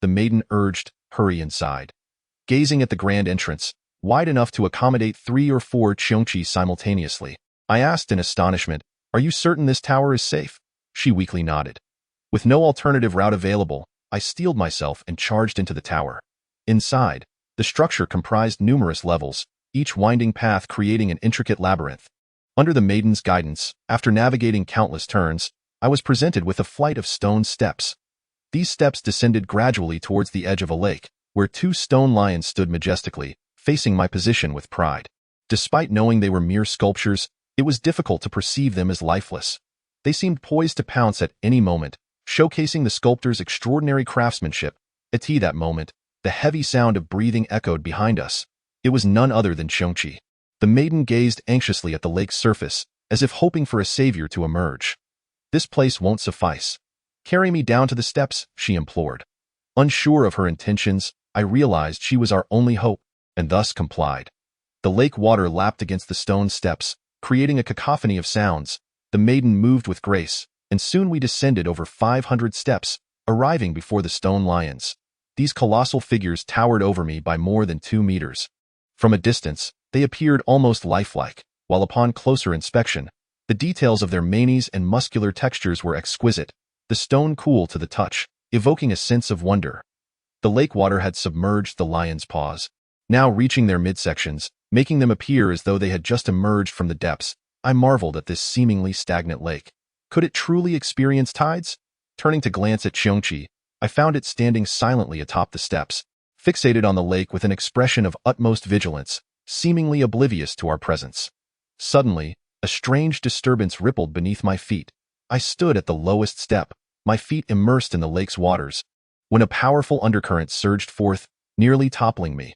Speaker 1: The maiden urged, "Hurry inside." Gazing at the grand entrance, wide enough to accommodate 3 or 4 Qiongqi simultaneously, I asked in astonishment, "Are you certain this tower is safe?" She weakly nodded. With no alternative route available, I steeled myself and charged into the tower. Inside, the structure comprised numerous levels, each winding path creating an intricate labyrinth. Under the maiden's guidance, after navigating countless turns, I was presented with a flight of stone steps. These steps descended gradually towards the edge of a lake, where 2 stone lions stood majestically, facing my position with pride. Despite knowing they were mere sculptures, it was difficult to perceive them as lifeless. They seemed poised to pounce at any moment, showcasing the sculptor's extraordinary craftsmanship. At that moment, the heavy sound of breathing echoed behind us. It was none other than Qiongqi. The maiden gazed anxiously at the lake's surface, as if hoping for a savior to emerge. "This place won't suffice. Carry me down to the steps," she implored. Unsure of her intentions, I realized she was our only hope, and thus complied. The lake water lapped against the stone steps, creating a cacophony of sounds. The maiden moved with grace, and soon we descended over 500 steps, arriving before the stone lions. These colossal figures towered over me by more than 2 meters. From a distance, they appeared almost lifelike, while upon closer inspection, the details of their manes and muscular textures were exquisite, the stone cool to the touch, evoking a sense of wonder. The lake water had submerged the lions' paws, now reaching their midsections, making them appear as though they had just emerged from the depths. I marveled at this seemingly stagnant lake. Could it truly experience tides? Turning to glance at Qiongqi, I found it standing silently atop the steps, fixated on the lake with an expression of utmost vigilance, seemingly oblivious to our presence. Suddenly, a strange disturbance rippled beneath my feet. I stood at the lowest step, my feet immersed in the lake's waters, when a powerful undercurrent surged forth, nearly toppling me.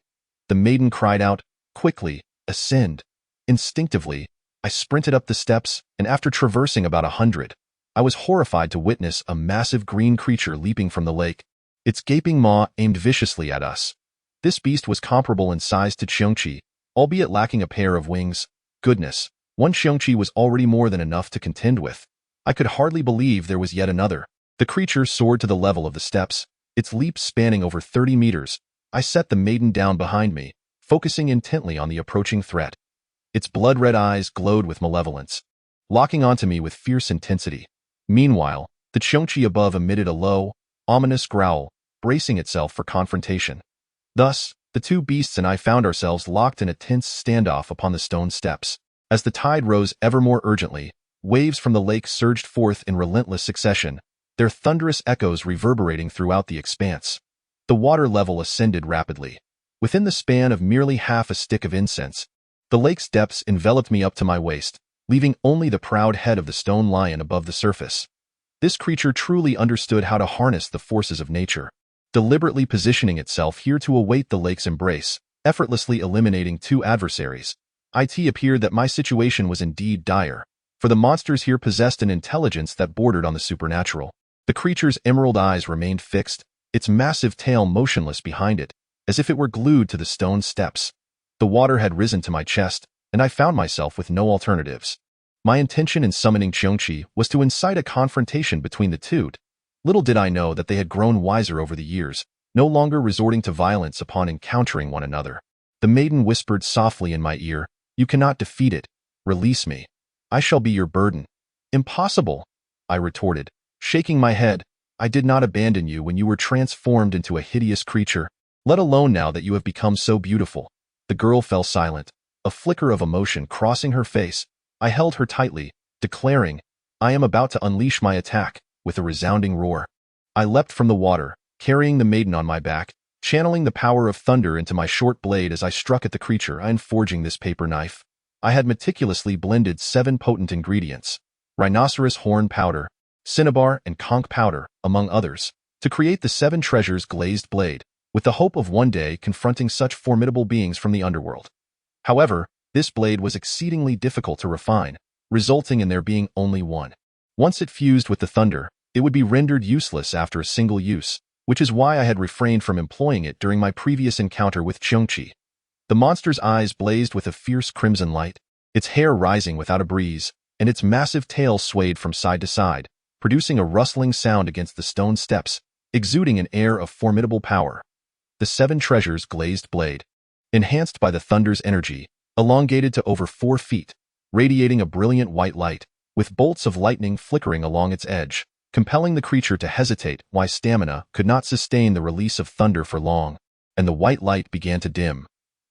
Speaker 1: The maiden cried out, "Quickly, ascend." Instinctively, I sprinted up the steps, and after traversing about 100, I was horrified to witness a massive green creature leaping from the lake, its gaping maw aimed viciously at us. This beast was comparable in size to Qiongqi, albeit lacking a pair of wings. Goodness, one Qiongqi was already more than enough to contend with. I could hardly believe there was yet another. The creature soared to the level of the steps, its leap spanning over 30 meters. I set the maiden down behind me, focusing intently on the approaching threat. Its blood-red eyes glowed with malevolence, locking onto me with fierce intensity. Meanwhile, the Qiongqi above emitted a low, ominous growl, bracing itself for confrontation. Thus, the two beasts and I found ourselves locked in a tense standoff upon the stone steps. As the tide rose ever more urgently, waves from the lake surged forth in relentless succession, their thunderous echoes reverberating throughout the expanse. The water level ascended rapidly. Within the span of merely half a stick of incense, the lake's depths enveloped me up to my waist, leaving only the proud head of the stone lion above the surface. This creature truly understood how to harness the forces of nature, deliberately positioning itself here to await the lake's embrace, effortlessly eliminating two adversaries. It appeared that my situation was indeed dire, for the monsters here possessed an intelligence that bordered on the supernatural. The creature's emerald eyes remained fixed, its massive tail motionless behind it, as if it were glued to the stone steps. The water had risen to my chest, and I found myself with no alternatives. My intention in summoning Zheng was to incite a confrontation between the two. Little did I know that they had grown wiser over the years, no longer resorting to violence upon encountering one another. The maiden whispered softly in my ear, "You cannot defeat it. Release me. I shall be your burden." "Impossible," I retorted, shaking my head. "I did not abandon you when you were transformed into a hideous creature, let alone now that you have become so beautiful." The girl fell silent, a flicker of emotion crossing her face. I held her tightly, declaring, "I am about to unleash my attack." With a resounding roar, I leapt from the water, carrying the maiden on my back, channeling the power of thunder into my short blade as I struck at the creature. And forging this paper knife, I had meticulously blended 7 potent ingredients: rhinoceros horn powder, cinnabar, and conch powder, among others, to create the 7 treasures glazed blade, with the hope of one day confronting such formidable beings from the underworld. However, this blade was exceedingly difficult to refine, resulting in there being only one. Once it fused with the thunder, it would be rendered useless after a single use, which is why I had refrained from employing it during my previous encounter with Zheng. The monster's eyes blazed with a fierce crimson light, its hair rising without a breeze, and its massive tail swayed from side to side, producing a rustling sound against the stone steps, exuding an air of formidable power. The 7 treasures glazed blade, enhanced by the thunder's energy, elongated to over 4 feet, radiating a brilliant white light, with bolts of lightning flickering along its edge, compelling the creature to hesitate. Why stamina could not sustain the release of thunder for long, and the white light began to dim.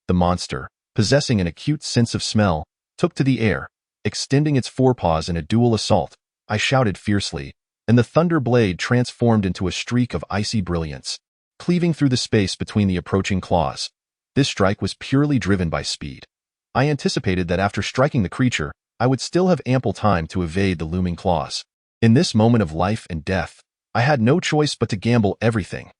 Speaker 1: The monster, possessing an acute sense of smell, took to the air, extending its forepaws in a dual assault. I shouted fiercely, and the thunder blade transformed into a streak of icy brilliance, cleaving through the space between the approaching claws. This strike was purely driven by speed. I anticipated that after striking the creature, I would still have ample time to evade the looming claws. In this moment of life and death, I had no choice but to gamble everything.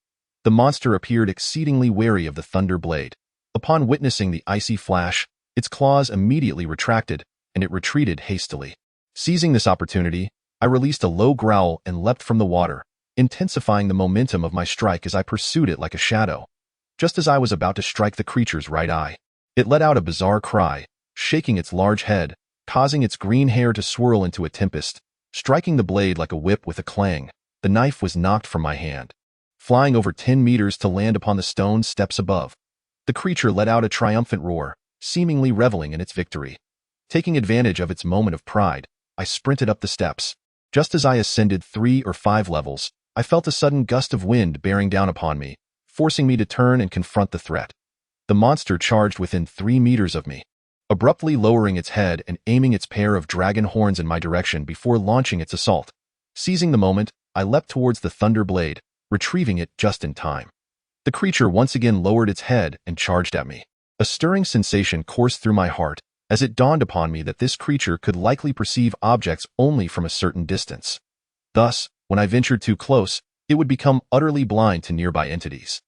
Speaker 1: The monster appeared exceedingly wary of the thunder blade. Upon witnessing the icy flash, its claws immediately retracted, and it retreated hastily. Seizing this opportunity, I released a low growl and leapt from the water, intensifying the momentum of my strike as I pursued it like a shadow. Just as I was about to strike the creature's right eye, it let out a bizarre cry, shaking its large head, causing its green hair to swirl into a tempest. Striking the blade like a whip with a clang, the knife was knocked from my hand, flying over 10 meters to land upon the stone steps above. The creature let out a triumphant roar, seemingly reveling in its victory. Taking advantage of its moment of pride, I sprinted up the steps. Just as I ascended 3 or 5 levels, I felt a sudden gust of wind bearing down upon me, forcing me to turn and confront the threat. The monster charged within 3 meters of me, abruptly lowering its head and aiming its pair of dragon horns in my direction before launching its assault. Seizing the moment, I leapt towards the thunder blade, retrieving it just in time. The creature once again lowered its head and charged at me. A stirring sensation coursed through my heart as it dawned upon me that this creature could likely perceive objects only from a certain distance. Thus, when I ventured too close, it would become utterly blind to nearby entities.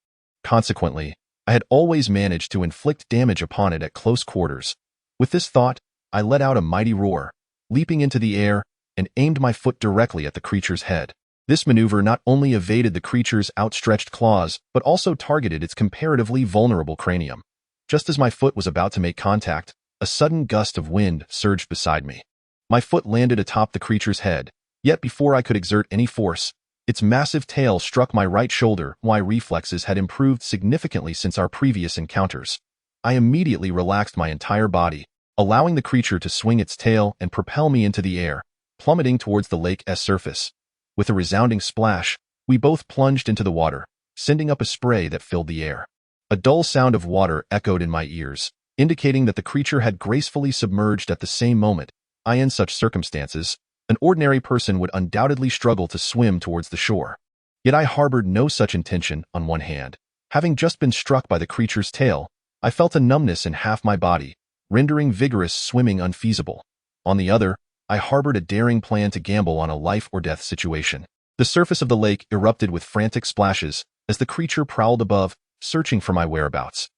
Speaker 1: Consequently, I had always managed to inflict damage upon it at close quarters. With this thought, I let out a mighty roar, leaping into the air, and aimed my foot directly at the creature's head. This maneuver not only evaded the creature's outstretched claws, but also targeted its comparatively vulnerable cranium. Just as my foot was about to make contact, a sudden gust of wind surged beside me. My foot landed atop the creature's head, yet before I could exert any force, its massive tail struck my right shoulder. My reflexes had improved significantly since our previous encounters. I immediately relaxed my entire body, allowing the creature to swing its tail and propel me into the air, plummeting towards the lake's surface. With a resounding splash, we both plunged into the water, sending up a spray that filled the air. A dull sound of water echoed in my ears, indicating that the creature had gracefully submerged at the same moment. In such circumstances, an ordinary person would undoubtedly struggle to swim towards the shore. Yet I harbored no such intention. On one hand, having just been struck by the creature's tail, I felt a numbness in half my body, rendering vigorous swimming unfeasible. On the other, I harbored a daring plan to gamble on a life-or-death situation. The surface of the lake erupted with frantic splashes as the creature prowled above, searching for my whereabouts.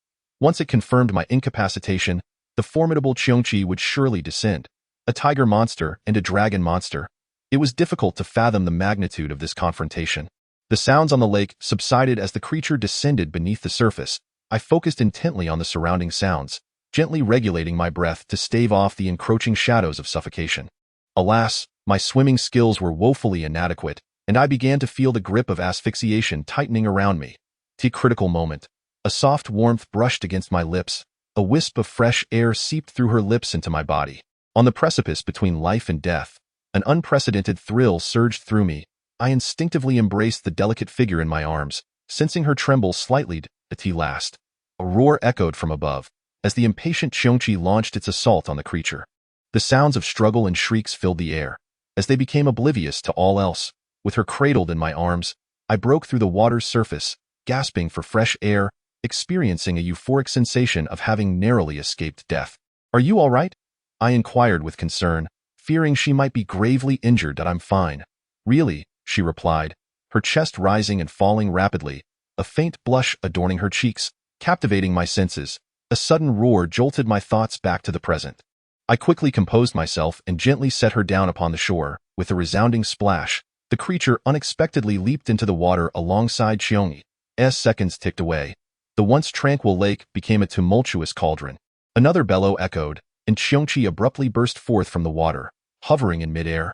Speaker 1: Once it confirmed my incapacitation, the formidable Zheng would surely descend. A tiger monster and a dragon monster. It was difficult to fathom the magnitude of this confrontation. The sounds on the lake subsided as the creature descended beneath the surface. I focused intently on the surrounding sounds, gently regulating my breath to stave off the encroaching shadows of suffocation. Alas, my swimming skills were woefully inadequate, and I began to feel the grip of asphyxiation tightening around me. At a critical moment, a soft warmth brushed against my lips. A wisp of fresh air seeped through her lips into my body. On the precipice between life and death, an unprecedented thrill surged through me. I instinctively embraced the delicate figure in my arms, sensing her tremble slightly. At last, a roar echoed from above, as the impatient Zheng launched its assault on the creature. The sounds of struggle and shrieks filled the air, as they became oblivious to all else. With her cradled in my arms, I broke through the water's surface, gasping for fresh air, experiencing a euphoric sensation of having narrowly escaped death. "Are you all right?" I inquired with concern, fearing she might be gravely injured. "I'm fine." "Really?" she replied, her chest rising and falling rapidly, a faint blush adorning her cheeks, captivating my senses. A sudden roar jolted my thoughts back to the present. I quickly composed myself and gently set her down upon the shore. With a resounding splash, the creature unexpectedly leaped into the water alongside Zheng. As seconds ticked away, the once tranquil lake became a tumultuous cauldron. Another bellow echoed, and Zheng abruptly burst forth from the water, hovering in midair.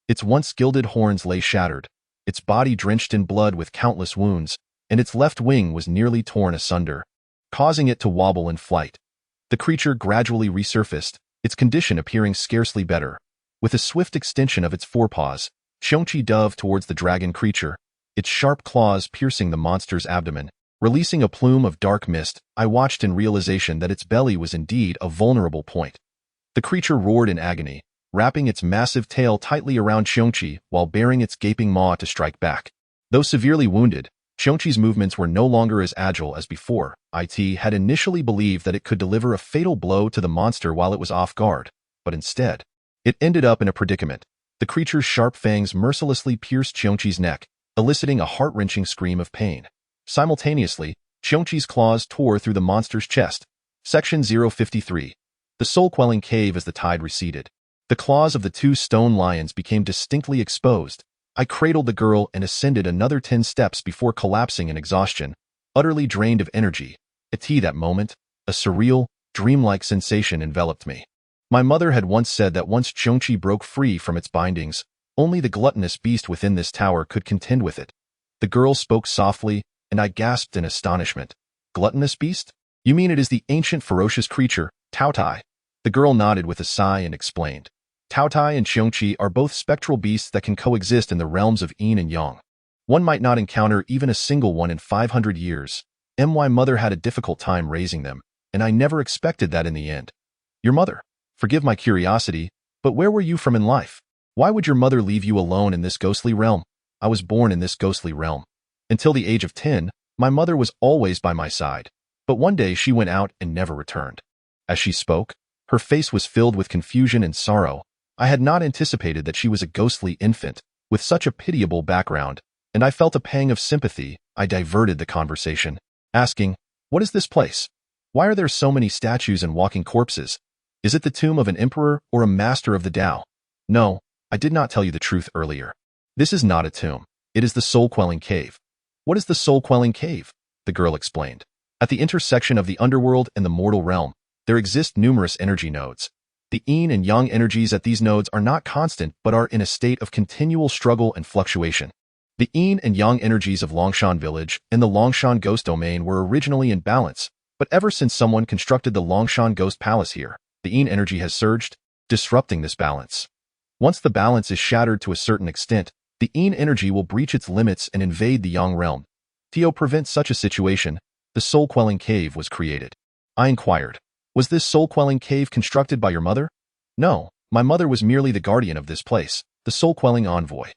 Speaker 1: Its once gilded horns lay shattered, its body drenched in blood with countless wounds, and its left wing was nearly torn asunder, causing it to wobble in flight. The creature gradually resurfaced, its condition appearing scarcely better. With a swift extension of its forepaws, Zheng dove towards the dragon creature, its sharp claws piercing the monster's abdomen. Releasing a plume of dark mist, I watched in realization that its belly was indeed a vulnerable point. The creature roared in agony, wrapping its massive tail tightly around Zheng while baring its gaping maw to strike back. Though severely wounded, Zheng's movements were no longer as agile as before. It had initially believed that it could deliver a fatal blow to the monster while it was off guard, but instead, it ended up in a predicament. The creature's sharp fangs mercilessly pierced Zheng's neck, eliciting a heart-wrenching scream of pain. Simultaneously, Zheng's claws tore through the monster's chest. Section 053. The soul-quelling cave as the tide receded. The claws of the two stone lions became distinctly exposed. I cradled the girl and ascended another 10 steps before collapsing in exhaustion, utterly drained of energy. At that moment, a surreal, dreamlike sensation enveloped me. My mother had once said that once Zheng broke free from its bindings, only the gluttonous beast within this tower could contend with it. The girl spoke softly, and I gasped in astonishment. "Gluttonous beast? You mean it is the ancient ferocious creature, Taotai?" The girl nodded with a sigh and explained. Taotai and Zheng are both spectral beasts that can coexist in the realms of yin and yang. One might not encounter even a single one in 500 years. My mother had a difficult time raising them, and I never expected that in the end. "Your mother? Forgive my curiosity, but where were you from in life? Why would your mother leave you alone in this ghostly realm?" "I was born in this ghostly realm. Until the age of 10, my mother was always by my side, but one day she went out and never returned." As she spoke, her face was filled with confusion and sorrow. I had not anticipated that she was a ghostly infant, with such a pitiable background, and I felt a pang of sympathy. I diverted the conversation, asking, "What is this place? Why are there so many statues and walking corpses? Is it the tomb of an emperor or a master of the Tao?" "No, I did not tell you the truth earlier. This is not a tomb. It is the soul-quelling cave." "What is the soul-quelling cave?" the girl explained. "At the intersection of the underworld and the mortal realm, there exist numerous energy nodes. The yin and yang energies at these nodes are not constant but are in a state of continual struggle and fluctuation. The yin and yang energies of Longshan village and the Longshan ghost domain were originally in balance, but ever since someone constructed the Longshan ghost palace here, the yin energy has surged, disrupting this balance. Once the balance is shattered to a certain extent, the yin energy will breach its limits and invade the yang realm. To prevent such a situation, the soul-quelling cave was created. I inquired, was this soul-quelling cave constructed by your mother? No, my mother was merely the guardian of this place, the soul-quelling envoy.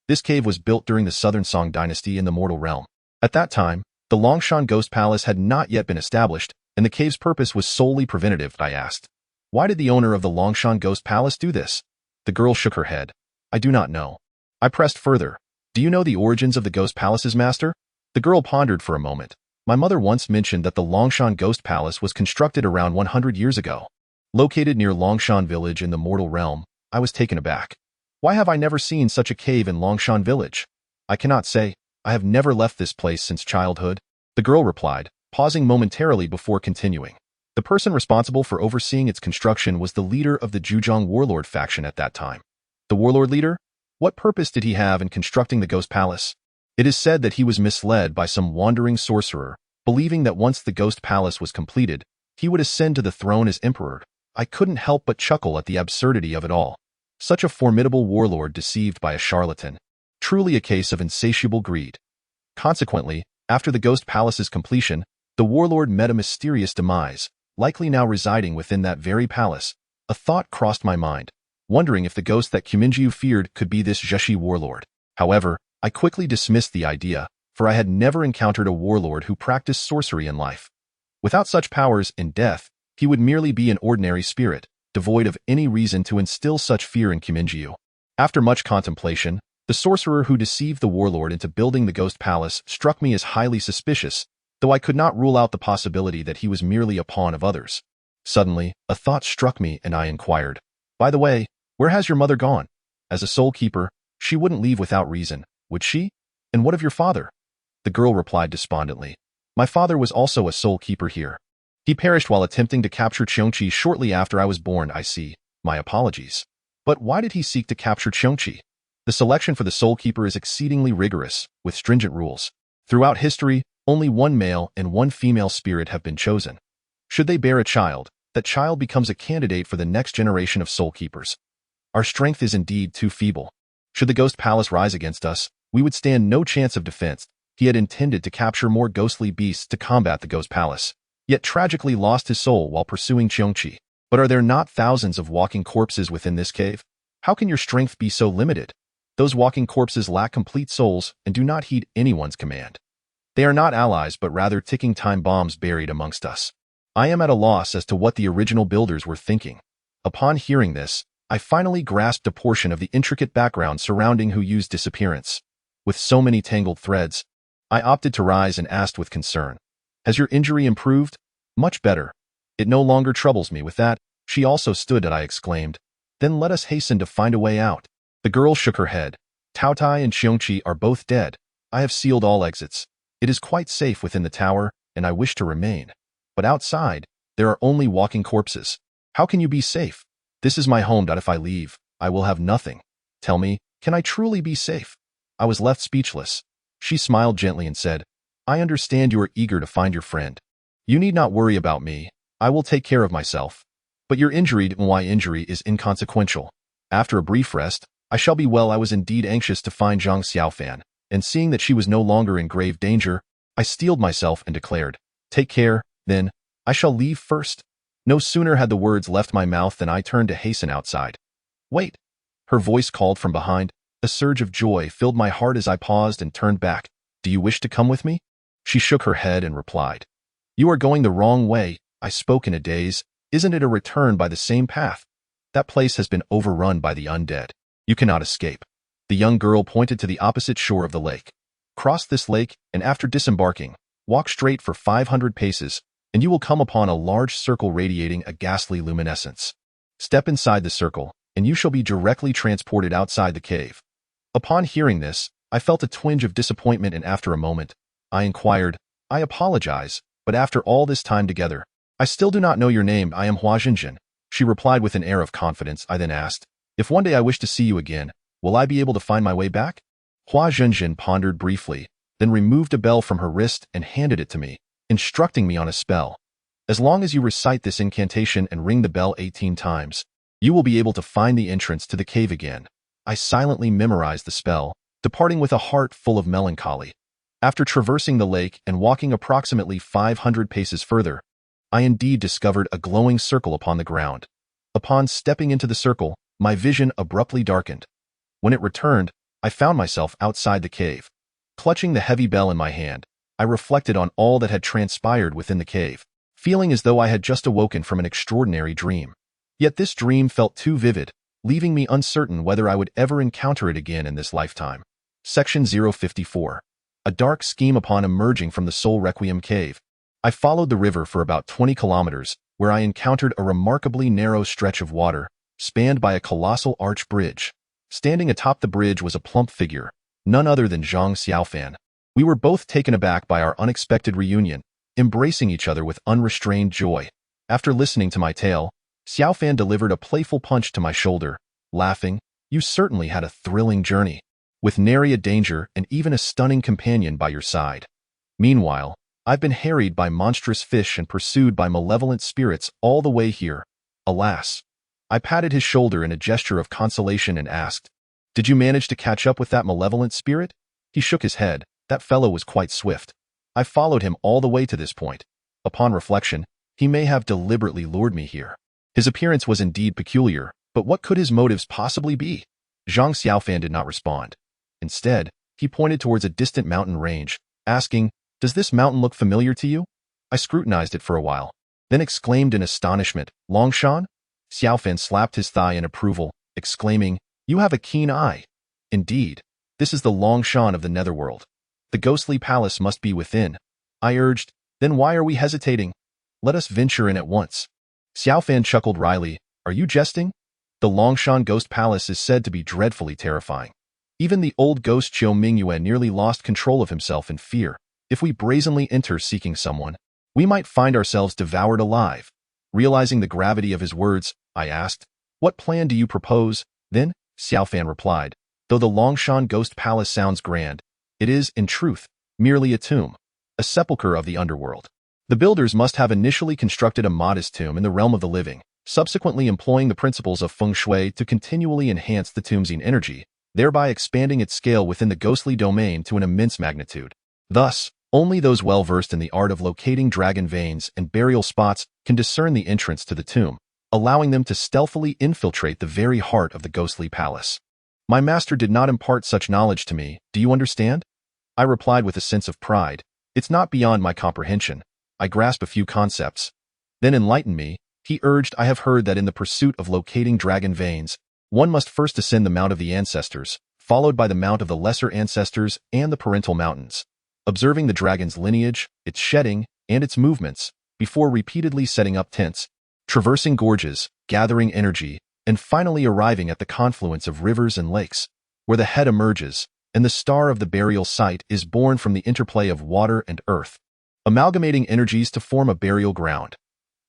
Speaker 1: This cave was built during the Southern Song dynasty in the mortal realm. At that time, the Longshan Ghost Palace had not yet been established, and the cave's purpose was solely preventative. I asked, why did the owner of the Longshan Ghost Palace do this? The girl shook her head. I do not know. I pressed further. Do you know the origins of the Ghost Palace's master? The girl pondered for a moment. My mother once mentioned that the Longshan Ghost Palace was constructed around 100 years ago. Located near Longshan Village in the mortal realm, I was taken aback. Why have I never seen such a cave in Longshan Village? I cannot say. I have never left this place since childhood. The girl replied, pausing momentarily before continuing. The person responsible for overseeing its construction was the leader of the Zhuzhong warlord faction at that time. The warlord leader? What purpose did he have in constructing the Ghost Palace? It is said that he was misled by some wandering sorcerer, believing that once the Ghost Palace was completed, he would ascend to the throne as emperor. I couldn't help but chuckle at the absurdity of it all. Such a formidable warlord deceived by a charlatan. Truly a case of insatiable greed. Consequently, after the Ghost Palace's completion, the warlord met a mysterious demise, likely now residing within that very palace. A thought crossed my mind, wondering if the ghost that Kuminjiu feared could be this Zheshi warlord. However, I quickly dismissed the idea, for I had never encountered a warlord who practiced sorcery in life. Without such powers in death, he would merely be an ordinary spirit, devoid of any reason to instill such fear in Kuminjiu. After much contemplation, the sorcerer who deceived the warlord into building the Ghost Palace struck me as highly suspicious, though I could not rule out the possibility that he was merely a pawn of others. Suddenly, a thought struck me and I inquired, by the way, where has your mother gone? As a soul keeper, she wouldn't leave without reason, would she? And what of your father? The girl replied despondently, my father was also a soul keeper here. He perished while attempting to capture Qiongqi shortly after I was born. I see. My apologies. But why did he seek to capture Qiongqi? The selection for the soul keeper is exceedingly rigorous, with stringent rules. Throughout history, only one male and one female spirit have been chosen. Should they bear a child, that child becomes a candidate for the next generation of soul keepers. Our strength is indeed too feeble. Should the Ghost Palace rise against us, we would stand no chance of defense. He had intended to capture more ghostly beasts to combat the Ghost Palace, yet tragically lost his soul while pursuing Qiongqi. But are there not thousands of walking corpses within this cave? How can your strength be so limited? Those walking corpses lack complete souls and do not heed anyone's command. They are not allies but rather ticking time bombs buried amongst us. I am at a loss as to what the original builders were thinking. Upon hearing this, I finally grasped a portion of the intricate background surrounding Hu Yu's disappearance. With so many tangled threads, I opted to rise and asked with concern, has your injury improved? Much better. It no longer troubles me. With that, she also stood and I exclaimed, then let us hasten to find a way out. The girl shook her head. Taotai and Qiongqi are both dead. I have sealed all exits. It is quite safe within the tower, and I wish to remain. But outside, there are only walking corpses. How can you be safe? This is my home. If I leave, I will have nothing. Tell me, can I truly be safe? I was left speechless. She smiled gently and said, I understand you are eager to find your friend. You need not worry about me. I will take care of myself. But your injury is inconsequential. After a brief rest, I shall be well. I was indeed anxious to find Zhang Xiaofan, and seeing that she was no longer in grave danger, I steeled myself and declared, take care, then, I shall leave first. No sooner had the words left my mouth than I turned to hasten outside. Wait! Her voice called from behind. A surge of joy filled my heart as I paused and turned back. Do you wish to come with me? She shook her head and replied, you are going the wrong way. I spoke in a daze. Isn't it a return by the same path? That place has been overrun by the undead. You cannot escape. The young girl pointed to the opposite shore of the lake. Cross this lake, and after disembarking, walk straight for 500 paces, and you will come upon a large circle radiating a ghastly luminescence. Step inside the circle, and you shall be directly transported outside the cave. Upon hearing this, I felt a twinge of disappointment, and after a moment, I inquired, I apologize, but after all this time together, I still do not know your name. I am Hua Zhenjin. She replied with an air of confidence. I then asked, if one day I wish to see you again, will I be able to find my way back? Hua Zhenjin pondered briefly, then removed a bell from her wrist and handed it to me, instructing me on a spell. As long as you recite this incantation and ring the bell 18 times, you will be able to find the entrance to the cave again. I silently memorized the spell, departing with a heart full of melancholy. After traversing the lake and walking approximately 500 paces further, I indeed discovered a glowing circle upon the ground. Upon stepping into the circle, my vision abruptly darkened. When it returned, I found myself outside the cave. Clutching the heavy bell in my hand, I reflected on all that had transpired within the cave, feeling as though I had just awoken from an extraordinary dream. Yet this dream felt too vivid, leaving me uncertain whether I would ever encounter it again in this lifetime. Section 054. A dark scheme. Upon emerging from the Soul Requiem cave, I followed the river for about 20 kilometers, where I encountered a remarkably narrow stretch of water, spanned by a colossal arch bridge. Standing atop the bridge was a plump figure, none other than Zhang Xiaofan. We were both taken aback by our unexpected reunion, embracing each other with unrestrained joy. After listening to my tale, Xiaofan delivered a playful punch to my shoulder, laughing, "You certainly had a thrilling journey, with nary a danger and even a stunning companion by your side. Meanwhile, I've been harried by monstrous fish and pursued by malevolent spirits all the way here. Alas." I patted his shoulder in a gesture of consolation and asked, "Did you manage to catch up with that malevolent spirit?" He shook his head. "That fellow was quite swift. I followed him all the way to this point. Upon reflection, he may have deliberately lured me here." His appearance was indeed peculiar, but what could his motives possibly be? Zhang Xiaofan did not respond. Instead, he pointed towards a distant mountain range, asking, "Does this mountain look familiar to you?" I scrutinized it for a while, then exclaimed in astonishment, "Longshan?" Xiaofan slapped his thigh in approval, exclaiming, "You have a keen eye. Indeed, this is the Longshan of the netherworld. The ghostly palace must be within." I urged, "Then why are we hesitating? Let us venture in at once." Xiaofan chuckled wryly, "Are you jesting? The Longshan Ghost Palace is said to be dreadfully terrifying. Even the old ghost Qiu Mingyuan nearly lost control of himself in fear. If we brazenly enter seeking someone, we might find ourselves devoured alive." Realizing the gravity of his words, I asked, "What plan do you propose, then?" Xiaofan replied, "Though the Longshan Ghost Palace sounds grand, it is, in truth, merely a tomb, a sepulchre of the underworld. The builders must have initially constructed a modest tomb in the realm of the living, subsequently employing the principles of feng shui to continually enhance the tomb's energy, thereby expanding its scale within the ghostly domain to an immense magnitude. Thus, only those well-versed in the art of locating dragon veins and burial spots can discern the entrance to the tomb, allowing them to stealthily infiltrate the very heart of the ghostly palace. My master did not impart such knowledge to me, do you understand?" I replied with a sense of pride. "It's not beyond my comprehension. I grasp a few concepts." "Then enlighten me," he urged. "I have heard that in the pursuit of locating dragon veins, one must first ascend the Mount of the Ancestors, followed by the Mount of the Lesser Ancestors and the Parental Mountains, observing the dragon's lineage, its shedding, and its movements, before repeatedly setting up tents, traversing gorges, gathering energy, and finally arriving at the confluence of rivers and lakes, where the head emerges, and the star of the burial site is born from the interplay of water and earth, amalgamating energies to form a burial ground.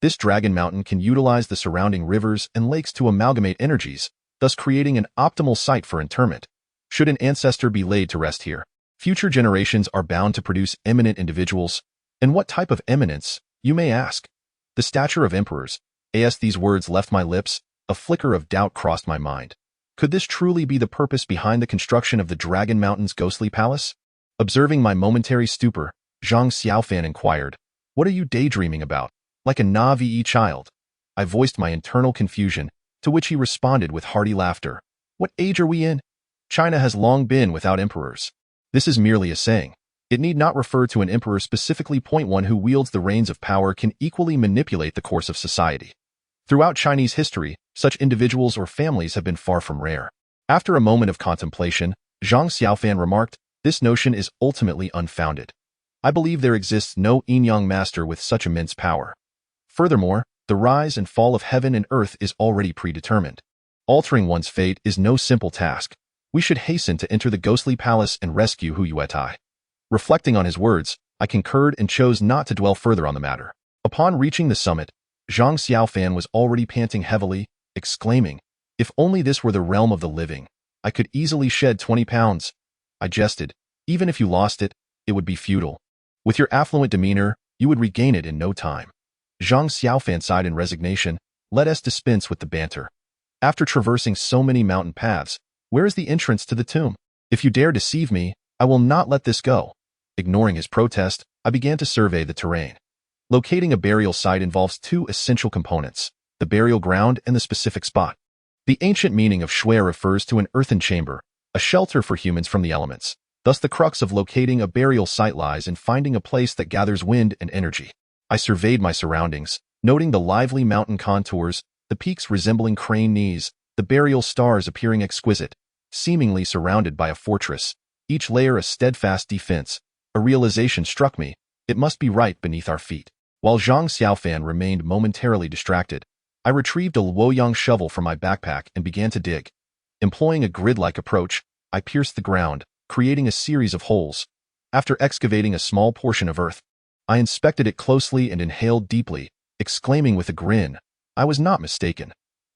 Speaker 1: This dragon mountain can utilize the surrounding rivers and lakes to amalgamate energies, thus creating an optimal site for interment. Should an ancestor be laid to rest here, future generations are bound to produce eminent individuals. And what type of eminence, you may ask? The stature of emperors. As these words left my lips, a flicker of doubt crossed my mind. Could this truly be the purpose behind the construction of the Dragon Mountain's ghostly palace? Observing my momentary stupor, Zhang Xiaofan inquired, "What are you daydreaming about? Like a Navi child?" I voiced my internal confusion, to which he responded with hearty laughter. "What age are we in? China has long been without emperors. This is merely a saying. It need not refer to an emperor specifically. One who wields the reins of power can equally manipulate the course of society. Throughout Chinese history, such individuals or families have been far from rare." After a moment of contemplation, Zhang Xiaofan remarked, "This notion is ultimately unfounded. I believe there exists no yin-yang master with such immense power. Furthermore, the rise and fall of heaven and earth is already predetermined. Altering one's fate is no simple task. We should hasten to enter the ghostly palace and rescue Hu Yuetai." Reflecting on his words, I concurred and chose not to dwell further on the matter. Upon reaching the summit, Zhang Xiaofan was already panting heavily, exclaiming, "If only this were the realm of the living, I could easily shed 20 pounds. I jested. "Even if you lost it, it would be futile. With your affluent demeanor, you would regain it in no time." Zhang Xiaofan sighed in resignation. "Let us dispense with the banter. After traversing so many mountain paths, where is the entrance to the tomb? If you dare deceive me, I will not let this go." Ignoring his protest, I began to survey the terrain. Locating a burial site involves two essential components: the burial ground and the specific spot. The ancient meaning of shui refers to an earthen chamber, a shelter for humans from the elements. Thus, the crux of locating a burial site lies in finding a place that gathers wind and energy. I surveyed my surroundings, noting the lively mountain contours, the peaks resembling crane knees, the burial stars appearing exquisite, seemingly surrounded by a fortress, each layer a steadfast defense. A realization struck me: it must be right beneath our feet. While Zhang Xiaofan remained momentarily distracted, I retrieved a Luoyang shovel from my backpack and began to dig. Employing a grid-like approach, I pierced the ground, creating a series of holes. After excavating a small portion of earth, I inspected it closely and inhaled deeply, exclaiming with a grin, I was not mistaken.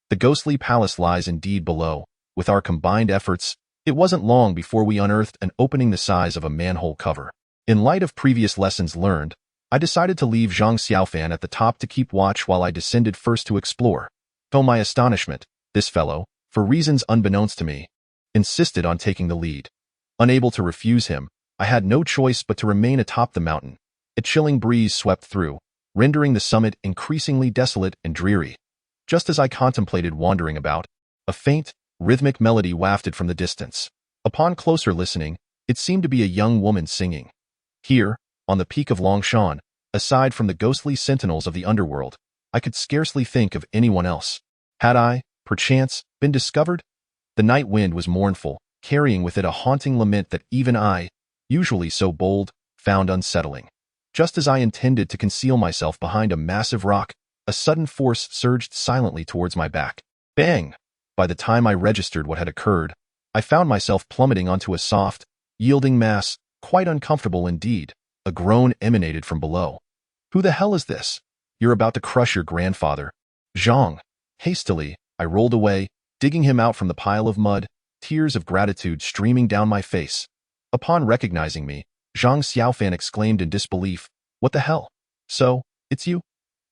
Speaker 1: The ghostly palace lies indeed below. With our combined efforts, it wasn't long before we unearthed an opening the size of a manhole cover. In light of previous lessons learned, I decided to leave Zhang Xiaofan at the top to keep watch while I descended first to explore. To my astonishment, this fellow, for reasons unbeknownst to me, insisted on taking the lead. Unable to refuse him, I had no choice but to remain atop the mountain. A chilling breeze swept through, rendering the summit increasingly desolate and dreary. Just as I contemplated wandering about, a faint, rhythmic melody wafted from the distance. Upon closer listening, it seemed to be a young woman singing. Here, on the peak of Longshan, aside from the ghostly sentinels of the underworld, I could scarcely think of anyone else. Had I, perchance, been discovered? The night wind was mournful, carrying with it a haunting lament that even I, usually so bold, found unsettling. Just as I intended to conceal myself behind a massive rock, a sudden force surged silently towards my back. Bang! By the time I registered what had occurred, I found myself plummeting onto a soft, yielding mass, quite uncomfortable indeed. A groan emanated from below. Who the hell is this? You're about to crush your grandfather. Zhang. Hastily, I rolled away, digging him out from the pile of mud, tears of gratitude streaming down my face. Upon recognizing me, Zhang Xiaofan exclaimed in disbelief, What the hell? So, it's you?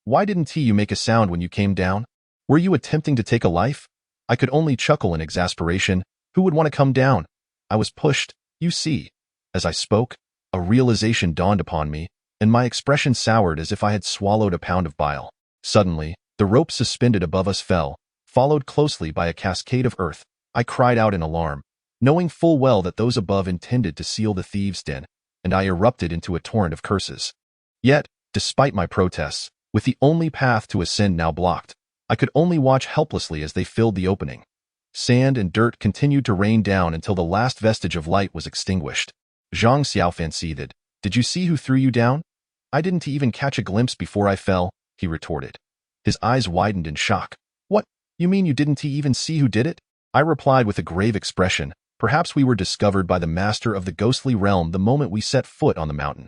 Speaker 1: Why didn't you make a sound when you came down? Were you attempting to take a life? I could only chuckle in exasperation. Who would want to come down? I was pushed, you see. As I spoke, a realization dawned upon me, and my expression soured as if I had swallowed a pound of bile. Suddenly, the rope suspended above us fell, followed closely by a cascade of earth. I cried out in alarm, knowing full well that those above intended to seal the thieves' den, and I erupted into a torrent of curses. Yet, despite my protests, with the only path to ascend now blocked, I could only watch helplessly as they filled the opening. Sand and dirt continued to rain down until the last vestige of light was extinguished. Zhang Xiaofan seethed. Did you see who threw you down? I didn't even catch a glimpse before I fell, he retorted. His eyes widened in shock. What? You mean you didn't even see who did it? I replied with a grave expression. Perhaps we were discovered by the master of the ghostly realm the moment we set foot on the mountain.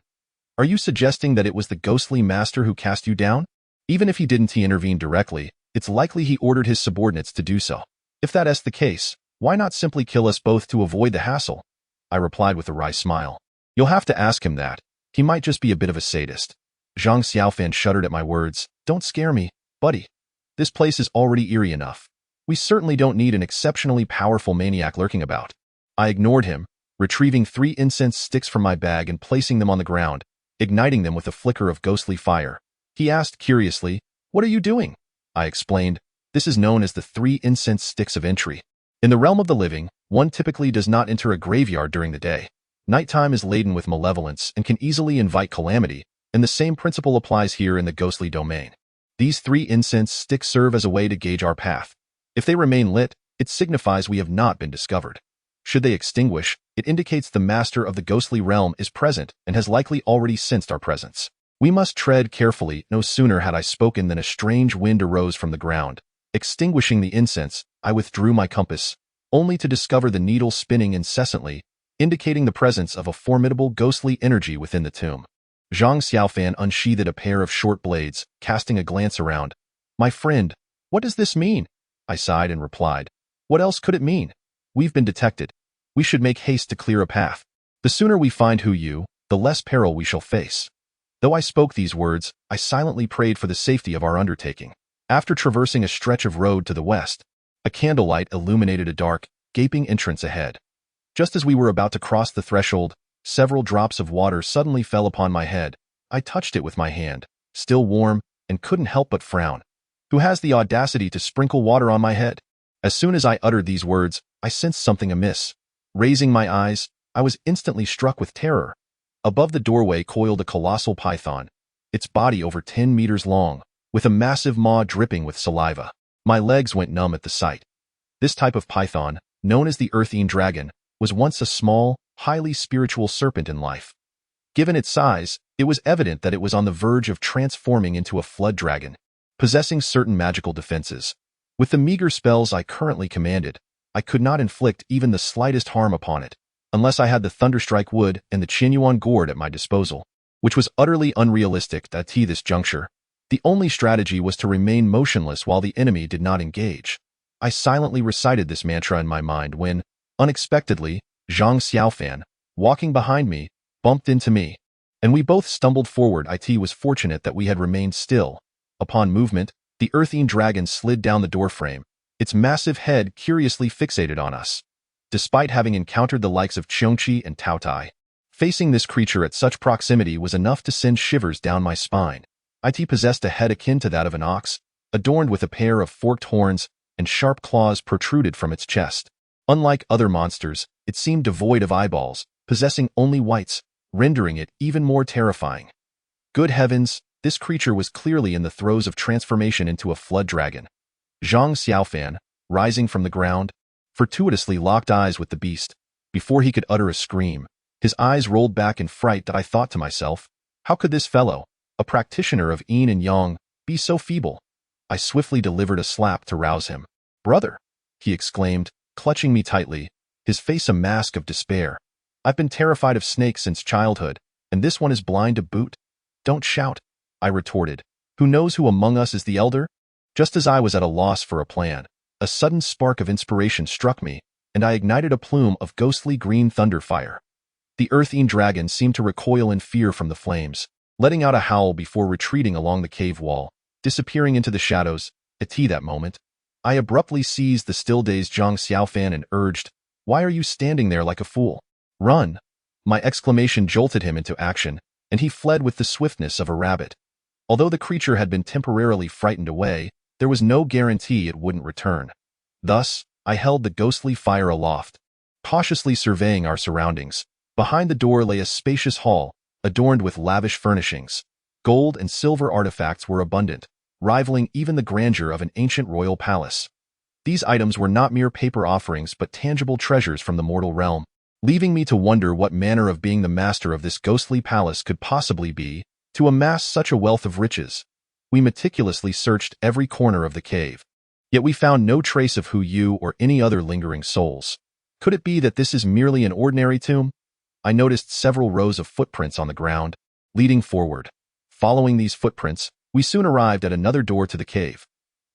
Speaker 1: Are you suggesting that it was the ghostly master who cast you down? Even if he didn't intervene directly, it's likely he ordered his subordinates to do so. If that is the case, why not simply kill us both to avoid the hassle? I replied with a wry smile. You'll have to ask him that. He might just be a bit of a sadist. Zhang Xiaofan shuddered at my words. Don't scare me, buddy. This place is already eerie enough. We certainly don't need an exceptionally powerful maniac lurking about. I ignored him, retrieving 3 incense sticks from my bag and placing them on the ground, igniting them with a flicker of ghostly fire. He asked curiously, What are you doing? I explained, This is known as the 3 incense sticks of entry. In the realm of the living, one typically does not enter a graveyard during the day. Nighttime is laden with malevolence and can easily invite calamity, and the same principle applies here in the ghostly domain. These 3 incense sticks serve as a way to gauge our path. If they remain lit, it signifies we have not been discovered. Should they extinguish, it indicates the master of the ghostly realm is present and has likely already sensed our presence. We must tread carefully. No sooner had I spoken than a strange wind arose from the ground. Extinguishing the incense, I withdrew my compass, only to discover the needle spinning incessantly, indicating the presence of a formidable ghostly energy within the tomb. Zhang Xiaofan unsheathed a pair of short blades, casting a glance around. My friend, what does this mean? I sighed and replied. What else could it mean? We've been detected. We should make haste to clear a path. The sooner we find you, the less peril we shall face. Though I spoke these words, I silently prayed for the safety of our undertaking. After traversing a stretch of road to the west, a candlelight illuminated a dark, gaping entrance ahead. Just as we were about to cross the threshold, Several drops of water suddenly fell upon my head. I touched it with my hand, still warm, and couldn't help but frown. Who has the audacity to sprinkle water on my head? As soon as I uttered these words, I sensed something amiss. Raising my eyes, I was instantly struck with terror. Above the doorway coiled a colossal python, its body over 10 meters long, with a massive maw dripping with saliva. My legs went numb at the sight. This type of python, known as the earthine dragon, was once a small, highly spiritual serpent in life. Given its size, it was evident that it was on the verge of transforming into a flood dragon, possessing certain magical defenses. With the meager spells I currently commanded, I could not inflict even the slightest harm upon it, unless I had the Thunderstrike wood and the Qinyuan gourd at my disposal, which was utterly unrealistic at this juncture. The only strategy was to remain motionless while the enemy did not engage. I silently recited this mantra in my mind when, unexpectedly, Zhang Xiaofan, walking behind me, bumped into me, and we both stumbled forward. It was fortunate that we had remained still. Upon movement, the earthine dragon slid down the doorframe, its massive head curiously fixated on us. Despite having encountered the likes of Qiongqi and Taotai, facing this creature at such proximity was enough to send shivers down my spine. It possessed a head akin to that of an ox, adorned with a pair of forked horns, and sharp claws protruded from its chest. Unlike other monsters, it seemed devoid of eyeballs, possessing only whites, rendering it even more terrifying. Good heavens, this creature was clearly in the throes of transformation into a flood dragon. Zhang Xiaofan, rising from the ground, fortuitously locked eyes with the beast. Before he could utter a scream, his eyes rolled back in fright. That I thought to myself, how could this fellow, a practitioner of yin and yang, be so feeble? I swiftly delivered a slap to rouse him. Brother, he exclaimed, clutching me tightly, his face a mask of despair. I've been terrified of snakes since childhood, and this one is blind to boot. Don't shout, I retorted. Who knows who among us is the elder? Just as I was at a loss for a plan, a sudden spark of inspiration struck me, and I ignited a plume of ghostly green thunder fire. The earthine dragon seemed to recoil in fear from the flames, letting out a howl before retreating along the cave wall, disappearing into the shadows. At that moment, I abruptly seized the still-dazed Zhang Xiaofan and urged, "Why are you standing there like a fool? Run!" My exclamation jolted him into action, and he fled with the swiftness of a rabbit. Although the creature had been temporarily frightened away, there was no guarantee it wouldn't return. Thus, I held the ghostly fire aloft, cautiously surveying our surroundings. Behind the door lay a spacious hall, adorned with lavish furnishings. Gold and silver artifacts were abundant, rivaling even the grandeur of an ancient royal palace. These items were not mere paper offerings but tangible treasures from the mortal realm, leaving me to wonder what manner of being the master of this ghostly palace could possibly be, to amass such a wealth of riches. We meticulously searched every corner of the cave, yet we found no trace of Hu Yu or any other lingering souls. Could it be that this is merely an ordinary tomb? I noticed several rows of footprints on the ground, leading forward. Following these footprints, we soon arrived at another door to the cave.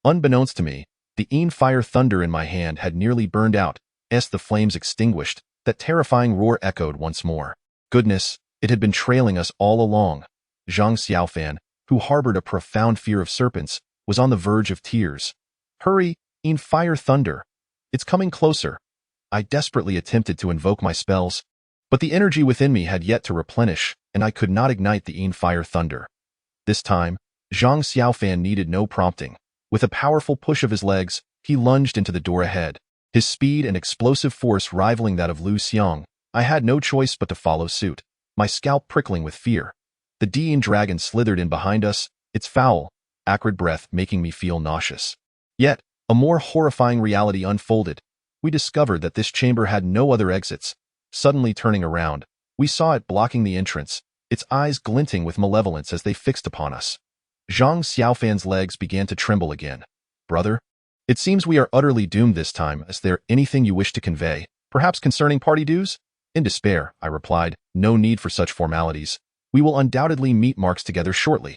Speaker 1: Unbeknownst to me, the fire thunder in my hand had nearly burned out, as the flames extinguished. That terrifying roar echoed once more. Goodness, it had been trailing us all along. Zhang Xiaofan, who harbored a profound fear of serpents, was on the verge of tears. Hurry, fire thunder. It's coming closer. I desperately attempted to invoke my spells, but the energy within me had yet to replenish, and I could not ignite the fire thunder. This time, Zhang Xiaofan needed no prompting. With a powerful push of his legs, he lunged into the door ahead. His speed and explosive force rivaling that of Lu Xiang, I had no choice but to follow suit, my scalp prickling with fear. The dragon slithered in behind us, its foul, acrid breath making me feel nauseous. Yet, a more horrifying reality unfolded. We discovered that this chamber had no other exits. Suddenly turning around, we saw it blocking the entrance, its eyes glinting with malevolence as they fixed upon us. Zhang Xiaofan's legs began to tremble again. Brother, it seems we are utterly doomed this time. Is there anything you wish to convey, perhaps concerning party dues? In despair, I replied, no need for such formalities. We will undoubtedly meet Marks together shortly.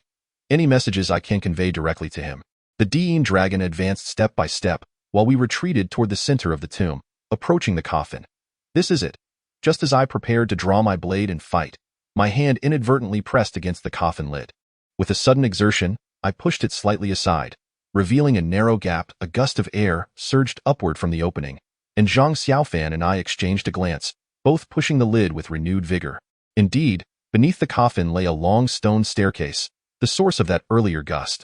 Speaker 1: Any messages I can convey directly to him. The dragon advanced step by step, while we retreated toward the center of the tomb, approaching the coffin. This is it. Just as I prepared to draw my blade and fight, my hand inadvertently pressed against the coffin lid. With a sudden exertion, I pushed it slightly aside. Revealing a narrow gap, a gust of air surged upward from the opening, and Zhang Xiaofan and I exchanged a glance. both pushing the lid with renewed vigor. Indeed, beneath the coffin lay a long stone staircase, the source of that earlier gust.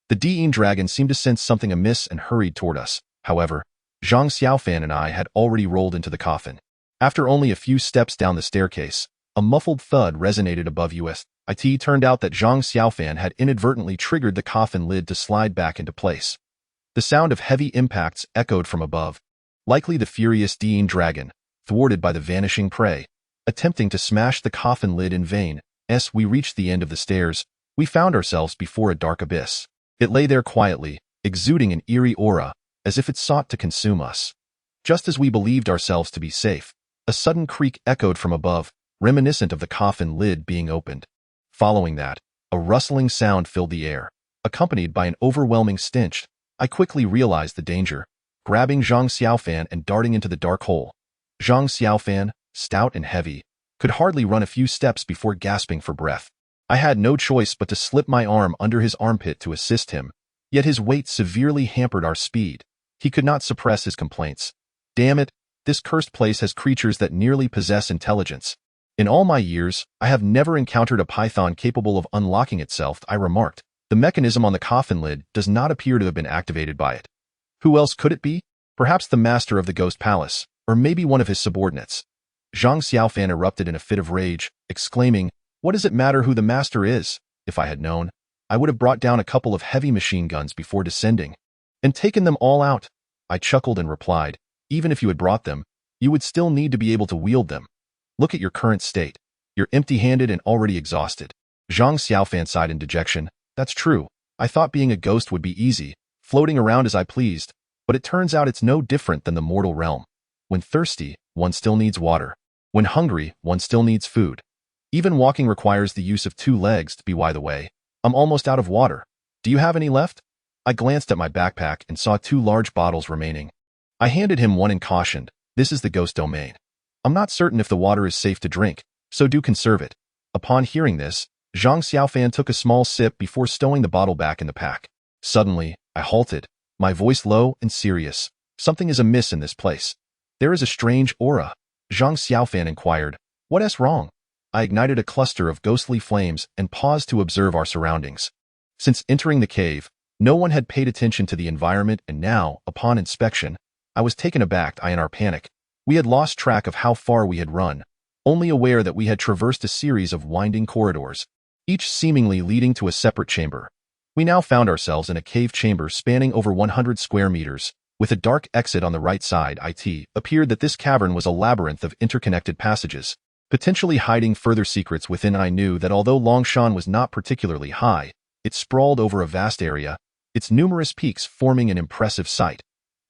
Speaker 1: The Dian dragon seemed to sense something amiss and hurried toward us. However, Zhang Xiaofan and I had already rolled into the coffin. After only a few steps down the staircase, a muffled thud resonated above us. It turned out that Zhang Xiaofan had inadvertently triggered the coffin lid to slide back into place. The sound of heavy impacts echoed from above, likely the furious Dian dragon, thwarted by the vanishing prey, attempting to smash the coffin lid in vain. As we reached the end of the stairs, we found ourselves before a dark abyss. It lay there quietly, exuding an eerie aura, as if it sought to consume us. Just as we believed ourselves to be safe, a sudden creak echoed from above, reminiscent of the coffin lid being opened. Following that, a rustling sound filled the air, accompanied by an overwhelming stench. I quickly realized the danger, grabbing Zhang Xiaofan and darting into the dark hole. Zhang Xiaofan, stout and heavy, could hardly run a few steps before gasping for breath. I had no choice but to slip my arm under his armpit to assist him, yet his weight severely hampered our speed. He could not suppress his complaints. Damn it, this cursed place has creatures that nearly possess intelligence. In all my years, I have never encountered a python capable of unlocking itself, I remarked. The mechanism on the coffin lid does not appear to have been activated by it. Who else could it be? Perhaps the master of the Ghost Palace, or maybe one of his subordinates. Zhang Xiaofan erupted in a fit of rage, exclaiming, "What does it matter who the master is? If I had known, I would have brought down a couple of heavy machine guns before descending, and taken them all out." I chuckled and replied, "Even if you had brought them, you would still need to be able to wield them. Look at your current state. You're empty-handed and already exhausted." Zhang Xiaofan sighed in dejection. "That's true. I thought being a ghost would be easy, floating around as I pleased, but it turns out it's no different than the mortal realm. When thirsty, one still needs water. When hungry, one still needs food. Even walking requires the use of 2 legs. By the way, I'm almost out of water. Do you have any left?" I glanced at my backpack and saw 2 large bottles remaining. I handed him one and cautioned, "This is the ghost domain. I'm not certain if the water is safe to drink, so do conserve it." Upon hearing this, Zhang Xiaofan took a small sip before stowing the bottle back in the pack. Suddenly, I halted, my voice low and serious. "Something is amiss in this place. There is a strange aura." Zhang Xiaofan inquired, "What's wrong?" I ignited a cluster of ghostly flames and paused to observe our surroundings. Since entering the cave, no one had paid attention to the environment, and now, upon inspection, I was taken aback. In our panic, we had lost track of how far we had run, only aware that we had traversed a series of winding corridors, each seemingly leading to a separate chamber. We now found ourselves in a cave chamber spanning over 100 square meters, with a dark exit on the right side. It appeared that this cavern was a labyrinth of interconnected passages, potentially hiding further secrets within. I knew that although Longshan was not particularly high, it sprawled over a vast area, its numerous peaks forming an impressive sight.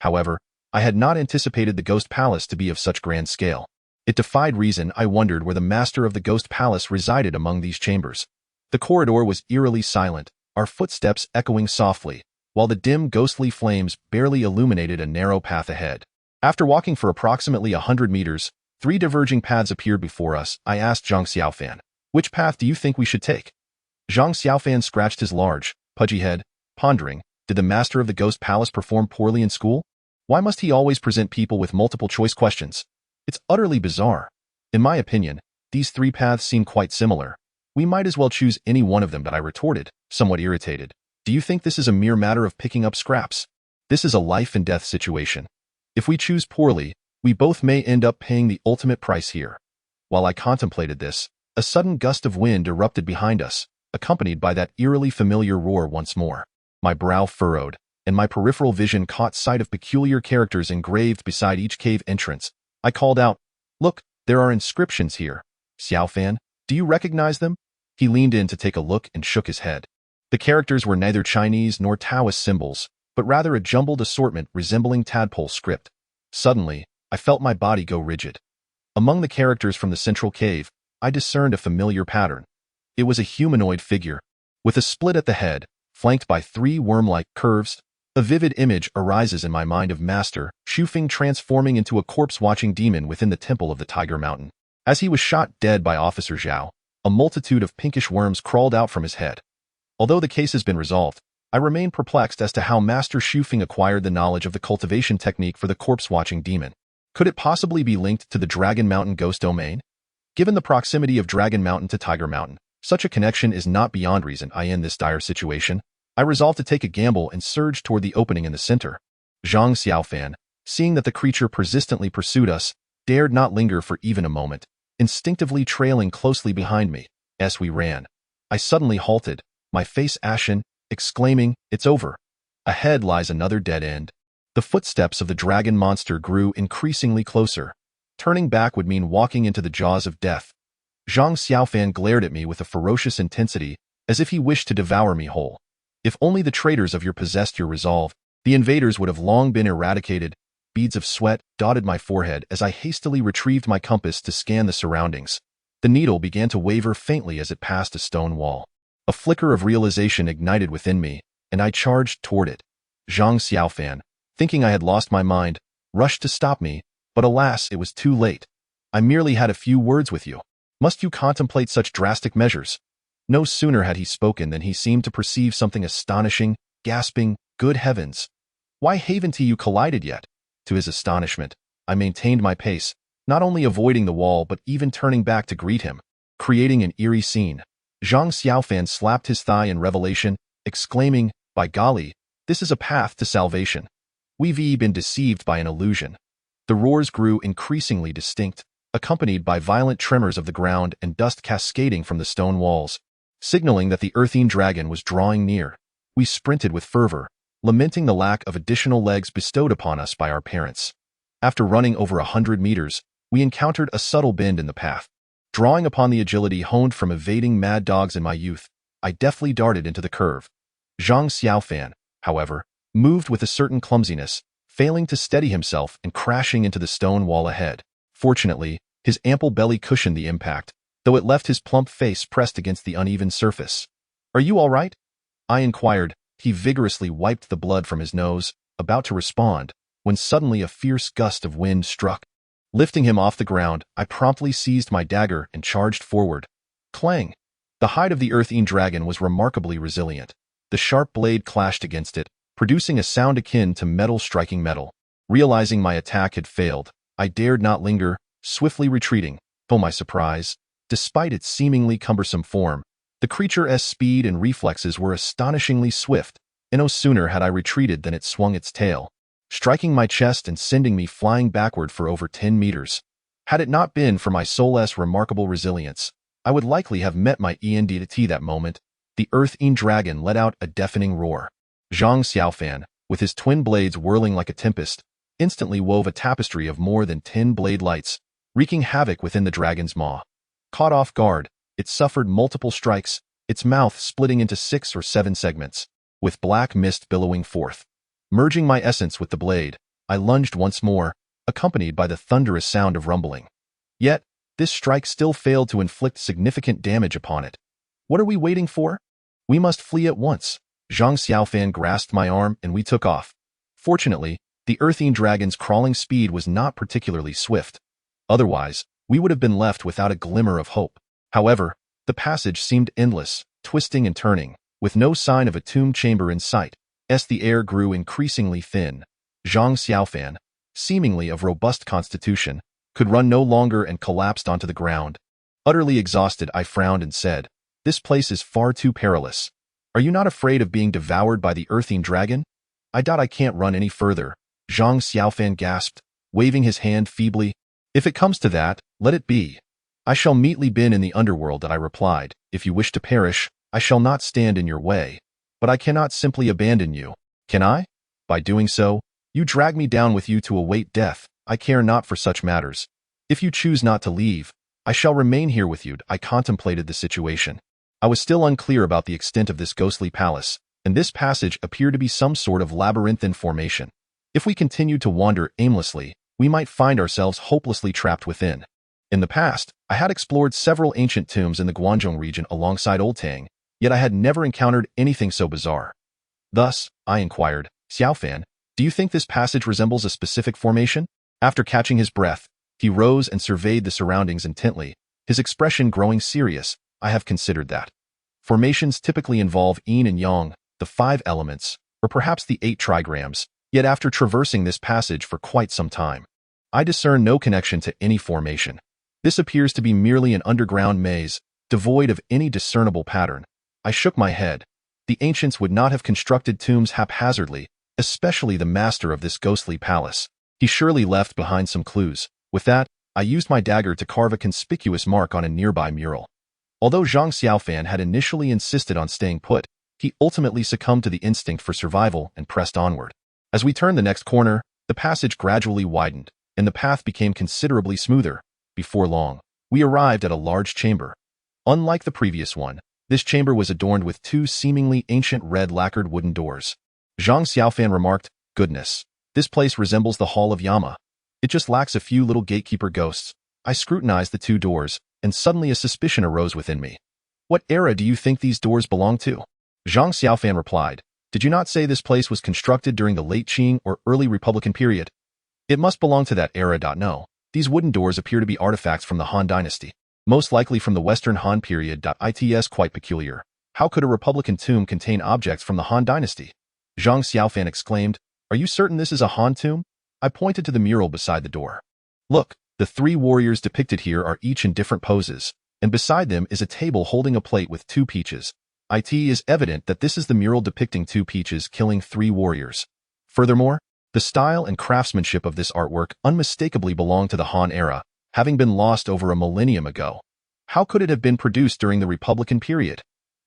Speaker 1: However, I had not anticipated the Ghost Palace to be of such grand scale. It defied reason. I wondered where the master of the Ghost Palace resided among these chambers. The corridor was eerily silent, our footsteps echoing softly, while the dim ghostly flames barely illuminated a narrow path ahead. After walking for approximately 100 meters, 3 diverging paths appeared before us. I asked Zhang Xiaofan, "Which path do you think we should take?" Zhang Xiaofan scratched his large, pudgy head, pondering, did the master of the Ghost Palace perform poorly in school? Why must he always present people with multiple choice questions? It's utterly bizarre. In my opinion, these 3 paths seem quite similar. We might as well choose any one of them. But I retorted, somewhat irritated. "Do you think this is a mere matter of picking up scraps? This is a life and death situation. If we choose poorly, we both may end up paying the ultimate price here." While I contemplated this, a sudden gust of wind erupted behind us, accompanied by that eerily familiar roar once more. My brow furrowed, and my peripheral vision caught sight of peculiar characters engraved beside each cave entrance. I called out, "Look, there are inscriptions here. Xiaofan, do you recognize them?" He leaned in to take a look and shook his head. The characters were neither Chinese nor Taoist symbols, but rather a jumbled assortment resembling tadpole script. Suddenly, I felt my body go rigid. Among the characters from the central cave, I discerned a familiar pattern. It was a humanoid figure, with a split at the head, flanked by 3 worm-like curves. A vivid image arises in my mind of Master Shufeng transforming into a corpse-watching demon within the Temple of the Tiger Mountain. As he was shot dead by Officer Zhao, a multitude of pinkish worms crawled out from his head. Although the case has been resolved, I remain perplexed as to how Master Shufeng acquired the knowledge of the cultivation technique for the corpse-watching demon. Could it possibly be linked to the Dragon Mountain ghost domain? Given the proximity of Dragon Mountain to Tiger Mountain, such a connection is not beyond reason. In this dire situation, I resolved to take a gamble and surge toward the opening in the center. Zhang Xiaofan, seeing that the creature persistently pursued us, dared not linger for even a moment, instinctively trailing closely behind me. As we ran, I suddenly halted, my face ashen, exclaiming, "It's over. Ahead lies another dead end." The footsteps of the dragon monster grew increasingly closer. Turning back would mean walking into the jaws of death. Zhang Xiaofan glared at me with a ferocious intensity, as if he wished to devour me whole. If only the traitors of your possessed your resolve, the invaders would have long been eradicated. Beads of sweat dotted my forehead as I hastily retrieved my compass to scan the surroundings. The needle began to waver faintly as it passed a stone wall. A flicker of realization ignited within me, and I charged toward it. Zhang Xiaofan, thinking I had lost my mind, rushed to stop me, but alas, it was too late. "I merely had a few words with you. Must you contemplate such drastic measures?" No sooner had he spoken than he seemed to perceive something astonishing, gasping, "Good heavens! Why haven't you collided yet?" To his astonishment, I maintained my pace, not only avoiding the wall but even turning back to greet him, creating an eerie scene. Zhang Xiaofan slapped his thigh in revelation, exclaiming, "By golly, this is a path to salvation. We've been deceived by an illusion." The roars grew increasingly distinct, accompanied by violent tremors of the ground and dust cascading from the stone walls, signaling that the earthine dragon was drawing near. We sprinted with fervor, lamenting the lack of additional legs bestowed upon us by our parents. After running over 100 meters, we encountered a subtle bend in the path. Drawing upon the agility honed from evading mad dogs in my youth, I deftly darted into the curve. Zhang Xiaofan, however, moved with a certain clumsiness, failing to steady himself and crashing into the stone wall ahead. Fortunately, his ample belly cushioned the impact, though it left his plump face pressed against the uneven surface. "Are you all right?" I inquired. He vigorously wiped the blood from his nose, about to respond, when suddenly a fierce gust of wind struck. Lifting him off the ground, I promptly seized my dagger and charged forward. Clang! The hide of the earthine dragon was remarkably resilient. The sharp blade clashed against it, producing a sound akin to metal striking metal. Realizing my attack had failed, I dared not linger, swiftly retreating. To my surprise, despite its seemingly cumbersome form, the creature's speed and reflexes were astonishingly swift, and no sooner had I retreated than it swung its tail, striking my chest and sending me flying backward for over 10 meters. Had it not been for my soul's remarkable resilience, I would likely have met my end at that moment. The earthine dragon let out a deafening roar. Zhang Xiaofan, with his twin blades whirling like a tempest, instantly wove a tapestry of more than 10 blade lights, wreaking havoc within the dragon's maw. Caught off guard, it suffered multiple strikes, its mouth splitting into 6 or 7 segments, with black mist billowing forth. Merging my essence with the blade, I lunged once more, accompanied by the thunderous sound of rumbling. Yet, this strike still failed to inflict significant damage upon it. "What are we waiting for? We must flee at once." Zhang Xiaofan grasped my arm and we took off. Fortunately, the earthine dragon's crawling speed was not particularly swift. Otherwise, we would have been left without a glimmer of hope. However, the passage seemed endless, twisting and turning, with no sign of a tomb chamber in sight. As the air grew increasingly thin, Zhang Xiaofan, seemingly of robust constitution, could run no longer and collapsed onto the ground. Utterly exhausted, I frowned and said, "This place is far too perilous. Are you not afraid of being devoured by the earthine dragon?" "I can't run any further," Zhang Xiaofan gasped, waving his hand feebly. "If it comes to that, let it be. I shall meetly bin in the underworld," I replied. "If you wish to perish, I shall not stand in your way. But I cannot simply abandon you, can I? By doing so, you drag me down with you to await death. I care not for such matters. If you choose not to leave, I shall remain here with you." I contemplated the situation. I was still unclear about the extent of this ghostly palace, and this passage appeared to be some sort of labyrinthine formation. If we continued to wander aimlessly, we might find ourselves hopelessly trapped within. In the past, I had explored several ancient tombs in the Guangzhou region alongside Old Tang, yet I had never encountered anything so bizarre. Thus, I inquired, "Xiaofan, do you think this passage resembles a specific formation?" After catching his breath, he rose and surveyed the surroundings intently, his expression growing serious. "I have considered that. Formations typically involve yin and yang, the 5 elements, or perhaps the 8 trigrams, yet after traversing this passage for quite some time, I discern no connection to any formation. This appears to be merely an underground maze, devoid of any discernible pattern. I shook my head. The ancients would not have constructed tombs haphazardly, especially the master of this ghostly palace. He surely left behind some clues. With that, I used my dagger to carve a conspicuous mark on a nearby mural. Although Zhang Xiaofan had initially insisted on staying put, he ultimately succumbed to the instinct for survival and pressed onward. As we turned the next corner, the passage gradually widened, and the path became considerably smoother. Before long, we arrived at a large chamber. Unlike the previous one, this chamber was adorned with two seemingly ancient red lacquered wooden doors. Zhang Xiaofan remarked, "Goodness, this place resembles the Hall of Yama. It just lacks a few little gatekeeper ghosts." I scrutinized the two doors, and suddenly a suspicion arose within me. "What era do you think these doors belong to?" Zhang Xiaofan replied, "Did you not say this place was constructed during the late Qing or early Republican period? It must belong to that era. No. These wooden doors appear to be artifacts from the Han Dynasty, most likely from the Western Han period. It's quite peculiar. How could a Republican tomb contain objects from the Han Dynasty?" Zhang Xiaofan exclaimed, "Are you certain this is a Han tomb?" I pointed to the mural beside the door. "Look, the three warriors depicted here are each in different poses, and beside them is a table holding a plate with two peaches. It is evident that this is the mural depicting two peaches killing three warriors. Furthermore, the style and craftsmanship of this artwork unmistakably belong to the Han era, having been lost over a millennium ago. How could it have been produced during the Republican period?"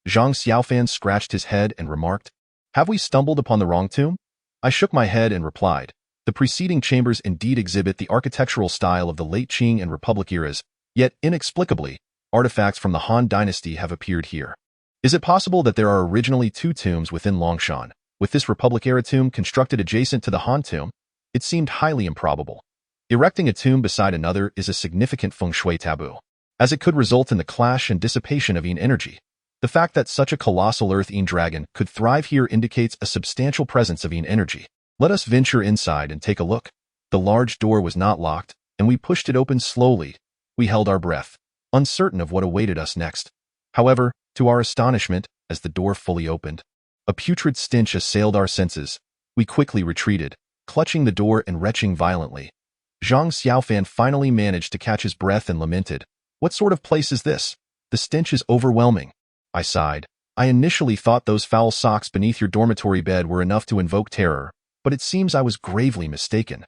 Speaker 1: Zhang Xiaofan scratched his head and remarked, "Have we stumbled upon the wrong tomb?" I shook my head and replied, "The preceding chambers indeed exhibit the architectural style of the late Qing and Republic eras, yet inexplicably, artifacts from the Han Dynasty have appeared here. Is it possible that there are originally two tombs within Longshan, with this Republic-era tomb constructed adjacent to the Han tomb? It seemed highly improbable. Erecting a tomb beside another is a significant feng shui taboo, as it could result in the clash and dissipation of Yin energy. The fact that such a colossal Earth Yin dragon could thrive here indicates a substantial presence of Yin energy. Let us venture inside and take a look." The large door was not locked, and we pushed it open slowly. We held our breath, uncertain of what awaited us next. However, to our astonishment, as the door fully opened, a putrid stench assailed our senses. We quickly retreated, clutching the door and retching violently. Zhang Xiaofan finally managed to catch his breath and lamented, "What sort of place is this? The stench is overwhelming." I sighed. "I initially thought those foul socks beneath your dormitory bed were enough to invoke terror, but it seems I was gravely mistaken.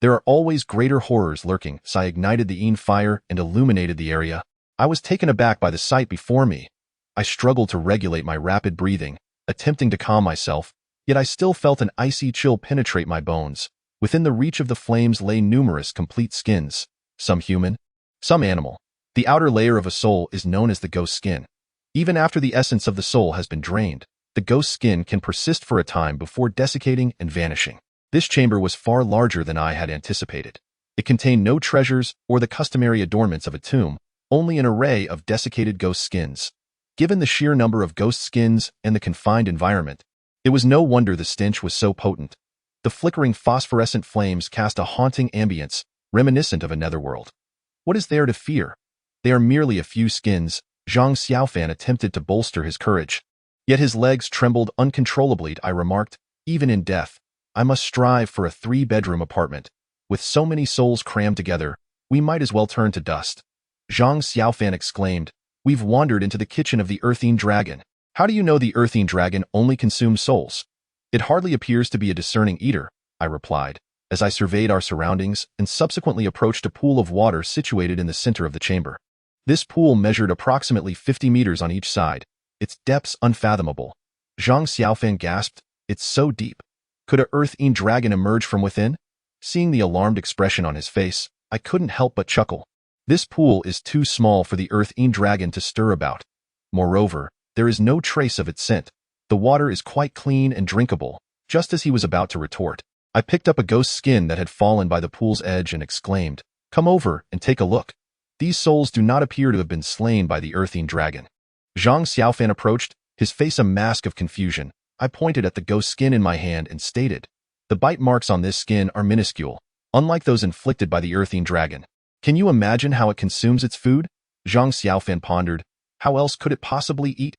Speaker 1: There are always greater horrors lurking." So I ignited the Yin fire and illuminated the area. I was taken aback by the sight before me. I struggled to regulate my rapid breathing, attempting to calm myself, yet I still felt an icy chill penetrate my bones. Within the reach of the flames lay numerous complete skins, some human, some animal. The outer layer of a soul is known as the ghost skin. Even after the essence of the soul has been drained, the ghost skin can persist for a time before desiccating and vanishing. This chamber was far larger than I had anticipated. It contained no treasures or the customary adornments of a tomb, only an array of desiccated ghost skins. Given the sheer number of ghost skins and the confined environment, it was no wonder the stench was so potent. The flickering phosphorescent flames cast a haunting ambience, reminiscent of a netherworld. What is there to fear? They are merely a few skins. Zhang Xiaofan attempted to bolster his courage. Yet his legs trembled uncontrollably. I remarked, "Even in death, I must strive for a 3-bedroom apartment. With so many souls crammed together, we might as well turn to dust." Zhang Xiaofan exclaimed, "We've wandered into the kitchen of the Earthine Dragon. How do you know the Earthine Dragon only consumes souls?" "It hardly appears to be a discerning eater," I replied, as I surveyed our surroundings and subsequently approached a pool of water situated in the center of the chamber. This pool measured approximately 50 meters on each side, its depths unfathomable. Zhang Xiaofan gasped, "It's so deep. Could a Earthine Dragon emerge from within?" Seeing the alarmed expression on his face, I couldn't help but chuckle. This pool is too small for the Earthine Dragon to stir about. Moreover, there is no trace of its scent. The water is quite clean and drinkable. Just as he was about to retort, I picked up a ghost skin that had fallen by the pool's edge and exclaimed, "Come over and take a look. These souls do not appear to have been slain by the Earthine Dragon." Zhang Xiaofan approached, his face a mask of confusion. I pointed at the ghost skin in my hand and stated, "The bite marks on this skin are minuscule, unlike those inflicted by the Earthine Dragon. Can you imagine how it consumes its food?" Zhang Xiaofan pondered, "How else could it possibly eat?"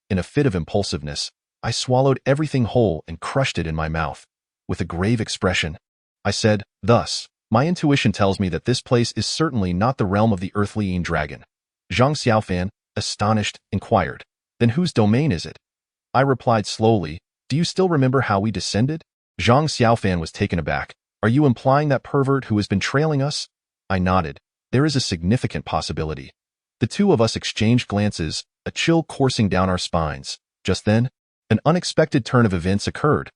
Speaker 1: In a fit of impulsiveness, I swallowed everything whole and crushed it in my mouth. With a grave expression, I said, "Thus, My intuition tells me that this place is certainly not the realm of the earthly dragon. Zhang Xiaofan, astonished, inquired. Then whose domain is it? I replied slowly, do you still remember how we descended? Zhang Xiaofan was taken aback. Are you implying that pervert who has been trailing us? I nodded. There is a significant possibility. The two of us exchanged glances, a chill coursing down our spines. Just then, an unexpected turn of events occurred.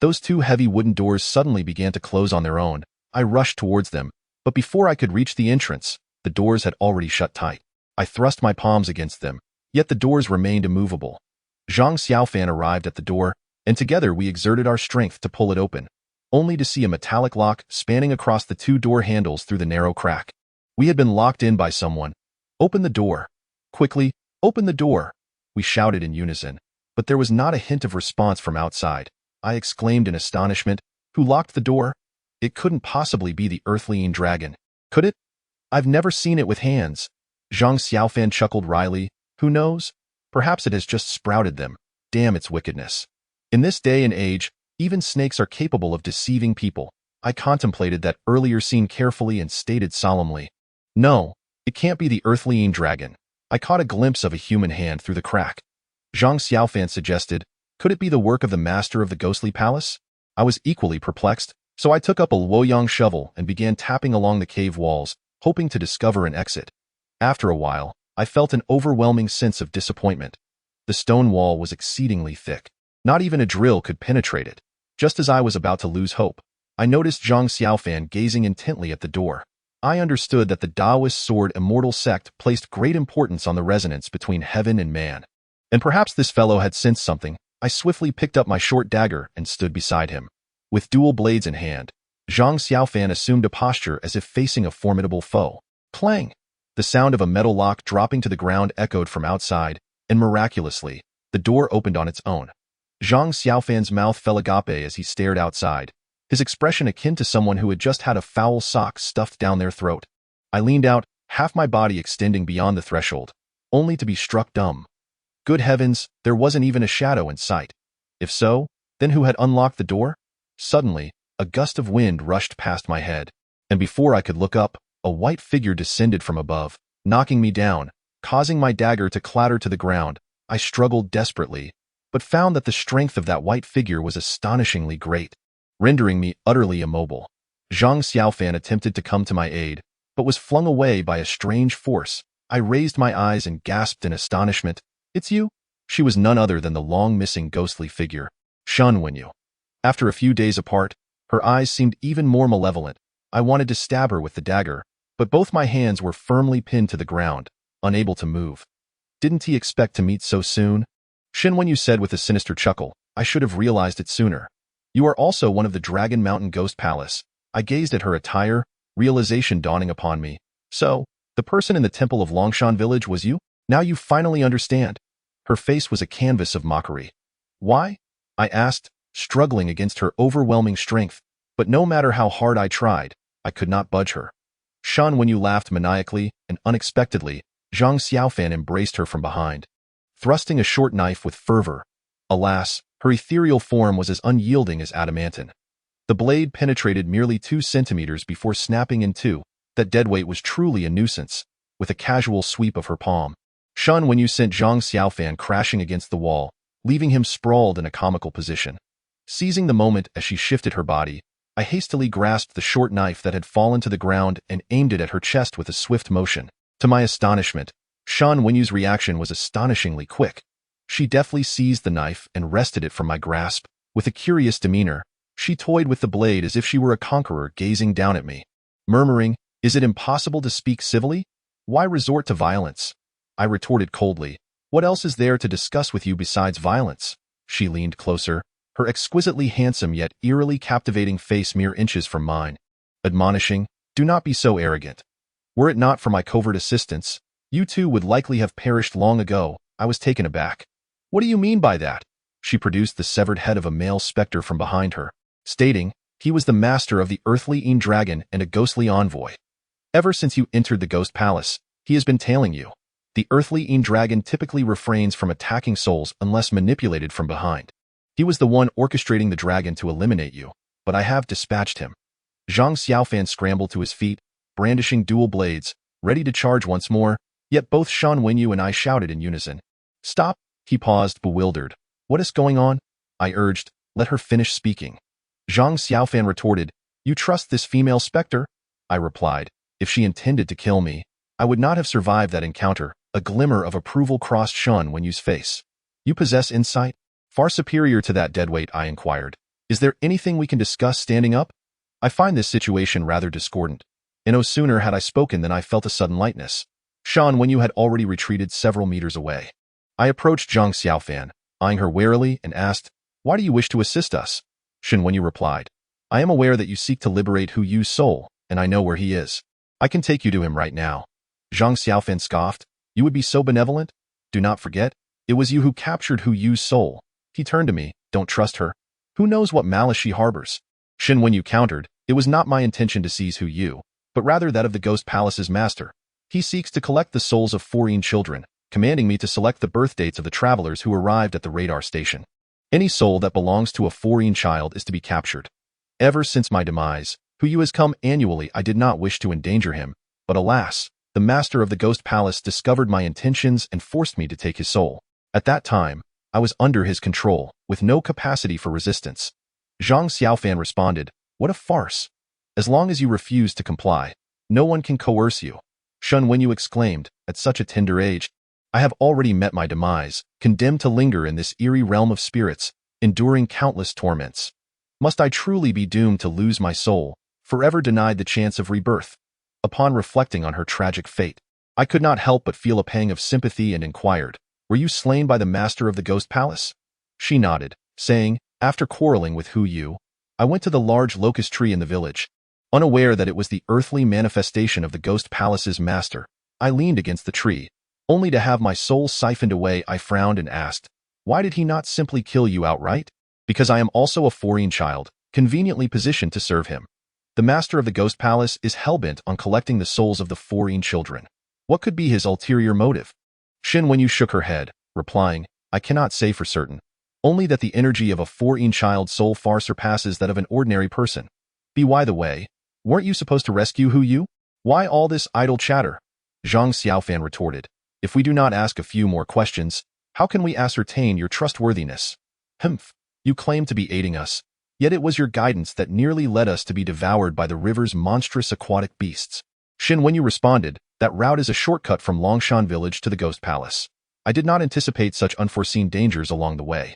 Speaker 1: Those two heavy wooden doors suddenly began to close on their own. I rushed towards them, but before I could reach the entrance, the doors had already shut tight. I thrust my palms against them, yet the doors remained immovable. Zhang Xiaofan arrived at the door, and together we exerted our strength to pull it open, only to see a metallic lock spanning across the two door handles through the narrow crack. We had been locked in by someone. Open the door. Quickly, open the door. We shouted in unison, but there was not a hint of response from outside. I exclaimed in astonishment, who locked the door? It couldn't possibly be the earthly dragon, could it? I've never seen it with hands. Zhang Xiaofan chuckled wryly. Who knows? Perhaps it has just sprouted them. Damn its wickedness. In this day and age, even snakes are capable of deceiving people. I contemplated that earlier scene carefully and stated solemnly. No, it can't be the earthly dragon. I caught a glimpse of a human hand through the crack. Zhang Xiaofan suggested, could it be the work of the master of the ghostly palace? I was equally perplexed, so I took up a Luoyang shovel and began tapping along the cave walls, hoping to discover an exit. After a while, I felt an overwhelming sense of disappointment. The stone wall was exceedingly thick. Not even a drill could penetrate it. Just as I was about to lose hope, I noticed Zhang Xiaofan gazing intently at the door. I understood that the Taoist sword immortal sect placed great importance on the resonance between heaven and man. And perhaps this fellow had sensed something. I swiftly picked up my short dagger and stood beside him. With dual blades in hand, Zhang Xiaofan assumed a posture as if facing a formidable foe. Clang! The sound of a metal lock dropping to the ground echoed from outside, and miraculously, the door opened on its own. Zhang Xiaofan's mouth fell agape as he stared outside, his expression akin to someone who had just had a foul sock stuffed down their throat. I leaned out, half my body extending beyond the threshold, only to be struck dumb. Good heavens, there wasn't even a shadow in sight. If so, then who had unlocked the door? Suddenly, a gust of wind rushed past my head, and before I could look up, a white figure descended from above, knocking me down, causing my dagger to clatter to the ground. I struggled desperately, but found that the strength of that white figure was astonishingly great, rendering me utterly immobile. Zhang Xiaofan attempted to come to my aid, but was flung away by a strange force. I raised my eyes and gasped in astonishment. It's you? She was none other than the long-missing ghostly figure, Shen Wenyu. After a few days apart, her eyes seemed even more malevolent. I wanted to stab her with the dagger, but both my hands were firmly pinned to the ground, unable to move. Didn't he expect to meet so soon? Shen Wenyu said with a sinister chuckle, I should have realized it sooner. You are also one of the Dragon Mountain Ghost Palace. I gazed at her attire, realization dawning upon me. So, the person in the temple of Longshan village was you? Now you finally understand. Her face was a canvas of mockery. Why? I asked, struggling against her overwhelming strength, but no matter how hard I tried, I could not budge her. Shen Wenyu laughed maniacally, and unexpectedly, Zhang Xiaofan embraced her from behind, thrusting a short knife with fervor. Alas, her ethereal form was as unyielding as adamantine. The blade penetrated merely 2 centimeters before snapping in two. That deadweight was truly a nuisance. With a casual sweep of her palm, Shen Wenyu sent Zhang Xiaofan crashing against the wall, leaving him sprawled in a comical position. Seizing the moment as she shifted her body, I hastily grasped the short knife that had fallen to the ground and aimed it at her chest with a swift motion. To my astonishment, Shen Wenyu's reaction was astonishingly quick. She deftly seized the knife and wrested it from my grasp. With a curious demeanor, she toyed with the blade as if she were a conqueror gazing down at me. Murmuring, "Is it impossible to speak civilly? Why resort to violence?" I retorted coldly, "What else is there to discuss with you besides violence?" She leaned closer, her exquisitely handsome yet eerily captivating face mere inches from mine, admonishing, "Do not be so arrogant. Were it not for my covert assistance, you two would likely have perished long ago." I was taken aback. "What do you mean by that?" She produced the severed head of a male specter from behind her, stating, "He was the master of the earthly dragon and a ghostly envoy. Ever since you entered the ghost palace, he has been tailing you. The earthly dragon typically refrains from attacking souls unless manipulated from behind. He was the one orchestrating the dragon to eliminate you, but I have dispatched him." Zhang Xiaofan scrambled to his feet, brandishing dual blades, ready to charge once more, yet both Shan Wenyu and I shouted in unison. "Stop!" He paused, bewildered. "What is going on?" I urged. "Let her finish speaking." Zhang Xiaofan retorted. "You trust this female specter?" I replied. "If she intended to kill me, I would not have survived that encounter." A glimmer of approval crossed Shan Wenyu's face. "You possess insight? Far superior to that deadweight," I inquired. "Is there anything we can discuss standing up? I find this situation rather discordant." And no sooner had I spoken than I felt a sudden lightness. Shan Wenyu had already retreated several meters away. I approached Zhang Xiaofan, eyeing her warily, and asked, "Why do you wish to assist us?" Shan Wenyu replied, "I am aware that you seek to liberate Hu Yu's soul, and I know where he is. I can take you to him right now." Zhang Xiaofan scoffed. "You would be so benevolent? Do not forget, it was you who captured Hu Yu's soul." He turned to me. "Don't trust her. Who knows what malice she harbors?" Shan Wenyu countered, "It was not my intention to seize Hu Yu, but rather that of the Ghost Palace's master. He seeks to collect the souls of foreign children, commanding me to select the birth dates of the travelers who arrived at the radar station. Any soul that belongs to a foreign child is to be captured. Ever since my demise, Hu Yu has come annually. I did not wish to endanger him, but alas, the master of the Ghost Palace discovered my intentions and forced me to take his soul. At that time, I was under his control, with no capacity for resistance." Zhang Xiaofan responded, "What a farce! As long as you refuse to comply, no one can coerce you." Shan Wenyu exclaimed, "At such a tender age, I have already met my demise, condemned to linger in this eerie realm of spirits, enduring countless torments. Must I truly be doomed to lose my soul, forever denied the chance of rebirth?" Upon reflecting on her tragic fate, I could not help but feel a pang of sympathy and inquired, "Were you slain by the master of the Ghost Palace?" She nodded, saying, "After quarreling with Hu Yu, I went to the large locust tree in the village. Unaware that it was the earthly manifestation of the Ghost Palace's master, I leaned against the tree, only to have my soul siphoned away." I frowned and asked, "Why did he not simply kill you outright?" "Because I am also a foreign child, conveniently positioned to serve him. The master of the Ghost Palace is hellbent on collecting the souls of the foreign children. What could be his ulterior motive?" Shan Wenyu shook her head, replying, "I cannot say for certain. Only that the energy of a foreign child's soul far surpasses that of an ordinary person. By the way, weren't you supposed to rescue Hu Yu? Why all this idle chatter?" Zhang Xiaofan retorted, "If we do not ask a few more questions, how can we ascertain your trustworthiness? Humph, you claim to be aiding us, yet it was your guidance that nearly led us to be devoured by the river's monstrous aquatic beasts." Shan Wenyu responded, "That route is a shortcut from Longshan village to the Ghost Palace. I did not anticipate such unforeseen dangers along the way.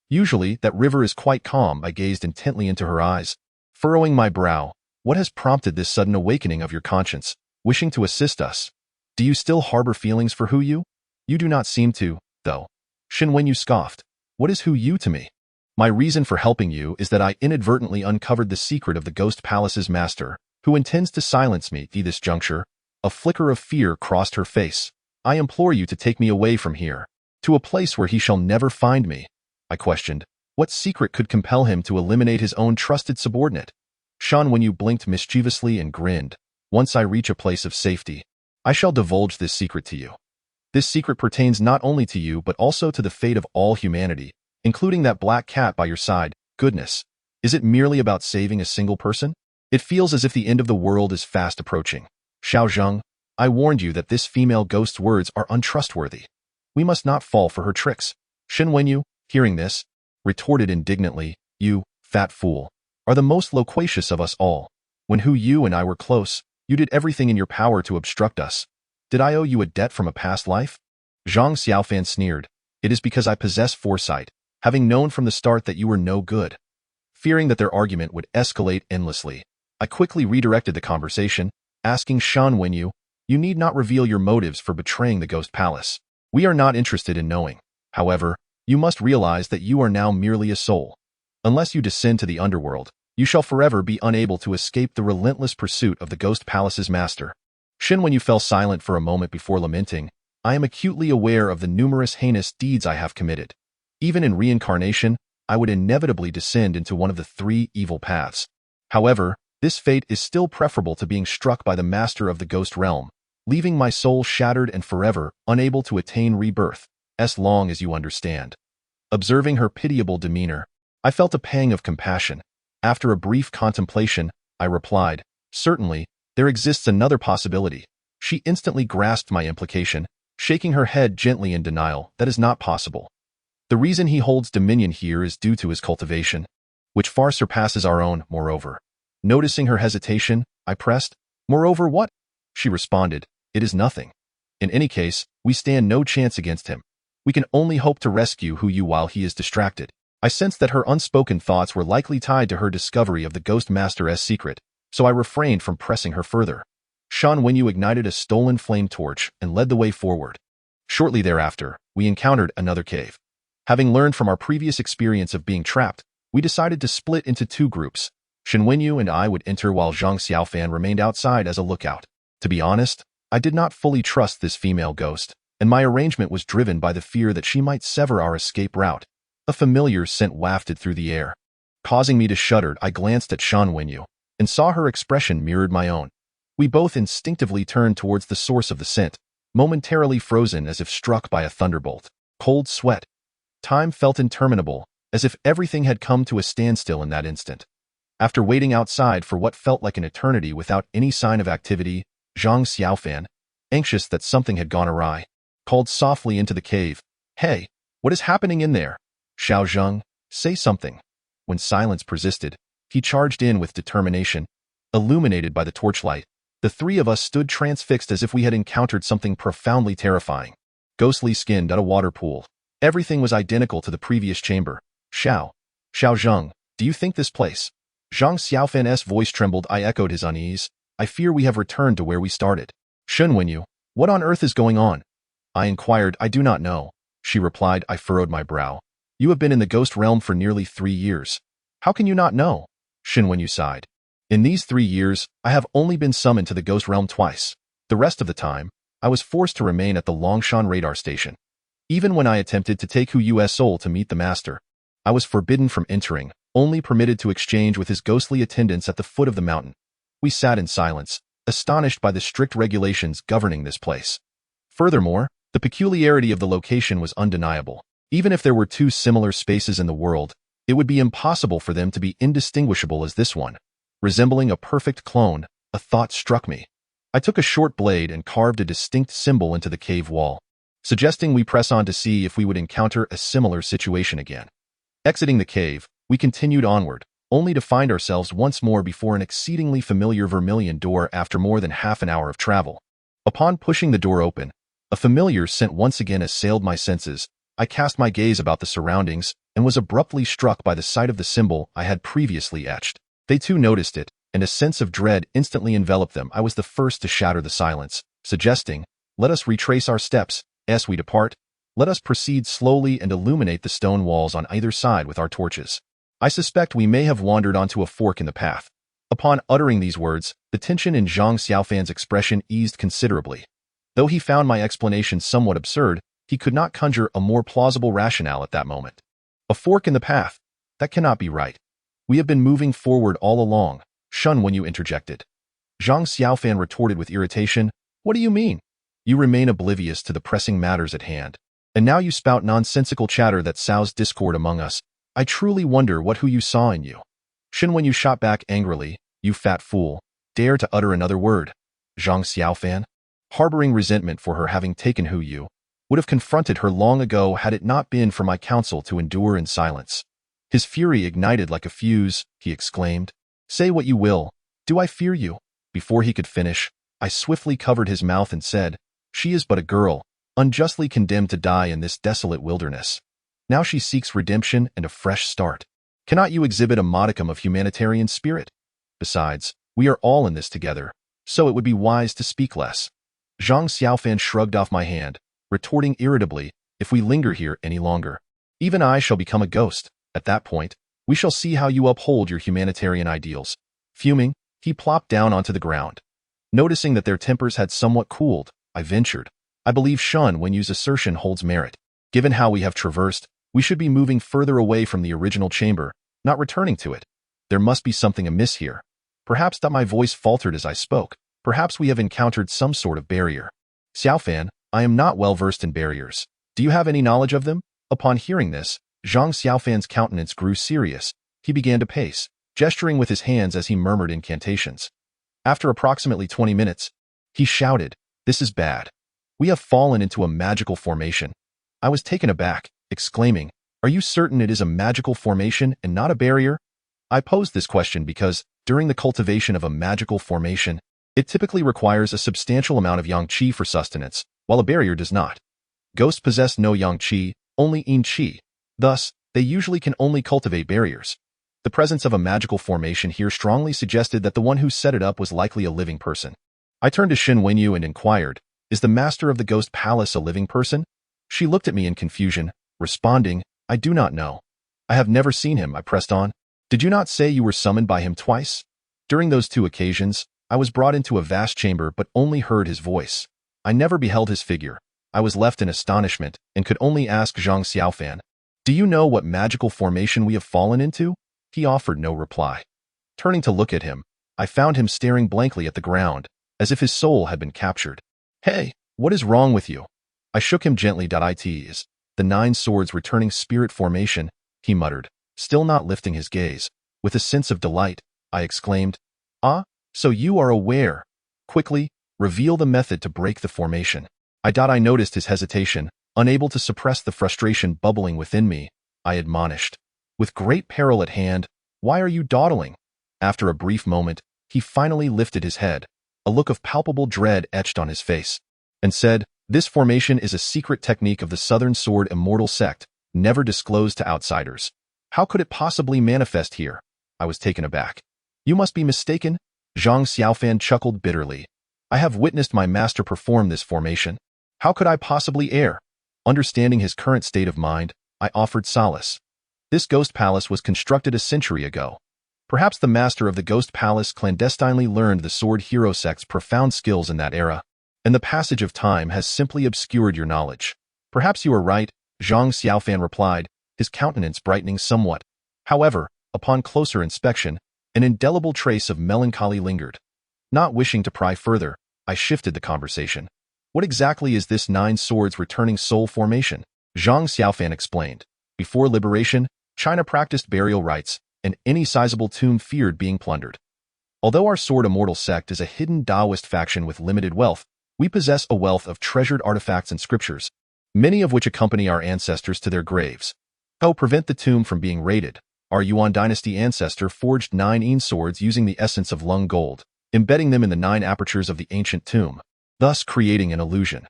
Speaker 1: Usually, that river is quite calm." I gazed intently into her eyes, furrowing my brow. "What has prompted this sudden awakening of your conscience, wishing to assist us? Do you still harbor feelings for Hu Yu?" "You do not seem to, though." Shan Wenyu scoffed. "What is Hu Yu to me? My reason for helping you is that I inadvertently uncovered the secret of the Ghost Palace's master, who intends to silence me." At this juncture, a flicker of fear crossed her face. "I implore you to take me away from here, to a place where he shall never find me." I questioned, "What secret could compel him to eliminate his own trusted subordinate?" Shan Wenyu blinked mischievously and grinned. "Once I reach a place of safety, I shall divulge this secret to you. This secret pertains not only to you but also to the fate of all humanity, including that black cat by your side. Goodness, is it merely about saving a single person? It feels as if the end of the world is fast approaching. Xiao Zheng, I warned you that this female ghost's words are untrustworthy. We must not fall for her tricks." Shan Wenyu, hearing this, retorted indignantly, "You, fat fool, are the most loquacious of us all. When Hu Yu and I were close, you did everything in your power to obstruct us. Did I owe you a debt from a past life?" Zhang Xiaofan sneered, "It is because I possess foresight, having known from the start that you were no good." Fearing that their argument would escalate endlessly, I quickly redirected the conversation, asking Shan Wenyu, "You need not reveal your motives for betraying the Ghost Palace. We are not interested in knowing. However, you must realize that you are now merely a soul. Unless you descend to the underworld, you shall forever be unable to escape the relentless pursuit of the Ghost Palace's master." Shan Wenyu fell silent for a moment before lamenting, "I am acutely aware of the numerous heinous deeds I have committed. Even in reincarnation, I would inevitably descend into one of the three evil paths. However, this fate is still preferable to being struck by the master of the ghost realm, leaving my soul shattered and forever unable to attain rebirth, as long as you understand." Observing her pitiable demeanor, I felt a pang of compassion. After a brief contemplation, I replied. Certainly, there exists another possibility. She instantly grasped my implication, shaking her head gently in denial. That is not possible. The reason he holds dominion here is due to his cultivation, which far surpasses our own, moreover. Noticing her hesitation, I pressed, Moreover what? She responded, It is nothing. In any case, we stand no chance against him. We can only hope to rescue you while he is distracted. I sensed that her unspoken thoughts were likely tied to her discovery of the Ghost Master's secret, so I refrained from pressing her further. Shan Wenyu ignited a stolen flame torch and led the way forward. Shortly thereafter, we encountered another cave. Having learned from our previous experience of being trapped, we decided to split into two groups. Shan Wenyu and I would enter while Zhang Xiaofan remained outside as a lookout. To be honest, I did not fully trust this female ghost, and my arrangement was driven by the fear that she might sever our escape route. A familiar scent wafted through the air. Causing me to shudder, I glanced at Shan Wenyu and saw her expression mirrored my own. We both instinctively turned towards the source of the scent, momentarily frozen as if struck by a thunderbolt. Cold sweat. Time felt interminable, as if everything had come to a standstill in that instant. After waiting outside for what felt like an eternity without any sign of activity, Zhang Xiaofan, anxious that something had gone awry, called softly into the cave, Hey, what is happening in there? Xiao Zheng, say something. When silence persisted, he charged in with determination. Illuminated by the torchlight, the three of us stood transfixed as if we had encountered something profoundly terrifying. Ghostly skinned at a water pool. Everything was identical to the previous chamber. Xiao Zheng, do you think this place? Zhang Xiaofan's voice trembled. I echoed his unease. I fear we have returned to where we started. Shan Wenyu, what on earth is going on? I inquired. I do not know. She replied. I furrowed my brow. You have been in the ghost realm for nearly 3 years. How can you not know? Shan Wenyu sighed. In these 3 years, I have only been summoned to the ghost realm twice. The rest of the time, I was forced to remain at the Longshan radar station. Even when I attempted to take Hu's soul to meet the master, I was forbidden from entering, only permitted to exchange with his ghostly attendants at the foot of the mountain. We sat in silence, astonished by the strict regulations governing this place. Furthermore, the peculiarity of the location was undeniable. Even if there were 2 similar spaces in the world, it would be impossible for them to be indistinguishable as this one. Resembling a perfect clone, a thought struck me. I took a short blade and carved a distinct symbol into the cave wall, suggesting we press on to see if we would encounter a similar situation again. Exiting the cave, we continued onward, only to find ourselves once more before an exceedingly familiar vermilion door after more than half an hour of travel. Upon pushing the door open, a familiar scent once again assailed my senses. I cast my gaze about the surroundings and was abruptly struck by the sight of the symbol I had previously etched. They too noticed it, and a sense of dread instantly enveloped them. I was the first to shatter the silence, suggesting, Let us retrace our steps. As we depart, let us proceed slowly and illuminate the stone walls on either side with our torches. I suspect we may have wandered onto a fork in the path. Upon uttering these words, the tension in Zhang Xiaofan's expression eased considerably. Though he found my explanation somewhat absurd, he could not conjure a more plausible rationale at that moment. A fork in the path? That cannot be right. We have been moving forward all along, Shan Wenyu interjected. Zhang Xiaofan retorted with irritation, What do you mean? You remain oblivious to the pressing matters at hand. And now you spout nonsensical chatter that sows discord among us. I truly wonder who you saw in you. Shan Wenyu shot back angrily, You fat fool, dare to utter another word. Zhang Xiaofan, harboring resentment for her having taken Hu, would have confronted her long ago had it not been for my counsel to endure in silence. His fury ignited like a fuse. He exclaimed, Say what you will. Do I fear you? Before he could finish, I swiftly covered his mouth and said, She is but a girl, unjustly condemned to die in this desolate wilderness. Now she seeks redemption and a fresh start. Cannot you exhibit a modicum of humanitarian spirit? Besides, we are all in this together, so it would be wise to speak less. Zhang Xiaofan shrugged off my hand, retorting irritably, If we linger here any longer, even I shall become a ghost. At that point, we shall see how you uphold your humanitarian ideals. Fuming, he plopped down onto the ground. Noticing that their tempers had somewhat cooled, I ventured, I believe Shan Wenyu's assertion holds merit. Given how we have traversed, we should be moving further away from the original chamber, not returning to it. There must be something amiss here. Perhaps that my voice faltered as I spoke. Perhaps we have encountered some sort of barrier. Xiaofan, I am not well versed in barriers. Do you have any knowledge of them? Upon hearing this, Zhang Xiaofan's countenance grew serious. He began to pace, gesturing with his hands as he murmured incantations. After approximately 20 minutes, he shouted, "This is bad. We have fallen into a magical formation." I was taken aback, exclaiming, "Are you certain it is a magical formation and not a barrier?" I posed this question because, during the cultivation of a magical formation, it typically requires a substantial amount of yang qi for sustenance, while a barrier does not. Ghosts possess no yang qi, only yin qi. Thus, they usually can only cultivate barriers. The presence of a magical formation here strongly suggested that the one who set it up was likely a living person. I turned to Shen Wenyu and inquired, "Is the master of the ghost palace a living person?" She looked at me in confusion, responding, "I do not know. I have never seen him," I pressed on. "Did you not say you were summoned by him twice?" During those 2 occasions, I was brought into a vast chamber but only heard his voice. I never beheld his figure. I was left in astonishment and could only ask Zhang Xiaofan, "Do you know what magical formation we have fallen into?" He offered no reply. Turning to look at him, I found him staring blankly at the ground, as if his soul had been captured. "Hey, what is wrong with you?" I shook him gently. "It is the 9 swords returning spirit formation," he muttered, still not lifting his gaze. With a sense of delight, I exclaimed, "Ah, so you are aware. Quickly, reveal the method to break the formation." I noticed his hesitation, unable to suppress the frustration bubbling within me. I admonished, "With great peril at hand, why are you dawdling?" After a brief moment, he finally lifted his head, a look of palpable dread etched on his face, and said, "This formation is a secret technique of the Southern Sword Immortal Sect, never disclosed to outsiders. How could it possibly manifest here?" I was taken aback. "You must be mistaken," Zhang Xiaofan chuckled bitterly. "I have witnessed my master perform this formation. How could I possibly err?" Understanding his current state of mind, I offered solace. "This ghost palace was constructed a century ago. Perhaps the master of the ghost palace clandestinely learned the sword hero sect's profound skills in that era, and the passage of time has simply obscured your knowledge." "Perhaps you are right," Zhang Xiaofan replied, his countenance brightening somewhat. However, upon closer inspection, an indelible trace of melancholy lingered. Not wishing to pry further, I shifted the conversation. "What exactly is this 9 swords returning soul formation?" Zhang Xiaofan explained. "Before liberation, China practiced burial rites, and any sizable tomb feared being plundered. Although our Sword Immortal sect is a hidden Taoist faction with limited wealth, we possess a wealth of treasured artifacts and scriptures, many of which accompany our ancestors to their graves. To prevent the tomb from being raided, our Yuan dynasty ancestor forged 9 yin swords using the essence of lung gold, embedding them in the 9 apertures of the ancient tomb, thus creating an illusion.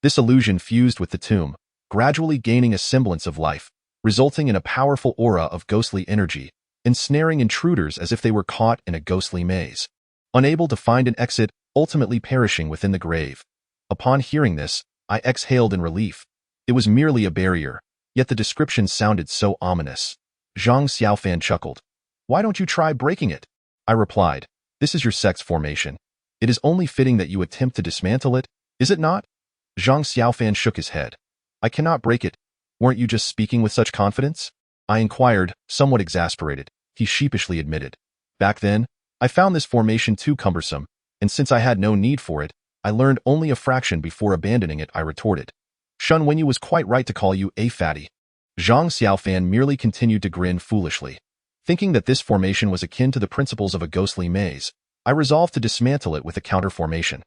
Speaker 1: This illusion fused with the tomb, gradually gaining a semblance of life, resulting in a powerful aura of ghostly energy, ensnaring intruders as if they were caught in a ghostly maze, unable to find an exit, ultimately perishing within the grave. Upon hearing this, I exhaled in relief. It was merely a barrier, yet the description sounded so ominous. Zhang Xiaofan chuckled. "Why don't you try breaking it?" I replied, "This is your sect's formation. It is only fitting that you attempt to dismantle it, is it not?" Zhang Xiaofan shook his head. "I cannot break it. Weren't you just speaking with such confidence?" I inquired, somewhat exasperated. He sheepishly admitted, "Back then, I found this formation too cumbersome, and since I had no need for it, I learned only a fraction before abandoning it," I retorted. "Shen Wenyu was quite right to call you a fatty." Zhang Xiaofan merely continued to grin foolishly. Thinking that this formation was akin to the principles of a ghostly maze, I resolved to dismantle it with a counter formation.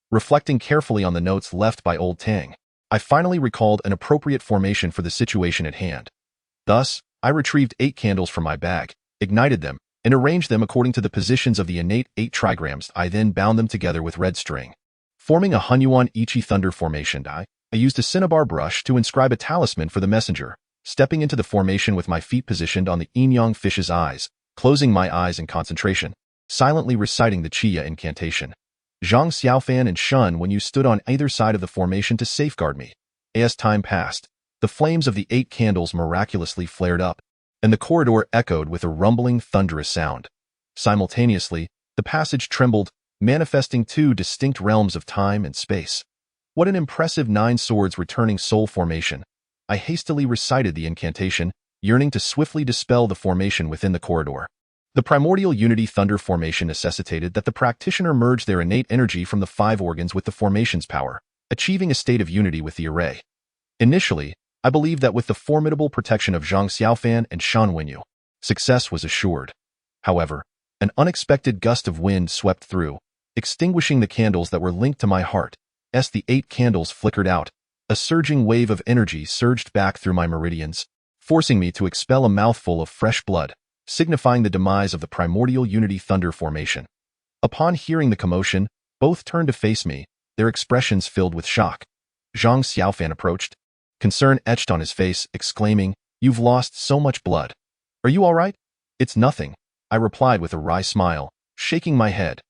Speaker 1: Reflecting carefully on the notes left by old Tang, I finally recalled an appropriate formation for the situation at hand. Thus, I retrieved 8 candles from my bag, ignited them, and arranged them according to the positions of the innate 8 trigrams. I then bound them together with red string. Forming a Hunyuan Ichi thunder formation, I used a cinnabar brush to inscribe a talisman for the messenger, stepping into the formation with my feet positioned on the yin-yang fish's eyes, closing my eyes in concentration, silently reciting the Qia incantation. Zhang Xiaofan and Shen Wenyu stood on either side of the formation to safeguard me. As time passed, the flames of the 8 candles miraculously flared up, and the corridor echoed with a rumbling, thunderous sound. Simultaneously, the passage trembled, manifesting 2 distinct realms of time and space. What an impressive 9 swords returning soul formation. I hastily recited the incantation, yearning to swiftly dispel the formation within the corridor. The primordial unity thunder formation necessitated that the practitioner merge their innate energy from the 5 organs with the formation's power, achieving a state of unity with the array. Initially, I believed that with the formidable protection of Zhang Xiaofan and Shen Wenyu, success was assured. However, an unexpected gust of wind swept through, extinguishing the candles that were linked to my heart. As the 8 candles flickered out, a surging wave of energy surged back through my meridians, forcing me to expel a mouthful of fresh blood, signifying the demise of the primordial unity thunder formation. Upon hearing the commotion, both turned to face me, their expressions filled with shock. Zhang Xiaofan approached, concern etched on his face, exclaiming, "You've lost so much blood. Are you all right?" "It's nothing," I replied with a wry smile, shaking my head.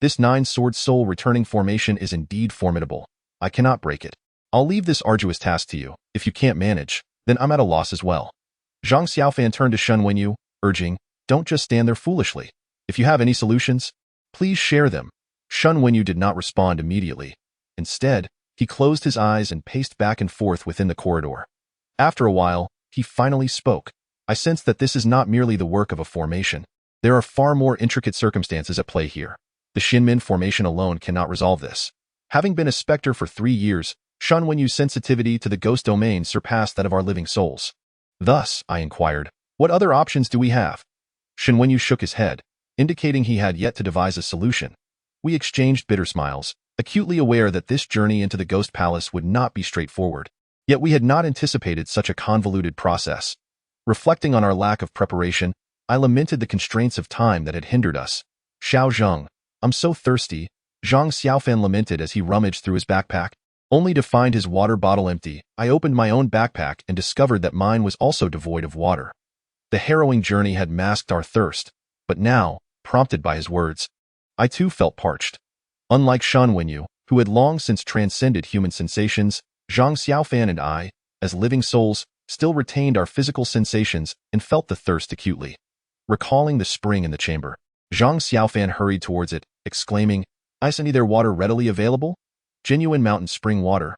Speaker 1: "This 9-sword soul returning formation is indeed formidable. I cannot break it. I'll leave this arduous task to you. If you can't manage, then I'm at a loss as well." Zhang Xiaofan turned to Shen Wenyu, urging, "Don't just stand there foolishly. If you have any solutions, please share them." Shen Wenyu did not respond immediately. Instead, he closed his eyes and paced back and forth within the corridor. After a while, he finally spoke. "I sense that this is not merely the work of a formation. There are far more intricate circumstances at play here. The Shinmin formation alone cannot resolve this." Having been a specter for 3 years, Shen Wenyu's sensitivity to the ghost domain surpassed that of our living souls. Thus, I inquired, "What other options do we have?" Shen Wenyu shook his head, indicating he had yet to devise a solution. We exchanged bitter smiles, acutely aware that this journey into the ghost palace would not be straightforward. Yet we had not anticipated such a convoluted process. Reflecting on our lack of preparation, I lamented the constraints of time that had hindered us. "Xiao Zheng, I'm so thirsty," Zhang Xiaofan lamented as he rummaged through his backpack, only to find his water bottle empty. I opened my own backpack and discovered that mine was also devoid of water. The harrowing journey had masked our thirst, but now, prompted by his words, I too felt parched. Unlike Shen Wenyu, who had long since transcended human sensations, Zhang Xiaofan and I, as living souls, still retained our physical sensations and felt the thirst acutely. Recalling the spring in the chamber, Zhang Xiaofan hurried towards it, exclaiming, "Is any there water readily available? Genuine mountain spring water."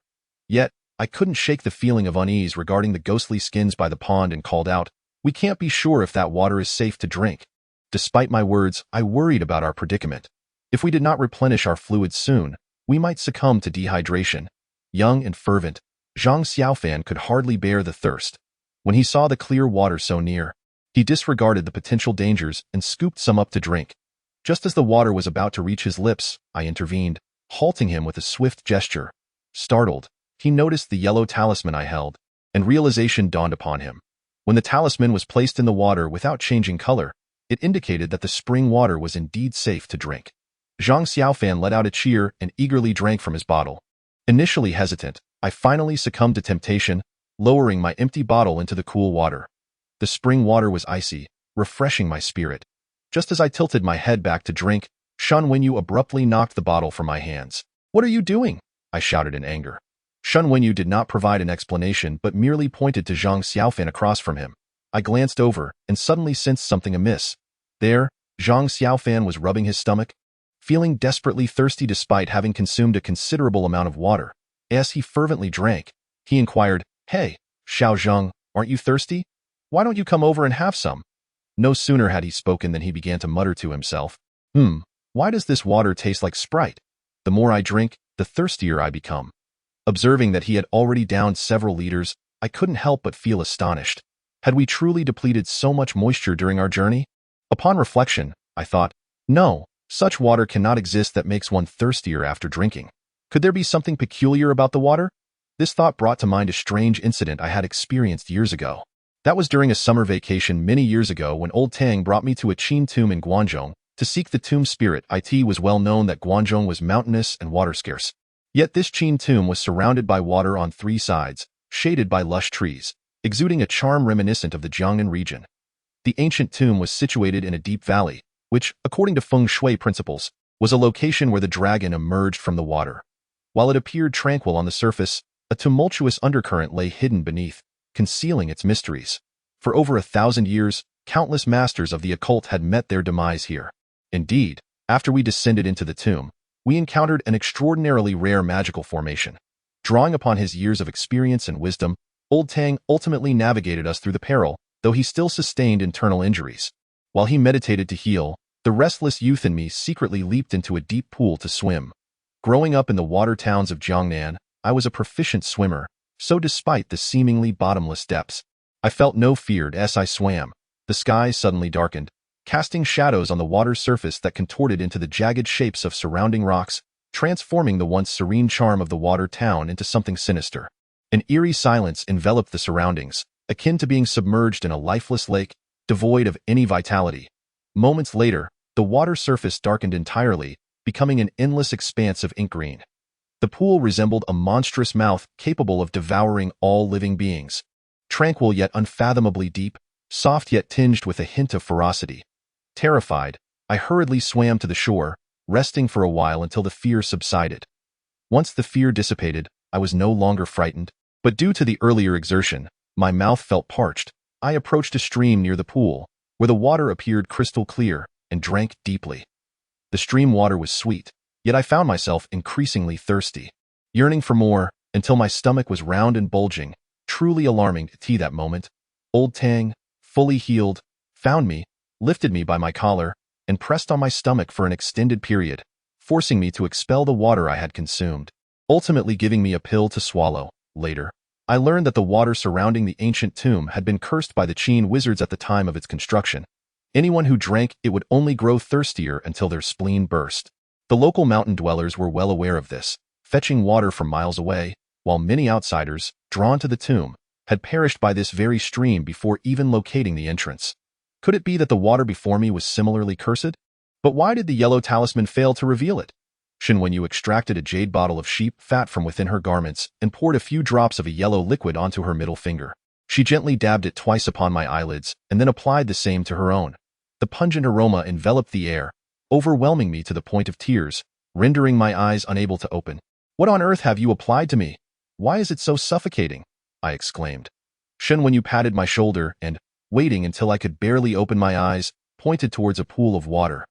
Speaker 1: Yet, I couldn't shake the feeling of unease regarding the ghostly skins by the pond and called out, "We can't be sure if that water is safe to drink." Despite my words, I worried about our predicament. If we did not replenish our fluids soon, we might succumb to dehydration. Young and fervent, Zhang Xiaofan could hardly bear the thirst. When he saw the clear water so near, he disregarded the potential dangers and scooped some up to drink. Just as the water was about to reach his lips, I intervened, halting him with a swift gesture. Startled, he noticed the yellow talisman I held, and realization dawned upon him. When the talisman was placed in the water without changing color, it indicated that the spring water was indeed safe to drink. Zhang Xiaofan let out a cheer and eagerly drank from his bottle. Initially hesitant, I finally succumbed to temptation, lowering my empty bottle into the cool water. The spring water was icy, refreshing my spirit. Just as I tilted my head back to drink, Shen Wenyu abruptly knocked the bottle from my hands. "What are you doing?" I shouted in anger. Shen Wenyu did not provide an explanation but merely pointed to Zhang Xiaofan across from him. I glanced over and suddenly sensed something amiss. There, Zhang Xiaofan was rubbing his stomach, feeling desperately thirsty despite having consumed a considerable amount of water. As he fervently drank, he inquired, "Hey, Xiao Zheng, aren't you thirsty? Why don't you come over and have some?" No sooner had he spoken than he began to mutter to himself, Why does this water taste like Sprite? The more I drink, the thirstier I become." Observing that he had already downed several liters, I couldn't help but feel astonished. Had we truly depleted so much moisture during our journey? Upon reflection, I thought, no, such water cannot exist that makes one thirstier after drinking. Could there be something peculiar about the water? This thought brought to mind a strange incident I had experienced years ago. That was during a summer vacation many years ago when old Tang brought me to a Qin tomb in Guangzhou to seek the tomb spirit. It was well known that Guangzhou was mountainous and water scarce. Yet this Qin tomb was surrounded by water on 3 sides, shaded by lush trees, exuding a charm reminiscent of the Jiangnan region. The ancient tomb was situated in a deep valley, which, according to feng shui principles, was a location where the dragon emerged from the water. While it appeared tranquil on the surface, a tumultuous undercurrent lay hidden beneath, concealing its mysteries. For over 1,000 years, countless masters of the occult had met their demise here. Indeed, after we descended into the tomb, we encountered an extraordinarily rare magical formation. Drawing upon his years of experience and wisdom, old Tang ultimately navigated us through the peril, though he still sustained internal injuries. While he meditated to heal, the restless youth in me secretly leaped into a deep pool to swim. Growing up in the water towns of Jiangnan, I was a proficient swimmer, so despite the seemingly bottomless depths, I felt no fear as I swam. The sky suddenly darkened, casting shadows on the water's surface that contorted into the jagged shapes of surrounding rocks, transforming the once serene charm of the water town into something sinister. An eerie silence enveloped the surroundings, akin to being submerged in a lifeless lake, devoid of any vitality. Moments later, the water surface darkened entirely, becoming an endless expanse of ink green. The pool resembled a monstrous mouth capable of devouring all living beings. Tranquil yet unfathomably deep, soft yet tinged with a hint of ferocity. Terrified, I hurriedly swam to the shore, resting for a while until the fear subsided. Once the fear dissipated, I was no longer frightened, but due to the earlier exertion, my mouth felt parched. I approached a stream near the pool, where the water appeared crystal clear, and drank deeply. The stream water was sweet, yet I found myself increasingly thirsty, yearning for more, until my stomach was round and bulging, truly alarming to see that moment. Old Tang, fully healed, found me, lifted me by my collar, and pressed on my stomach for an extended period, forcing me to expel the water I had consumed, ultimately giving me a pill to swallow. Later, I learned that the water surrounding the ancient tomb had been cursed by the Qin wizards at the time of its construction. Anyone who drank it would only grow thirstier until their spleen burst. The local mountain dwellers were well aware of this, fetching water from miles away, while many outsiders, drawn to the tomb, had perished by this very stream before even locating the entrance. Could it be that the water before me was similarly cursed? But why did the yellow talisman fail to reveal it? Shen Wenyu extracted a jade bottle of sheep fat from within her garments and poured a few drops of a yellow liquid onto her middle finger. She gently dabbed it twice upon my eyelids and then applied the same to her own. The pungent aroma enveloped the air, overwhelming me to the point of tears, rendering my eyes unable to open. "What on earth have you applied to me? Why is it so suffocating?" I exclaimed. Shen Wenyu patted my shoulder and, waiting until I could barely open my eyes, pointed towards a pool of water.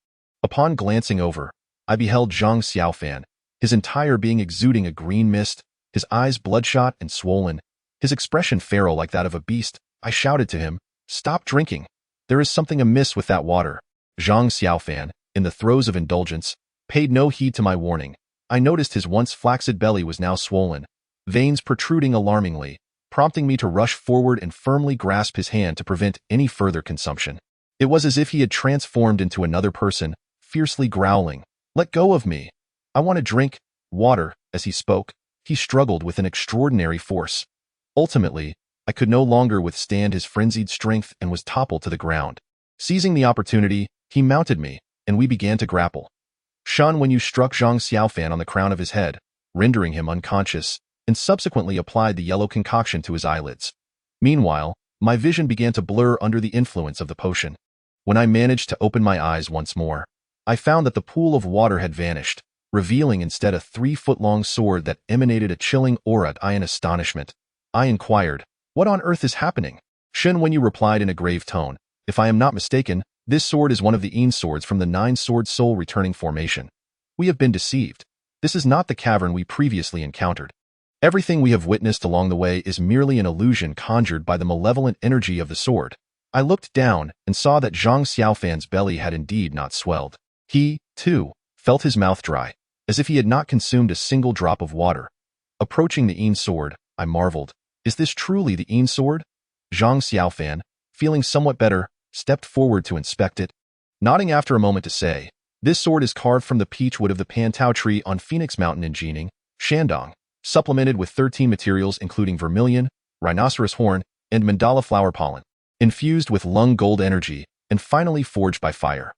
Speaker 1: Upon glancing over, I beheld Zhang Xiaofan, his entire being exuding a green mist, his eyes bloodshot and swollen, his expression feral like that of a beast. I shouted to him, "Stop drinking. There is something amiss with that water." Zhang Xiaofan, in the throes of indulgence, paid no heed to my warning. I noticed his once flaccid belly was now swollen, veins protruding alarmingly, prompting me to rush forward and firmly grasp his hand to prevent any further consumption. It was as if he had transformed into another person, fiercely growling, "Let go of me. I want to drink water." As he spoke, he struggled with an extraordinary force. Ultimately, I could no longer withstand his frenzied strength and was toppled to the ground. Seizing the opportunity, he mounted me, and we began to grapple. Shen Wenyu struck Zhang Xiaofan on the crown of his head, rendering him unconscious, and subsequently applied the yellow concoction to his eyelids. Meanwhile, my vision began to blur under the influence of the potion. When I managed to open my eyes once more, I found that the pool of water had vanished, revealing instead a 3-foot-long sword that emanated a chilling aura. In astonishment, I inquired, "What on earth is happening?" Shen Wenyu replied in a grave tone, "If I am not mistaken, this sword is one of the Yin swords from the 9-sword soul returning formation. We have been deceived. This is not the cavern we previously encountered. Everything we have witnessed along the way is merely an illusion conjured by the malevolent energy of the sword." I looked down and saw that Zhang Xiaofan's belly had indeed not swelled. He, too, felt his mouth dry, as if he had not consumed a single drop of water. Approaching the Yin sword, I marveled, "Is this truly the Yin sword?" Zhang Xiaofan, feeling somewhat better, stepped forward to inspect it, nodding after a moment to say, "This sword is carved from the peach wood of the Pantao tree on Phoenix Mountain in Jining, Shandong, supplemented with 13 materials including vermilion, rhinoceros horn, and mandala flower pollen, infused with lung gold energy, and finally forged by fire.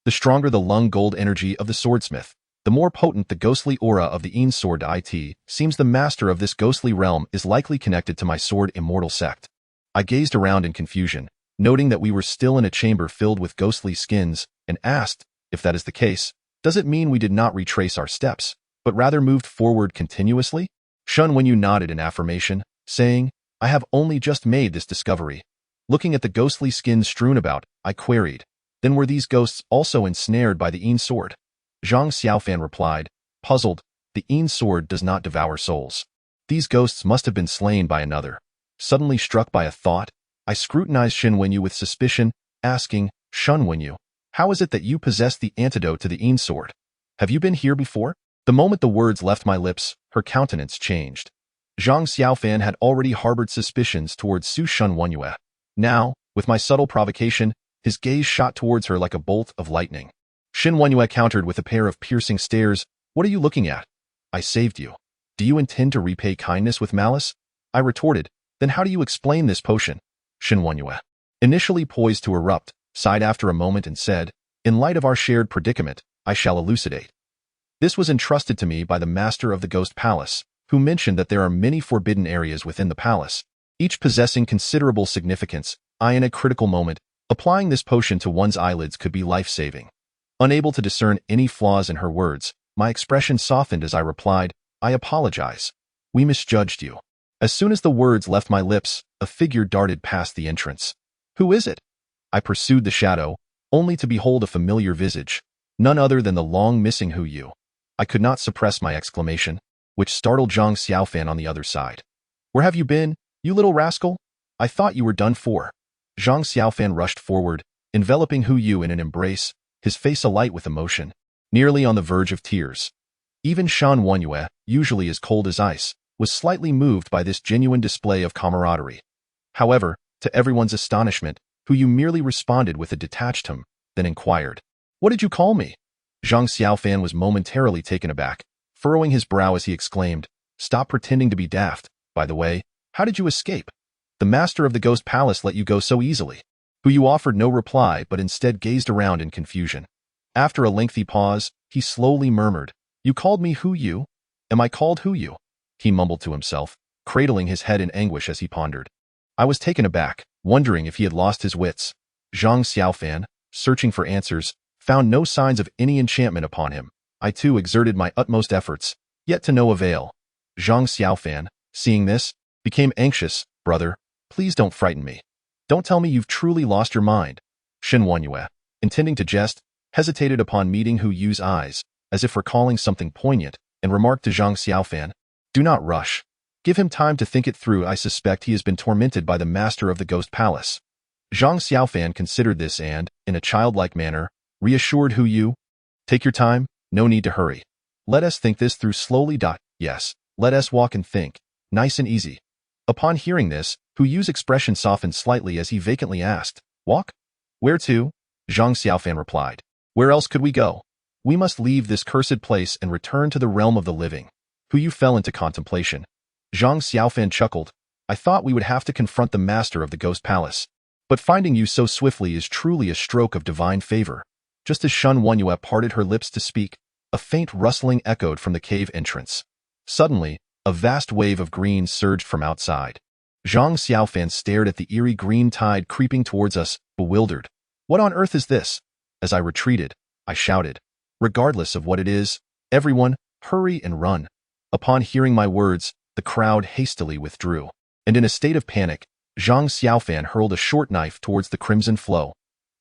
Speaker 1: The stronger the lung gold energy of the swordsmith, the more potent the ghostly aura of the Yin sword. It seems the master of this ghostly realm is likely connected to my sword immortal sect." I gazed around in confusion, noting that we were still in a chamber filled with ghostly skins, and asked, "If that is the case, does it mean we did not retrace our steps, but rather moved forward continuously?" Shen Wenyu nodded in affirmation, saying, "I have only just made this discovery." Looking at the ghostly skins strewn about, I queried, "Then were these ghosts also ensnared by the Yin sword?" Zhang Xiaofan replied, puzzled, "The Yin sword does not devour souls. These ghosts must have been slain by another." Suddenly struck by a thought, I scrutinized Shen Wenyu with suspicion, asking, "Shen Wenyu, how is it that you possess the antidote to the Yin sword? Have you been here before?" The moment the words left my lips, her countenance changed. Zhang Xiaofan had already harbored suspicions towards Su Shen Wenyu. Now, with my subtle provocation, His gaze shot towards her like a bolt of lightning. Shen Wenyue countered with a pair of piercing stares. What are you looking at? I saved you. Do you intend to repay kindness with malice? I retorted. Then how do you explain this potion? Shen Wenyue, initially poised to erupt, sighed after a moment and said, in light of our shared predicament, I shall elucidate. This was entrusted to me by the master of the Ghost Palace, who mentioned that there are many forbidden areas within the palace, each possessing considerable significance. In a critical moment, applying this potion to one's eyelids could be life-saving. Unable to discern any flaws in her words, my expression softened as I replied, I apologize. We misjudged you. As soon as the words left my lips, a figure darted past the entrance. Who is it? I pursued the shadow, only to behold a familiar visage, none other than the long-missing Hu Yu. I could not suppress my exclamation, which startled Zhang Xiaofan on the other side. Where have you been, you little rascal? I thought you were done for. Zhang Xiaofan rushed forward, enveloping Hu Yu in an embrace, his face alight with emotion, nearly on the verge of tears. Even Shen Wenyue, usually as cold as ice, was slightly moved by this genuine display of camaraderie. However, to everyone's astonishment, Hu Yu merely responded with a detached hum, then inquired, What did you call me? Zhang Xiaofan was momentarily taken aback, furrowing his brow as he exclaimed, Stop pretending to be daft. By the way, how did you escape? The master of the Ghost Palace let you go so easily. Hu Yu offered no reply but instead gazed around in confusion. After a lengthy pause, he slowly murmured, You called me Hu Yu? Am I called Hu Yu? He mumbled to himself, cradling his head in anguish as he pondered. I was taken aback, wondering if he had lost his wits. Zhang Xiaofan, searching for answers, found no signs of any enchantment upon him. I too exerted my utmost efforts, yet to no avail. Zhang Xiaofan, seeing this, became anxious. Brother, please don't frighten me. Don't tell me you've truly lost your mind. Shen Wenyue, intending to jest, hesitated upon meeting Hu Yu's eyes, as if recalling something poignant, and remarked to Zhang Xiaofan, Do not rush. Give him time to think it through. I suspect he has been tormented by the master of the Ghost Palace. Zhang Xiaofan considered this and, in a childlike manner, reassured Hu Yu, Take your time, no need to hurry. Let us think this through slowly. Yes, let us walk and think. Nice and easy. Upon hearing this, Hu Yu's expression softened slightly as he vacantly asked, Walk? Where to? Zhang Xiaofan replied, Where else could we go? We must leave this cursed place and return to the realm of the living. Hu Yu fell into contemplation. Zhang Xiaofan chuckled, I thought we would have to confront the master of the Ghost Palace. But finding you so swiftly is truly a stroke of divine favor. Just as Shen Wenyue parted her lips to speak, a faint rustling echoed from the cave entrance. Suddenly, a vast wave of green surged from outside. Zhang Xiaofan stared at the eerie green tide creeping towards us, bewildered. What on earth is this? As I retreated, I shouted, Regardless of what it is, everyone, hurry and run. Upon hearing my words, the crowd hastily withdrew, and in a state of panic, Zhang Xiaofan hurled a short knife towards the crimson flow.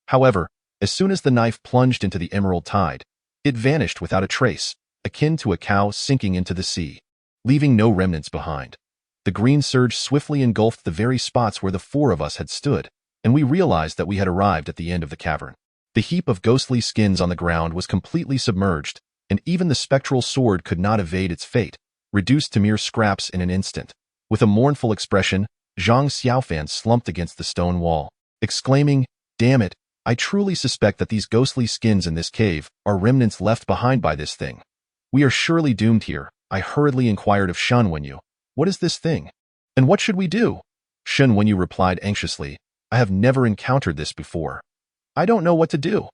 Speaker 1: However, as soon as the knife plunged into the emerald tide, it vanished without a trace, akin to a cow sinking into the sea, leaving no remnants behind. The green surge swiftly engulfed the very spots where the four of us had stood, and we realized that we had arrived at the end of the cavern. The heap of ghostly skins on the ground was completely submerged, and even the spectral sword could not evade its fate, reduced to mere scraps in an instant. With a mournful expression, Zhang Xiaofan slumped against the stone wall, exclaiming, Damn it, I truly suspect that these ghostly skins in this cave are remnants left behind by this thing. We are surely doomed here. I hurriedly inquired of Shen Wenyue, What is this thing? And what should we do? Shen Wenyue replied anxiously, I have never encountered this before. I don't know what to do.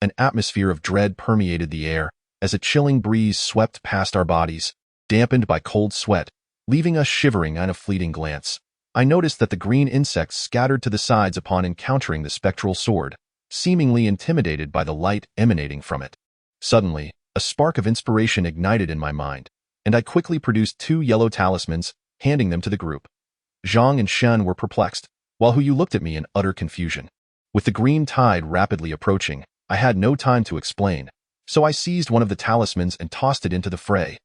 Speaker 1: An atmosphere of dread permeated the air, as a chilling breeze swept past our bodies, dampened by cold sweat, leaving us shivering at a fleeting glance. I noticed that the green insects scattered to the sides upon encountering the spectral sword, seemingly intimidated by the light emanating from it. Suddenly, a spark of inspiration ignited in my mind, and I quickly produced 2 yellow talismans, handing them to the group. Zhang and Shen were perplexed, while Hu Yu looked at me in utter confusion. With the green tide rapidly approaching, I had no time to explain, so I seized one of the talismans and tossed it into the fray.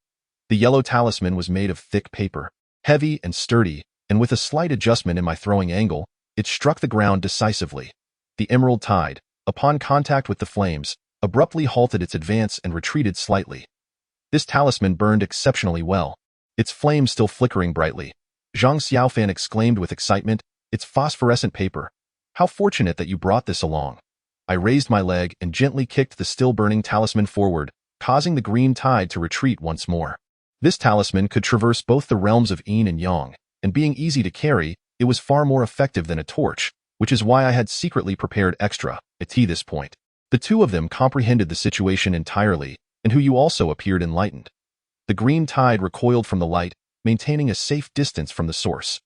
Speaker 1: The yellow talisman was made of thick paper, heavy and sturdy, and with a slight adjustment in my throwing angle, it struck the ground decisively. The emerald tide, upon contact with the flames, abruptly halted its advance and retreated slightly. This talisman burned exceptionally well, its flame still flickering brightly. Zhang Xiaofan exclaimed with excitement, It's phosphorescent paper. How fortunate that you brought this along. I raised my leg and gently kicked the still-burning talisman forward, causing the green tide to retreat once more. This talisman could traverse both the realms of yin and yang, and being easy to carry, it was far more effective than a torch, which is why I had secretly prepared extra, at this point. The two of them comprehended the situation entirely, and Hu also appeared enlightened. The green tide recoiled from the light, maintaining a safe distance from the source.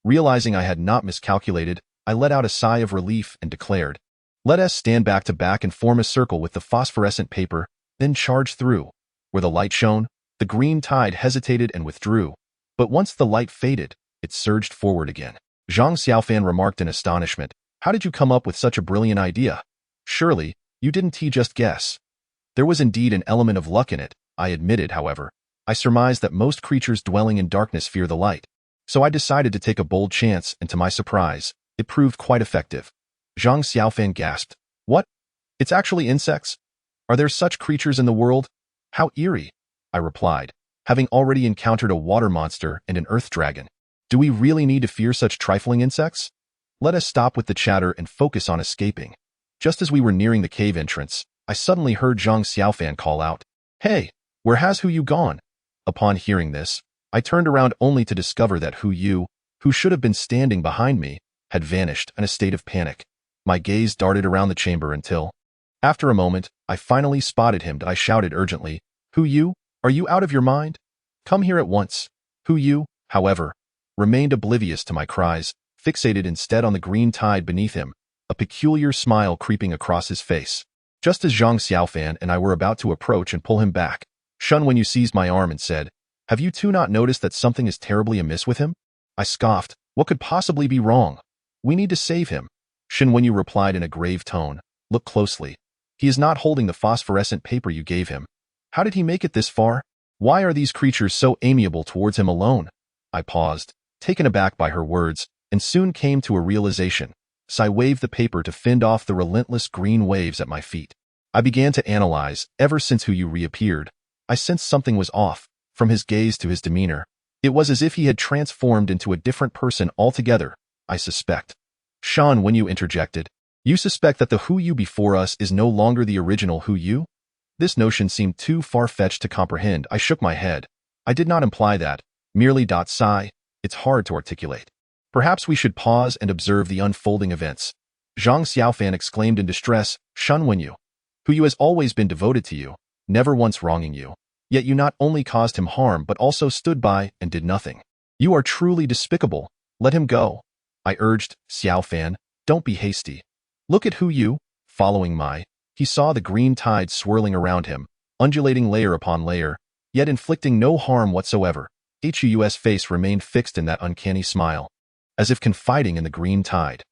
Speaker 1: Realizing I had not miscalculated, I let out a sigh of relief and declared, "Let us stand back to back and form a circle with the phosphorescent paper, then charge through." Where the light shone, the green tide hesitated and withdrew, but once the light faded, it surged forward again. Zhang Xiaofan remarked in astonishment, "How did you come up with such a brilliant idea? Surely, you didn't just guess." There was indeed an element of luck in it, I admitted, however. I surmised that most creatures dwelling in darkness fear the light. So I decided to take a bold chance, and to my surprise, it proved quite effective. Zhang Xiaofan gasped, "What? It's actually insects? Are there such creatures in the world? How eerie," I replied, having already encountered a water monster and an earth dragon. "Do we really need to fear such trifling insects? Let us stop with the chatter and focus on escaping." Just as we were nearing the cave entrance, I suddenly heard Zhang Xiaofan call out, "Hey, where has Hu gone?" Upon hearing this, I turned around only to discover that Hu, who should have been standing behind me, had vanished in a state of panic. My gaze darted around the chamber until, after a moment, I finally spotted him. I shouted urgently, "Hu, are you out of your mind? Come here at once." Hu, however, remained oblivious to my cries, fixated instead on the green tide beneath him, a peculiar smile creeping across his face. Just as Zhang Xiaofan and I were about to approach and pull him back, Shen Wenyu seized my arm and said, "Have you two not noticed that something is terribly amiss with him?" I scoffed, "What could possibly be wrong? We need to save him." Shen Wenyu replied in a grave tone, "Look closely. He is not holding the phosphorescent paper you gave him. How did he make it this far? Why are these creatures so amiable towards him alone?" I paused, taken aback by her words, and soon came to a realization. So I waved the paper to fend off the relentless green waves at my feet. I began to analyze. Ever since Hu reappeared, I sensed something was off, from his gaze to his demeanor. It was as if he had transformed into a different person altogether, I suspect. "Shen Wenyu interjected, "You suspect that the Hu before us is no longer the original Hu?" This notion seemed too far-fetched to comprehend. I shook my head. "I did not imply that, merely sigh. It's hard to articulate. Perhaps we should pause and observe the unfolding events." Zhang Xiaofan exclaimed in distress, "Shen Wenyu, Hu has always been devoted to you, never once wronging you. Yet you not only caused him harm but also stood by and did nothing. You are truly despicable. Let him go." I urged, "Xiaofan, don't be hasty. Look at Hu." Following he saw the green tide swirling around him, undulating layer upon layer, yet inflicting no harm whatsoever. Hu's face remained fixed in that uncanny smile, as if confiding in the green tide.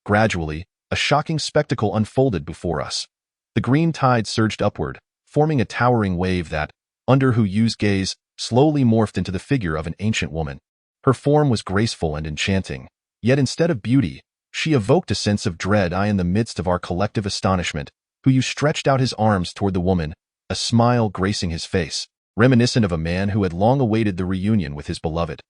Speaker 1: Gradually, a shocking spectacle unfolded before us. The green tide surged upward, forming a towering wave that, under Hu's gaze, slowly morphed into the figure of an ancient woman. Her form was graceful and enchanting, yet instead of beauty, she evoked a sense of dread. In the midst of our collective astonishment, Hu stretched out his arms toward the woman, a smile gracing his face, reminiscent of a man who had long awaited the reunion with his beloved.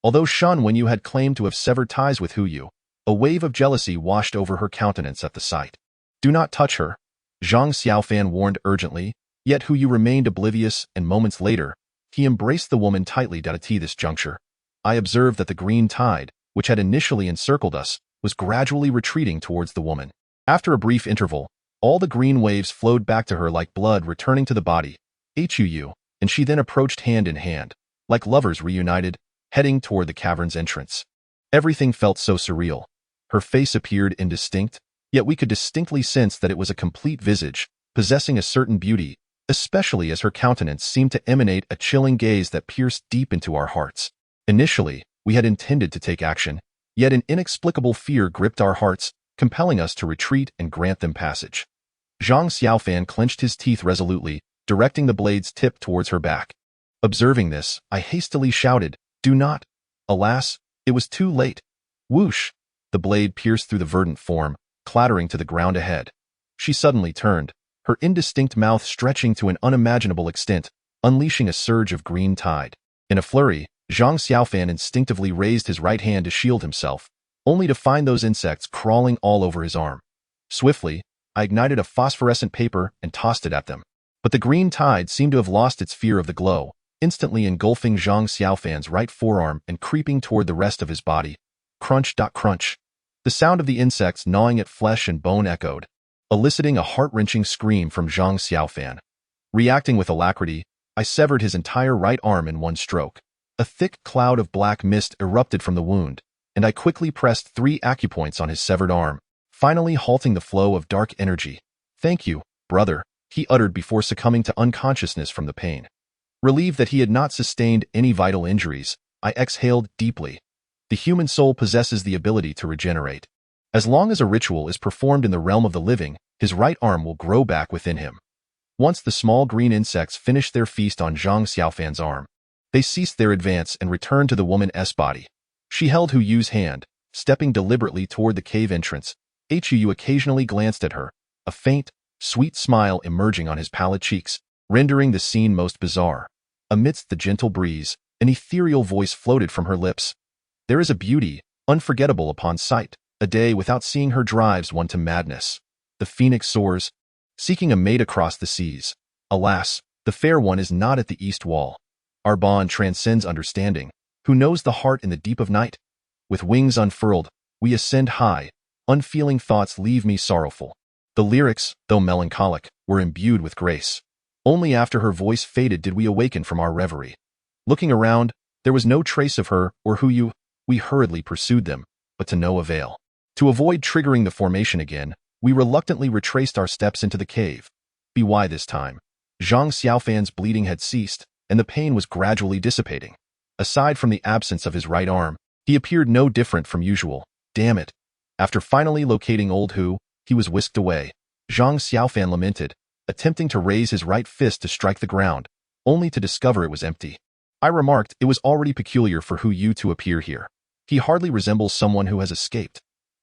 Speaker 1: Although Shen Wenyu had claimed to have severed ties with Hu, a wave of jealousy washed over her countenance at the sight. "Do not touch her," Zhang Xiaofan warned urgently, yet Hu remained oblivious, and moments later, he embraced the woman tightly. At this juncture, I observed that the green tide, which had initially encircled us, was gradually retreating towards the woman. After a brief interval, all the green waves flowed back to her like blood returning to the body, Hu, and she then approached hand in hand, like lovers reunited, heading toward the cavern's entrance. Everything felt so surreal. Her face appeared indistinct, yet we could distinctly sense that it was a complete visage, possessing a certain beauty, especially as her countenance seemed to emanate a chilling gaze that pierced deep into our hearts. Initially, we had intended to take action, yet an inexplicable fear gripped our hearts, compelling us to retreat and grant them passage. Zhang Xiaofan clenched his teeth resolutely, directing the blade's tip towards her back. Observing this, I hastily shouted, "Do not!" Alas, it was too late. Whoosh! The blade pierced through the verdant form, clattering to the ground ahead. She suddenly turned, her indistinct mouth stretching to an unimaginable extent, unleashing a surge of green tide. In a flurry, Zhang Xiaofan instinctively raised his right hand to shield himself, only to find those insects crawling all over his arm. Swiftly, I ignited a phosphorescent paper and tossed it at them. But the green tide seemed to have lost its fear of the glow, instantly engulfing Zhang Xiaofan's right forearm and creeping toward the rest of his body. Crunch. Crunch. The sound of the insects gnawing at flesh and bone echoed, eliciting a heart-wrenching scream from Zhang Xiaofan. Reacting with alacrity, I severed his entire right arm in one stroke. A thick cloud of black mist erupted from the wound, and I quickly pressed 3 acupoints on his severed arm, finally halting the flow of dark energy. "Thank you, brother," he uttered before succumbing to unconsciousness from the pain. Relieved that he had not sustained any vital injuries, I exhaled deeply. The human soul possesses the ability to regenerate. As long as a ritual is performed in the realm of the living, his right arm will grow back within him. Once the small green insects finished their feast on Zhang Xiaofan's arm, they ceased their advance and returned to the woman's body. She held Hu Yu's hand, stepping deliberately toward the cave entrance. Hu Yu occasionally glanced at her, a faint, sweet smile emerging on his pallid cheeks, rendering the scene most bizarre. Amidst the gentle breeze, an ethereal voice floated from her lips. "There is a beauty, unforgettable upon sight. A day without seeing her drives one to madness. The phoenix soars, seeking a mate across the seas. Alas, the fair one is not at the east wall. Our bond transcends understanding. Who knows the heart in the deep of night? With wings unfurled, we ascend high. Unfeeling thoughts leave me sorrowful." The lyrics, though melancholic, were imbued with grace. Only after her voice faded did we awaken from our reverie. Looking around, there was no trace of her or Hu Yu. We hurriedly pursued them, but to no avail. To avoid triggering the formation again, we reluctantly retraced our steps into the cave. By this time, Zhang Xiaofan's bleeding had ceased, and the pain was gradually dissipating. Aside from the absence of his right arm, he appeared no different from usual. Damn it. After finally locating old Hu, he was whisked away. Zhang Xiaofan lamented, attempting to raise his right fist to strike the ground, only to discover it was empty. I remarked it was already peculiar for Hu Yu to appear here. He hardly resembles someone who has escaped.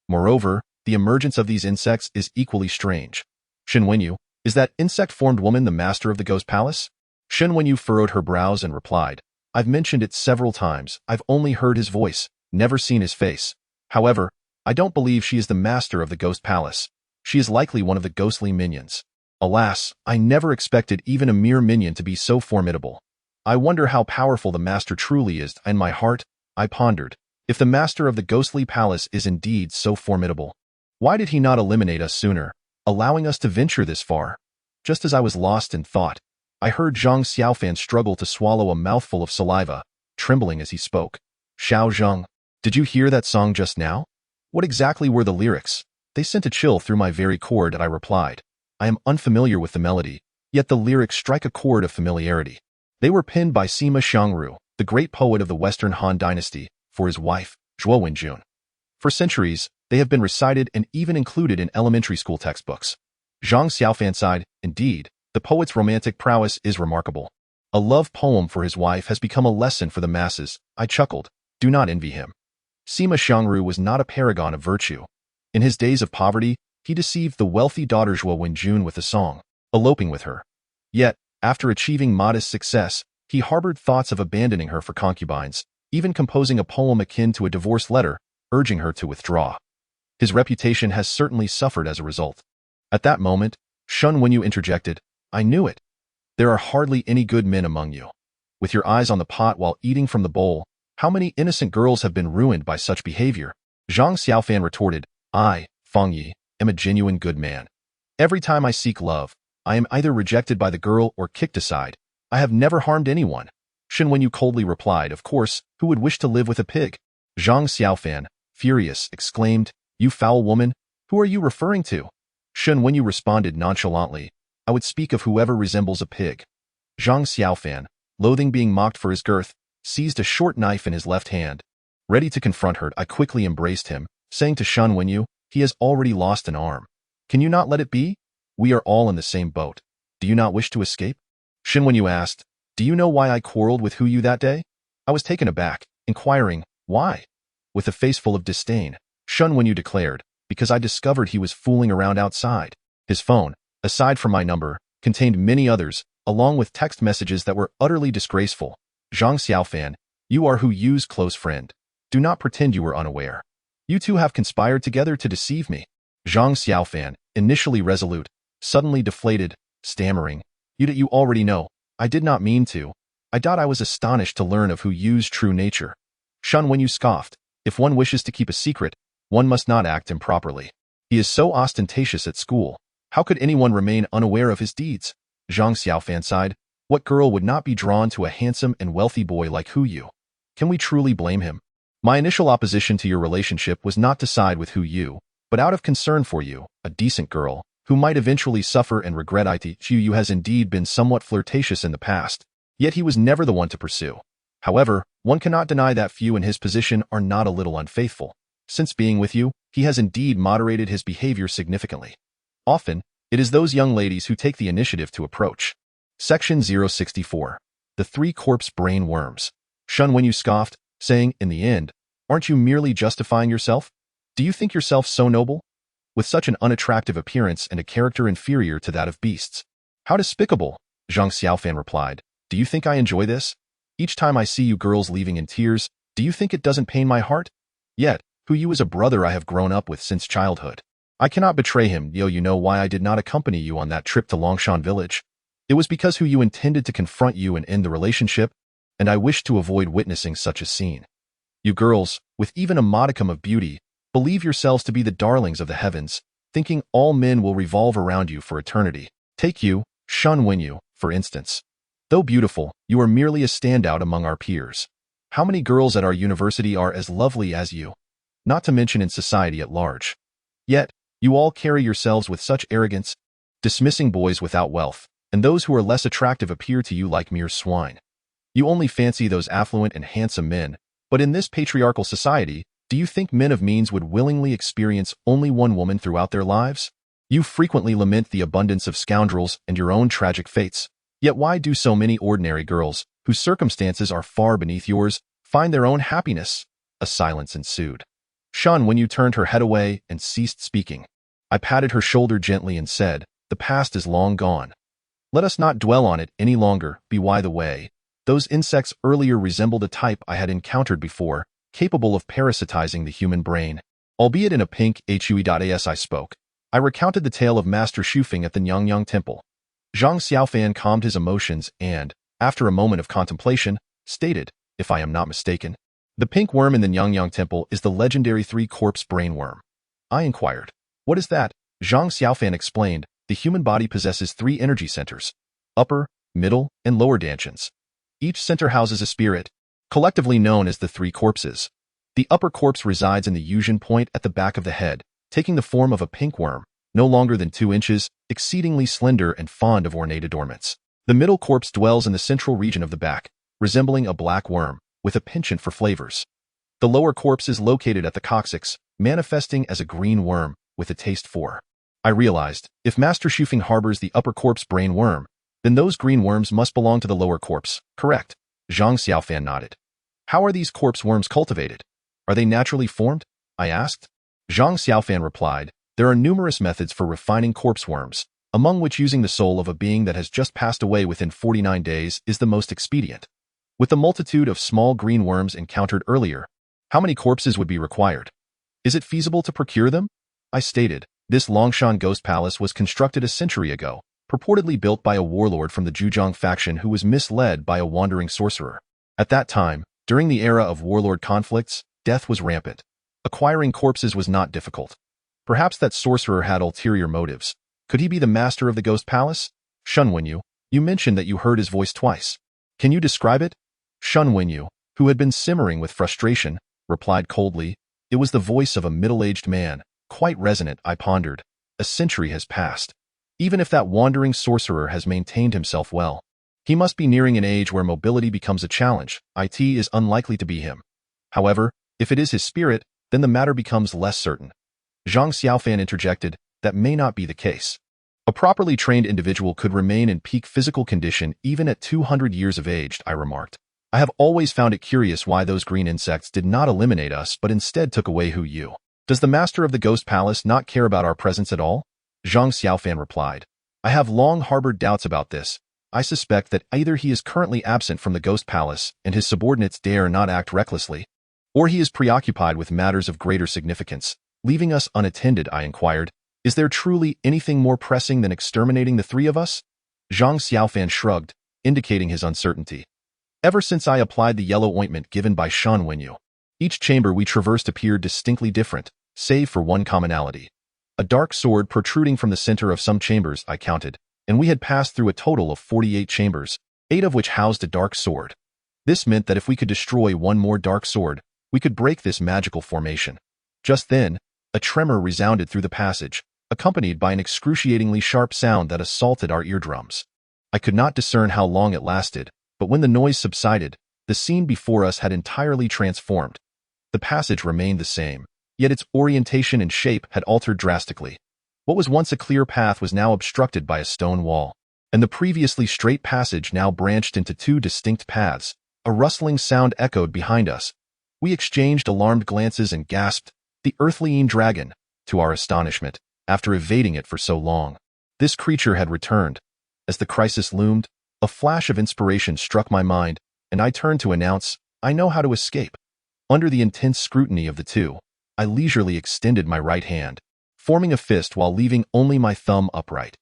Speaker 1: Moreover, the emergence of these insects is equally strange. Shen Wenyu, is that insect-formed woman the master of the Ghost Palace? Shen Wenyu furrowed her brows and replied, "I've mentioned it several times. I've only heard his voice, never seen his face. However, I don't believe she is the master of the Ghost Palace. She is likely one of the ghostly minions. Alas, I never expected even a mere minion to be so formidable. I wonder how powerful the master truly is." In my heart, I pondered, if the master of the ghostly palace is indeed so formidable, why did he not eliminate us sooner, allowing us to venture this far? Just as I was lost in thought, I heard Zhang Xiaofan struggle to swallow a mouthful of saliva, trembling as he spoke. "Xiao Zheng, did you hear that song just now? What exactly were the lyrics? They sent a chill through my very cord," and I replied. "I am unfamiliar with the melody, yet the lyrics strike a chord of familiarity. They were penned by Sima Xiangru, the great poet of the Western Han Dynasty, for his wife, Zhuo Wenjun. For centuries, they have been recited and even included in elementary school textbooks." Zhang Xiaofan sighed, "Indeed, the poet's romantic prowess is remarkable. A love poem for his wife has become a lesson for the masses." I chuckled. "Do not envy him. Sima Xiangru was not a paragon of virtue. In his days of poverty, he deceived the wealthy daughter Zhuo Wenjun with a song, eloping with her. Yet, after achieving modest success, he harbored thoughts of abandoning her for concubines, even composing a poem akin to a divorce letter, urging her to withdraw. His reputation has certainly suffered as a result." At that moment, Shen Wenyu interjected, "I knew it. There are hardly any good men among you. With your eyes on the pot while eating from the bowl, how many innocent girls have been ruined by such behavior?" Zhang Xiaofan retorted, "I, Feng Yi, am a genuine good man. Every time I seek love, I am either rejected by the girl or kicked aside. I have never harmed anyone." Shen Wenyu coldly replied, "Of course, who would wish to live with a pig?" Zhang Xiaofan, furious, exclaimed, "You foul woman, who are you referring to?" Shen Wenyu responded nonchalantly, "I would speak of whoever resembles a pig." Zhang Xiaofan, loathing being mocked for his girth, seized a short knife in his left hand. Ready to confront her, I quickly embraced him, saying to Shen Wenyu, "He has already lost an arm. Can you not let it be? We are all in the same boat. Do you not wish to escape?" Shen Wenyu asked, "Do you know why I quarreled with Hu Yu that day?" I was taken aback, inquiring, "Why?" With a face full of disdain, Shen Wenyu declared, "Because I discovered he was fooling around outside. His phone, aside from my number, contained many others, along with text messages that were utterly disgraceful. Zhang Xiaofan, you are Hu Yu's close friend. Do not pretend you were unaware. You two have conspired together to deceive me." Zhang Xiaofan, initially resolute, suddenly deflated, stammering. You already know. I did not mean to. I was astonished to learn of Hu Yu's true nature. Shun Wenyu scoffed. If one wishes to keep a secret, one must not act improperly. He is so ostentatious at school. How could anyone remain unaware of his deeds? Zhang Xiaofan sighed. What girl would not be drawn to a handsome and wealthy boy like Hu Yu? Can we truly blame him? My initial opposition to your relationship was not to side with Hu Yu, but out of concern for you, a decent girl, who might eventually suffer and regret it. Hu Yu has indeed been somewhat flirtatious in the past, yet he was never the one to pursue. However, one cannot deny that few in his position are not a little unfaithful. Since being with you, he has indeed moderated his behavior significantly. Often, it is those young ladies who take the initiative to approach. Section 064. The Three Corpse Brain Worms. Shun Wenyu scoffed, saying, in the end, aren't you merely justifying yourself? Do you think yourself so noble? With such an unattractive appearance and a character inferior to that of beasts. How despicable, Zhang Xiaofan replied. Do you think I enjoy this? Each time I see you girls leaving in tears, do you think it doesn't pain my heart? Yet, Hu Yu is a brother I have grown up with since childhood. I cannot betray him. You know why I did not accompany you on that trip to Longshan village? It was because Hu Yu intended to confront you and end the relationship, and I wished to avoid witnessing such a scene. You girls, with even a modicum of beauty, believe yourselves to be the darlings of the heavens, thinking all men will revolve around you for eternity. Take you, Shun Wenyu, for instance. Though beautiful, you are merely a standout among our peers. How many girls at our university are as lovely as you? Not to mention in society at large. Yet, you all carry yourselves with such arrogance, dismissing boys without wealth, and those who are less attractive appear to you like mere swine. You only fancy those affluent and handsome men, but in this patriarchal society, do you think men of means would willingly experience only one woman throughout their lives? You frequently lament the abundance of scoundrels and your own tragic fates. Yet why do so many ordinary girls, whose circumstances are far beneath yours, find their own happiness? A silence ensued. Shun Wenyu turned her head away and ceased speaking. I patted her shoulder gently and said, the past is long gone. Let us not dwell on it any longer. By the way, those insects earlier resembled a type I had encountered before, capable of parasitizing the human brain. Albeit in a pink HUE.as I spoke. I recounted the tale of Master Shufeng at the Nyongyang Temple. Zhang Xiaofan calmed his emotions and, after a moment of contemplation, stated, if I am not mistaken, the pink worm in the Nyongyang Temple is the legendary three-corpse brain worm. I inquired. What is that? Zhang Xiaofan explained, the human body possesses three energy centers, upper, middle, and lower dantians. Each center houses a spirit, collectively known as the three corpses. The upper corpse resides in the Yuzhen point at the back of the head, taking the form of a pink worm, no longer than 2 inches, exceedingly slender and fond of ornate adornments. The middle corpse dwells in the central region of the back, resembling a black worm, with a penchant for flavors. The lower corpse is located at the coccyx, manifesting as a green worm, with a taste for. I realized, if Master Shufeng harbors the upper corpse brain worm, then those green worms must belong to the lower corpse, correct? Zhang Xiaofan nodded. How are these corpse worms cultivated? Are they naturally formed? I asked. Zhang Xiaofan replied, there are numerous methods for refining corpse worms, among which using the soul of a being that has just passed away within 49 days is the most expedient. With the multitude of small green worms encountered earlier, how many corpses would be required? Is it feasible to procure them? I stated, this Longshan ghost palace was constructed a century ago, purportedly built by a warlord from the Zhujiang faction who was misled by a wandering sorcerer. At that time, during the era of warlord conflicts, death was rampant. Acquiring corpses was not difficult. Perhaps that sorcerer had ulterior motives. Could he be the master of the ghost palace? Shun Wenyu, you mentioned that you heard his voice twice. Can you describe it? Shun Wenyu, who had been simmering with frustration, replied coldly, it was the voice of a middle-aged man, quite resonant. I pondered. A century has passed. Even if that wandering sorcerer has maintained himself well, he must be nearing an age where mobility becomes a challenge. It is unlikely to be him. However, if it is his spirit, then the matter becomes less certain. Zhang Xiaofan interjected, that may not be the case. A properly trained individual could remain in peak physical condition even at 200 years of age, I remarked. I have always found it curious why those green insects did not eliminate us but instead took away Hu Yu. Does the master of the ghost palace not care about our presence at all? Zhang Xiaofan replied. I have long harbored doubts about this. I suspect that either he is currently absent from the ghost palace and his subordinates dare not act recklessly, or he is preoccupied with matters of greater significance, leaving us unattended. I inquired, Is there truly anything more pressing than exterminating the three of us? Zhang Xiaofan shrugged, indicating his uncertainty. Ever since I applied the yellow ointment given by Shan Wenyu, each chamber we traversed appeared distinctly different, save for one commonality. A dark sword protruding from the center of some chambers, I counted, and we had passed through a total of 48 chambers, 8 of which housed a dark sword. This meant that if we could destroy one more dark sword, we could break this magical formation. Just then, a tremor resounded through the passage, accompanied by an excruciatingly sharp sound that assaulted our eardrums. I could not discern how long it lasted, but when the noise subsided, the scene before us had entirely transformed. The passage remained the same, yet its orientation and shape had altered drastically. What was once a clear path was now obstructed by a stone wall, and the previously straight passage now branched into 2 distinct paths. A rustling sound echoed behind us. We exchanged alarmed glances and gasped, "The earthly dragon," to our astonishment, after evading it for so long. This creature had returned. As the crisis loomed, a flash of inspiration struck my mind, and I turned to announce, "I know how to escape." Under the intense scrutiny of the two, I leisurely extended my right hand, forming a fist while leaving only my thumb upright.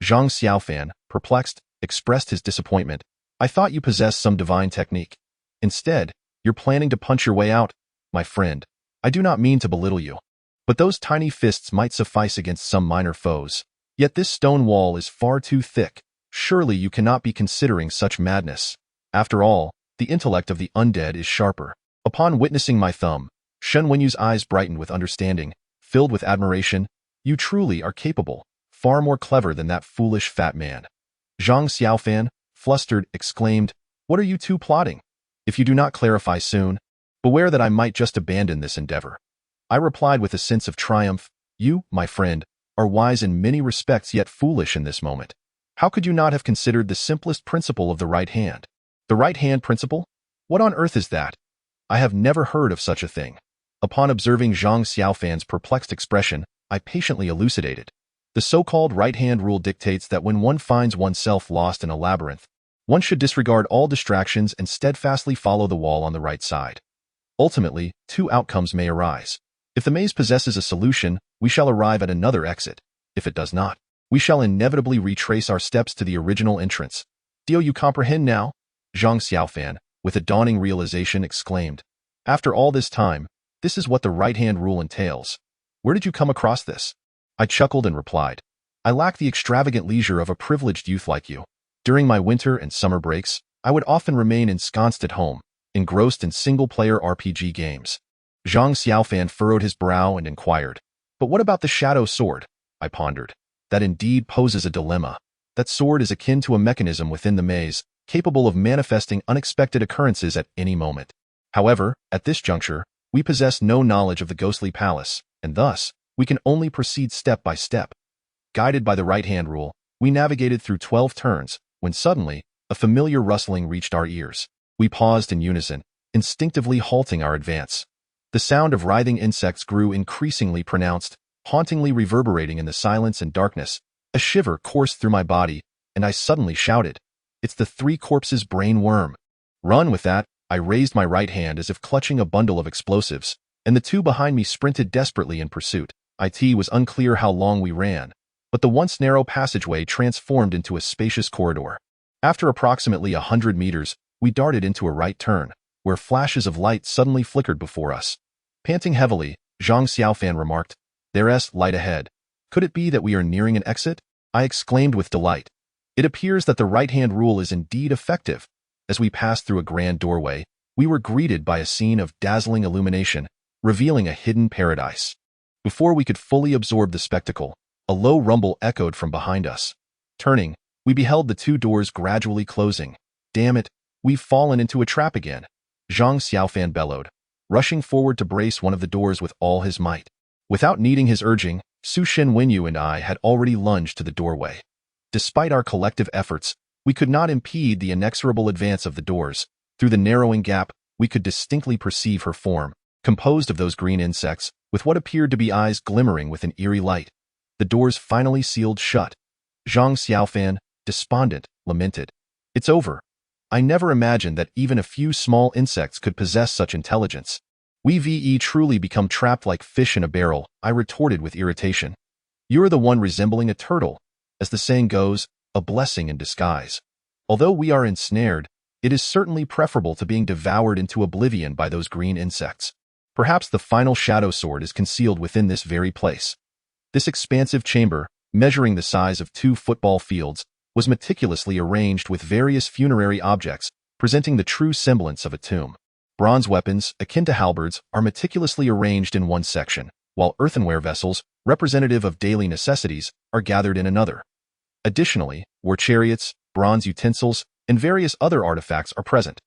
Speaker 1: Zhang Xiaofan, perplexed, expressed his disappointment. "I thought you possessed some divine technique. Instead, you're planning to punch your way out. My friend, I do not mean to belittle you, but those tiny fists might suffice against some minor foes. Yet this stone wall is far too thick. Surely you cannot be considering such madness. After all, the intellect of the undead is sharper." Upon witnessing my thumb, Shen Wenyu's eyes brightened with understanding, filled with admiration. "You truly are capable, far more clever than that foolish fat man." Zhang Xiaofan, flustered, exclaimed, "What are you two plotting? If you do not clarify soon, beware that I might just abandon this endeavor." I replied with a sense of triumph, "You, my friend, are wise in many respects yet foolish in this moment. How could you not have considered the simplest principle of the right hand?" "The right hand principle? What on earth is that? I have never heard of such a thing." Upon observing Zhang Xiaofan's perplexed expression, I patiently elucidated. "The so-called right-hand rule dictates that when one finds oneself lost in a labyrinth, one should disregard all distractions and steadfastly follow the wall on the right side. Ultimately, 2 outcomes may arise. If the maze possesses a solution, we shall arrive at another exit. If it does not, we shall inevitably retrace our steps to the original entrance. Do you comprehend now?" Zhang Xiaofan, with a dawning realization, exclaimed. "After all this time, this is what the right-hand rule entails. Where did you come across this?" I chuckled and replied, "I lack the extravagant leisure of a privileged youth like you. During my winter and summer breaks, I would often remain ensconced at home, engrossed in single-player RPG games." Zhang Xiaofan furrowed his brow and inquired, "But what about the shadow sword?" I pondered. "That indeed poses a dilemma. That sword is akin to a mechanism within the maze, capable of manifesting unexpected occurrences at any moment. However, at this juncture, we possess no knowledge of the ghostly palace, and thus, we can only proceed step by step." Guided by the right-hand rule, we navigated through 12 turns, when suddenly, a familiar rustling reached our ears. We paused in unison, instinctively halting our advance. The sound of writhing insects grew increasingly pronounced, hauntingly reverberating in the silence and darkness. A shiver coursed through my body, and I suddenly shouted, "It's the 3 corpses brain worm!" "Run with that!" I raised my right hand as if clutching a bundle of explosives, and the 2 behind me sprinted desperately in pursuit. It was unclear how long we ran, but the once narrow passageway transformed into a spacious corridor. After approximately 100 meters, we darted into a right turn, where flashes of light suddenly flickered before us. Panting heavily, Zhang Xiaofan remarked, "There's light ahead. Could it be that we are nearing an exit?" I exclaimed with delight. It appears that the right-hand rule is indeed effective. As we passed through a grand doorway, we were greeted by a scene of dazzling illumination, revealing a hidden paradise. Before we could fully absorb the spectacle, a low rumble echoed from behind us. Turning, we beheld the 2 doors gradually closing. "Damn it, we've fallen into a trap again," Zhang Xiaofan bellowed, rushing forward to brace one of the doors with all his might. Without needing his urging, Su Shen Wenyu and I had already lunged to the doorway. Despite our collective efforts, we could not impede the inexorable advance of the doors. Through the narrowing gap, we could distinctly perceive her form, composed of those green insects, with what appeared to be eyes glimmering with an eerie light. The doors finally sealed shut. Zhang Xiaofan, despondent, lamented, "It's over. I never imagined that even a few small insects could possess such intelligence. We've truly become trapped like fish in a barrel," I retorted with irritation. You are the one resembling a turtle. As the saying goes, a blessing in disguise. Although we are ensnared, it is certainly preferable to being devoured into oblivion by those green insects. Perhaps the final shadow sword is concealed within this very place. This expansive chamber, measuring the size of 2 football fields, was meticulously arranged with various funerary objects, presenting the true semblance of a tomb. Bronze weapons, akin to halberds, are meticulously arranged in one section, while earthenware vessels, representative of daily necessities, are gathered in another. Additionally, war chariots, bronze utensils, and various other artifacts are present.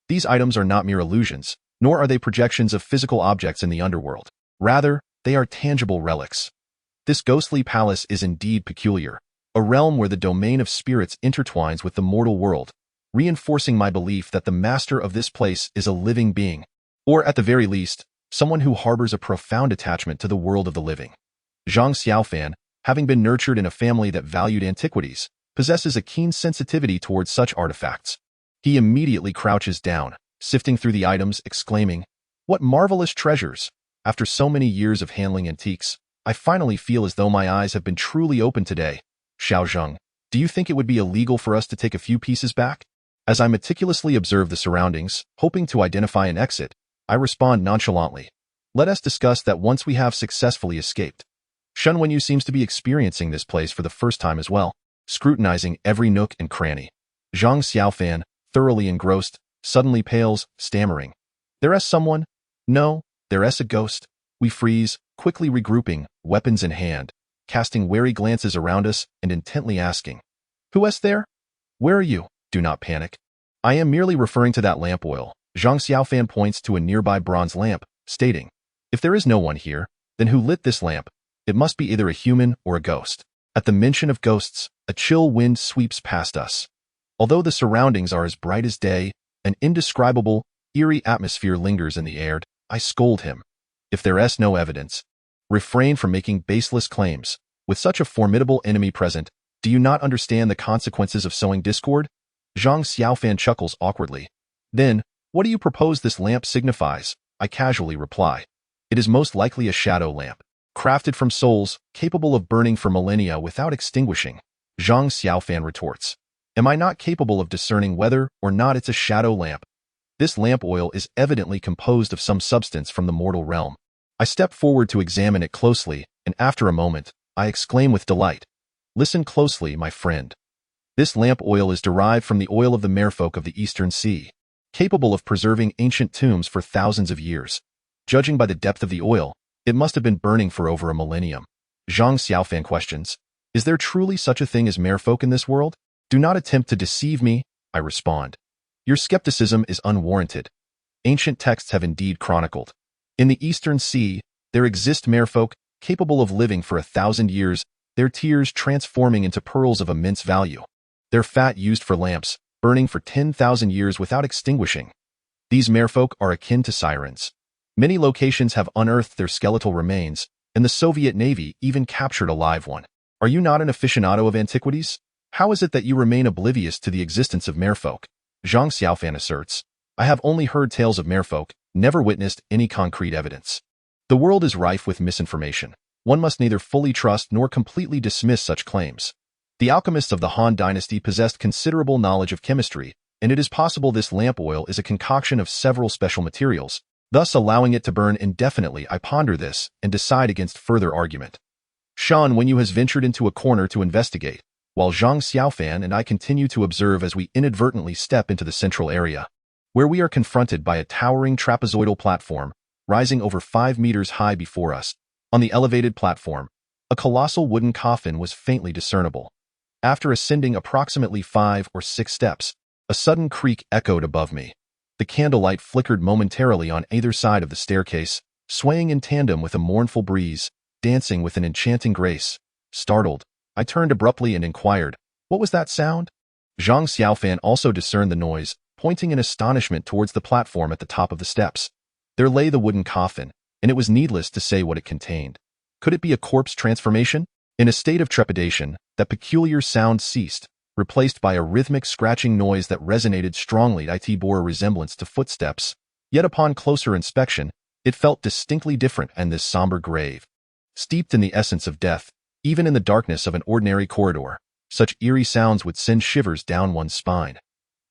Speaker 1: These items are not mere illusions, nor are they projections of physical objects in the underworld. Rather, they are tangible relics. This ghostly palace is indeed peculiar, a realm where the domain of spirits intertwines with the mortal world, reinforcing my belief that the master of this place is a living being, or at the very least, someone who harbors a profound attachment to the world of the living. Zhang Xiaofan, having been nurtured in a family that valued antiquities, possesses a keen sensitivity towards such artifacts. He immediately crouches down, sifting through the items, exclaiming, "What marvelous treasures! After so many years of handling antiques, I finally feel as though my eyes have been truly opened today. Xiao Zheng, do you think it would be illegal for us to take a few pieces back?" As I meticulously observe the surroundings, hoping to identify an exit, I respond nonchalantly, "Let us discuss that once we have successfully escaped." Shen Wenyu seems to be experiencing this place for the first time as well, scrutinizing every nook and cranny. Zhang Xiaofan, thoroughly engrossed, suddenly pales, stammering, "There is someone? No, there is a ghost." We freeze, quickly regrouping, weapons in hand, casting wary glances around us and intently asking, "Who is there? Where are you?" Do not panic. I am merely referring to that lamp oil. Zhang Xiaofan points to a nearby bronze lamp, stating, "If there is no one here, then who lit this lamp? It must be either a human or a ghost." At the mention of ghosts, a chill wind sweeps past us. Although the surroundings are as bright as day, an indescribable, eerie atmosphere lingers in the air. I scold him. If there is no evidence, refrain from making baseless claims. With such a formidable enemy present, do you not understand the consequences of sowing discord? Zhang Xiaofan chuckles awkwardly. Then, what do you propose this lamp signifies? I casually reply. It is most likely a shadow lamp, crafted from souls, capable of burning for millennia without extinguishing. Zhang Xiaofan retorts. Am I not capable of discerning whether or not it's a shadow lamp? This lamp oil is evidently composed of some substance from the mortal realm. I step forward to examine it closely, and after a moment, I exclaim with delight. Listen closely, my friend. This lamp oil is derived from the oil of the merfolk of the Eastern Sea, capable of preserving ancient tombs for thousands of years. Judging by the depth of the oil, it must have been burning for over a millennium. Zhang Xiaofan questions, "Is there truly such a thing as merfolk in this world?" "Do not attempt to deceive me," I respond. "Your skepticism is unwarranted. Ancient texts have indeed chronicled. In the Eastern Sea, there exist merfolk capable of living for 1,000 years, their tears transforming into pearls of immense value. Their fat used for lamps, burning for 10,000 years without extinguishing. These merfolk are akin to sirens. Many locations have unearthed their skeletal remains, and the Soviet Navy even captured a live one. Are you not an aficionado of antiquities? How is it that you remain oblivious to the existence of merfolk?" Zhang Xiaofan asserts, "I have only heard tales of merfolk, never witnessed any concrete evidence. The world is rife with misinformation. One must neither fully trust nor completely dismiss such claims. The alchemists of the Han Dynasty possessed considerable knowledge of chemistry, and it is possible this lamp oil is a concoction of several special materials, thus allowing it to burn indefinitely. I ponder this and decide against further argument. Shen Wenyu has ventured into a corner to investigate, while Zhang Xiaofan and I continue to observe as we inadvertently step into the central area, where we are confronted by a towering trapezoidal platform, rising over 5 meters high before us. On the elevated platform, a colossal wooden coffin was faintly discernible. After ascending approximately 5 or 6 steps, a sudden creak echoed above me. The candlelight flickered momentarily on either side of the staircase, swaying in tandem with a mournful breeze, dancing with an enchanting grace. Startled, I turned abruptly and inquired, "What was that sound?" Zhang Xiaofan also discerned the noise, pointing in astonishment towards the platform at the top of the steps. There lay the wooden coffin, and it was needless to say what it contained. Could it be a corpse transformation? In a state of trepidation, that peculiar sound ceased, replaced by a rhythmic scratching noise that resonated strongly. It bore a resemblance to footsteps, yet upon closer inspection, it felt distinctly different, and this somber grave, steeped in the essence of death, Even in the darkness of an ordinary corridor, such eerie sounds would send shivers down one's spine.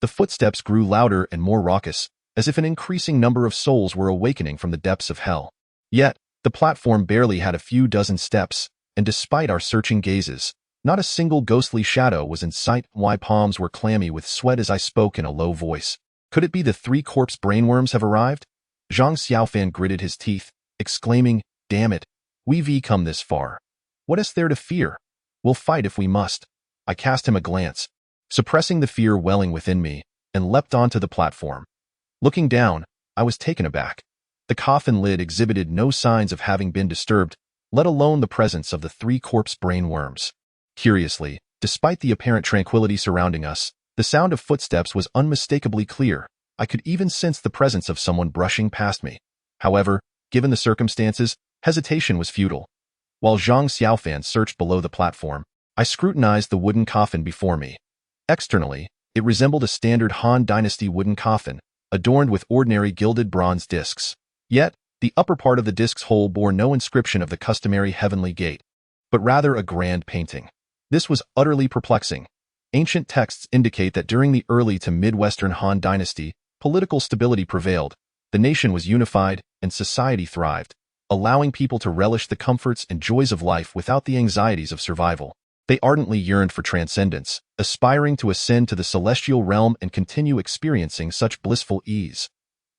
Speaker 1: The footsteps grew louder and more raucous, as if an increasing number of souls were awakening from the depths of hell. Yet, the platform barely had a few dozen steps, and despite our searching gazes, not a single ghostly shadow was in sight. My palms were clammy with sweat as I spoke in a low voice. Could it be the 3 corpse brainworms have arrived? Zhang Xiaofan gritted his teeth, exclaiming, "Damn it, we've come this far. What is there to fear? We'll fight if we must." I cast him a glance, suppressing the fear welling within me, and leapt onto the platform. Looking down, I was taken aback. The coffin lid exhibited no signs of having been disturbed, let alone the presence of the 3 corpse brainworms. Curiously, despite the apparent tranquility surrounding us, the sound of footsteps was unmistakably clear. I could even sense the presence of someone brushing past me. However, given the circumstances, hesitation was futile. While Zhang Xiaofan searched below the platform, I scrutinized the wooden coffin before me. Externally, it resembled a standard Han Dynasty wooden coffin, adorned with ordinary gilded bronze discs. Yet, the upper part of the disc's hole bore no inscription of the customary heavenly gate, but rather a grand painting. This was utterly perplexing. Ancient texts indicate that during the early to mid-Western Han Dynasty, political stability prevailed, the nation was unified, and society thrived, allowing people to relish the comforts and joys of life without the anxieties of survival. They ardently yearned for transcendence, aspiring to ascend to the celestial realm and continue experiencing such blissful ease.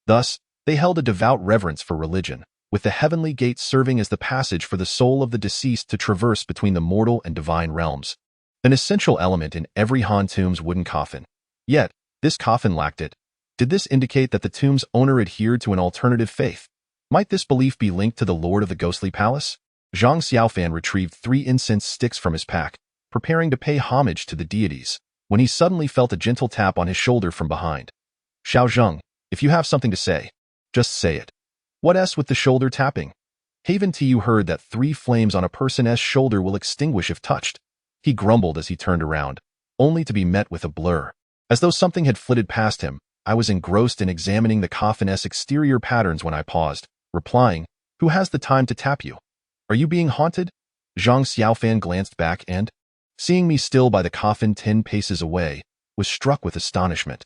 Speaker 1: Thus, they held a devout reverence for religion, with the heavenly gates serving as the passage for the soul of the deceased to traverse between the mortal and divine realms. An essential element in every Han tomb's wooden coffin. Yet, this coffin lacked it. Did this indicate that the tomb's owner adhered to an alternative faith? Might this belief be linked to the Lord of the Ghostly Palace? Zhang Xiaofan retrieved 3 incense sticks from his pack, preparing to pay homage to the deities, when he suddenly felt a gentle tap on his shoulder from behind. "Xiao Zheng, if you have something to say, just say it." What s with the shoulder tapping? Haven't you heard that 3 flames on a person's shoulder will extinguish if touched? He grumbled as he turned around, only to be met with a blur. As though something had flitted past him, I was engrossed in examining the coffin's exterior patterns when I paused, replying, "Who has the time to tap you? Are you being haunted?" Zhang Xiaofan glanced back and, seeing me still by the coffin 10 paces away, was struck with astonishment.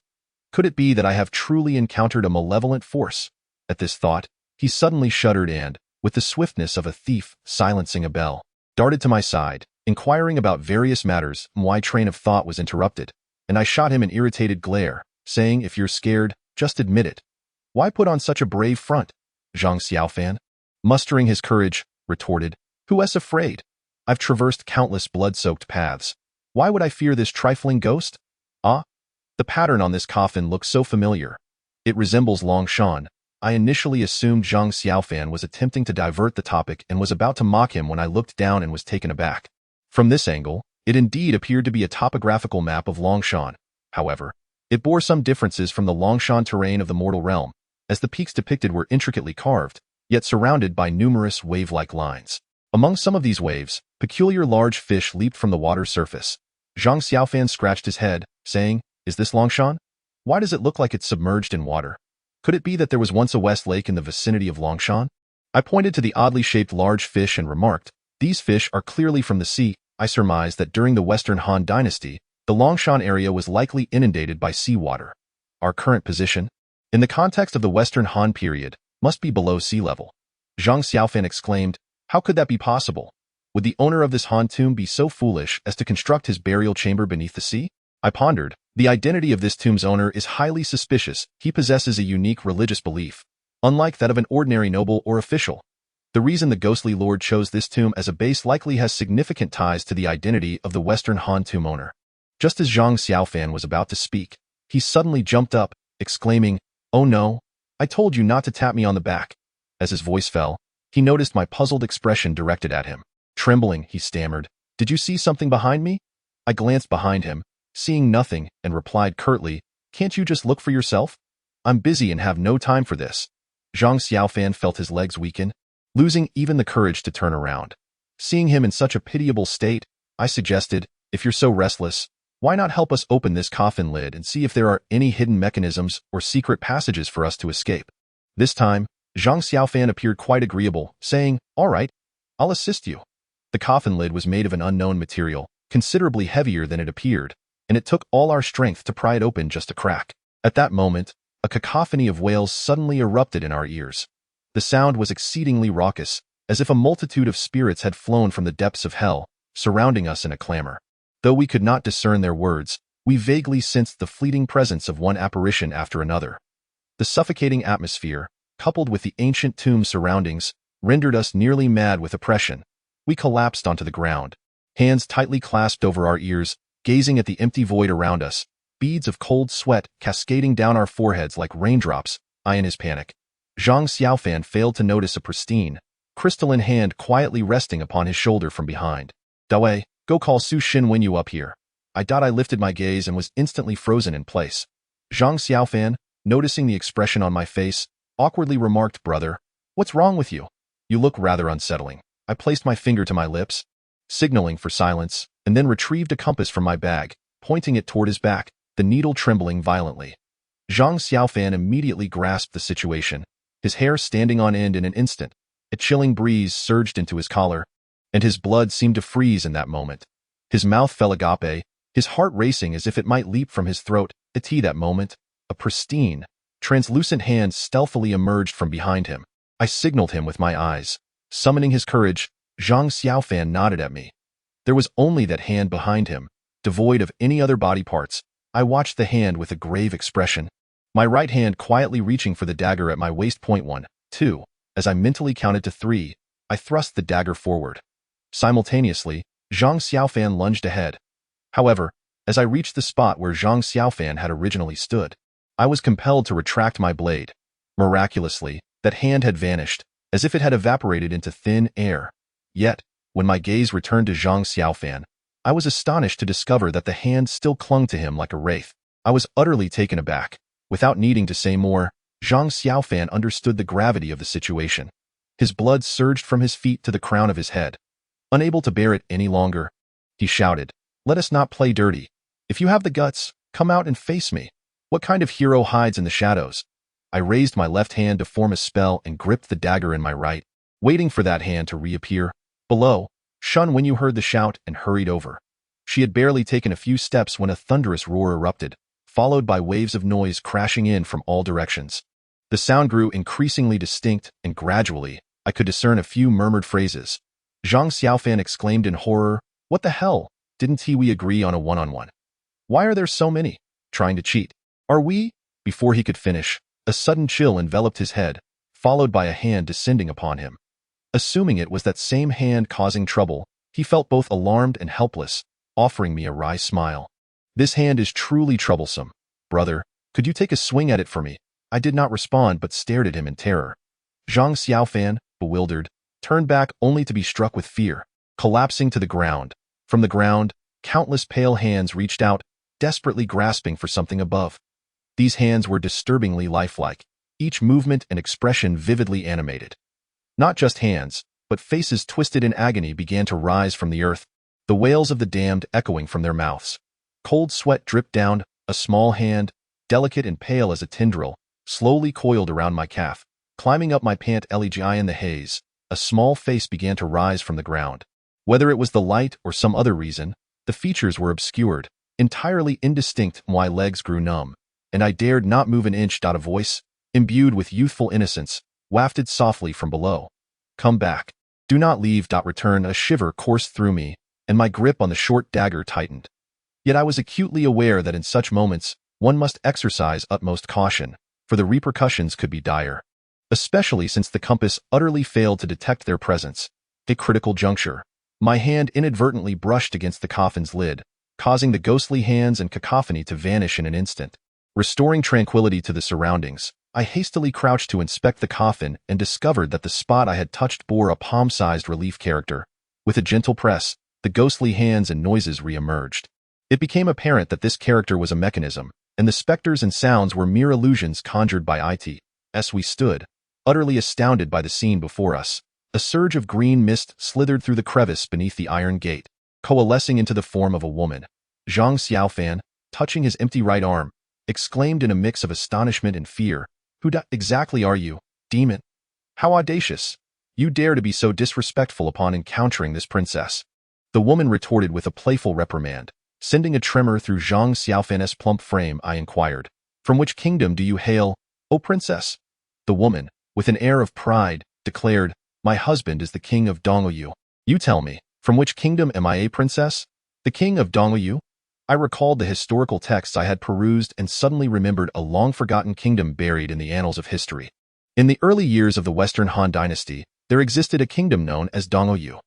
Speaker 1: Could it be that I have truly encountered a malevolent force? At this thought, he suddenly shuddered and, with the swiftness of a thief silencing a bell, darted to my side, inquiring about various matters. My train of thought was interrupted, and I shot him an irritated glare, saying, "If you're scared, just admit it. Why put on such a brave front?" Zhang Xiaofan, mustering his courage, retorted, "Who is afraid? I've traversed countless blood-soaked paths. Why would I fear this trifling ghost? Ah, the pattern on this coffin looks so familiar. It resembles Longshan." I initially assumed Zhang Xiaofan was attempting to divert the topic and was about to mock him when I looked down and was taken aback. From this angle, it indeed appeared to be a topographical map of Longshan. However, it bore some differences from the Longshan terrain of the mortal realm, as the peaks depicted were intricately carved, yet surrounded by numerous wave-like lines. Among some of these waves, peculiar large fish leaped from the water's surface. Zhang Xiaofan scratched his head, saying, "Is this Longshan? Why does it look like it's submerged in water? Could it be that there was once a West Lake in the vicinity of Longshan?" I pointed to the oddly shaped large fish and remarked, "These fish are clearly from the sea." I surmised that during the Western Han Dynasty, the Longshan area was likely inundated by seawater. Our current position, in the context of the Western Han period, must be below sea level. Zhang Xiaofan exclaimed, "How could that be possible? Would the owner of this Han tomb be so foolish as to construct his burial chamber beneath the sea?" I pondered. The identity of this tomb's owner is highly suspicious. He possesses a unique religious belief, unlike that of an ordinary noble or official. The reason the ghostly lord chose this tomb as a base likely has significant ties to the identity of the Western Han tomb owner. Just as Zhang Xiaofan was about to speak, he suddenly jumped up, exclaiming, "Oh no, I told you not to tap me on the back." As his voice fell, he noticed my puzzled expression directed at him. Trembling, he stammered, "Did you see something behind me?" I glanced behind him, seeing nothing, and replied curtly, "Can't you just look for yourself? I'm busy and have no time for this." Zhang Xiaofan felt his legs weaken, losing even the courage to turn around. Seeing him in such a pitiable state, I suggested, "If you're so restless, why not help us open this coffin lid and see if there are any hidden mechanisms or secret passages for us to escape?" This time, Zhang Xiaofan appeared quite agreeable, saying, "All right, I'll assist you." The The coffin lid was made of an unknown material, considerably heavier than it appeared, and it took all our strength to pry it open just a crack. At that moment, a cacophony of wails suddenly erupted in our ears. The sound was exceedingly raucous, as if a multitude of spirits had flown from the depths of hell, surrounding us in a clamor. Though we could not discern their words, we vaguely sensed the fleeting presence of one apparition after another. The suffocating atmosphere, coupled with the ancient tomb surroundings, rendered us nearly mad with oppression. We collapsed onto the ground, hands tightly clasped over our ears, gazing at the empty void around us, beads of cold sweat cascading down our foreheads like raindrops. In his panic, Zhang Xiaofan failed to notice a pristine, crystalline hand quietly resting upon his shoulder from behind. "Dawei, go call Su Xin when you up here." I lifted my gaze and was instantly frozen in place. Zhang Xiaofan, noticing the expression on my face, awkwardly remarked, "Brother, what's wrong with you? You look rather unsettling." I placed my finger to my lips, signaling for silence, and then retrieved a compass from my bag, pointing it toward his back, the needle trembling violently. Zhang Xiaofan immediately grasped the situation, his hair standing on end in an instant. A chilling breeze surged into his collar, and his blood seemed to freeze in that moment. His mouth fell agape, his heart racing as if it might leap from his throat. At that moment, a pristine, translucent hand stealthily emerged from behind him. I signaled him with my eyes. Summoning his courage, Zhang Xiaofan nodded at me. There was only that hand behind him, devoid of any other body parts. I watched the hand with a grave expression, my right hand quietly reaching for the dagger at my waist. 1, 2. As I mentally counted to 3, I thrust the dagger forward. Simultaneously, Zhang Xiaofan lunged ahead. However, as I reached the spot where Zhang Xiaofan had originally stood, I was compelled to retract my blade. Miraculously, that hand had vanished, as if it had evaporated into thin air. Yet, when my gaze returned to Zhang Xiaofan, I was astonished to discover that the hand still clung to him like a wraith. I was utterly taken aback. Without needing to say more, Zhang Xiaofan understood the gravity of the situation. His blood surged from his feet to the crown of his head. Unable to bear it any longer, he shouted, "Let us not play dirty. If you have the guts, come out and face me. What kind of hero hides in the shadows?" I raised my left hand to form a spell and gripped the dagger in my right, waiting for that hand to reappear. Below, Shun Wenyu heard the shout and hurried over. She had barely taken a few steps when a thunderous roar erupted, followed by waves of noise crashing in from all directions. The sound grew increasingly distinct, and gradually, I could discern a few murmured phrases. Zhang Xiaofan exclaimed in horror, "What the hell? Didn't we agree on a one-on-one? Why are there so many? Trying to cheat? Are we?" Before he could finish, a sudden chill enveloped his head, followed by a hand descending upon him. Assuming it was that same hand causing trouble, he felt both alarmed and helpless, offering me a wry smile. "This hand is truly troublesome. Brother, could you take a swing at it for me?" I did not respond but stared at him in terror. Zhang Xiaofan, bewildered, turned back only to be struck with fear, collapsing to the ground. From the ground, countless pale hands reached out, desperately grasping for something above. These hands were disturbingly lifelike, each movement and expression vividly animated. Not just hands, but faces twisted in agony began to rise from the earth, the wails of the damned echoing from their mouths. Cold sweat dripped down. A small hand, delicate and pale as a tendril, slowly coiled around my calf. Climbing up my pant leg in the haze, a small face began to rise from the ground. Whether it was the light or some other reason, the features were obscured, entirely indistinct. My legs grew numb, and I dared not move an inch. A voice, imbued with youthful innocence, wafted softly from below. "Come back. Do not leave." Return. A shiver coursed through me, and my grip on the short dagger tightened. Yet I was acutely aware that in such moments, one must exercise utmost caution, for the repercussions could be dire. Especially since the compass utterly failed to detect their presence. A critical juncture. My hand inadvertently brushed against the coffin's lid, causing the ghostly hands and cacophony to vanish in an instant. Restoring tranquility to the surroundings, I hastily crouched to inspect the coffin and discovered that the spot I had touched bore a palm-sized relief character. With a gentle press, the ghostly hands and noises re-emerged. It became apparent that this character was a mechanism, and the specters and sounds were mere illusions conjured by it. As we stood, utterly astounded by the scene before us, a surge of green mist slithered through the crevice beneath the iron gate, coalescing into the form of a woman. Zhang Xiaofan, touching his empty right arm, exclaimed in a mix of astonishment and fear, "Who exactly are you, demon? How audacious! You dare to be so disrespectful upon encountering this princess? The woman retorted with a playful reprimand. Sending a tremor through Zhang Xiaofan's plump frame, I inquired, "From which kingdom do you hail, O princess?" The woman, with an air of pride, declared, "My husband is the king of Dongyu." "You tell me, from which kingdom am I a princess? The king of Dongyu?" I recalled the historical texts I had perused and suddenly remembered a long-forgotten kingdom buried in the annals of history. In the early years of the Western Han Dynasty, there existed a kingdom known as Dongyu.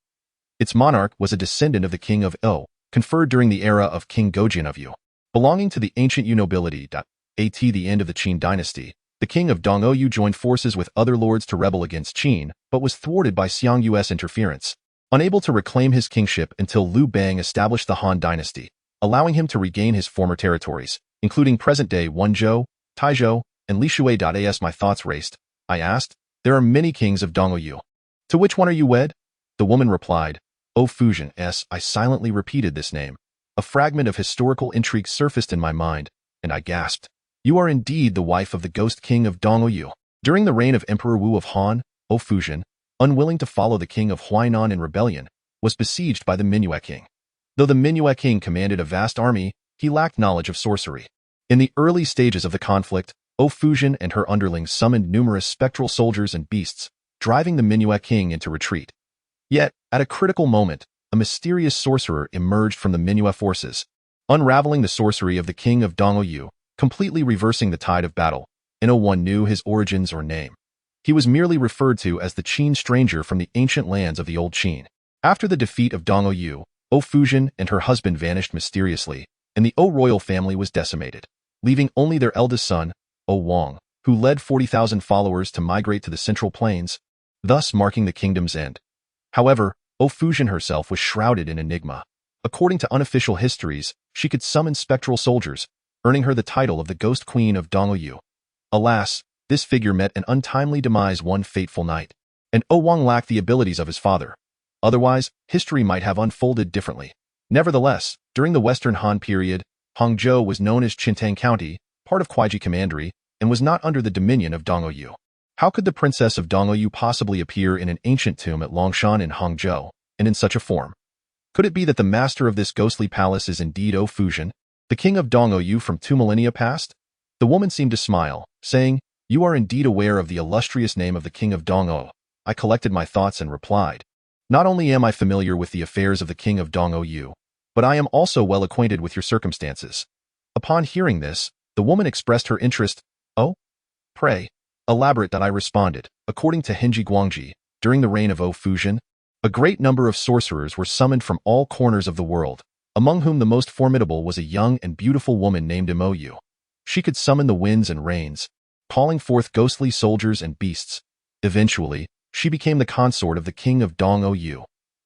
Speaker 1: Its monarch was a descendant of the king of Ou, conferred during the era of King Gojin of Yu. Belonging to the ancient Yu nobility, at the end of the Qin dynasty, the king of Dongyu joined forces with other lords to rebel against Qin, but was thwarted by Xiangyu's interference. Unable to reclaim his kingship until Liu Bang established the Han dynasty, allowing him to regain his former territories, including present-day Wenzhou, Taizhou, and Lishui. As my thoughts raced, I asked, "There are many kings of Dongyu. To which one are you wed?" The woman replied, "O Fujian S." I silently repeated this name. A fragment of historical intrigue surfaced in my mind, and I gasped, "You are indeed the wife of the ghost king of Dongyu." During the reign of Emperor Wu of Han, O Fujian, unwilling to follow the king of Huainan in rebellion, was besieged by the Mingyue king. Though the Mingyue king commanded a vast army, he lacked knowledge of sorcery. In the early stages of the conflict, O Fujian and her underlings summoned numerous spectral soldiers and beasts, driving the Mingyue king into retreat. Yet, at a critical moment, a mysterious sorcerer emerged from the Mingyue forces, unraveling the sorcery of the king of Dongyu, completely reversing the tide of battle. No one knew his origins or name. He was merely referred to as the Qin stranger from the ancient lands of the old Qin. After the defeat of Dongyu, O Fujian and her husband vanished mysteriously, and the O royal family was decimated, leaving only their eldest son, O Wang, who led 40,000 followers to migrate to the Central Plains, thus marking the kingdom's end. However, O Fujian herself was shrouded in enigma. According to unofficial histories, she could summon spectral soldiers, earning her the title of the Ghost Queen of Dongyu. Alas, this figure met an untimely demise one fateful night, and O Wang lacked the abilities of his father. Otherwise, history might have unfolded differently. Nevertheless, during the Western Han period, Hangzhou was known as Qintang County, part of Kuaiji Commandery, and was not under the dominion of Dongyu. How could the princess of Dongyu possibly appear in an ancient tomb at Longshan in Hangzhou, and in such a form? Could it be that the master of this ghostly palace is indeed O Fujian, the king of Dongyu from 2 millennia past? The woman seemed to smile, saying, "You are indeed aware of the illustrious name of the king of Dongyu." I collected my thoughts and replied, "Not only am I familiar with the affairs of the king of Dongyu, but I am also well acquainted with your circumstances." Upon hearing this, the woman expressed her interest. "Oh? Pray, elaborate." I responded. According to Henji Guangji, during the reign of O Fujian, a great number of sorcerers were summoned from all corners of the world, among whom the most formidable was a young and beautiful woman named Imoyu. She could summon the winds and rains, calling forth ghostly soldiers and beasts. Eventually, she became the consort of the king of Dongyu.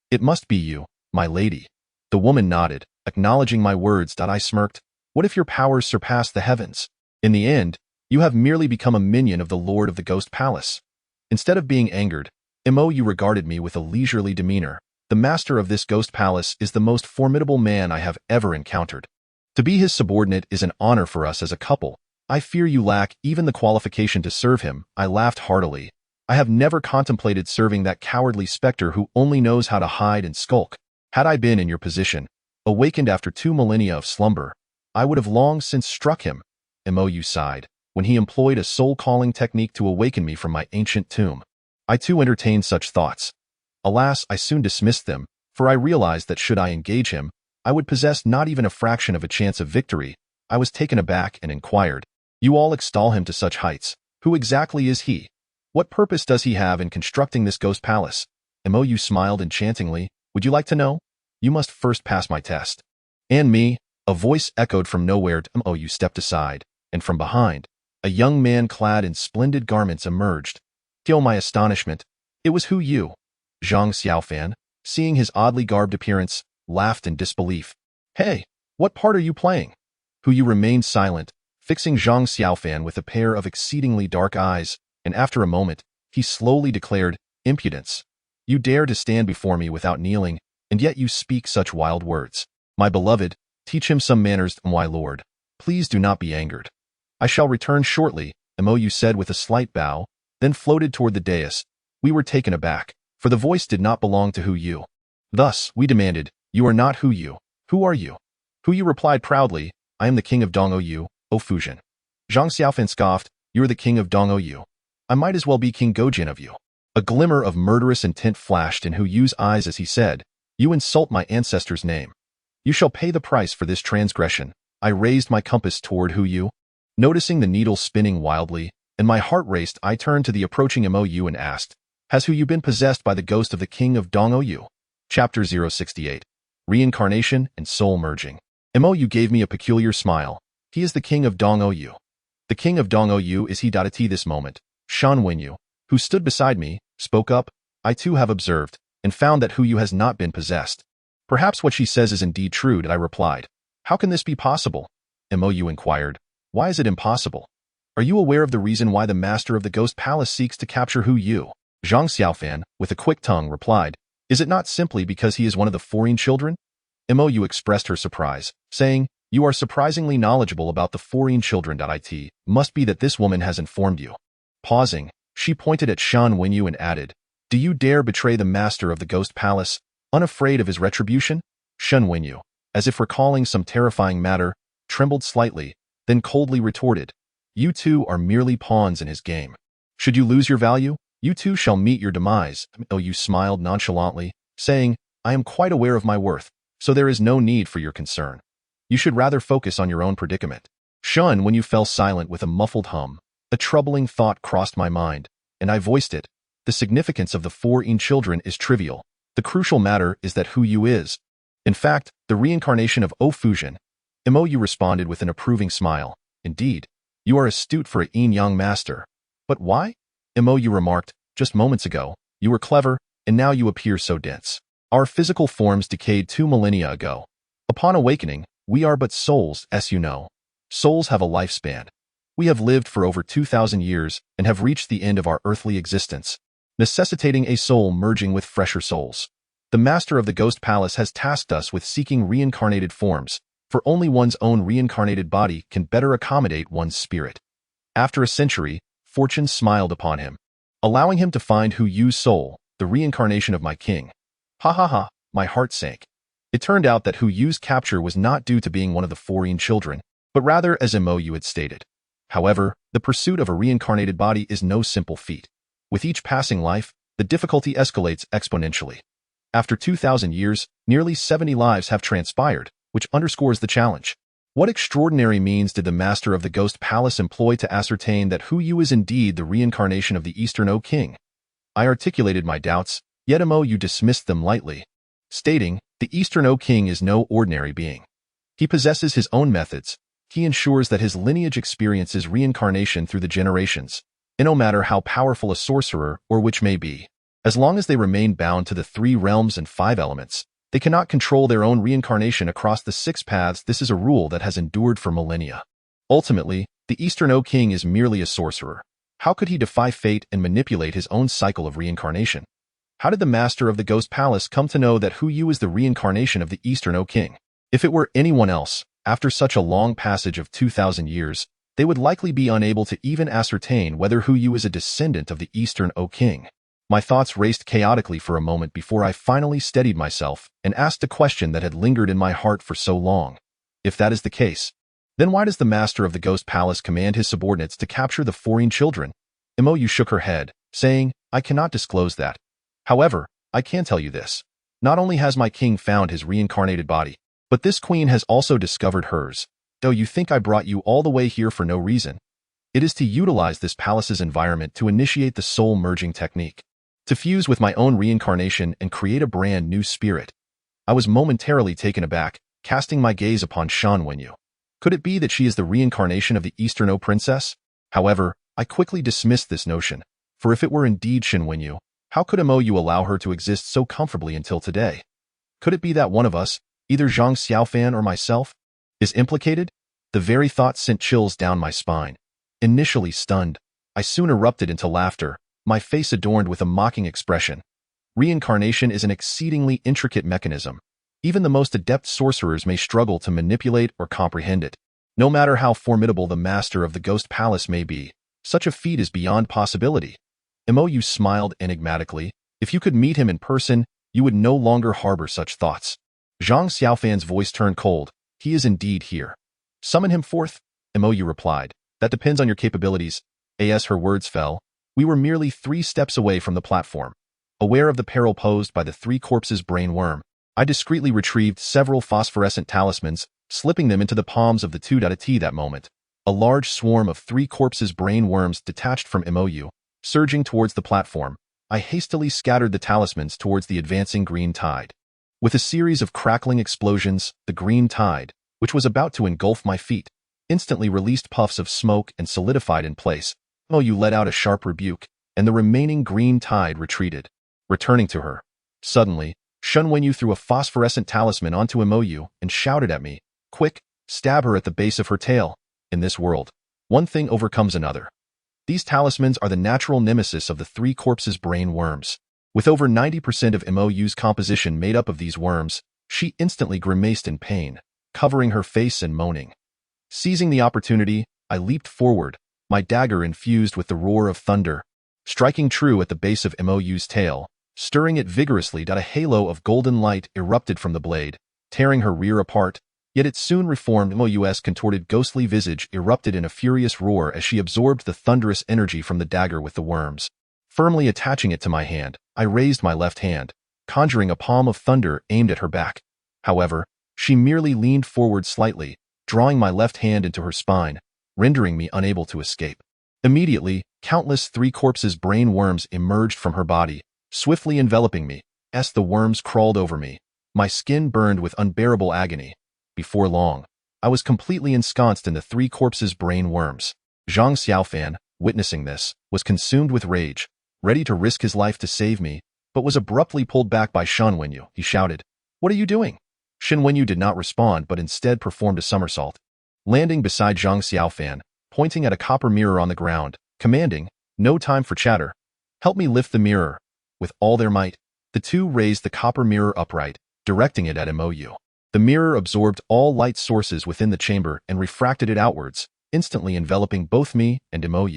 Speaker 1: "It must be you, my lady." The woman nodded, acknowledging my words. I smirked. "What if your powers surpass the heavens? In the end, you have merely become a minion of the Lord of the Ghost Palace." Instead of being angered, Imoyu regarded me with a leisurely demeanor. "The master of this ghost palace is the most formidable man I have ever encountered. To be his subordinate is an honor for us as a couple. I fear you lack even the qualification to serve him." I laughed heartily. I have never contemplated serving that cowardly specter who only knows how to hide and skulk. Had I been in your position, awakened after 2 millennia of slumber, I would have long since struck him. Imoyu sighed, when he employed a soul-calling technique to awaken me from my ancient tomb. I too entertained such thoughts. Alas, I soon dismissed them, for I realized that should I engage him, I would possess not even a fraction of a chance of victory. I was taken aback and inquired, "You all extol him to such heights. Who exactly is he? What purpose does he have in constructing this ghost palace?" Imoyu smiled enchantingly. "Would you like to know? You must first pass my test." "And me?" A voice echoed from nowhere. Imoyu stepped aside, and from behind, a young man clad in splendid garments emerged. To my astonishment, it was Hu Yu. Zhang Xiaofan, seeing his oddly garbed appearance, laughed in disbelief. "Hey, what part are you playing?" Hu Yu remained silent, fixing Zhang Xiaofan with a pair of exceedingly dark eyes, and after a moment, he slowly declared, "Impudence! You dare to stand before me without kneeling, and yet you speak such wild words. My beloved, teach him some manners, my lord. Please do not be angered." "I shall return shortly," Imoyu said with a slight bow, then floated toward the dais, We were taken aback, for the voice did not belong to Hu Yu. Thus, we demanded, "You are not Hu Yu. Who are you?" Hu Yu replied proudly, "I am the king of Dong Yu, O Fujian." Zhang Xiaofan scoffed, "You are the king of Dong Yu. I might as well be King Gojin of you." A glimmer of murderous intent flashed in Hu Yu's eyes as he said, "You insult my ancestor's name. You shall pay the price for this transgression." I raised my compass toward Hu Yu. Noticing the needle spinning wildly, and my heart raced, I turned to the approaching Mo Yu and asked, "Has Hu Yu been possessed by the ghost of the king of Dong Yu?" Chapter 068. Reincarnation and Soul Merging. Mo Yu gave me a peculiar smile. "He is the king of Dong Yu." "The king of Dong Yu is he?" At this moment, Shan Wenyu, who stood beside me, spoke up. "I too have observed, and found that Hu Yu has not been possessed." "Perhaps what she says is indeed true," I replied. "How can this be possible?" Mo Yu inquired. "Why is it impossible? Are you aware of the reason why the master of the Ghost Palace seeks to capture Hu Yu?" Zhang Xiaofan, with a quick tongue, replied, "Is it not simply because he is one of the foreign children?" Mo Yu expressed her surprise, saying, "You are surprisingly knowledgeable about the foreign children. It must be that this woman has informed you." Pausing, she pointed at Shan Wenyu and added, "Do you dare betray the master of the Ghost Palace, unafraid of his retribution?" Shan Wenyu, as if recalling some terrifying matter, trembled slightly, then coldly retorted, "You two are merely pawns in his game. Should you lose your value, you too shall meet your demise." Mo Yu smiled nonchalantly, saying, "I am quite aware of my worth, so there is no need for your concern. You should rather focus on your own predicament." Shan Wenyu fell silent with a muffled hum. A troubling thought crossed my mind, and I voiced it. The significance of the foreign children is trivial. The crucial matter is that Hu Yu is, in fact, the reincarnation of O Fujian. Mo Yu responded with an approving smile. "Indeed, you are astute for a yin-yang master. But why?" Mo Yu remarked, "Just moments ago, you were clever, and now you appear so dense. Our physical forms decayed 2 millennia ago. Upon awakening, we are but souls, as you know. Souls have a lifespan. We have lived for over 2,000 years and have reached the end of our earthly existence, necessitating a soul merging with fresher souls. The master of the Ghost Palace has tasked us with seeking reincarnated forms, for only one's own reincarnated body can better accommodate one's spirit." After a century, fortune smiled upon him, allowing him to find Hu Yu's soul, the reincarnation of my king. Ha ha ha, my heart sank. It turned out that Hu Yu's capture was not due to being one of the foreign children, but rather as Mo Yu had stated. However, the pursuit of a reincarnated body is no simple feat. With each passing life, the difficulty escalates exponentially. After 2,000 years, nearly 70 lives have transpired, which underscores the challenge. What extraordinary means did the master of the Ghost Palace employ to ascertain that Hu Yu is indeed the reincarnation of the Eastern O King? I articulated my doubts, yet Mo Yu dismissed them lightly, stating, "The Eastern O King is no ordinary being. He possesses his own methods. He ensures that his lineage experiences reincarnation through the generations, and no matter how powerful a sorcerer or witch may be, as long as they remain bound to the 3 realms and 5 elements, they cannot control their own reincarnation across the 6 paths. This is a rule that has endured for millennia. Ultimately, the Eastern O King is merely a sorcerer. How could he defy fate and manipulate his own cycle of reincarnation? How did the master of the Ghost Palace come to know that Hu Yu is the reincarnation of the Eastern O King? If it were anyone else, after such a long passage of 2,000 years, they would likely be unable to even ascertain whether Hu Yu is a descendant of the Eastern O King. My thoughts raced chaotically for a moment before I finally steadied myself and asked a question that had lingered in my heart for so long. If that is the case, then why does the master of the Ghost Palace command his subordinates to capture the foreign children? Mo Yu shook her head, saying, "I cannot disclose that. However, I can tell you this. Not only has my king found his reincarnated body, but this queen has also discovered hers. Though you think I brought you all the way here for no reason, it is to utilize this palace's environment to initiate the soul merging technique, to fuse with my own reincarnation and create a brand new spirit." I was momentarily taken aback, casting my gaze upon Shan Wenyu. Could it be that she is the reincarnation of the Eastern O Princess? However, I quickly dismissed this notion, for if it were indeed Shan Wenyu, how could Mo Yu allow her to exist so comfortably until today? Could it be that one of us, either Zhang Xiaofan or myself, is implicated? The very thought sent chills down my spine. Initially stunned, I soon erupted into laughter, my face adorned with a mocking expression. Reincarnation is an exceedingly intricate mechanism. Even the most adept sorcerers may struggle to manipulate or comprehend it. No matter how formidable the master of the Ghost Palace may be, such a feat is beyond possibility. Mo smiled enigmatically. If you could meet him in person, you would no longer harbor such thoughts. Zhang Xiaofan's voice turned cold. He is indeed here. Summon him forth? Mo replied. That depends on your capabilities. As her words fell, we were merely 3 steps away from the platform. Aware of the peril posed by the 3 corpses' brain worm, I discreetly retrieved several phosphorescent talismans, slipping them into the palms of the 2T that moment. A large swarm of 3 corpses' brain worms detached from Mo, surging towards the platform. I hastily scattered the talismans towards the advancing green tide. With a series of crackling explosions, the green tide, which was about to engulf my feet, instantly released puffs of smoke and solidified in place. Mo let out a sharp rebuke, and the remaining green tide retreated. Returning to her. Suddenly, Shen Wenyu threw a phosphorescent talisman onto Mo and shouted at me, "Quick, stab her at the base of her tail." In this world, one thing overcomes another. These talismans are the natural nemesis of the 3 corpses' brain worms. With over 90% of Mo's composition made up of these worms, she instantly grimaced in pain, covering her face and moaning. Seizing the opportunity, I leaped forward, my dagger infused with the roar of thunder. Striking true at the base of Mo's tail, stirring it vigorously, a halo of golden light erupted from the blade, tearing her rear apart, yet it soon reformed. Mo's contorted ghostly visage erupted in a furious roar as she absorbed the thunderous energy from the dagger with the worms. Firmly attaching it to my hand, I raised my left hand, conjuring a palm of thunder aimed at her back. However, she merely leaned forward slightly, drawing my left hand into her spine, rendering me unable to escape. Immediately, countless 3 corpses' brain worms emerged from her body, swiftly enveloping me. As the worms crawled over me, my skin burned with unbearable agony. Before long, I was completely ensconced in the 3 corpses' brain worms. Zhang Xiaofan, witnessing this, was consumed with rage, ready to risk his life to save me, but was abruptly pulled back by Shen Wenyu. He shouted, "What are you doing?" Shen Wenyu did not respond but instead performed a somersault, landing beside Zhang Xiaofan, pointing at a copper mirror on the ground, commanding, "No time for chatter. Help me lift the mirror." With all their might, the 2 raised the copper mirror upright, directing it at Mo. The mirror absorbed all light sources within the chamber and refracted it outwards, instantly enveloping both me and Mo.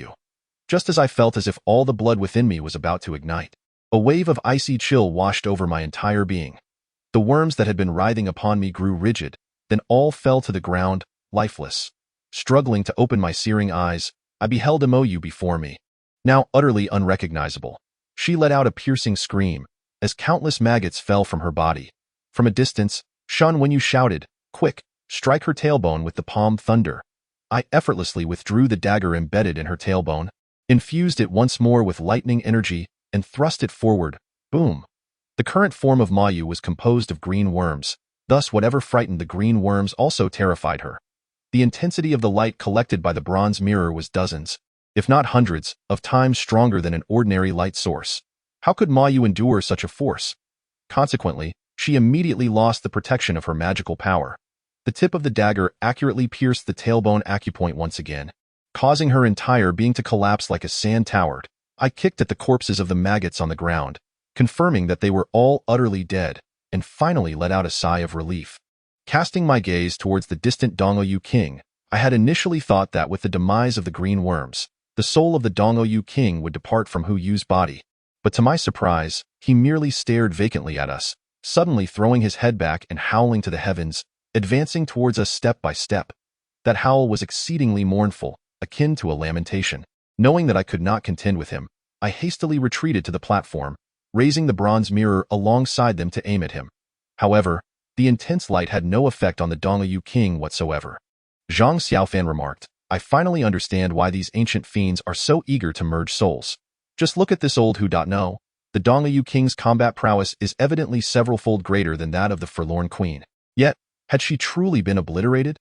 Speaker 1: Just as I felt as if all the blood within me was about to ignite, a wave of icy chill washed over my entire being. The worms that had been writhing upon me grew rigid, then all fell to the ground, lifeless. Struggling to open my searing eyes, I beheld Mo before me, now utterly unrecognizable. She let out a piercing scream, as countless maggots fell from her body. From a distance, Shen Wenyu shouted, "Quick, strike her tailbone with the palm thunder." I effortlessly withdrew the dagger embedded in her tailbone, infused it once more with lightning energy, and thrust it forward. Boom! The current form of Mayu was composed of green worms, thus whatever frightened the green worms also terrified her. The intensity of the light collected by the bronze mirror was dozens, if not hundreds, of times stronger than an ordinary light source. How could Mayu endure such a force? Consequently, she immediately lost the protection of her magical power. The tip of the dagger accurately pierced the tailbone acupoint once again, causing her entire being to collapse like a sand tower. I kicked at the corpses of the maggots on the ground, confirming that they were all utterly dead, and finally let out a sigh of relief. Casting my gaze towards the distant Dongou king, I had initially thought that with the demise of the green worms, the soul of the Dongou king would depart from Hu Yu's body. But to my surprise, he merely stared vacantly at us, suddenly throwing his head back and howling to the heavens, advancing towards us step by step. That howl was exceedingly mournful, akin to a lamentation. Knowing that I could not contend with him, I hastily retreated to the platform, raising the bronze mirror alongside them to aim at him. However, the intense light had no effect on the Dongou king whatsoever. Zhang Xiaofan remarked, "I finally understand why these ancient fiends are so eager to merge souls. Just look at this old who don't know. The Dongou king's combat prowess is evidently several-fold greater than that of the forlorn queen. Yet, had she truly been obliterated?"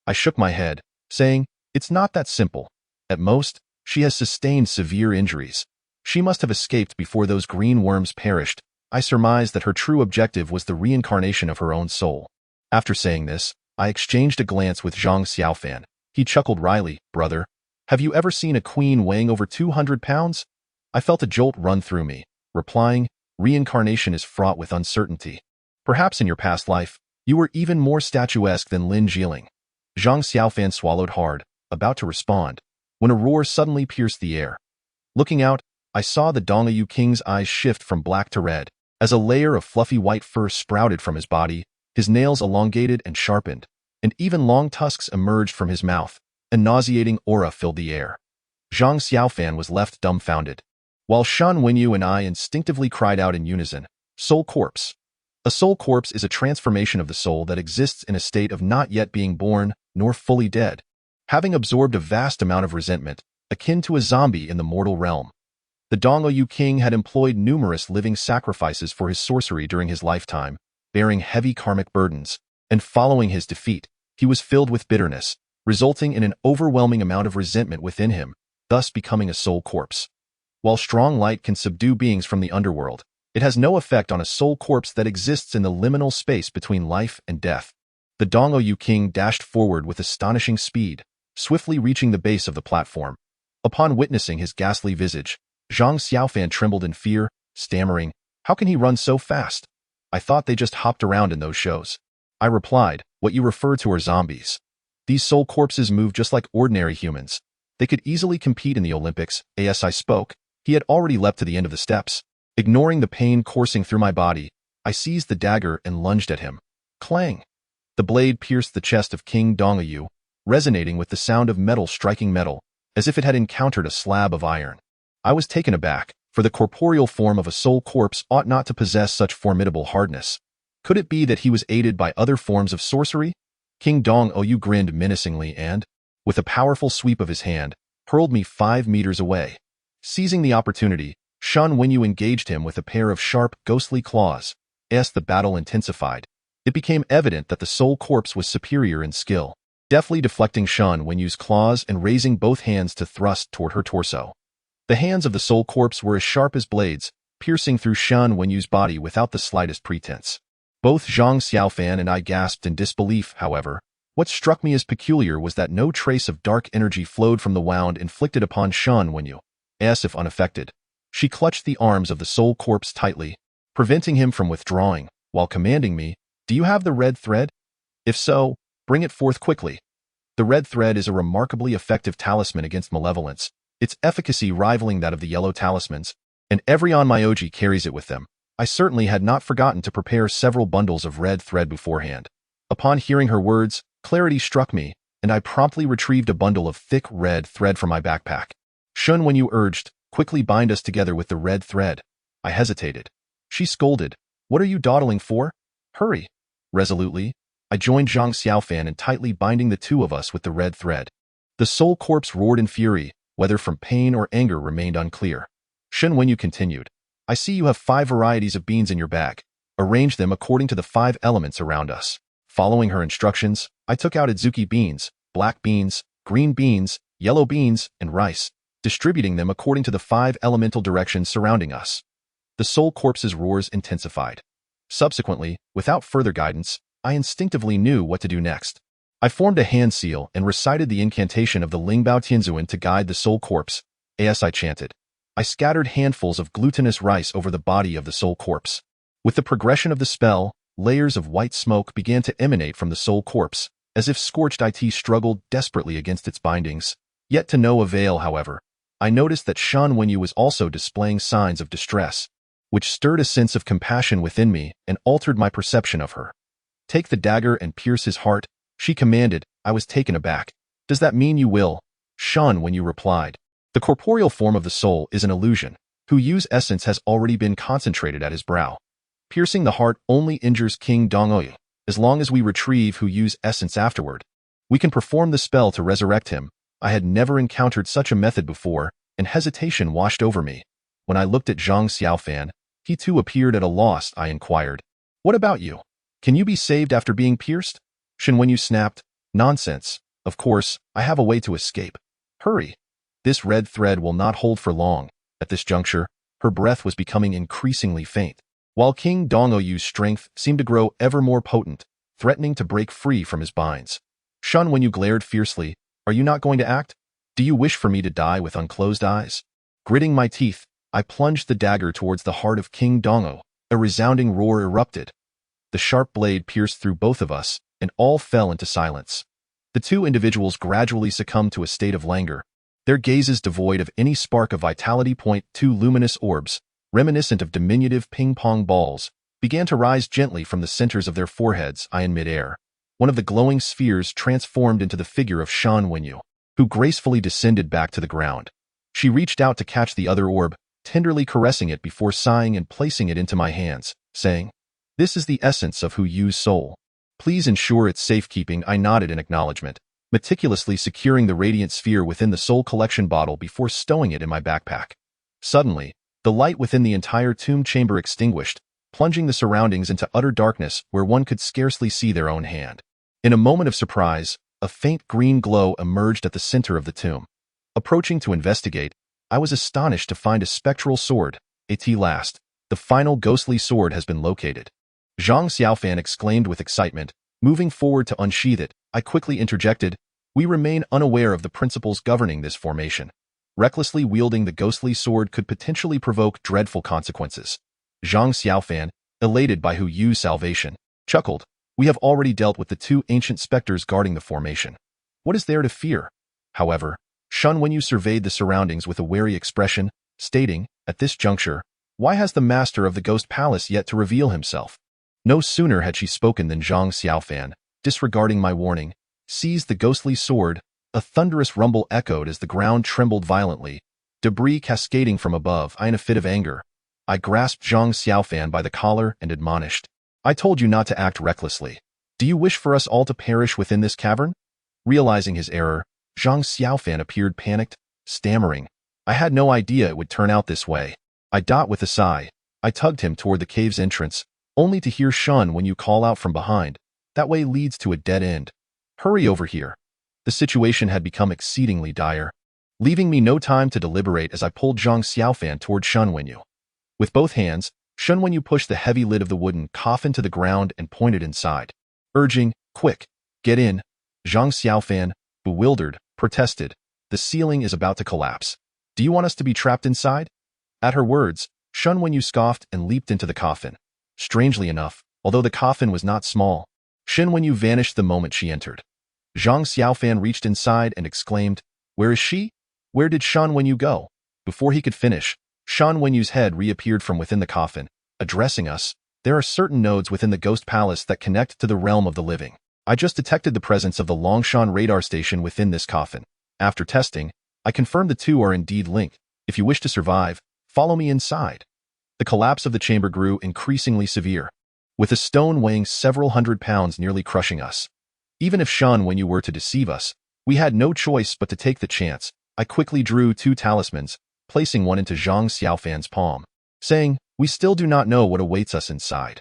Speaker 1: I shook my head, saying, "It's not that simple. At most, she has sustained severe injuries. She must have escaped before those green worms perished." I surmised that her true objective was the reincarnation of her own soul. After saying this, I exchanged a glance with Zhang Xiaofan. He chuckled wryly, "Brother, have you ever seen a queen weighing over 200 pounds? I felt a jolt run through me, replying, "Reincarnation is fraught with uncertainty. Perhaps in your past life, you were even more statuesque than Lin Jieling." Zhang Xiaofan swallowed hard, about to respond, when a roar suddenly pierced the air. Looking out, I saw the Dongyu King's eyes shift from black to red, as a layer of fluffy white fur sprouted from his body, his nails elongated and sharpened, and even long tusks emerged from his mouth. A nauseating aura filled the air. Zhang Xiaofan was left dumbfounded, while Shan Wenyu and I instinctively cried out in unison, "Soul corpse." A soul corpse is a transformation of the soul that exists in a state of not yet being born, nor fully dead, having absorbed a vast amount of resentment, akin to a zombie in the mortal realm. The Dongyu King had employed numerous living sacrifices for his sorcery during his lifetime, bearing heavy karmic burdens, and following his defeat, he was filled with bitterness, resulting in an overwhelming amount of resentment within him, thus becoming a soul corpse. While strong light can subdue beings from the underworld, it has no effect on a soul corpse that exists in the liminal space between life and death. The Dongyu King dashed forward with astonishing speed, swiftly reaching the base of the platform. Upon witnessing his ghastly visage, Zhang Xiaofan trembled in fear, stammering, "How can he run so fast? I thought they just hopped around in those shows." I replied, "What you refer to are zombies. These soul corpses move just like ordinary humans. They could easily compete in the Olympics." As I spoke, he had already leapt to the end of the steps. Ignoring the pain coursing through my body, I seized the dagger and lunged at him. Clang! The blade pierced the chest of King Dongyu, resonating with the sound of metal striking metal, as if it had encountered a slab of iron. I was taken aback, for the corporeal form of a soul corpse ought not to possess such formidable hardness. Could it be that he was aided by other forms of sorcery? King Dongyu grinned menacingly and, with a powerful sweep of his hand, hurled me 5 meters away. Seizing the opportunity, Shan Wenyu engaged him with a pair of sharp, ghostly claws. As the battle intensified, it became evident that the soul corpse was superior in skill, deftly deflecting Shan Wenyu's claws and raising both hands to thrust toward her torso. The hands of the soul corpse were as sharp as blades, piercing through Shan Wenyu's body without the slightest pretense. Both Zhang Xiaofan and I gasped in disbelief, however. What struck me as peculiar was that no trace of dark energy flowed from the wound inflicted upon Shan Wenyu. As if unaffected, she clutched the arms of the soul corpse tightly, preventing him from withdrawing, while commanding me, "Do you have the red thread? If so, bring it forth quickly." The red thread is a remarkably effective talisman against malevolence, its efficacy rivaling that of the yellow talismans, and every onmyoji carries it with them. I certainly had not forgotten to prepare several bundles of red thread beforehand. Upon hearing her words, clarity struck me, and I promptly retrieved a bundle of thick red thread from my backpack. Shun Wenyu urged, "Quickly bind us together with the red thread." I hesitated. She scolded, "What are you dawdling for? Hurry." Resolutely, I joined Zhang Xiaofan in tightly binding the two of us with the red thread. The soul corpse roared in fury, whether from pain or anger remained unclear. Shun Wenyu continued, "I see you have 5 varieties of beans in your bag. Arrange them according to the 5 elements around us." Following her instructions, I took out adzuki beans, black beans, green beans, yellow beans, and rice, distributing them according to the 5 elemental directions surrounding us. The soul corpse's roars intensified. Subsequently, without further guidance, I instinctively knew what to do next. I formed a hand seal and recited the incantation of the Lingbao Tianzuan to guide the soul corpse. As I chanted, I scattered handfuls of glutinous rice over the body of the soul corpse. With the progression of the spell, layers of white smoke began to emanate from the soul corpse, as if scorched IT struggled desperately against its bindings. Yet to no avail, however. I noticed that Shan Wenyu was also displaying signs of distress, which stirred a sense of compassion within me and altered my perception of her. "Take the dagger and pierce his heart," she commanded. I was taken aback. "Does that mean you will?" Shan Wenyu replied. "The corporeal form of the soul is an illusion, whose essence has already been concentrated at his brow. Piercing the heart only injures King Dongyu. As long as we retrieve whose essence afterward, we can perform the spell to resurrect him." I had never encountered such a method before, and hesitation washed over me. When I looked at Zhang Xiaofan, he too appeared at a loss. I inquired, "What about you? Can you be saved after being pierced?" Shan Wenyu snapped, "Nonsense. Of course, I have a way to escape. Hurry. This red thread will not hold for long." At this juncture, her breath was becoming increasingly faint, while King Dongoyu's strength seemed to grow ever more potent, threatening to break free from his binds. Shan Wenyu glared fiercely, "Are you not going to act? Do you wish for me to die with unclosed eyes?" Gritting my teeth, I plunged the dagger towards the heart of King Dongo. A resounding roar erupted. The sharp blade pierced through both of us, and all fell into silence. The two individuals gradually succumbed to a state of languor, their gazes devoid of any spark of vitality. Two luminous orbs, reminiscent of diminutive ping-pong balls, began to rise gently from the centers of their foreheads. In midair, one of the glowing spheres transformed into the figure of Shan Wenyu, who gracefully descended back to the ground. She reached out to catch the other orb, tenderly caressing it before sighing and placing it into my hands, saying, "This is the essence of Hu Yu's soul. Please ensure its safekeeping." I nodded in acknowledgement, meticulously securing the radiant sphere within the soul collection bottle before stowing it in my backpack. Suddenly, the light within the entire tomb chamber extinguished, plunging the surroundings into utter darkness where one could scarcely see their own hand. In a moment of surprise, a faint green glow emerged at the center of the tomb. Approaching to investigate, I was astonished to find a spectral sword. At last, the final ghostly sword has been located. Zhang Xiaofan exclaimed with excitement, moving forward to unsheath it. I quickly interjected, "We remain unaware of the principles governing this formation. Recklessly wielding the ghostly sword could potentially provoke dreadful consequences." Zhang Xiaofan, elated by Hu Yu's salvation, chuckled, "We have already dealt with the two ancient specters guarding the formation. What is there to fear?" However, Shan Wenyu surveyed the surroundings with a wary expression, stating, "At this juncture, why has the master of the Ghost Palace yet to reveal himself?" No sooner had she spoken than Zhang Xiaofan, disregarding my warning, seized the ghostly sword. A thunderous rumble echoed as the ground trembled violently, debris cascading from above. In a fit of anger, I grasped Zhang Xiaofan by the collar and admonished, "I told you not to act recklessly. Do you wish for us all to perish within this cavern?" Realizing his error, Zhang Xiaofan appeared panicked, stammering, "I had no idea it would turn out this way." With a sigh, I tugged him toward the cave's entrance, only to hear Shan Wenyu call out from behind, "That way leads to a dead end. Hurry over here." The situation had become exceedingly dire, leaving me no time to deliberate as I pulled Zhang Xiaofan toward Shan Wenyu. With both hands, Shan Wenyu pushed the heavy lid of the wooden coffin to the ground and pointed inside, urging, "Quick, get in." Zhang Xiaofan, bewildered, protested, "The ceiling is about to collapse. Do you want us to be trapped inside?" At her words, Shan Wenyu scoffed and leaped into the coffin. Strangely enough, although the coffin was not small, Shan Wenyu vanished the moment she entered. Zhang Xiaofan reached inside and exclaimed, "Where is she? Where did Shan Wenyu go?" Before he could finish, Shan Wenyu's head reappeared from within the coffin, addressing us, "There are certain nodes within the Ghost Palace that connect to the realm of the living. I just detected the presence of the Longshan radar station within this coffin. After testing, I confirmed the two are indeed linked. If you wish to survive, follow me inside." The collapse of the chamber grew increasingly severe, with a stone weighing several hundred pounds nearly crushing us. Even if Shan Wenyu were to deceive us, we had no choice but to take the chance. I quickly drew two talismans, placing one into Zhang Xiaofan's palm, saying, "We still do not know what awaits us inside.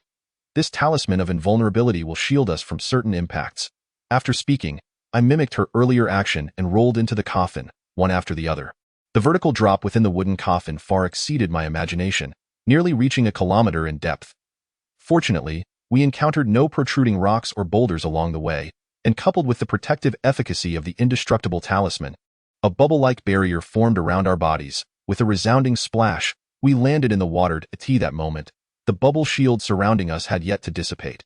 Speaker 1: This talisman of invulnerability will shield us from certain impacts." After speaking, I mimicked her earlier action and rolled into the coffin, one after the other. The vertical drop within the wooden coffin far exceeded my imagination, nearly reaching a kilometer in depth. Fortunately, we encountered no protruding rocks or boulders along the way, and coupled with the protective efficacy of the indestructible talisman, a bubble-like barrier formed around our bodies. With a resounding splash, we landed in the water. At that moment, the bubble shield surrounding us had yet to dissipate.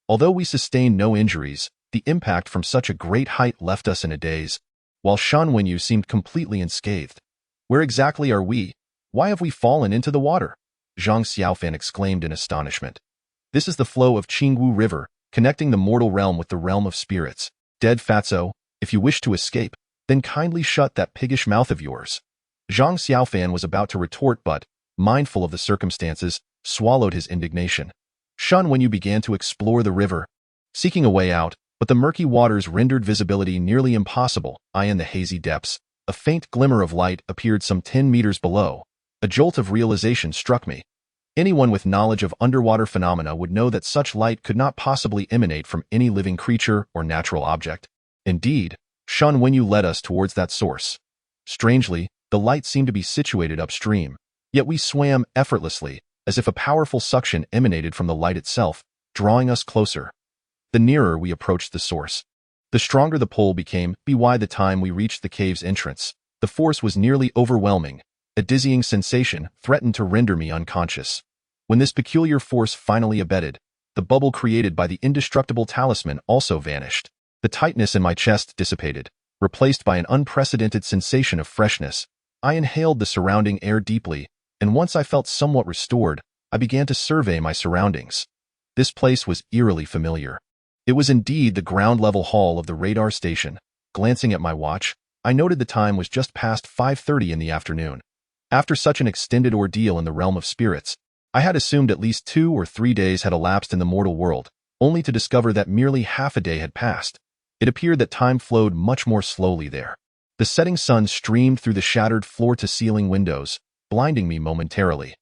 Speaker 1: Although we sustained no injuries, the impact from such a great height left us in a daze, while Shan Wenyu seemed completely unscathed. "Where exactly are we? Why have we fallen into the water?" Zhang Xiaofan exclaimed in astonishment. "This is the flow of Qingwu River, connecting the mortal realm with the realm of spirits. Dead fatso, if you wish to escape, then kindly shut that piggish mouth of yours." Zhang Xiaofan was about to retort but, mindful of the circumstances, swallowed his indignation. Shan Wenyu began to explore the river, seeking a way out, but the murky waters rendered visibility nearly impossible. In the hazy depths, a faint glimmer of light appeared some 10 meters below. A jolt of realization struck me. Anyone with knowledge of underwater phenomena would know that such light could not possibly emanate from any living creature or natural object. Indeed, Shan Wenyu led us towards that source. Strangely, the light seemed to be situated upstream, yet we swam effortlessly, as if a powerful suction emanated from the light itself, drawing us closer. The nearer we approached the source, the stronger the pull became. By the time we reached the cave's entrance, the force was nearly overwhelming. A dizzying sensation threatened to render me unconscious. When this peculiar force finally abated, the bubble created by the indestructible talisman also vanished. The tightness in my chest dissipated, replaced by an unprecedented sensation of freshness. I inhaled the surrounding air deeply, and once I felt somewhat restored, I began to survey my surroundings. This place was eerily familiar. It was indeed the ground-level hall of the radar station. Glancing at my watch, I noted the time was just past 5:30 in the afternoon. After such an extended ordeal in the realm of spirits, I had assumed at least 2 or 3 days had elapsed in the mortal world, only to discover that merely half a day had passed. It appeared that time flowed much more slowly there. The setting sun streamed through the shattered floor-to-ceiling windows, blinding me momentarily.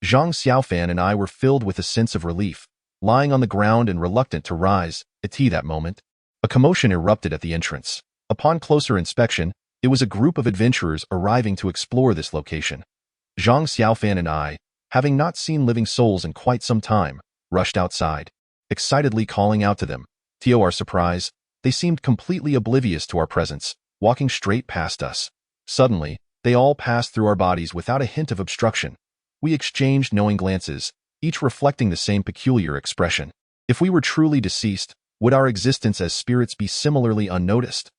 Speaker 1: Zhang Xiaofan and I were filled with a sense of relief, lying on the ground and reluctant to rise at that moment. A commotion erupted at the entrance. Upon closer inspection, it was a group of adventurers arriving to explore this location. Zhang Xiaofan and I, having not seen living souls in quite some time, rushed outside, excitedly calling out to them. To our surprise, they seemed completely oblivious to our presence, walking straight past us. Suddenly, they all passed through our bodies without a hint of obstruction. We exchanged knowing glances, each reflecting the same peculiar expression. If we were truly deceased, would our existence as spirits be similarly unnoticed?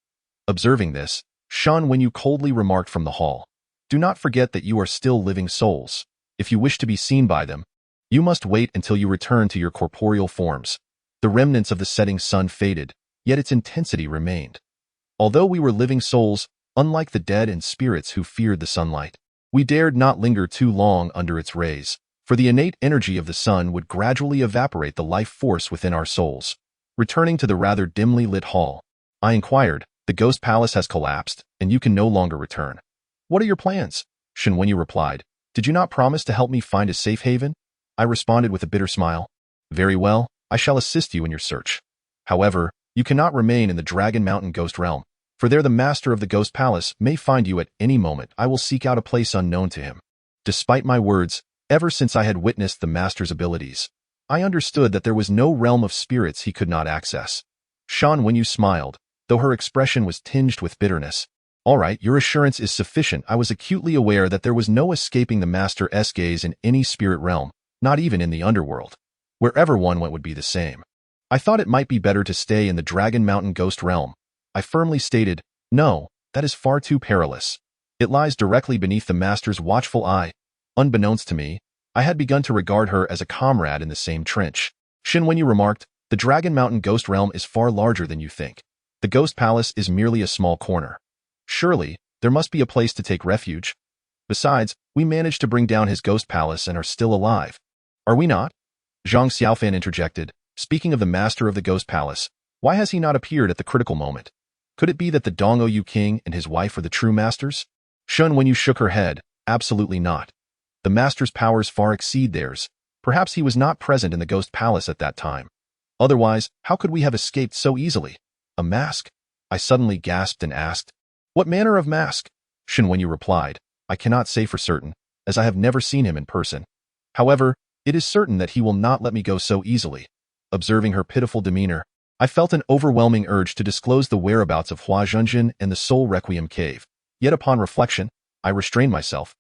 Speaker 1: Observing this, Shan Wenyu coldly remarked from the hall, "Do not forget that you are still living souls. If you wish to be seen by them, you must wait until you return to your corporeal forms." The remnants of the setting sun faded, yet its intensity remained. Although we were living souls, unlike the dead and spirits who feared the sunlight, we dared not linger too long under its rays, for the innate energy of the sun would gradually evaporate the life force within our souls. Returning to the rather dimly lit hall, I inquired, "The ghost palace has collapsed, and you can no longer return. What are your plans?" Shen Wenyu replied, "Did you not promise to help me find a safe haven?" I responded with a bitter smile, "Very well, I shall assist you in your search. However, you cannot remain in the Dragon Mountain Ghost Realm, for there the master of the Ghost Palace may find you at any moment. I will seek out a place unknown to him." Despite my words, ever since I had witnessed the master's abilities, I understood that there was no realm of spirits he could not access. Shan Wenyu smiled, though her expression was tinged with bitterness. "All right, your assurance is sufficient." I was acutely aware that there was no escaping the master's gaze in any spirit realm, not even in the underworld. Wherever one went would be the same. I thought it might be better to stay in the Dragon Mountain Ghost Realm. I firmly stated, "No, that is far too perilous. It lies directly beneath the master's watchful eye." Unbeknownst to me, I had begun to regard her as a comrade in the same trench. Shen Wenyu remarked, "The Dragon Mountain Ghost Realm is far larger than you think. The Ghost Palace is merely a small corner. Surely, there must be a place to take refuge. Besides, we managed to bring down his Ghost Palace and are still alive. Are we not?" Zhang Xiaofan interjected, "Speaking of the master of the Ghost Palace, why has he not appeared at the critical moment? Could it be that the Dongou King and his wife are the true masters?" Shen Wenyu shook her head, "Absolutely not. The master's powers far exceed theirs. Perhaps he was not present in the Ghost Palace at that time. Otherwise, how could we have escaped so easily? A mask?" I suddenly gasped and asked, "What manner of mask?" Shen Wenyu replied, "I cannot say for certain, as I have never seen him in person. However, it is certain that he will not let me go so easily." Observing her pitiful demeanor, I felt an overwhelming urge to disclose the whereabouts of Hua Zhenjin and the Soul Requiem Cave. Yet upon reflection, I restrained myself.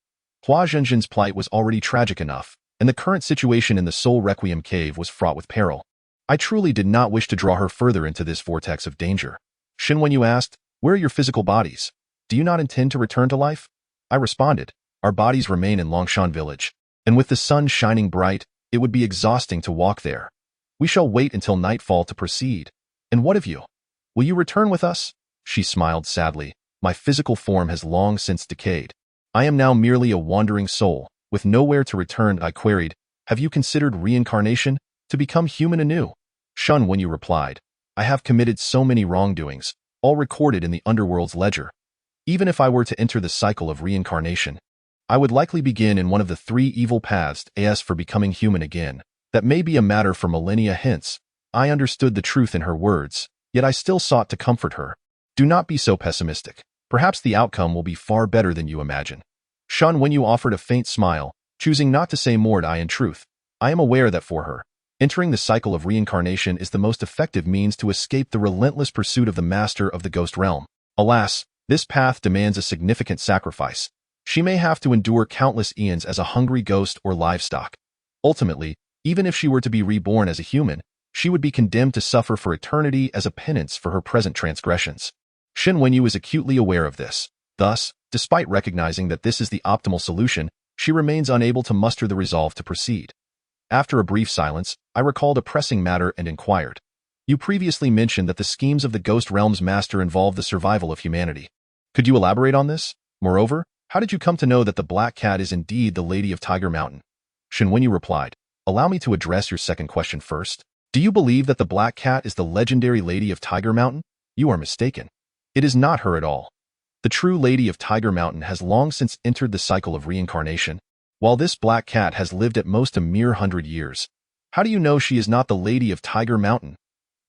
Speaker 1: Hua Zhenjin's plight was already tragic enough, and the current situation in the Soul Requiem Cave was fraught with peril. I truly did not wish to draw her further into this vortex of danger. Shen Wenyu asked, "Where are your physical bodies? Do you not intend to return to life?" I responded, "Our bodies remain in Longshan Village, and with the sun shining bright, it would be exhausting to walk there. We shall wait until nightfall to proceed. And what of you? Will you return with us?" She smiled sadly. "My physical form has long since decayed. I am now merely a wandering soul, with nowhere to return." I queried, "Have you considered reincarnation, to become human anew?" Shen Wenyu replied, "I have committed so many wrongdoings, all recorded in the underworld's ledger. Even if I were to enter the cycle of reincarnation, I would likely begin in one of the 3 evil paths as for becoming human again. That may be a matter for millennia hence." I understood the truth in her words, yet I still sought to comfort her. "Do not be so pessimistic. Perhaps the outcome will be far better than you imagine." Shen Wenyu offered a faint smile, choosing not to say more. In truth, I am aware that for her, entering the cycle of reincarnation is the most effective means to escape the relentless pursuit of the master of the ghost realm. Alas, this path demands a significant sacrifice. She may have to endure countless eons as a hungry ghost or livestock. Ultimately, even if she were to be reborn as a human, she would be condemned to suffer for eternity as a penance for her present transgressions. Shen Wenyu is acutely aware of this. Thus, despite recognizing that this is the optimal solution, she remains unable to muster the resolve to proceed. After a brief silence, I recalled a pressing matter and inquired. You previously mentioned that the schemes of the Ghost Realm's master involve the survival of humanity. Could you elaborate on this? Moreover, how did you come to know that the Black Cat is indeed the Lady of Tiger Mountain? Shen Wenyu replied, allow me to address your second question first. Do you believe that the Black Cat is the legendary Lady of Tiger Mountain? You are mistaken. It is not her at all. The true Lady of Tiger Mountain has long since entered the cycle of reincarnation, while this Black Cat has lived at most a mere 100 years. How do you know she is not the Lady of Tiger Mountain?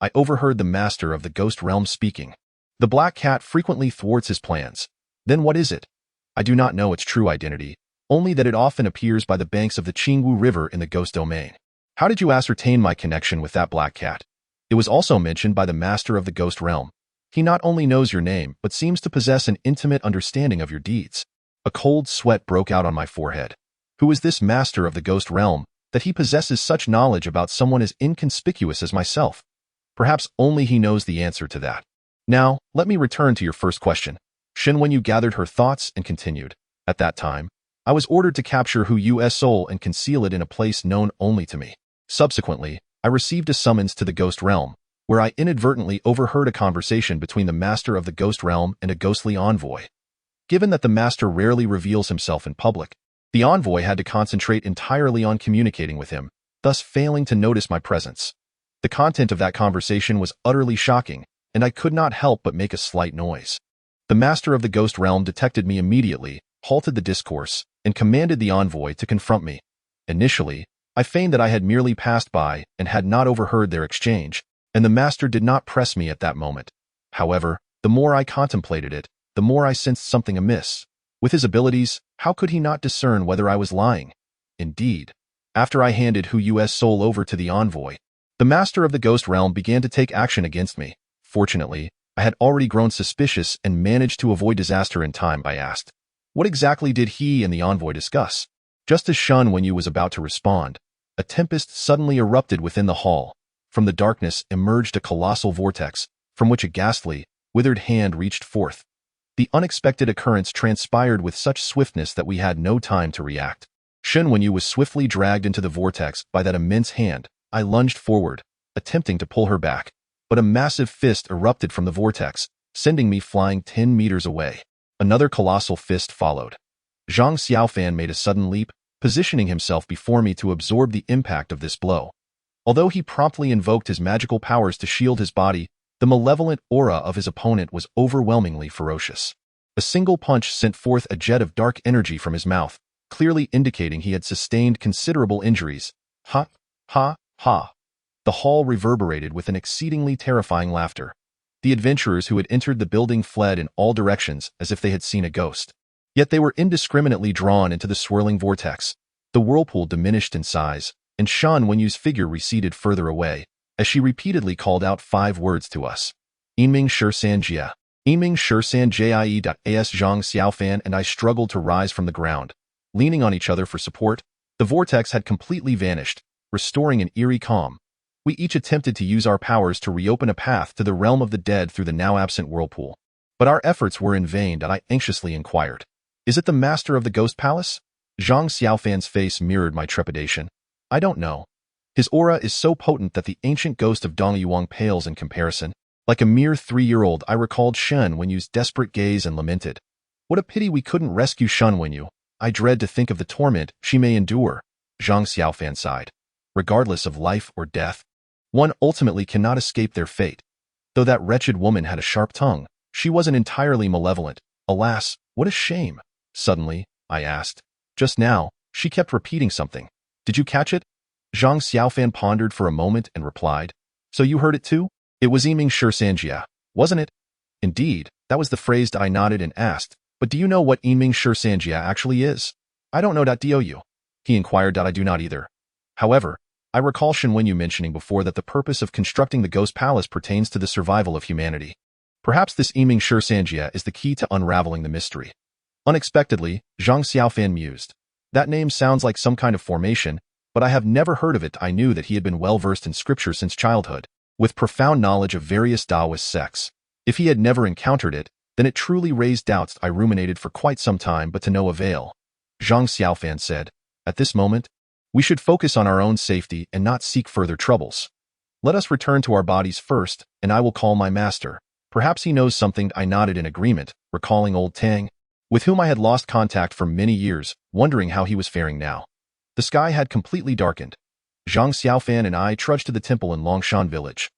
Speaker 1: I overheard the master of the Ghost Realm speaking. The Black Cat frequently thwarts his plans. Then what is it? I do not know its true identity, only that it often appears by the banks of the Qingwu River in the Ghost Domain. How did you ascertain my connection with that Black Cat? It was also mentioned by the master of the Ghost Realm. He not only knows your name, but seems to possess an intimate understanding of your deeds. A cold sweat broke out on my forehead. Who is this master of the Ghost Realm, that he possesses such knowledge about someone as inconspicuous as myself? Perhaps only he knows the answer to that. Now, let me return to your first question. Shen Wenyu gathered her thoughts and continued. At that time, I was ordered to capture Hu Yu's soul and conceal it in a place known only to me. Subsequently, I received a summons to the Ghost Realm, where I inadvertently overheard a conversation between the master of the Ghost Realm and a ghostly envoy. Given that the master rarely reveals himself in public, the envoy had to concentrate entirely on communicating with him, thus failing to notice my presence. The content of that conversation was utterly shocking, and I could not help but make a slight noise. The master of the Ghost Realm detected me immediately, halted the discourse, and commanded the envoy to confront me. Initially, I feigned that I had merely passed by and had not overheard their exchange, and the master did not press me at that moment. However, the more I contemplated it, the more I sensed something amiss. With his abilities, how could he not discern whether I was lying? Indeed, after I handed Hu Yu's soul over to the envoy, the master of the Ghost Realm began to take action against me. Fortunately, I had already grown suspicious and managed to avoid disaster in time. I asked, what exactly did he and the envoy discuss? Just as Shen Wenyu was about to respond, a tempest suddenly erupted within the hall. From the darkness emerged a colossal vortex, from which a ghastly, withered hand reached forth. The unexpected occurrence transpired with such swiftness that we had no time to react. Shen Wenyu was swiftly dragged into the vortex by that immense hand. I lunged forward, attempting to pull her back, but a massive fist erupted from the vortex, sending me flying 10 meters away. Another colossal fist followed. Zhang Xiaofan made a sudden leap, positioning himself before me to absorb the impact of this blow. Although he promptly invoked his magical powers to shield his body, the malevolent aura of his opponent was overwhelmingly ferocious. A single punch sent forth a jet of dark energy from his mouth, clearly indicating he had sustained considerable injuries. Ha, ha, ha. The hall reverberated with an exceedingly terrifying laughter. The adventurers who had entered the building fled in all directions as if they had seen a ghost. Yet they were indiscriminately drawn into the swirling vortex. The whirlpool diminished in size, and Shen Wenyu's figure receded further away, as she repeatedly called out 5 words to us. Yiming Shursan Jia. Yiming Shursan Jie.as Zhang Xiaofan and I struggled to rise from the ground. Leaning on each other for support, the vortex had completely vanished, restoring an eerie calm. We each attempted to use our powers to reopen a path to the realm of the dead through the now absent whirlpool. But our efforts were in vain, and I anxiously inquired, is it the master of the Ghost Palace? Zhang Xiaofan's face mirrored my trepidation. I don't know. His aura is so potent that the ancient ghost of Dong Yuang pales in comparison. Like a mere 3-year-old, I recalled Shen Wenyu's desperate gaze and lamented. What a pity we couldn't rescue Shen Wenyu. I dread to think of the torment she may endure. Zhang Xiaofan sighed. Regardless of life or death, one ultimately cannot escape their fate. Though that wretched woman had a sharp tongue, she wasn't entirely malevolent. Alas, what a shame. Suddenly, I asked. Just now, she kept repeating something. Did you catch it? Zhang Xiaofan pondered for a moment and replied. So you heard it too? It was Yiming Shursanjia, wasn't it? Indeed, that was the phrase. I nodded and asked, but do you know what Yiming Shursanjia actually is? I don't know. Do you? He inquired. I do not either. However, I recall Shen Wenyu mentioning before that the purpose of constructing the Ghost Palace pertains to the survival of humanity. Perhaps this Yiming Shursanjia is the key to unraveling the mystery. Unexpectedly, Zhang Xiaofan mused. That name sounds like some kind of formation, but I have never heard of it. I knew that he had been well versed in scripture since childhood, with profound knowledge of various Taoist sects. If he had never encountered it, then it truly raised doubts I ruminated for quite some time, but to no avail. Zhang Xiaofan said, "At this moment, we should focus on our own safety and not seek further troubles. Let us return to our bodies first, and I will call my master. Perhaps he knows something." I nodded in agreement, recalling old Tang, with whom I had lost contact for many years, wondering how he was faring now. The sky had completely darkened. Zhang Xiaofan and I trudged to the temple in Longshan village.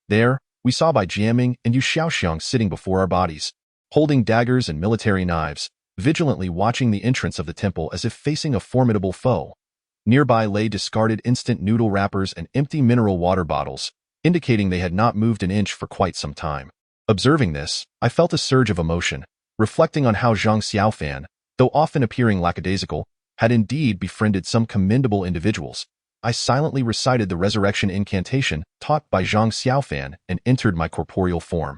Speaker 1: There, we saw Bai Jiaming and Yu Xiaoxiang sitting before our bodies, holding daggers and military knives, vigilantly watching the entrance of the temple as if facing a formidable foe. Nearby lay discarded instant noodle wrappers and empty mineral water bottles, indicating they had not moved an inch for quite some time. Observing this, I felt a surge of emotion, reflecting on how Zhang Xiaofan, though often appearing lackadaisical, had indeed befriended some commendable individuals. I silently recited the resurrection incantation taught by Zhang Xiaofan and entered my corporeal form.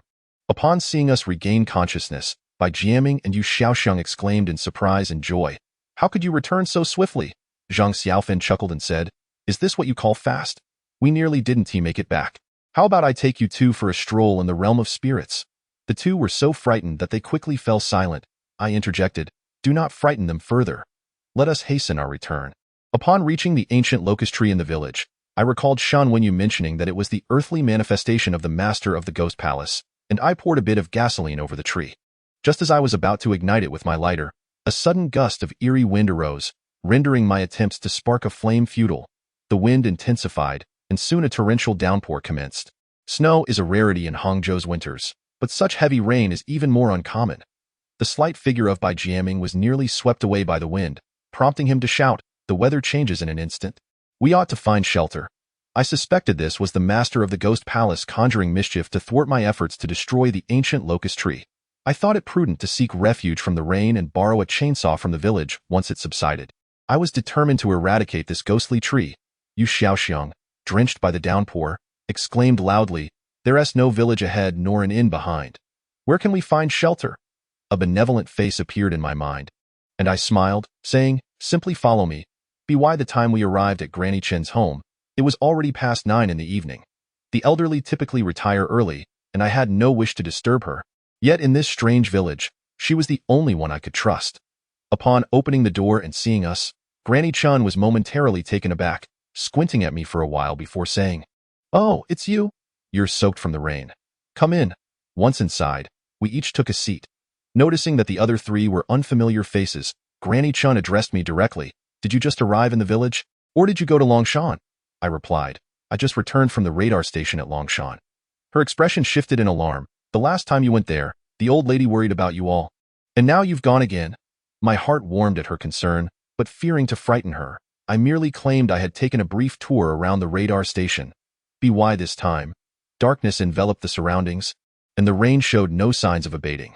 Speaker 1: Upon seeing us regain consciousness, Bai Jiaming and Yu Xiaoxiang exclaimed in surprise and joy. "How could you return so swiftly?" Zhang Xiaofan chuckled and said, "Is this what you call fast? We nearly didn't make it back. How about I take you two for a stroll in the realm of spirits?" The two were so frightened that they quickly fell silent. I interjected, "Do not frighten them further. Let us hasten our return." Upon reaching the ancient locust tree in the village, I recalled Shan Wenyu mentioning that it was the earthly manifestation of the master of the ghost palace, and I poured a bit of gasoline over the tree. Just as I was about to ignite it with my lighter, a sudden gust of eerie wind arose, rendering my attempts to spark a flame futile. The wind intensified, and soon a torrential downpour commenced. Snow is a rarity in Hangzhou's winters, but such heavy rain is even more uncommon. The slight figure of Bai Jiaming was nearly swept away by the wind, prompting him to shout, "The weather changes in an instant. We ought to find shelter." I suspected this was the master of the ghost palace conjuring mischief to thwart my efforts to destroy the ancient locust tree. I thought it prudent to seek refuge from the rain and borrow a chainsaw from the village once it subsided. I was determined to eradicate this ghostly tree. Yu Xiaoxiang, drenched by the downpour, exclaimed loudly, "There's no village ahead nor an inn behind. Where can we find shelter?" A benevolent face appeared in my mind, and I smiled, saying, "Simply follow me." By the time we arrived at Granny Chen's home, it was already past 9 in the evening. The elderly typically retire early, and I had no wish to disturb her. Yet in this strange village, she was the only one I could trust. Upon opening the door and seeing us, Granny Chen was momentarily taken aback, squinting at me for a while before saying, "Oh, it's you? You're soaked from the rain. Come in." Once inside, we each took a seat. Noticing that the other three were unfamiliar faces, Granny Chen addressed me directly. "Did you just arrive in the village, or did you go to Longshan?" I replied, "I just returned from the radar station at Longshan." Her expression shifted in alarm. "The last time you went there, the old lady worried about you all. And now you've gone again." My heart warmed at her concern, but fearing to frighten her, I merely claimed I had taken a brief tour around the radar station. By this time, darkness enveloped the surroundings, and the rain showed no signs of abating.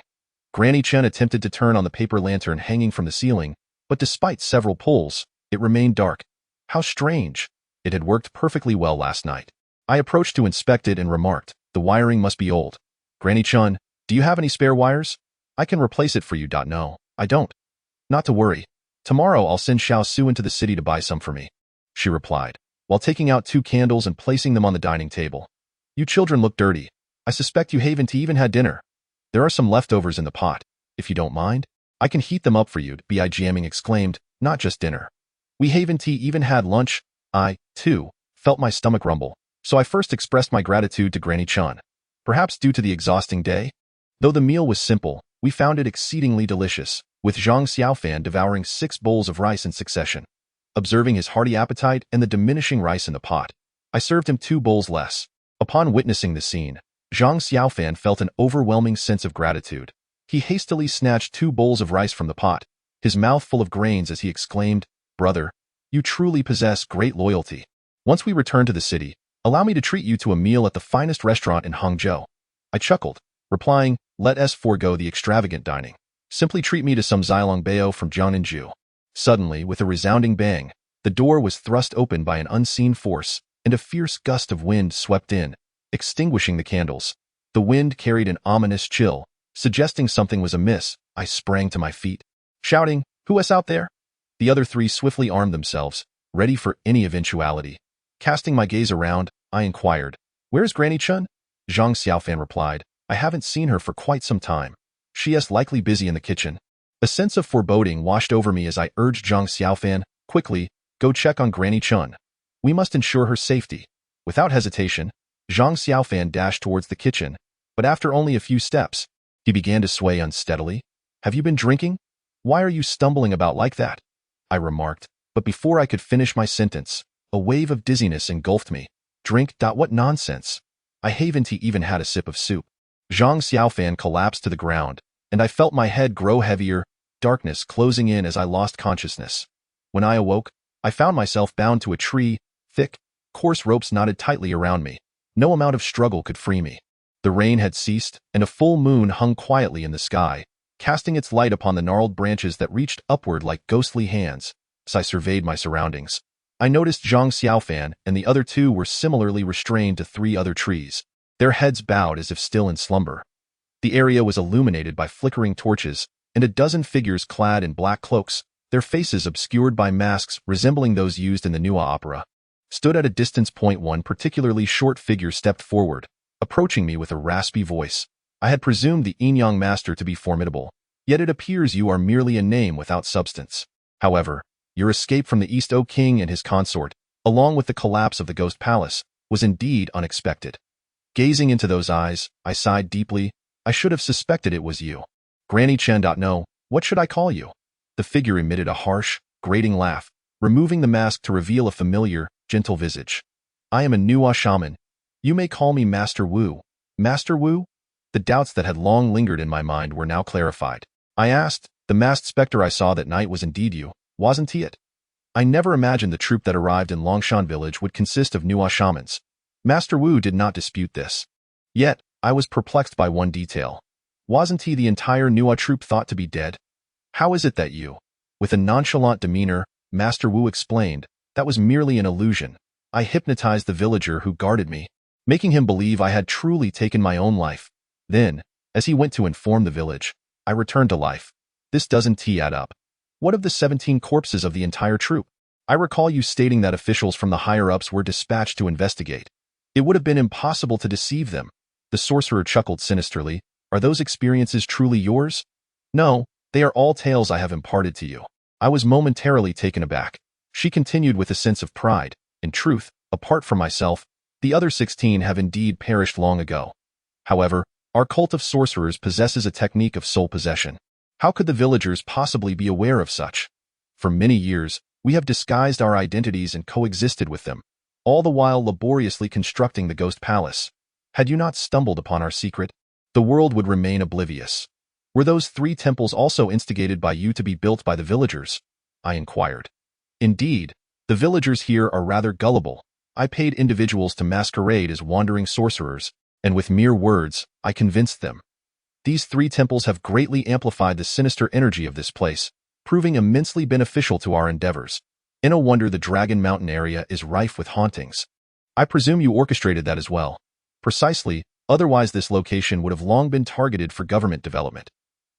Speaker 1: Granny Chen attempted to turn on the paper lantern hanging from the ceiling, but despite several pulls, it remained dark. How strange. It had worked perfectly well last night. I approached to inspect it and remarked, "The wiring must be old." "Granny Chen, do you have any spare wires? I can replace it for you." "No, I don't." "Not to worry. Tomorrow I'll send Xiao Su into the city to buy some for me," she replied, while taking out 2 candles and placing them on the dining table. "You children look dirty. I suspect you haven't even had dinner. There are some leftovers in the pot. If you don't mind, I can heat them up for you," Bai Jiaming exclaimed, "not just dinner. We haven't even had lunch." I, too, felt my stomach rumble, so I first expressed my gratitude to Granny Chen. Perhaps due to the exhausting day? Though the meal was simple, we found it exceedingly delicious, with Zhang Xiaofan devouring 6 bowls of rice in succession. Observing his hearty appetite and the diminishing rice in the pot, I served him 2 bowls less. Upon witnessing the scene, Zhang Xiaofan felt an overwhelming sense of gratitude. He hastily snatched 2 bowls of rice from the pot, his mouth full of grains as he exclaimed, "Brother, you truly possess great loyalty. Once we return to the city, allow me to treat you to a meal at the finest restaurant in Hangzhou." I chuckled, replying, "Let us forego the extravagant dining. Simply treat me to some Xilong Bao from Jiangninju." Suddenly, with a resounding bang, the door was thrust open by an unseen force, and a fierce gust of wind swept in, extinguishing the candles. The wind carried an ominous chill, suggesting something was amiss. I sprang to my feet, shouting, "Who is out there?" The other 3 swiftly armed themselves, ready for any eventuality. Casting my gaze around, I inquired, "Where's Granny Chen?" Zhang Xiaofan replied, I haven't seen her for quite some time. She is likely busy in the kitchen. A sense of foreboding washed over me as I urged Zhang Xiaofan, quickly, go check on Granny Chun. We must ensure her safety. Without hesitation, Zhang Xiaofan dashed towards the kitchen, but after only a few steps, he began to sway unsteadily. Have you been drinking? Why are you stumbling about like that? I remarked, but before I could finish my sentence, a wave of dizziness engulfed me. Drink? What nonsense. I haven't even had a sip of soup. Zhang Xiaofan collapsed to the ground, and I felt my head grow heavier, darkness closing in as I lost consciousness. When I awoke, I found myself bound to a tree, thick, coarse ropes knotted tightly around me. No amount of struggle could free me. The rain had ceased, and a full moon hung quietly in the sky, casting its light upon the gnarled branches that reached upward like ghostly hands. As I surveyed my surroundings, I noticed Zhang Xiaofan and the other two were similarly restrained to 3 other trees, their heads bowed as if still in slumber. The area was illuminated by flickering torches, and a dozen figures clad in black cloaks, their faces obscured by masks resembling those used in the Nua opera, stood at a distance. One particularly short figure stepped forward, approaching me with a raspy voice. I had presumed the Yin-Yang master to be formidable, yet it appears you are merely a name without substance. However, your escape from the East, O King and his consort, along with the collapse of the Ghost Palace, was indeed unexpected. Gazing into those eyes, I sighed deeply. I should have suspected it was you. Granny Chen. No, what should I call you? The figure emitted a harsh, grating laugh, removing the mask to reveal a familiar, gentle visage. I am a Nua shaman. You may call me Master Wu. Master Wu? The doubts that had long lingered in my mind were now clarified. I asked, the masked specter I saw that night was indeed you, wasn't he it? I never imagined the troop that arrived in Longshan village would consist of Nua shamans. Master Wu did not dispute this. Yet, I was perplexed by one detail. Wasn't he the entire Nua troop thought to be dead? How is it that you? With a nonchalant demeanor, Master Wu explained, that was merely an illusion. I hypnotized the villager who guarded me, making him believe I had truly taken my own life. Then, as he went to inform the village, I returned to life. This doesn't add up. What of the 17 corpses of the entire troop? I recall you stating that officials from the higher-ups were dispatched to investigate. It would have been impossible to deceive them. The sorcerer chuckled sinisterly. Are those experiences truly yours? No, they are all tales I have imparted to you. I was momentarily taken aback. She continued with a sense of pride. In truth, apart from myself, the other 16 have indeed perished long ago. However, our cult of sorcerers possesses a technique of soul possession. How could the villagers possibly be aware of such? For many years, we have disguised our identities and coexisted with them, all the while laboriously constructing the Ghost Palace. Had you not stumbled upon our secret, the world would remain oblivious. Were those 3 temples also instigated by you to be built by the villagers? I inquired. Indeed, the villagers here are rather gullible. I paid individuals to masquerade as wandering sorcerers, and with mere words, I convinced them. These 3 temples have greatly amplified the sinister energy of this place, proving immensely beneficial to our endeavors. No wonder the Dragon Mountain area is rife with hauntings. I presume you orchestrated that as well. Precisely, otherwise this location would have long been targeted for government development.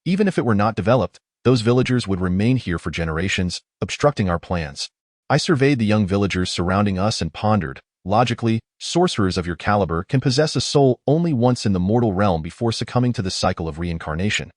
Speaker 1: Even if it were not developed, those villagers would remain here for generations, obstructing our plans. I surveyed the young villagers surrounding us and pondered. Logically, sorcerers of your caliber can possess a soul only once in the mortal realm before succumbing to the cycle of reincarnation.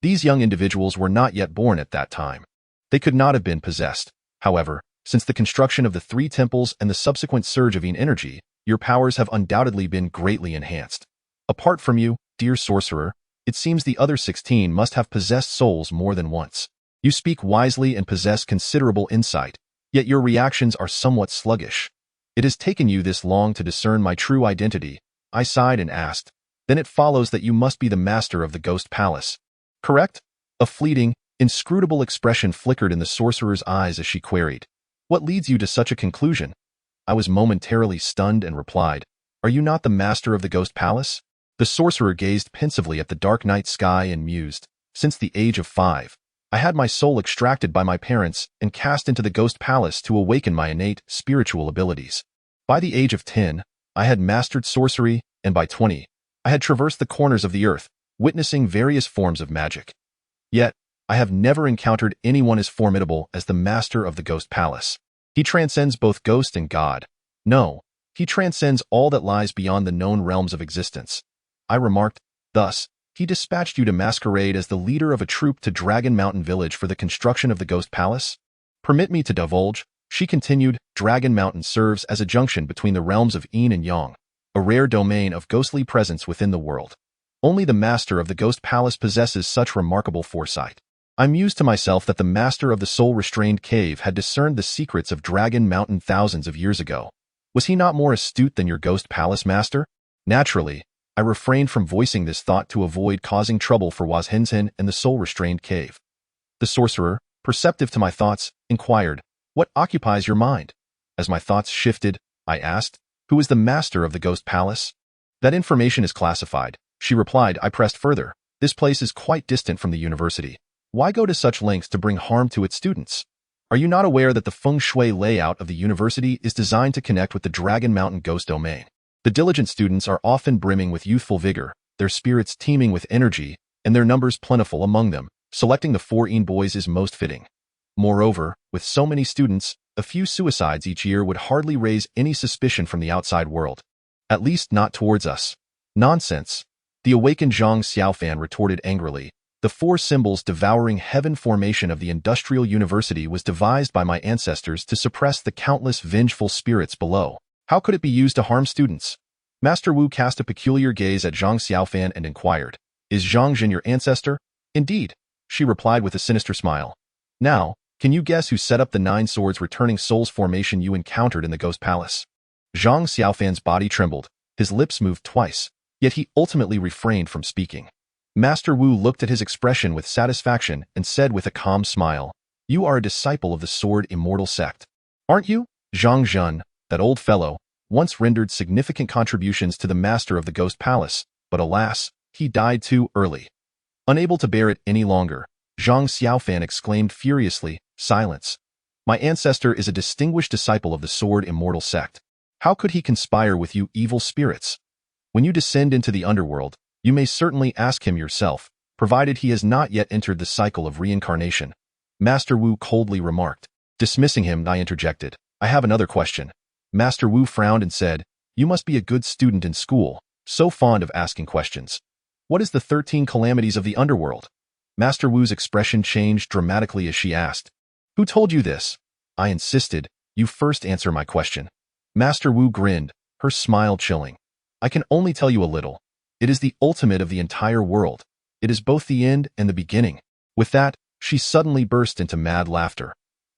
Speaker 1: These young individuals were not yet born at that time. They could not have been possessed. However, since the construction of the 3 temples and the subsequent surge of Yin energy, your powers have undoubtedly been greatly enhanced. Apart from you, dear sorcerer, it seems the other 16 must have possessed souls more than once. You speak wisely and possess considerable insight, yet your reactions are somewhat sluggish. It has taken you this long to discern my true identity. I sighed and asked, then it follows that you must be the master of the Ghost Palace. Correct? A fleeting, inscrutable expression flickered in the sorcerer's eyes as she queried, what leads you to such a conclusion? I was momentarily stunned and replied, are you not the master of the Ghost Palace? The sorcerer gazed pensively at the dark night sky and mused, since the age of 5. I had my soul extracted by my parents and cast into the Ghost Palace to awaken my innate spiritual abilities. By the age of 10, I had mastered sorcery, and by 20, I had traversed the corners of the earth, witnessing various forms of magic. Yet, I have never encountered anyone as formidable as the master of the Ghost Palace. He transcends both ghost and god. No, he transcends all that lies beyond the known realms of existence. I remarked, Thus, he dispatched you to masquerade as the leader of a troop to Dragon Mountain Village for the construction of the Ghost Palace? Permit me to divulge, she continued, Dragon Mountain serves as a junction between the realms of Yin and Yang, a rare domain of ghostly presence within the world. Only the master of the Ghost Palace possesses such remarkable foresight. I mused to myself that the master of the soul-restrained cave had discerned the secrets of Dragon Mountain thousands of years ago. Was he not more astute than your Ghost Palace master? Naturally, I refrained from voicing this thought to avoid causing trouble for Wazhenzen and the soul-restrained cave. The sorcerer, perceptive to my thoughts, inquired, "What occupies your mind?" As my thoughts shifted, I asked, "Who is the master of the Ghost Palace?" "That information is classified," she replied. I pressed further. "This place is quite distant from the university. Why go to such lengths to bring harm to its students? Are you not aware that the feng shui layout of the university is designed to connect with the Dragon Mountain Ghost Domain? The diligent students are often brimming with youthful vigor, their spirits teeming with energy, and their numbers plentiful among them. Selecting the 4 Yin boys is most fitting. Moreover, with so many students, a few suicides each year would hardly raise any suspicion from the outside world. At least not towards us." "Nonsense," the awakened Zhang Xiaofan retorted angrily. "The 4 symbols devouring heaven formation of the Industrial University was devised by my ancestors to suppress the countless vengeful spirits below. How could it be used to harm students?" Master Wu cast a peculiar gaze at Zhang Xiaofan and inquired, "Is Zhang Jin your ancestor?" "Indeed," she replied with a sinister smile. "Now, can you guess who set up the 9 swords returning souls formation you encountered in the Ghost Palace?" Zhang Xiaofan's body trembled, his lips moved twice, yet he ultimately refrained from speaking. Master Wu looked at his expression with satisfaction and said with a calm smile, "You are a disciple of the Sword Immortal sect, aren't you?" Zhang Jun, that old fellow, once rendered significant contributions to the master of the Ghost Palace, but alas, he died too early. Unable to bear it any longer, Zhang Xiaofan exclaimed furiously, "Silence! My ancestor is a distinguished disciple of the Sword Immortal sect. How could he conspire with you evil spirits? When you descend into the underworld, you may certainly ask him yourself, provided he has not yet entered the cycle of reincarnation." Master Wu coldly remarked. Dismissing him, I interjected, "I have another question." Master Wu frowned and said, "You must be a good student in school, so fond of asking questions. What is the 13 calamities of the underworld?" Master Wu's expression changed dramatically as she asked, "Who told you this?" I insisted, "You first answer my question." Master Wu grinned, her smile chilling. "I can only tell you a little. It is the ultimate of the entire world. It is both the end and the beginning." With that, she suddenly burst into mad laughter.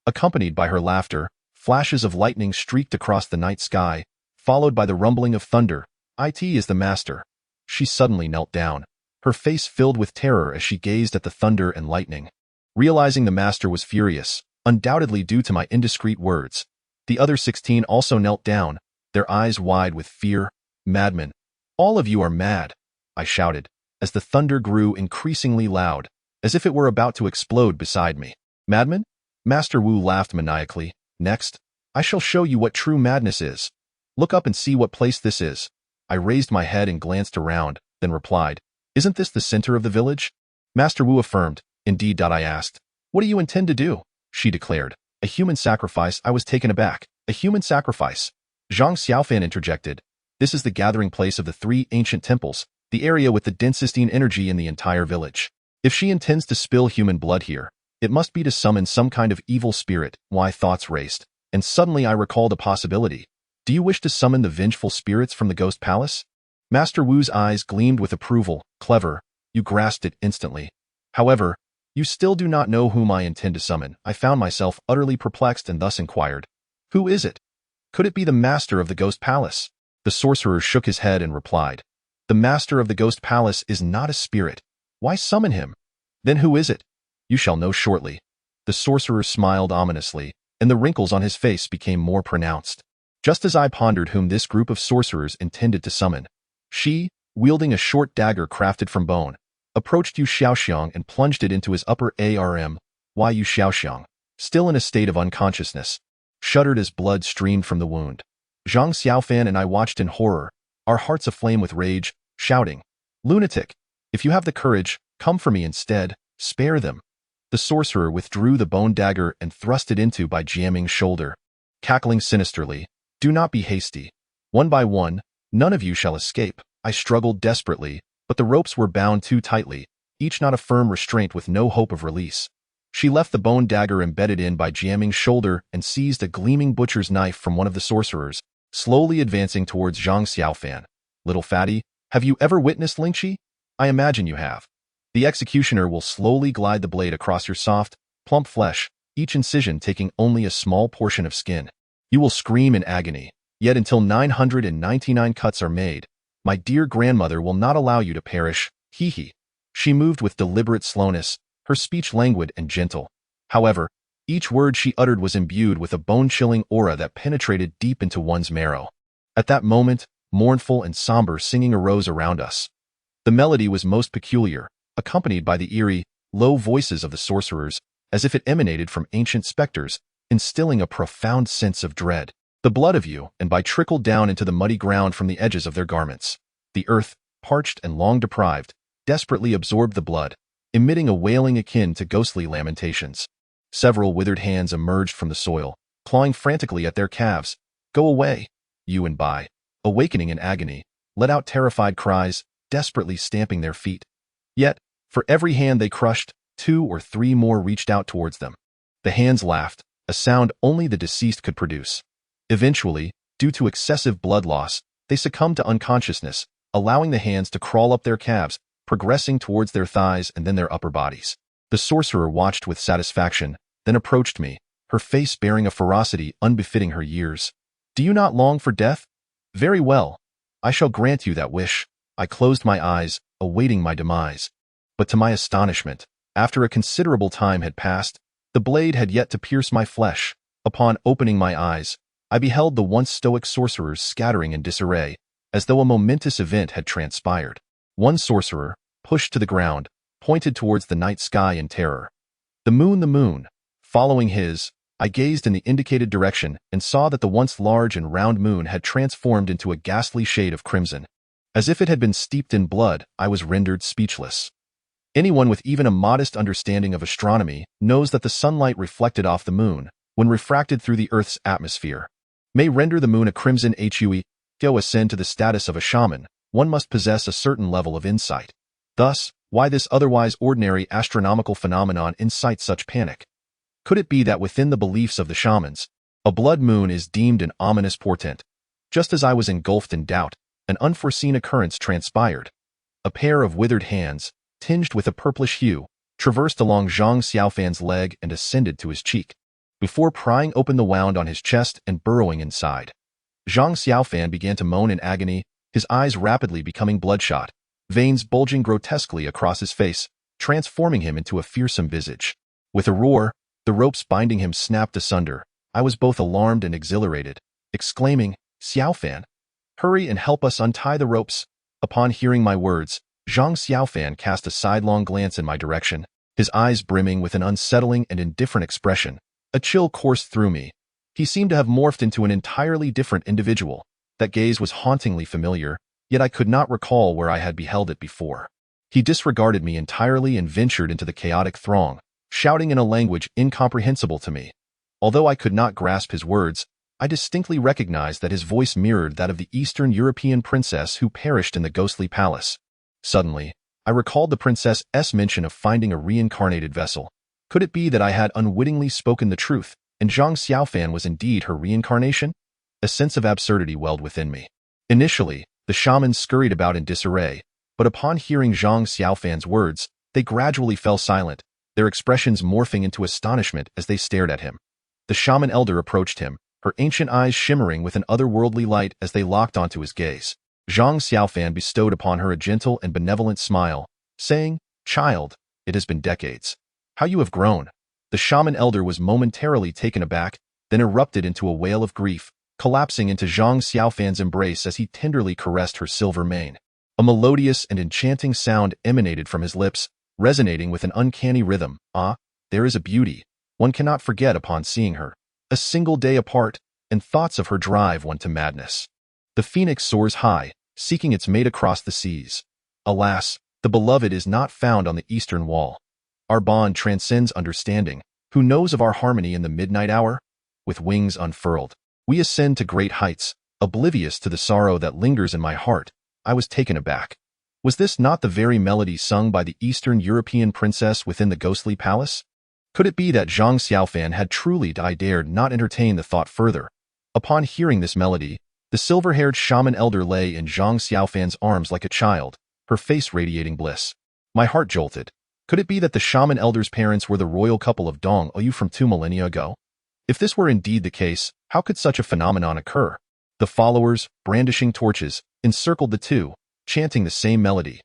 Speaker 1: Accompanied by her laughter, flashes of lightning streaked across the night sky, followed by the rumbling of thunder. "It is the master." She suddenly knelt down, her face filled with terror as she gazed at the thunder and lightning. Realizing the master was furious, undoubtedly due to my indiscreet words, the other 16 also knelt down, their eyes wide with fear. "Madmen! All of you are mad!" I shouted, as the thunder grew increasingly loud, as if it were about to explode beside me. "Madmen?" Master Wu laughed maniacally. "Next, I shall show you what true madness is. Look up and see what place this is." I raised my head and glanced around, then replied, "Isn't this the center of the village?" Master Wu affirmed. "Indeed." I asked, "What do you intend to do?" She declared, "A human sacrifice." I was taken aback. "A human sacrifice?" Zhang Xiaofan interjected. "This is the gathering place of the 3 ancient temples, the area with the densest energy in the entire village. If she intends to spill human blood here, it must be to summon some kind of evil spirit." My thoughts raced, and suddenly I recalled a possibility. "Do you wish to summon the vengeful spirits from the Ghost Palace?" Master Wu's eyes gleamed with approval. "Clever, you grasped it instantly. However, you still do not know whom I intend to summon." I found myself utterly perplexed and thus inquired, "Who is it? Could it be the master of the Ghost Palace?" The sorcerer shook his head and replied, "The master of the Ghost Palace is not a spirit. Why summon him? Then who is it? You shall know shortly." The sorcerer smiled ominously, and the wrinkles on his face became more pronounced. Just as I pondered whom this group of sorcerers intended to summon, she, wielding a short dagger crafted from bone, approached Yu Xiaoxiang and plunged it into his upper arm. Why Yu Xiaoxiang, still in a state of unconsciousness, shuddered as blood streamed from the wound. Zhang Xiaofan and I watched in horror, our hearts aflame with rage, shouting, "Lunatic! If you have the courage, come for me instead, spare them." The sorcerer withdrew the bone dagger and thrust it into Bai Jiaming's shoulder, cackling sinisterly, "Do not be hasty. One by one, none of you shall escape." I struggled desperately, but the ropes were bound too tightly, each not a firm restraint with no hope of release. She left the bone dagger embedded in by jamming shoulder and seized a gleaming butcher's knife from one of the sorcerers, slowly advancing towards Zhang Xiaofan. Little fatty, have you ever witnessed Lingqi? I imagine you have. The executioner will slowly glide the blade across your soft, plump flesh, each incision taking only a small portion of skin. You will scream in agony, yet until 999 cuts are made, my dear grandmother will not allow you to perish, hee. She moved with deliberate slowness, her speech languid and gentle. However, each word she uttered was imbued with a bone-chilling aura that penetrated deep into one's marrow. At that moment, mournful and somber singing arose around us. The melody was most peculiar, accompanied by the eerie, low voices of the sorcerers, as if it emanated from ancient specters, instilling a profound sense of dread. The blood of you, and by trickled down into the muddy ground from the edges of their garments. The earth, parched and long deprived, desperately absorbed the blood, emitting a wailing akin to ghostly lamentations. Several withered hands emerged from the soil, clawing frantically at their calves. Go away, you and Bai, awakening in agony, let out terrified cries, desperately stamping their feet. Yet, for every hand they crushed, 2 or 3 more reached out towards them. The hands laughed, a sound only the deceased could produce. Eventually, due to excessive blood loss, they succumbed to unconsciousness, allowing the hands to crawl up their calves, progressing towards their thighs and then their upper bodies. The sorcerer watched with satisfaction, then approached me, her face bearing a ferocity unbefitting her years. Do you not long for death? Very well. I shall grant you that wish. I closed my eyes, awaiting my demise. But to my astonishment, after a considerable time had passed, the blade had yet to pierce my flesh. Upon opening my eyes, I beheld the once stoic sorcerers scattering in disarray, as though a momentous event had transpired. One sorcerer, pushed to the ground, pointed towards the night sky in terror. The moon. Following his, I gazed in the indicated direction and saw that the once large and round moon had transformed into a ghastly shade of crimson. As if it had been steeped in blood, I was rendered speechless. Anyone with even a modest understanding of astronomy knows that the sunlight reflected off the moon, when refracted through the Earth's atmosphere, may render the moon a crimson hue. To ascend to the status of a shaman, one must possess a certain level of insight. Thus, why this otherwise ordinary astronomical phenomenon incites such panic? Could it be that within the beliefs of the shamans, a blood moon is deemed an ominous portent? Just as I was engulfed in doubt, an unforeseen occurrence transpired. A pair of withered hands, tinged with a purplish hue, traversed along Zhang Xiaofan's leg and ascended to his cheek, before prying open the wound on his chest and burrowing inside. Zhang Xiaofan began to moan in agony, his eyes rapidly becoming bloodshot, veins bulging grotesquely across his face, transforming him into a fearsome visage. With a roar, the ropes binding him snapped asunder. I was both alarmed and exhilarated, exclaiming, Xiaofan, hurry and help us untie the ropes. Upon hearing my words, Zhang Xiaofan cast a sidelong glance in my direction, his eyes brimming with an unsettling and indifferent expression. A chill coursed through me. He seemed to have morphed into an entirely different individual. That gaze was hauntingly familiar, yet I could not recall where I had beheld it before. He disregarded me entirely and ventured into the chaotic throng, shouting in a language incomprehensible to me. Although I could not grasp his words, I distinctly recognized that his voice mirrored that of the Eastern European princess who perished in the ghostly palace. Suddenly, I recalled the princess's mention of finding a reincarnated vessel. Could it be that I had unwittingly spoken the truth, and Zhang Xiaofan was indeed her reincarnation? A sense of absurdity welled within me. Initially, the shamans scurried about in disarray, but upon hearing Zhang Xiaofan's words, they gradually fell silent, their expressions morphing into astonishment as they stared at him. The shaman elder approached him, her ancient eyes shimmering with an otherworldly light as they locked onto his gaze. Zhang Xiaofan bestowed upon her a gentle and benevolent smile, saying, Child, it has been decades. How you have grown. The shaman elder was momentarily taken aback, then erupted into a wail of grief, collapsing into Zhang Xiaofan's embrace as he tenderly caressed her silver mane. A melodious and enchanting sound emanated from his lips, resonating with an uncanny rhythm. Ah, there is a beauty one cannot forget upon seeing her. A single day apart, and thoughts of her drive one to madness. The phoenix soars high, seeking its mate across the seas. Alas, the beloved is not found on the eastern wall. Our bond transcends understanding. Who knows of our harmony in the midnight hour? With wings unfurled, we ascend to great heights, oblivious to the sorrow that lingers in my heart. I was taken aback. Was this not the very melody sung by the Eastern European princess within the ghostly palace? Could it be that Zhang Xiaofan had truly died? I dared not entertain the thought further. Upon hearing this melody, the silver-haired shaman elder lay in Zhang Xiaofan's arms like a child, her face radiating bliss. My heart jolted. Could it be that the shaman elder's parents were the royal couple of Dong Oyu from 2 millennia ago? If this were indeed the case, how could such a phenomenon occur? The followers, brandishing torches, encircled the two, chanting the same melody.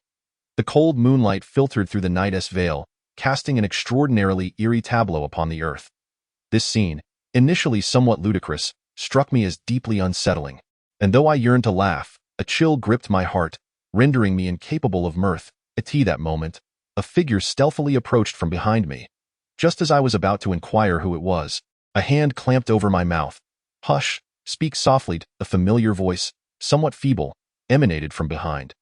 Speaker 1: The cold moonlight filtered through the night's veil, casting an extraordinarily eerie tableau upon the earth. This scene, initially somewhat ludicrous, struck me as deeply unsettling, and though I yearned to laugh, a chill gripped my heart, rendering me incapable of mirth. At that moment, a figure stealthily approached from behind me. Just as I was about to inquire who it was, a hand clamped over my mouth. "Hush, speak softly," a familiar voice, somewhat feeble, emanated from behind.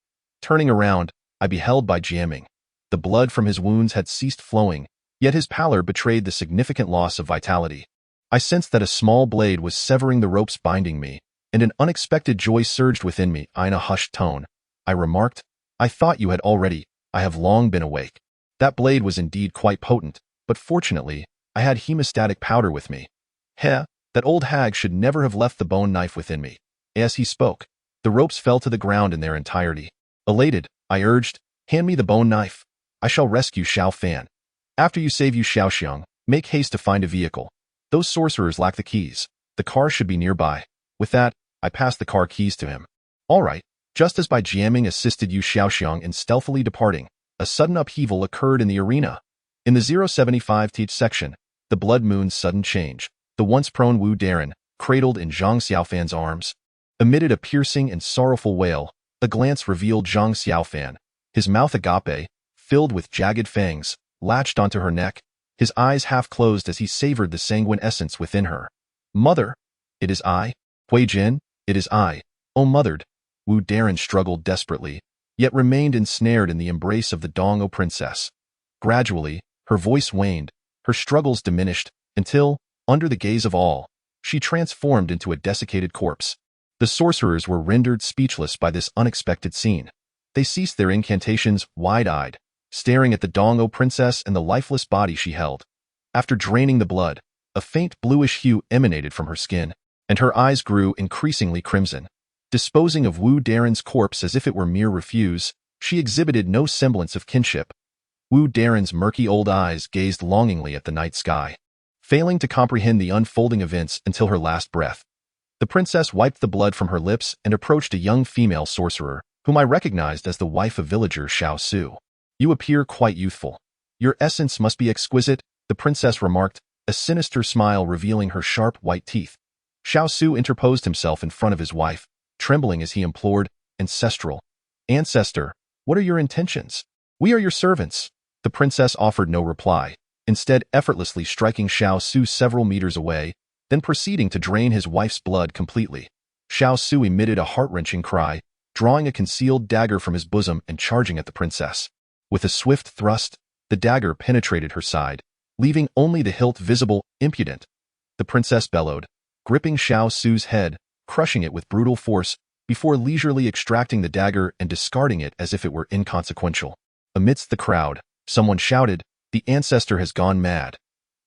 Speaker 1: Turning around, I beheld Bai Jiaming. The blood from his wounds had ceased flowing, yet his pallor betrayed the significant loss of vitality. I sensed that a small blade was severing the ropes binding me, and an unexpected joy surged within me. In a hushed tone, I remarked, "I thought you had already. I have long been awake." That blade was indeed quite potent, but fortunately, I had hemostatic powder with me. That old hag should never have left the bone knife within me. As he spoke, the ropes fell to the ground in their entirety. Elated, I urged, "Hand me the bone knife. I shall rescue Xiao Fan. After you save you Xiaoxiang, make haste to find a vehicle. Those sorcerers lack the keys. The car should be nearby." With that, I passed the car keys to him. All right. Just as Bai Jiaming assisted Yu Xiaoxiang in stealthily departing, a sudden upheaval occurred in the arena. In the 075 teach section, the blood moon's sudden change, the once prone Wu Darren, cradled in Zhang Xiaofan's arms, emitted a piercing and sorrowful wail. A glance revealed Zhang Xiaofan, his mouth agape, filled with jagged fangs, latched onto her neck, his eyes half closed as he savored the sanguine essence within her. "Mother, it is I. Hui Jin, it is I. Oh, mothered." Wu Darren struggled desperately, yet remained ensnared in the embrace of the Dong-O princess. Gradually, her voice waned, her struggles diminished, until, under the gaze of all, she transformed into a desiccated corpse. The sorcerers were rendered speechless by this unexpected scene. They ceased their incantations, wide-eyed, staring at the Dong-O princess and the lifeless body she held. After draining the blood, a faint bluish hue emanated from her skin, and her eyes grew increasingly crimson. Disposing of Wu Darren's corpse as if it were mere refuse, she exhibited no semblance of kinship. Wu Darren's murky old eyes gazed longingly at the night sky, failing to comprehend the unfolding events until her last breath. The princess wiped the blood from her lips and approached a young female sorcerer, whom I recognized as the wife of villager Xiao Su. "You appear quite youthful. Your essence must be exquisite," the princess remarked, a sinister smile revealing her sharp white teeth. Xiao Su interposed himself in front of his wife, trembling as he implored, Ancestor, what are your intentions? We are your servants." The princess offered no reply, instead effortlessly striking Xiao Su several meters away, then proceeding to drain his wife's blood completely. Xiao Su emitted a heart-wrenching cry, drawing a concealed dagger from his bosom and charging at the princess. With a swift thrust, the dagger penetrated her side, leaving only the hilt visible. "Impudent!" the princess bellowed, gripping Xiao Su's head, crushing it with brutal force, before leisurely extracting the dagger and discarding it as if it were inconsequential. Amidst the crowd, someone shouted, "The ancestor has gone mad.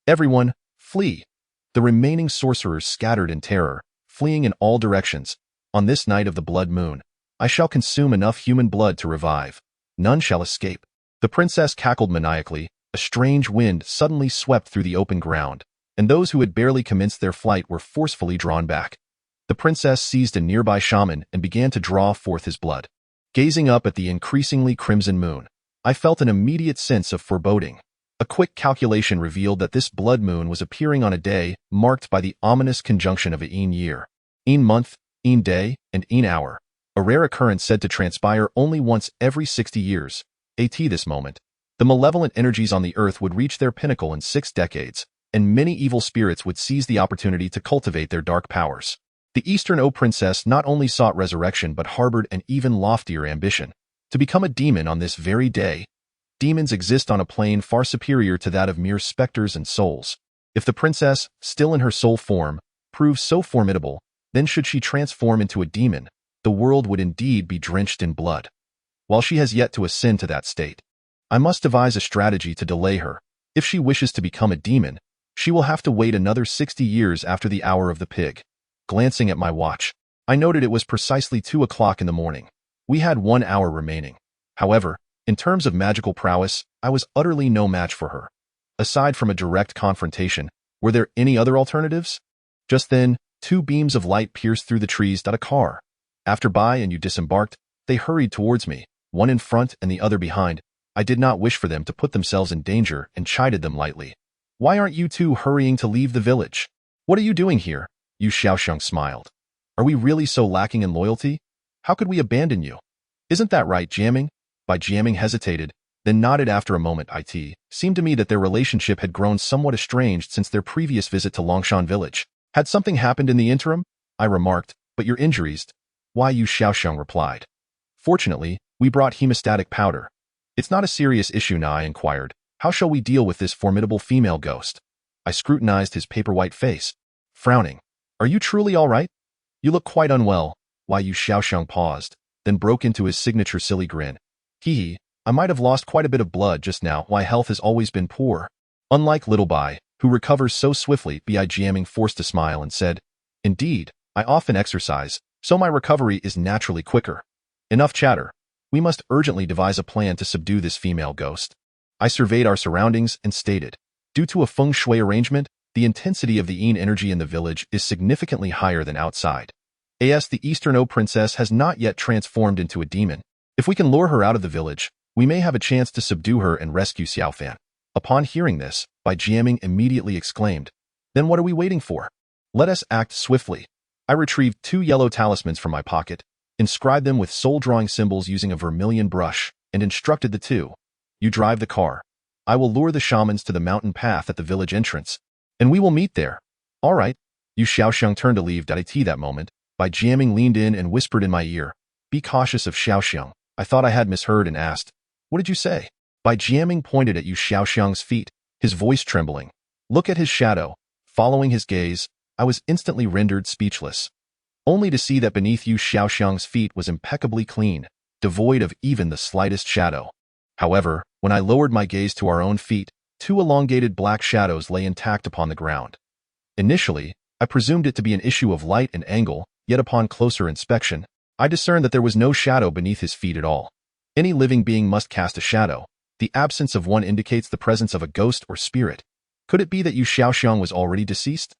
Speaker 1: Everyone, flee!" The remaining sorcerers scattered in terror, fleeing in all directions. "On this night of the blood moon, I shall consume enough human blood to revive. None shall escape." The princess cackled maniacally. A strange wind suddenly swept through the open ground, and those who had barely commenced their flight were forcefully drawn back. The princess seized a nearby shaman and began to draw forth his blood. Gazing up at the increasingly crimson moon, I felt an immediate sense of foreboding. A quick calculation revealed that this blood moon was appearing on a day marked by the ominous conjunction of a Ein year, Ein month, Ein day, and Ein hour, a rare occurrence said to transpire only once every 60 years. At this moment, the malevolent energies on the earth would reach their pinnacle in 6 decades, and many evil spirits would seize the opportunity to cultivate their dark powers. The Eastern O princess not only sought resurrection but harbored an even loftier ambition, to become a demon on this very day. Demons exist on a plane far superior to that of mere specters and souls. If the princess, still in her soul form, proves so formidable, then should she transform into a demon, the world would indeed be drenched in blood. while she has yet to ascend to that state. I must devise a strategy to delay her. If she wishes to become a demon, she will have to wait another 60 years after the hour of the pig. Glancing at my watch, I noted it was precisely 2 o'clock in the morning. We had 1 hour remaining. However, in terms of magical prowess, I was utterly no match for her. Aside from a direct confrontation, were there any other alternatives? Just then, 2 beams of light pierced through the trees at a car. After Bai and you disembarked, they hurried towards me, one in front and the other behind. I did not wish for them to put themselves in danger and chided them lightly. Why aren't you two hurrying to leave the village? What are you doing here? Yu Xiaosheng smiled. Are we really so lacking in loyalty? How could we abandon you? Isn't that right, Jiaming? Bai Jiaming hesitated, then nodded after a moment. It seemed to me that their relationship had grown somewhat estranged since their previous visit to Longshan village. Had something happened in the interim? I remarked, but your injuries? Why, Yu Xiaosheng replied. Fortunately, we brought hemostatic powder. It's not a serious issue now, I inquired. How shall we deal with this formidable female ghost? I scrutinized his paper-white face, frowning. Are you truly all right? You look quite unwell. Why, Yu Xiaosheng paused, then broke into his signature silly grin. Hee, I might have lost quite a bit of blood just now. My health has always been poor. Unlike little Bai, who recovers so swiftly, Bai Jiaming forced a smile and said, Indeed, I often exercise, so my recovery is naturally quicker. Enough chatter. We must urgently devise a plan to subdue this female ghost. I surveyed our surroundings and stated, due to a feng shui arrangement, the intensity of the yin energy in the village is significantly higher than outside. As the Eastern O princess has not yet transformed into a demon. If we can lure her out of the village, we may have a chance to subdue her and rescue Xiaofan. Upon hearing this, Bai Jiaming immediately exclaimed, Then what are we waiting for? Let us act swiftly. I retrieved 2 yellow talismans from my pocket, inscribed them with soul-drawing symbols using a vermilion brush, and instructed the 2. You drive the car. I will lure the shamans to the mountain path at the village entrance, and we will meet there. All right. Yu Xiaosheng turned to leave. That moment, Bai Jiaming leaned in and whispered in my ear, Be cautious of Xiaosheng. I thought I had misheard and asked, What did you say? Bai Jiaming pointed at Yu Xiaosheng's feet, his voice trembling. Look at his shadow. Following his gaze, I was instantly rendered speechless, only to see that beneath Yu Xiaosheng's feet was impeccably clean, devoid of even the slightest shadow. However, when I lowered my gaze to our own feet, 2 elongated black shadows lay intact upon the ground. Initially, I presumed it to be an issue of light and angle, yet upon closer inspection, I discerned that there was no shadow beneath his feet at all. Any living being must cast a shadow. The absence of one indicates the presence of a ghost or spirit. Could it be that Yu Xiaosheng was already deceased?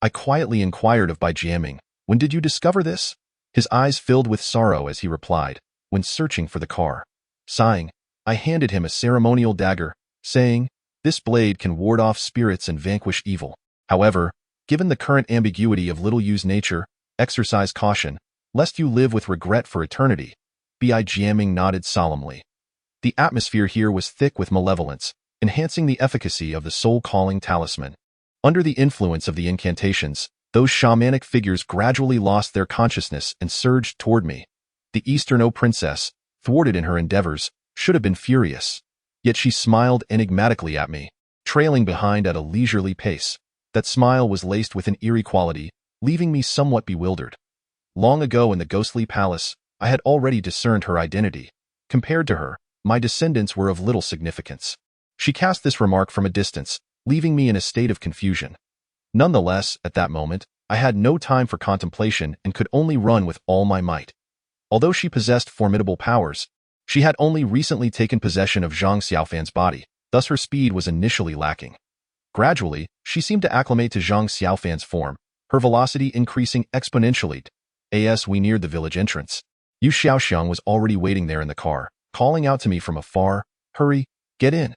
Speaker 1: I quietly inquired of Bai Jiaming, When did you discover this? His eyes filled with sorrow as he replied, When searching for the car. Sighing, I handed him a ceremonial dagger, saying, This blade can ward off spirits and vanquish evil. However, given the current ambiguity of little Yu's nature, exercise caution, lest you live with regret for eternity. Bai Jiaming nodded solemnly. The atmosphere here was thick with malevolence, enhancing the efficacy of the soul-calling talisman. Under the influence of the incantations, those shamanic figures gradually lost their consciousness and surged toward me. The Eastern O princess, thwarted in her endeavors, should have been furious. Yet she smiled enigmatically at me, trailing behind at a leisurely pace. That smile was laced with an eerie quality, leaving me somewhat bewildered. Long ago in the ghostly palace, I had already discerned her identity. Compared to her, my descendants were of little significance. She cast this remark from a distance, leaving me in a state of confusion. Nonetheless, at that moment, I had no time for contemplation and could only run with all my might. Although she possessed formidable powers, she had only recently taken possession of Zhang Xiaofan's body, thus her speed was initially lacking. Gradually, she seemed to acclimate to Zhang Xiaofan's form, her velocity increasing exponentially. As we neared the village entrance, Yu Xiaosheng was already waiting there in the car, calling out to me from afar, Hurry, get in.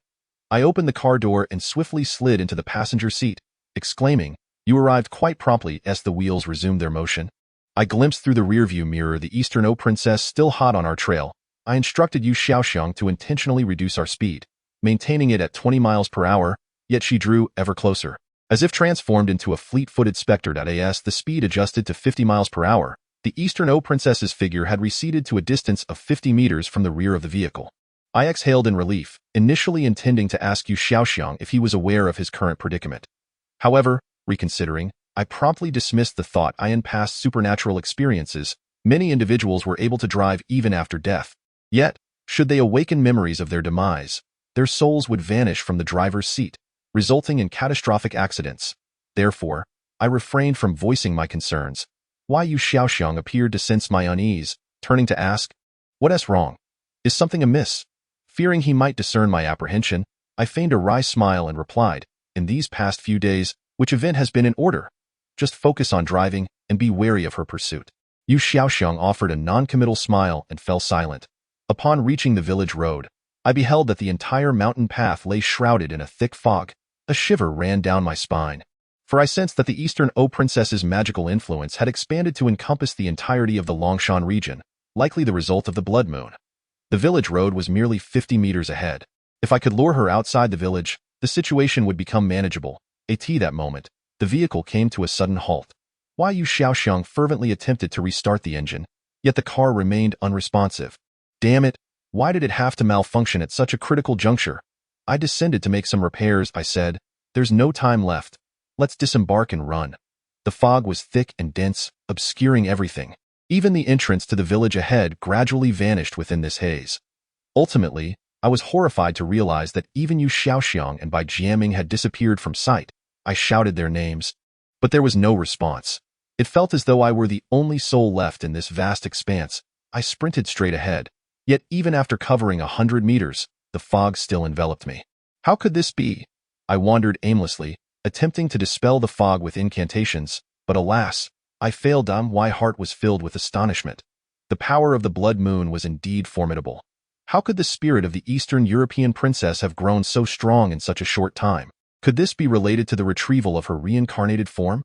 Speaker 1: I opened the car door and swiftly slid into the passenger seat, exclaiming, You arrived quite promptly as the wheels resumed their motion. I glimpsed through the rearview mirror the Eastern O princess still hot on our trail. I instructed Yu Xiaosheng to intentionally reduce our speed, maintaining it at 20 miles per hour, yet she drew ever closer. As if transformed into a fleet-footed specter. As the speed adjusted to 50 miles per hour, the Eastern O princess's figure had receded to a distance of 50 meters from the rear of the vehicle. I exhaled in relief, initially intending to ask Yu Xiaosheng if he was aware of his current predicament. However, reconsidering, I promptly dismissed the thought. In past supernatural experiences, many individuals were able to drive even after death. Yet, Should they awaken memories of their demise, their souls would vanish from the driver's seat, resulting in catastrophic accidents. Therefore, I refrained from voicing my concerns. Why Yu Xiaoxiang appeared to sense my unease, turning to ask, "What's wrong? Is something amiss?" Fearing he might discern my apprehension, I feigned a wry smile and replied, "In these past few days, which event has been in order? Just focus on driving and be wary of her pursuit." Yu Xiaoxiang offered a non-committal smile and fell silent. Upon reaching the village road, I beheld that the entire mountain path lay shrouded in a thick fog. A shiver ran down my spine, for I sensed that the Eastern O Princess's magical influence had expanded to encompass the entirety of the Longshan region, likely the result of the blood moon. The village road was merely 50 meters ahead. If I could lure her outside the village, the situation would become manageable. At that moment, the vehicle came to a sudden halt. Yu Xiaoxiang fervently attempted to restart the engine, yet the car remained unresponsive. Damn it, why did it have to malfunction at such a critical juncture? I descended to make some repairs. I said, "There's no time left. Let's disembark and run." The fog was thick and dense, obscuring everything. Even the entrance to the village ahead gradually vanished within this haze. Ultimately, I was horrified to realize that even Yu Xiaoxiang and Bai Jiaming had disappeared from sight. I shouted their names, but there was no response. It felt as though I were the only soul left in this vast expanse. I sprinted straight ahead. Yet even after covering 100 meters, the fog still enveloped me. How could this be? I wandered aimlessly, attempting to dispel the fog with incantations, but alas, I failed. My heart was filled with astonishment. The power of the blood moon was indeed formidable. How could the spirit of the Eastern European princess have grown so strong in such a short time? Could this be related to the retrieval of her reincarnated form?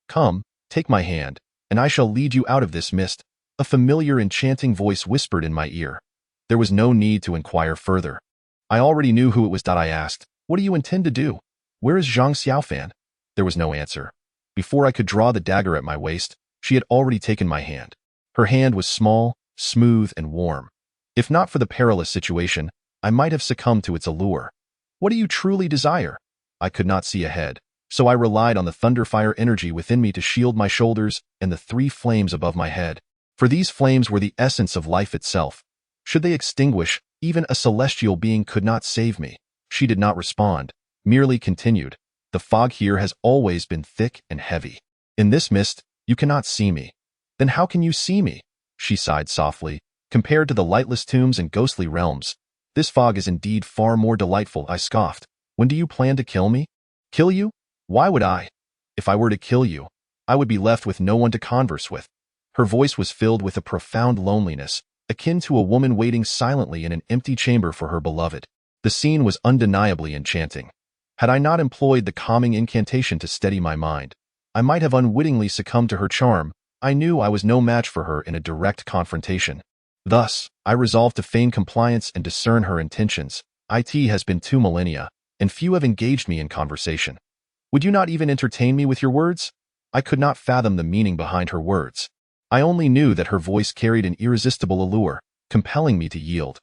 Speaker 1: "Come, take my hand, and I shall lead you out of this mist," a familiar enchanting voice whispered in my ear. There was no need to inquire further. I already knew who it was. I asked, "What do you intend to do? Where is Zhang Xiaofan?" There was no answer. Before I could draw the dagger at my waist, she had already taken my hand. Her hand was small, smooth, and warm. If not for the perilous situation, I might have succumbed to its allure. "What do you truly desire?" I could not see ahead, so I relied on the thunderfire energy within me to shield my shoulders and the 3 flames above my head. For these flames were the essence of life itself. Should they extinguish, even a celestial being could not save me. She did not respond, merely continued, "The fog here has always been thick and heavy. In this mist, you cannot see me." "Then how can you see me?" She sighed softly. "Compared to the lightless tombs and ghostly realms, this fog is indeed far more delightful." I scoffed. "When do you plan to kill me?" "Kill you? Why would I? If I were to kill you, I would be left with no one to converse with." Her voice was filled with a profound loneliness, akin to a woman waiting silently in an empty chamber for her beloved. The scene was undeniably enchanting. Had I not employed the calming incantation to steady my mind, I might have unwittingly succumbed to her charm. I knew I was no match for her in a direct confrontation. Thus, I resolved to feign compliance and discern her intentions. It has been 2 millennia, and few have engaged me in conversation. Would you not even entertain me with your words? I could not fathom the meaning behind her words. I only knew that her voice carried an irresistible allure, compelling me to yield.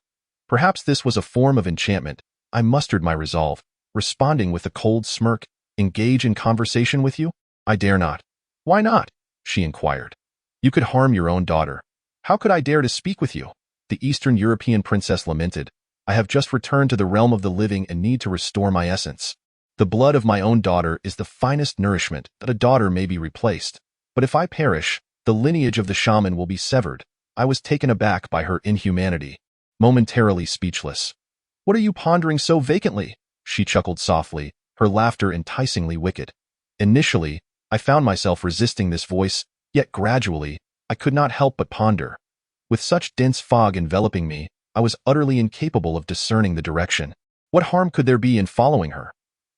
Speaker 1: Perhaps this was a form of enchantment. I mustered my resolve, responding with a cold smirk. "Engage in conversation with you? I dare not." "Why not?" she inquired. "You could harm your own daughter. How could I dare to speak with you?" The Eastern European princess lamented. "I have just returned to the realm of the living and need to restore my essence. The blood of my own daughter is the finest nourishment that a daughter may be replaced. But if I perish, the lineage of the shaman will be severed." I was taken aback by her inhumanity, momentarily speechless. "What are you pondering so vacantly?" She chuckled softly, her laughter enticingly wicked. Initially, I found myself resisting this voice, yet gradually, I could not help but ponder. With such dense fog enveloping me, I was utterly incapable of discerning the direction. What harm could there be in following her?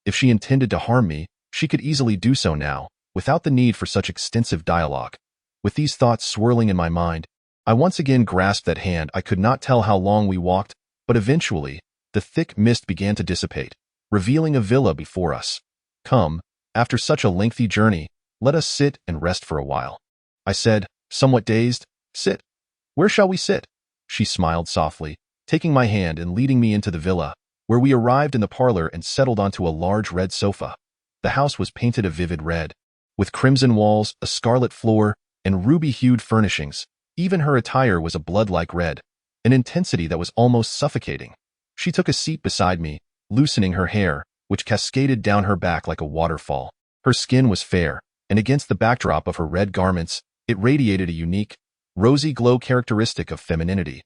Speaker 1: If she intended to harm me, she could easily do so now, without the need for such extensive dialogue. With these thoughts swirling in my mind, I once again grasped that hand. I could not tell how long we walked, but eventually, the thick mist began to dissipate, revealing a villa before us. "Come, after such a lengthy journey, let us sit and rest for a while," I said, somewhat dazed. "Sit? Where shall we sit?" She smiled softly, taking my hand and leading me into the villa, where we arrived in the parlor and settled onto a large red sofa. The house was painted a vivid red, with crimson walls, a scarlet floor, and ruby-hued furnishings. Even her attire was a blood-like red. an intensity that was almost suffocating. She took a seat beside me, loosening her hair, which cascaded down her back like a waterfall. Her skin was fair, and against the backdrop of her red garments, it radiated a unique, rosy glow characteristic of femininity.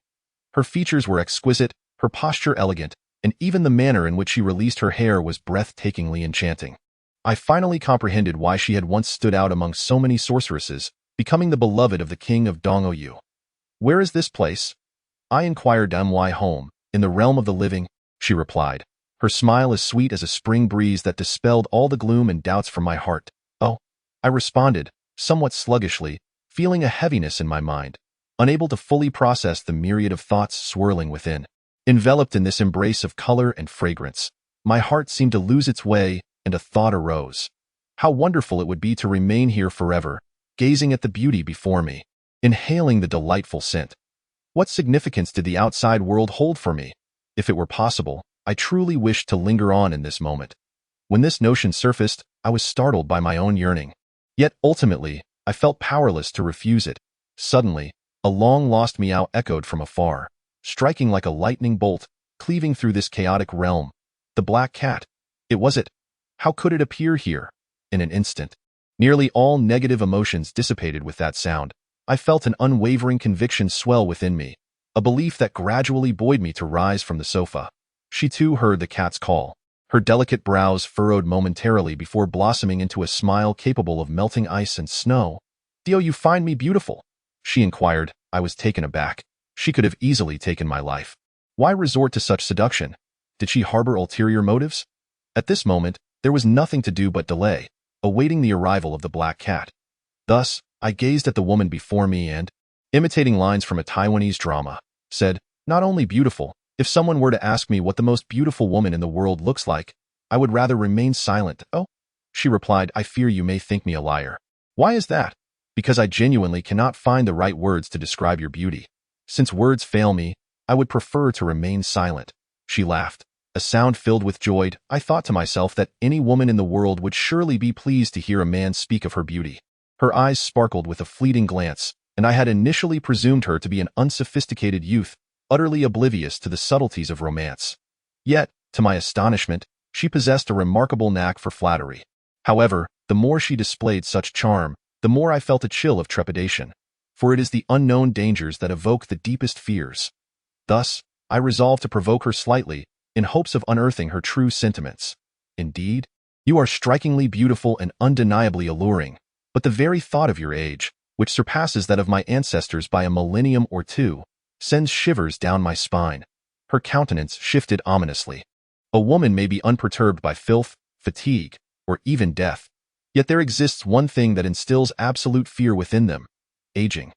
Speaker 1: Her features were exquisite, her posture elegant, and even the manner in which she released her hair was breathtakingly enchanting. I finally comprehended why she had once stood out among so many sorceresses, becoming the beloved of the king of Dongou. "Where is this place?" I inquired. "My home, in the realm of the living," she replied, her smile as sweet as a spring breeze that dispelled all the gloom and doubts from my heart. "Oh," I responded, somewhat sluggishly, feeling a heaviness in my mind, unable to fully process the myriad of thoughts swirling within. Enveloped in this embrace of color and fragrance, my heart seemed to lose its way, and a thought arose. How wonderful it would be to remain here forever, gazing at the beauty before me, inhaling the delightful scent. What significance did the outside world hold for me? If it were possible, I truly wished to linger on in this moment. When this notion surfaced, I was startled by my own yearning. Yet ultimately, I felt powerless to refuse it. Suddenly, a long-lost meow echoed from afar, striking like a lightning bolt, cleaving through this chaotic realm. The black cat. It was it. How could it appear here? In an instant, nearly all negative emotions dissipated with that sound. I felt an unwavering conviction swell within me, a belief that gradually buoyed me to rise from the sofa. She too heard the cat's call. Her delicate brows furrowed momentarily before blossoming into a smile capable of melting ice and snow. "Do you find me beautiful?" she inquired. I was taken aback. She could have easily taken my life. Why resort to such seduction? Did she harbor ulterior motives? At this moment, there was nothing to do but delay, awaiting the arrival of the black cat. Thus, I gazed at the woman before me and, imitating lines from a Taiwanese drama, said, "Not only beautiful, if someone were to ask me what the most beautiful woman in the world looks like, I would rather remain silent." "Oh," she replied, "I fear you may think me a liar." "Why is that?" "Because I genuinely cannot find the right words to describe your beauty. Since words fail me, I would prefer to remain silent." She laughed, a sound filled with joy. I thought to myself that any woman in the world would surely be pleased to hear a man speak of her beauty. Her eyes sparkled with a fleeting glance, and I had initially presumed her to be an unsophisticated youth, utterly oblivious to the subtleties of romance. Yet, to my astonishment, she possessed a remarkable knack for flattery. However, the more she displayed such charm, the more I felt a chill of trepidation, for it is the unknown dangers that evoke the deepest fears. Thus, I resolved to provoke her slightly, in hopes of unearthing her true sentiments. "Indeed, you are strikingly beautiful and undeniably alluring, but the very thought of your age, which surpasses that of my ancestors by a millennium or two, sends shivers down my spine." Her countenance shifted ominously. A woman may be unperturbed by filth, fatigue, or even death, yet there exists one thing that instills absolute fear within them: aging.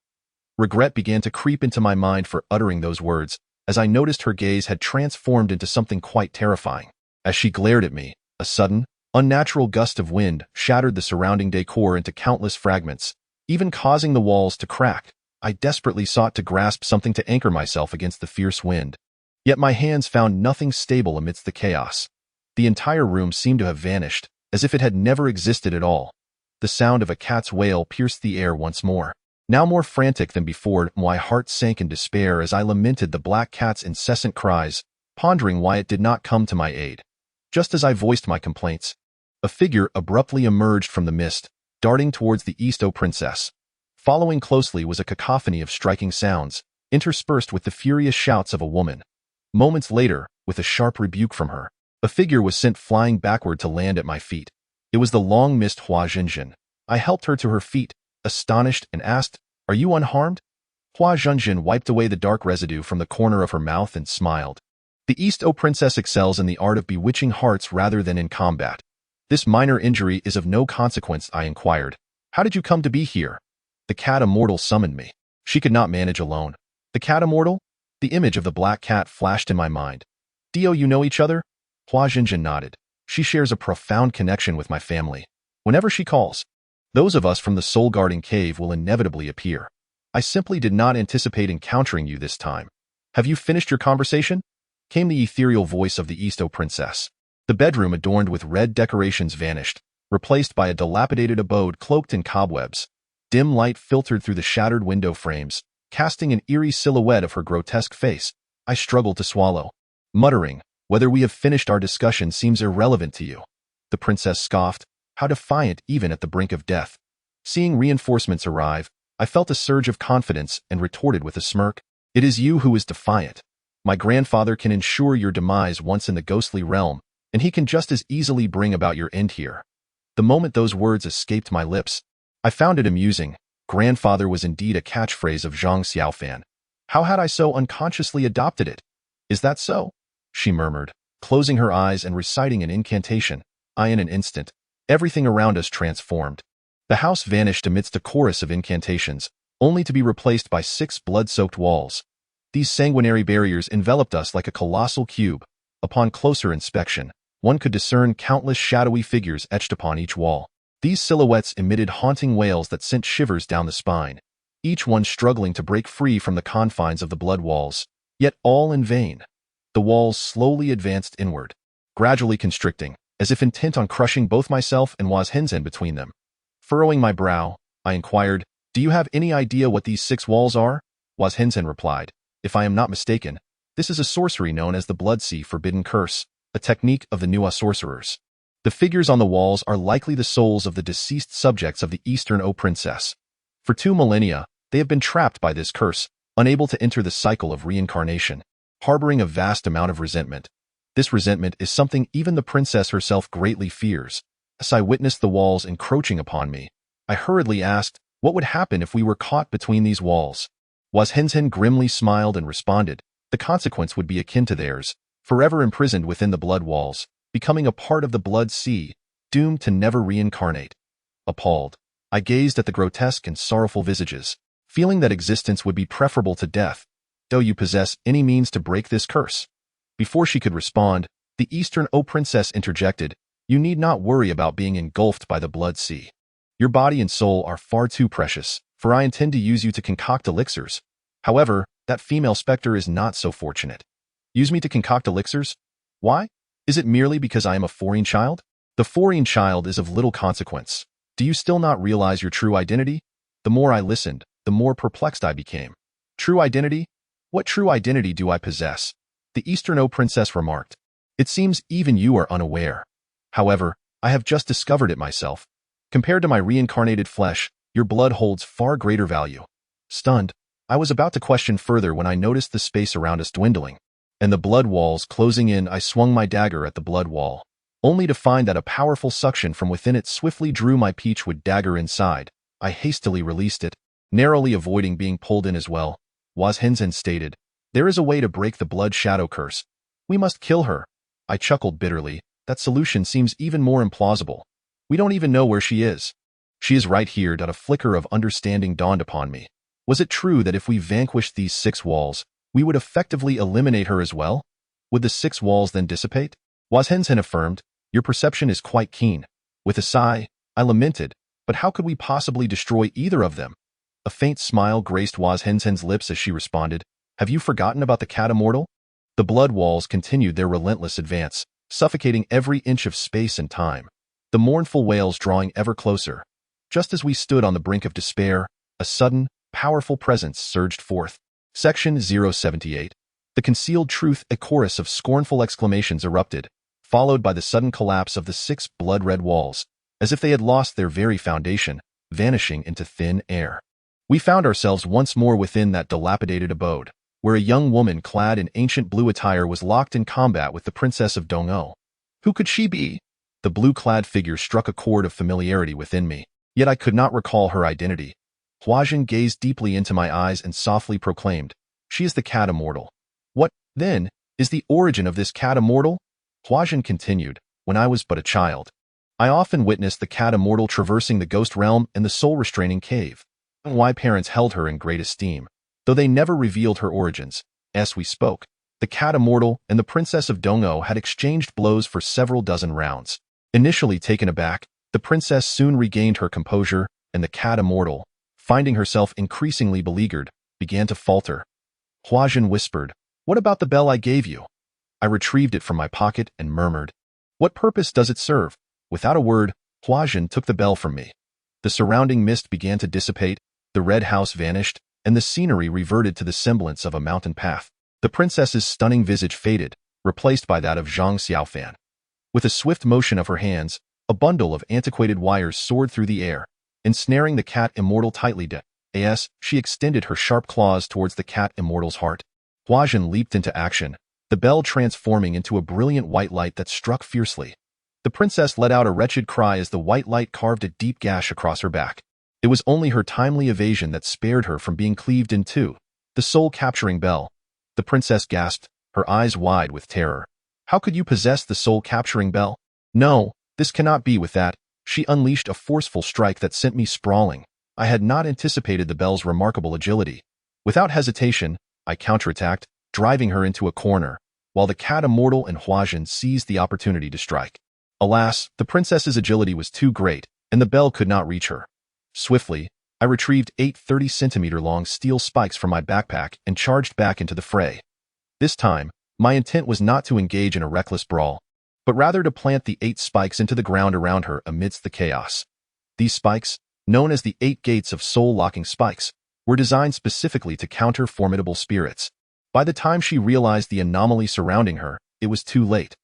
Speaker 1: Regret began to creep into my mind for uttering those words, as I noticed her gaze had transformed into something quite terrifying. As she glared at me, a sudden, unnatural gust of wind shattered the surrounding decor into countless fragments, even causing the walls to crack. I desperately sought to grasp something to anchor myself against the fierce wind. Yet my hands found nothing stable amidst the chaos. The entire room seemed to have vanished, as if it had never existed at all. The sound of a cat's wail pierced the air once more. Now more frantic than before, my heart sank in despair as I lamented the black cat's incessant cries, pondering why it did not come to my aid. Just as I voiced my complaints, a figure abruptly emerged from the mist, darting towards the East, Princess. Following closely was a cacophony of striking sounds, interspersed with the furious shouts of a woman. Moments later, with a sharp rebuke from her, a figure was sent flying backward to land at my feet. It was the long-missed Hua Zhenjin. I helped her to her feet, astonished, and asked, "Are you unharmed?" Hua Zhenjin wiped away the dark residue from the corner of her mouth and smiled. "The East, Princess excels in the art of bewitching hearts rather than in combat. This minor injury is of no consequence," I inquired. "How did you come to be here?" "The cat immortal summoned me." She could not manage alone. The cat immortal? The image of the black cat flashed in my mind. "Dio, you know each other?" Hua Zhenjin nodded. "She shares a profound connection with my family. Whenever she calls, those of us from the soul-guarding cave will inevitably appear. I simply did not anticipate encountering you this time. Have you finished your conversation?" came the ethereal voice of the East, Princess. The bedroom adorned with red decorations vanished, replaced by a dilapidated abode cloaked in cobwebs. Dim light filtered through the shattered window frames, casting an eerie silhouette of her grotesque face. I struggled to swallow, muttering, "Whether we have finished our discussion seems irrelevant to you." The princess scoffed, how defiant even at the brink of death. Seeing reinforcements arrive, I felt a surge of confidence and retorted with a smirk, "It is you who is defiant. My grandfather can ensure your demise once in the ghostly realm, and he can just as easily bring about your end here." The moment those words escaped my lips, I found it amusing. Grandfather was indeed a catchphrase of Zhang Xiaofan. How had I so unconsciously adopted it? "Is that so?" she murmured, closing her eyes and reciting an incantation. In an instant, everything around us transformed. The house vanished amidst a chorus of incantations, only to be replaced by 6 blood-soaked walls. These sanguinary barriers enveloped us like a colossal cube. Upon closer inspection, one could discern countless shadowy figures etched upon each wall. These silhouettes emitted haunting wails that sent shivers down the spine, each one struggling to break free from the confines of the blood walls, yet all in vain. The walls slowly advanced inward, gradually constricting, as if intent on crushing both myself and Wazhenzen between them. Furrowing my brow, I inquired, "Do you have any idea what these 6 walls are?" Wazhenzen replied, "If I am not mistaken, this is a sorcery known as the Blood Sea Forbidden Curse, a technique of the Nuwa sorcerers. The figures on the walls are likely the souls of the deceased subjects of the Eastern O Princess. For 2 millennia, they have been trapped by this curse, unable to enter the cycle of reincarnation, harboring a vast amount of resentment. This resentment is something even the princess herself greatly fears." As I witnessed the walls encroaching upon me, I hurriedly asked, what would happen if we were caught between these walls? Wazhenzen grimly smiled and responded, "The consequence would be akin to theirs, forever imprisoned within the blood walls, becoming a part of the blood sea, doomed to never reincarnate." Appalled, I gazed at the grotesque and sorrowful visages, feeling that existence would be preferable to death. "Do you possess any means to break this curse?" Before she could respond, the Eastern O Princess interjected, "You need not worry about being engulfed by the blood sea. Your body and soul are far too precious, for I intend to use you to concoct elixirs. However, that female specter is not so fortunate." "Use me to concoct elixirs? Why? Is it merely because I am a foreign child?" "The foreign child is of little consequence. Do you still not realize your true identity?" The more I listened, the more perplexed I became. "True identity? What true identity do I possess?" The Eastern O Princess remarked. "It seems even you are unaware. However, I have just discovered it myself. Compared to my reincarnated flesh, your blood holds far greater value." Stunned, I was about to question further when I noticed the space around us dwindling, and the blood walls closing in. I swung my dagger at the blood wall, only to find that a powerful suction from within it swiftly drew my peachwood dagger inside. I hastily released it, narrowly avoiding being pulled in as well. Wazhenzen stated, "There is a way to break the blood shadow curse. We must kill her." I chuckled bitterly. That solution seems even more implausible. We don't even know where she is. "She is right here." A flicker of understanding dawned upon me. Was it true that if we vanquished these 6 walls, we would effectively eliminate her as well? Would the 6 walls then dissipate? Wazhenzen affirmed, "Your perception is quite keen." With a sigh, I lamented, "But how could we possibly destroy either of them?" A faint smile graced Wazhenzen's lips as she responded, "Have you forgotten about the cat immortal?" The blood walls continued their relentless advance, suffocating every inch of space and time, the mournful wails drawing ever closer. Just as we stood on the brink of despair, a sudden, powerful presence surged forth. Section 078. The concealed truth. A chorus of scornful exclamations erupted, followed by the sudden collapse of the 6 blood-red walls, as if they had lost their very foundation, vanishing into thin air. We found ourselves once more within that dilapidated abode, where a young woman clad in ancient blue attire was locked in combat with the Princess of Dong'o. Who could she be? The blue-clad figure struck a chord of familiarity within me, yet I could not recall her identity. Huazhen gazed deeply into my eyes and softly proclaimed, "She is the cat immortal." "What, then, is the origin of this cat immortal?" Huazhen continued, "When I was but a child, I often witnessed the cat immortal traversing the ghost realm and the soul-restraining cave. Why parents held her in great esteem, though they never revealed her origins. As we spoke, the cat immortal and the Princess of Dong'o had exchanged blows for several dozen rounds. Initially taken aback, the princess soon regained her composure, and the cat immortal, finding herself increasingly beleaguered, began to falter. Huazhen whispered, "What about the bell I gave you?" I retrieved it from my pocket and murmured, "What purpose does it serve?" Without a word, Huazhen took the bell from me. The surrounding mist began to dissipate, the red house vanished, and the scenery reverted to the semblance of a mountain path. The princess's stunning visage faded, replaced by that of Zhang Xiaofan. With a swift motion of her hands, a bundle of antiquated wires soared through the air, ensnaring the cat immortal tightly. As she extended her sharp claws towards the cat immortal's heart, Huazhen leaped into action, the bell transforming into a brilliant white light that struck fiercely. The princess let out a wretched cry as the white light carved a deep gash across her back. It was only her timely evasion that spared her from being cleaved in two. The soul-capturing bell. The princess gasped, her eyes wide with terror. How could you possess the soul-capturing bell? No, this cannot be with that. She unleashed a forceful strike that sent me sprawling. I had not anticipated the bell's remarkable agility. Without hesitation, I counterattacked, driving her into a corner, while the cat immortal and Huazhen seized the opportunity to strike. Alas, the princess's agility was too great, and the bell could not reach her. Swiftly, I retrieved 8 30-centimeter-long steel spikes from my backpack and charged back into the fray. This time, my intent was not to engage in a reckless brawl, but rather to plant the 8 spikes into the ground around her amidst the chaos. These spikes, known as the 8 gates of soul-locking spikes, were designed specifically to counter formidable spirits. By the time she realized the anomaly surrounding her, it was too late.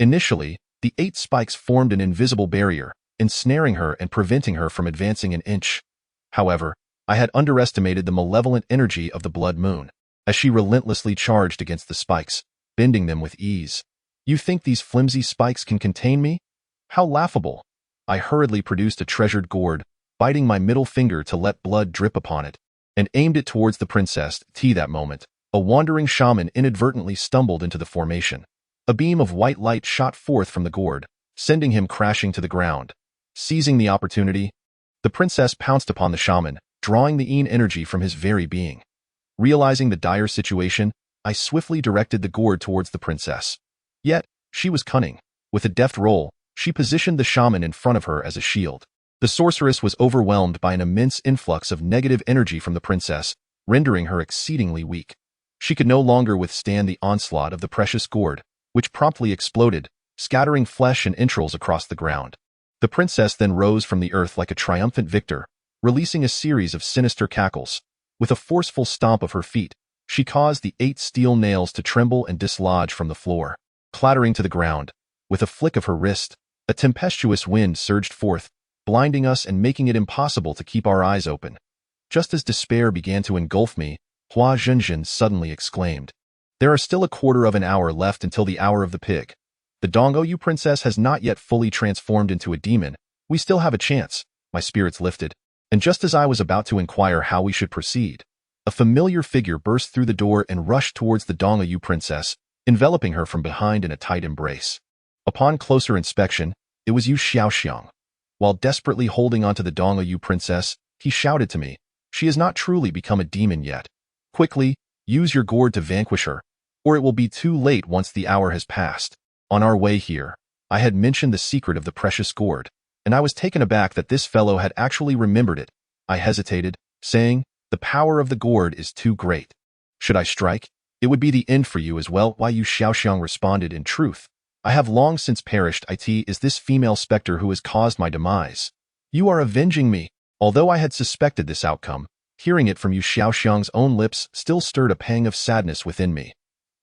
Speaker 1: Initially, the 8 spikes formed an invisible barrier, ensnaring her and preventing her from advancing an inch. However, I had underestimated the malevolent energy of the blood moon, as she relentlessly charged against the spikes, bending them with ease. You think these flimsy spikes can contain me? How laughable! I hurriedly produced a treasured gourd, biting my middle finger to let blood drip upon it, and aimed it towards the princess. That moment, a wandering shaman inadvertently stumbled into the formation. A beam of white light shot forth from the gourd, sending him crashing to the ground. Seizing the opportunity, the princess pounced upon the shaman, drawing the yin energy from his very being. Realizing the dire situation, I swiftly directed the gourd towards the princess. Yet, she was cunning. With a deft roll, she positioned the shaman in front of her as a shield. The sorceress was overwhelmed by an immense influx of negative energy from the princess, rendering her exceedingly weak. She could no longer withstand the onslaught of the precious gourd, which promptly exploded, scattering flesh and entrails across the ground. The princess then rose from the earth like a triumphant victor, releasing a series of sinister cackles. With a forceful stomp of her feet, she caused the 8 steel nails to tremble and dislodge from the floor. Clattering to the ground, with a flick of her wrist, a tempestuous wind surged forth, blinding us and making it impossible to keep our eyes open. Just as despair began to engulf me, Hua Zhenjin suddenly exclaimed, "There are still a quarter of an hour left until the hour of the pig. The Dongoyu princess has not yet fully transformed into a demon. We still have a chance." My spirits lifted, and just as I was about to inquire how we should proceed, a familiar figure burst through the door and rushed towards the Dongoyu princess, enveloping her from behind in a tight embrace. Upon closer inspection, it was Yu Xiaoxiang. While desperately holding onto the Dongoyu princess, he shouted to me, "She has not truly become a demon yet. Quickly, use your gourd to vanquish her, or it will be too late once the hour has passed." On our way here, I had mentioned the secret of the precious gourd, and I was taken aback that this fellow had actually remembered it. I hesitated, saying, "The power of the gourd is too great. Should I strike? It would be the end for you as well." Why Yu Xiaoxiang responded, "In truth, I have long since perished. It is this female specter who has caused my demise. You are avenging me." Although I had suspected this outcome, hearing it from Yu Xiaoxiang's own lips still stirred a pang of sadness within me.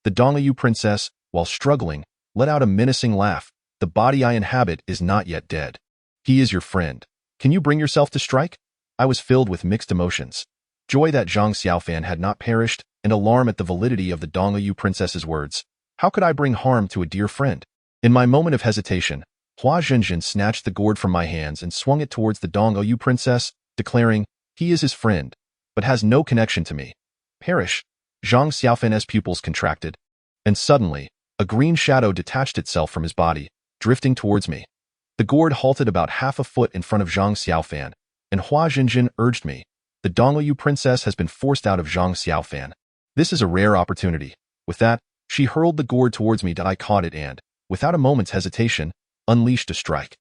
Speaker 1: The Dongoyu princess, while struggling, let out a menacing laugh. "The body I inhabit is not yet dead. He is your friend. Can you bring yourself to strike?" I was filled with mixed emotions. Joy that Zhang Xiaofan had not perished, and alarm at the validity of the Dongoyu princess's words. How could I bring harm to a dear friend? In my moment of hesitation, Hua Zhenjin snatched the gourd from my hands and swung it towards the Dongoyu princess, declaring, "He is his friend, but has no connection to me." Perish! Zhang Xiaofan's pupils contracted, and suddenly, a green shadow detached itself from his body, drifting towards me. The gourd halted about half a foot in front of Zhang Xiaofan, and Hua Zhenjin urged me, "The Dongoyu princess has been forced out of Zhang Xiaofan. This is a rare opportunity." With that, she hurled the gourd towards me. I caught it and, without a moment's hesitation, unleashed a strike.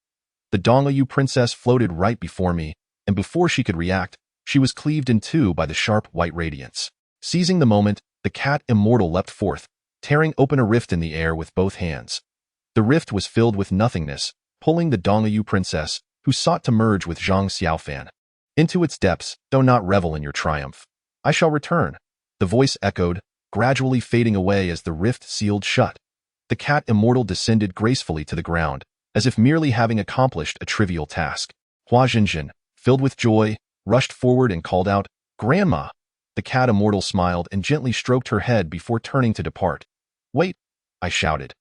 Speaker 1: The Dongoyu princess floated right before me, and before she could react, she was cleaved in two by the sharp white radiance. Seizing the moment, the cat immortal leapt forth, tearing open a rift in the air with both hands. The rift was filled with nothingness, pulling the Dongoyu princess, who sought to merge with Zhang Xiaofan, into its depths. "Do not revel in your triumph. I shall return. The voice echoed, gradually fading away as the rift sealed shut. The cat immortal descended gracefully to the ground, as if merely having accomplished a trivial task. Hua Zhengjin, filled with joy, rushed forward and called out, "Grandma!" The cat immortal smiled and gently stroked her head before turning to depart. "Wait!" I shouted.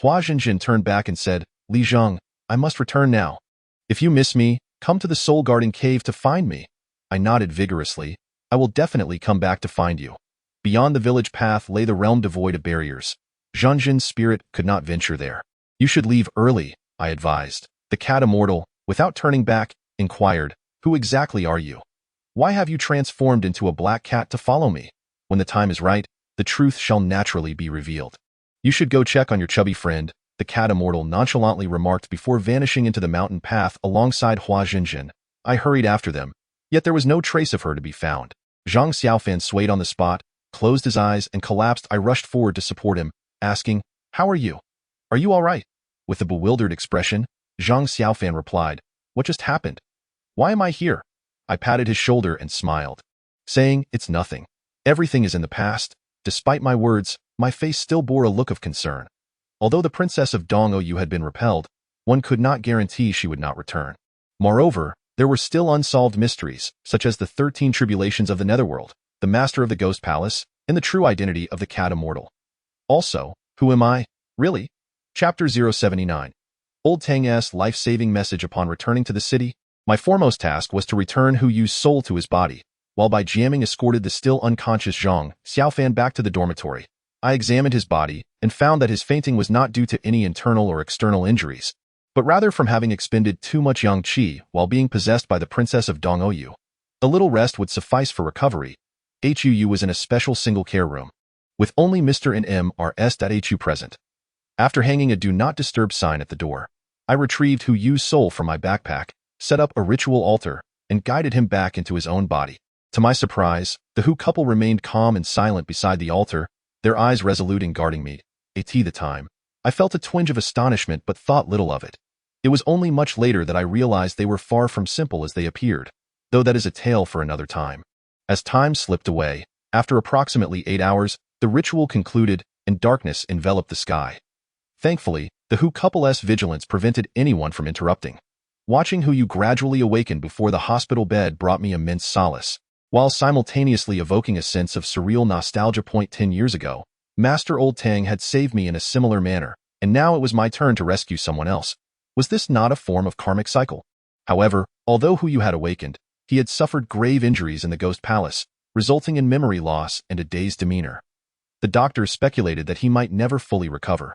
Speaker 1: Hua Zhengjin turned back and said, "Li Zheng, I must return now. If you miss me, come to the Soul Garden Cave to find me." I nodded vigorously. "I will definitely come back to find you." Beyond the village path lay the realm devoid of barriers. Zhengjin's spirit could not venture there. "You should leave early," I advised. The cat immortal, without turning back, inquired, "Who exactly are you? Why have you transformed into a black cat to follow me? When the time is right, the truth shall naturally be revealed." "You should go check on your chubby friend," the cat immortal nonchalantly remarked before vanishing into the mountain path alongside Hua Zhengjin. I hurried after them, yet there was no trace of her to be found. Zhang Xiaofan swayed on the spot, closed his eyes, and collapsed. I rushed forward to support him, asking, "How are you? Are you all right?" With a bewildered expression, Zhang Xiaofan replied, "What just happened? Why am I here?" I patted his shoulder and smiled, saying, "It's nothing. Everything is in the past." Despite my words, my face still bore a look of concern. Although the princess of Dongou had been repelled, one could not guarantee she would not return. Moreover, there were still unsolved mysteries, such as the 13 tribulations of the Netherworld, the master of the Ghost Palace, and the true identity of the cat immortal. Also, who am I, really? Chapter 079. Old Tang's life-saving message. Upon returning to the city, my foremost task was to return Hu Yu's soul to his body, while Bai Jiaming escorted the still unconscious Zhang Xiaofan back to the dormitory. I examined his body and found that his fainting was not due to any internal or external injuries, but rather from having expended too much yang qi while being possessed by the princess of Dongou. A little rest would suffice for recovery. Hu was in a special single-care room, with only Mr. and Mrs. Hu present. After hanging a do not disturb sign at the door, I retrieved Hu Yu's soul from my backpack, set up a ritual altar, and guided him back into his own body. To my surprise, the Hu couple remained calm and silent beside the altar, their eyes resolute in guarding me. At the time, I felt a twinge of astonishment but thought little of it. It was only much later that I realized they were far from simple as they appeared, though that is a tale for another time. As time slipped away, after approximately 8 hours, the ritual concluded and darkness enveloped the sky. Thankfully, the Hu couple's vigilance prevented anyone from interrupting. Watching Hu Yu gradually awaken before the hospital bed brought me immense solace, while simultaneously evoking a sense of surreal nostalgia. 10 years ago, Master Old Tang had saved me in a similar manner, and now it was my turn to rescue someone else. Was this not a form of karmic cycle? However, although Hu Yu had awakened, he had suffered grave injuries in the Ghost Palace, resulting in memory loss and a dazed demeanor. The doctors speculated that he might never fully recover.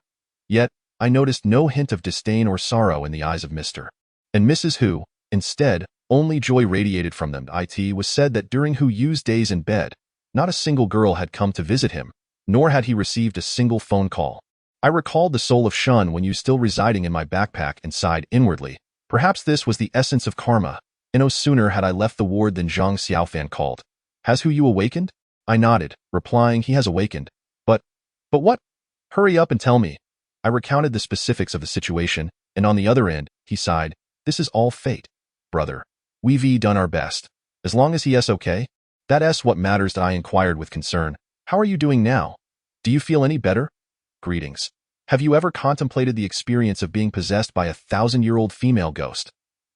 Speaker 1: Yet, I noticed no hint of disdain or sorrow in the eyes of Mr. and Mrs. Hu. Instead, only joy radiated from them. It was said that during Hu Yu's days in bed, not a single girl had come to visit him, nor had he received a single phone call. I recalled the soul of Shun when you still residing in my backpack and sighed inwardly. Perhaps this was the essence of karma, and no sooner had I left the ward than Zhang Xiaofan called. "Has Hu Yu awakened?" I nodded, replying, "He has awakened. But what? Hurry up and tell me." I recounted the specifics of the situation, and on the other end, he sighed, "This is all fate, brother. We've done our best. As long as he's okay, that's what matters." I inquired with concern, "How are you doing now? Do you feel any better?" "Greetings. Have you ever contemplated the experience of being possessed by a 1,000-year-old female ghost?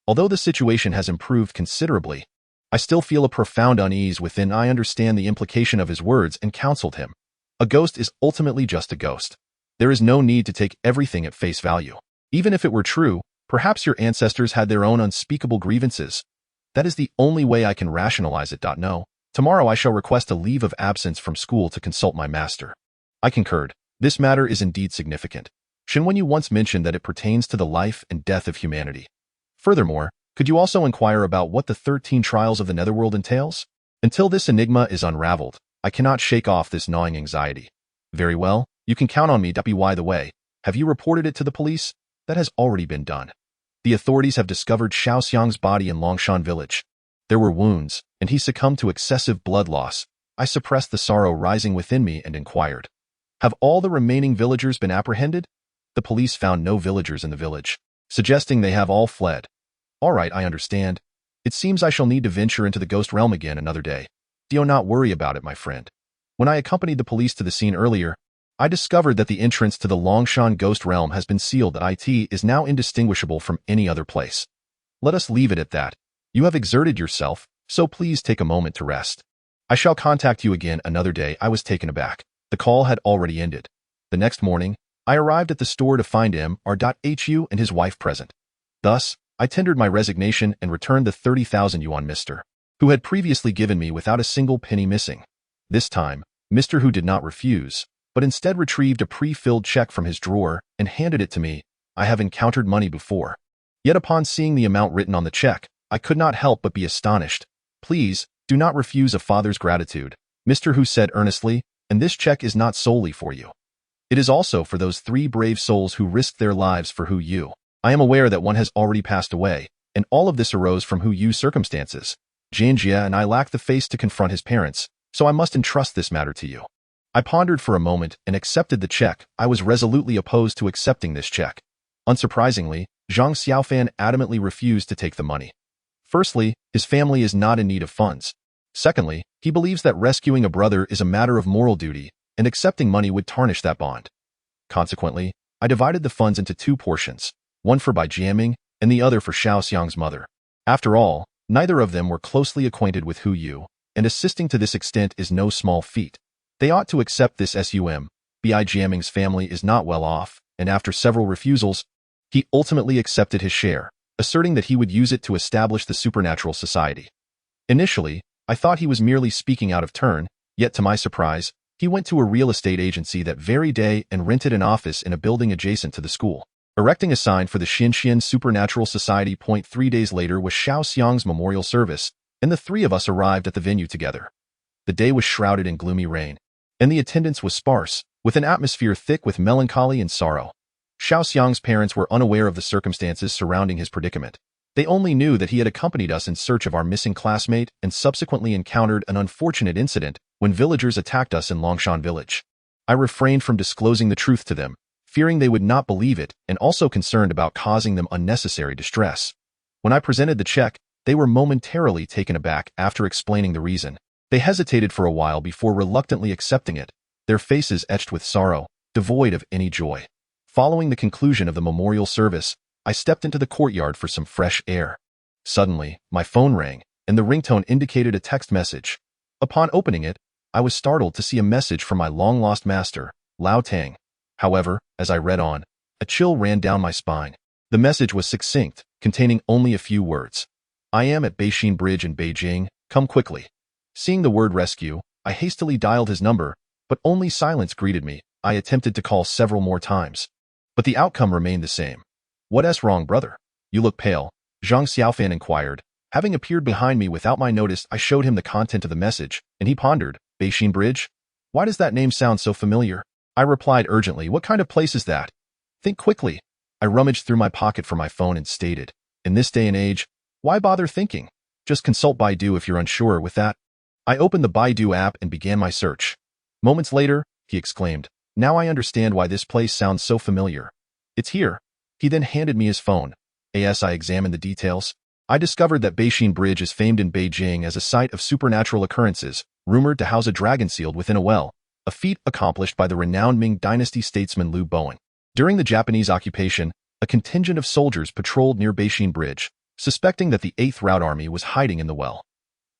Speaker 1: Although the situation has improved considerably, I still feel a profound unease within." I understand the implication of his words and counseled him. A ghost is ultimately just a ghost. There is no need to take everything at face value. Even if it were true, perhaps your ancestors had their own unspeakable grievances. That is the only way I can rationalize it. No. Tomorrow I shall request a leave of absence from school to consult my master. I concurred. This matter is indeed significant. Shen you once mentioned that it pertains to the life and death of humanity. Furthermore, could you also inquire about what the 13 trials of the Netherworld entails? Until this enigma is unraveled, I cannot shake off this gnawing anxiety. Very well, you can count on me. By the way, have you reported it to the police? That has already been done. The authorities have discovered Xiao Xiang's body in Longshan village. There were wounds, and he succumbed to excessive blood loss. I suppressed the sorrow rising within me and inquired, "Have all the remaining villagers been apprehended?" The police found no villagers in the village, suggesting they have all fled. All right, I understand. It seems I shall need to venture into the ghost realm again another day. Do not worry about it, my friend. When I accompanied the police to the scene earlier, I discovered that the entrance to the Longshan ghost realm has been sealed and it is now indistinguishable from any other place. Let us leave it at that. You have exerted yourself, so please take a moment to rest. I shall contact you again another day. I was taken aback. The call had already ended. The next morning, I arrived at the store to find Mr. and his wife present. Thus, I tendered my resignation and returned the 30,000 yuan Mr. Who had previously given me without a single penny missing. This time, Mr. Who did not refuse, but instead retrieved a pre-filled check from his drawer and handed it to me. I have encountered money before. Yet upon seeing the amount written on the check, I could not help but be astonished. Please, do not refuse a father's gratitude, Mr. Who said earnestly, and this check is not solely for you. It is also for those 3 brave souls who risked their lives for Hu Yu. I am aware that one has already passed away, and all of this arose from Hu Yu's circumstances. Jianjia and I lack the face to confront his parents, so I must entrust this matter to you. I pondered for a moment and accepted the check. I was resolutely opposed to accepting this check. Unsurprisingly, Zhang Xiaofan adamantly refused to take the money. Firstly, his family is not in need of funds. Secondly, he believes that rescuing a brother is a matter of moral duty, and accepting money would tarnish that bond. Consequently, I divided the funds into 2 portions, one for Bai Jiaming and the other for Xiao Xiang's mother. After all, neither of them were closely acquainted with Hu Yu, and assisting to this extent is no small feat. They ought to accept this sum. Bai Jiaming's family is not well off, and after several refusals, he ultimately accepted his share, asserting that he would use it to establish the supernatural society. Initially, I thought he was merely speaking out of turn, yet to my surprise, he went to a real estate agency that very day and rented an office in a building adjacent to the school, erecting a sign for the Xinxian Supernatural Society. 3 days later was Xiao Xiang's memorial service, and the 3 of us arrived at the venue together. The day was shrouded in gloomy rain, and the attendance was sparse, with an atmosphere thick with melancholy and sorrow. Xiao Xiang's parents were unaware of the circumstances surrounding his predicament. They only knew that he had accompanied us in search of our missing classmate and subsequently encountered an unfortunate incident when villagers attacked us in Longshan village. I refrained from disclosing the truth to them, fearing they would not believe it and also concerned about causing them unnecessary distress. When I presented the check, they were momentarily taken aback. After explaining the reason, they hesitated for a while before reluctantly accepting it, their faces etched with sorrow, devoid of any joy. Following the conclusion of the memorial service, I stepped into the courtyard for some fresh air. Suddenly, my phone rang, and the ringtone indicated a text message. Upon opening it, I was startled to see a message from my long-lost master, Lao Tang. However, as I read on, a chill ran down my spine. The message was succinct, containing only a few words. I am at Beixin Bridge in Beijing, come quickly. Seeing the word rescue, I hastily dialed his number, but only silence greeted me. I attempted to call several more times, but the outcome remained the same. What's wrong, brother? You look pale, Zhang Xiaofan inquired. Having appeared behind me without my notice, I showed him the content of the message, and he pondered. Beixin Bridge? Why does that name sound so familiar? I replied urgently, what kind of place is that? Think quickly. I rummaged through my pocket for my phone and stated, in this day and age, why bother thinking? Just consult Baidu if you're unsure with that. I opened the Baidu app and began my search. Moments later, he exclaimed, now I understand why this place sounds so familiar. It's here. He then handed me his phone. As I examined the details, I discovered that Beixin Bridge is famed in Beijing as a site of supernatural occurrences, rumored to house a dragon sealed within a well, a feat accomplished by the renowned Ming Dynasty statesman Liu Bowen. During the Japanese occupation, a contingent of soldiers patrolled near Beixin Bridge, suspecting that the 8th Route Army was hiding in the well.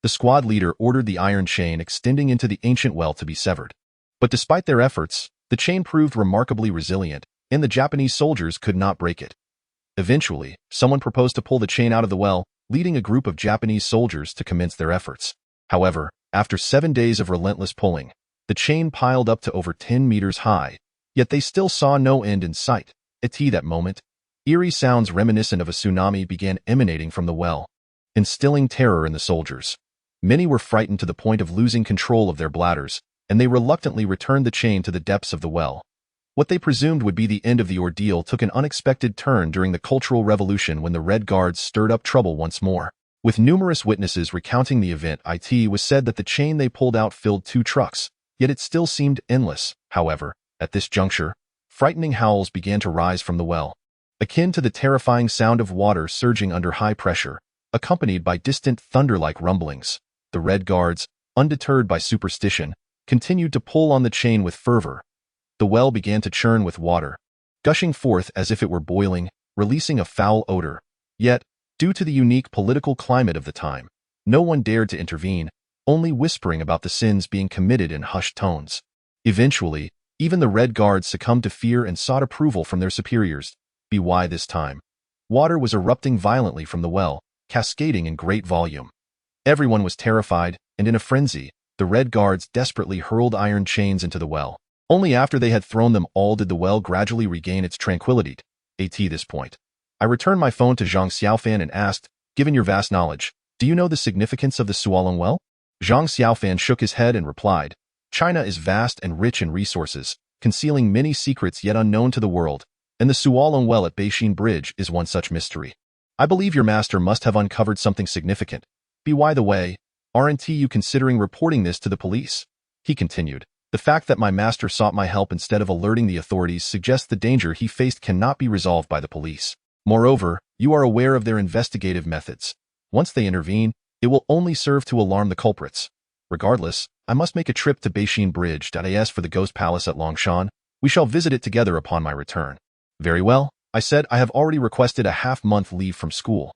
Speaker 1: The squad leader ordered the iron chain extending into the ancient well to be severed. But despite their efforts, the chain proved remarkably resilient, and the Japanese soldiers could not break it. Eventually, someone proposed to pull the chain out of the well, leading a group of Japanese soldiers to commence their efforts. However, after 7 days of relentless pulling, the chain piled up to over 10 meters high, yet they still saw no end in sight. At that moment, eerie sounds reminiscent of a tsunami began emanating from the well, instilling terror in the soldiers. Many were frightened to the point of losing control of their bladders, and they reluctantly returned the chain to the depths of the well. What they presumed would be the end of the ordeal took an unexpected turn during the Cultural Revolution when the Red Guards stirred up trouble once more. With numerous witnesses recounting the event, it was said that the chain they pulled out filled 2 trucks, yet it still seemed endless. However, at this juncture, frightening howls began to rise from the well, akin to the terrifying sound of water surging under high pressure, accompanied by distant thunder-like rumblings. The Red Guards, undeterred by superstition, continued to pull on the chain with fervor. The well began to churn with water, gushing forth as if it were boiling, releasing a foul odor. Yet, due to the unique political climate of the time, no one dared to intervene, only whispering about the sins being committed in hushed tones. Eventually, even the Red Guards succumbed to fear and sought approval from their superiors. Why this time? Water was erupting violently from the well, cascading in great volume. Everyone was terrified, and in a frenzy, the Red Guards desperately hurled iron chains into the well. Only after they had thrown them all did the well gradually regain its tranquility. At this point, I returned my phone to Zhang Xiaofan and asked, given your vast knowledge, do you know the significance of the Suolong Well? Zhang Xiaofan shook his head and replied, China is vast and rich in resources, concealing many secrets yet unknown to the world, and the Suolong Well at Beixin Bridge is one such mystery. I believe your master must have uncovered something significant. By the way, aren't you considering reporting this to the police? He continued. The fact that my master sought my help instead of alerting the authorities suggests the danger he faced cannot be resolved by the police. Moreover, you are aware of their investigative methods. Once they intervene, it will only serve to alarm the culprits. Regardless, I must make a trip to Beixin Bridge. As for the Ghost Palace at Longshan, we shall visit it together upon my return. Very well, I said. I have already requested a half-month leave from school.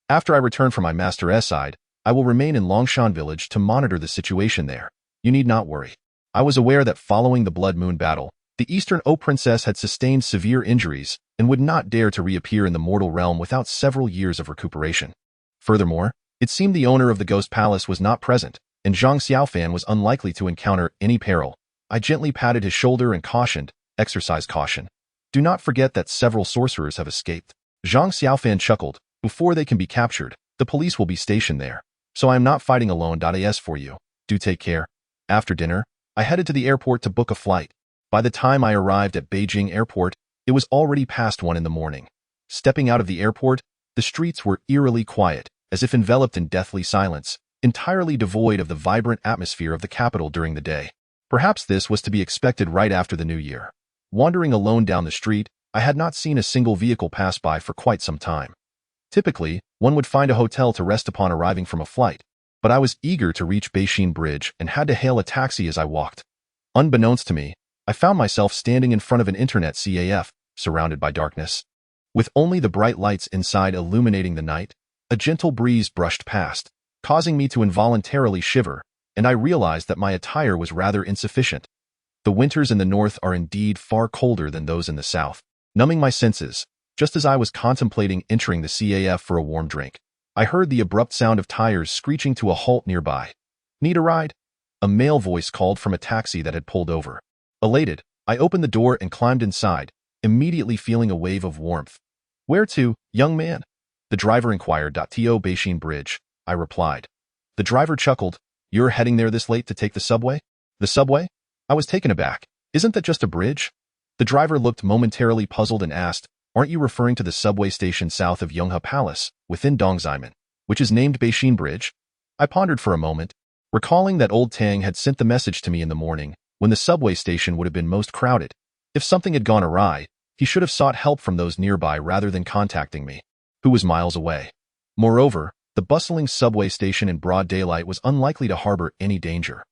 Speaker 1: After I return from my master's side, I will remain in Longshan village to monitor the situation there. You need not worry. I was aware that following the Blood Moon battle, the Eastern Princess had sustained severe injuries and would not dare to reappear in the mortal realm without several years of recuperation. Furthermore, it seemed the owner of the Ghost Palace was not present, and Zhang Xiaofan was unlikely to encounter any peril. I gently patted his shoulder and cautioned, exercise caution. Do not forget that several sorcerers have escaped. Zhang Xiaofan chuckled. Before they can be captured, the police will be stationed there. So I am not fighting alone. As for you, do take care. After dinner, I headed to the airport to book a flight. By the time I arrived at Beijing Airport, it was already past 1 in the morning. Stepping out of the airport, the streets were eerily quiet, as if enveloped in deathly silence, entirely devoid of the vibrant atmosphere of the capital during the day. Perhaps this was to be expected right after the new year. Wandering alone down the street, I had not seen a single vehicle pass by for quite some time. Typically, one would find a hotel to rest upon arriving from a flight, but I was eager to reach Beixin Bridge and had to hail a taxi as I walked. Unbeknownst to me, I found myself standing in front of an internet CAF, surrounded by darkness. With only the bright lights inside illuminating the night, a gentle breeze brushed past, causing me to involuntarily shiver, and I realized that my attire was rather insufficient. The winters in the north are indeed far colder than those in the south, numbing my senses. Just as I was contemplating entering the CAF for a warm drink, I heard the abrupt sound of tires screeching to a halt nearby. Need a ride? A male voice called from a taxi that had pulled over. Elated, I opened the door and climbed inside, immediately feeling a wave of warmth. Where to, young man? The driver inquired. To Beixin Bridge, I replied. The driver chuckled. You're heading there this late to take the subway? The subway? I was taken aback. Isn't that just a bridge? The driver looked momentarily puzzled and asked, aren't you referring to the subway station south of Yonghe Palace, within Dongzhimen, which is named Beixin Bridge? I pondered for a moment, recalling that old Tang had sent the message to me in the morning, when the subway station would have been most crowded. If something had gone awry, he should have sought help from those nearby rather than contacting me, who was miles away. Moreover, the bustling subway station in broad daylight was unlikely to harbor any danger.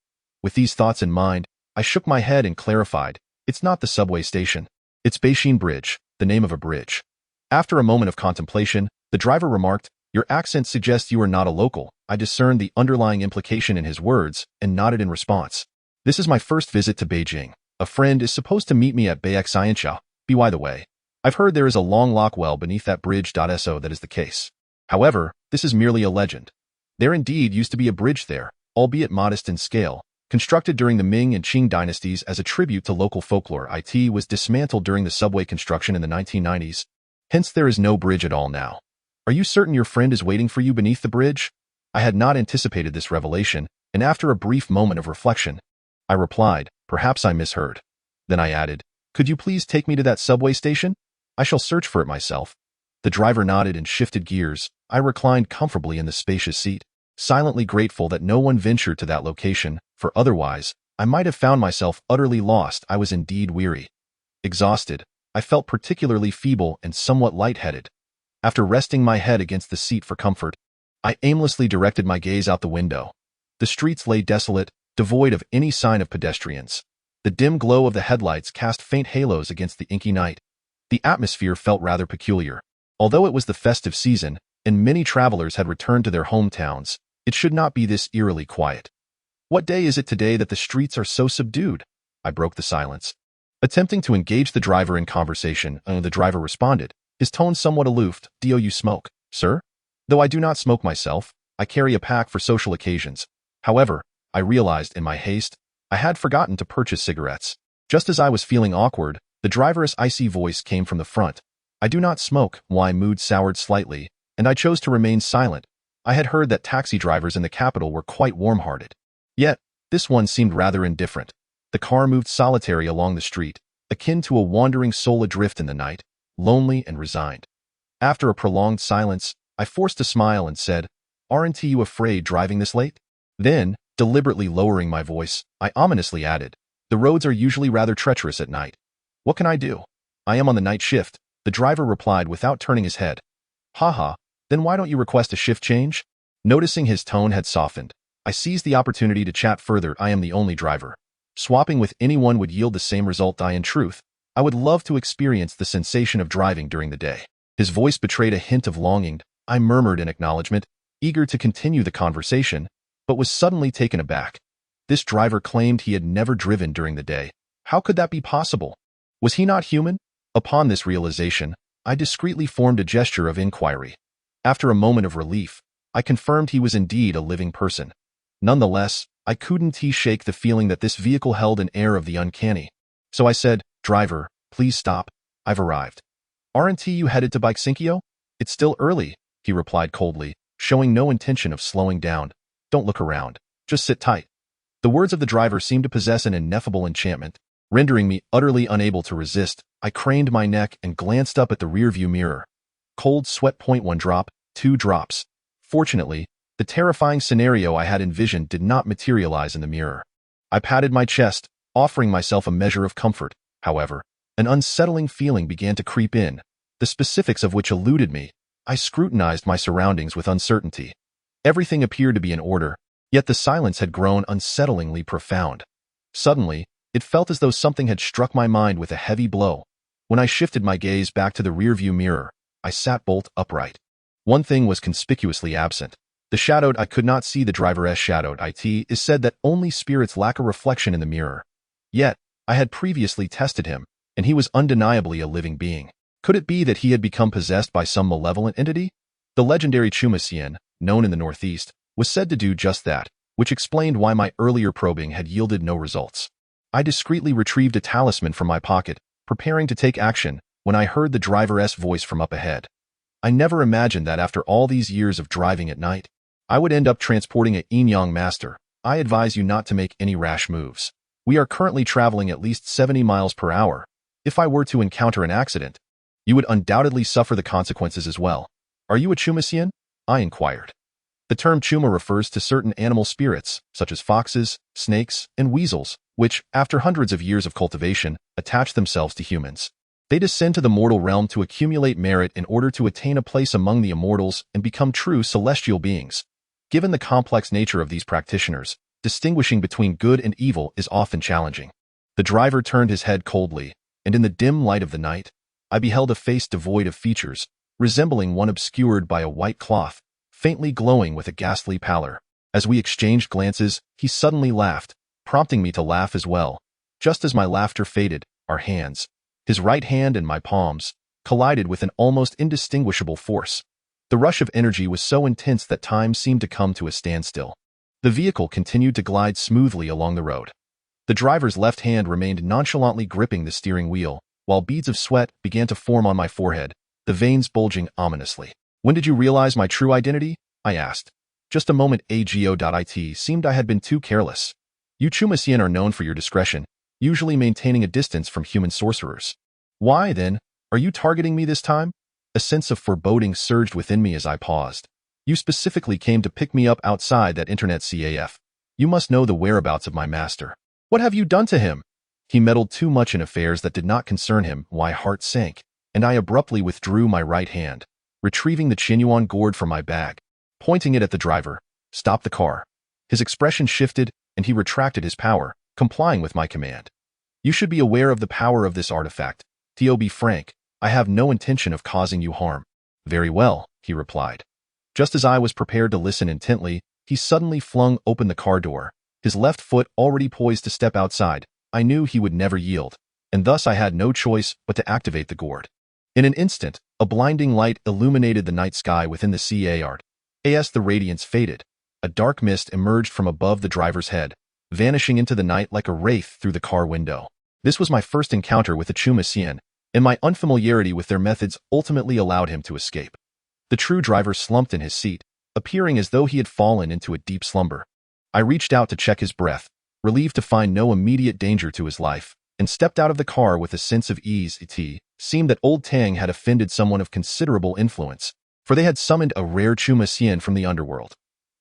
Speaker 1: With these thoughts in mind, I shook my head and clarified, it's not the subway station. It's Beixin Bridge, the name of a bridge. After a moment of contemplation, the driver remarked, your accent suggests you are not a local. I discerned the underlying implication in his words and nodded in response. This is my first visit to Beijing. A friend is supposed to meet me at Beixianxia. By the way, I've heard there is a long lock well beneath that bridge. So that is the case. However, this is merely a legend. There indeed used to be a bridge there, albeit modest in scale, constructed during the Ming and Qing dynasties as a tribute to local folklore. It was dismantled during the subway construction in the 1990s. Hence there is no bridge at all now. Are you certain your friend is waiting for you beneath the bridge? I had not anticipated this revelation, and after a brief moment of reflection, I replied, perhaps I misheard. Then I added, could you please take me to that subway station? I shall search for it myself. The driver nodded and shifted gears. I reclined comfortably in the spacious seat, silently grateful that no one ventured to that location, for otherwise, I might have found myself utterly lost. I was indeed weary. Exhausted, I felt particularly feeble and somewhat lightheaded. After resting my head against the seat for comfort, I aimlessly directed my gaze out the window. The streets lay desolate, devoid of any sign of pedestrians. The dim glow of the headlights cast faint halos against the inky night. The atmosphere felt rather peculiar. Although it was the festive season, and many travelers had returned to their hometowns, it should not be this eerily quiet. "What day is it today that the streets are so subdued?" I broke the silence. Attempting to engage the driver in conversation, the driver responded, his tone somewhat aloof. "Do you smoke, sir?" "Though I do not smoke myself, I carry a pack for social occasions." However, I realized in my haste, I had forgotten to purchase cigarettes. Just as I was feeling awkward, the driver's icy voice came from the front. "I do not smoke." My mood soured slightly, and I chose to remain silent. I had heard that taxi drivers in the capital were quite warm-hearted. Yet, this one seemed rather indifferent. The car moved solitary along the street, akin to a wandering soul adrift in the night, lonely and resigned. After a prolonged silence, I forced a smile and said, "Aren't you afraid driving this late?" Then, deliberately lowering my voice, I ominously added, "The roads are usually rather treacherous at night." "What can I do?" "I am on the night shift," the driver replied without turning his head. "Haha, then why don't you request a shift change?" Noticing his tone had softened, I seized the opportunity to chat further. "I am the only driver. Swapping with anyone would yield the same result. In truth, I would love to experience the sensation of driving during the day." His voice betrayed a hint of longing. I murmured in acknowledgement, eager to continue the conversation, but was suddenly taken aback. This driver claimed he had never driven during the day. How could that be possible? Was he not human? Upon this realization, I discreetly formed a gesture of inquiry. After a moment of relief, I confirmed he was indeed a living person. Nonetheless, I couldn't shake the feeling that this vehicle held an air of the uncanny. So I said, "Driver, please stop. I've arrived." "Aren't you headed to Bikesinkio?" "It's still early," he replied coldly, showing no intention of slowing down. "Don't look around. Just sit tight." The words of the driver seemed to possess an ineffable enchantment, rendering me utterly unable to resist. I craned my neck and glanced up at the rearview mirror. Cold sweat. 1 drop, 2 drops. Fortunately, the terrifying scenario I had envisioned did not materialize in the mirror. I patted my chest, offering myself a measure of comfort. However, an unsettling feeling began to creep in, the specifics of which eluded me. I scrutinized my surroundings with uncertainty. Everything appeared to be in order, yet the silence had grown unsettlingly profound. Suddenly, it felt as though something had struck my mind with a heavy blow. When I shifted my gaze back to the rearview mirror, I sat bolt upright. One thing was conspicuously absent. The shadowed I could not see the driver's shadowed. It is said that only spirits lack a reflection in the mirror. Yet, I had previously tested him, and he was undeniably a living being. Could it be that he had become possessed by some malevolent entity? The legendary Chumasian, known in the Northeast, was said to do just that, which explained why my earlier probing had yielded no results. I discreetly retrieved a talisman from my pocket, preparing to take action, when I heard the driver's voice from up ahead. I never imagined that after all these years of driving at night, I would end up transporting a Yin-Yang master. "I advise you not to make any rash moves. We are currently traveling at least 70 miles per hour. If I were to encounter an accident, you would undoubtedly suffer the consequences as well." "Are you a Chumasian?" I inquired. The term Chuma refers to certain animal spirits, such as foxes, snakes, and weasels, which, after hundreds of years of cultivation, attach themselves to humans. They descend to the mortal realm to accumulate merit in order to attain a place among the immortals and become true celestial beings. Given the complex nature of these practitioners, distinguishing between good and evil is often challenging. The driver turned his head coldly, and in the dim light of the night, I beheld a face devoid of features, resembling one obscured by a white cloth, faintly glowing with a ghastly pallor. As we exchanged glances, he suddenly laughed, prompting me to laugh as well. Just as my laughter faded, our hands, his right hand and my palms, collided with an almost indistinguishable force. The rush of energy was so intense that time seemed to come to a standstill. The vehicle continued to glide smoothly along the road. The driver's left hand remained nonchalantly gripping the steering wheel, while beads of sweat began to form on my forehead, the veins bulging ominously. "When did you realize my true identity?" I asked. "Just a moment ago. It seemed I had been too careless. You Chumasian are known for your discretion, usually maintaining a distance from human sorcerers. Why, then, are you targeting me this time?" A sense of foreboding surged within me as I paused. "You specifically came to pick me up outside that internet CAF. You must know the whereabouts of my master. What have you done to him?" He meddled too much in affairs that did not concern him. My heart sank, and I abruptly withdrew my right hand, retrieving the chignon gourd from my bag. Pointing it at the driver, "Stop the car." His expression shifted, and he retracted his power, complying with my command. You should be aware of the power of this artifact. To be frank, I have no intention of causing you harm. Very well, he replied. Just as I was prepared to listen intently, he suddenly flung open the car door. His left foot already poised to step outside. I knew he would never yield, and thus I had no choice but to activate the gourd. In an instant, a blinding light illuminated the night sky within the CAR. As the radiance faded, a dark mist emerged from above the driver's head, vanishing into the night like a wraith through the car window. This was my first encounter with the Chumasian, and my unfamiliarity with their methods ultimately allowed him to escape. The true driver slumped in his seat, appearing as though he had fallen into a deep slumber. I reached out to check his breath, relieved to find no immediate danger to his life, and stepped out of the car with a sense of ease. It seemed that old Tang had offended someone of considerable influence, for they had summoned a rare Chumasian from the underworld.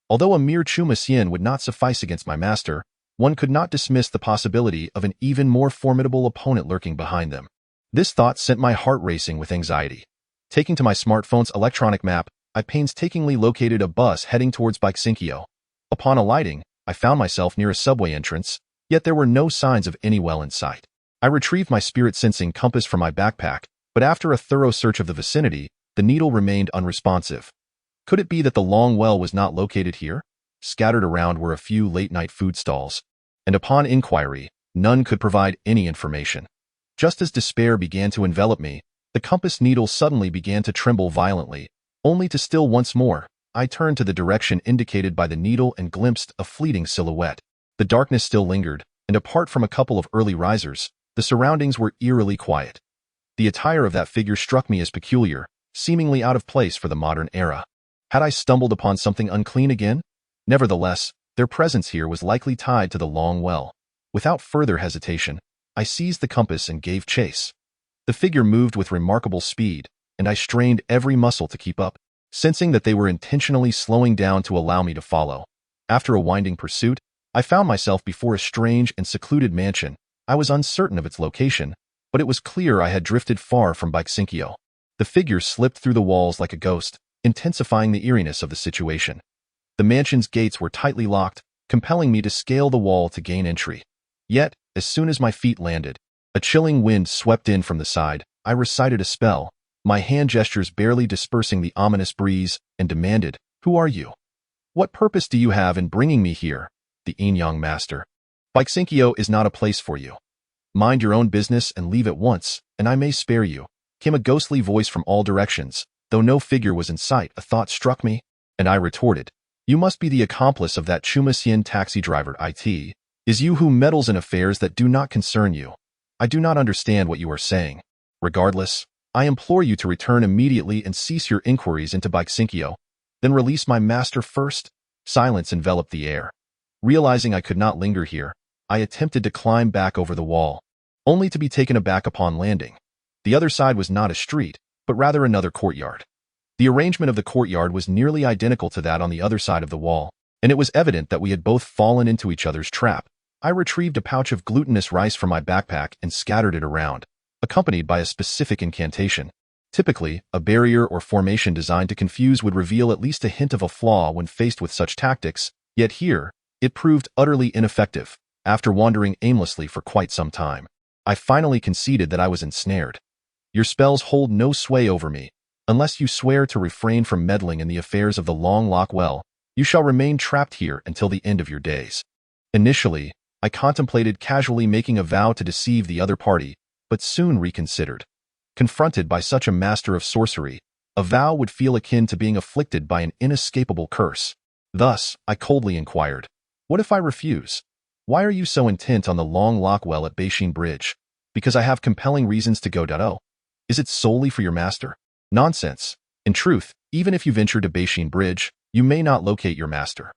Speaker 1: Although a mere Chumasian would not suffice against my master, one could not dismiss the possibility of an even more formidable opponent lurking behind them. This thought sent my heart racing with anxiety. Taking to my smartphone's electronic map, I painstakingly located a bus heading towards Baixinkyo. Upon alighting, I found myself near a subway entrance, yet there were no signs of any well in sight. I retrieved my spirit-sensing compass from my backpack, but after a thorough search of the vicinity, the needle remained unresponsive. Could it be that the long well was not located here? Scattered around were a few late-night food stalls, and upon inquiry, none could provide any information. Just as despair began to envelop me, the compass needle suddenly began to tremble violently, only to still once more. I turned to the direction indicated by the needle and glimpsed a fleeting silhouette. The darkness still lingered, and apart from a couple of early risers, the surroundings were eerily quiet. The attire of that figure struck me as peculiar, seemingly out of place for the modern era. Had I stumbled upon something unclean again? Nevertheless, their presence here was likely tied to the long well. Without further hesitation, I seized the compass and gave chase. The figure moved with remarkable speed, and I strained every muscle to keep up, sensing that they were intentionally slowing down to allow me to follow. After a winding pursuit, I found myself before a strange and secluded mansion. I was uncertain of its location, but it was clear I had drifted far from Baixinkyo. The figure slipped through the walls like a ghost, intensifying the eeriness of the situation. The mansion's gates were tightly locked, compelling me to scale the wall to gain entry. Yet, as soon as my feet landed, a chilling wind swept in from the side. I recited a spell, my hand gestures barely dispersing the ominous breeze, and demanded, "Who are you? What purpose do you have in bringing me here?" The Yin-Yang master. "Baixinkyo is not a place for you. Mind your own business and leave at once, and I may spare you," came a ghostly voice from all directions. Though no figure was in sight, a thought struck me, and I retorted, "You must be the accomplice of that Chumasian taxi driver. It is you who meddles in affairs that do not concern you. I do not understand what you are saying. Regardless, I implore you to return immediately and cease your inquiries into Baixinkyo. Then release my master first." Silence enveloped the air. Realizing I could not linger here, I attempted to climb back over the wall, only to be taken aback upon landing. The other side was not a street, but rather another courtyard. The arrangement of the courtyard was nearly identical to that on the other side of the wall, and it was evident that we had both fallen into each other's trap. I retrieved a pouch of glutinous rice from my backpack and scattered it around, accompanied by a specific incantation. Typically, a barrier or formation designed to confuse would reveal at least a hint of a flaw when faced with such tactics, yet here, it proved utterly ineffective. After wandering aimlessly for quite some time, I finally conceded that I was ensnared. "Your spells hold no sway over me. Unless you swear to refrain from meddling in the affairs of the Long Lock Well, you shall remain trapped here until the end of your days." Initially, I contemplated casually making a vow to deceive the other party, but soon reconsidered. Confronted by such a master of sorcery, a vow would feel akin to being afflicted by an inescapable curse. Thus, I coldly inquired, "What if I refuse? Why are you so intent on the Long Lock Well at Beijing Bridge?" "Because I have compelling reasons to go. Oh, is it solely for your master?" "Nonsense. In truth, even if you venture to Beijing Bridge, you may not locate your master.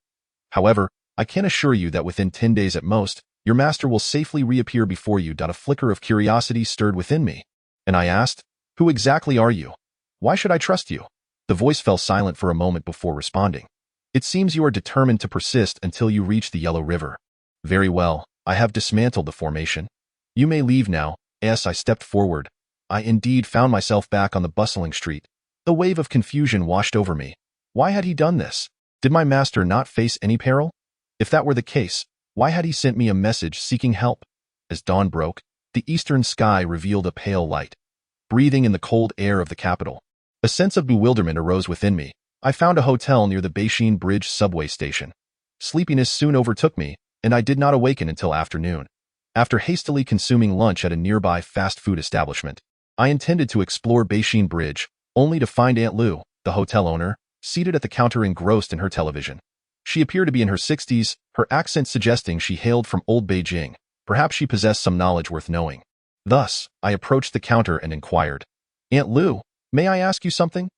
Speaker 1: However, I can assure you that within 10 days at most, your master will safely reappear before you." A flicker of curiosity stirred within me, and I asked, "Who exactly are you? Why should I trust you?" The voice fell silent for a moment before responding. "It seems you are determined to persist until you reach the Yellow River. Very well, I have dismantled the formation. You may leave now." As I stepped forward, I indeed found myself back on the bustling street. A wave of confusion washed over me. Why had he done this? Did my master not face any peril? If that were the case, why had he sent me a message seeking help? As dawn broke, the eastern sky revealed a pale light. Breathing in the cold air of the capital, a sense of bewilderment arose within me. I found a hotel near the Beijing Bridge subway station. Sleepiness soon overtook me, and I did not awaken until afternoon. After hastily consuming lunch at a nearby fast food establishment, I intended to explore Beijing Bridge, only to find Aunt Lu, the hotel owner, seated at the counter engrossed in her television. She appeared to be in her 60s, her accent suggesting she hailed from old Beijing. Perhaps she possessed some knowledge worth knowing. Thus, I approached the counter and inquired, "Aunt Lu, may I ask you something?"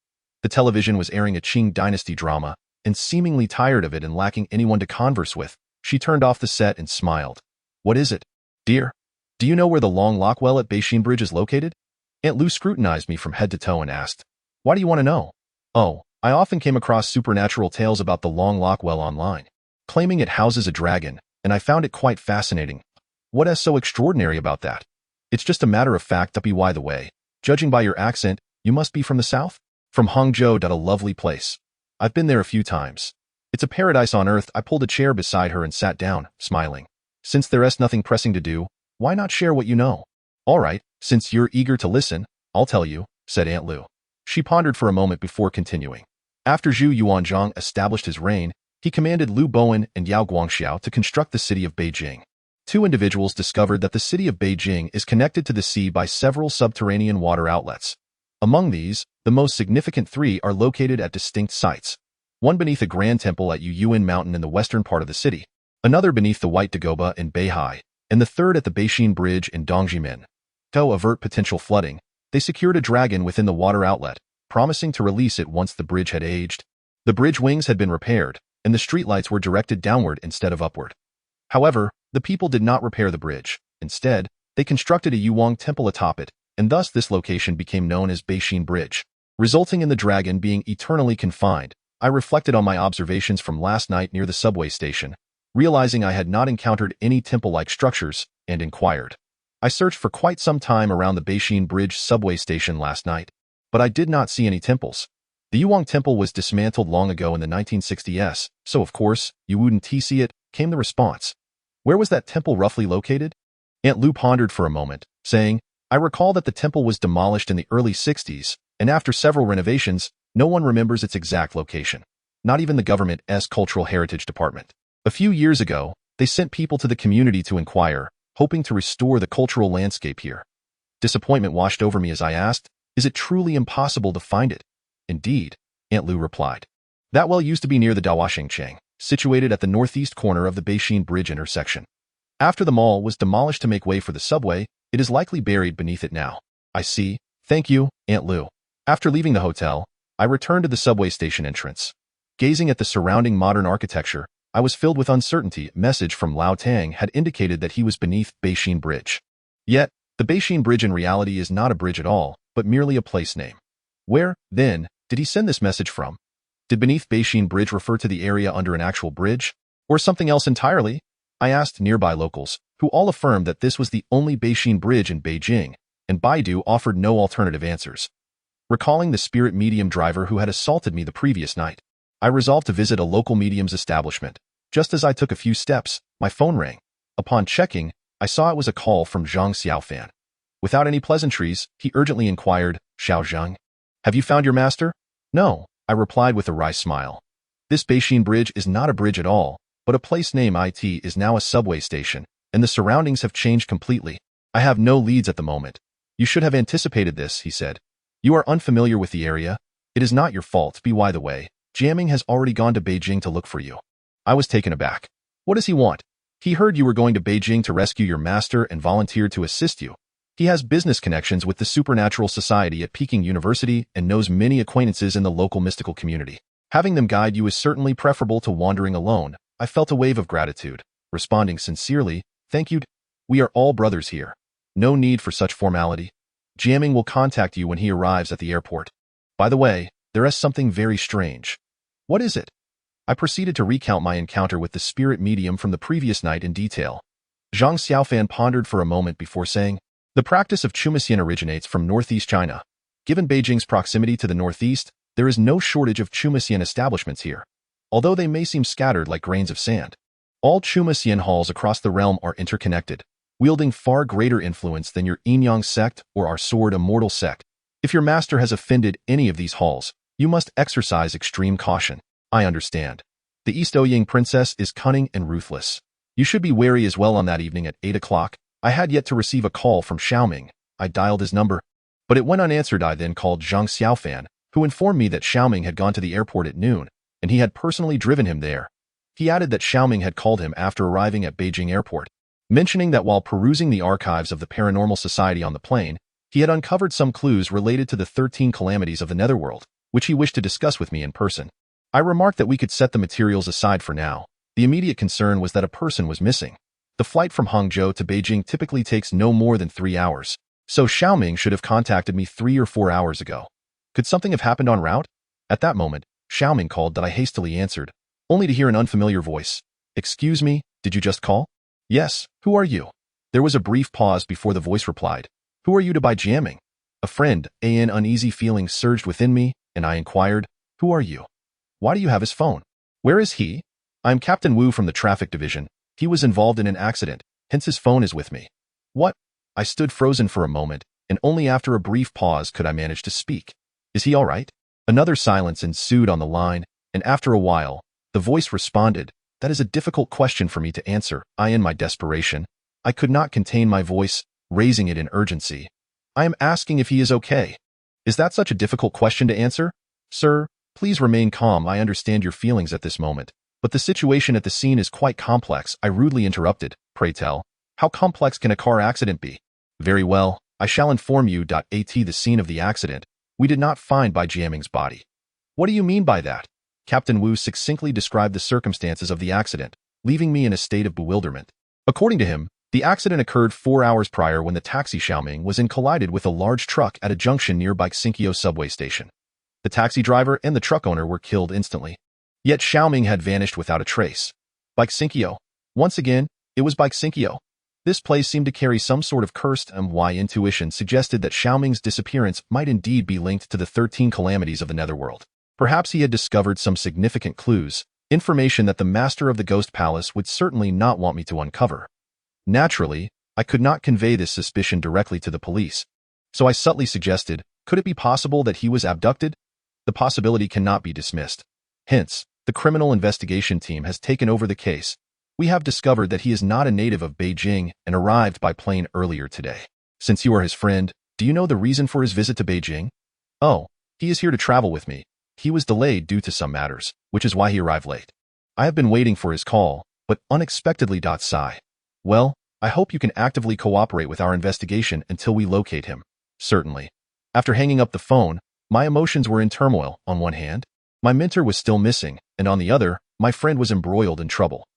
Speaker 1: The television was airing a Qing dynasty drama, and seemingly tired of it and lacking anyone to converse with, she turned off the set and smiled. "What is it, dear? Do you know where the Long Lock Well at Beijing Bridge is located?" Aunt Lu scrutinized me from head to toe and asked, "Why do you want to know?" "Oh, I often came across supernatural tales about the Long Lock Well online, claiming it houses a dragon, and I found it quite fascinating." "What is so extraordinary about that?" "It's just a matter of fact, by the way. Judging by your accent, you must be from the south?" "From Hangzhou, a lovely place. I've been there a few times. It's a paradise on earth." I pulled a chair beside her and sat down, smiling. "Since there is nothing pressing to do, why not share what you know?" "All right, since you're eager to listen, I'll tell you," said Aunt Lu. She pondered for a moment before continuing. After Zhu Yuanzhang established his reign, he commanded Liu Bowen and Yao Guangxiao to construct the city of Beijing. Two individuals discovered that the city of Beijing is connected to the sea by several subterranean water outlets. Among these, the most significant three are located at distinct sites. One beneath a grand temple at Yuyuan Mountain in the western part of the city, another beneath the White Dagoba in Beihai, and the third at the Beijing Bridge in Dongjimen. To avert potential flooding, they secured a dragon within the water outlet, promising to release it once the bridge had aged. The bridge wings had been repaired, and the streetlights were directed downward instead of upward. However, the people did not repair the bridge. Instead, they constructed a Yuang temple atop it, and thus this location became known as Beijing Bridge, resulting in the dragon being eternally confined. I reflected on my observations from last night near the subway station, realizing I had not encountered any temple-like structures, and inquired. I searched for quite some time around the Beijing Bridge subway station last night, but I did not see any temples. The Yuang temple was dismantled long ago in the 1960s, so of course, you wouldn't see it, came the response. Where was that temple roughly located? Aunt Lu pondered for a moment, saying, "I recall that the temple was demolished in the early 60s, and after several renovations, no one remembers its exact location. Not even the government's Cultural Heritage Department. A few years ago, they sent people to the community to inquire, hoping to restore the cultural landscape here. Disappointment washed over me as I asked, "Is it truly impossible to find it?" "Indeed," Aunt Lu replied. "That well used to be near the Dawashengcheng, situated at the northeast corner of the Beijing Bridge intersection. After the mall was demolished to make way for the subway, it is likely buried beneath it now." "I see. Thank you, Aunt Lu." After leaving the hotel, I returned to the subway station entrance. Gazing at the surrounding modern architecture, I was filled with uncertainty. A message from Lao Tang had indicated that he was beneath Beijing Bridge. Yet, the Beijing Bridge in reality is not a bridge at all, but merely a place name. Where, then, did he send this message from? Did beneath Beijing Bridge refer to the area under an actual bridge, or something else entirely? I asked nearby locals, who all affirmed that this was the only Beijing Bridge in Beijing, and Baidu offered no alternative answers. Recalling the spirit medium driver who had assaulted me the previous night, I resolved to visit a local medium's establishment. Just as I took a few steps, my phone rang. Upon checking, I saw it was a call from Zhang Xiaofan. Without any pleasantries, he urgently inquired, "Xiao Zheng, have you found your master?" "No," I replied with a wry smile. "This Beijing Bridge is not a bridge at all, but a place name. It is now a subway station, and the surroundings have changed completely. I have no leads at the moment." "You should have anticipated this," he said. "You are unfamiliar with the area. It is not your fault. By the way, Jiaming has already gone to Beijing to look for you." I was taken aback. "What does he want?" "He heard you were going to Beijing to rescue your master and volunteered to assist you. He has business connections with the Supernatural Society at Peking University and knows many acquaintances in the local mystical community. Having them guide you is certainly preferable to wandering alone." I felt a wave of gratitude, responding sincerely, "Thank you. We are all brothers here. No need for such formality. Jiaming will contact you when he arrives at the airport. By the way, there is something very strange." "What is it?" I proceeded to recount my encounter with the spirit medium from the previous night in detail. Zhang Xiaofan pondered for a moment before saying, "The practice of Chumaxian originates from northeast China. Given Beijing's proximity to the northeast, there is no shortage of Chumaxian establishments here, although they may seem scattered like grains of sand. All Chuma halls across the realm are interconnected, wielding far greater influence than your Yin-Yang sect or our Sword Immortal sect. If your master has offended any of these halls, you must exercise extreme caution. I understand. The East Ouyang princess is cunning and ruthless. You should be wary as well. On that evening at 8 o'clock, I had yet to receive a call from Xiaoming. I dialed his number, but it went unanswered. I then called Zheng Xiaofan, who informed me that Xiaoming had gone to the airport at noon, and he had personally driven him there. He added that Xiaoming had called him after arriving at Beijing airport, mentioning that while perusing the archives of the Paranormal Society on the plane, he had uncovered some clues related to the 13 calamities of the netherworld, which he wished to discuss with me in person. I remarked that we could set the materials aside for now. The immediate concern was that a person was missing. The flight from Hangzhou to Beijing typically takes no more than 3 hours, so Xiaoming should have contacted me 3 or 4 hours ago. Could something have happened en route? At that moment, Xiaoming called that I hastily answered, only to hear an unfamiliar voice. Excuse me, did you just call? Yes, who are you? There was a brief pause before the voice replied. Who are you to buy jamming? A friend. An uneasy feeling surged within me, and I inquired, who are you? Why do you have his phone? Where is he? I'm Captain Wu from the traffic division. He was involved in an accident, hence his phone is with me. What? I stood frozen for a moment, and only after a brief pause could I manage to speak. Is he all right? Another silence ensued on the line, and after a while, the voice responded, that is a difficult question for me to answer. In my desperation, I could not contain my voice, raising it in urgency. I am asking if he is okay. Is that such a difficult question to answer? Sir, please remain calm. I understand your feelings at this moment, but the situation at the scene is quite complex. I rudely interrupted. Pray tell, how complex can a car accident be? Very well, I shall inform you. At the scene of the accident, we did not find Bai Jiaming's body. What do you mean by that? Captain Wu succinctly described the circumstances of the accident, leaving me in a state of bewilderment. According to him, the accident occurred 4 hours prior when the taxi Xiaoming was collided with a large truck at a junction near Baixinkyo subway station. The taxi driver and the truck owner were killed instantly. Yet Xiaoming had vanished without a trace. Baixinkyo. Once again, it was Baixinkyo. This place seemed to carry some sort of cursed intuition suggested that Xiaoming's disappearance might indeed be linked to the 13 calamities of the netherworld. Perhaps he had discovered some significant clues, information that the master of the Ghost Palace would certainly not want me to uncover. Naturally, I could not convey this suspicion directly to the police, so I subtly suggested, could it be possible that he was abducted? The possibility cannot be dismissed. Hence, the criminal investigation team has taken over the case. We have discovered that he is not a native of Beijing and arrived by plane earlier today. Since you are his friend, do you know the reason for his visit to Beijing? Oh, he is here to travel with me. He was delayed due to some matters, which is why he arrived late. I have been waiting for his call, but unexpectedly. Sigh. Well, I hope you can actively cooperate with our investigation until we locate him. Certainly. After hanging up the phone, my emotions were in turmoil. On one hand, my mentor was still missing, and on the other, my friend was embroiled in trouble.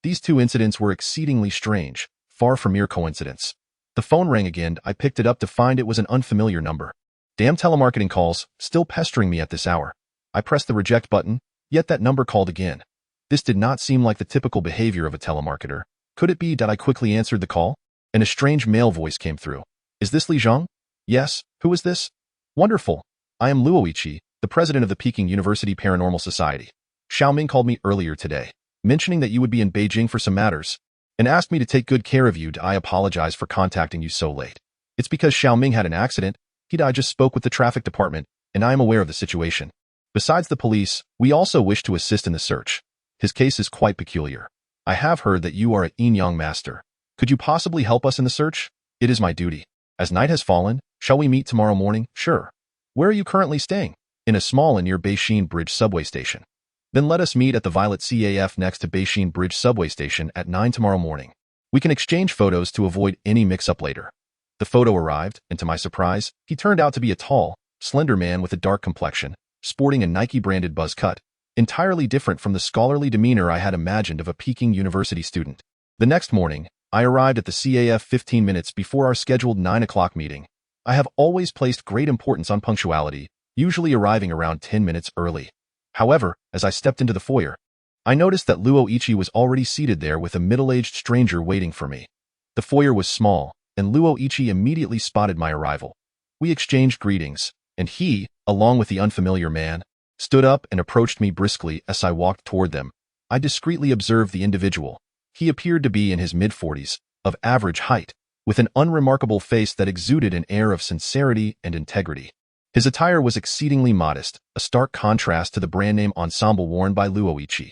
Speaker 1: These two incidents were exceedingly strange, far from mere coincidence. The phone rang again. I picked it up to find it was an unfamiliar number. Damn telemarketing calls, still pestering me at this hour. I pressed the reject button, yet that number called again. This did not seem like the typical behavior of a telemarketer. Could it be that I quickly answered the call? And a strange male voice came through. Is this Li Zheng? Yes, who is this? Wonderful. I am Luoichi, the president of the Peking University Paranormal Society. Xiaoming called me earlier today, mentioning that you would be in Beijing for some matters, and asked me to take good care of you. I apologize for contacting you so late. It's because Xiaoming had an accident. I just spoke with the traffic department, and I am aware of the situation. Besides the police, we also wish to assist in the search. His case is quite peculiar. I have heard that you are a Yin-Yang master. Could you possibly help us in the search? It is my duty. As night has fallen, shall we meet tomorrow morning? Sure. Where are you currently staying? In a small and near Beijing Bridge subway station. Then let us meet at the Violet CAF next to Beijing Bridge subway station at 9 tomorrow morning. We can exchange photos to avoid any mix-up later. The photo arrived, and to my surprise, he turned out to be a tall, slender man with a dark complexion, sporting a Nike-branded buzz cut, entirely different from the scholarly demeanor I had imagined of a Peking University student. The next morning, I arrived at the CAF 15 minutes before our scheduled 9 o'clock meeting. I have always placed great importance on punctuality, usually arriving around 10 minutes early. However, as I stepped into the foyer, I noticed that Luoichi was already seated there with a middle-aged stranger waiting for me. The foyer was small, and Luoichi immediately spotted my arrival. We exchanged greetings, and he, along with the unfamiliar man, stood up and approached me briskly. As I walked toward them, I discreetly observed the individual, He appeared to be in his mid-40s, of average height, with an unremarkable face that exuded an air of sincerity and integrity. His attire was exceedingly modest, a stark contrast to the brand-name ensemble worn by Luoichi.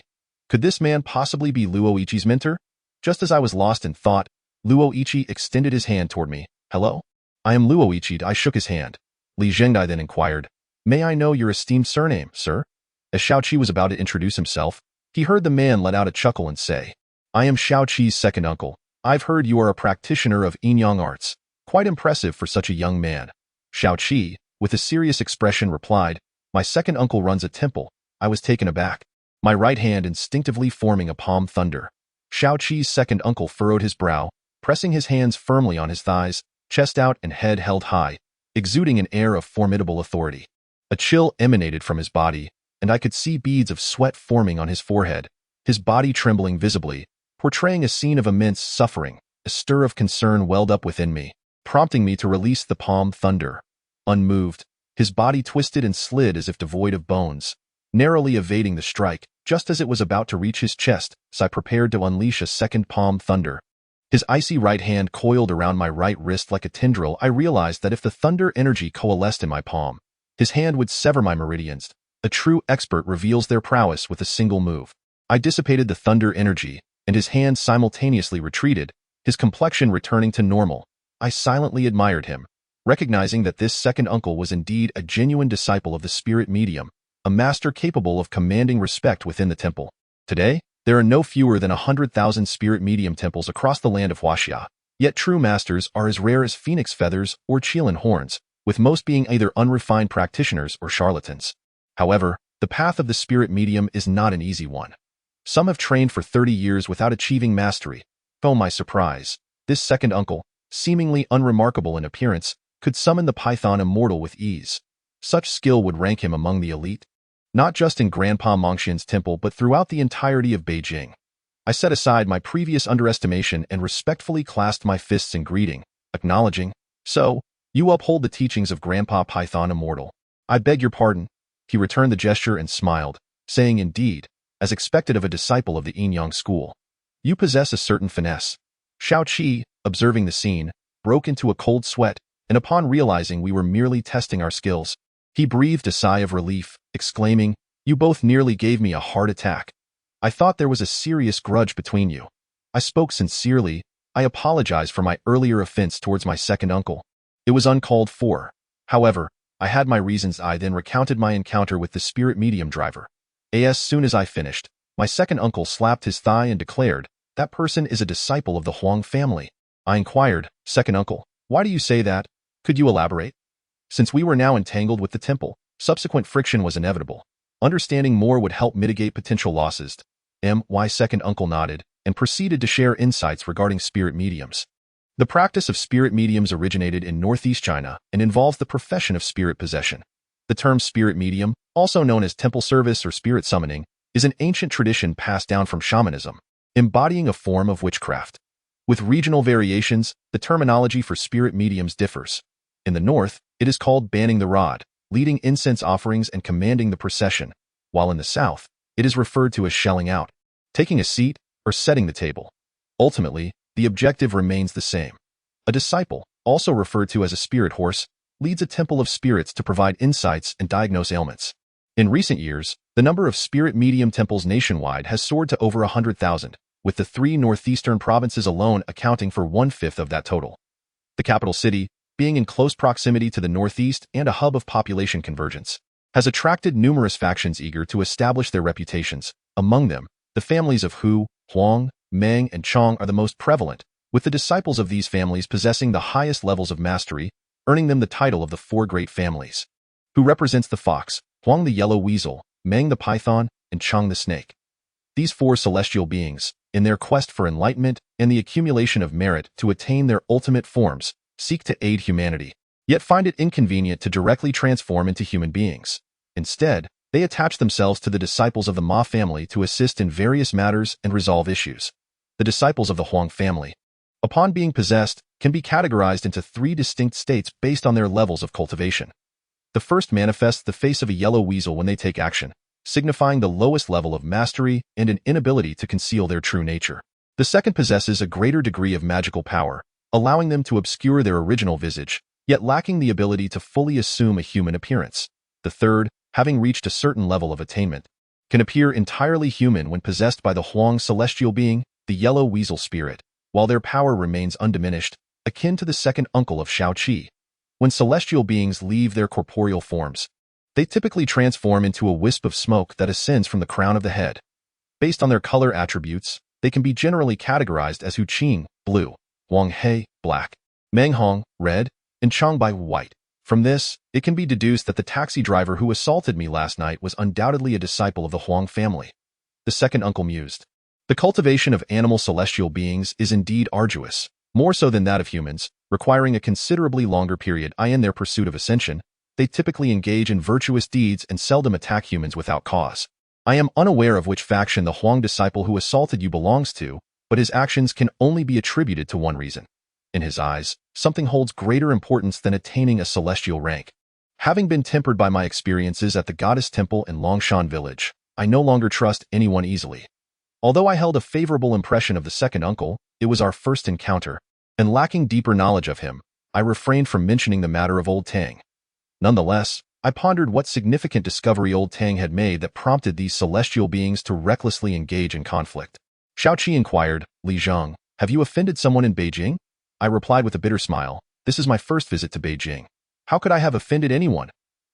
Speaker 1: Could this man possibly be Luoichi's mentor? Just as I was lost in thought, Luoichi extended his hand toward me. "Hello? I am Luoichi." I shook his hand. Li Zhengdai then inquired, "May I know your esteemed surname, sir?" As Xiaoqi was about to introduce himself, he heard the man let out a chuckle and say, "I am Xiaoqi's second uncle. I've heard you are a practitioner of yin-yang arts. Quite impressive for such a young man." Xiaoqi, with a serious expression, replied, "My second uncle runs a temple." I was taken aback, my right hand instinctively forming a palm thunder. Xiaoqi's second uncle furrowed his brow, pressing his hands firmly on his thighs, chest out and head held high, exuding an air of formidable authority. A chill emanated from his body, and I could see beads of sweat forming on his forehead, his body trembling visibly, portraying a scene of immense suffering. A stir of concern welled up within me, prompting me to release the palm thunder. Unmoved, his body twisted and slid as if devoid of bones, narrowly evading the strike, just as it was about to reach his chest, as I prepared to unleash a second palm thunder. His icy right hand coiled around my right wrist like a tendril. I realized that if the thunder energy coalesced in my palm, his hand would sever my meridians. A true expert reveals their prowess with a single move. I dissipated the thunder energy, and his hand simultaneously retreated, his complexion returning to normal. I silently admired him, recognizing that this second uncle was indeed a genuine disciple of the spirit medium, a master capable of commanding respect within the temple. Today, there are no fewer than 100,000 spirit medium temples across the land of Huaxia, yet true masters are as rare as phoenix feathers or qilin horns, with most being either unrefined practitioners or charlatans. However, the path of the spirit medium is not an easy one. Some have trained for 30 years without achieving mastery. Oh my surprise, this second uncle, seemingly unremarkable in appearance, could summon the Python immortal with ease. Such skill would rank him among the elite, not just in Grandpa Mengxian's temple but throughout the entirety of Beijing. I set aside my previous underestimation and respectfully clasped my fists in greeting, acknowledging, "So, you uphold the teachings of Grandpa Python Immortal." "I beg your pardon." He returned the gesture and smiled, saying, "Indeed, as expected of a disciple of the yin-yang school. You possess a certain finesse." Xiaoqi, observing the scene, broke into a cold sweat, and upon realizing we were merely testing our skills, he breathed a sigh of relief, exclaiming, "You both nearly gave me a heart attack. I thought there was a serious grudge between you." I spoke sincerely. I apologized for my earlier offense towards my second uncle. It was uncalled for. However, I had my reasons. I then recounted my encounter with the spirit medium driver. As soon as I finished, my second uncle slapped his thigh and declared, "That person is a disciple of the Huang family." I inquired, "Second uncle, why do you say that? Could you elaborate?" Since we were now entangled with the temple, subsequent friction was inevitable. Understanding more would help mitigate potential losses. My second uncle nodded and proceeded to share insights regarding spirit mediums. The practice of spirit mediums originated in northeast China and involves the profession of spirit possession. The term spirit medium, also known as temple service or spirit summoning, is an ancient tradition passed down from shamanism, embodying a form of witchcraft. With regional variations, the terminology for spirit mediums differs. In the north, it is called banning the rod, leading incense offerings and commanding the procession, while in the south, it is referred to as shelling out, taking a seat, or setting the table. Ultimately, the objective remains the same. A disciple, also referred to as a spirit horse, leads a temple of spirits to provide insights and diagnose ailments. In recent years, the number of spirit medium temples nationwide has soared to over 100,000, with the 3 northeastern provinces alone accounting for 1/5 of that total. The capital city, being in close proximity to the northeast and a hub of population convergence, has attracted numerous factions eager to establish their reputations. Among them, the families of Hu, Huang, Meng, and Chong are the most prevalent, with the disciples of these families possessing the highest levels of mastery, earning them the title of the 4 great families. Hu represents the fox, Huang the yellow weasel, Meng the python, and Chong the snake. These 4 celestial beings, in their quest for enlightenment and the accumulation of merit to attain their ultimate forms, seek to aid humanity, yet find it inconvenient to directly transform into human beings. Instead, they attach themselves to the disciples of the Ma family to assist in various matters and resolve issues. The disciples of the Huang family, upon being possessed, can be categorized into 3 distinct states based on their levels of cultivation. The first manifests the face of a yellow weasel when they take action, signifying the lowest level of mastery and an inability to conceal their true nature. The The second possesses a greater degree of magical power, allowing them to obscure their original visage, yet lacking the ability to fully assume a human appearance. The third, having reached a certain level of attainment, can appear entirely human when possessed by the Huang celestial being, the yellow weasel spirit, while their power remains undiminished, akin to the second uncle of Shao-Chi. When celestial beings leave their corporeal forms, they typically transform into a wisp of smoke that ascends from the crown of the head. Based on their color attributes, they can be generally categorized as Hu Qing, blue, Wang He, black, Meng Hong, red, and Changbai, white. From this, it can be deduced that the taxi driver who assaulted me last night was undoubtedly a disciple of the Huang family. The second uncle mused. The cultivation of animal celestial beings is indeed arduous, more so than that of humans, requiring a considerably longer period. In their pursuit of ascension, they typically engage in virtuous deeds and seldom attack humans without cause. I am unaware of which faction the Huang disciple who assaulted you belongs to, but his actions can only be attributed to one reason. In his eyes, something holds greater importance than attaining a celestial rank. Having been tempered by my experiences at the Goddess Temple in Longshan Village, I no longer trust anyone easily. Although I held a favorable impression of the second uncle, it was our first encounter, and lacking deeper knowledge of him, I refrained from mentioning the matter of old Tang. Nonetheless, I pondered what significant discovery old Tang had made that prompted these celestial beings to recklessly engage in conflict. Shao-Chi inquired, Li Zheng, have you offended someone in Beijing? I replied with a bitter smile, this is my first visit to Beijing. How could I have offended anyone?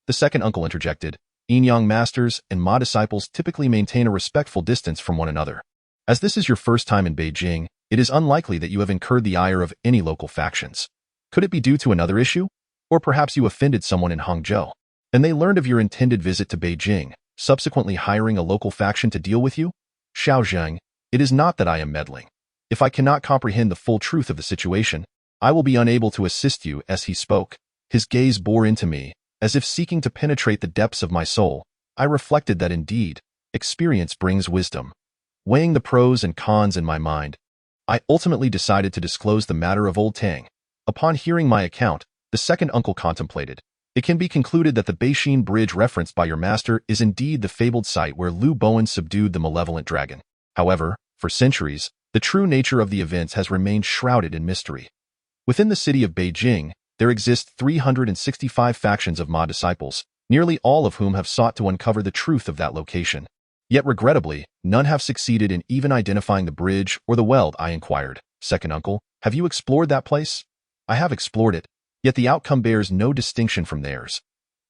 Speaker 1: The second uncle interjected, Yin-Yang masters and Ma disciples typically maintain a respectful distance from one another. As this is your first time in Beijing, it is unlikely that you have incurred the ire of any local factions. Could it be due to another issue? Or perhaps you offended someone in Hangzhou, and they learned of your intended visit to Beijing, subsequently hiring a local faction to deal with you? Xiao Zheng, it is not that I am meddling. If I cannot comprehend the full truth of the situation, I will be unable to assist you. As he spoke, his gaze bore into me, as if seeking to penetrate the depths of my soul. I reflected that indeed, experience brings wisdom. Weighing the pros and cons in my mind, I ultimately decided to disclose the matter of old Tang. Upon hearing my account, the second uncle contemplated. It can be concluded that the Beixin Bridge referenced by your master is indeed the fabled site where Liu Bowen subdued the malevolent dragon. However, for centuries, the true nature of the events has remained shrouded in mystery. Within the city of Beijing, there exist 365 factions of Ma disciples, nearly all of whom have sought to uncover the truth of that location. Yet regrettably, none have succeeded in even identifying the bridge or the weld. I inquired, second uncle, have you explored that place? I have explored it, yet the outcome bears no distinction from theirs.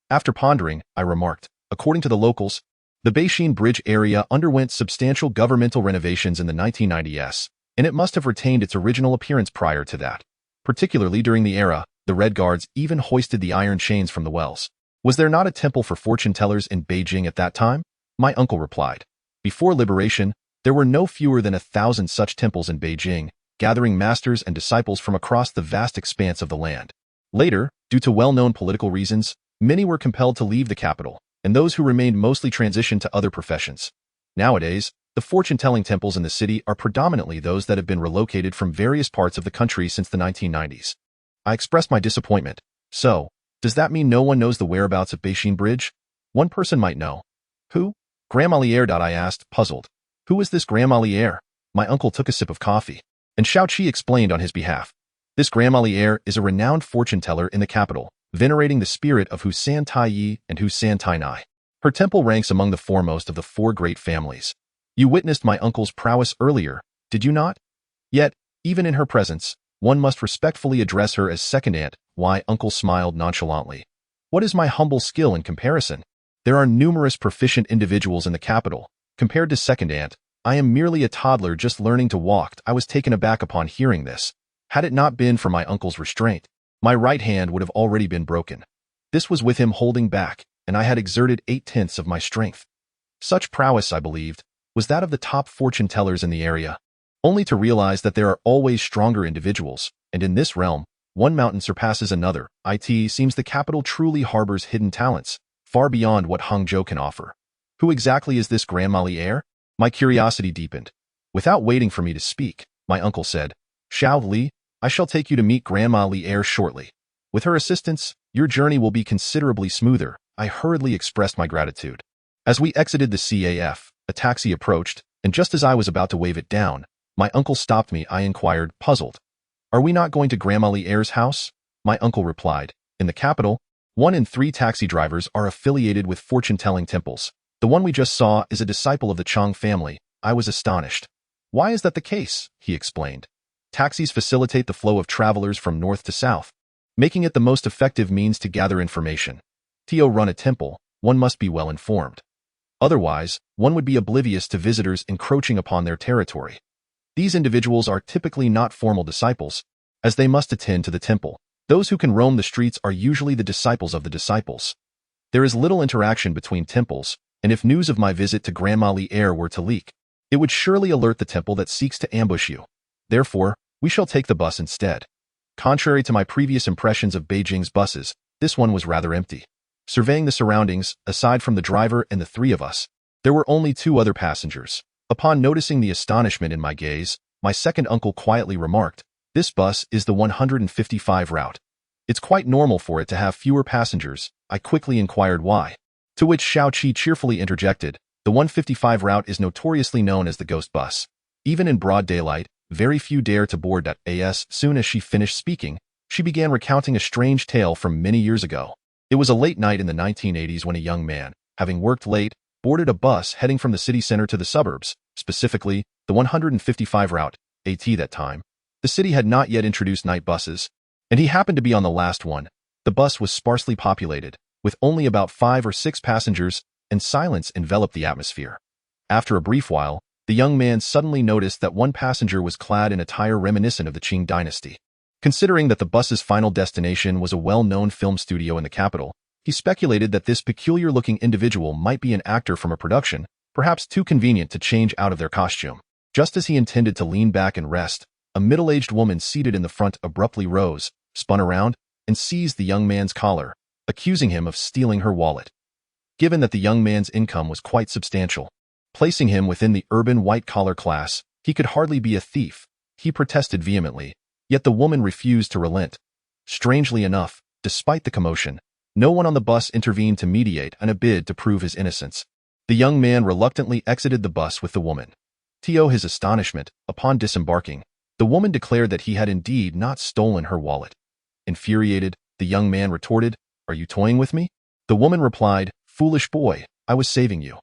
Speaker 1: After pondering, I remarked, according to the locals, the Beixin Bridge area underwent substantial governmental renovations in the 1990s, and it must have retained its original appearance prior to that. Particularly during the era, the Red Guards even hoisted the iron chains from the wells. Was there not a temple for fortune tellers in Beijing at that time? My uncle replied. Before liberation, there were no fewer than 1,000 such temples in Beijing, gathering masters and disciples from across the vast expanse of the land. Later, due to well-known political reasons, many were compelled to leave the capital, and those who remained mostly transitioned to other professions. Nowadays, the fortune-telling temples in the city are predominantly those that have been relocated from various parts of the country since the 1990s. I expressed my disappointment. So, does that mean no one knows the whereabouts of Beixin Bridge? One person might know. Who? Grandma Lier. I asked, puzzled. Who is this Grandma Lier? My uncle took a sip of coffee, and Shao-Chi explained on his behalf. This Grandma Lier is a renowned fortune-teller in the capital, venerating the spirit of Hu San Tai Yi and Hu San Tai Nai. Her temple ranks among the foremost of the four great families. You witnessed my uncle's prowess earlier, did you not? Yet, even in her presence, one must respectfully address her as second aunt. Why? Uncle smiled nonchalantly. What is my humble skill in comparison? There are numerous proficient individuals in the capital. Compared to second aunt, I am merely a toddler just learning to walk. I was taken aback upon hearing this. Had it not been for my uncle's restraint, my right hand would have already been broken. This was with him holding back, and I had exerted 8/10 of my strength. Such prowess, I believed, was that of the top fortune tellers in the area, only to realize that there are always stronger individuals, and in this realm, one mountain surpasses another. It seems the capital truly harbors hidden talents, far beyond what Hangzhou can offer. Who exactly is this Grandma Lier? My curiosity deepened. Without waiting for me to speak, my uncle said, Xiao Li, I shall take you to meet Grandma Lier shortly. With her assistance, your journey will be considerably smoother. I hurriedly expressed my gratitude. As we exited the CAF, a taxi approached, and just as I was about to wave it down, My uncle stopped me. I inquired, puzzled. Are we not going to Grandma Li Air's house? My uncle replied. In the capital, 1 in 3 taxi drivers are affiliated with fortune-telling temples. The one we just saw is a disciple of the Chang family. I was astonished. Why is that the case? He explained. Taxis facilitate the flow of travelers from north to south, making it the most effective means to gather information. To run a temple, one must be well informed. Otherwise, one would be oblivious to visitors encroaching upon their territory. These individuals are typically not formal disciples, as they must attend to the temple. Those who can roam the streets are usually the disciples of the disciples. There is little interaction between temples, and if news of my visit to Grandma Li Air were to leak, it would surely alert the temple that seeks to ambush you. Therefore, we shall take the bus instead. Contrary to my previous impressions of Beijing's buses, this one was rather empty. Surveying the surroundings, aside from the driver and the 3 of us, there were only 2 other passengers. Upon noticing the astonishment in my gaze, my second uncle quietly remarked, "This bus is the 155 route. It's quite normal for it to have fewer passengers." I quickly inquired why. To which Xiao-Qi cheerfully interjected, "The 155 route is notoriously known as the ghost bus. Even in broad daylight, very few dare to board that." As soon as she finished speaking, she began recounting a strange tale from many years ago. It was a late night in the 1980s when a young man, having worked late, boarded a bus heading from the city center to the suburbs, specifically the 155 route. At that time, the city had not yet introduced night buses, and he happened to be on the last one. The bus was sparsely populated, with only about 5 or 6 passengers, and silence enveloped the atmosphere. After a brief while, the young man suddenly noticed that one passenger was clad in attire reminiscent of the Qing dynasty. Considering that the bus's final destination was a well-known film studio in the capital, he speculated that this peculiar-looking individual might be an actor from a production, perhaps too convenient to change out of their costume. Just as he intended to lean back and rest, a middle-aged woman seated in the front abruptly rose, spun around, and seized the young man's collar, accusing him of stealing her wallet. Given that the young man's income was quite substantial, placing him within the urban white-collar class, he could hardly be a thief. He protested vehemently, yet the woman refused to relent. Strangely enough, despite the commotion, no one on the bus intervened to mediate in a bid to prove his innocence. The young man reluctantly exited the bus with the woman. To his astonishment, upon disembarking, the woman declared that he had indeed not stolen her wallet. Infuriated, the young man retorted, "Are you toying with me?" The woman replied, "Foolish boy, I was saving you.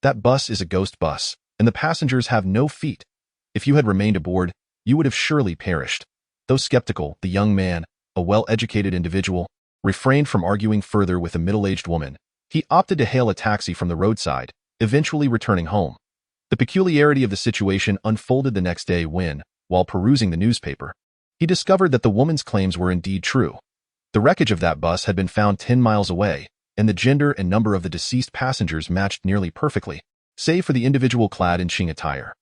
Speaker 1: That bus is a ghost bus, and the passengers have no feet. If you had remained aboard, you would have surely perished." Though skeptical, the young man, a well-educated individual, refrained from arguing further with the middle-aged woman. He opted to hail a taxi from the roadside, eventually returning home. The peculiarity of the situation unfolded the next day when, while perusing the newspaper, he discovered that the woman's claims were indeed true. The wreckage of that bus had been found 10 miles away, and the gender and number of the deceased passengers matched nearly perfectly, save for the individual clad in Qing attire.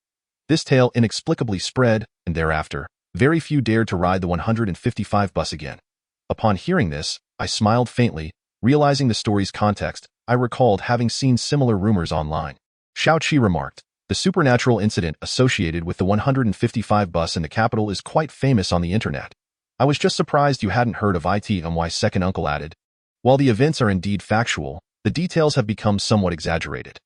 Speaker 1: This tale inexplicably spread, and thereafter, very few dared to ride the 155 bus again. Upon hearing this, I smiled faintly, realizing the story's context. I recalled having seen similar rumors online. Xiao-Qi remarked, "The supernatural incident associated with the 155 bus in the capital is quite famous on the internet. I was just surprised you hadn't heard of it." And my second uncle added, "While the events are indeed factual, the details have become somewhat exaggerated.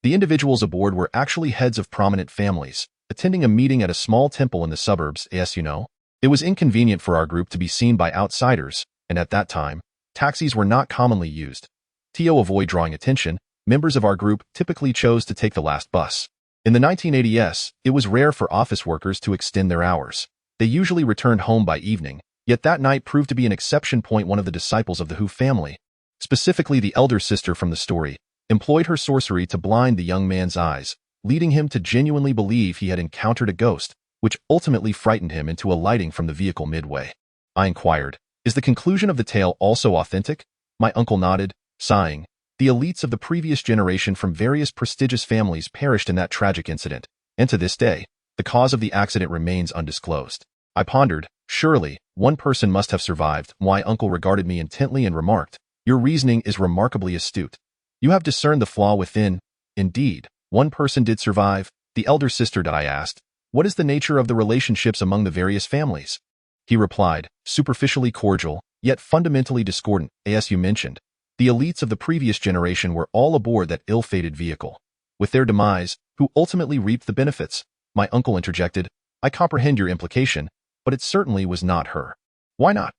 Speaker 1: The individuals aboard were actually heads of prominent families, attending a meeting at a small temple in the suburbs. As you know, it was inconvenient for our group to be seen by outsiders, and at that time, taxis were not commonly used. To avoid drawing attention, members of our group typically chose to take the last bus. In the 1980s, it was rare for office workers to extend their hours. They usually returned home by evening, yet that night proved to be an exception. One of the disciples of the Hu family, specifically the elder sister from the story, employed her sorcery to blind the young man's eyes, leading him to genuinely believe he had encountered a ghost, which ultimately frightened him into alighting from the vehicle midway. I inquired, "Is the conclusion of the tale also authentic?" My uncle nodded, sighing. "The elites of the previous generation from various prestigious families perished in that tragic incident, and to this day, the cause of the accident remains undisclosed." I pondered, "Surely, one person must have survived." My uncle regarded me intently and remarked, "Your reasoning is remarkably astute. You have discerned the flaw within." "Indeed, one person did survive." The elder sister. I asked, "What is the nature of the relationships among the various families?" He replied, "Superficially cordial, yet fundamentally discordant. As you mentioned, the elites of the previous generation were all aboard that ill-fated vehicle. With their demise, who ultimately reaped the benefits? My uncle interjected. I comprehend your implication, but it certainly was not her. Why not?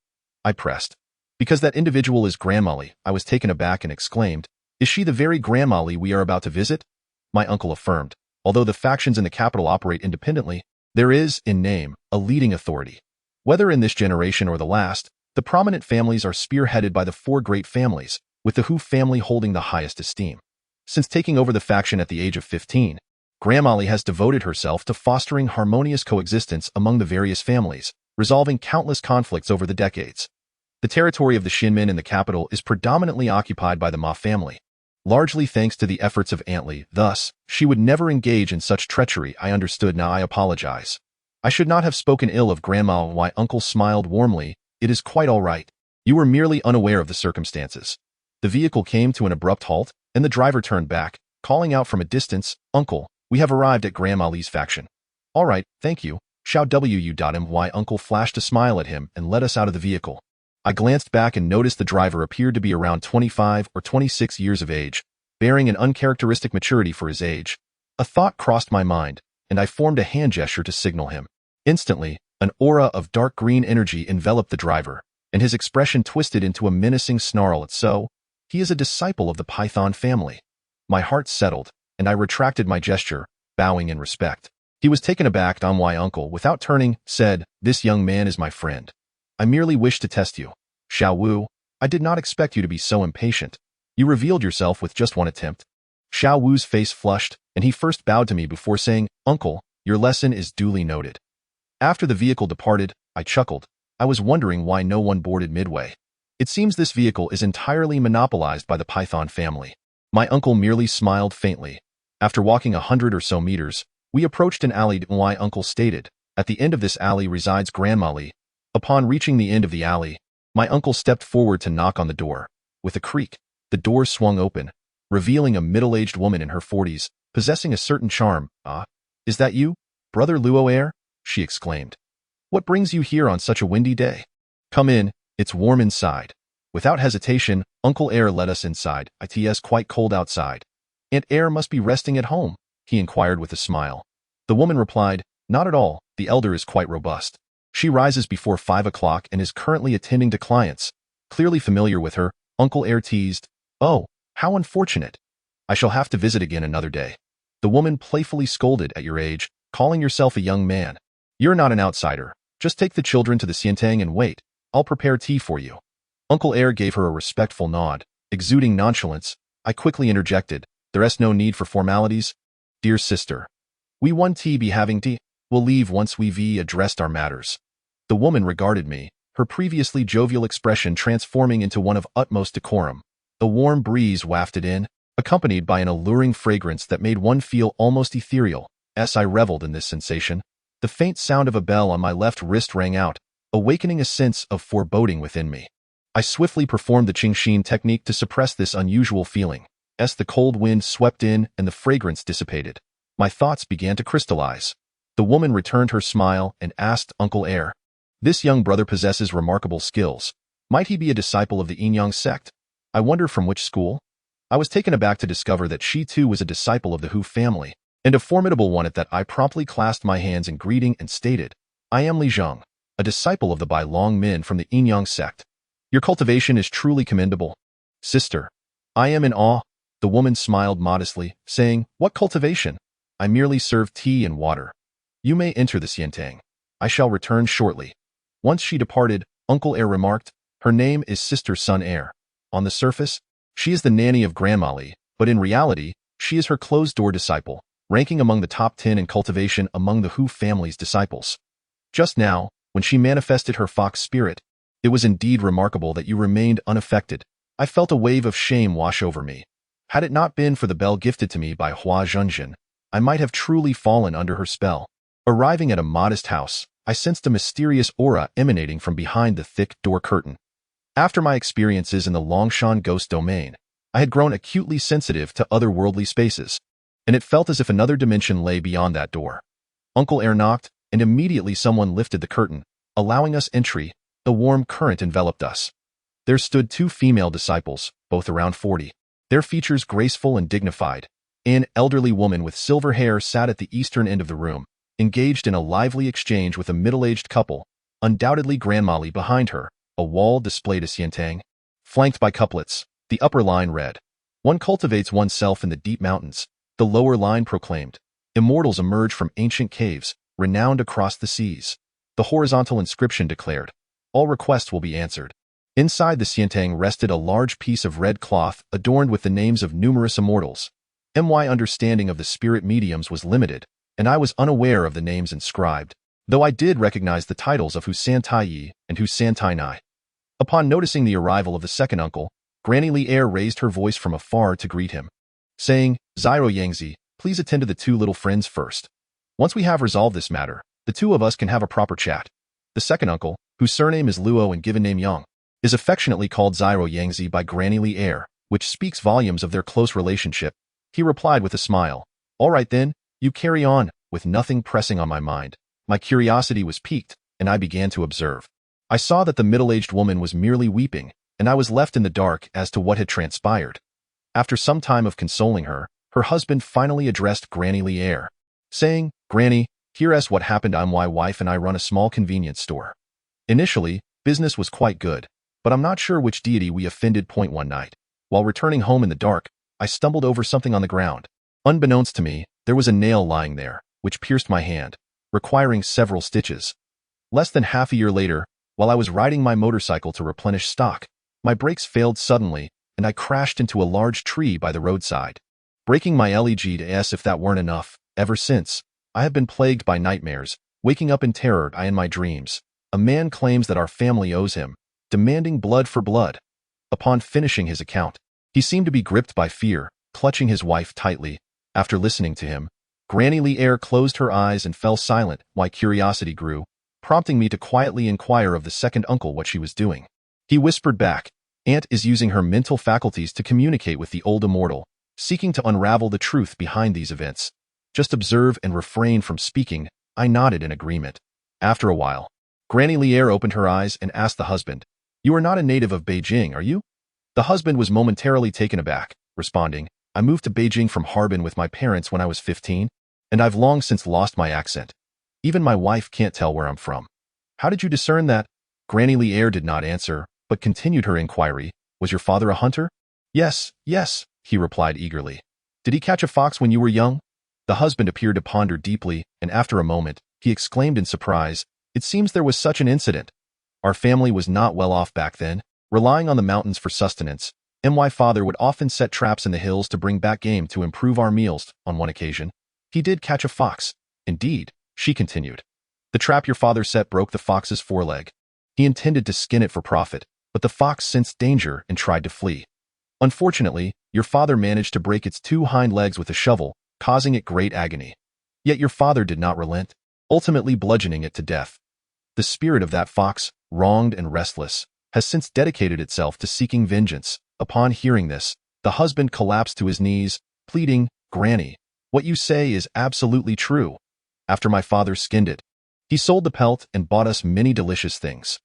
Speaker 1: I pressed. Because that individual is Grandma Lee. I was taken aback and exclaimed, is she the very Grandma Lee we are about to visit? My uncle affirmed. Although the factions in the capital operate independently, there is, in name, a leading authority. Whether in this generation or the last, the prominent families are spearheaded by the four great families, with the Hu family holding the highest esteem. Since taking over the faction at the age of 15, Grandma Lee has devoted herself to fostering harmonious coexistence among the various families, resolving countless conflicts over the decades. The territory of the Shinmen in the capital is predominantly occupied by the Ma family, largely thanks to the efforts of Aunt Lee. Thus, she would never engage in such treachery. I understood now. I apologize. I should not have spoken ill of Grandma. My uncle smiled warmly. It is quite all right. You were merely unaware of the circumstances. The vehicle came to an abrupt halt, and the driver turned back, calling out from a distance, Uncle, we have arrived at Grandma Lee's faction. All right, thank you. Shout My uncle flashed a smile at him and led us out of the vehicle. I glanced back and noticed the driver appeared to be around 25 or 26 years of age, bearing an uncharacteristic maturity for his age. A thought crossed my mind, and I formed a hand gesture to signal him. Instantly, an aura of dark green energy enveloped the driver, and his expression twisted into a menacing snarl. So, he is a disciple of the Python family. My heart settled, and I retracted my gesture, bowing in respect. He was taken aback. My uncle, without turning, said, This young man is my friend. I merely wish to test you. Xiao Wu, I did not expect you to be so impatient. You revealed yourself with just one attempt. Xiao Wu's face flushed, and he first bowed to me before saying, Uncle, your lesson is duly noted. After the vehicle departed, I chuckled. I was wondering why no one boarded midway. It seems this vehicle is entirely monopolized by the Python family. My uncle merely smiled faintly. After walking 100 or so meters, we approached an alley. My uncle stated, At the end of this alley resides Grandma Lee. Upon reaching the end of the alley, my uncle stepped forward to knock on the door. With a creak, the door swung open, revealing a middle-aged woman in her 40s, possessing a certain charm. Ah, is that you, Brother Luo Air? She exclaimed. What brings you here on such a windy day? Come in, it's warm inside. Without hesitation, Uncle Air led us inside. It's quite cold outside. Aunt Air must be resting at home, he inquired with a smile. The woman replied, Not at all, the elder is quite robust. She rises before 5 o'clock and is currently attending to clients. Clearly familiar with her, Uncle Air teased, Oh, how unfortunate. I shall have to visit again another day. The woman playfully scolded, At your age, calling yourself a young man. You're not an outsider. Just take the children to the Xiantang and wait. I'll prepare tea for you. Uncle Air gave her a respectful nod. Exuding nonchalance, I quickly interjected, There's no need for formalities. Dear sister, we want tea be having tea. We'll leave once we've addressed our matters. The woman regarded me, her previously jovial expression transforming into one of utmost decorum. A warm breeze wafted in, accompanied by an alluring fragrance that made one feel almost ethereal. As I reveled in this sensation, the faint sound of a bell on my left wrist rang out, awakening a sense of foreboding within me. I swiftly performed the Qingxin technique to suppress this unusual feeling. As the cold wind swept in and the fragrance dissipated, my thoughts began to crystallize. The woman returned her smile and asked Uncle Air, This young brother possesses remarkable skills. Might he be a disciple of the Yin-Yang sect? I wonder from which school? I was taken aback to discover that she too was a disciple of the Hu family, and a formidable one at that. I promptly clasped my hands in greeting and stated, I am Li Zheng, a disciple of the Bai Long Min from the Yin-Yang sect. Your cultivation is truly commendable. Sister, I am in awe. The woman smiled modestly, saying, What cultivation? I merely serve tea and water. You may enter the Xiantang. I shall return shortly. Once she departed, Uncle Air remarked, Her name is Sister Sun Air. On the surface, she is the nanny of Grandma Lee, but in reality, she is her closed-door disciple, ranking among the top 10 in cultivation among the Hu family's disciples. Just now, when she manifested her fox spirit, it was indeed remarkable that you remained unaffected. I felt a wave of shame wash over me. Had it not been for the bell gifted to me by Hua Zhenjin, I might have truly fallen under her spell. Arriving at a modest house, I sensed a mysterious aura emanating from behind the thick door curtain. After my experiences in the Longshan ghost domain, I had grown acutely sensitive to otherworldly spaces, and it felt as if another dimension lay beyond that door. Uncle Air knocked, and immediately someone lifted the curtain, allowing us entry. A warm current enveloped us. There stood 2 female disciples, both around 40. Their features graceful and dignified. An elderly woman with silver hair sat at the eastern end of the room, engaged in a lively exchange with a middle-aged couple, undoubtedly grandmally behind her. A wall displayed a Xiantang, flanked by couplets. The upper line read, "One cultivates oneself in the deep mountains." The lower line proclaimed, "Immortals emerge from ancient caves, renowned across the seas." The horizontal inscription declared, "All requests will be answered." Inside the Xiantang rested a large piece of red cloth adorned with the names of numerous immortals. My understanding of the spirit mediums was limited, and I was unaware of the names inscribed, though I did recognize the titles of Hu San Tai Yi and Hu San Tai Nai. Upon noticing the arrival of the second uncle, Granny Li Er raised her voice from afar to greet him, saying, "Zyro Yangzi, please attend to the two little friends first. Once we have resolved this matter, the two of us can have a proper chat." The second uncle, whose surname is Luo and given name Yang, is affectionately called Zyro Yangzi by Granny Li Er, which speaks volumes of their close relationship. He replied with a smile, "All right then, you carry on." With nothing pressing on my mind, my curiosity was piqued, and I began to observe. I saw that the middle-aged woman was merely weeping, and I was left in the dark as to what had transpired. After some time of consoling her, her husband finally addressed Granny Li Er, saying, "Granny, here's what happened. My wife and I run a small convenience store. Initially, business was quite good, but I'm not sure which deity we offended. One night, while returning home in the dark, I stumbled over something on the ground. Unbeknownst to me, there was a nail lying there, which pierced my hand, requiring several stitches. Less than half a year later, while I was riding my motorcycle to replenish stock, my brakes failed suddenly, and I crashed into a large tree by the roadside, breaking my leg to s. If that weren't enough, ever since, I have been plagued by nightmares, waking up in terror in my dreams. A man claims that our family owes him, demanding blood for blood. Upon finishing his account, he seemed to be gripped by fear, clutching his wife tightly. After listening to him, Granny Li Er closed her eyes and fell silent. My curiosity grew, prompting me to quietly inquire of the second uncle what she was doing. He whispered back, "Aunt is using her mental faculties to communicate with the old immortal, seeking to unravel the truth behind these events. Just observe and refrain from speaking." I nodded in agreement. After a while, Granny Li Er opened her eyes and asked the husband, "You are not a native of Beijing, are you?" The husband was momentarily taken aback, responding, "I moved to Beijing from Harbin with my parents when I was 15, and I've long since lost my accent. Even my wife can't tell where I'm from." "How did you discern that?" Granny Li Er did not answer, but continued her inquiry, "Was your father a hunter?" Yes, he replied eagerly. "Did he catch a fox when you were young?" The husband appeared to ponder deeply, and after a moment, he exclaimed in surprise, "It seems there was such an incident. Our family was not well off back then, relying on the mountains for sustenance. My father would often set traps in the hills to bring back game to improve our meals. On one occasion, he did catch a fox." "Indeed," she continued. "The trap your father set broke the fox's foreleg. He intended to skin it for profit, but the fox sensed danger and tried to flee. Unfortunately, your father managed to break its two hind legs with a shovel, causing it great agony. Yet your father did not relent, ultimately bludgeoning it to death. The spirit of that fox, wronged and restless, has since dedicated itself to seeking vengeance." Upon hearing this, the husband collapsed to his knees, pleading, "Granny, what you say is absolutely true. After my father skinned it, he sold the pelt and bought us many delicious things."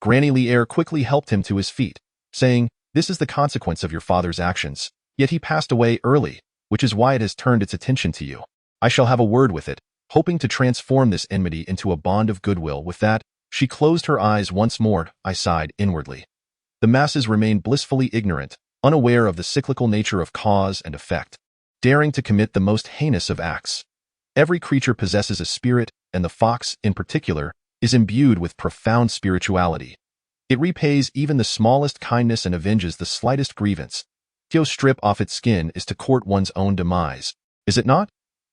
Speaker 1: Granny Li Er quickly helped him to his feet, saying, "This is the consequence of your father's actions, yet he passed away early, which is why it has turned its attention to you. I shall have a word with it, hoping to transform this enmity into a bond of goodwill." With that, she closed her eyes once more. I sighed inwardly. The masses remain blissfully ignorant, unaware of the cyclical nature of cause and effect, daring to commit the most heinous of acts. Every creature possesses a spirit, and the fox, in particular, is imbued with profound spirituality. It repays even the smallest kindness and avenges the slightest grievance. To strip off its skin is to court one's own demise, is it not?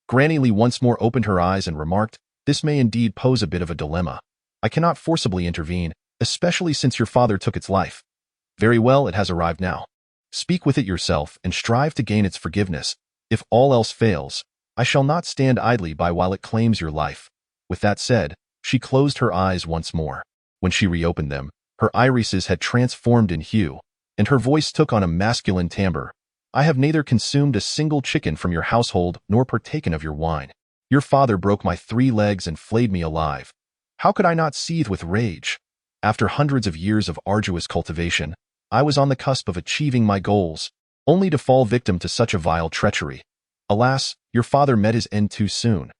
Speaker 1: Granny Li once more opened her eyes and remarked, "This may indeed pose a bit of a dilemma. I cannot forcibly intervene, especially since your father took its life. Very well, it has arrived now. Speak with it yourself and strive to gain its forgiveness. If all else fails, I shall not stand idly by while it claims your life." With that said, she closed her eyes once more. When she reopened them, her irises had transformed in hue, and her voice took on a masculine timbre. "I have neither consumed a single chicken from your household nor partaken of your wine. Your father broke my 3 legs and flayed me alive. How could I not seethe with rage? After hundreds of years of arduous cultivation, I was on the cusp of achieving my goals, only to fall victim to such a vile treachery. Alas, your father met his end too soon.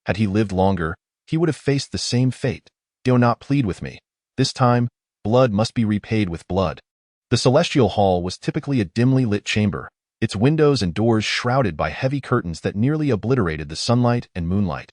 Speaker 1: Had he lived longer, he would have faced the same fate. Do not plead with me. This time, blood must be repaid with blood. The celestial hall was typically a dimly lit chamber, its windows and doors shrouded by heavy curtains that nearly obliterated the sunlight and moonlight.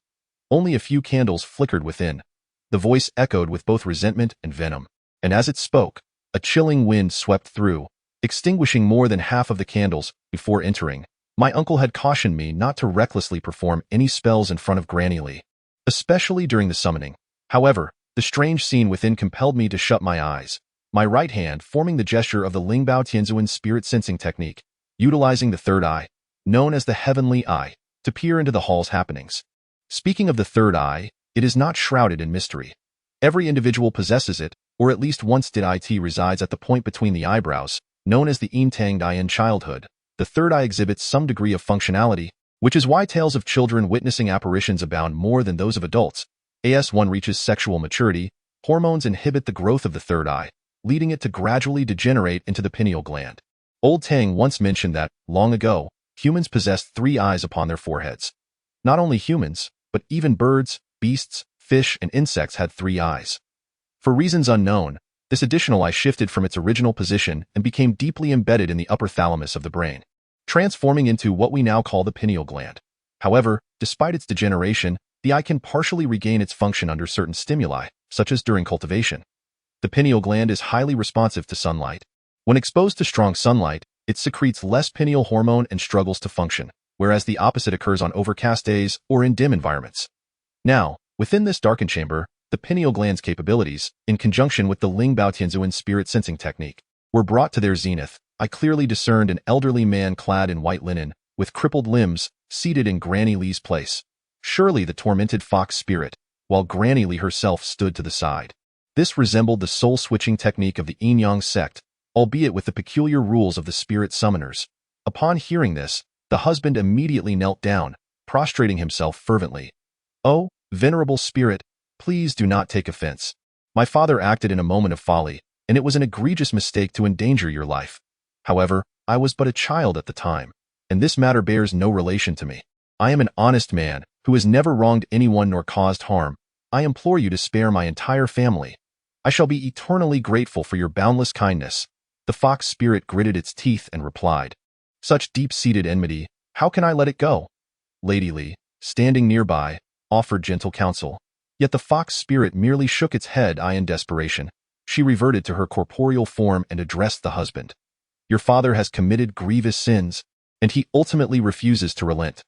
Speaker 1: Only a few candles flickered within. The voice echoed with both resentment and venom, and as it spoke, a chilling wind swept through, extinguishing more than half of the candles. Before entering, my uncle had cautioned me not to recklessly perform any spells in front of Granny Lee, especially during the summoning. However, the strange scene within compelled me to shut my eyes, my right hand forming the gesture of the Lingbao Tianzuan spirit sensing technique, utilizing the third eye, known as the heavenly eye, to peer into the hall's happenings. Speaking of the third eye, it is not shrouded in mystery. Every individual possesses it, or at least once did. It resides at the point between the eyebrows, known as the Intanged Eye in childhood. The third eye exhibits some degree of functionality, which is why tales of children witnessing apparitions abound more than those of adults. As one reaches sexual maturity, hormones inhibit the growth of the third eye, leading it to gradually degenerate into the pineal gland. Old Tang once mentioned that, long ago, humans possessed 3 eyes upon their foreheads. Not only humans, but even birds, beasts, fish, and insects had 3 eyes. For reasons unknown, this additional eye shifted from its original position and became deeply embedded in the upper thalamus of the brain, transforming into what we now call the pineal gland. However, despite its degeneration, the eye can partially regain its function under certain stimuli, such as during cultivation. The pineal gland is highly responsive to sunlight. When exposed to strong sunlight, it secretes less pineal hormone and struggles to function, whereas the opposite occurs on overcast days or in dim environments. Now, within this darkened chamber, the pineal gland's capabilities, in conjunction with the Lingbao Tianzuan spirit sensing technique, were brought to their zenith. I clearly discerned an elderly man clad in white linen, with crippled limbs, seated in Granny Lee's place. Surely the tormented fox spirit, while Granny Lee herself stood to the side. This resembled the soul-switching technique of the Yin-Yang sect, albeit with the peculiar rules of the spirit summoners. Upon hearing this, the husband immediately knelt down, prostrating himself fervently. "Oh, venerable spirit, please do not take offense. My father acted in a moment of folly, and it was an egregious mistake to endanger your life. However, I was but a child at the time, and this matter bears no relation to me. I am an honest man, who has never wronged anyone nor caused harm. I implore you to spare my entire family. I shall be eternally grateful for your boundless kindness." The fox spirit gritted its teeth and replied, "Such deep-seated enmity, how can I let it go?" Lady Lee, standing nearby, offered gentle counsel. Yet the fox spirit merely shook its head. In desperation, she reverted to her corporeal form and addressed the husband. "Your father has committed grievous sins, and he ultimately refuses to relent.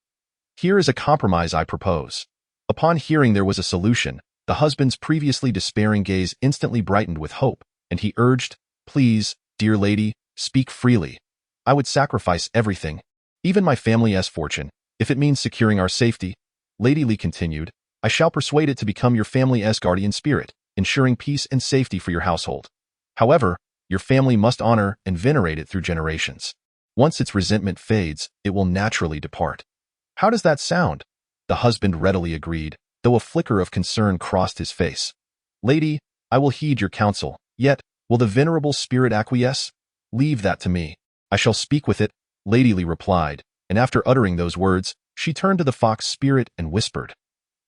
Speaker 1: Here is a compromise I propose." Upon hearing there was a solution, the husband's previously despairing gaze instantly brightened with hope, and he urged, "Please, dear lady, speak freely. I would sacrifice everything, even my family's fortune, if it means securing our safety." Lady Lee continued, "I shall persuade it to become your family's guardian spirit, ensuring peace and safety for your household. However, your family must honor and venerate it through generations. Once its resentment fades, it will naturally depart." "How does that sound?" The husband readily agreed, though a flicker of concern crossed his face. "Lady, I will heed your counsel, yet, will the venerable spirit acquiesce? Leave that to me. I shall speak with it," Lady Lee replied, and after uttering those words, she turned to the fox spirit and whispered.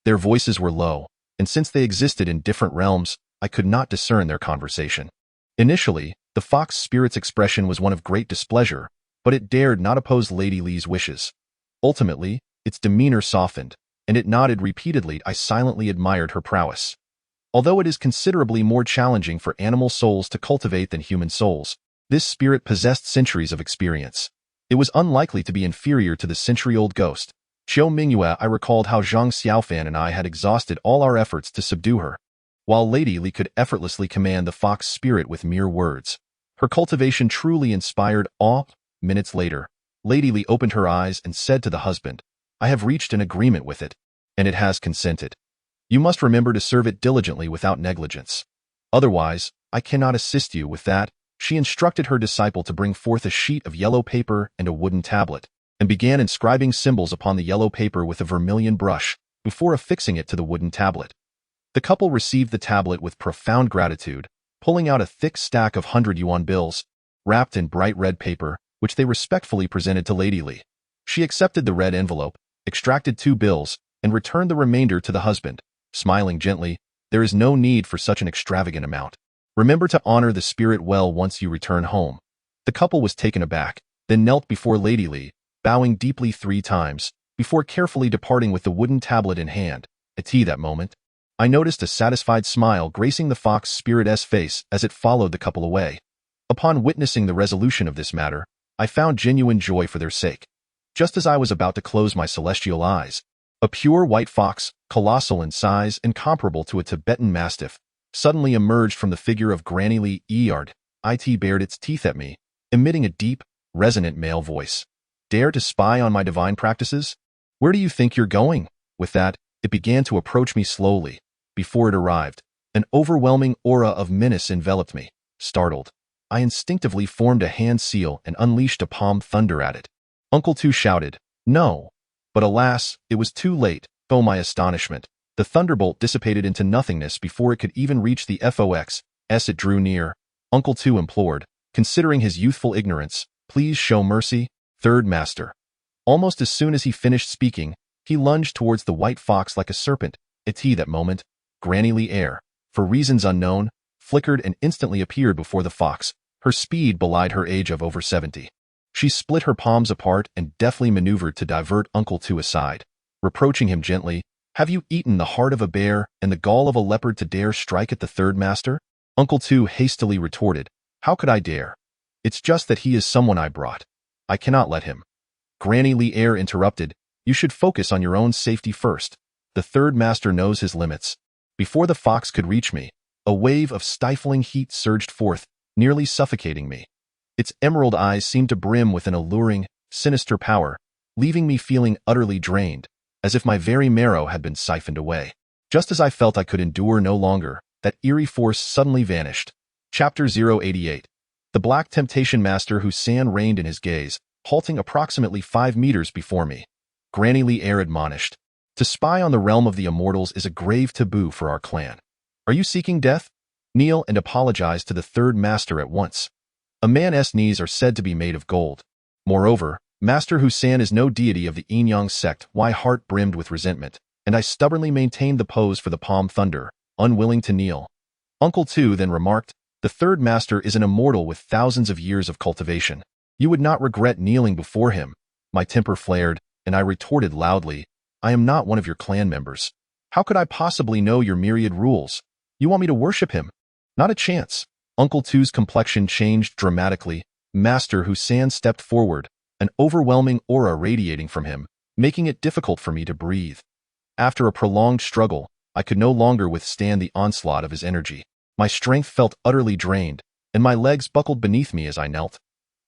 Speaker 1: Their voices were low, and since they existed in different realms, I could not discern their conversation. Initially, the fox spirit's expression was one of great displeasure, but it dared not oppose Lady Lee's wishes. Ultimately, its demeanor softened, and it nodded repeatedly. I silently admired her prowess. Although it is considerably more challenging for animal souls to cultivate than human souls, this spirit possessed centuries of experience. It was unlikely to be inferior to the century-old ghost. Qiu Mingyue. I recalled how Zhang Xiaofan and I had exhausted all our efforts to subdue her, while Lady Li could effortlessly command the fox spirit with mere words. Her cultivation truly inspired awe. Minutes later, Lady Li opened her eyes and said to the husband, "I have reached an agreement with it, and it has consented. You must remember to serve it diligently without negligence. Otherwise, I cannot assist you with that." She instructed her disciple to bring forth a sheet of yellow paper and a wooden tablet, and began inscribing symbols upon the yellow paper with a vermilion brush, before affixing it to the wooden tablet. The couple received the tablet with profound gratitude, pulling out a thick stack of 100 yuan bills, wrapped in bright red paper, which they respectfully presented to Lady Li. She accepted the red envelope, extracted 2 bills, and return the remainder to the husband. Smiling gently, there is no need for such an extravagant amount. Remember to honor the spirit well once you return home. The couple was taken aback, then knelt before Lady Li, bowing deeply 3 times, before carefully departing with the wooden tablet in hand. At that moment, I noticed a satisfied smile gracing the fox spirit's face as it followed the couple away. Upon witnessing the resolution of this matter, I found genuine joy for their sake. Just as I was about to close my celestial eyes, a pure white fox, colossal in size and comparable to a Tibetan mastiff, suddenly emerged from the figure of Granny Li Eard. It bared its teeth at me, emitting a deep, resonant male voice. Dare to spy on my divine practices? Where do you think you're going? With that, it began to approach me slowly. Before it arrived, an overwhelming aura of menace enveloped me. Startled, I instinctively formed a hand seal and unleashed a palm thunder at it. Uncle Tu shouted, "No!" But alas, it was too late. Oh, my astonishment! The thunderbolt dissipated into nothingness before it could even reach the FOX. As it drew near, Uncle Tu implored, considering his youthful ignorance, "Please show mercy, third master." Almost as soon as he finished speaking, he lunged towards the white fox like a serpent. At that moment, Granny Li Air, for reasons unknown, flickered and instantly appeared before the fox. Her speed belied her age of over 70. She split her palms apart and deftly maneuvered to divert Uncle Tu aside, reproaching him gently, "Have you eaten the heart of a bear and the gall of a leopard to dare strike at the third master?" Uncle Tu hastily retorted, "How could I dare? It's just that he is someone I brought. I cannot let him." Granny Li Air interrupted, "You should focus on your own safety first. The third master knows his limits." Before the fox could reach me, a wave of stifling heat surged forth, nearly suffocating me. Its emerald eyes seemed to brim with an alluring, sinister power, leaving me feeling utterly drained, as if my very marrow had been siphoned away. Just as I felt I could endure no longer, that eerie force suddenly vanished. Chapter 088. The Black Temptation Master whose sand reigned in his gaze, halting approximately 5 meters before me. Granny Li Air admonished, "To spy on the realm of the immortals is a grave taboo for our clan. Are you seeking death? Kneel and apologize to the third master at once." A man's knees are said to be made of gold. Moreover, Master Hussan is no deity of the Yin-Yang sect. My heart brimmed with resentment, and I stubbornly maintained the pose for the palm thunder, unwilling to kneel. Uncle Tu then remarked, "The third master is an immortal with thousands of years of cultivation. You would not regret kneeling before him." My temper flared, and I retorted loudly, "I am not one of your clan members. How could I possibly know your myriad rules? You want me to worship him? Not a chance." Uncle Tu's complexion changed dramatically. Master Hussan stepped forward, an overwhelming aura radiating from him, making it difficult for me to breathe. After a prolonged struggle, I could no longer withstand the onslaught of his energy. My strength felt utterly drained, and my legs buckled beneath me as I knelt.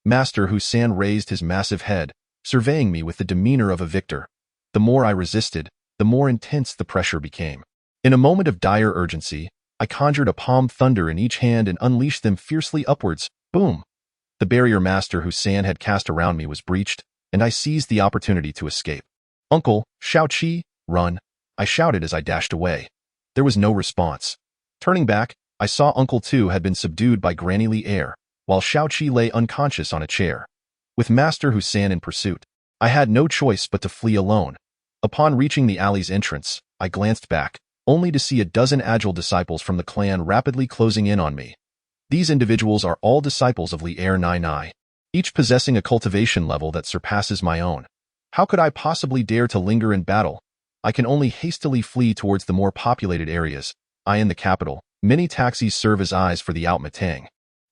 Speaker 1: Master Hussan raised his massive head, surveying me with the demeanor of a victor. The more I resisted, the more intense the pressure became. In a moment of dire urgency, I conjured a palm thunder in each hand and unleashed them fiercely upwards. Boom! The barrier Master Hussan had cast around me was breached, and I seized the opportunity to escape. "Uncle, Shao-Chi, run!" I shouted as I dashed away. There was no response. Turning back, I saw Uncle Tu had been subdued by Granny Li Air, while Shao-Chi lay unconscious on a chair. With Master Hussan in pursuit, I had no choice but to flee alone. Upon reaching the alley's entrance, I glanced back, only to see a dozen agile disciples from the clan rapidly closing in on me. These individuals are all disciples of Li Air Nai, each possessing a cultivation level that surpasses my own. How could I possibly dare to linger in battle? I can only hastily flee towards the more populated areas. In the capital, many taxis serve as eyes for the Outmatang.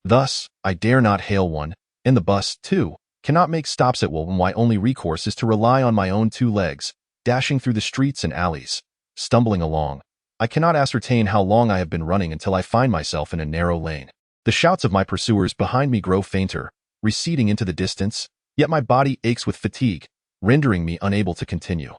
Speaker 1: Thus, I dare not hail one, and the bus, too, cannot make stops at will when my only recourse is to rely on my own 2 legs, dashing through the streets and alleys. Stumbling along, I cannot ascertain how long I have been running until I find myself in a narrow lane. The shouts of my pursuers behind me grow fainter, receding into the distance, yet my body aches with fatigue, rendering me unable to continue.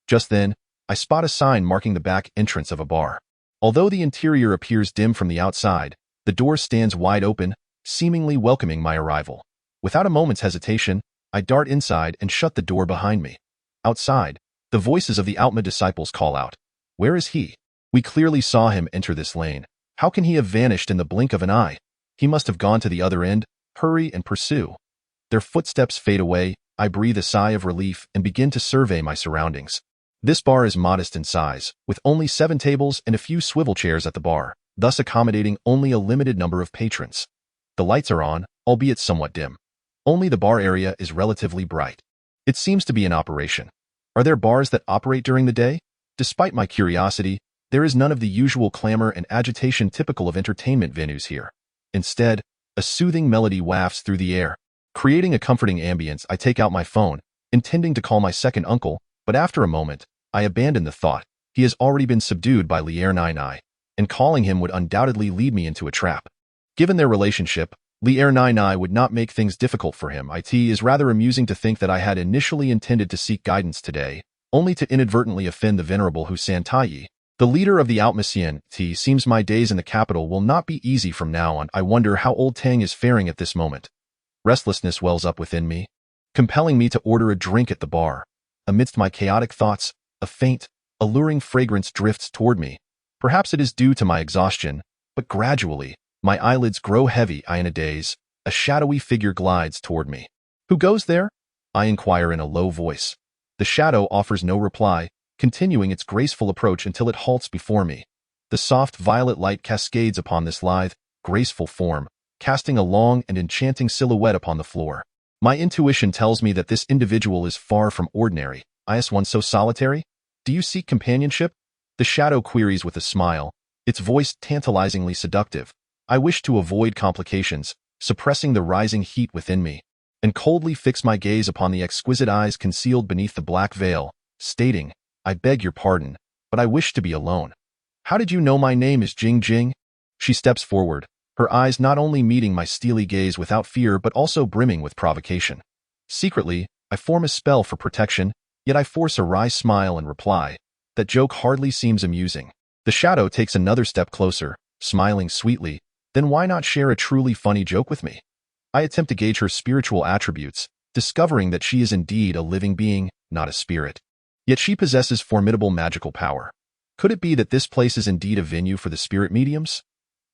Speaker 1: Just then, I spot a sign marking the back entrance of a bar. Although the interior appears dim from the outside, the door stands wide open, seemingly welcoming my arrival. Without a moment's hesitation, I dart inside and shut the door behind me. Outside, the voices of the Outma disciples call out, "Where is he? We clearly saw him enter this lane. How can he have vanished in the blink of an eye? He must have gone to the other end. Hurry and pursue." Their footsteps fade away. I breathe a sigh of relief and begin to survey my surroundings. This bar is modest in size, with only 7 tables and a few swivel chairs at the bar, thus accommodating only a limited number of patrons. The lights are on, albeit somewhat dim. Only the bar area is relatively bright. It seems to be in operation. Are there bars that operate during the day? Despite my curiosity, there is none of the usual clamor and agitation typical of entertainment venues here. Instead, a soothing melody wafts through the air. Creating a comforting ambience, I take out my phone, intending to call my second uncle, but after a moment, I abandon the thought. He has already been subdued by Lier Nai, and calling him would undoubtedly lead me into a trap. Given their relationship, Lier Nai would not make things difficult for him. It is rather amusing to think that I had initially intended to seek guidance today, only to inadvertently offend the venerable Husan Taiyi. The leader of the Outmasian, seems my days in the capital will not be easy from now on. I wonder how old Tang is faring at this moment. Restlessness wells up within me, compelling me to order a drink at the bar. Amidst my chaotic thoughts, a faint, alluring fragrance drifts toward me. Perhaps it is due to my exhaustion, but gradually, my eyelids grow heavy. In a daze, a shadowy figure glides toward me. Who goes there? I inquire in a low voice. The shadow offers no reply, continuing its graceful approach until it halts before me. The soft violet light cascades upon this lithe, graceful form, casting a long and enchanting silhouette upon the floor. My intuition tells me that this individual is far from ordinary. Is one so solitary? Do you seek companionship? The shadow queries with a smile, its voice tantalizingly seductive. I wish to avoid complications, suppressing the rising heat within me, and coldly fix my gaze upon the exquisite eyes concealed beneath the black veil, stating, I beg your pardon, but I wish to be alone. How did you know my name is Jing? She steps forward, her eyes not only meeting my steely gaze without fear but also brimming with provocation. Secretly, I form a spell for protection, yet I force a wry smile and reply, that joke hardly seems amusing. The shadow takes another step closer, smiling sweetly, then why not share a truly funny joke with me? I attempt to gauge her spiritual attributes, discovering that she is indeed a living being, not a spirit. Yet she possesses formidable magical power. Could it be that this place is indeed a venue for the spirit mediums?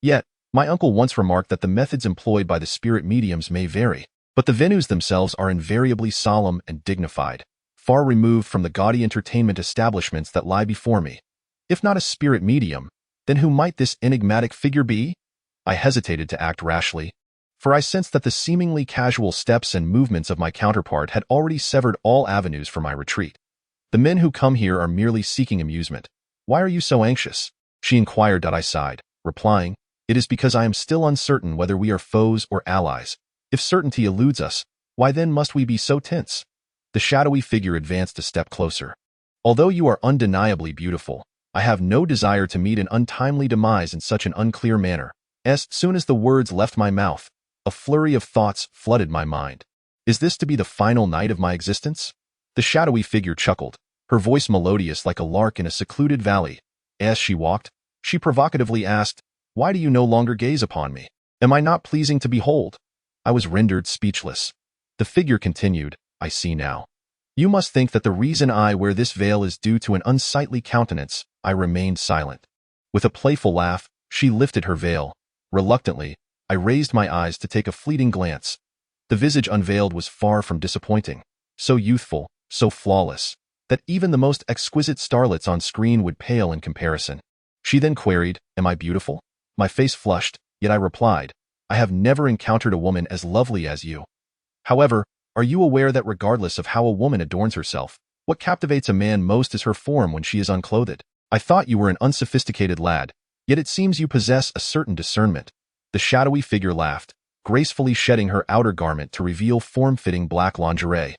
Speaker 1: Yet, my uncle once remarked that the methods employed by the spirit mediums may vary, but the venues themselves are invariably solemn and dignified, far removed from the gaudy entertainment establishments that lie before me. If not a spirit medium, then who might this enigmatic figure be? I hesitated to act rashly, for I sensed that the seemingly casual steps and movements of my counterpart had already severed all avenues for my retreat. The men who come here are merely seeking amusement. Why are you so anxious? She inquired. I sighed, replying, it is because I am still uncertain whether we are foes or allies. If certainty eludes us, why then must we be so tense? The shadowy figure advanced a step closer. Although you are undeniably beautiful, I have no desire to meet an untimely demise in such an unclear manner. As soon as the words left my mouth, a flurry of thoughts flooded my mind. Is this to be the final night of my existence? The shadowy figure chuckled, her voice melodious like a lark in a secluded valley. As she walked, she provocatively asked, why do you no longer gaze upon me? Am I not pleasing to behold? I was rendered speechless. The figure continued, I see now. You must think that the reason I wear this veil is due to an unsightly countenance. I remained silent. With a playful laugh, she lifted her veil. Reluctantly, I raised my eyes to take a fleeting glance. The visage unveiled was far from disappointing, so youthful, so flawless, that even the most exquisite starlets on screen would pale in comparison. She then queried, am I beautiful? My face flushed, yet I replied, I have never encountered a woman as lovely as you. However, are you aware that regardless of how a woman adorns herself, what captivates a man most is her form when she is unclothed? I thought you were an unsophisticated lad, yet it seems you possess a certain discernment. The shadowy figure laughed, gracefully shedding her outer garment to reveal form-fitting black lingerie.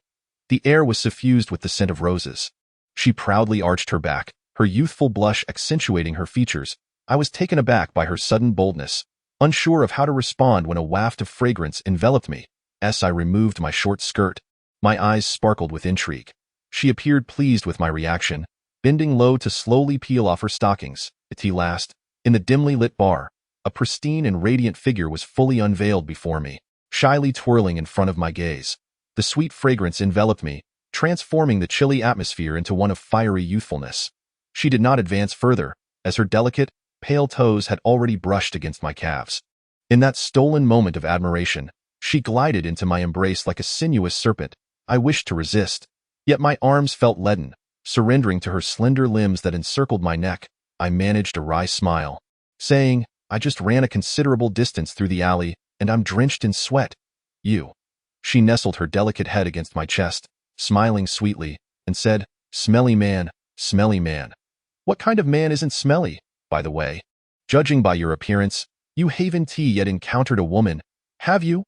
Speaker 1: The air was suffused with the scent of roses. She proudly arched her back, her youthful blush accentuating her features. I was taken aback by her sudden boldness, unsure of how to respond when a waft of fragrance enveloped me. As I removed my short skirt, my eyes sparkled with intrigue. She appeared pleased with my reaction, bending low to slowly peel off her stockings. At last, in the dimly lit bar, a pristine and radiant figure was fully unveiled before me, shyly twirling in front of my gaze. The sweet fragrance enveloped me, transforming the chilly atmosphere into one of fiery youthfulness. She did not advance further, as her delicate, pale toes had already brushed against my calves. In that stolen moment of admiration, she glided into my embrace like a sinuous serpent. I wished to resist, yet my arms felt leaden, Surrendering to her slender limbs that encircled my neck, I managed a wry smile, saying, I just ran a considerable distance through the alley, and I'm drenched in sweat. You. She nestled her delicate head against my chest, smiling sweetly, and said, Smelly man, smelly man. What kind of man isn't smelly, by the way? Judging by your appearance, you haven't yet encountered a woman, have you?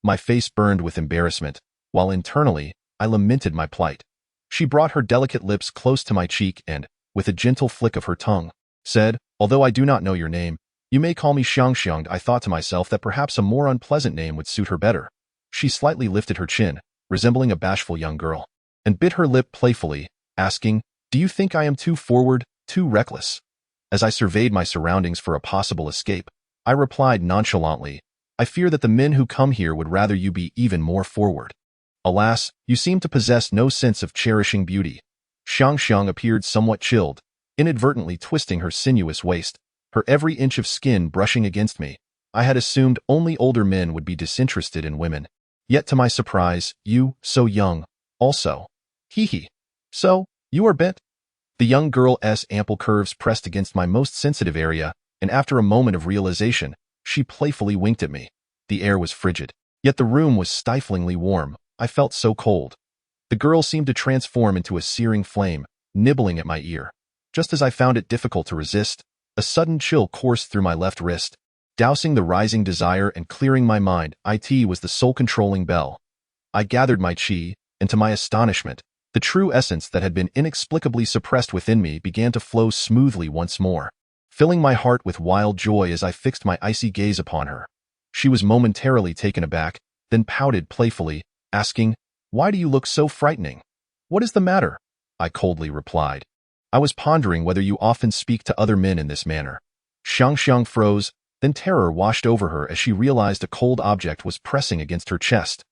Speaker 1: My face burned with embarrassment, while internally, I lamented my plight. She brought her delicate lips close to my cheek and, with a gentle flick of her tongue, said, Although I do not know your name, you may call me Xiang. I thought to myself that perhaps a more unpleasant name would suit her better. She slightly lifted her chin, resembling a bashful young girl, and bit her lip playfully, asking, Do you think I am too forward, too reckless? As I surveyed my surroundings for a possible escape, I replied nonchalantly, I fear that the men who come here would rather you be even more forward. Alas, you seem to possess no sense of cherishing beauty. Xiang appeared somewhat chilled, inadvertently twisting her sinuous waist, her every inch of skin brushing against me. I had assumed only older men would be disinterested in women. Yet to my surprise, you, so young, also. Hee. So, you are bent? The young girl's ample curves pressed against my most sensitive area, and after a moment of realization, she playfully winked at me. The air was frigid, yet the room was stiflingly warm. I felt so cold. The girl seemed to transform into a searing flame, nibbling at my ear. Just as I found it difficult to resist, a sudden chill coursed through my left wrist, dousing the rising desire and clearing my mind. It was the soul-controlling bell. I gathered my chi, and to my astonishment, the true essence that had been inexplicably suppressed within me began to flow smoothly once more, filling my heart with wild joy as I fixed my icy gaze upon her. She was momentarily taken aback, then pouted playfully, asking, Why do you look so frightening? What is the matter? I coldly replied. I was pondering whether you often speak to other men in this manner. Xiang froze, then terror washed over her as she realized a cold object was pressing against her chest.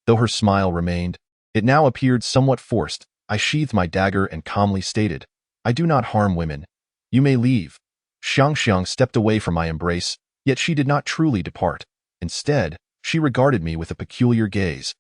Speaker 1: Though her smile remained, it now appeared somewhat forced. I sheathed my dagger and calmly stated, I do not harm women. You may leave. Xiang stepped away from my embrace, yet she did not truly depart. Instead, she regarded me with a peculiar gaze.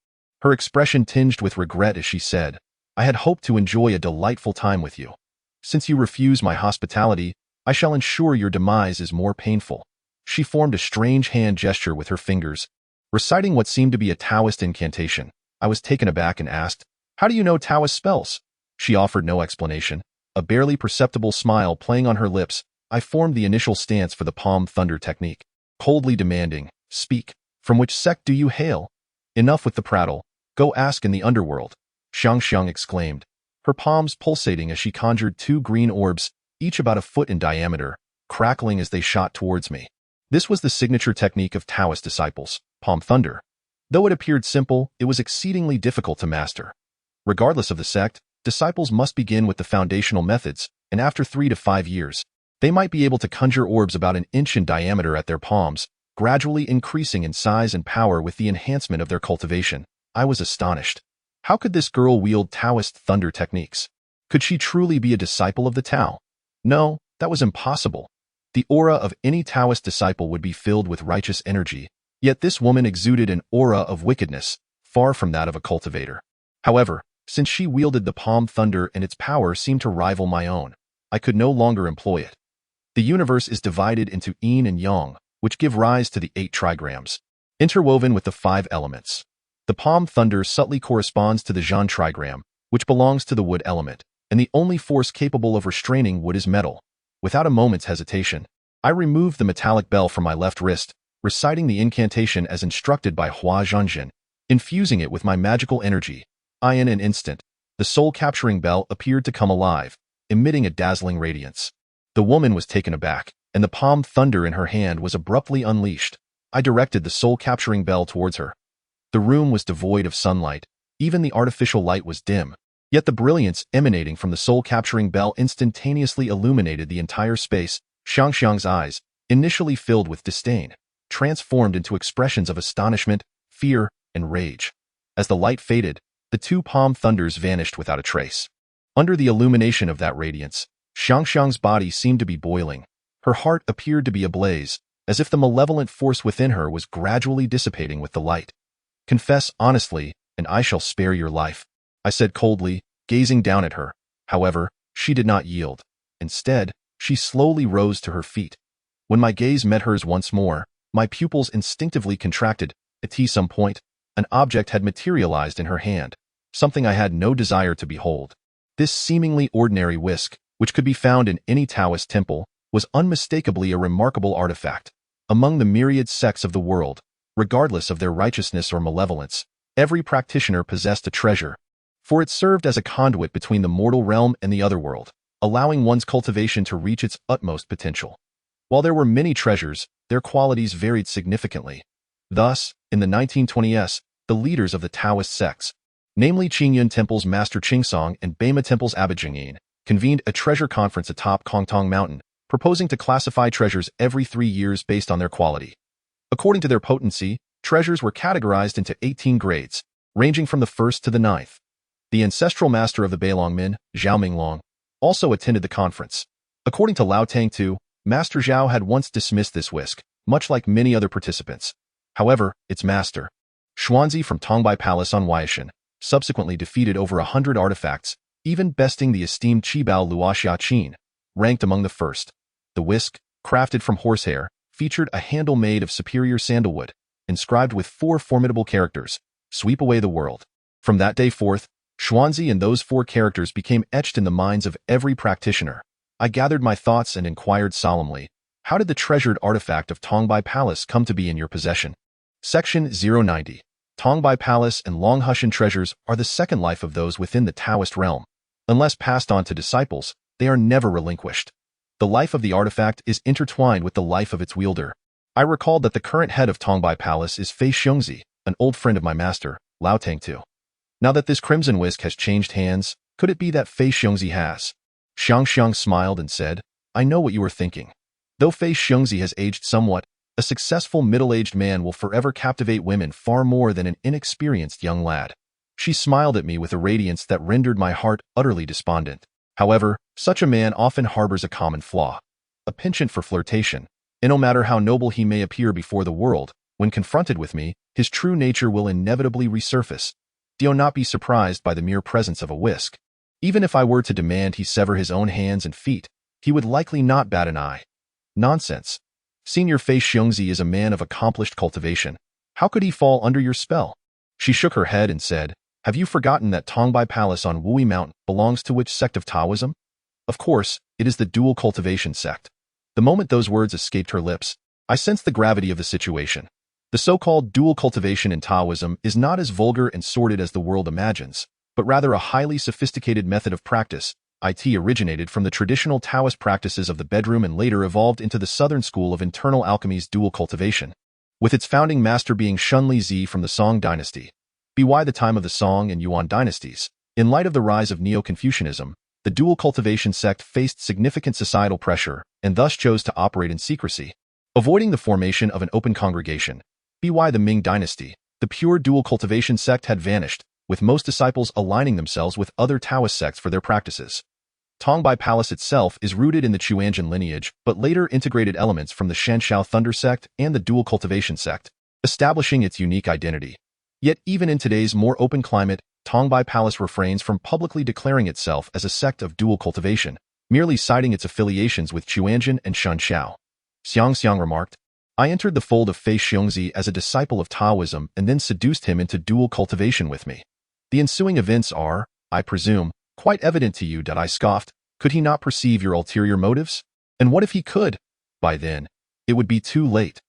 Speaker 1: Her expression tinged with regret as she said, I had hoped to enjoy a delightful time with you. Since you refuse my hospitality, I shall ensure your demise is more painful. She formed a strange hand gesture with her fingers, reciting what seemed to be a Taoist incantation. I was taken aback and asked, How do you know Taoist spells? She offered no explanation. A barely perceptible smile playing on her lips, I formed the initial stance for the palm thunder technique, coldly demanding, Speak, from which sect do you hail? Enough with the prattle, go ask in the underworld, Xiang exclaimed, her palms pulsating as she conjured two green orbs, each about a foot in diameter, crackling as they shot towards me. This was the signature technique of Taoist disciples, palm thunder. Though it appeared simple, it was exceedingly difficult to master. Regardless of the sect, disciples must begin with the foundational methods, and after 3 to 5 years, they might be able to conjure orbs about an inch in diameter at their palms, gradually increasing in size and power with the enhancement of their cultivation. I was astonished. How could this girl wield Taoist thunder techniques? Could she truly be a disciple of the Tao? No, that was impossible. The aura of any Taoist disciple would be filled with righteous energy, yet this woman exuded an aura of wickedness, far from that of a cultivator. However, since she wielded the palm thunder and its power seemed to rival my own, I could no longer employ it. The universe is divided into yin and yang, which give rise to the 8 trigrams, interwoven with the 5 elements. The palm thunder subtly corresponds to the Zheng trigram, which belongs to the wood element, and the only force capable of restraining wood is metal. Without a moment's hesitation, I removed the metallic bell from my left wrist, reciting the incantation as instructed by Hua Zhanjin, infusing it with my magical energy. In an instant, the soul-capturing bell appeared to come alive, emitting a dazzling radiance. The woman was taken aback, and the palm thunder in her hand was abruptly unleashed. I directed the soul-capturing bell towards her. The room was devoid of sunlight. Even the artificial light was dim. Yet the brilliance emanating from the soul-capturing bell instantaneously illuminated the entire space. Xiang's eyes, initially filled with disdain, transformed into expressions of astonishment, fear, and rage. As the light faded, the 2 palm thunders vanished without a trace. Under the illumination of that radiance, Xiang's body seemed to be boiling. Her heart appeared to be ablaze, as if the malevolent force within her was gradually dissipating with the light. Confess honestly, and I shall spare your life, I said coldly, gazing down at her. However, she did not yield. Instead, she slowly rose to her feet. When my gaze met hers once more, my pupils instinctively contracted. At some point, an object had materialized in her hand, something I had no desire to behold. This seemingly ordinary whisk, which could be found in any Taoist temple, was unmistakably a remarkable artifact. Among the myriad sects of the world, regardless of their righteousness or malevolence, every practitioner possessed a treasure, for it served as a conduit between the mortal realm and the other world, allowing one's cultivation to reach its utmost potential. While there were many treasures, their qualities varied significantly. Thus, in the 1920s, the leaders of the Taoist sects, namely Qingyun Temple's Master Qingsong and Bema Temple's Abba Zheng, convened a treasure conference atop Kongtong Mountain, proposing to classify treasures every 3 years based on their quality. According to their potency, treasures were categorized into 18 grades, ranging from the 1st to the 9th. The ancestral master of the Beilongmen, Zhao Minglong, also attended the conference. According to Lao Tang Tu, Master Zhao had once dismissed this whisk, much like many other participants. However, its master, Xuanzi from Tongbai Palace on Huaishan, subsequently defeated over 100 artifacts, even besting the esteemed Qibao Luoxia Qin, ranked among the first. The whisk, crafted from horsehair, featured a handle made of superior sandalwood, inscribed with 4 formidable characters, "Sweep away the world." From that day forth, Xuanzi and those 4 characters became etched in the minds of every practitioner. I gathered my thoughts and inquired solemnly, how did the treasured artifact of Tongbai Palace come to be in your possession? Section 090. Tongbai Palace and Longhushan treasures are the second life of those within the Taoist realm. Unless passed on to disciples, they are never relinquished. The life of the artifact is intertwined with the life of its wielder. I recalled that the current head of Tongbai Palace is Fei Xiongzi, an old friend of my master, Lao Tang Tu. Now that this crimson whisk has changed hands, could it be that Fei Xiongzi has? Xiang smiled and said, "I know what you are thinking. Though Fei Xiongzi has aged somewhat, a successful middle-aged man will forever captivate women far more than an inexperienced young lad." She smiled at me with a radiance that rendered my heart utterly despondent. However, such a man often harbors a common flaw, a penchant for flirtation, and no matter how noble he may appear before the world, when confronted with me, his true nature will inevitably resurface. Do not be surprised by the mere presence of a whisk. Even if I were to demand he sever his own hands and feet, he would likely not bat an eye. Nonsense. Senior Fei Xiongzi is a man of accomplished cultivation. How could he fall under your spell? She shook her head and said, "Have you forgotten that Tongbai Palace on Wui Mountain belongs to which sect of Taoism? Of course, it is the dual cultivation sect." The moment those words escaped her lips, I sensed the gravity of the situation. The so-called dual cultivation in Taoism is not as vulgar and sordid as the world imagines, but rather a highly sophisticated method of practice. It originated from the traditional Taoist practices of the bedroom and later evolved into the Southern school of internal alchemy's dual cultivation, with its founding master being Shunli Zi from the Song dynasty. By the time of the Song and Yuan dynasties, in light of the rise of Neo-Confucianism, the dual cultivation sect faced significant societal pressure and thus chose to operate in secrecy, avoiding the formation of an open congregation. By the Ming dynasty, the pure dual cultivation sect had vanished, with most disciples aligning themselves with other Taoist sects for their practices. Tongbai Palace itself is rooted in the Chuanjin lineage, but later integrated elements from the Shanshao Thunder sect and the dual cultivation sect, establishing its unique identity. Yet even in today's more open climate, Tongbai Palace refrains from publicly declaring itself as a sect of dual cultivation, merely citing its affiliations with Chuanjin and Shanshao. Xiang remarked, "I entered the fold of Fei Xiongzi as a disciple of Taoism and then seduced him into dual cultivation with me. The ensuing events are, I presume, quite evident to you." I scoffed. "Could he not perceive your ulterior motives? And what if he could? By then, it would be too late."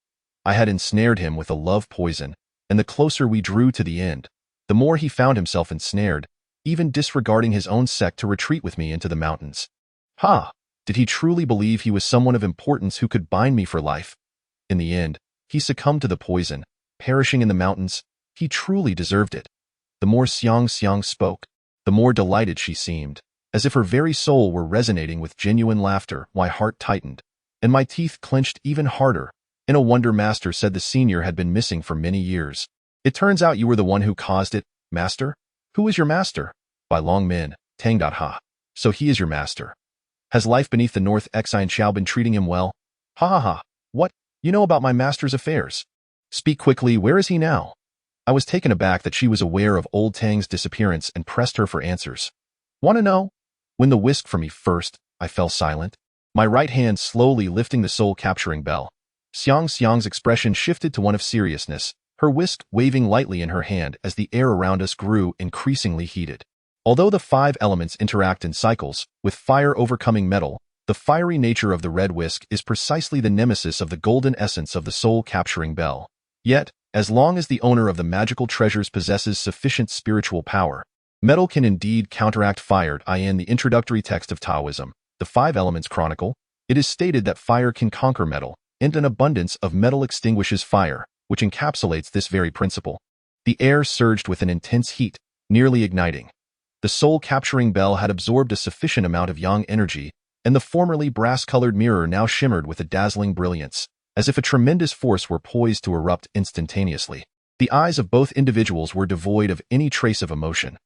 Speaker 1: I had ensnared him with a love poison, and the closer we drew to the end, the more he found himself ensnared, even disregarding his own sect to retreat with me into the mountains. Did he truly believe he was someone of importance who could bind me for life? In the end, he succumbed to the poison, perishing in the mountains. He truly deserved it. The more Xiang spoke, the more delighted she seemed, as if her very soul were resonating with genuine laughter. My heart tightened, and my teeth clenched even harder. "In a wonder, Master said the senior had been missing for many years. It turns out you were the one who caused it, Master? Who is your master?" "By long men, Tang. Ha. So he is your master. Has life beneath the North Exine Xiao been treating him well? Ha. What? You know about my master's affairs? Speak quickly, where is he now?" I was taken aback that she was aware of old Tang's disappearance and pressed her for answers. "Want to know? When the whisk for me first, I fell silent, my right hand slowly lifting the soul-capturing bell. Xiang's expression shifted to one of seriousness, her whisk waving lightly in her hand as the air around us grew increasingly heated. Although the 5 elements interact in cycles, with fire overcoming metal, the fiery nature of the red whisk is precisely the nemesis of the golden essence of the soul-capturing bell. Yet, as long as the owner of the magical treasures possesses sufficient spiritual power, metal can indeed counteract fire. In the introductory text of Taoism, the 5 Elements Chronicle, it is stated that fire can conquer metal, and an abundance of metal extinguishes fire, which encapsulates this very principle. The air surged with an intense heat, nearly igniting. The soul-capturing bell had absorbed a sufficient amount of yang energy, and the formerly brass-colored mirror now shimmered with a dazzling brilliance, as if a tremendous force were poised to erupt instantaneously. The eyes of both individuals were devoid of any trace of emotion.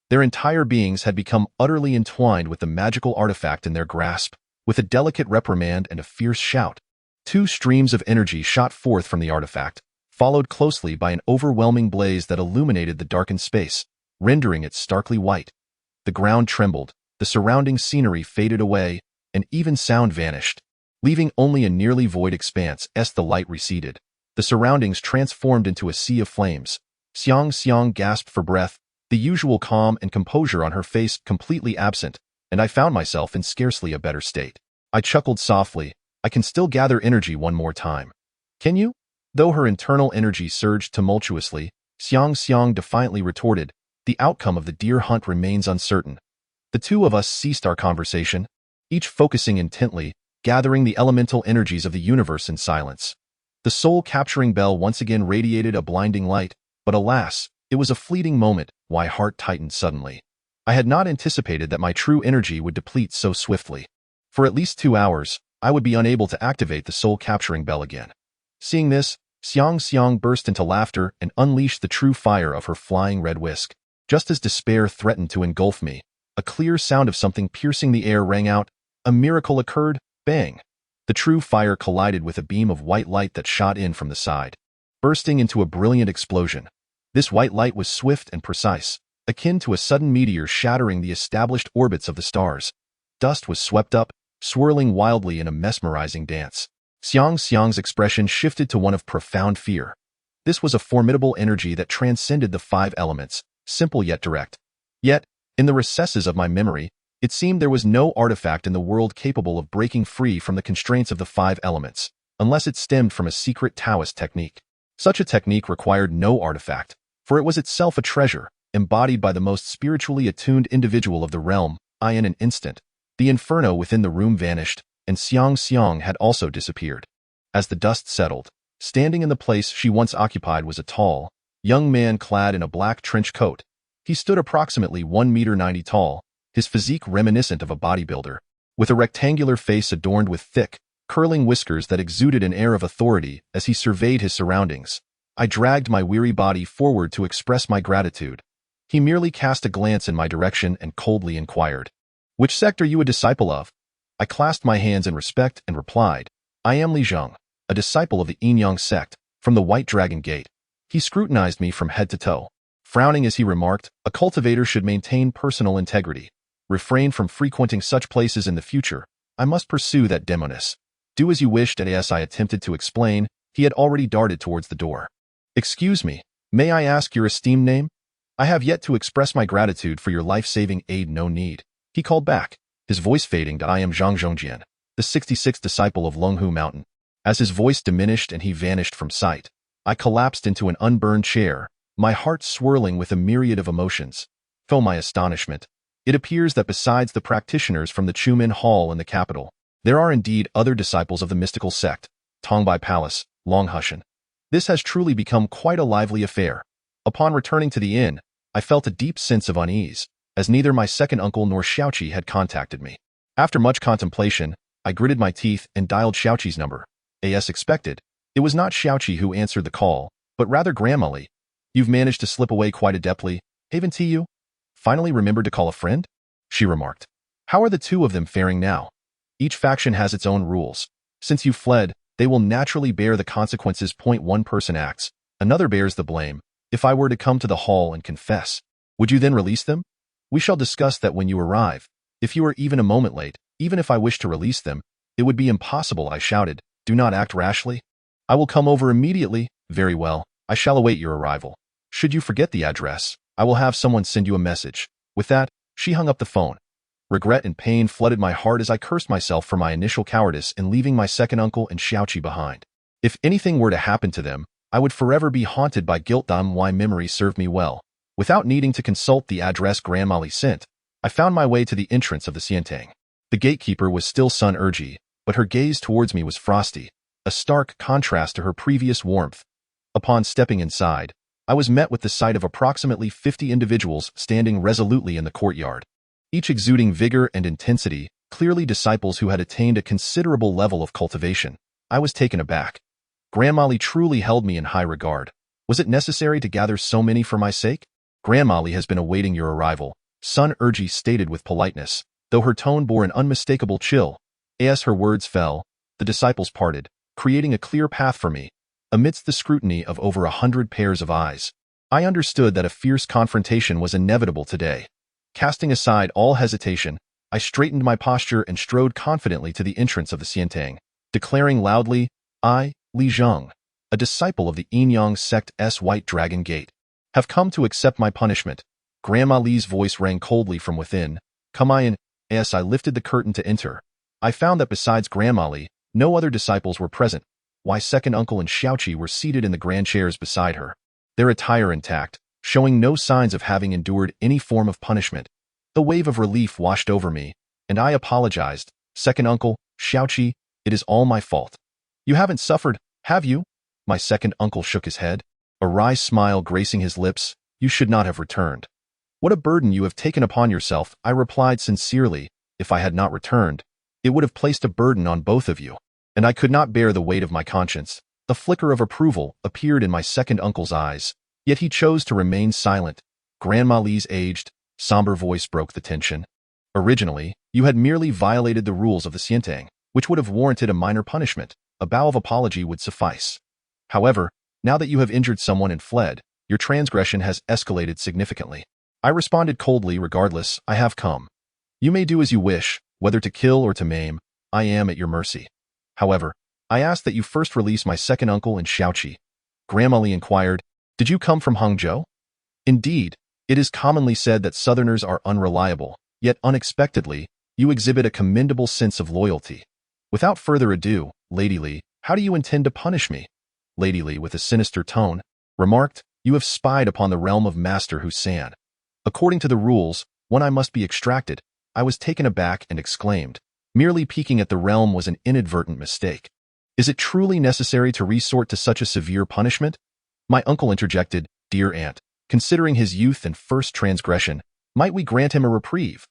Speaker 1: Their entire beings had become utterly entwined with the magical artifact in their grasp. With a delicate reprimand and a fierce shout, 2 streams of energy shot forth from the artifact, followed closely by an overwhelming blaze that illuminated the darkened space, rendering it starkly white. The ground trembled, the surrounding scenery faded away, and even sound vanished, leaving only a nearly void expanse as the light receded. The surroundings transformed into a sea of flames. Xiang gasped for breath, the usual calm and composure on her face completely absent, and I found myself in scarcely a better state. I chuckled softly. I can still gather energy one more time. Can you? Though her internal energy surged tumultuously, Xiang defiantly retorted, the outcome of the deer hunt remains uncertain. The 2 of us ceased our conversation, each focusing intently, gathering the elemental energies of the universe in silence. The soul-capturing bell once again radiated a blinding light, but alas, it was a fleeting moment. My heart tightened suddenly. I had not anticipated that my true energy would deplete so swiftly. For at least 2 hours, I would be unable to activate the soul-capturing bell again. Seeing this, Xiang burst into laughter and unleashed the true fire of her flying red whisk. Just as despair threatened to engulf me, a clear sound of something piercing the air rang out. A miracle occurred. Bang! The true fire collided with a beam of white light that shot in from the side, bursting into a brilliant explosion. This white light was swift and precise, akin to a sudden meteor shattering the established orbits of the stars. Dust was swept up, swirling wildly in a mesmerizing dance. Xiang's expression shifted to one of profound fear. This was a formidable energy that transcended the 5 elements, simple yet direct. Yet, in the recesses of my memory, it seemed there was no artifact in the world capable of breaking free from the constraints of the 5 elements, unless it stemmed from a secret Taoist technique. Such a technique required no artifact, for it was itself a treasure, embodied by the most spiritually attuned individual of the realm. In an instant, the inferno within the room vanished, and Xiang had also disappeared. As the dust settled, standing in the place she once occupied was a tall, young man clad in a black trench coat. He stood approximately 1.90 meters tall, his physique reminiscent of a bodybuilder, with a rectangular face adorned with thick, curling whiskers that exuded an air of authority as he surveyed his surroundings. I dragged my weary body forward to express my gratitude. He merely cast a glance in my direction and coldly inquired, "Which sect are you a disciple of?" I clasped my hands in respect and replied, "I am Li Zheng, a disciple of the Yin-Yang sect, from the White Dragon Gate." He scrutinized me from head to toe, frowning as he remarked, "A cultivator should maintain personal integrity. Refrain from frequenting such places in the future. I must pursue that demoness." "Do as you wished." As I attempted to explain, he had already darted towards the door. "Excuse me, may I ask your esteemed name? I have yet to express my gratitude for your life-saving aid." "No need," he called back, his voice fading. "I am Zhang Zhongjian, the 66th disciple of Lunghu Mountain." As his voice diminished and he vanished from sight, I collapsed into an unburned chair, my heart swirling with a myriad of emotions. To my astonishment, it appears that besides the practitioners from the Chumen Hall in the capital, there are indeed other disciples of the mystical sect, Tongbai Palace, Longhushan. This has truly become quite a lively affair. Upon returning to the inn, I felt a deep sense of unease, as neither my second uncle nor Xiaoqi had contacted me. After much contemplation, I gritted my teeth and dialed Xiaoqi's number. As expected, it was not Xiaoqi who answered the call, but rather Grandma Li. "You've managed to slip away quite adeptly, haven't you? Finally remembered to call a friend?" she remarked. "How are the 2 of them faring now? Each faction has its own rules. Since you fled, they will naturally bear the consequences. One person acts, another bears the blame. If I were to come to the hall and confess, would you then release them? We shall discuss that when you arrive." If you are even a moment late, even if I wish to release them, it would be impossible, I shouted. Do not act rashly. I will come over immediately. Very well, I shall await your arrival. Should you forget the address, I will have someone send you a message. With that, she hung up the phone. Regret and pain flooded my heart as I cursed myself for my initial cowardice in leaving my second uncle and Xiaoqi behind. If anything were to happen to them, I would forever be haunted by guilt. Why memory served me well. Without needing to consult the address Grandma Li sent, I found my way to the entrance of the Xiantang. The gatekeeper was still Sun Erji, but her gaze towards me was frosty, a stark contrast to her previous warmth. Upon stepping inside, I was met with the sight of approximately 50 individuals standing resolutely in the courtyard, each exuding vigor and intensity, clearly disciples who had attained a considerable level of cultivation. I was taken aback. Grandma Li truly held me in high regard. Was it necessary to gather so many for my sake? Grandma Li has been awaiting your arrival, Sun Erji stated with politeness, though her tone bore an unmistakable chill. As her words fell, the disciples parted, creating a clear path for me. Amidst the scrutiny of over 100 pairs of eyes, I understood that a fierce confrontation was inevitable today. Casting aside all hesitation, I straightened my posture and strode confidently to the entrance of the Xiantang, declaring loudly, I, Li Zheng, a disciple of the Yinyang sect's White Dragon Gate, have come to accept my punishment. Grandma Li's voice rang coldly from within. Come in. As I lifted the curtain to enter, I found that besides Grandma Li, no other disciples were present. Why second uncle and Xiaoqi were seated in the grand chairs beside her, their attire intact, showing no signs of having endured any form of punishment. A wave of relief washed over me, and I apologized. Second uncle, Xiaoqi, it is all my fault. You haven't suffered, have you? My second uncle shook his head, a wry smile gracing his lips. You should not have returned. What a burden you have taken upon yourself, I replied sincerely. If I had not returned, it would have placed a burden on both of you, and I could not bear the weight of my conscience. A flicker of approval appeared in my second uncle's eyes, yet he chose to remain silent. Grandma Li's aged, somber voice broke the tension. Originally, you had merely violated the rules of the Xiantang, which would have warranted a minor punishment. A bow of apology would suffice. However, now that you have injured someone and fled, your transgression has escalated significantly. I responded coldly. Regardless, I have come. You may do as you wish, whether to kill or to maim. I am at your mercy. However, I ask that you first release my second uncle and Xiaoqi. Grandma Li inquired, Did you come from Hangzhou? Indeed, it is commonly said that Southerners are unreliable, yet unexpectedly, you exhibit a commendable sense of loyalty. Without further ado, Lady Li, how do you intend to punish me? Lady Li, with a sinister tone, remarked, You have spied upon the realm of Master Husan. According to the rules, when I must be extracted, I was taken aback and exclaimed, Merely peeking at the realm was an inadvertent mistake. Is it truly necessary to resort to such a severe punishment? My uncle interjected, Dear aunt, considering his youth and first transgression, might we grant him a reprieve?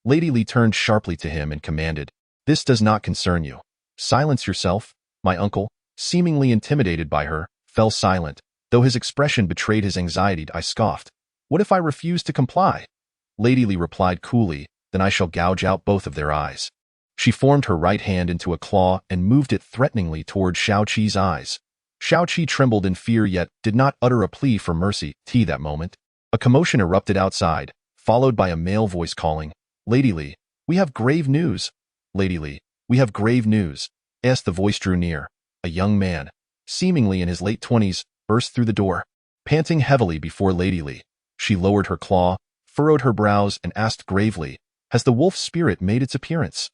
Speaker 1: Lady Li turned sharply to him and commanded, This does not concern you. Silence yourself. My uncle, seemingly intimidated by her, fell silent, though his expression betrayed his anxiety. I scoffed. What if I refuse to comply? Lady Li replied coolly, Then I shall gouge out both of their eyes. She formed her right hand into a claw and moved it threateningly toward Xiaoqi's eyes. Xiaoqi trembled in fear yet did not utter a plea for mercy. That moment, a commotion erupted outside, followed by a male voice calling, Lady Li, we have grave news. Lady Li, we have grave news. As the voice drew near, a young man, seemingly in his late 20s, burst through the door. Panting heavily before Lady Li, she lowered her claw, furrowed her brows, and asked gravely, Has the wolf spirit made its appearance?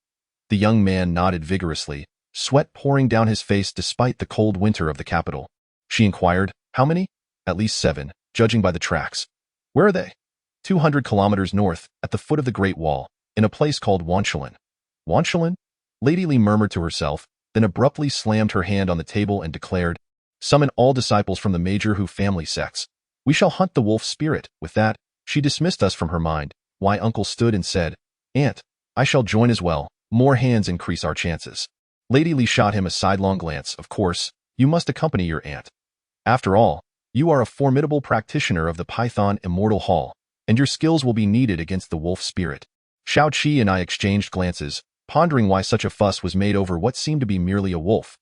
Speaker 1: The young man nodded vigorously, sweat pouring down his face despite the cold winter of the capital. She inquired, How many? At least 7, judging by the tracks. Where are they? 200 kilometers north, at the foot of the Great Wall, in a place called Wanshalan. Wanshalan? Lady Li murmured to herself, then abruptly slammed her hand on the table and declared, Summon all disciples from the major Hu family sects. We shall hunt the wolf spirit. With that, she dismissed us from her mind. Why uncle stood and said, Aunt, I shall join as well. More hands increase our chances. Lady Li shot him a sidelong glance. Of course, you must accompany your aunt. After all, you are a formidable practitioner of the Python Immortal Hall, and your skills will be needed against the wolf spirit. Xiaoqi and I exchanged glances, pondering why such a fuss was made over what seemed to be merely a wolf.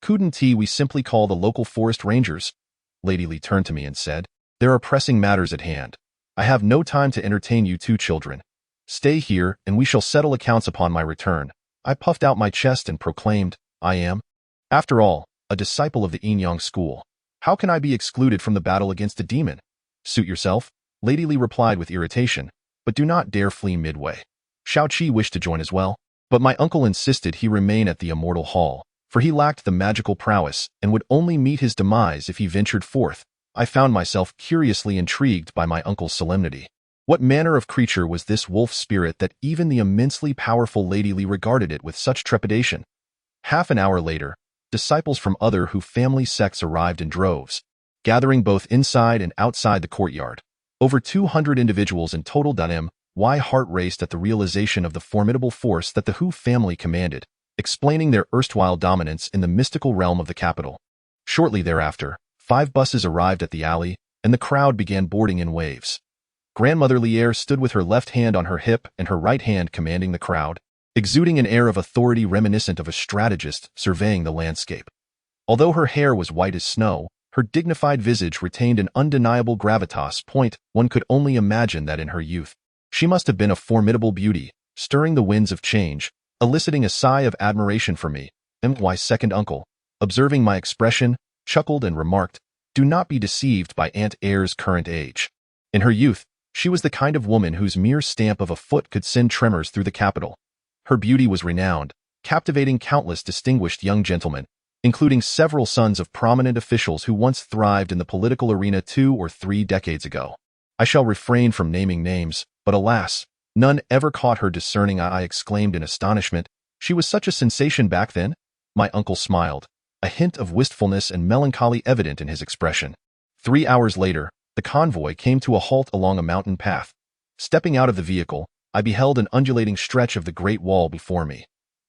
Speaker 1: Couldn't we simply call the local forest rangers? Lady Li turned to me and said, There are pressing matters at hand. I have no time to entertain you two children. Stay here, and we shall settle accounts upon my return. I puffed out my chest and proclaimed, I am, after all, a disciple of the Yin-Yang school. How can I be excluded from the battle against a demon? Suit yourself, Lady Li replied with irritation, but do not dare flee midway. Shao-Chi wished to join as well, but my uncle insisted he remain at the immortal hall, for he lacked the magical prowess and would only meet his demise if he ventured forth. I found myself curiously intrigued by my uncle's solemnity. What manner of creature was this wolf spirit that even the immensely powerful Lady Li regarded it with such trepidation? Half an hour later, disciples from other family sects arrived in droves, gathering both inside and outside the courtyard. Over 200 individuals in total. My heart raced at the realization of the formidable force that the Hu family commanded, explaining their erstwhile dominance in the mystical realm of the capital. Shortly thereafter, 5 buses arrived at the alley, and the crowd began boarding in waves. Grandmother Lier stood with her left hand on her hip and her right hand commanding the crowd, exuding an air of authority reminiscent of a strategist surveying the landscape. Although her hair was white as snow, her dignified visage retained an undeniable gravitas. One could only imagine that in her youth, she must have been a formidable beauty, stirring the winds of change, eliciting a sigh of admiration for me. My second uncle, observing my expression, chuckled and remarked, "Do not be deceived by Aunt Eyre's current age. In her youth, she was the kind of woman whose mere stamp of a foot could send tremors through the capital. Her beauty was renowned, captivating countless distinguished young gentlemen, including several sons of prominent officials who once thrived in the political arena 2 or 3 decades ago. I shall refrain from naming names, but alas, none ever caught her discerning eye." I exclaimed in astonishment. "She was such a sensation back then?" My uncle smiled, a hint of wistfulness and melancholy evident in his expression. 3 hours later, the convoy came to a halt along a mountain path. Stepping out of the vehicle, I beheld an undulating stretch of the Great Wall before me.